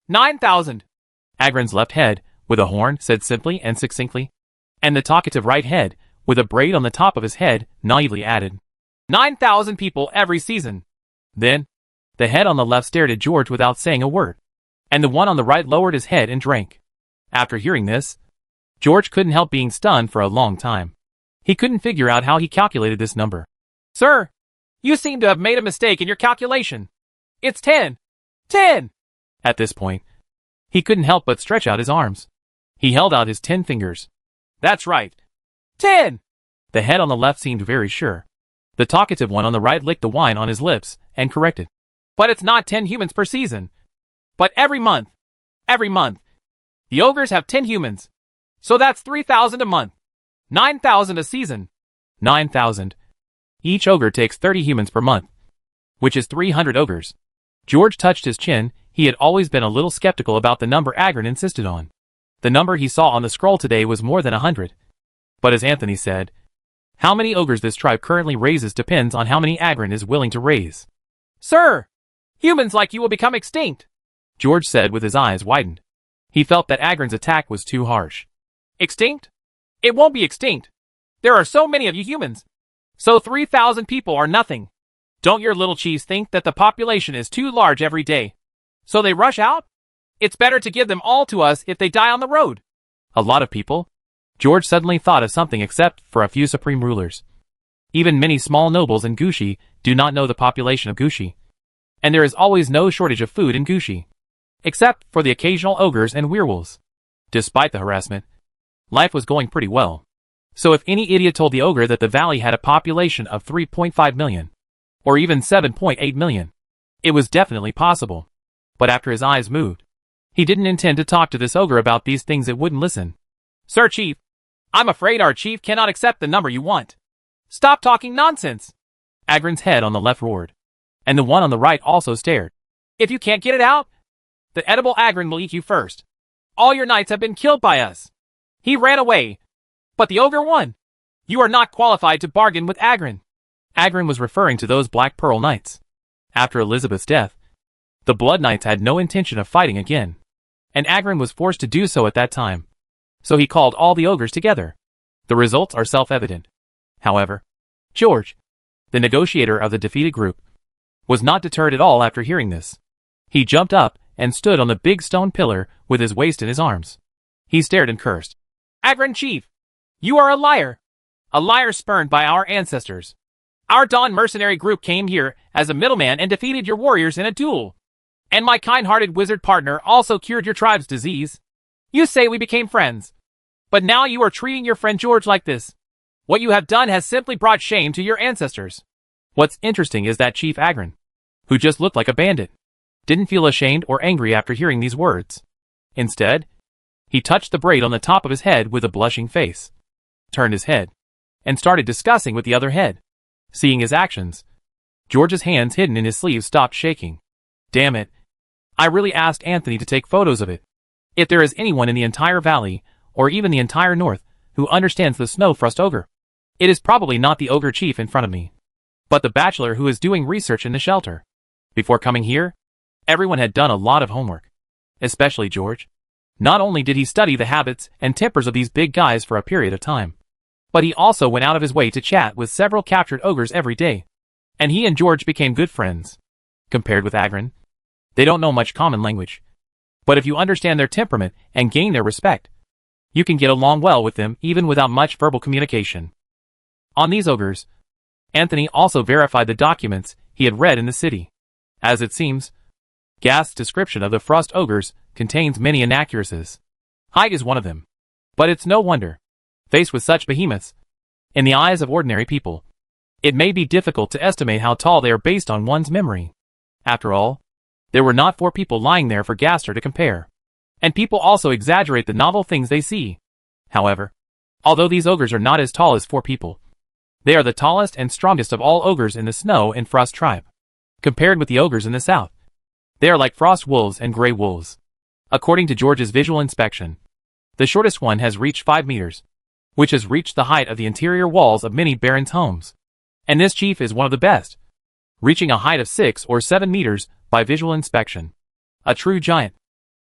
9,000. Agron's left head, with a horn, said simply and succinctly, and the talkative right head, with a braid on the top of his head, naively added, 9,000 people every season. Then, the head on the left stared at George without saying a word, and the one on the right lowered his head and drank. After hearing this, George couldn't help being stunned for a long time. He couldn't figure out how he calculated this number. "Sir, you seem to have made a mistake in your calculation. It's 10. 10! At this point, he couldn't help but stretch out his arms. He held out his 10 fingers. "That's right. 10! The head on the left seemed very sure. The talkative one on the right licked the wine on his lips and corrected. "But it's not 10 humans per season. But every month. Every month. The ogres have 10 humans. So that's 3,000 a month. 9,000 a season. 9,000. Each ogre takes 30 humans per month, which is 300 ogres." George touched his chin. He had always been a little skeptical about the number Agron insisted on. The number he saw on the scroll today was more than 100. But as Anthony said, how many ogres this tribe currently raises depends on how many Agron is willing to raise. "Sir, humans like you will become extinct," George said with his eyes widened. He felt that Agron's attack was too harsh. "Extinct? It won't be extinct. There are so many of you humans. So 3,000 people are nothing. Don't your little chiefs think that the population is too large every day? So they rush out? It's better to give them all to us if they die on the road." A lot of people? George suddenly thought of something except for a few supreme rulers. Even many small nobles in Gushi do not know the population of Gushi. And there is always no shortage of food in Gushi, except for the occasional ogres and werewolves. Despite the harassment, life was going pretty well. So if any idiot told the ogre that the valley had a population of 3.5 million, or even 7.8 million, it was definitely possible. But after his eyes moved, he didn't intend to talk to this ogre about these things. It wouldn't listen. "Sir Chief, I'm afraid our chief cannot accept the number you want. Stop talking nonsense." Agron's head on the left roared, and the one on the right also stared. "If you can't get it out, the edible Agron will eat you first. All your knights have been killed by us. He ran away, but the ogre won. You are not qualified to bargain with Agron." Agron was referring to those Black Pearl Knights. After Elizabeth's death, the Blood Knights had no intention of fighting again, and Agron was forced to do so at that time. So he called all the ogres together. The results are self-evident. However, George, the negotiator of the defeated group, was not deterred at all after hearing this. He jumped up and stood on the big stone pillar with his waist in his arms. He stared and cursed. "Agron Chief, you are a liar. A liar spurned by our ancestors. Our Dawn mercenary group came here as a middleman and defeated your warriors in a duel. And my kind-hearted wizard partner also cured your tribe's disease. You say we became friends. But now you are treating your friend George like this. What you have done has simply brought shame to your ancestors." What's interesting is that Chief Agron, who just looked like a bandit, didn't feel ashamed or angry after hearing these words. Instead, he touched the braid on the top of his head with a blushing face, turned his head, and started discussing with the other head. Seeing his actions, George's hands hidden in his sleeves stopped shaking. Damn it. I really asked Anthony to take photos of it. If there is anyone in the entire valley, or even the entire north, who understands the Snowfrost Ogre, it is probably not the Ogre Chief in front of me, but the bachelor who is doing research in the shelter. Before coming here, everyone had done a lot of homework, especially George. Not only did he study the habits and tempers of these big guys for a period of time, but he also went out of his way to chat with several captured ogres every day, and he and George became good friends. Compared with Agron, they don't know much common language, but if you understand their temperament and gain their respect, you can get along well with them even without much verbal communication. On these ogres, Anthony also verified the documents he had read in the city. As it seems, Ghast's description of the Frost Ogres contains many inaccuracies. Height is one of them. But it's no wonder. Faced with such behemoths, in the eyes of ordinary people, it may be difficult to estimate how tall they are based on one's memory. After all, there were not 4 people lying there for Gaster to compare. And people also exaggerate the novel things they see. However, although these ogres are not as tall as 4 people, they are the tallest and strongest of all ogres in the Snow and Frost tribe. Compared with the ogres in the south, they are like frost wolves and gray wolves. According to George's visual inspection, the shortest one has reached 5 meters, which has reached the height of the interior walls of many barons' homes. And this chief is one of the best, reaching a height of 6 or 7 meters by visual inspection. A true giant.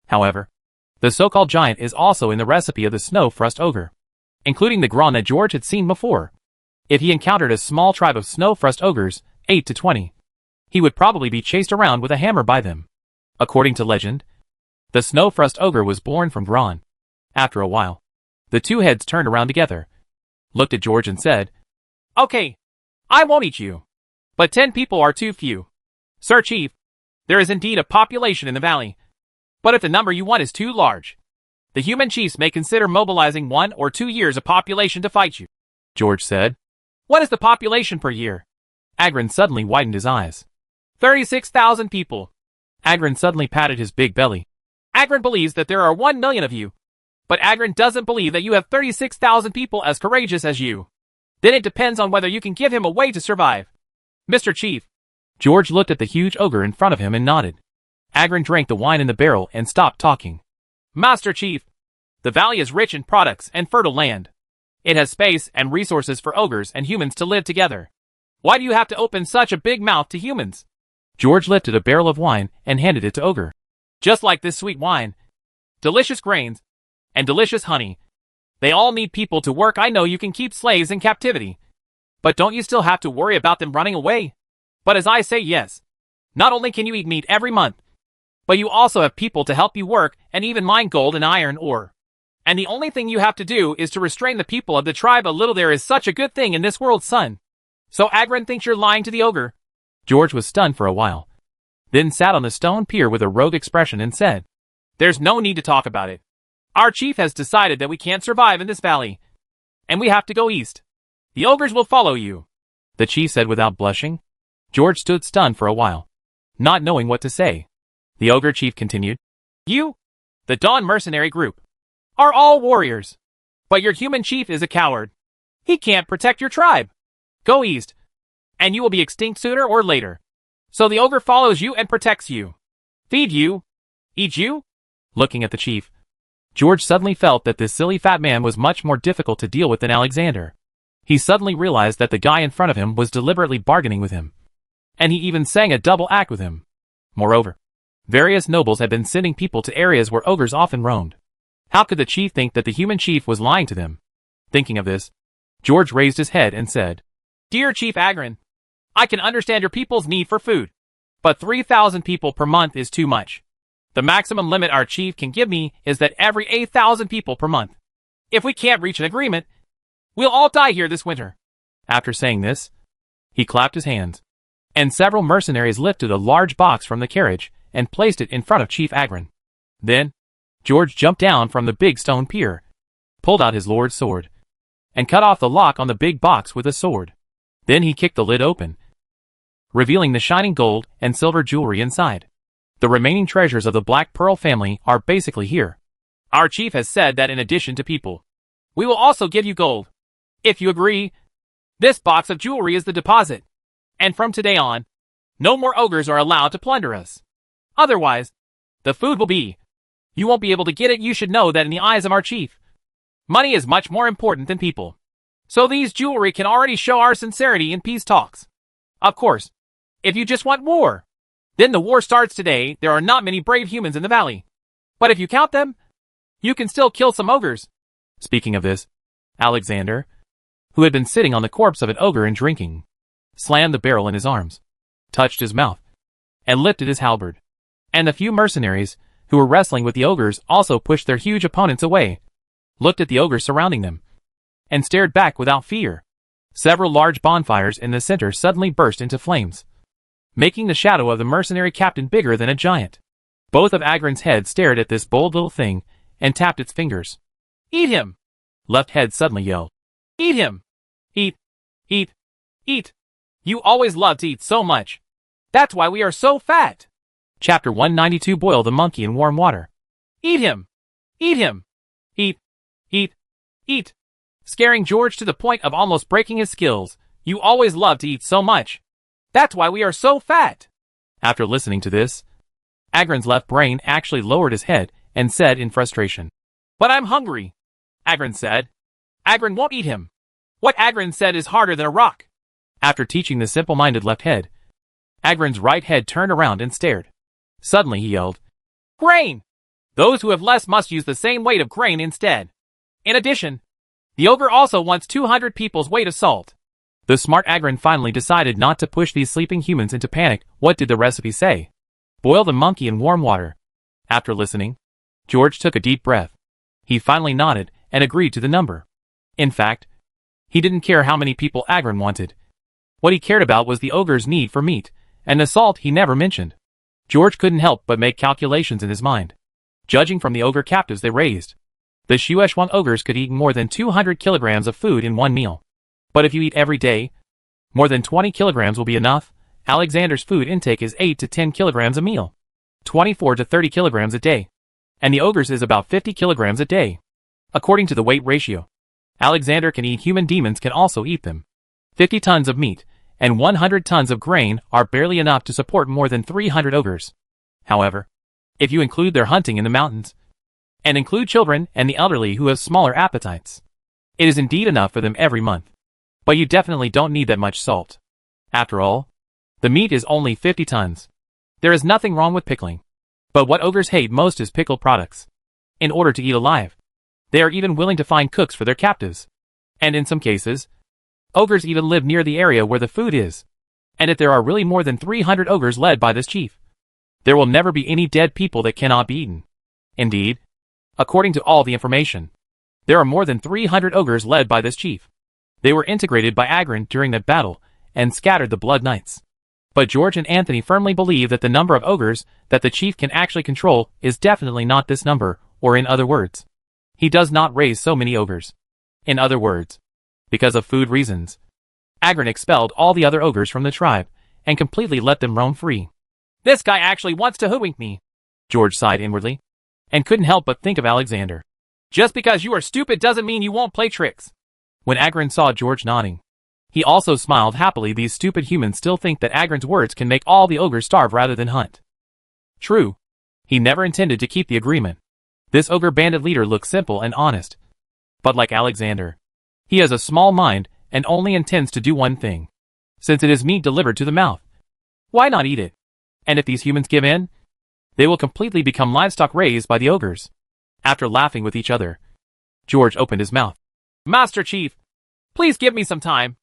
However, the so-called giant is also in the recipe of the Snowfrost Ogre, including the Gron that George had seen before. If he encountered a small tribe of Snowfrost Ogres, 8 to 20, he would probably be chased around with a hammer by them. According to legend, the Snowfrost Ogre was born from Gron. After a while, the 2 heads turned around together, looked at George and said, "Okay, I won't eat you. But 10 people are too few. Sir Chief, there is indeed a population in the valley. But if the number you want is too large, the human chiefs may consider mobilizing 1 or 2 years of population to fight you." George said, "What is the population per year?" Agron suddenly widened his eyes. 36,000 people. Agron suddenly patted his big belly. Agron believes that there are 1 million of you. But Agron doesn't believe that you have 36,000 people as courageous as you. Then it depends on whether you can give him a way to survive. Mr. Chief. George looked at the huge ogre in front of him and nodded. Agron drank the wine in the barrel and stopped talking. Master Chief, the valley is rich in products and fertile land. It has space and resources for ogres and humans to live together. Why do you have to open such a big mouth to humans? George lifted a barrel of wine and handed it to Ogre. Just like this sweet wine, delicious grains, and delicious honey. They all need people to work. I know you can keep slaves in captivity. But don't you still have to worry about them running away? But as I say, yes. Not only can you eat meat every month, but you also have people to help you work and even mine gold and iron ore. And the only thing you have to do is to restrain the people of the tribe a little. There is such a good thing in this world, son. So Agron thinks you're lying to the ogre. George was stunned for a while, then sat on the stone pier with a rogue expression and said, There's no need to talk about it. Our chief has decided that we can't survive in this valley, and we have to go east. The ogres will follow you, the chief said without blushing. George stood stunned for a while, not knowing what to say. The ogre chief continued, You, the Dawn mercenary group, are all warriors, but your human chief is a coward. He can't protect your tribe. Go east, and you will be extinct sooner or later. So the ogre follows you and protects you. Feed you. Eat you. Looking at the chief, George suddenly felt that this silly fat man was much more difficult to deal with than Alexander. He suddenly realized that the guy in front of him was deliberately bargaining with him, and he even sang a double act with him. Moreover, various nobles had been sending people to areas where ogres often roamed. How could the chief think that the human chief was lying to them? Thinking of this, George raised his head and said, Dear Chief Agron, I can understand your people's need for food, but 3,000 people per month is too much. The maximum limit our chief can give me is that every 8,000 people per month. If we can't reach an agreement, we'll all die here this winter. After saying this, he clapped his hands, and several mercenaries lifted a large box from the carriage and placed it in front of Chief Agron. Then, George jumped down from the big stone pier, pulled out his lord's sword, and cut off the lock on the big box with a sword. Then he kicked the lid open, revealing the shining gold and silver jewelry inside. The remaining treasures of the Black Pearl family are basically here. Our chief has said that in addition to people, we will also give you gold. If you agree, this box of jewelry is the deposit. And from today on, no more ogres are allowed to plunder us. Otherwise, the food will be. You won't be able to get it. You should know that in the eyes of our chief, money is much more important than people. So these jewelry can already show our sincerity in peace talks. Of course, if you just want war, then the war starts today. There are not many brave humans in the valley. But if you count them, you can still kill some ogres. Speaking of this, Alexander, who had been sitting on the corpse of an ogre and drinking, slammed the barrel in his arms, touched his mouth, and lifted his halberd. And the few mercenaries who were wrestling with the ogres also pushed their huge opponents away, looked at the ogres surrounding them, and stared back without fear. Several large bonfires in the center suddenly burst into flames, making the shadow of the mercenary captain bigger than a giant. Both of Agron's heads stared at this bold little thing and tapped its fingers. Eat him! Left Head suddenly yelled. Eat him! Eat! Eat! Eat! You always love to eat so much. That's why we are so fat. Chapter 192. Boil the monkey in warm water. Eat him! Eat him! Eat! Eat! Eat! Scaring George to the point of almost breaking his skills. You always love to eat so much. That's why we are so fat. After listening to this, Agron's left brain actually lowered his head and said in frustration, But I'm hungry. Agron said. Agron won't eat him. What Agron said is harder than a rock. After teaching the simple-minded left head, Agron's right head turned around and stared. Suddenly he yelled, Grain! Those who have less must use the same weight of grain instead. In addition, the ogre also wants 200 people's weight of salt. The smart Agron finally decided not to push these sleeping humans into panic. What did the recipe say? Boil the monkey in warm water. After listening, George took a deep breath. He finally nodded and agreed to the number. In fact, he didn't care how many people Agron wanted. What he cared about was the ogre's need for meat, and the salt he never mentioned. George couldn't help but make calculations in his mind. Judging from the ogre captives they raised, the Shueshwang ogres could eat more than 200 kilograms of food in one meal. But if you eat every day, more than 20 kilograms will be enough. Alexander's food intake is 8 to 10 kilograms a meal, 24 to 30 kilograms a day, and the ogre's is about 50 kilograms a day. According to the weight ratio, Alexander can eat. Human demons can also eat them. 50 tons of meat and 100 tons of grain are barely enough to support more than 300 ogres. However, if you include their hunting in the mountains, and include children and the elderly who have smaller appetites, it is indeed enough for them every month. But you definitely don't need that much salt. After all, the meat is only 50 tons. There is nothing wrong with pickling. But what ogres hate most is pickled products. In order to eat alive, they are even willing to find cooks for their captives. And in some cases, ogres even live near the area where the food is. And if there are really more than 300 ogres led by this chief, there will never be any dead people that cannot be eaten. Indeed, according to all the information, there are more than 300 ogres led by this chief. They were integrated by Agron during that battle and scattered the Blood Knights. But George and Anthony firmly believe that the number of ogres that the chief can actually control is definitely not this number, or in other words, he does not raise so many ogres. In other words, because of food reasons, Agron expelled all the other ogres from the tribe and completely let them roam free. This guy actually wants to hoodwink me, George sighed inwardly, and couldn't help but think of Alexander. Just because you are stupid doesn't mean you won't play tricks. When Agron saw George nodding, he also smiled happily. These stupid humans still think that Agron's words can make all the ogres starve rather than hunt. True, he never intended to keep the agreement. This ogre bandit leader looks simple and honest. But like Alexander, he has a small mind and only intends to do one thing. Since it is meat delivered to the mouth, why not eat it? And if these humans give in, they will completely become livestock raised by the ogres. After laughing with each other, George opened his mouth. Master Chief, please give me some time.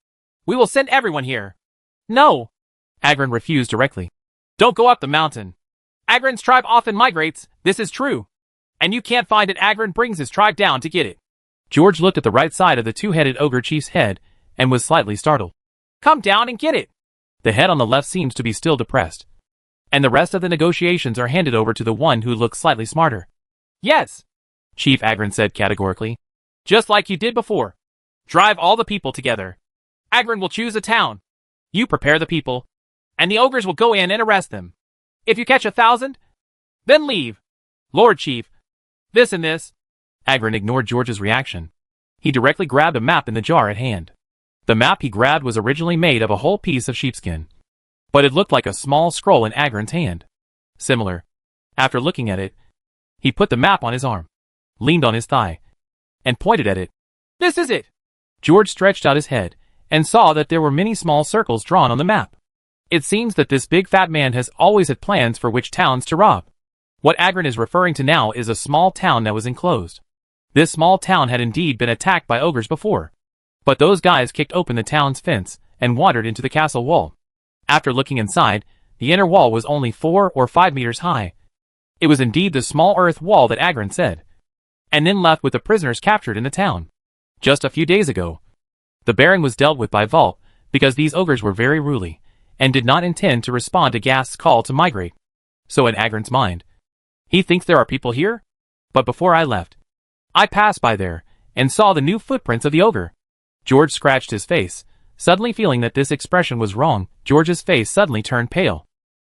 We will send everyone here. No. Agron refused directly. Don't go up the mountain. Agron's tribe often migrates, this is true. And you can't find it. Agron brings his tribe down to get it. George looked at the right side of the two-headed ogre chief's head and was slightly startled. Come down and get it. The head on the left seems to be still depressed, and the rest of the negotiations are handed over to the one who looks slightly smarter. Yes, Chief Agron said categorically. Just like you did before. Drive all the people together. Agron will choose a town. You prepare the people, and the ogres will go in and arrest them. If you catch 1,000, then leave. Lord Chief, this and this. Agron ignored George's reaction. He directly grabbed a map in the jar at hand. The map he grabbed was originally made of a whole piece of sheepskin, but it looked like a small scroll in Agron's hand. similar. After looking at it, he put the map on his arm, leaned on his thigh, and pointed at it. This is it! George stretched out his head and saw that there were many small circles drawn on the map. It seems that this big fat man has always had plans for which towns to rob. What Agron is referring to now is a small town that was enclosed. This small town had indeed been attacked by ogres before, but those guys kicked open the town's fence and wandered into the castle wall. After looking inside, the inner wall was only 4 or 5 meters high. It was indeed the small earth wall that Agron said, and then left with the prisoners captured in the town. Just a few days ago, the Baron was dealt with by Vault because these ogres were very ruly and did not intend to respond to Ghast's call to migrate. So in Agron's mind, he thinks there are people here? But before I left, I passed by there and saw the new footprints of the ogre. George scratched his face, suddenly feeling that this expression was wrong. George's face suddenly turned pale,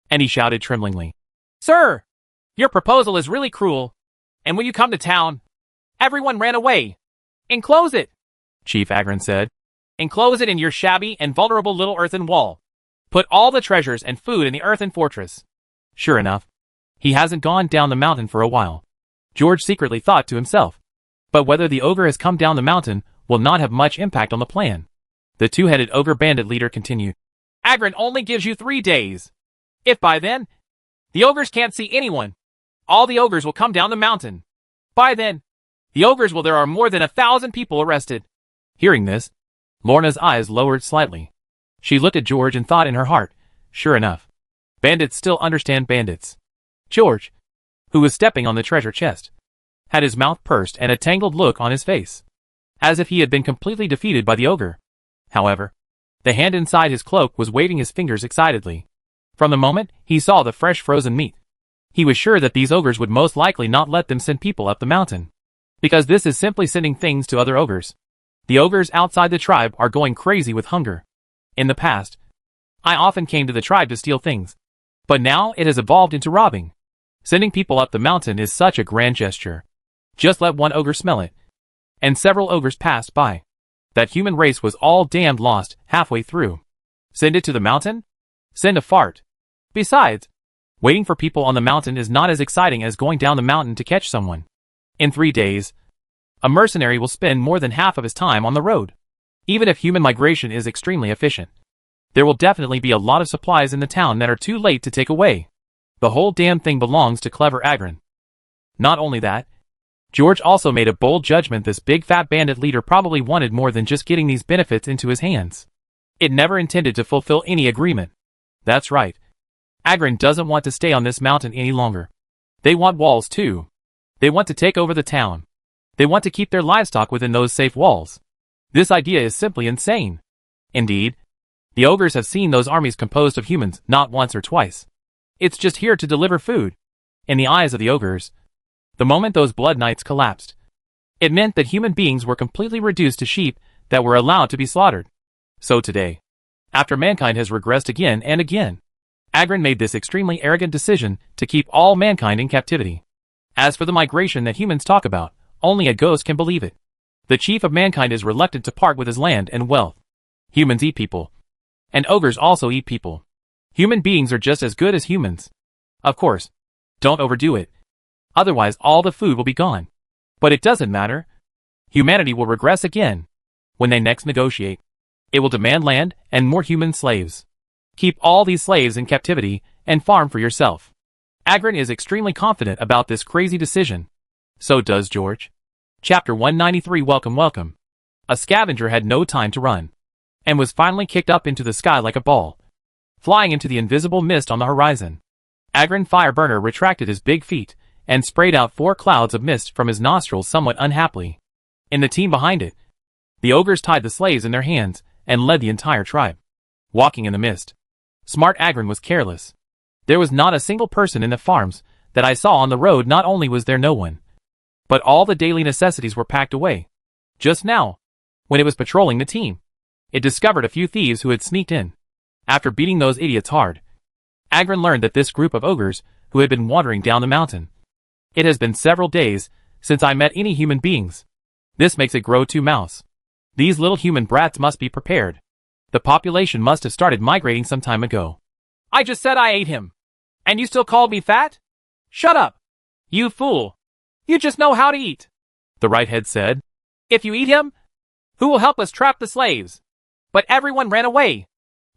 and he shouted tremblingly, Sir! Your proposal is really cruel. And when you come to town, everyone ran away. Enclose it, Chief Agron said. Enclose it in your shabby and vulnerable little earthen wall. Put all the treasures and food in the earthen fortress. Sure enough, he hasn't gone down the mountain for a while. George secretly thought to himself. But whether the ogre has come down the mountain will not have much impact on the plan. The two-headed ogre bandit leader continued. Agron only gives you 3 days. If by then, the ogres can't see anyone, all the ogres will come down the mountain. By then, the ogres will there are more than 1,000 people arrested. Hearing this, Lorna's eyes lowered slightly. She looked at George and thought in her heart, sure enough, bandits still understand bandits. George, who was stepping on the treasure chest, had his mouth pursed and a tangled look on his face, as if he had been completely defeated by the ogre. However, the hand inside his cloak was waving his fingers excitedly. From the moment he saw the fresh frozen meat, he was sure that these ogres would most likely not let them send people up the mountain, because this is simply sending things to other ogres. The ogres outside the tribe are going crazy with hunger. In the past, I often came to the tribe to steal things, but now it has evolved into robbing. Sending people up the mountain is such a grand gesture. Just let one ogre smell it, and several ogres passed by. That human race was all damned lost halfway through. Send it to the mountain? Send a fart. Besides, waiting for people on the mountain is not as exciting as going down the mountain to catch someone. In 3 days, a mercenary will spend more than half of his time on the road. Even if human migration is extremely efficient, there will definitely be a lot of supplies in the town that are too late to take away. The whole damn thing belongs to clever Agron. Not only that, George also made a bold judgment. This big fat bandit leader probably wanted more than just getting these benefits into his hands. It never intended to fulfill any agreement. That's right. Agron doesn't want to stay on this mountain any longer. They want walls too. They want to take over the town. They want to keep their livestock within those safe walls. This idea is simply insane. Indeed, the ogres have seen those armies composed of humans not once or twice. It's just here to deliver food. In the eyes of the ogres, the moment those blood knights collapsed, it meant that human beings were completely reduced to sheep that were allowed to be slaughtered. So today, after mankind has regressed again and again, Agron made this extremely arrogant decision to keep all mankind in captivity. As for the migration that humans talk about, only a ghost can believe it. The chief of mankind is reluctant to part with his land and wealth. Humans eat people, and ogres also eat people. Human beings are just as good as humans. Of course, don't overdo it. Otherwise all the food will be gone. But it doesn't matter. Humanity will regress again. When they next negotiate, it will demand land and more human slaves. Keep all these slaves in captivity and farm for yourself. Agron is extremely confident about this crazy decision. So does George. Chapter 193. Welcome. A scavenger had no time to run, and was finally kicked up into the sky like a ball, flying into the invisible mist on the horizon. Agron Fireburner retracted his big feet and sprayed out 4 clouds of mist from his nostrils somewhat unhappily. In the team behind it, the ogres tied the slaves in their hands and led the entire tribe. Walking in the mist, smart Agron was careless. There was not a single person in the farms that I saw on the road. Not only was there no one, but all the daily necessities were packed away. Just now, when it was patrolling the team, it discovered a few thieves who had sneaked in. After beating those idiots hard, Agron learned that this group of ogres who had been wandering down the mountain. It has been several days since I met any human beings. This makes it grow 2 mouse. These little human brats must be prepared. The population must have started migrating some time ago. I just said I ate him. And you still called me fat? Shut up! You fool! You just know how to eat, the right head said. If you eat him, who will help us trap the slaves? But everyone ran away.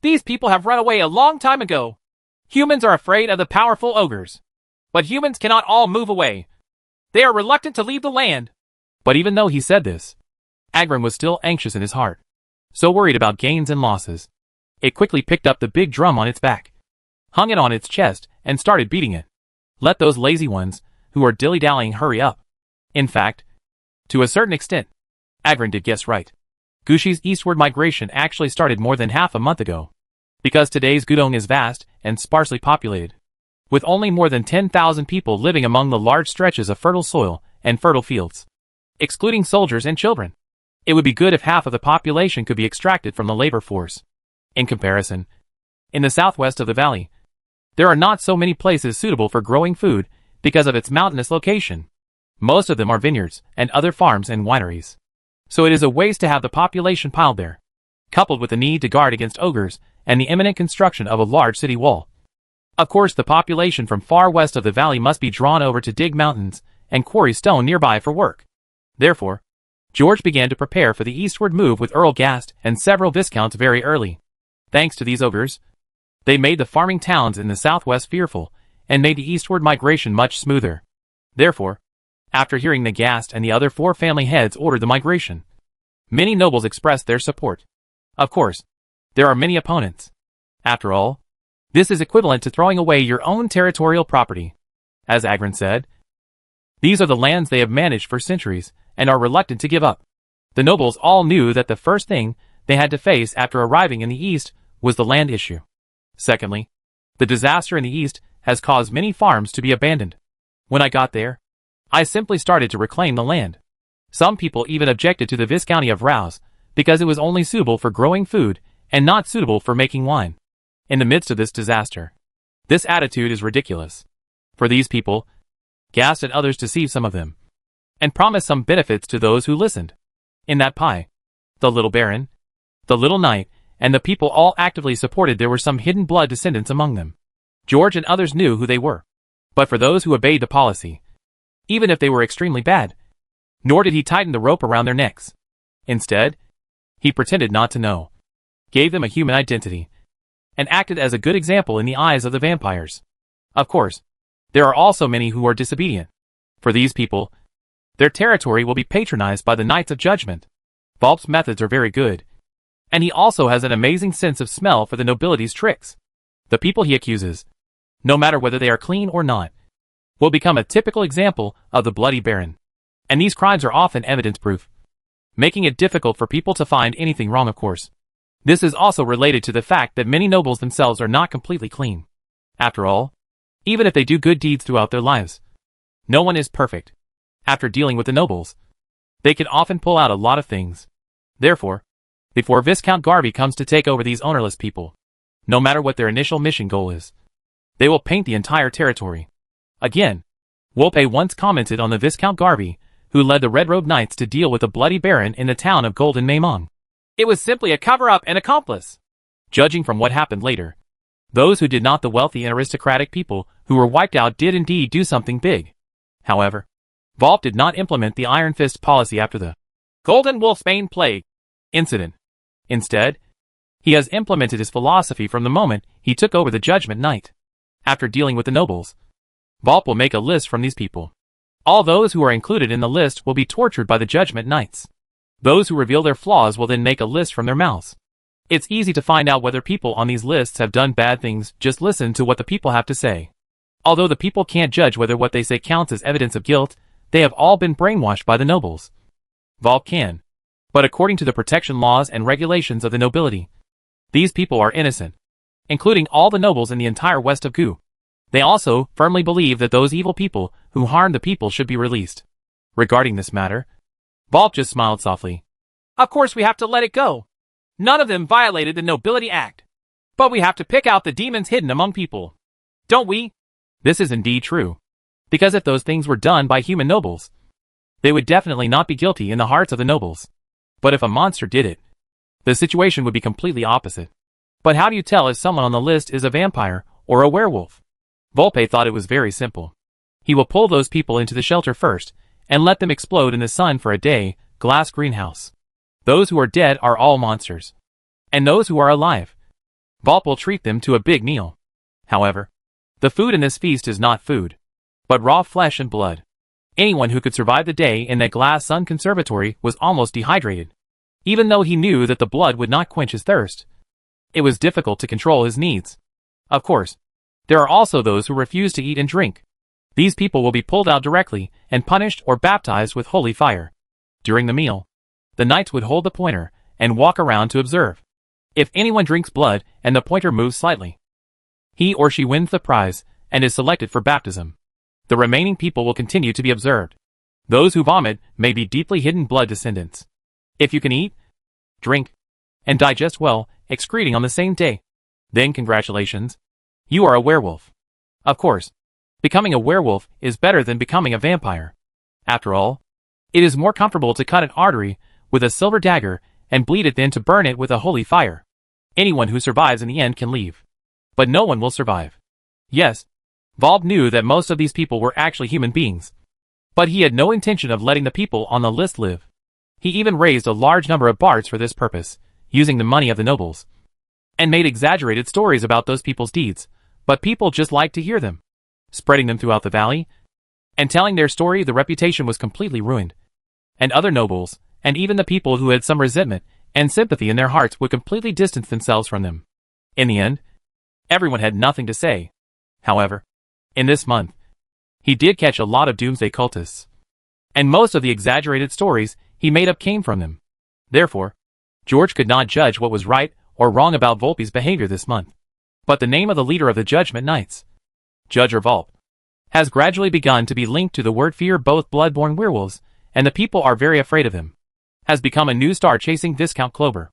These people have run away a long time ago. Humans are afraid of the powerful ogres. But humans cannot all move away. They are reluctant to leave the land. But even though he said this, Agron was still anxious in his heart, so worried about gains and losses. It quickly picked up the big drum on its back, hung it on its chest, and started beating it. Let those lazy ones, who are dilly-dallying, hurry up. In fact, to a certain extent, Agron did guess right. Gushi's eastward migration actually started more than half a month ago, because today's Gudong is vast and sparsely populated, with only more than 10,000 people living among the large stretches of fertile soil and fertile fields, excluding soldiers and children. It would be good if half of the population could be extracted from the labor force. In comparison, in the southwest of the valley, there are not so many places suitable for growing food because of its mountainous location. Most of them are vineyards and other farms and wineries. So it is a waste to have the population piled there, coupled with the need to guard against ogres and the imminent construction of a large city wall. Of course, the population from far west of the valley must be drawn over to dig mountains and quarry stone nearby for work. Therefore, George began to prepare for the eastward move with Earl Gast and several viscounts very early. Thanks to these ogres, they made the farming towns in the southwest fearful and made the eastward migration much smoother. Therefore, after hearing the Gast and the other 4 family heads ordered the migration, many nobles expressed their support. Of course, there are many opponents. After all, this is equivalent to throwing away your own territorial property. As Agron said, these are the lands they have managed for centuries and are reluctant to give up. The nobles all knew that the first thing they had to face after arriving in the east was the land issue. Secondly, the disaster in the east has caused many farms to be abandoned. When I got there, I simply started to reclaim the land. Some people even objected to the Viscounty of Rouse because it was only suitable for growing food and not suitable for making wine. In the midst of this disaster, this attitude is ridiculous. For these people, Gast and others deceived some of them, and promised some benefits to those who listened. In that pie, the little baron, the little knight, and the people all actively supported there were some hidden blood descendants among them. George and others knew who they were. But for those who obeyed the policy, even if they were extremely bad, nor did he tighten the rope around their necks. Instead, he pretended not to know, gave them a human identity, and acted as a good example in the eyes of the vampires. Of course, there are also many who are disobedient. For these people, their territory will be patronized by the Knights of Judgment. Valp's methods are very good, and he also has an amazing sense of smell for the nobility's tricks. The people he accuses, no matter whether they are clean or not, will become a typical example of the Bloody Baron. And these crimes are often evidence-proof, making it difficult for people to find anything wrong, of course. This is also related to the fact that many nobles themselves are not completely clean. After all, even if they do good deeds throughout their lives, no one is perfect. After dealing with the nobles, they can often pull out a lot of things. Therefore, before Viscount Garvey comes to take over these ownerless people, no matter what their initial mission goal is, they will paint the entire territory. Again, Wolpe once commented on the Viscount Garvey, who led the Red-Robed Knights to deal with the Bloody Baron in the town of Golden Maimong. It was simply a cover-up and accomplice. Judging from what happened later, those who did not, the wealthy and aristocratic people who were wiped out, did indeed do something big. However, Valp did not implement the Iron Fist policy after the Golden Wolfsbane Plague incident. Instead, he has implemented his philosophy from the moment he took over the Judgment Knight. After dealing with the nobles, Valp will make a list from these people. All those who are included in the list will be tortured by the Judgment Knights. Those who reveal their flaws will then make a list from their mouths. It's easy to find out whether people on these lists have done bad things. Just listen to what the people have to say. Although the people can't judge whether what they say counts as evidence of guilt, they have all been brainwashed by the nobles. Valp can. But according to the protection laws and regulations of the nobility, these people are innocent, including all the nobles in the entire west of Gu. They also firmly believe that those evil people who harmed the people should be released. Regarding this matter, Valp just smiled softly. Of course we have to let it go. None of them violated the Nobility Act. But we have to pick out the demons hidden among people. Don't we? This is indeed true. Because if those things were done by human nobles, they would definitely not be guilty in the hearts of the nobles. But if a monster did it, the situation would be completely opposite. But how do you tell if someone on the list is a vampire or a werewolf? Volpe thought it was very simple. He will pull those people into the shelter first, and let them explode in the sun for a day, glass greenhouse. Those who are dead are all monsters. And those who are alive, Volpe will treat them to a big meal. However, the food in this feast is not food, but raw flesh and blood. Anyone who could survive the day in that glass sun conservatory was almost dehydrated. Even though he knew that the blood would not quench his thirst, it was difficult to control his needs. Of course, there are also those who refuse to eat and drink. These people will be pulled out directly and punished or baptized with holy fire. During the meal, the knights would hold the pointer and walk around to observe. If anyone drinks blood and the pointer moves slightly, he or she wins the prize and is selected for baptism. The remaining people will continue to be observed. Those who vomit may be deeply hidden blood descendants. If you can eat, drink, and digest well, excreting on the same day, then congratulations, you are a werewolf. Of course, becoming a werewolf is better than becoming a vampire. After all, it is more comfortable to cut an artery with a silver dagger and bleed it than to burn it with a holy fire. Anyone who survives in the end can leave. But no one will survive. Yes, Volpe knew that most of these people were actually human beings. But he had no intention of letting the people on the list live. He even raised a large number of bards for this purpose, using the money of the nobles, and made exaggerated stories about those people's deeds, but people just liked to hear them. Spreading them throughout the valley, and telling their story, the reputation was completely ruined. And other nobles, and even the people who had some resentment and sympathy in their hearts, would completely distance themselves from them. In the end, everyone had nothing to say. However, in this month, he did catch a lot of doomsday cultists. And most of the exaggerated stories he made up came from them. Therefore, George could not judge what was right or wrong about Volpe's behavior this month. But the name of the leader of the Judgment Knights, Judge Volpe, has gradually begun to be linked to the word fear. Both blood-born werewolves and the people are very afraid of him. Has become a new star chasing Viscount Clover.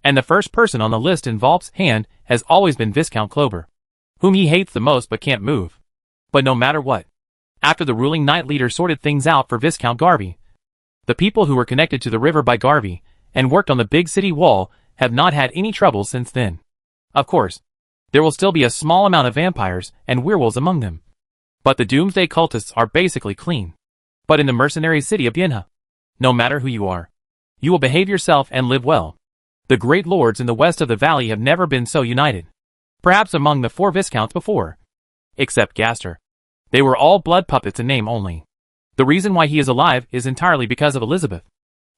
And the first person on the list in Volpe's hand has always been Viscount Clover, whom he hates the most but can't move. But no matter what, after the ruling knight leader sorted things out for Viscount Garvey, the people who were connected to the river by Garvey and worked on the big city wall have not had any trouble since then. Of course, there will still be a small amount of vampires and werewolves among them. But the doomsday cultists are basically clean. But in the mercenary city of Vienna, no matter who you are, you will behave yourself and live well. The great lords in the west of the valley have never been so united. Perhaps among the 4 viscounts before. Except Gaster. They were all blood puppets in name only. The reason why he is alive is entirely because of Elizabeth.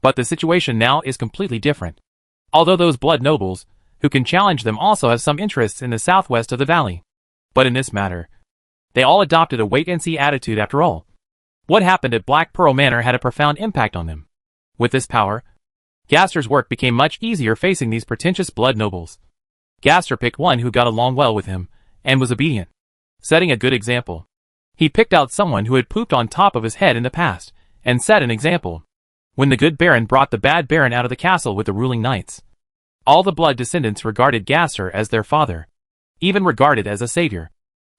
But the situation now is completely different. Although those blood nobles, who can challenge them, also have some interests in the southwest of the valley. But in this matter, they all adopted a wait-and-see attitude after all. What happened at Black Pearl Manor had a profound impact on them. With this power, Gaster's work became much easier facing these pretentious blood nobles. Gaster picked one who got along well with him, and was obedient, setting a good example. He picked out someone who had pooped on top of his head in the past, and set an example. When the good Baron brought the bad Baron out of the castle with the ruling knights, all the blood descendants regarded Gaster as their father, even regarded as a savior.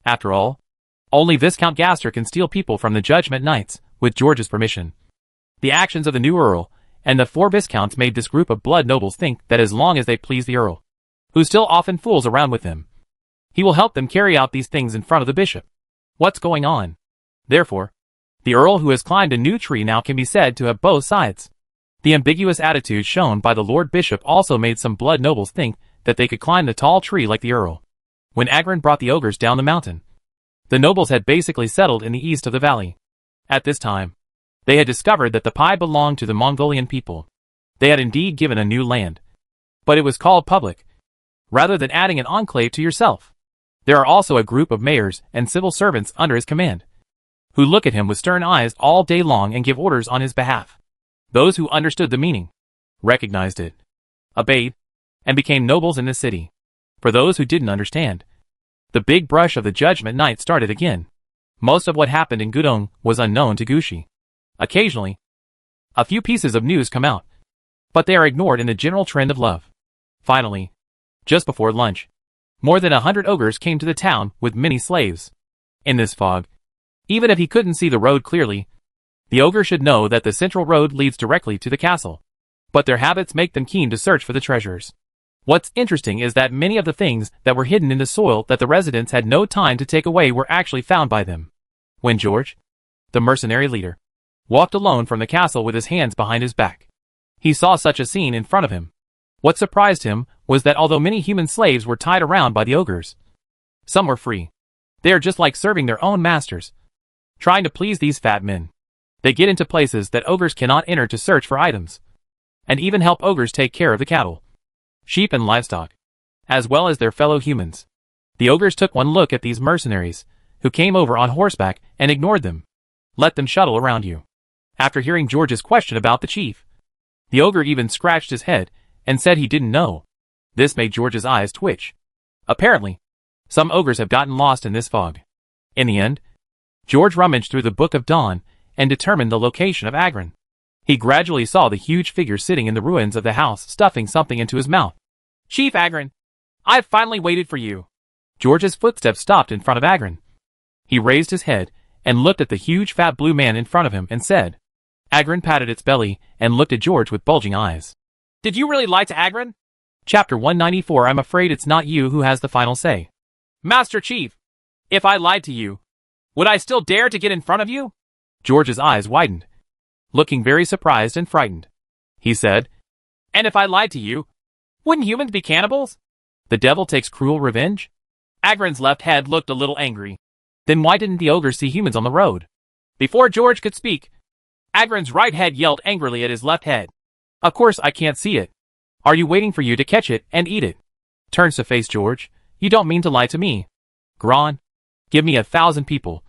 After all, only Viscount Gaster can steal people from the Judgment Knights, with George's permission. The actions of the new Earl, and the 4 viscounts made this group of blood nobles think that as long as they please the Earl, who still often fools around with them, he will help them carry out these things in front of the bishop. What's going on? Therefore, the Earl who has climbed a new tree now can be said to have both sides. The ambiguous attitude shown by the Lord Bishop also made some blood nobles think that they could climb the tall tree like the Earl. When Agron brought the ogres down the mountain, the nobles had basically settled in the east of the valley. At this time, they had discovered that the Pi belonged to the Mongolian people. They had indeed given a new land, but it was called public, rather than adding an enclave to yourself. There are also a group of mayors and civil servants under his command, who look at him with stern eyes all day long and give orders on his behalf. Those who understood the meaning, recognized it, obeyed, and became nobles in the city. For those who didn't understand, the big brush of the Judgment Night started again. Most of what happened in Gudong was unknown to Gushi. Occasionally, a few pieces of news come out, but they are ignored in the general trend of love. Finally, just before lunch, more than 100 ogres came to the town with many slaves. In this fog, even if he couldn't see the road clearly, the ogre should know that the central road leads directly to the castle. But their habits make them keen to search for the treasures. What's interesting is that many of the things that were hidden in the soil that the residents had no time to take away were actually found by them. When George, the mercenary leader, walked alone from the castle with his hands behind his back, he saw such a scene in front of him. What surprised him was that although many human slaves were tied around by the ogres, some were free. They are just like serving their own masters, trying to please these fat men. They get into places that ogres cannot enter to search for items, and even help ogres take care of the cattle, sheep and livestock, as well as their fellow humans. The ogres took one look at these mercenaries, who came over on horseback, and ignored them. Let them shuttle around you. After hearing George's question about the chief, the ogre even scratched his head and said he didn't know. This made George's eyes twitch. Apparently, some ogres have gotten lost in this fog. In the end, George rummaged through the Book of Dawn and determined the location of Agron. He gradually saw the huge figure sitting in the ruins of the house, stuffing something into his mouth. "Chief Agron, I've finally waited for you." George's footsteps stopped in front of Agron. He raised his head and looked at the huge fat blue man in front of him and said. Agron patted its belly and looked at George with bulging eyes. "Did you really lie to Agron?" Chapter 194. I'm afraid it's not you who has the final say. "Master Chief, if I lied to you, would I still dare to get in front of you?" George's eyes widened, looking very surprised and frightened. He said, "And if I lied to you, wouldn't humans be cannibals? The devil takes cruel revenge?" Agron's left head looked a little angry. Then why didn't the ogre see humans on the road? Before George could speak, Agron's right head yelled angrily at his left head. "Of course I can't see it. Are you waiting for you to catch it and eat it?" Turns to face George. "You don't mean to lie to me. Gron, give me 1,000 people,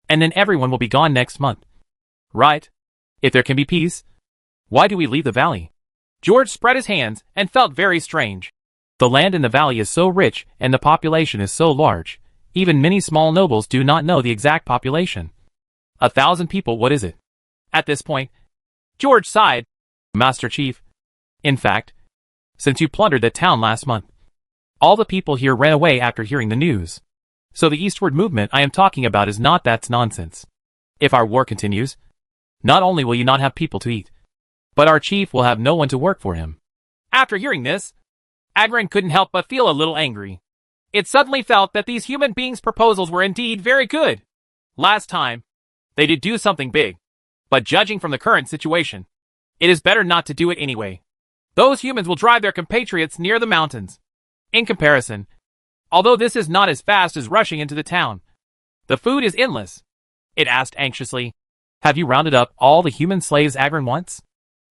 and then everyone will be gone next month. Right? If there can be peace, why do we leave the valley?" George spread his hands and felt very strange. The land in the valley is so rich and the population is so large, even many small nobles do not know the exact population. 1,000 people, what is it? At this point, George sighed. "Master Chief, in fact, since you plundered that town last month, all the people here ran away after hearing the news. So the eastward movement I am talking about is not that's nonsense. If our war continues, not only will you not have people to eat, but our chief will have no one to work for him." After hearing this, Agron couldn't help but feel a little angry. It suddenly felt that these human beings' proposals were indeed very good. Last time, they did do something big. But judging from the current situation, it is better not to do it anyway. Those humans will drive their compatriots near the mountains. In comparison, although this is not as fast as rushing into the town, the food is endless. It asked anxiously. "Have you rounded up all the human slaves Agron wants?"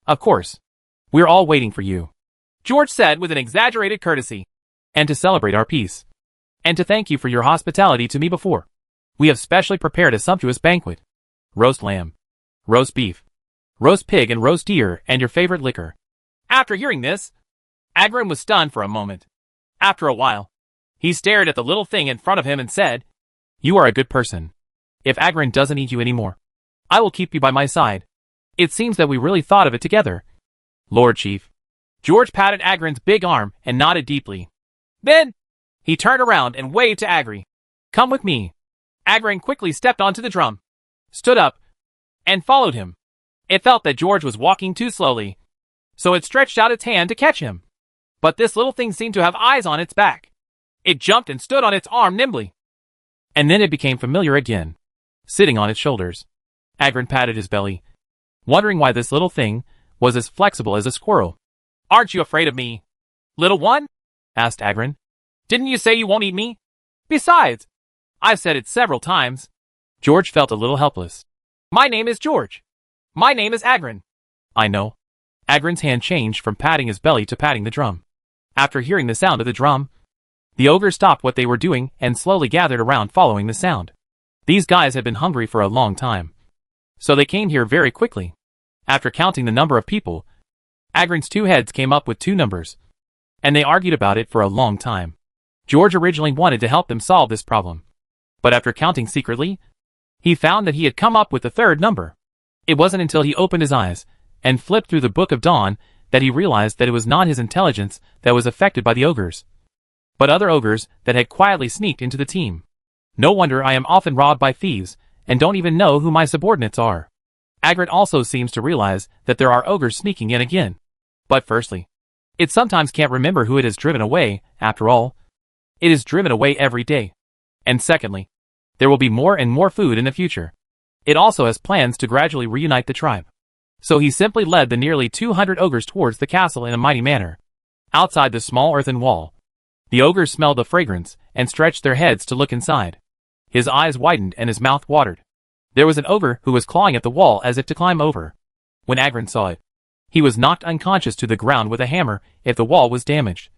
"Of course. We're all waiting for you," George said with an exaggerated courtesy. "And to celebrate our peace, and to thank you for your hospitality to me before, we have specially prepared a sumptuous banquet. Roast lamb, roast beef, roast pig and roast deer, and your favorite liquor." After hearing this, Agron was stunned for a moment. After a while, he stared at the little thing in front of him and said, "You are a good person. If Agron doesn't eat you anymore, I will keep you by my side. It seems that we really thought of it together." "Lord Chief." George patted Agron's big arm and nodded deeply. Then, he turned around and waved to Agri. "Come with me." Agron quickly stepped onto the drum, stood up, and followed him. It felt that George was walking too slowly, so it stretched out its hand to catch him. But this little thing seemed to have eyes on its back. It jumped and stood on its arm nimbly. And then it became familiar again, sitting on its shoulders. Agron patted his belly, wondering why this little thing was as flexible as a squirrel. "Aren't you afraid of me, little one?" asked Agron. "Didn't you say you won't eat me? Besides, I've said it several times." George felt a little helpless. "My name is George. My name is Agron." "I know." Agron's hand changed from patting his belly to patting the drum. After hearing the sound of the drum, the ogres stopped what they were doing and slowly gathered around following the sound. These guys had been hungry for a long time, so they came here very quickly. After counting the number of people, Agron's two heads came up with two numbers, and they argued about it for a long time. George originally wanted to help them solve this problem, but after counting secretly, he found that he had come up with the third number. It wasn't until he opened his eyes and flipped through the Book of Dawn that he realized that it was not his intelligence that was affected by the ogres, but other ogres that had quietly sneaked into the team. "No wonder I am often robbed by thieves and don't even know who my subordinates are." Agron also seems to realize that there are ogres sneaking in again. But firstly, It sometimes can't remember who it has driven away, after all. It is driven away every day. And secondly, there will be more and more food in the future. It also has plans to gradually reunite the tribe. So he simply led the nearly 200 ogres towards the castle in a mighty manner. Outside the small earthen wall, the ogres smelled the fragrance and stretched their heads to look inside. His eyes widened and his mouth watered. There was an ogre who was clawing at the wall as if to climb over. When Agron saw it, he was knocked unconscious to the ground with a hammer if the wall was damaged.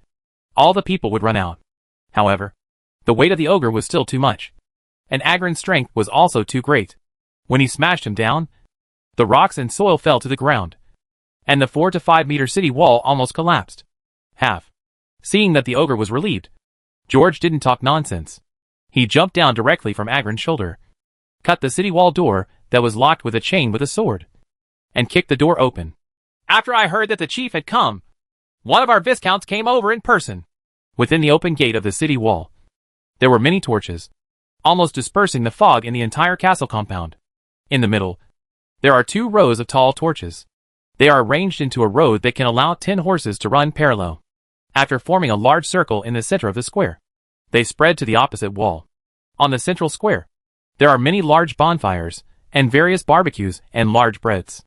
All the people would run out. However, the weight of the ogre was still too much, and Agron's strength was also too great. When he smashed him down, the rocks and soil fell to the ground, and the 4 to 5 meter city wall almost collapsed. Seeing that the ogre was relieved, George didn't talk nonsense. He jumped down directly from Agron's shoulder, cut the city wall door that was locked with a chain with a sword, and kicked the door open. After I heard that the chief had come, one of our viscounts came over in person. Within the open gate of the city wall, there were many torches, almost dispersing the fog in the entire castle compound. In the middle, there are 2 rows of tall torches. They are arranged into a road that can allow 10 horses to run parallel. After forming a large circle in the center of the square, they spread to the opposite wall. On the central square, there are many large bonfires, and various barbecues and large breads.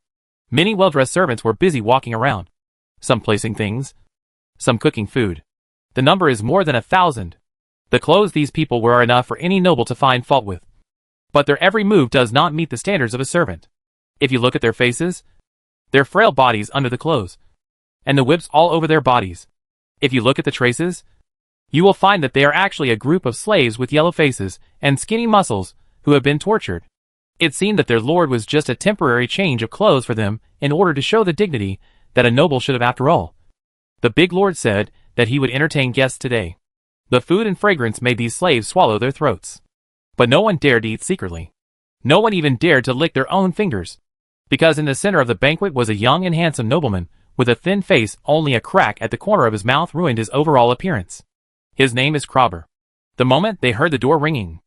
Many well-dressed servants were busy walking around, some placing things, some cooking food. The number is more than 1,000. The clothes these people wear are enough for any noble to find fault with. But their every move does not meet the standards of a servant. If you look at their faces, their frail bodies under the clothes, and the whips all over their bodies. If you look at the traces, you will find that they are actually a group of slaves with yellow faces and skinny muscles who have been tortured. It seemed that their lord was just a temporary change of clothes for them in order to show the dignity that a noble should have after all. The big lord said that he would entertain guests today. The food and fragrance made these slaves swallow their throats. But no one dared to eat secretly. No one even dared to lick their own fingers, because in the center of the banquet was a young and handsome nobleman with a thin face. Only a crack at the corner of his mouth ruined his overall appearance. His name is Krobber. The moment they heard the door ringing,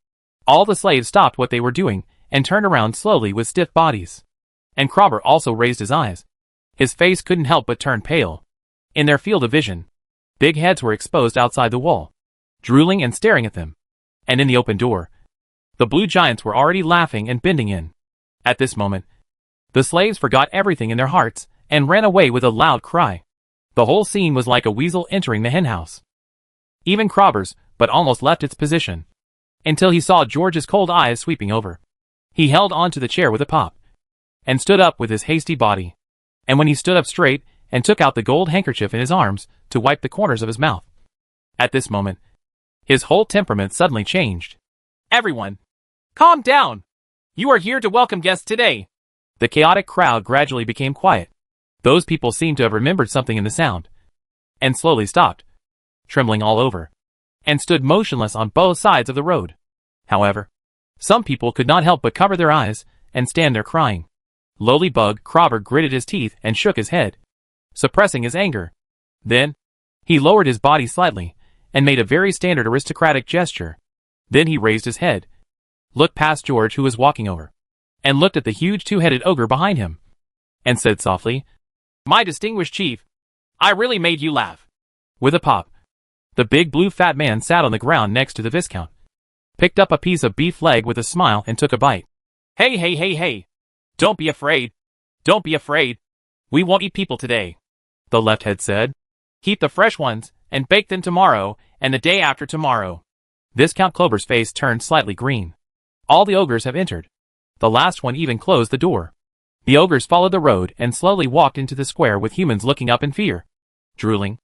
all the slaves stopped what they were doing and turned around slowly with stiff bodies. And Krobber also raised his eyes. His face couldn't help but turn pale. In their field of vision, big heads were exposed outside the wall, drooling and staring at them. And in the open door, the blue giants were already laughing and bending in. At this moment, the slaves forgot everything in their hearts and ran away with a loud cry. The whole scene was like a weasel entering the henhouse. Even Krobber's but almost left its position, until he saw George's cold eyes sweeping over. He held onto the chair with a pop, and stood up with his hasty body. And when he stood up straight and took out the gold handkerchief in his arms to wipe the corners of his mouth. At this moment, his whole temperament suddenly changed. Everyone, calm down! You are here to welcome guests today. The chaotic crowd gradually became quiet. Those people seemed to have remembered something in the sound, and slowly stopped, trembling all over, and stood motionless on both sides of the road. However, some people could not help but cover their eyes and stand there crying. Lowly Bug Krobber gritted his teeth and shook his head, suppressing his anger. Then, he lowered his body slightly and made a very standard aristocratic gesture. Then he raised his head, looked past George who was walking over, and looked at the huge 2-headed ogre behind him, and said softly, "My distinguished chief, I really made you laugh." With a pop, the big blue fat man sat on the ground next to the Viscount, picked up a piece of beef leg with a smile and took a bite. Hey, hey, hey, hey! Don't be afraid. Don't be afraid. We won't eat people today," the left head said. "Keep the fresh ones and bake them tomorrow and the day after tomorrow." Viscount Clover's face turned slightly green. All the ogres have entered. The last one even closed the door. The ogres followed the road and slowly walked into the square with humans looking up in fear. Drooling,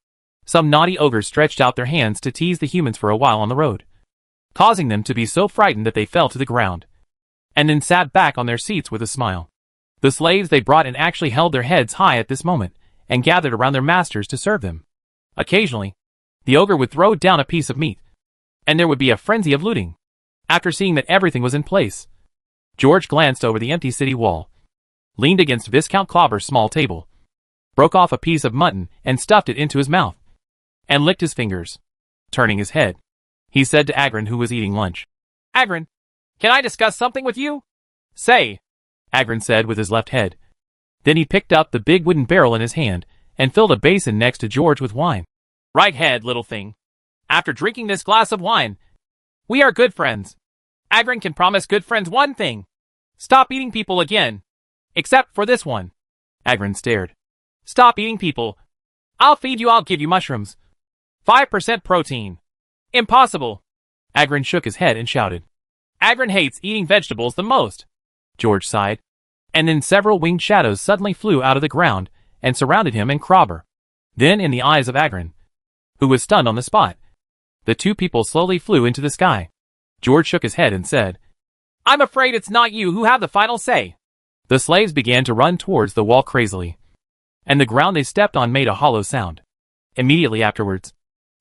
some naughty ogres stretched out their hands to tease the humans for a while on the road, causing them to be so frightened that they fell to the ground, and then sat back on their seats with a smile. The slaves they brought in actually held their heads high at this moment and gathered around their masters to serve them. Occasionally, the ogre would throw down a piece of meat, and there would be a frenzy of looting. After seeing that everything was in place, George glanced over the empty city wall, leaned against Viscount Clobber's small table, broke off a piece of mutton and stuffed it into his mouth, and licked his fingers. Turning his head, he said to Agron who was eating lunch, "Agron, can I discuss something with you?" "Say," Agron said with his left head. Then he picked up the big wooden barrel in his hand and filled a basin next to George with wine. Right head, little thing. After drinking this glass of wine, we are good friends. Agrin can promise good friends one thing. Stop eating people again. Except for this one. Agrin stared. Stop eating people. I'll feed you, I'll give you mushrooms. 5% protein. Impossible. Agrin shook his head and shouted. Agrin hates eating vegetables the most. George sighed. And then several winged shadows suddenly flew out of the ground and surrounded him and Krobber. Then in the eyes of Agrin, who was stunned on the spot, the two people slowly flew into the sky. George shook his head and said, I'm afraid it's not you who have the final say. The slaves began to run towards the wall crazily, and the ground they stepped on made a hollow sound. Immediately afterwards,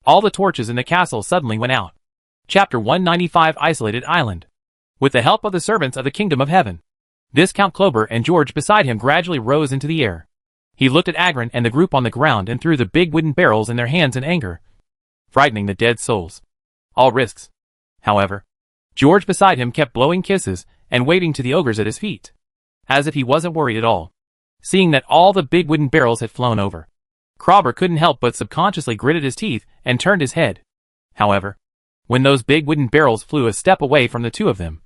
all the torches in the castle suddenly went out. Chapter 195 Isolated Island. With the help of the servants of the Kingdom of Heaven, Viscount Klober and George beside him gradually rose into the air. He looked at Agrin and the group on the ground and threw the big wooden barrels in their hands in anger, frightening the dead souls. All risks. However, George beside him kept blowing kisses and waving to the ogres at his feet, as if he wasn't worried at all. Seeing that all the big wooden barrels had flown over, Krobber couldn't help but subconsciously gritted his teeth and turned his head. However, when those big wooden barrels flew a step away from the two of them,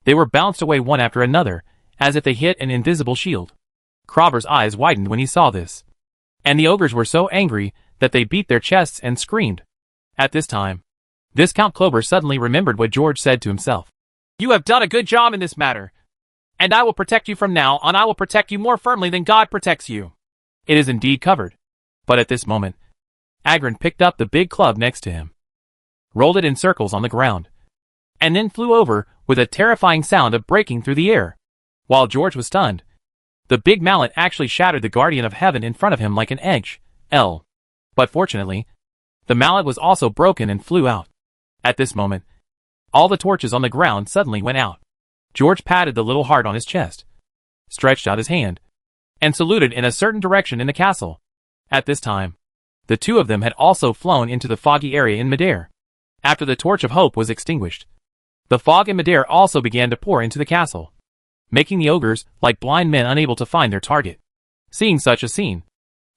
they were bounced away one after another, as if they hit an invisible shield. Krobber's eyes widened when he saw this, and the ogres were so angry that they beat their chests and screamed. At this time, Viscount Klober suddenly remembered what George said to himself. You have done a good job in this matter, and I will protect you from now on. I will protect you more firmly than God protects you. It is indeed covered. But at this moment, Agrin picked up the big club next to him, rolled it in circles on the ground, and then flew over with a terrifying sound of breaking through the air. While George was stunned, the big mallet actually shattered the Guardian of Heaven in front of him like an egg. But fortunately, the mallet was also broken and flew out. At this moment, all the torches on the ground suddenly went out. George patted the little heart on his chest, stretched out his hand, and saluted in a certain direction in the castle. At this time, the two of them had also flown into the foggy area in midair. After the torch of hope was extinguished, the fog in midair also began to pour into the castle, making the ogres like blind men unable to find their target. Seeing such a scene,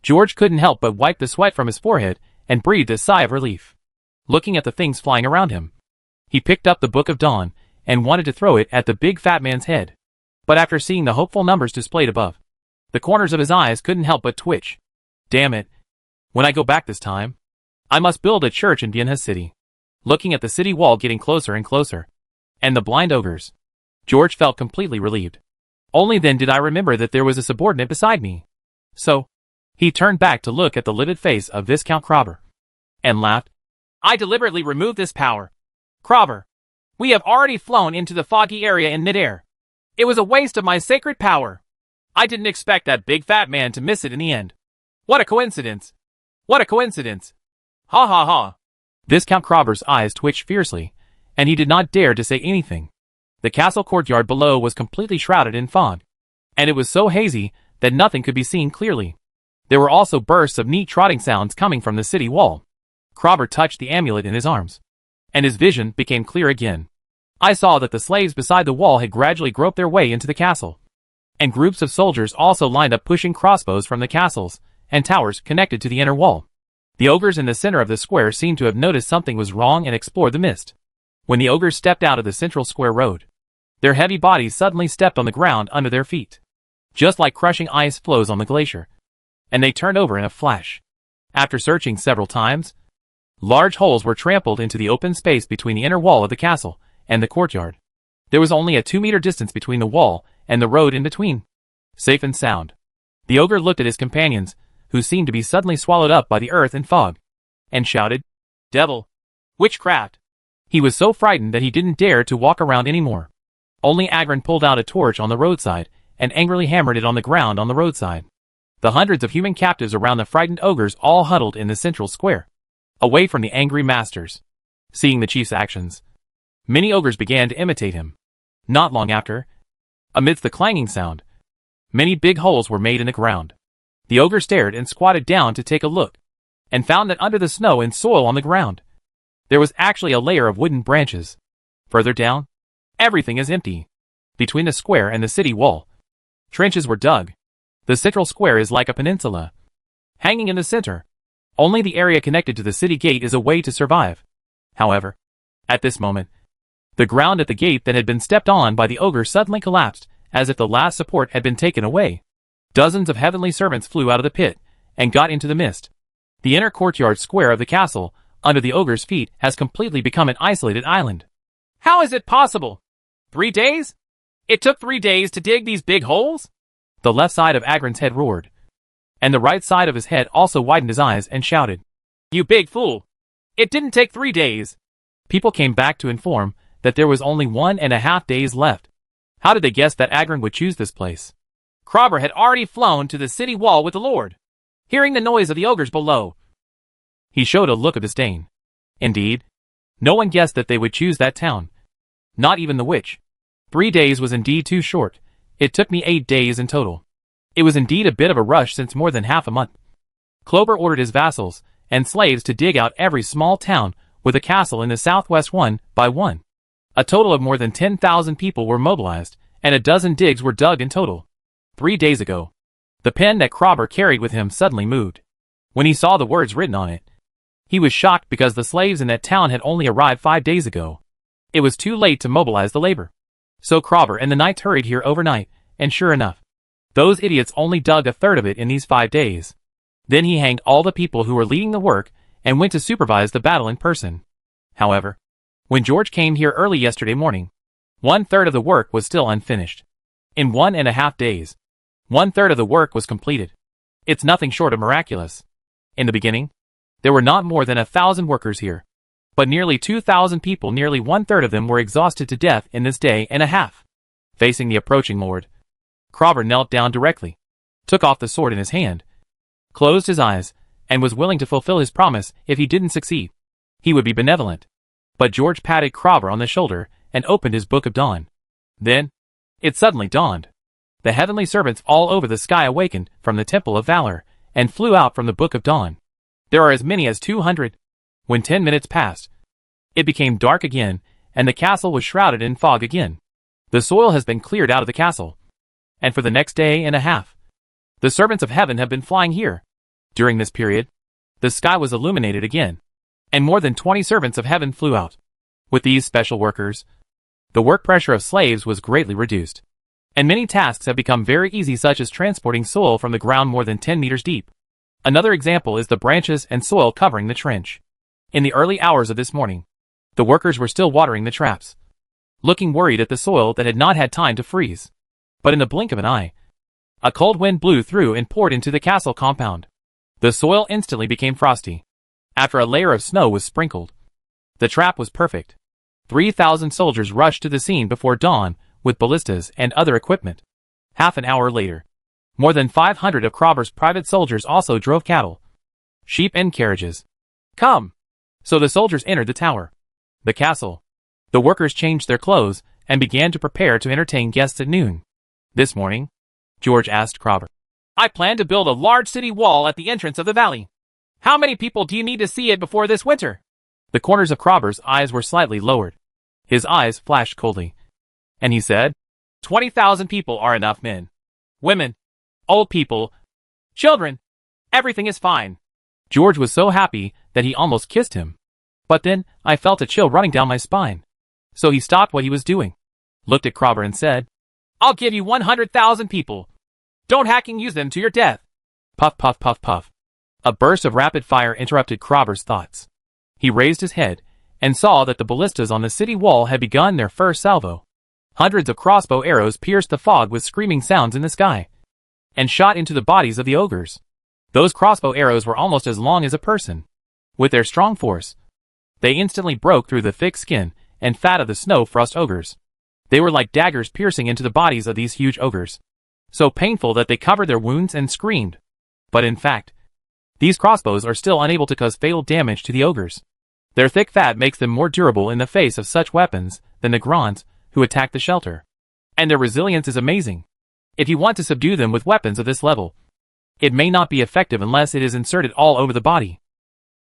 George couldn't help but wipe the sweat from his forehead and breathed a sigh of relief. Looking at the things flying around him, he picked up the Book of Dawn and wanted to throw it at the big fat man's head. But after seeing the hopeful numbers displayed above, the corners of his eyes couldn't help but twitch. Damn it. When I go back this time, I must build a church in Vienna City. Looking at the city wall getting closer and closer, and the blind ogres, George felt completely relieved. Only then did I remember that there was a subordinate beside me. So, he turned back to look at the livid face of Viscount Krobber, and laughed. I deliberately removed this power. Krobber, we have already flown into the foggy area in midair. It was a waste of my sacred power. I didn't expect that big fat man to miss it in the end. What a coincidence. What a coincidence. Ha ha ha. Viscount Krobber's eyes twitched fiercely, and he did not dare to say anything. The castle courtyard below was completely shrouded in fog, and it was so hazy that nothing could be seen clearly. There were also bursts of neat trotting sounds coming from the city wall. Krobber touched the amulet in his arms, and his vision became clear again. I saw that the slaves beside the wall had gradually groped their way into the castle, and groups of soldiers also lined up pushing crossbows from the castles and towers connected to the inner wall. The ogres in the center of the square seemed to have noticed something was wrong and explored the mist. When the ogres stepped out of the central square road, their heavy bodies suddenly stepped on the ground under their feet, just like crushing ice flows on the glacier, and they turned over in a flash. After searching several times, large holes were trampled into the open space between the inner wall of the castle and the courtyard. There was only a 2-meter distance between the wall and the road in between. Safe and sound. The ogre looked at his companions, who seemed to be suddenly swallowed up by the earth and fog, and shouted, Devil! Witchcraft! He was so frightened that he didn't dare to walk around anymore. Only Agrin pulled out a torch on the roadside and angrily hammered it on the ground on the roadside. The hundreds of human captives around the frightened ogres all huddled in the central square, away from the angry masters. Seeing the chief's actions, many ogres began to imitate him. Not long after, amidst the clanging sound, many big holes were made in the ground. The ogre stared and squatted down to take a look, and found that under the snow and soil on the ground, there was actually a layer of wooden branches. Further down, everything is empty. Between the square and the city wall, trenches were dug. The central square is like a peninsula, hanging in the center. Only the area connected to the city gate is a way to survive. However, at this moment, the ground at the gate that had been stepped on by the ogre suddenly collapsed, as if the last support had been taken away. Dozens of heavenly servants flew out of the pit, and got into the mist. The inner courtyard square of the castle, under the ogre's feet, has completely become an isolated island. How is it possible? 3 days? It took 3 days to dig these big holes? The left side of Agron's head roared, and the right side of his head also widened his eyes and shouted, "You big fool! It didn't take 3 days!" People came back to inform that there was only 1.5 days left. How did they guess that Agron would choose this place? Krobber had already flown to the city wall with the Lord. Hearing the noise of the ogres below, he showed a look of disdain. Indeed, no one guessed that they would choose that town. Not even the witch. 3 days was indeed too short. It took me 8 days in total. It was indeed a bit of a rush since more than half a month. Klober ordered his vassals and slaves to dig out every small town with a castle in the southwest one by one. A total of more than 10,000 people were mobilized, and a dozen digs were dug in total. 3 days ago, the pen that Krobber carried with him suddenly moved. When he saw the words written on it, he was shocked because the slaves in that town had only arrived 5 days ago. It was too late to mobilize the labor. So Krobber and the knights hurried here overnight, and sure enough, those idiots only dug a third of it in these 5 days. Then he hanged all the people who were leading the work and went to supervise the battle in person. However, when George came here early yesterday morning, 1/3 of the work was still unfinished. In 1.5 days, 1/3 of the work was completed. It's nothing short of miraculous. In the beginning, there were not more than 1,000 workers here. But nearly 2,000 people, nearly 1/3 of them, were exhausted to death in this day and a half. Facing the approaching Lord, Krobber knelt down directly, took off the sword in his hand, closed his eyes, and was willing to fulfill his promise if he didn't succeed. He would be benevolent. But George patted Krobber on the shoulder and opened his Book of Dawn. Then, it suddenly dawned. The heavenly servants all over the sky awakened from the Temple of Valor and flew out from the Book of Dawn. There are as many as 200. When 10 minutes passed, it became dark again, and the castle was shrouded in fog again. The soil has been cleared out of the castle, and for the next day and a half, the servants of heaven have been flying here. During this period, the sky was illuminated again, and more than 20 servants of heaven flew out. With these special workers, the work pressure of slaves was greatly reduced, and many tasks have become very easy, such as transporting soil from the ground more than 10 meters deep. Another example is the branches and soil covering the trench. In the early hours of this morning, the workers were still watering the traps, looking worried at the soil that had not had time to freeze. But in the blink of an eye, a cold wind blew through and poured into the castle compound. The soil instantly became frosty. After a layer of snow was sprinkled, the trap was perfect. 3,000 soldiers rushed to the scene before dawn with ballistas and other equipment. Half an hour later, more than 500 of Krobber's private soldiers also drove cattle, sheep and carriages. Come! So the soldiers entered the tower, the castle. The workers changed their clothes and began to prepare to entertain guests at noon. This morning, George asked Krobber, "I plan to build a large city wall at the entrance of the valley. How many people do you need to see it before this winter?" The corners of Krobber's eyes were slightly lowered. His eyes flashed coldly, and he said, 20,000 people are enough. Men, women, old people, children. Everything is fine." George was so happy that he almost kissed him. But then, I felt a chill running down my spine. So he stopped what he was doing, looked at Krobber and said, "I'll give you 100,000 people. Don't hacking use them to your death." Puff, puff, puff, puff. A burst of rapid fire interrupted Krobber's thoughts. He raised his head and saw that the ballistas on the city wall had begun their first salvo. Hundreds of crossbow arrows pierced the fog with screaming sounds in the sky, and shot into the bodies of the ogres. Those crossbow arrows were almost as long as a person. With their strong force, they instantly broke through the thick skin and fat of the snow frost ogres. They were like daggers piercing into the bodies of these huge ogres, so painful that they covered their wounds and screamed. But in fact, these crossbows are still unable to cause fatal damage to the ogres. Their thick fat makes them more durable in the face of such weapons than the Grons who attack the shelter. And their resilience is amazing. If you want to subdue them with weapons of this level, it may not be effective unless it is inserted all over the body.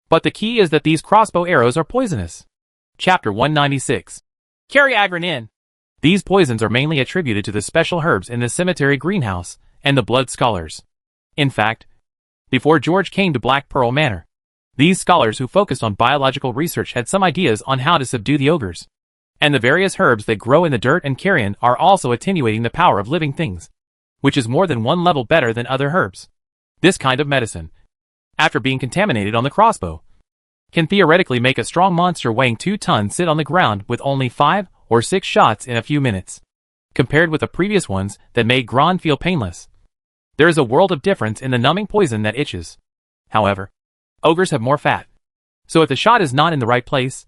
But the key is that these crossbow arrows are poisonous. Chapter 196. Carry Agron in. These poisons are mainly attributed to the special herbs in the cemetery greenhouse and the blood scholars. In fact, before George came to Black Pearl Manor. These scholars who focused on biological research had some ideas on how to subdue the ogres. And the various herbs that grow in the dirt and carrion are also attenuating the power of living things, which is more than one level better than other herbs. This kind of medicine, after being contaminated on the crossbow, can theoretically make a strong monster weighing 2 tons sit on the ground with only 5 or 6 shots in a few minutes, compared with the previous ones that made Gron feel painless. There is a world of difference in the numbing poison that itches. However, ogres have more fat, so if the shot is not in the right place,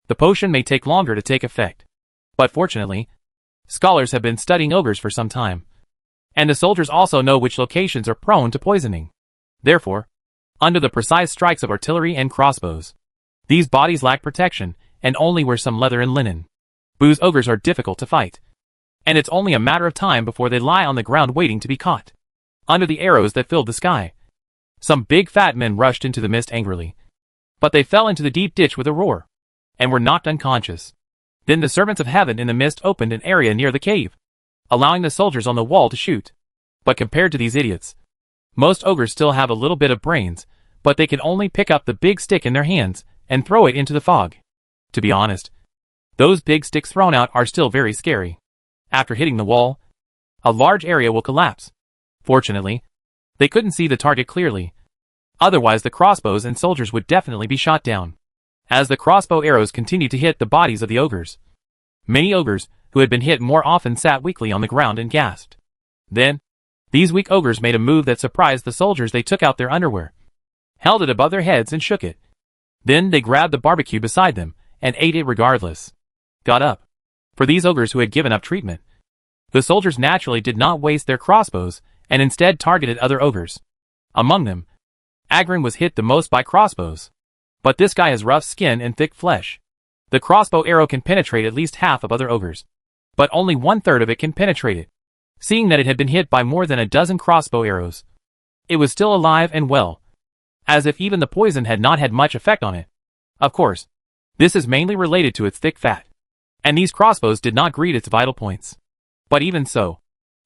the potion may take longer to take effect. But fortunately, scholars have been studying ogres for some time, and the soldiers also know which locations are prone to poisoning. Therefore, under the precise strikes of artillery and crossbows, these bodies lack protection and only wear some leather and linen. Booze ogres are difficult to fight, and it's only a matter of time before they lie on the ground waiting to be caught. Under the arrows that filled the sky, some big fat men rushed into the mist angrily, but they fell into the deep ditch with a roar, and were knocked unconscious. Then the servants of heaven in the mist opened an area near the cave, allowing the soldiers on the wall to shoot. But compared to these idiots, most ogres still have a little bit of brains, but they can only pick up the big stick in their hands and throw it into the fog. To be honest, those big sticks thrown out are still very scary. After hitting the wall, a large area will collapse. Fortunately, they couldn't see the target clearly. Otherwise the crossbows and soldiers would definitely be shot down. As the crossbow arrows continued to hit the bodies of the ogres, many ogres who had been hit more often sat weakly on the ground and gasped. Then, these weak ogres made a move that surprised the soldiers. They took out their underwear, held it above their heads and shook it. Then they grabbed the barbecue beside them and ate it regardless. Got up. For these ogres who had given up treatment, the soldiers naturally did not waste their crossbows and instead targeted other ogres. Among them, Agron was hit the most by crossbows. But this guy has rough skin and thick flesh. The crossbow arrow can penetrate at least half of other ogres, but only 1/3 of it can penetrate it. Seeing that it had been hit by more than a dozen crossbow arrows, it was still alive and well, as if even the poison had not had much effect on it. Of course, this is mainly related to its thick fat, and these crossbows did not greet its vital points. But even so,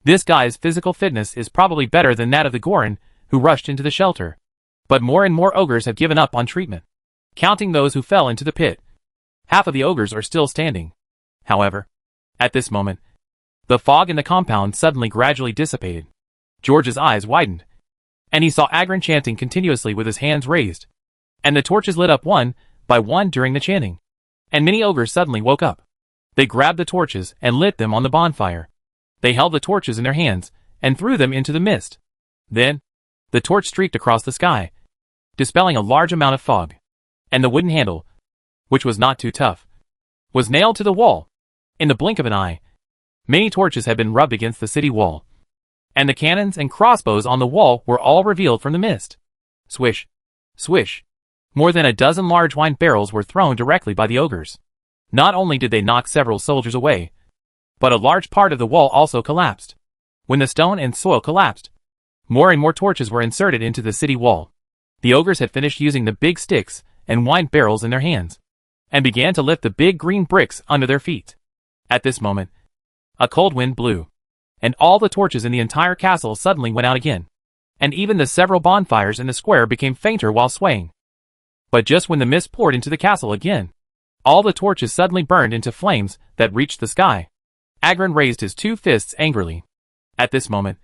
this guy's physical fitness is probably better than that of the Gorin who rushed into the shelter. But more and more ogres have given up on treatment. Counting those who fell into the pit, half of the ogres are still standing. However, at this moment, the fog in the compound suddenly gradually dissipated. George's eyes widened, and he saw Agron chanting continuously with his hands raised, and the torches lit up one by one during the chanting. And many ogres suddenly woke up. They grabbed the torches and lit them on the bonfire. They held the torches in their hands and threw them into the mist. Then, the torch streaked across the sky, dispelling a large amount of fog. And the wooden handle, which was not too tough, was nailed to the wall. In the blink of an eye, many torches had been rubbed against the city wall, and the cannons and crossbows on the wall were all revealed from the mist. Swish, swish. More than a dozen large wine barrels were thrown directly by the ogres. Not only did they knock several soldiers away, but a large part of the wall also collapsed. When the stone and soil collapsed, more and more torches were inserted into the city wall. The ogres had finished using the big sticks and wine barrels in their hands, and began to lift the big green bricks under their feet. At this moment, a cold wind blew, and all the torches in the entire castle suddenly went out again, and even the several bonfires in the square became fainter while swaying. But just when the mist poured into the castle again, all the torches suddenly burned into flames that reached the sky. Agron raised his 2 fists angrily. At this moment,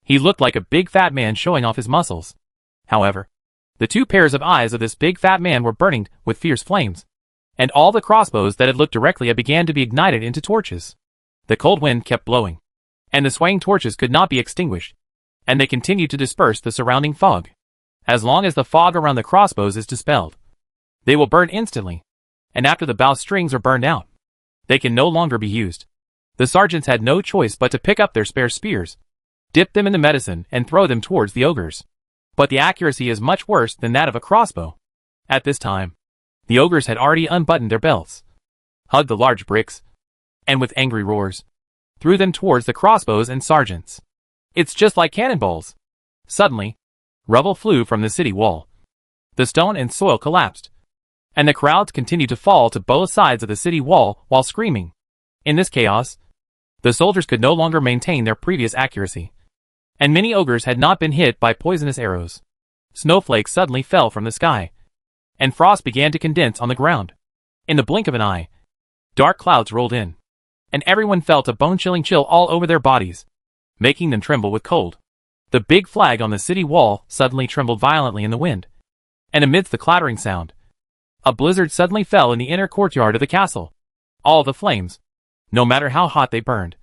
he looked like a big fat man showing off his muscles. However, the 2 pairs of eyes of this big fat man were burning with fierce flames, and all the crossbows that had looked directly at began to be ignited into torches. The cold wind kept blowing, and the swaying torches could not be extinguished, and they continued to disperse the surrounding fog. As long as the fog around the crossbows is dispelled, they will burn instantly, and after the bow strings are burned out, they can no longer be used. The sergeants had no choice but to pick up their spare spears, dip them in the medicine, and throw them towards the ogres. But the accuracy is much worse than that of a crossbow. At this time, the ogres had already unbuttoned their belts, hugged the large bricks, and with angry roars, threw them towards the crossbows and sergeants. It's just like cannonballs. Suddenly, rubble flew from the city wall. The stone and soil collapsed, and the crowds continued to fall to both sides of the city wall while screaming. In this chaos, the soldiers could no longer maintain their previous accuracy, and many ogres had not been hit by poisonous arrows. snowflakes suddenly fell from the sky, and frost began to condense on the ground. In the blink of an eye, dark clouds rolled in, and everyone felt a bone-chilling chill all over their bodies, making them tremble with cold. The big flag on the city wall suddenly trembled violently in the wind, and amidst the clattering sound, a blizzard suddenly fell in the inner courtyard of the castle. All the flames, no matter how hot they burned,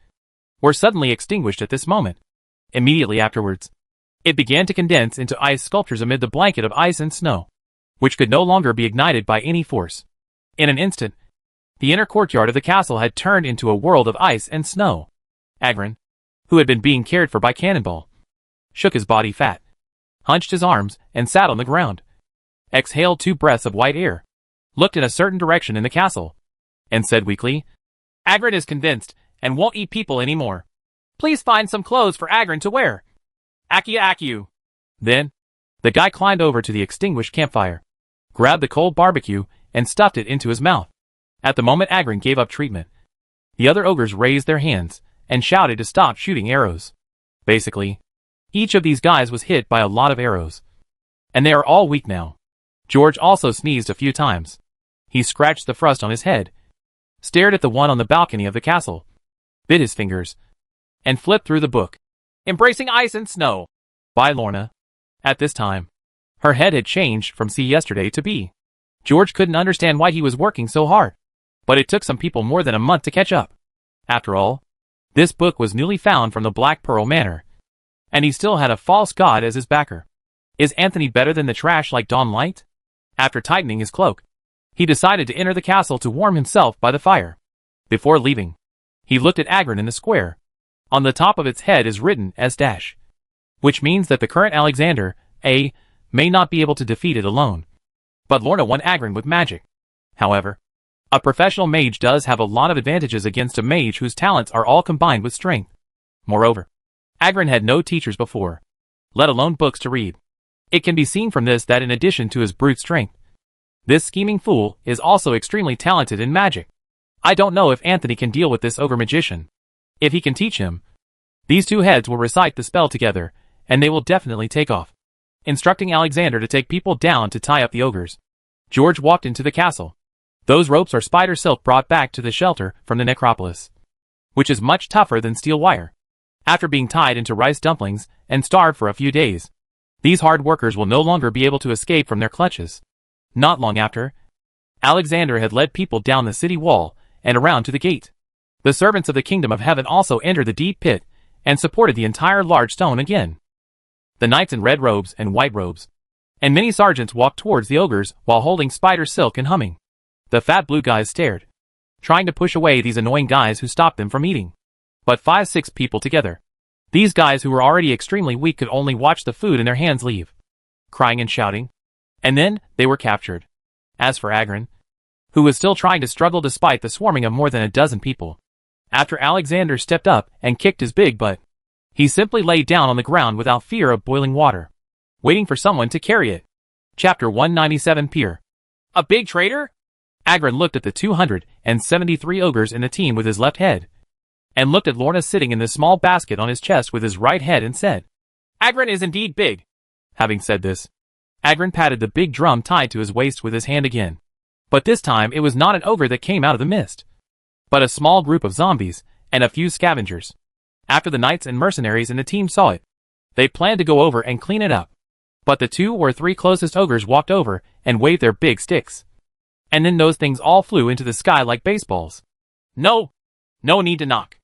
were suddenly extinguished at this moment. Immediately afterwards, it began to condense into ice sculptures amid the blanket of ice and snow, which could no longer be ignited by any force. In an instant, the inner courtyard of the castle had turned into a world of ice and snow. Agron, who had been being cared for by Cannonball, shook his body fat, hunched his arms, and sat on the ground. Exhaled 2 breaths of white air, looked in a certain direction in the castle, and said weakly, "Agron is convinced, and won't eat people anymore. Please find some clothes for Agron to wear. Akia Akiu." Then, the guy climbed over to the extinguished campfire, grabbed the cold barbecue, and stuffed it into his mouth. At the moment Agron gave up treatment, the other ogres raised their hands, and shouted to stop shooting arrows. Basically, each of these guys was hit by a lot of arrows, and they are all weak now. George also sneezed a few times. He scratched the frost on his head, stared at the one on the balcony of the castle, bit his fingers, and flipped through the book, Embracing Ice and Snow, by Lorna. At this time, her head had changed from C yesterday to B. George couldn't understand why he was working so hard, but it took some people more than a month to catch up. After all, this book was newly found from the Black Pearl Manor, and he still had a false god as his backer. Is Anthony better than the trash like Don Light? After tightening his cloak, he decided to enter the castle to warm himself by the fire. Before leaving, he looked at Agron in the square. On the top of its head is written S-, which means that the current Alexander A may not be able to defeat it alone. But Lorna won Agron with magic. However, a professional mage does have a lot of advantages against a mage whose talents are all combined with strength. Moreover, Agron had no teachers before, let alone books to read. It can be seen from this that in addition to his brute strength, this scheming fool is also extremely talented in magic. I don't know if Anthony can deal with this ogre magician. If he can teach him, these two heads will recite the spell together, and they will definitely take off. Instructing Alexander to take people down to tie up the ogres, George walked into the castle. Those ropes are spider silk brought back to the shelter from the necropolis, which is much tougher than steel wire. After being tied into rice dumplings and starved for a few days, these hard workers will no longer be able to escape from their clutches. Not long after, Alexander had led people down the city wall and around to the gate. The servants of the kingdom of heaven also entered the deep pit and supported the entire large stone again. The knights in red robes and white robes, and many sergeants walked towards the ogres while holding spider silk and humming. The fat blue guys stared, trying to push away these annoying guys who stopped them from eating. But 5-6 people together. These guys who were already extremely weak could only watch the food in their hands leave, crying and shouting, and then they were captured. As for Agron, who was still trying to struggle despite the swarming of more than a dozen people, after Alexander stepped up and kicked his big butt, he simply lay down on the ground without fear of boiling water, waiting for someone to carry it. Chapter 197 Pier. A big traitor? Agron looked at the 273 ogres in the team with his left head, and looked at Lorna sitting in the small basket on his chest with his right head and said, "Agron is indeed big." Having said this, Agron patted the big drum tied to his waist with his hand again. But this time it was not an ogre that came out of the mist, but a small group of zombies and a few scavengers. After the knights and mercenaries in the team saw it, they planned to go over and clean it up. But the 2 or 3 closest ogres walked over and waved their big sticks. And then those things all flew into the sky like baseballs. No need to knock,"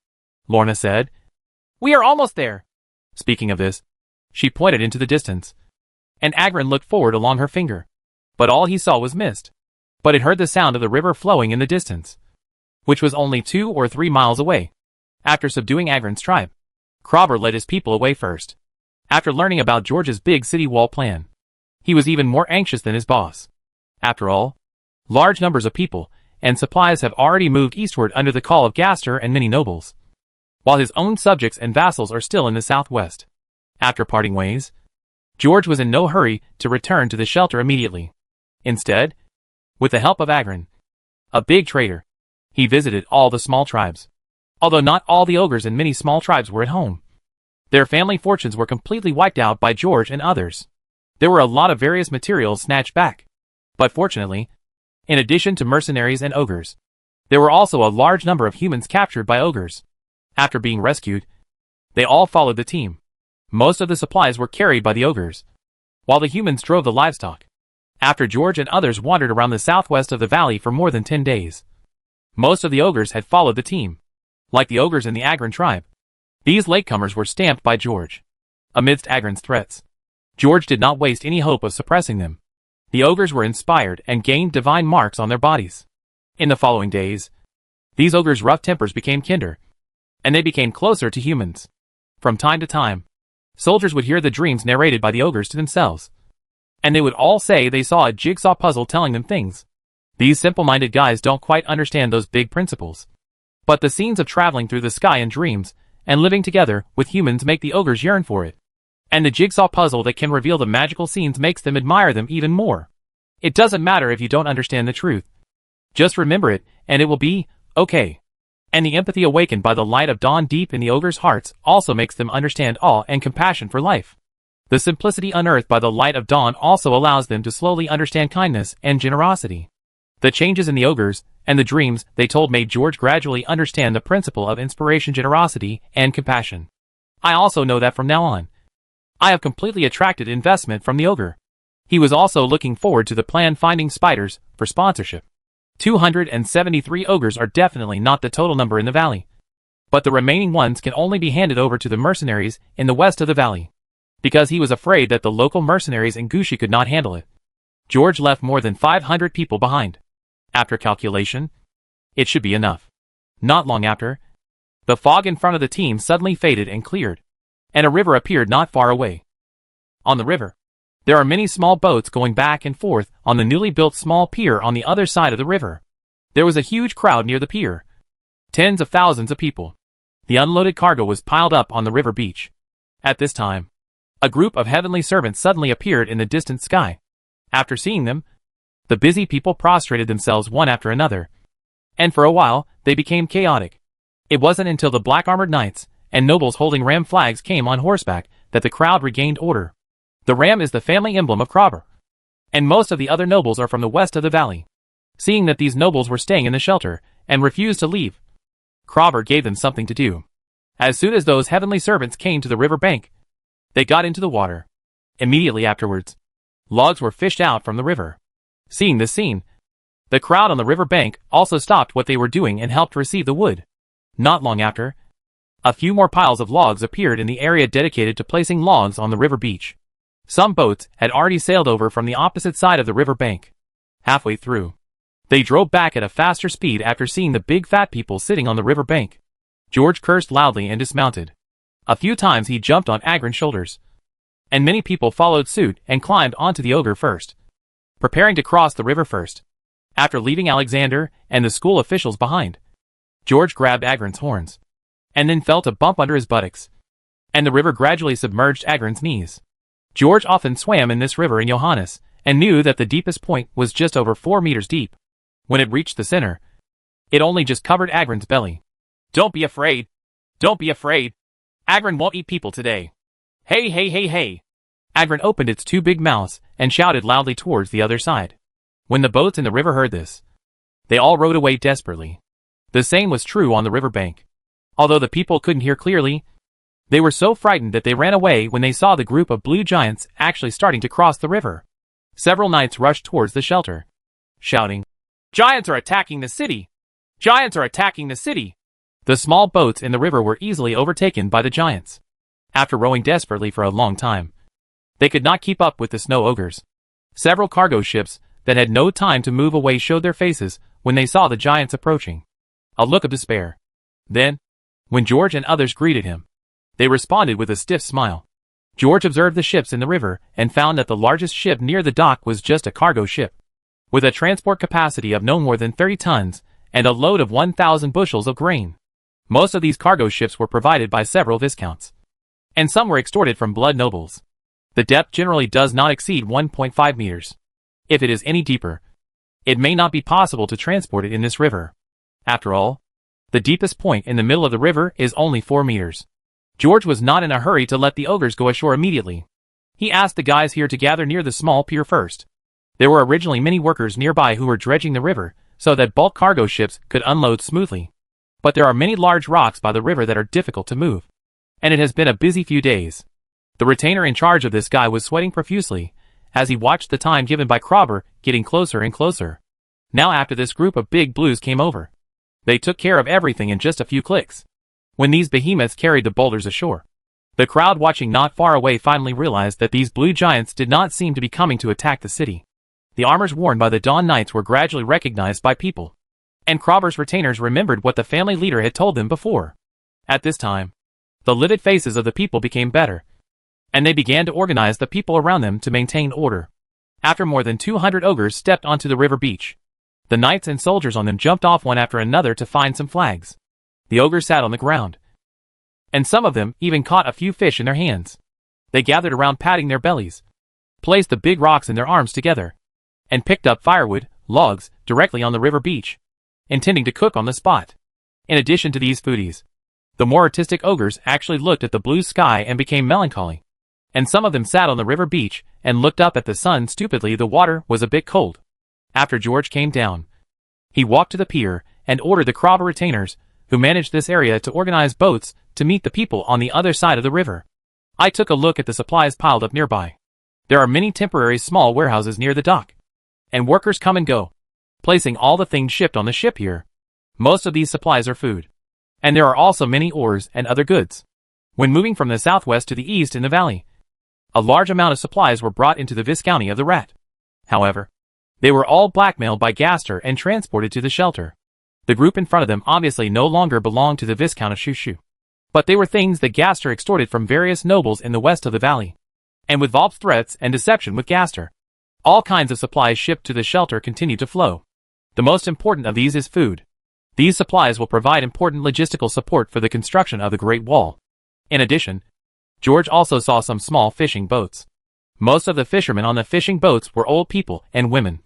Lorna said. "We are almost there." Speaking of this, she pointed into the distance, and Agron looked forward along her finger. But all he saw was mist. But it heard the sound of the river flowing in the distance, which was only 2 or 3 miles away. After subduing Agron's tribe, Krobber led his people away first. After learning about George's big city wall plan, he was even more anxious than his boss. After all, large numbers of people and supplies have already moved eastward under the call of Gaster and many nobles, while his own subjects and vassals are still in the southwest. After parting ways, George was in no hurry to return to the shelter immediately. Instead, with the help of Agron, a big trader, he visited all the small tribes. Although not all the ogres and many small tribes were at home, their family fortunes were completely wiped out by George and others. There were a lot of various materials snatched back. But fortunately, in addition to mercenaries and ogres, there were also a large number of humans captured by ogres. After being rescued, they all followed the team. Most of the supplies were carried by the ogres, while the humans drove the livestock. After George and others wandered around the southwest of the valley for more than 10 days, most of the ogres had followed the team. Like the ogres in the Agron tribe, these latecomers were stamped by George. Amidst Agron's threats, George did not waste any hope of suppressing them. The ogres were inspired and gained divine marks on their bodies. In the following days, these ogres' rough tempers became kinder, and they became closer to humans. From time to time, soldiers would hear the dreams narrated by the ogres to themselves, and they would all say they saw a jigsaw puzzle telling them things. These simple-minded guys don't quite understand those big principles. But the scenes of traveling through the sky in dreams and living together with humans make the ogres yearn for it. And the jigsaw puzzle that can reveal the magical scenes makes them admire them even more. It doesn't matter if you don't understand the truth. Just remember it, and it will be okay. And the empathy awakened by the light of dawn deep in the ogres' hearts also makes them understand awe and compassion for life. The simplicity unearthed by the light of dawn also allows them to slowly understand kindness and generosity. The changes in the ogres and the dreams they told made George gradually understand the principle of inspiration, generosity, and compassion. I also know that from now on, I have completely attracted investment from the ogre. He was also looking forward to the plan Finding Spiders for sponsorship. 273 ogres are definitely not the total number in the valley, but the remaining ones can only be handed over to the mercenaries in the west of the valley, because he was afraid that the local mercenaries in Gushi could not handle it. George left more than 500 people behind. After calculation, it should be enough. Not long after, the fog in front of the team suddenly faded and cleared, and a river appeared not far away. On the river, there are many small boats going back and forth on the newly built small pier on the other side of the river. There was a huge crowd near the pier. Tens of thousands of people. The unloaded cargo was piled up on the river beach. At this time, a group of heavenly servants suddenly appeared in the distant sky. After seeing them, the busy people prostrated themselves one after another, and for a while, they became chaotic. It wasn't until the black-armored knights and nobles holding ram flags came on horseback that the crowd regained order. The ram is the family emblem of Krabber, and most of the other nobles are from the west of the valley. Seeing that these nobles were staying in the shelter and refused to leave, Krabber gave them something to do. As soon as those heavenly servants came to the river bank, they got into the water. Immediately afterwards, logs were fished out from the river. Seeing this scene, the crowd on the river bank also stopped what they were doing and helped receive the wood. Not long after, a few more piles of logs appeared in the area dedicated to placing logs on the river beach. Some boats had already sailed over from the opposite side of the river bank. Halfway through, they drove back at a faster speed after seeing the big fat people sitting on the river bank. George cursed loudly and dismounted. A few times he jumped on Agron's shoulders, and many people followed suit and climbed onto the ogre first, preparing to cross the river first. After leaving Alexander and the school officials behind, George grabbed Agron's horns, and then felt a bump under his buttocks, and the river gradually submerged Agron's knees. George often swam in this river in Johannes, and knew that the deepest point was just over 4 meters deep. When it reached the center, it only just covered Agron's belly. Don't be afraid. Don't be afraid. Agron won't eat people today. Hey, hey, hey, hey. Agron opened its 2 big mouths and shouted loudly towards the other side. When the boats in the river heard this, they all rowed away desperately. The same was true on the river bank. Although the people couldn't hear clearly, they were so frightened that they ran away when they saw the group of blue giants actually starting to cross the river. Several knights rushed towards the shelter, shouting, "Giants are attacking the city! Giants are attacking the city!" The small boats in the river were easily overtaken by the giants. After rowing desperately for a long time, they could not keep up with the snow ogres. Several cargo ships that had no time to move away showed their faces when they saw the giants approaching. A look of despair. Then, when George and others greeted him, they responded with a stiff smile. George observed the ships in the river and found that the largest ship near the dock was just a cargo ship, with a transport capacity of no more than 30 tons and a load of 1,000 bushels of grain. Most of these cargo ships were provided by several viscounts, and some were extorted from blood nobles. The depth generally does not exceed 1.5 meters. If it is any deeper, it may not be possible to transport it in this river. After all, the deepest point in the middle of the river is only 4 meters. George was not in a hurry to let the ogres go ashore immediately. He asked the guys here to gather near the small pier first. There were originally many workers nearby who were dredging the river so that bulk cargo ships could unload smoothly. But there are many large rocks by the river that are difficult to move. And it has been a busy few days. The retainer in charge of this guy was sweating profusely as he watched the time given by Crobber getting closer and closer. Now after this group of big blues came over, they took care of everything in just a few clicks. When these behemoths carried the boulders ashore, the crowd watching not far away finally realized that these blue giants did not seem to be coming to attack the city. The armors worn by the Dawn Knights were gradually recognized by people, and Crobber's retainers remembered what the family leader had told them before. At this time, the livid faces of the people became better, and they began to organize the people around them to maintain order. After more than 200 ogres stepped onto the river beach, the knights and soldiers on them jumped off one after another to find some flags. The ogres sat on the ground, and some of them even caught a few fish in their hands. They gathered around patting their bellies, placed the big rocks in their arms together, and picked up firewood, logs, directly on the river beach, intending to cook on the spot. In addition to these foodies, the more artistic ogres actually looked at the blue sky and became melancholy. And some of them sat on the river beach and looked up at the sun stupidly. The water was a bit cold. After George came down, he walked to the pier and ordered the Crobber retainers, who managed this area, to organize boats to meet the people on the other side of the river. I took a look at the supplies piled up nearby. There are many temporary small warehouses near the dock, and workers come and go, placing all the things shipped on the ship here. Most of these supplies are food, and there are also many ores and other goods. When moving from the southwest to the east in the valley, a large amount of supplies were brought into the Viscounty of the Rat. However, they were all blackmailed by Gaster and transported to the shelter. The group in front of them obviously no longer belonged to the Viscount of Shushu, but they were things that Gaster extorted from various nobles in the west of the valley. And with Volp's threats and deception with Gaster, all kinds of supplies shipped to the shelter continue to flow. The most important of these is food. These supplies will provide important logistical support for the construction of the Great Wall. In addition, George also saw some small fishing boats. Most of the fishermen on the fishing boats were old people and women.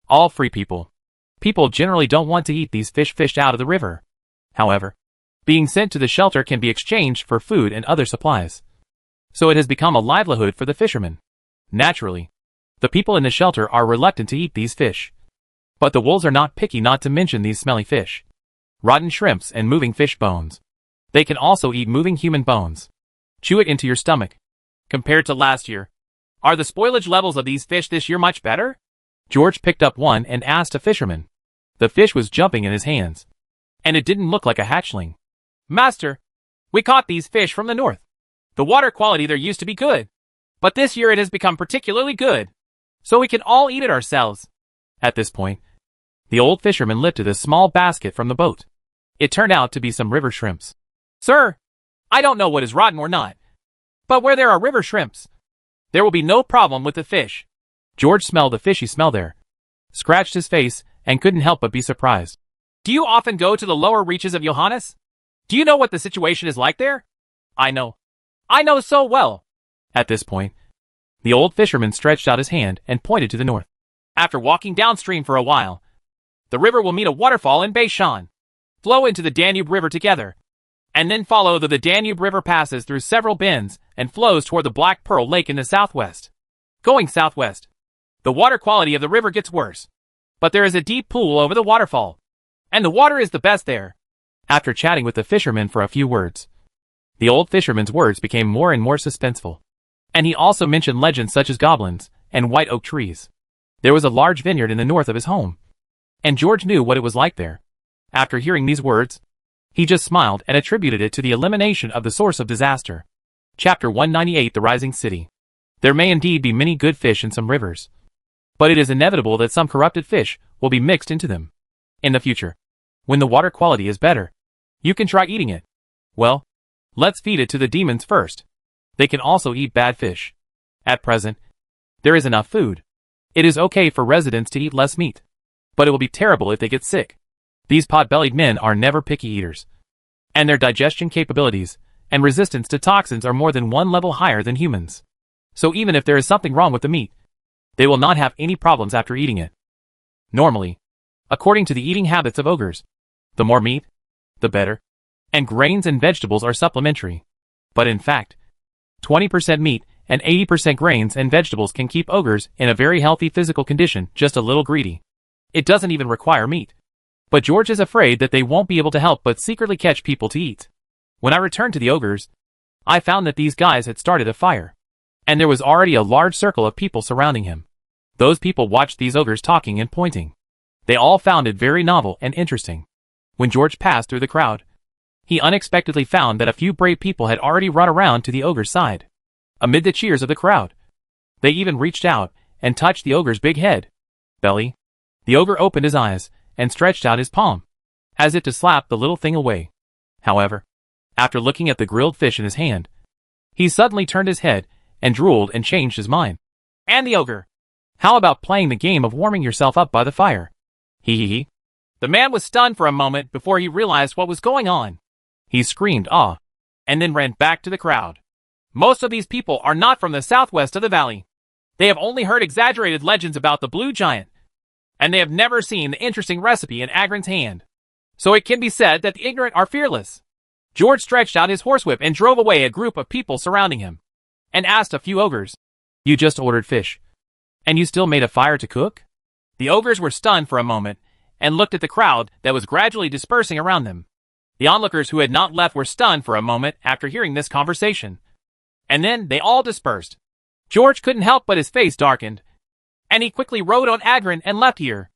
All free people. People generally don't want to eat these fish fished out of the river. However, being sent to the shelter can be exchanged for food and other supplies. So it has become a livelihood for the fishermen. Naturally, the people in the shelter are reluctant to eat these fish. But the wolves are not picky, not to mention these smelly fish, rotten shrimps and moving fish bones. They can also eat moving human bones. Chew it into your stomach. Compared to last year, are the spoilage levels of these fish this year much better? George picked up one and asked a fisherman. The fish was jumping in his hands, and it didn't look like a hatchling. Master, we caught these fish from the north. The water quality there used to be good, but this year it has become particularly good, so we can all eat it ourselves. At this point, the old fisherman lifted a small basket from the boat. It turned out to be some river shrimps. Sir, I don't know what is rotten or not, but where there are river shrimps, there will be no problem with the fish. George smelled the fishy smell there, scratched his face, and couldn't help but be surprised. Do you often go to the lower reaches of Johannes? Do you know what the situation is like there? I know so well. At this point, the old fisherman stretched out his hand and pointed to the north. After walking downstream for a while, the river will meet a waterfall in Beishan, flow into the Danube River together, and then follow the Danube River passes through several bends and flows toward the Black Pearl Lake in the southwest. Going southwest, the water quality of the river gets worse, but there is a deep pool over the waterfall, and the water is the best there. After chatting with the fisherman for a few words, the old fisherman's words became more and more suspenseful, and he also mentioned legends such as goblins and white oak trees. There was a large vineyard in the north of his home, and George knew what it was like there. After hearing these words, he just smiled and attributed it to the elimination of the source of disaster. Chapter 198: The Rising City. There may indeed be many good fish in some rivers, but it is inevitable that some corrupted fish will be mixed into them. In the future, when the water quality is better, you can try eating it. Well, let's feed it to the demons first. They can also eat bad fish. At present, there is enough food. It is okay for residents to eat less meat, but it will be terrible if they get sick. These pot-bellied men are never picky eaters, and their digestion capabilities and resistance to toxins are more than one level higher than humans. So even if there is something wrong with the meat, they will not have any problems after eating it. Normally, according to the eating habits of ogres, the more meat, the better, and grains and vegetables are supplementary. But in fact, 20% meat and 80% grains and vegetables can keep ogres in a very healthy physical condition, just a little greedy. It doesn't even require meat. But George is afraid that they won't be able to help but secretly catch people to eat. When I returned to the ogres, I found that these guys had started a fire. And there was already a large circle of people surrounding him. Those people watched these ogres talking and pointing. They all found it very novel and interesting. When George passed through the crowd, he unexpectedly found that a few brave people had already run around to the ogre's side. Amid the cheers of the crowd, they even reached out and touched the ogre's big head. Belly. The ogre opened his eyes and stretched out his palm, as if to slap the little thing away. However, after looking at the grilled fish in his hand, he suddenly turned his head and drooled and changed his mind. And the ogre. How about playing the game of warming yourself up by the fire? Hee. The man was stunned for a moment before he realized what was going on. He screamed "Ah!" and then ran back to the crowd. Most of these people are not from the southwest of the valley. They have only heard exaggerated legends about the blue giant, and they have never seen the interesting recipe in Agron's hand. So it can be said that the ignorant are fearless. George stretched out his horsewhip and drove away a group of people surrounding him, and asked a few ogres, "You just ordered fish, and you still made a fire to cook?" The ogres were stunned for a moment, and looked at the crowd that was gradually dispersing around them. The onlookers who had not left were stunned for a moment after hearing this conversation. And then they all dispersed. George couldn't help but his face darkened, and he quickly rode on Agron and left here.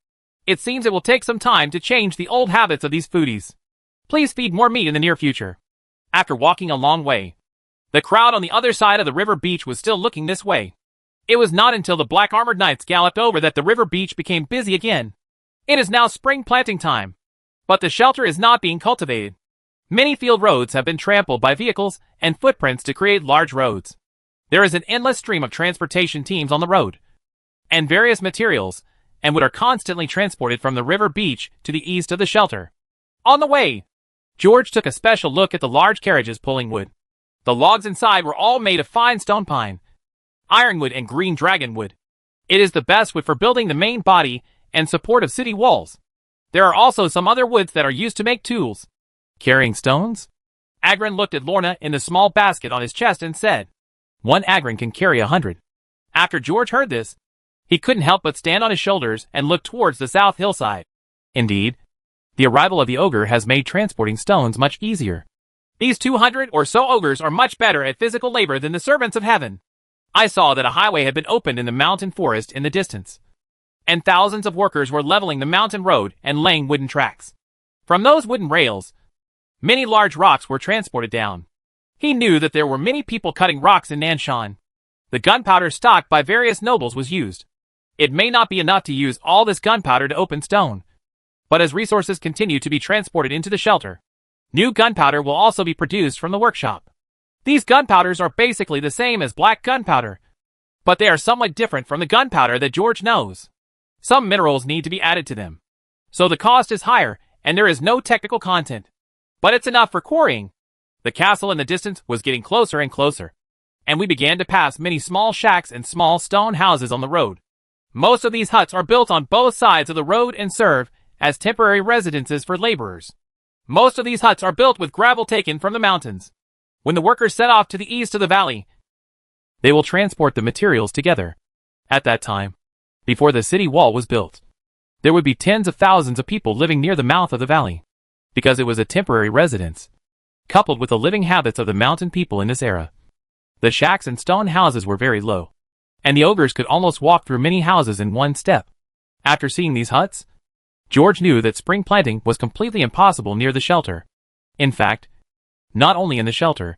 It seems it will take some time to change the old habits of these foodies. Please feed more meat in the near future. After walking a long way, the crowd on the other side of the river beach was still looking this way. It was not until the black armored knights galloped over that the river beach became busy again. It is now spring planting time, but the shelter is not being cultivated. Many field roads have been trampled by vehicles and footprints to create large roads. There is an endless stream of transportation teams on the road, and various materials and wood are constantly transported from the river beach to the east of the shelter. On the way, George took a special look at the large carriages pulling wood. The logs inside were all made of fine stone pine, ironwood, and green dragonwood. It is the best wood for building the main body and support of city walls. There are also some other woods that are used to make tools. Carrying stones? Agron looked at Lorna in the small basket on his chest and said, "One Agron can carry 100. After George heard this, he couldn't help but stand on his shoulders and look towards the south hillside. Indeed, the arrival of the ogre has made transporting stones much easier. These 200 or so ogres are much better at physical labor than the servants of heaven. I saw that a highway had been opened in the mountain forest in the distance, and thousands of workers were leveling the mountain road and laying wooden tracks. From those wooden rails, many large rocks were transported down. He knew that there were many people cutting rocks in Nanshan. The gunpowder stocked by various nobles was used. It may not be enough to use all this gunpowder to open stone, but as resources continue to be transported into the shelter, new gunpowder will also be produced from the workshop. These gunpowders are basically the same as black gunpowder, but they are somewhat different from the gunpowder that George knows. Some minerals need to be added to them, so the cost is higher and there is no technical content. But it's enough for quarrying. The castle in the distance was getting closer and closer, and we began to pass many small shacks and small stone houses on the road. Most of these huts are built on both sides of the road and serve as temporary residences for laborers. Most of these huts are built with gravel taken from the mountains. When the workers set off to the east of the valley, they will transport the materials together. At that time, before the city wall was built, there would be tens of thousands of people living near the mouth of the valley, because it was a temporary residence, coupled with the living habits of the mountain people in this era. The shacks and stone houses were very low, and the ogres could almost walk through many houses in one step. After seeing these huts, George knew that spring planting was completely impossible near the shelter. In fact, not only in the shelter,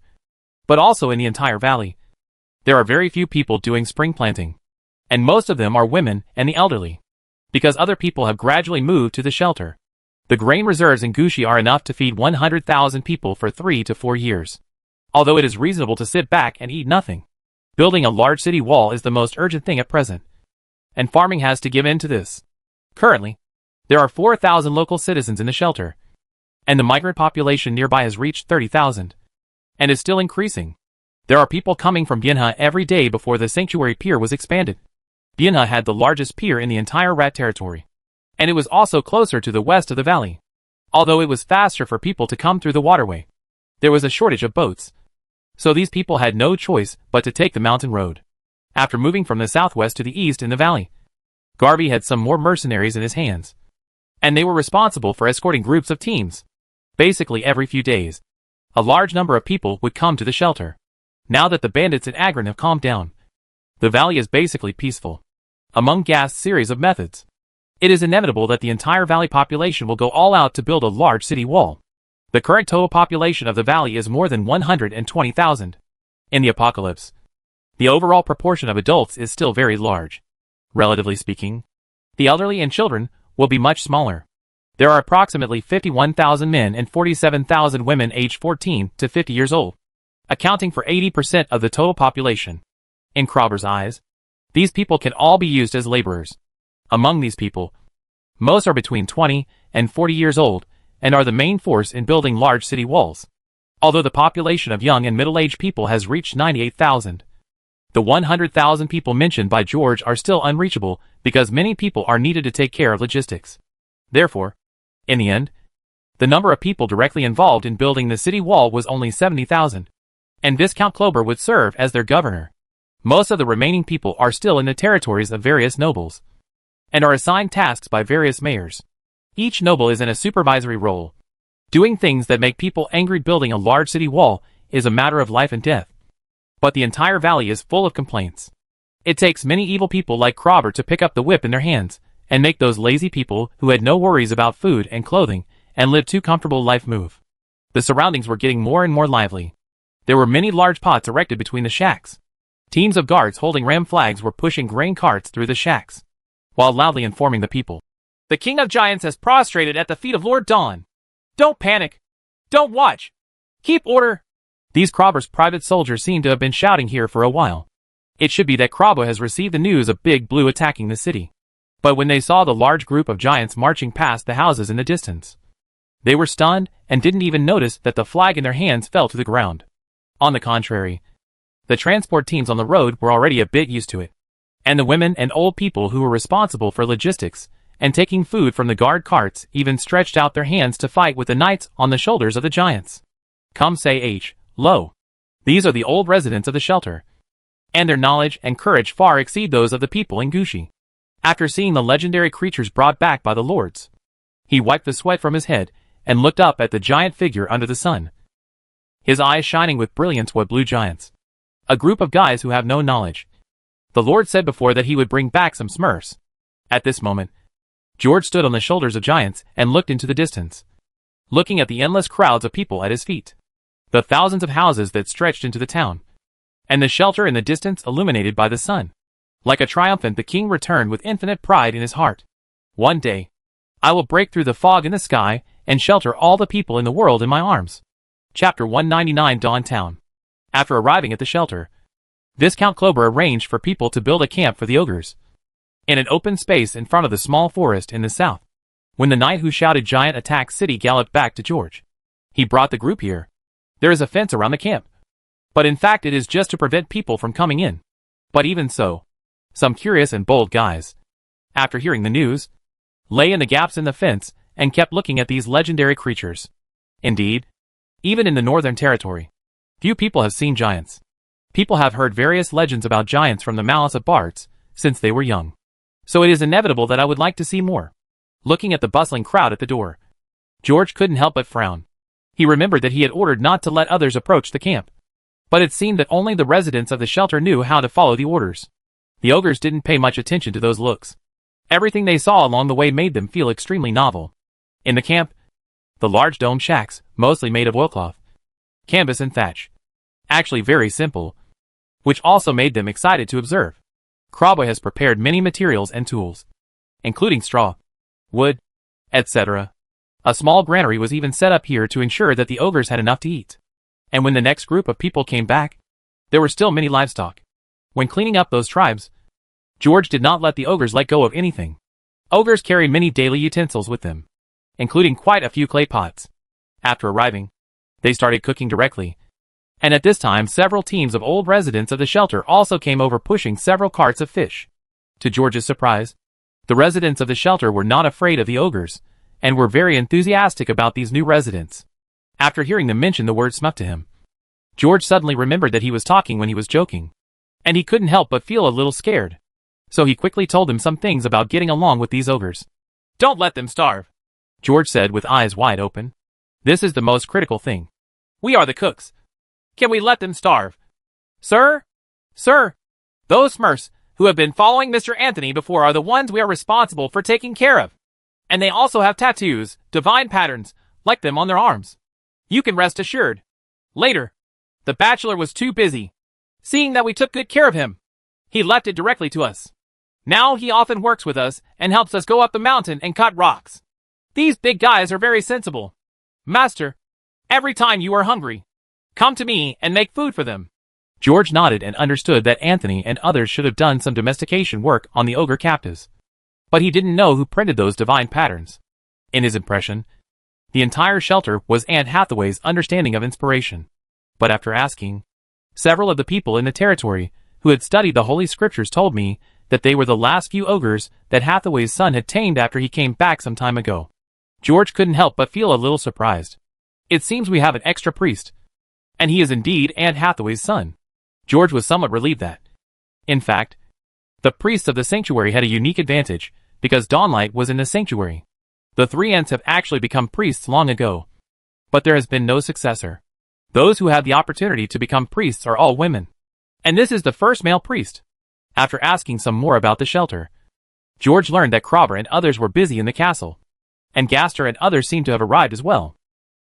but also in the entire valley, there are very few people doing spring planting, and most of them are women and the elderly, because other people have gradually moved to the shelter. The grain reserves in Gushi are enough to feed 100,000 people for 3 to 4 years. Although it is reasonable to sit back and eat nothing, building a large city wall is the most urgent thing at present, and farming has to give in to this. Currently, there are 4,000 local citizens in the shelter, and the migrant population nearby has reached 30,000, and is still increasing. There are people coming from Bienha every day before the sanctuary pier was expanded. Bienha had the largest pier in the entire Rat territory, and it was also closer to the west of the valley. Although it was faster for people to come through the waterway, there was a shortage of boats, So these people had no choice but to take the mountain road. After moving from the southwest to the east in the valley, Garvey had some more mercenaries in his hands, and they were responsible for escorting groups of teams. Basically every few days, a large number of people would come to the shelter. Now that the bandits in Agron have calmed down, the valley is basically peaceful. Among Ghast's series of methods, it is inevitable that the entire valley population will go all out to build a large city wall. The current total population of the valley is more than 120,000. In the apocalypse, the overall proportion of adults is still very large. Relatively speaking, the elderly and children will be much smaller. There are approximately 51,000 men and 47,000 women aged 14 to 50 years old, accounting for 80% of the total population. In Krobber's eyes, these people can all be used as laborers. Among these people, most are between 20 and 40 years old and are the main force in building large city walls. Although the population of young and middle-aged people has reached 98,000, the 100,000 people mentioned by George are still unreachable because many people are needed to take care of logistics. Therefore, in the end, the number of people directly involved in building the city wall was only 70,000, and Viscount Klober would serve as their governor. Most of the remaining people are still in the territories of various nobles, and are assigned tasks by various mayors. Each noble is in a supervisory role. Doing things that make people angry. Building a large city wall is a matter of life and death. But the entire valley is full of complaints. It takes many evil people like Krobber to pick up the whip in their hands, and make those lazy people who had no worries about food and clothing, and lived too comfortable life move. The surroundings were getting more and more lively. There were many large pots erected between the shacks. Teams of guards holding ram flags were pushing grain carts through the shacks, while loudly informing the people, "The King of Giants has prostrated at the feet of Lord Dawn. Don't panic. Don't watch. Keep order." These Krobber's private soldiers seem to have been shouting here for a while. It should be that Krobber has received the news of Big Blue attacking the city. But when they saw the large group of giants marching past the houses in the distance, they were stunned and didn't even notice that the flag in their hands fell to the ground. On the contrary, the transport teams on the road were already a bit used to it, and the women and old people who were responsible for logistics and taking food from the guard carts even stretched out their hands to fight with the knights on the shoulders of the giants. Come say lo. These are the old residents of the shelter, and their knowledge and courage far exceed those of the people in Gushi. After seeing the legendary creatures brought back by the lords, he wiped the sweat from his head and looked up at the giant figure under the sun, his eyes shining with brilliance. What blue giants? A group of guys who have no knowledge. The Lord said before that he would bring back some Smurfs. At this moment, George stood on the shoulders of giants and looked into the distance, looking at the endless crowds of people at his feet, the thousands of houses that stretched into the town, and the shelter in the distance illuminated by the sun. Like a triumphant, the king returned with infinite pride in his heart. One day, I will break through the fog in the sky and shelter all the people in the world in my arms. Chapter 199 Dawn Town. After arriving at the shelter, Viscount Klober arranged for people to build a camp for the ogres in an open space in front of the small forest in the south. When the knight who shouted "Giant Attack City" galloped back to George, he brought the group here. There is a fence around the camp, but in fact it is just to prevent people from coming in. But even so, some curious and bold guys, after hearing the news, lay in the gaps in the fence and kept looking at these legendary creatures. Indeed, even in the Northern Territory, few people have seen giants. People have heard various legends about giants from the mouths of bards since they were young. So it is inevitable that I would like to see more. Looking at the bustling crowd at the door, George couldn't help but frown. He remembered that he had ordered not to let others approach the camp, but it seemed that only the residents of the shelter knew how to follow the orders. The ogres didn't pay much attention to those looks. Everything they saw along the way made them feel extremely novel. In the camp, the large dome shacks, mostly made of oilcloth, canvas and thatch, actually very simple, which also made them excited to observe. Krobber has prepared many materials and tools, including straw, wood, etc. A small granary was even set up here to ensure that the ogres had enough to eat. And when the next group of people came back, there were still many livestock. When cleaning up those tribes, George did not let the ogres let go of anything. Ogres carried many daily utensils with them, including quite a few clay pots. After arriving, they started cooking directly. And at this time several teams of old residents of the shelter also came over pushing several carts of fish. To George's surprise, the residents of the shelter were not afraid of the ogres, and were very enthusiastic about these new residents. After hearing them mention the word Smurf to him, George suddenly remembered that he was talking when he was joking, and he couldn't help but feel a little scared. So he quickly told him some things about getting along with these ogres. "Don't let them starve," George said with eyes wide open. "This is the most critical thing. We are the cooks. Can we let them starve?" "Sir? Sir, those Smurfs who have been following Mr. Anthony before are the ones we are responsible for taking care of. And they also have tattoos, divine patterns, like them on their arms. You can rest assured. Later, the bachelor was too busy, seeing that we took good care of him. He left it directly to us. Now he often works with us and helps us go up the mountain and cut rocks. These big guys are very sensible. Master, every time you are hungry, come to me and make food for them." George nodded and understood that Anthony and others should have done some domestication work on the ogre captives. But he didn't know who printed those divine patterns. In his impression, the entire shelter was Anne Hathaway's understanding of inspiration. But after asking, several of the people in the territory who had studied the Holy Scriptures told me that they were the last few ogres that Hathaway's son had tamed after he came back some time ago. George couldn't help but feel a little surprised. "It seems we have an extra priest, and he is indeed Anne Hathaway's son." George was somewhat relieved that, in fact, the priests of the sanctuary had a unique advantage, because Dawnlight was in the sanctuary. The three Ents have actually become priests long ago, but there has been no successor. Those who have the opportunity to become priests are all women, and this is the first male priest. After asking some more about the shelter, George learned that Krobber and others were busy in the castle, and Gaster and others seemed to have arrived as well.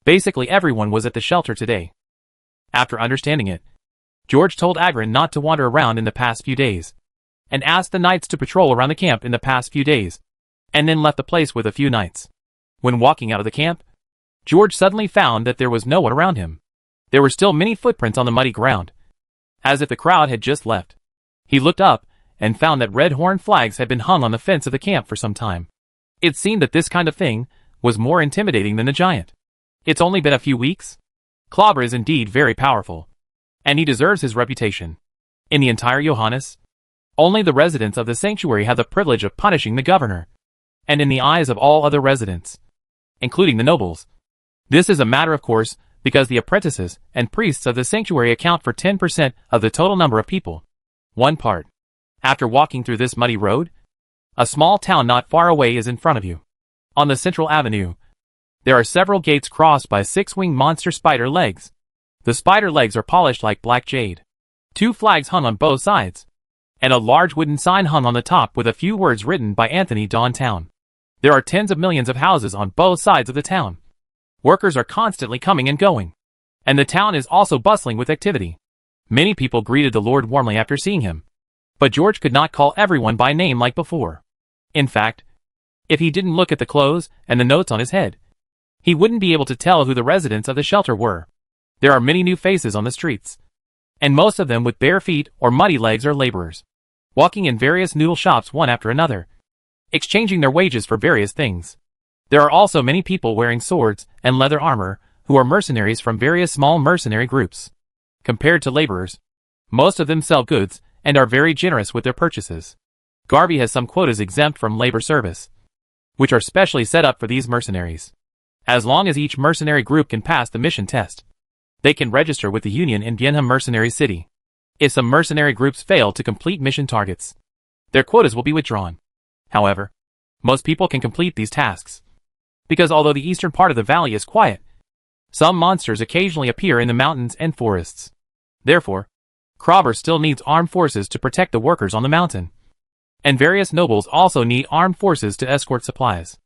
Basically everyone was at the shelter today. After understanding it, George told Agrin not to wander around in the past few days, and asked the knights to patrol around the camp in the past few days, and then left the place with a few knights. When walking out of the camp, George suddenly found that there was no one around him. There were still many footprints on the muddy ground, as if the crowd had just left. He looked up and found that red horn flags had been hung on the fence of the camp for some time. It seemed that this kind of thing was more intimidating than the giant. It's only been a few weeks? Klobber is indeed very powerful, and he deserves his reputation. In the entire Johannes, only the residents of the sanctuary have the privilege of punishing the governor, and in the eyes of all other residents, including the nobles, this is a matter of course because the apprentices and priests of the sanctuary account for 10% of the total number of people. One part. After walking through this muddy road, a small town not far away is in front of you. On the central avenue, there are several gates crossed by six-winged monster spider legs. The spider legs are polished like black jade. 2 flags hung on both sides, and a large wooden sign hung on the top with a few words written by Anthony Dawntown. There are tens of millions of houses on both sides of the town. Workers are constantly coming and going, and the town is also bustling with activity. Many people greeted the Lord warmly after seeing him, but George could not call everyone by name like before. In fact, if he didn't look at the clothes and the notes on his head, he wouldn't be able to tell who the residents of the shelter were. There are many new faces on the streets, and most of them with bare feet or muddy legs are laborers, walking in various noodle shops one after another, exchanging their wages for various things. There are also many people wearing swords and leather armor who are mercenaries from various small mercenary groups. Compared to laborers, most of them sell goods and are very generous with their purchases. Garvey has some quotas exempt from labor service, which are specially set up for these mercenaries. As long as each mercenary group can pass the mission test, they can register with the Union in Vienna Mercenary City. If some mercenary groups fail to complete mission targets, their quotas will be withdrawn. However, most people can complete these tasks, because although the eastern part of the valley is quiet, some monsters occasionally appear in the mountains and forests. Therefore, Krobber still needs armed forces to protect the workers on the mountain, and various nobles also need armed forces to escort supplies.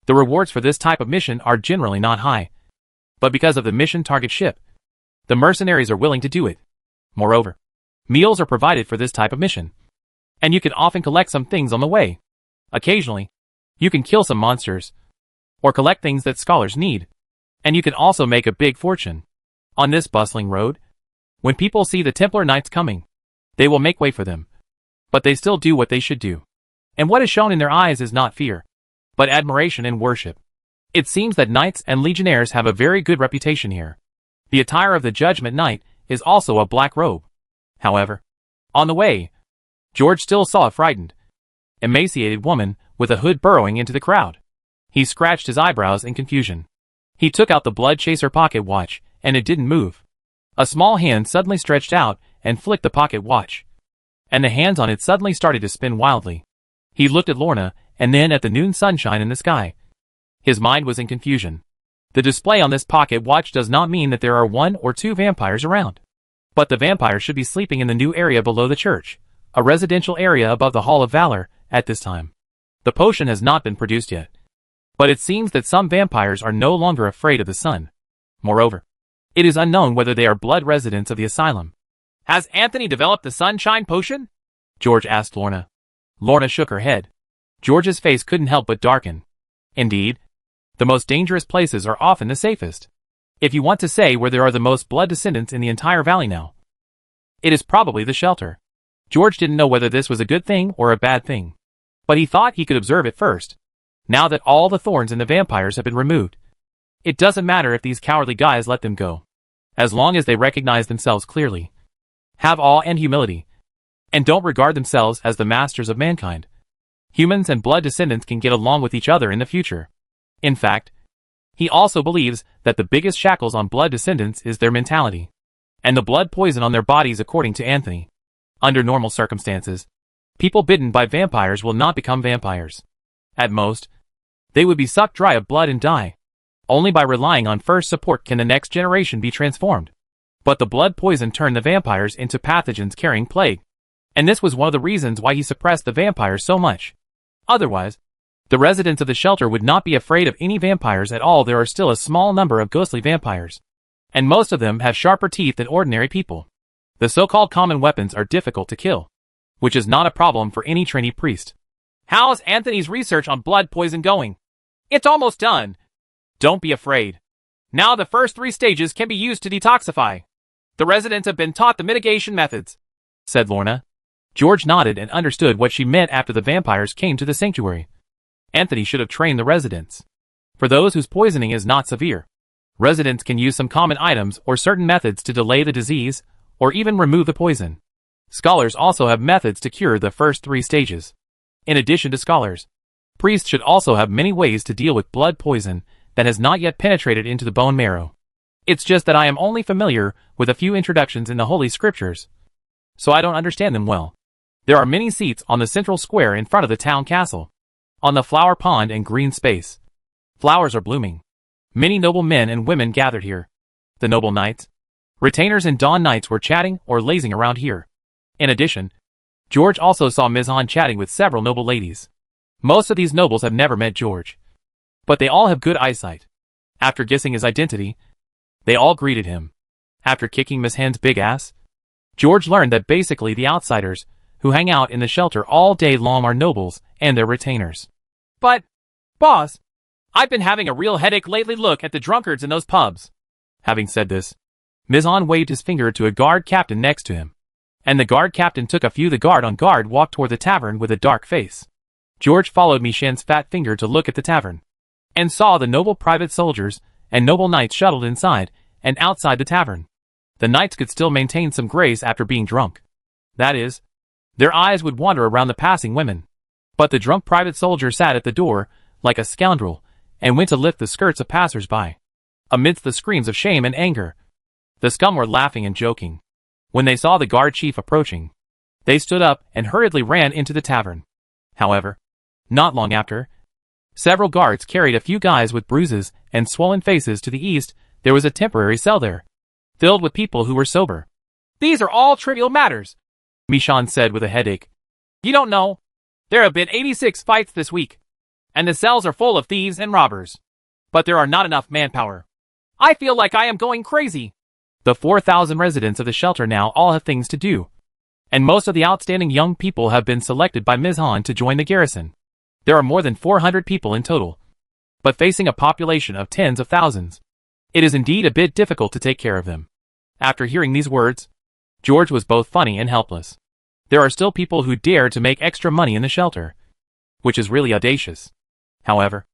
The rewards for this type of mission are generally not high, but because of the mission target ship, the mercenaries are willing to do it. Moreover, meals are provided for this type of mission, and you can often collect some things on the way. Occasionally, you can kill some monsters, or collect things that scholars need, and you can also make a big fortune. On this bustling road, when people see the Templar Knights coming, they will make way for them, but they still do what they should do. And what is shown in their eyes is not fear, but admiration and worship. It seems that knights and legionnaires have a very good reputation here. The attire of the Judgment Knight is also a black robe. However, on the way, George still saw a frightened, emaciated woman with a hood burrowing into the crowd. He scratched his eyebrows in confusion. He took out the blood chaser pocket watch, and it didn't move. A small hand suddenly stretched out and flicked the pocket watch. And the hands on it suddenly started to spin wildly. He looked at Lorna, and then at the noon sunshine in the sky. His mind was in confusion. The display on this pocket watch does not mean that there are 1 or 2 vampires around. But the vampires should be sleeping in the new area below the church, a residential area above the Hall of Valor, at this time. The potion has not been produced yet. But it seems that some vampires are no longer afraid of the sun. Moreover, it is unknown whether they are blood residents of the asylum. Has Anthony developed the sunshine potion? George asked Lorna. Lorna shook her head. George's face couldn't help but darken. Indeed, the most dangerous places are often the safest. If you want to say where there are the most blood descendants in the entire valley now, it is probably the shelter. George didn't know whether this was a good thing or a bad thing. But he thought he could observe it first. Now that all the thorns in the vampires have been removed, it doesn't matter if these cowardly guys let them go. As long as they recognize themselves clearly, have awe and humility, and don't regard themselves as the masters of mankind, humans and blood descendants can get along with each other in the future. In fact, he also believes that the biggest shackles on blood descendants is their mentality, and the blood poison on their bodies according to Anthony. Under normal circumstances, people bitten by vampires will not become vampires. At most, they would be sucked dry of blood and die. Only by relying on first support can the next generation be transformed. But the blood poison turned the vampires into pathogens carrying plague. And this was one of the reasons why he suppressed the vampires so much. Otherwise, the residents of the shelter would not be afraid of any vampires at all. There are still a small number of ghostly vampires, and most of them have sharper teeth than ordinary people. The so-called common weapons are difficult to kill, which is not a problem for any trainee priest. How's Anthony's research on blood poison going? It's almost done. Don't be afraid. Now the first 3 stages can be used to detoxify. The residents have been taught the mitigation methods, said Lorna. George nodded and understood what she meant after the vampires came to the sanctuary. Anthony should have trained the residents. For those whose poisoning is not severe, residents can use some common items or certain methods to delay the disease, or even remove the poison. Scholars also have methods to cure the first 3 stages. In addition to scholars, priests should also have many ways to deal with blood poison that has not yet penetrated into the bone marrow. It's just that I am only familiar with a few introductions in the Holy Scriptures, so I don't understand them well. There are many seats on the central square in front of the town castle, on the flower pond and green space. Flowers are blooming. Many noble men and women gathered here. The noble knights, retainers and dawn knights were chatting or lazing around here. In addition, George also saw Mizhan chatting with several noble ladies. Most of these nobles have never met George, but they all have good eyesight. After guessing his identity, they all greeted him. After kicking Miss Hen's big ass, George learned that basically the outsiders who hang out in the shelter all day long are nobles and their retainers. But, boss, I've been having a real headache lately. Look at the drunkards in those pubs. Having said this, Mizhan waved his finger to a guard captain next to him, and the guard captain took a few. The guard on guard walked toward the tavern with a dark face. George followed Mishan's fat finger to look at the tavern, and saw the noble private soldiers and noble knights shuttled inside and outside the tavern. The knights could still maintain some grace after being drunk. That is, their eyes would wander around the passing women. But the drunk private soldier sat at the door, like a scoundrel, and went to lift the skirts of passers-by. Amidst the screams of shame and anger, the scum were laughing and joking. When they saw the guard chief approaching, they stood up and hurriedly ran into the tavern. However, not long after, several guards carried a few guys with bruises and swollen faces to the east. There was a temporary cell there, filled with people who were sober. These are all trivial matters, Mishan said with a headache. You don't know. There have been 86 fights this week, and the cells are full of thieves and robbers. But there are not enough manpower. I feel like I am going crazy. The 4,000 residents of the shelter now all have things to do, and most of the outstanding young people have been selected by Mizhan to join the garrison. There are more than 400 people in total, but facing a population of tens of thousands, it is indeed a bit difficult to take care of them. After hearing these words, George was both funny and helpless. There are still people who dare to make extra money in the shelter, which is really audacious. However,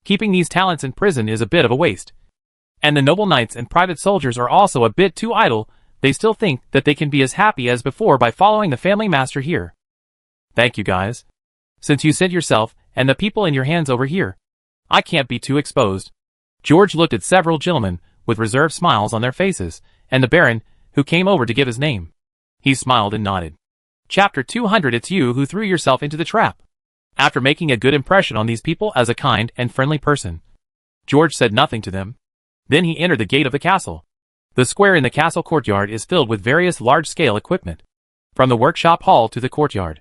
keeping these talents in prison is a bit of a waste. And the noble knights and private soldiers are also a bit too idle. They still think that they can be as happy as before by following the family master here. Thank you guys. Since you sent yourself and the people in your hands over here, I can't be too exposed. George looked at several gentlemen with reserved smiles on their faces, and the Baron, who came over to give his name. He smiled and nodded. Chapter 200. It's you who threw yourself into the trap. After making a good impression on these people as a kind and friendly person, George said nothing to them. Then he entered the gate of the castle. The square in the castle courtyard is filled with various large-scale equipment, from the workshop hall to the courtyard.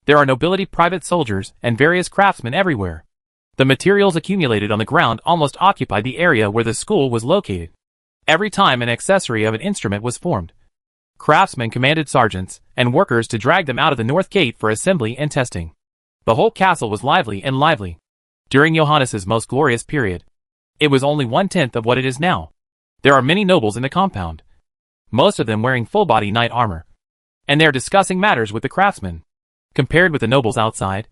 There are nobility, private soldiers, and various craftsmen everywhere. The materials accumulated on the ground almost occupied the area where the school was located. Every time an accessory of an instrument was formed, craftsmen commanded sergeants and workers to drag them out of the north gate for assembly and testing. The whole castle was lively and lively. During Johannes's most glorious period, it was only 1/10 of what it is now. There are many nobles in the compound, most of them wearing full-body knight armor, and they are discussing matters with the craftsmen. Compared with the nobles outside,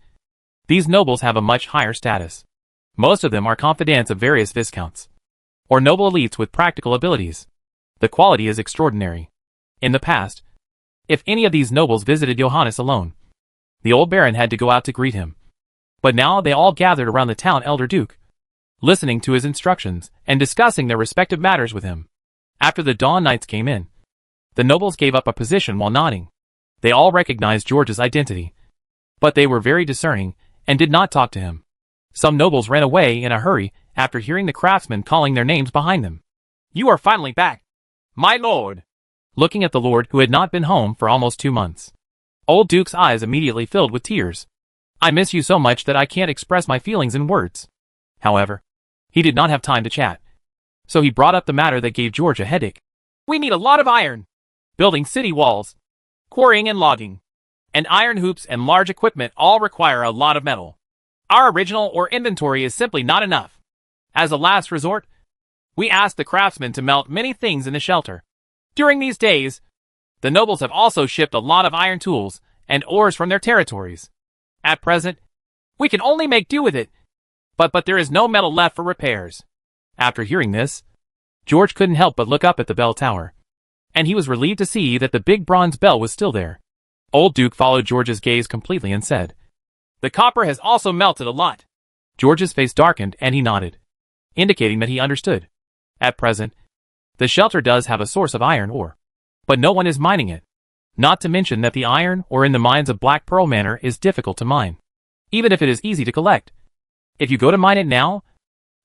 these nobles have a much higher status. Most of them are confidants of various viscounts, or noble elites with practical abilities. The quality is extraordinary. In the past, if any of these nobles visited Johannes alone, the old baron had to go out to greet him. But now they all gathered around the town elder duke, listening to his instructions and discussing their respective matters with him. After the Dawn Knights came in, the nobles gave up a position while nodding. They all recognized George's identity, but they were very discerning and did not talk to him. Some nobles ran away in a hurry after hearing the craftsmen calling their names behind them. "You are finally back, my lord," looking at the lord who had not been home for almost 2 months. Old Duke's eyes immediately filled with tears. "I miss you so much that I can't express my feelings in words." However, he did not have time to chat, so he brought up the matter that gave George a headache. "We need a lot of iron. Building city walls, quarrying and logging, and iron hoops and large equipment all require a lot of metal. Our original or inventory is simply not enough. As a last resort, we asked the craftsmen to melt many things in the shelter. During these days, the nobles have also shipped a lot of iron tools and ores from their territories. At present, we can only make do with it, but there is no metal left for repairs." After hearing this, George couldn't help but look up at the bell tower, and he was relieved to see that the big bronze bell was still there. Old Duke followed George's gaze completely and said, "The copper has also melted a lot." George's face darkened and he nodded, indicating that he understood. At present, the shelter does have a source of iron ore, but no one is mining it. Not to mention that the iron ore in the mines of Black Pearl Manor is difficult to mine, even if it is easy to collect. If you go to mine it now,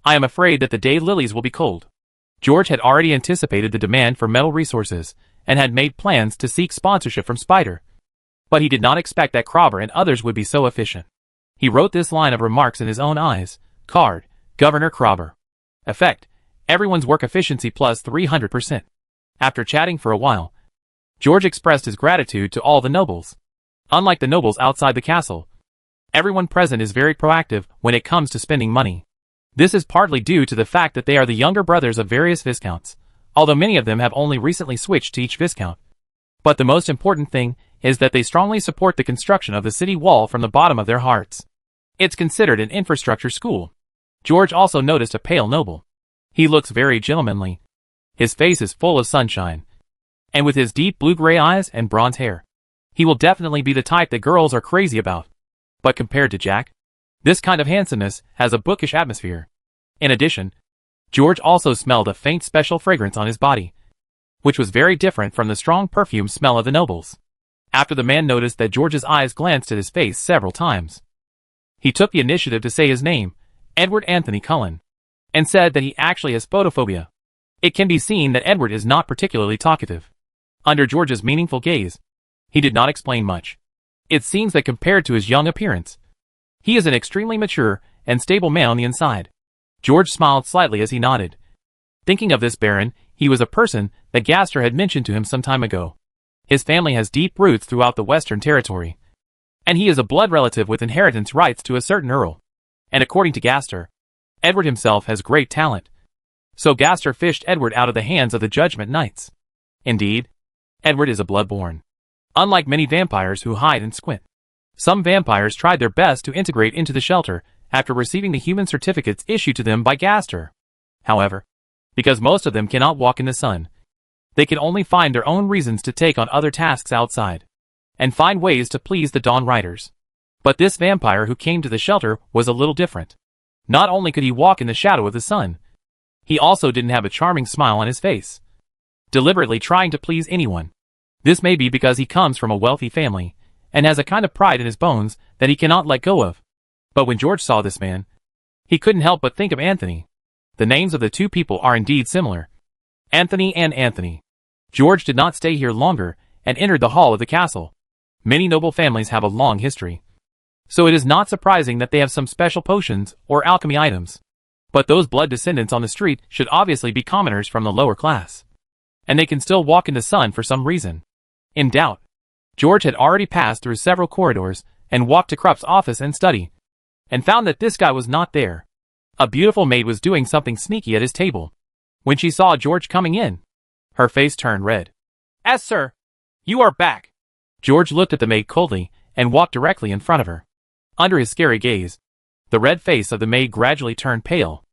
I am afraid that the day lilies will be cold. George had already anticipated the demand for metal resources and had made plans to seek sponsorship from Spider, but he did not expect that Crobber and others would be so efficient. He wrote this line of remarks in his own eyes. Card, Governor Crobber. Effect, everyone's work efficiency plus 300%. After chatting for a while, George expressed his gratitude to all the nobles. Unlike the nobles outside the castle, everyone present is very proactive when it comes to spending money. This is partly due to the fact that they are the younger brothers of various viscounts, although many of them have only recently switched to each viscount. But the most important thing is that they strongly support the construction of the city wall from the bottom of their hearts. It's considered an infrastructure school. George also noticed a pale noble. He looks very gentlemanly. His face is full of sunshine, and with his deep blue-gray eyes and bronze hair, he will definitely be the type that girls are crazy about. But compared to Jack, this kind of handsomeness has a bookish atmosphere. In addition, George also smelled a faint special fragrance on his body, which was very different from the strong perfume smell of the nobles. After the man noticed that George's eyes glanced at his face several times, he took the initiative to say his name, Edward Anthony Cullen, and said that he actually has photophobia. It can be seen that Edward is not particularly talkative. Under George's meaningful gaze, he did not explain much. It seems that compared to his young appearance, he is an extremely mature and stable man on the inside. George smiled slightly as he nodded. Thinking of this baron, he was a person that Gaster had mentioned to him some time ago. His family has deep roots throughout the Western Territory, and he is a blood relative with inheritance rights to a certain earl. And according to Gaster, Edward himself has great talent. So Gaster fished Edward out of the hands of the Judgment Knights. Indeed, Edward is a bloodborne. Unlike many vampires who hide and squint, some vampires tried their best to integrate into the shelter after receiving the human certificates issued to them by Gaster. However, because most of them cannot walk in the sun, they can only find their own reasons to take on other tasks outside, and find ways to please the Dawn Riders. But this vampire who came to the shelter was a little different. Not only could he walk in the shadow of the sun, he also didn't have a charming smile on his face. deliberately trying to please anyone. This may be because he comes from a wealthy family, and has a kind of pride in his bones that he cannot let go of. But when George saw this man, he couldn't help but think of Anthony. The names of the two people are indeed similar. Anthony and Anthony. George did not stay here longer, and entered the hall of the castle. Many noble families have a long history, so it is not surprising that they have some special potions or alchemy items. But those blood descendants on the street should obviously be commoners from the lower class, and they can still walk in the sun for some reason. In doubt, George had already passed through several corridors and walked to Krupp's office and study, and found that this guy was not there. A beautiful maid was doing something sneaky at his table. When she saw George coming in, her face turned red. "Yes, sir. You are back." George looked at the maid coldly and walked directly in front of her. Under his scary gaze, the red face of the maid gradually turned pale.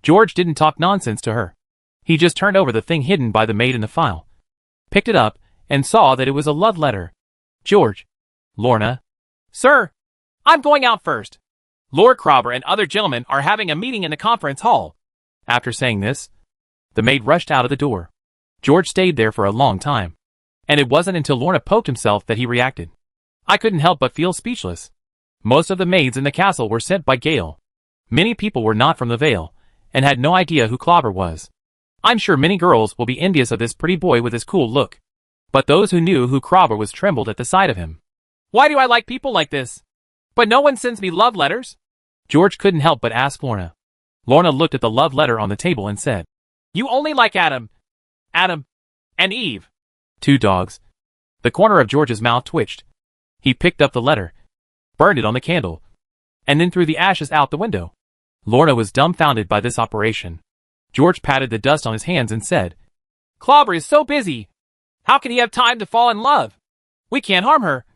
George didn't talk nonsense to her. He just turned over the thing hidden by the maid in the file, picked it up, and saw that it was a love letter. "George." "Lorna." "Sir, I'm going out first. Lord Krobber and other gentlemen are having a meeting in the conference hall." After saying this, the maid rushed out of the door. George stayed there for a long time, and it wasn't until Lorna poked himself that he reacted. I couldn't help but feel speechless. Most of the maids in the castle were sent by Gale. Many people were not from the Vale, and had no idea who Krobber was. I'm sure many girls will be envious of this pretty boy with his cool look. But those who knew who Krobber was trembled at the sight of him. "Why do I like people like this? But no one sends me love letters?" George couldn't help but ask Lorna. Lorna looked at the love letter on the table and said, "You only like Adam, and Eve." Two dogs. The corner of George's mouth twitched. He picked up the letter, burned it on the candle, and then threw the ashes out the window. Lorna was dumbfounded by this operation. George patted the dust on his hands and said, "Krobber is so busy. How can he have time to fall in love? We can't harm her.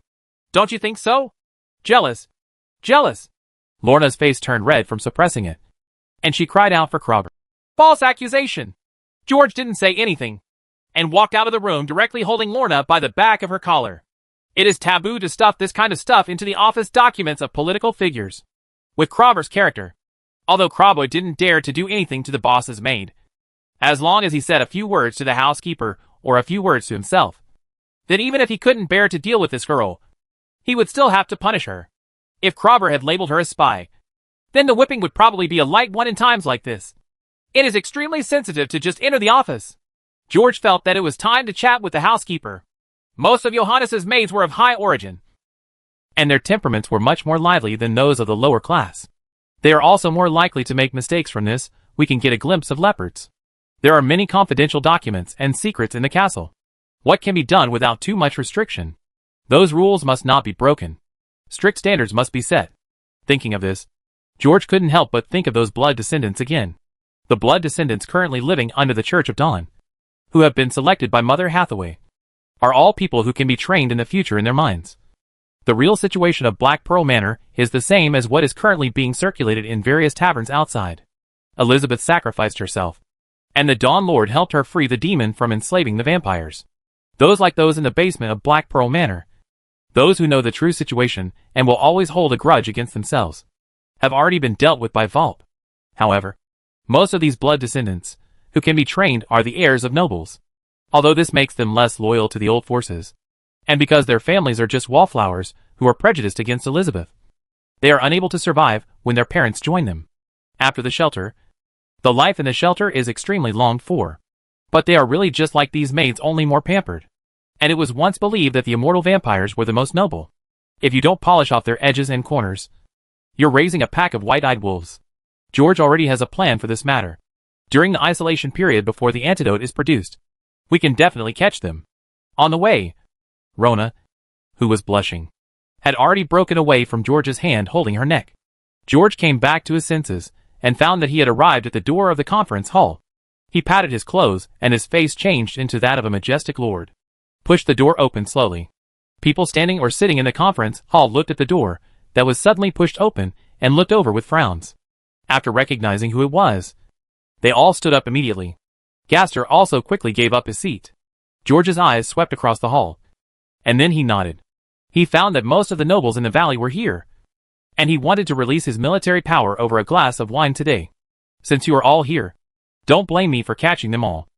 Don't you think so? Jealous. Jealous." Lorna's face turned red from suppressing it, and she cried out for Krobber. "False accusation." George didn't say anything, and walked out of the room directly holding Lorna by the back of her collar. It is taboo to stuff this kind of stuff into the office documents of political figures. With Krobber's character, although Krobber didn't dare to do anything to the boss's maid, as long as he said a few words to the housekeeper or a few words to himself, that even if he couldn't bear to deal with this girl, he would still have to punish her. If Krobber had labeled her a spy, then the whipping would probably be a light one in times like this. It is extremely sensitive to just enter the office. George felt that it was time to chat with the housekeeper. Most of Johannes's maids were of high origin, and their temperaments were much more lively than those of the lower class. They are also more likely to make mistakes. From this, we can get a glimpse of leopards. There are many confidential documents and secrets in the castle. What can be done without too much restriction? Those rules must not be broken. Strict standards must be set. Thinking of this, George couldn't help but think of those blood descendants again. The blood descendants currently living under the Church of Dawn, who have been selected by Mother Hathaway, are all people who can be trained in the future in their minds. The real situation of Black Pearl Manor is the same as what is currently being circulated in various taverns outside. Elizabeth sacrificed herself, and the Dawn Lord helped her free the demon from enslaving the vampires. Those like those in the basement of Black Pearl Manor, those who know the true situation and will always hold a grudge against themselves, have already been dealt with by Volp. However, most of these blood descendants, who can be trained, are the heirs of nobles, although this makes them less loyal to the old forces, and because their families are just wallflowers who are prejudiced against Elizabeth. They are unable to survive when their parents join them. After the shelter, the life in the shelter is extremely longed for. But they are really just like these maids, only more pampered. And it was once believed that the immortal vampires were the most noble. If you don't polish off their edges and corners, you're raising a pack of white-eyed wolves. George already has a plan for this matter. During the isolation period before the antidote is produced, we can definitely catch them. On the way, Rona, who was blushing, had already broken away from George's hand holding her neck. George came back to his senses and found that he had arrived at the door of the conference hall. He patted his clothes, and his face changed into that of a majestic lord. Pushed the door open slowly. People standing or sitting in the conference hall looked at the door that was suddenly pushed open and looked over with frowns. After recognizing who it was, they all stood up immediately. Gaster also quickly gave up his seat. George's eyes swept across the hall, and then he nodded. He found that most of the nobles in the valley were here, and he wanted to release his military power over a glass of wine today. Since you are all here, don't blame me for catching them all.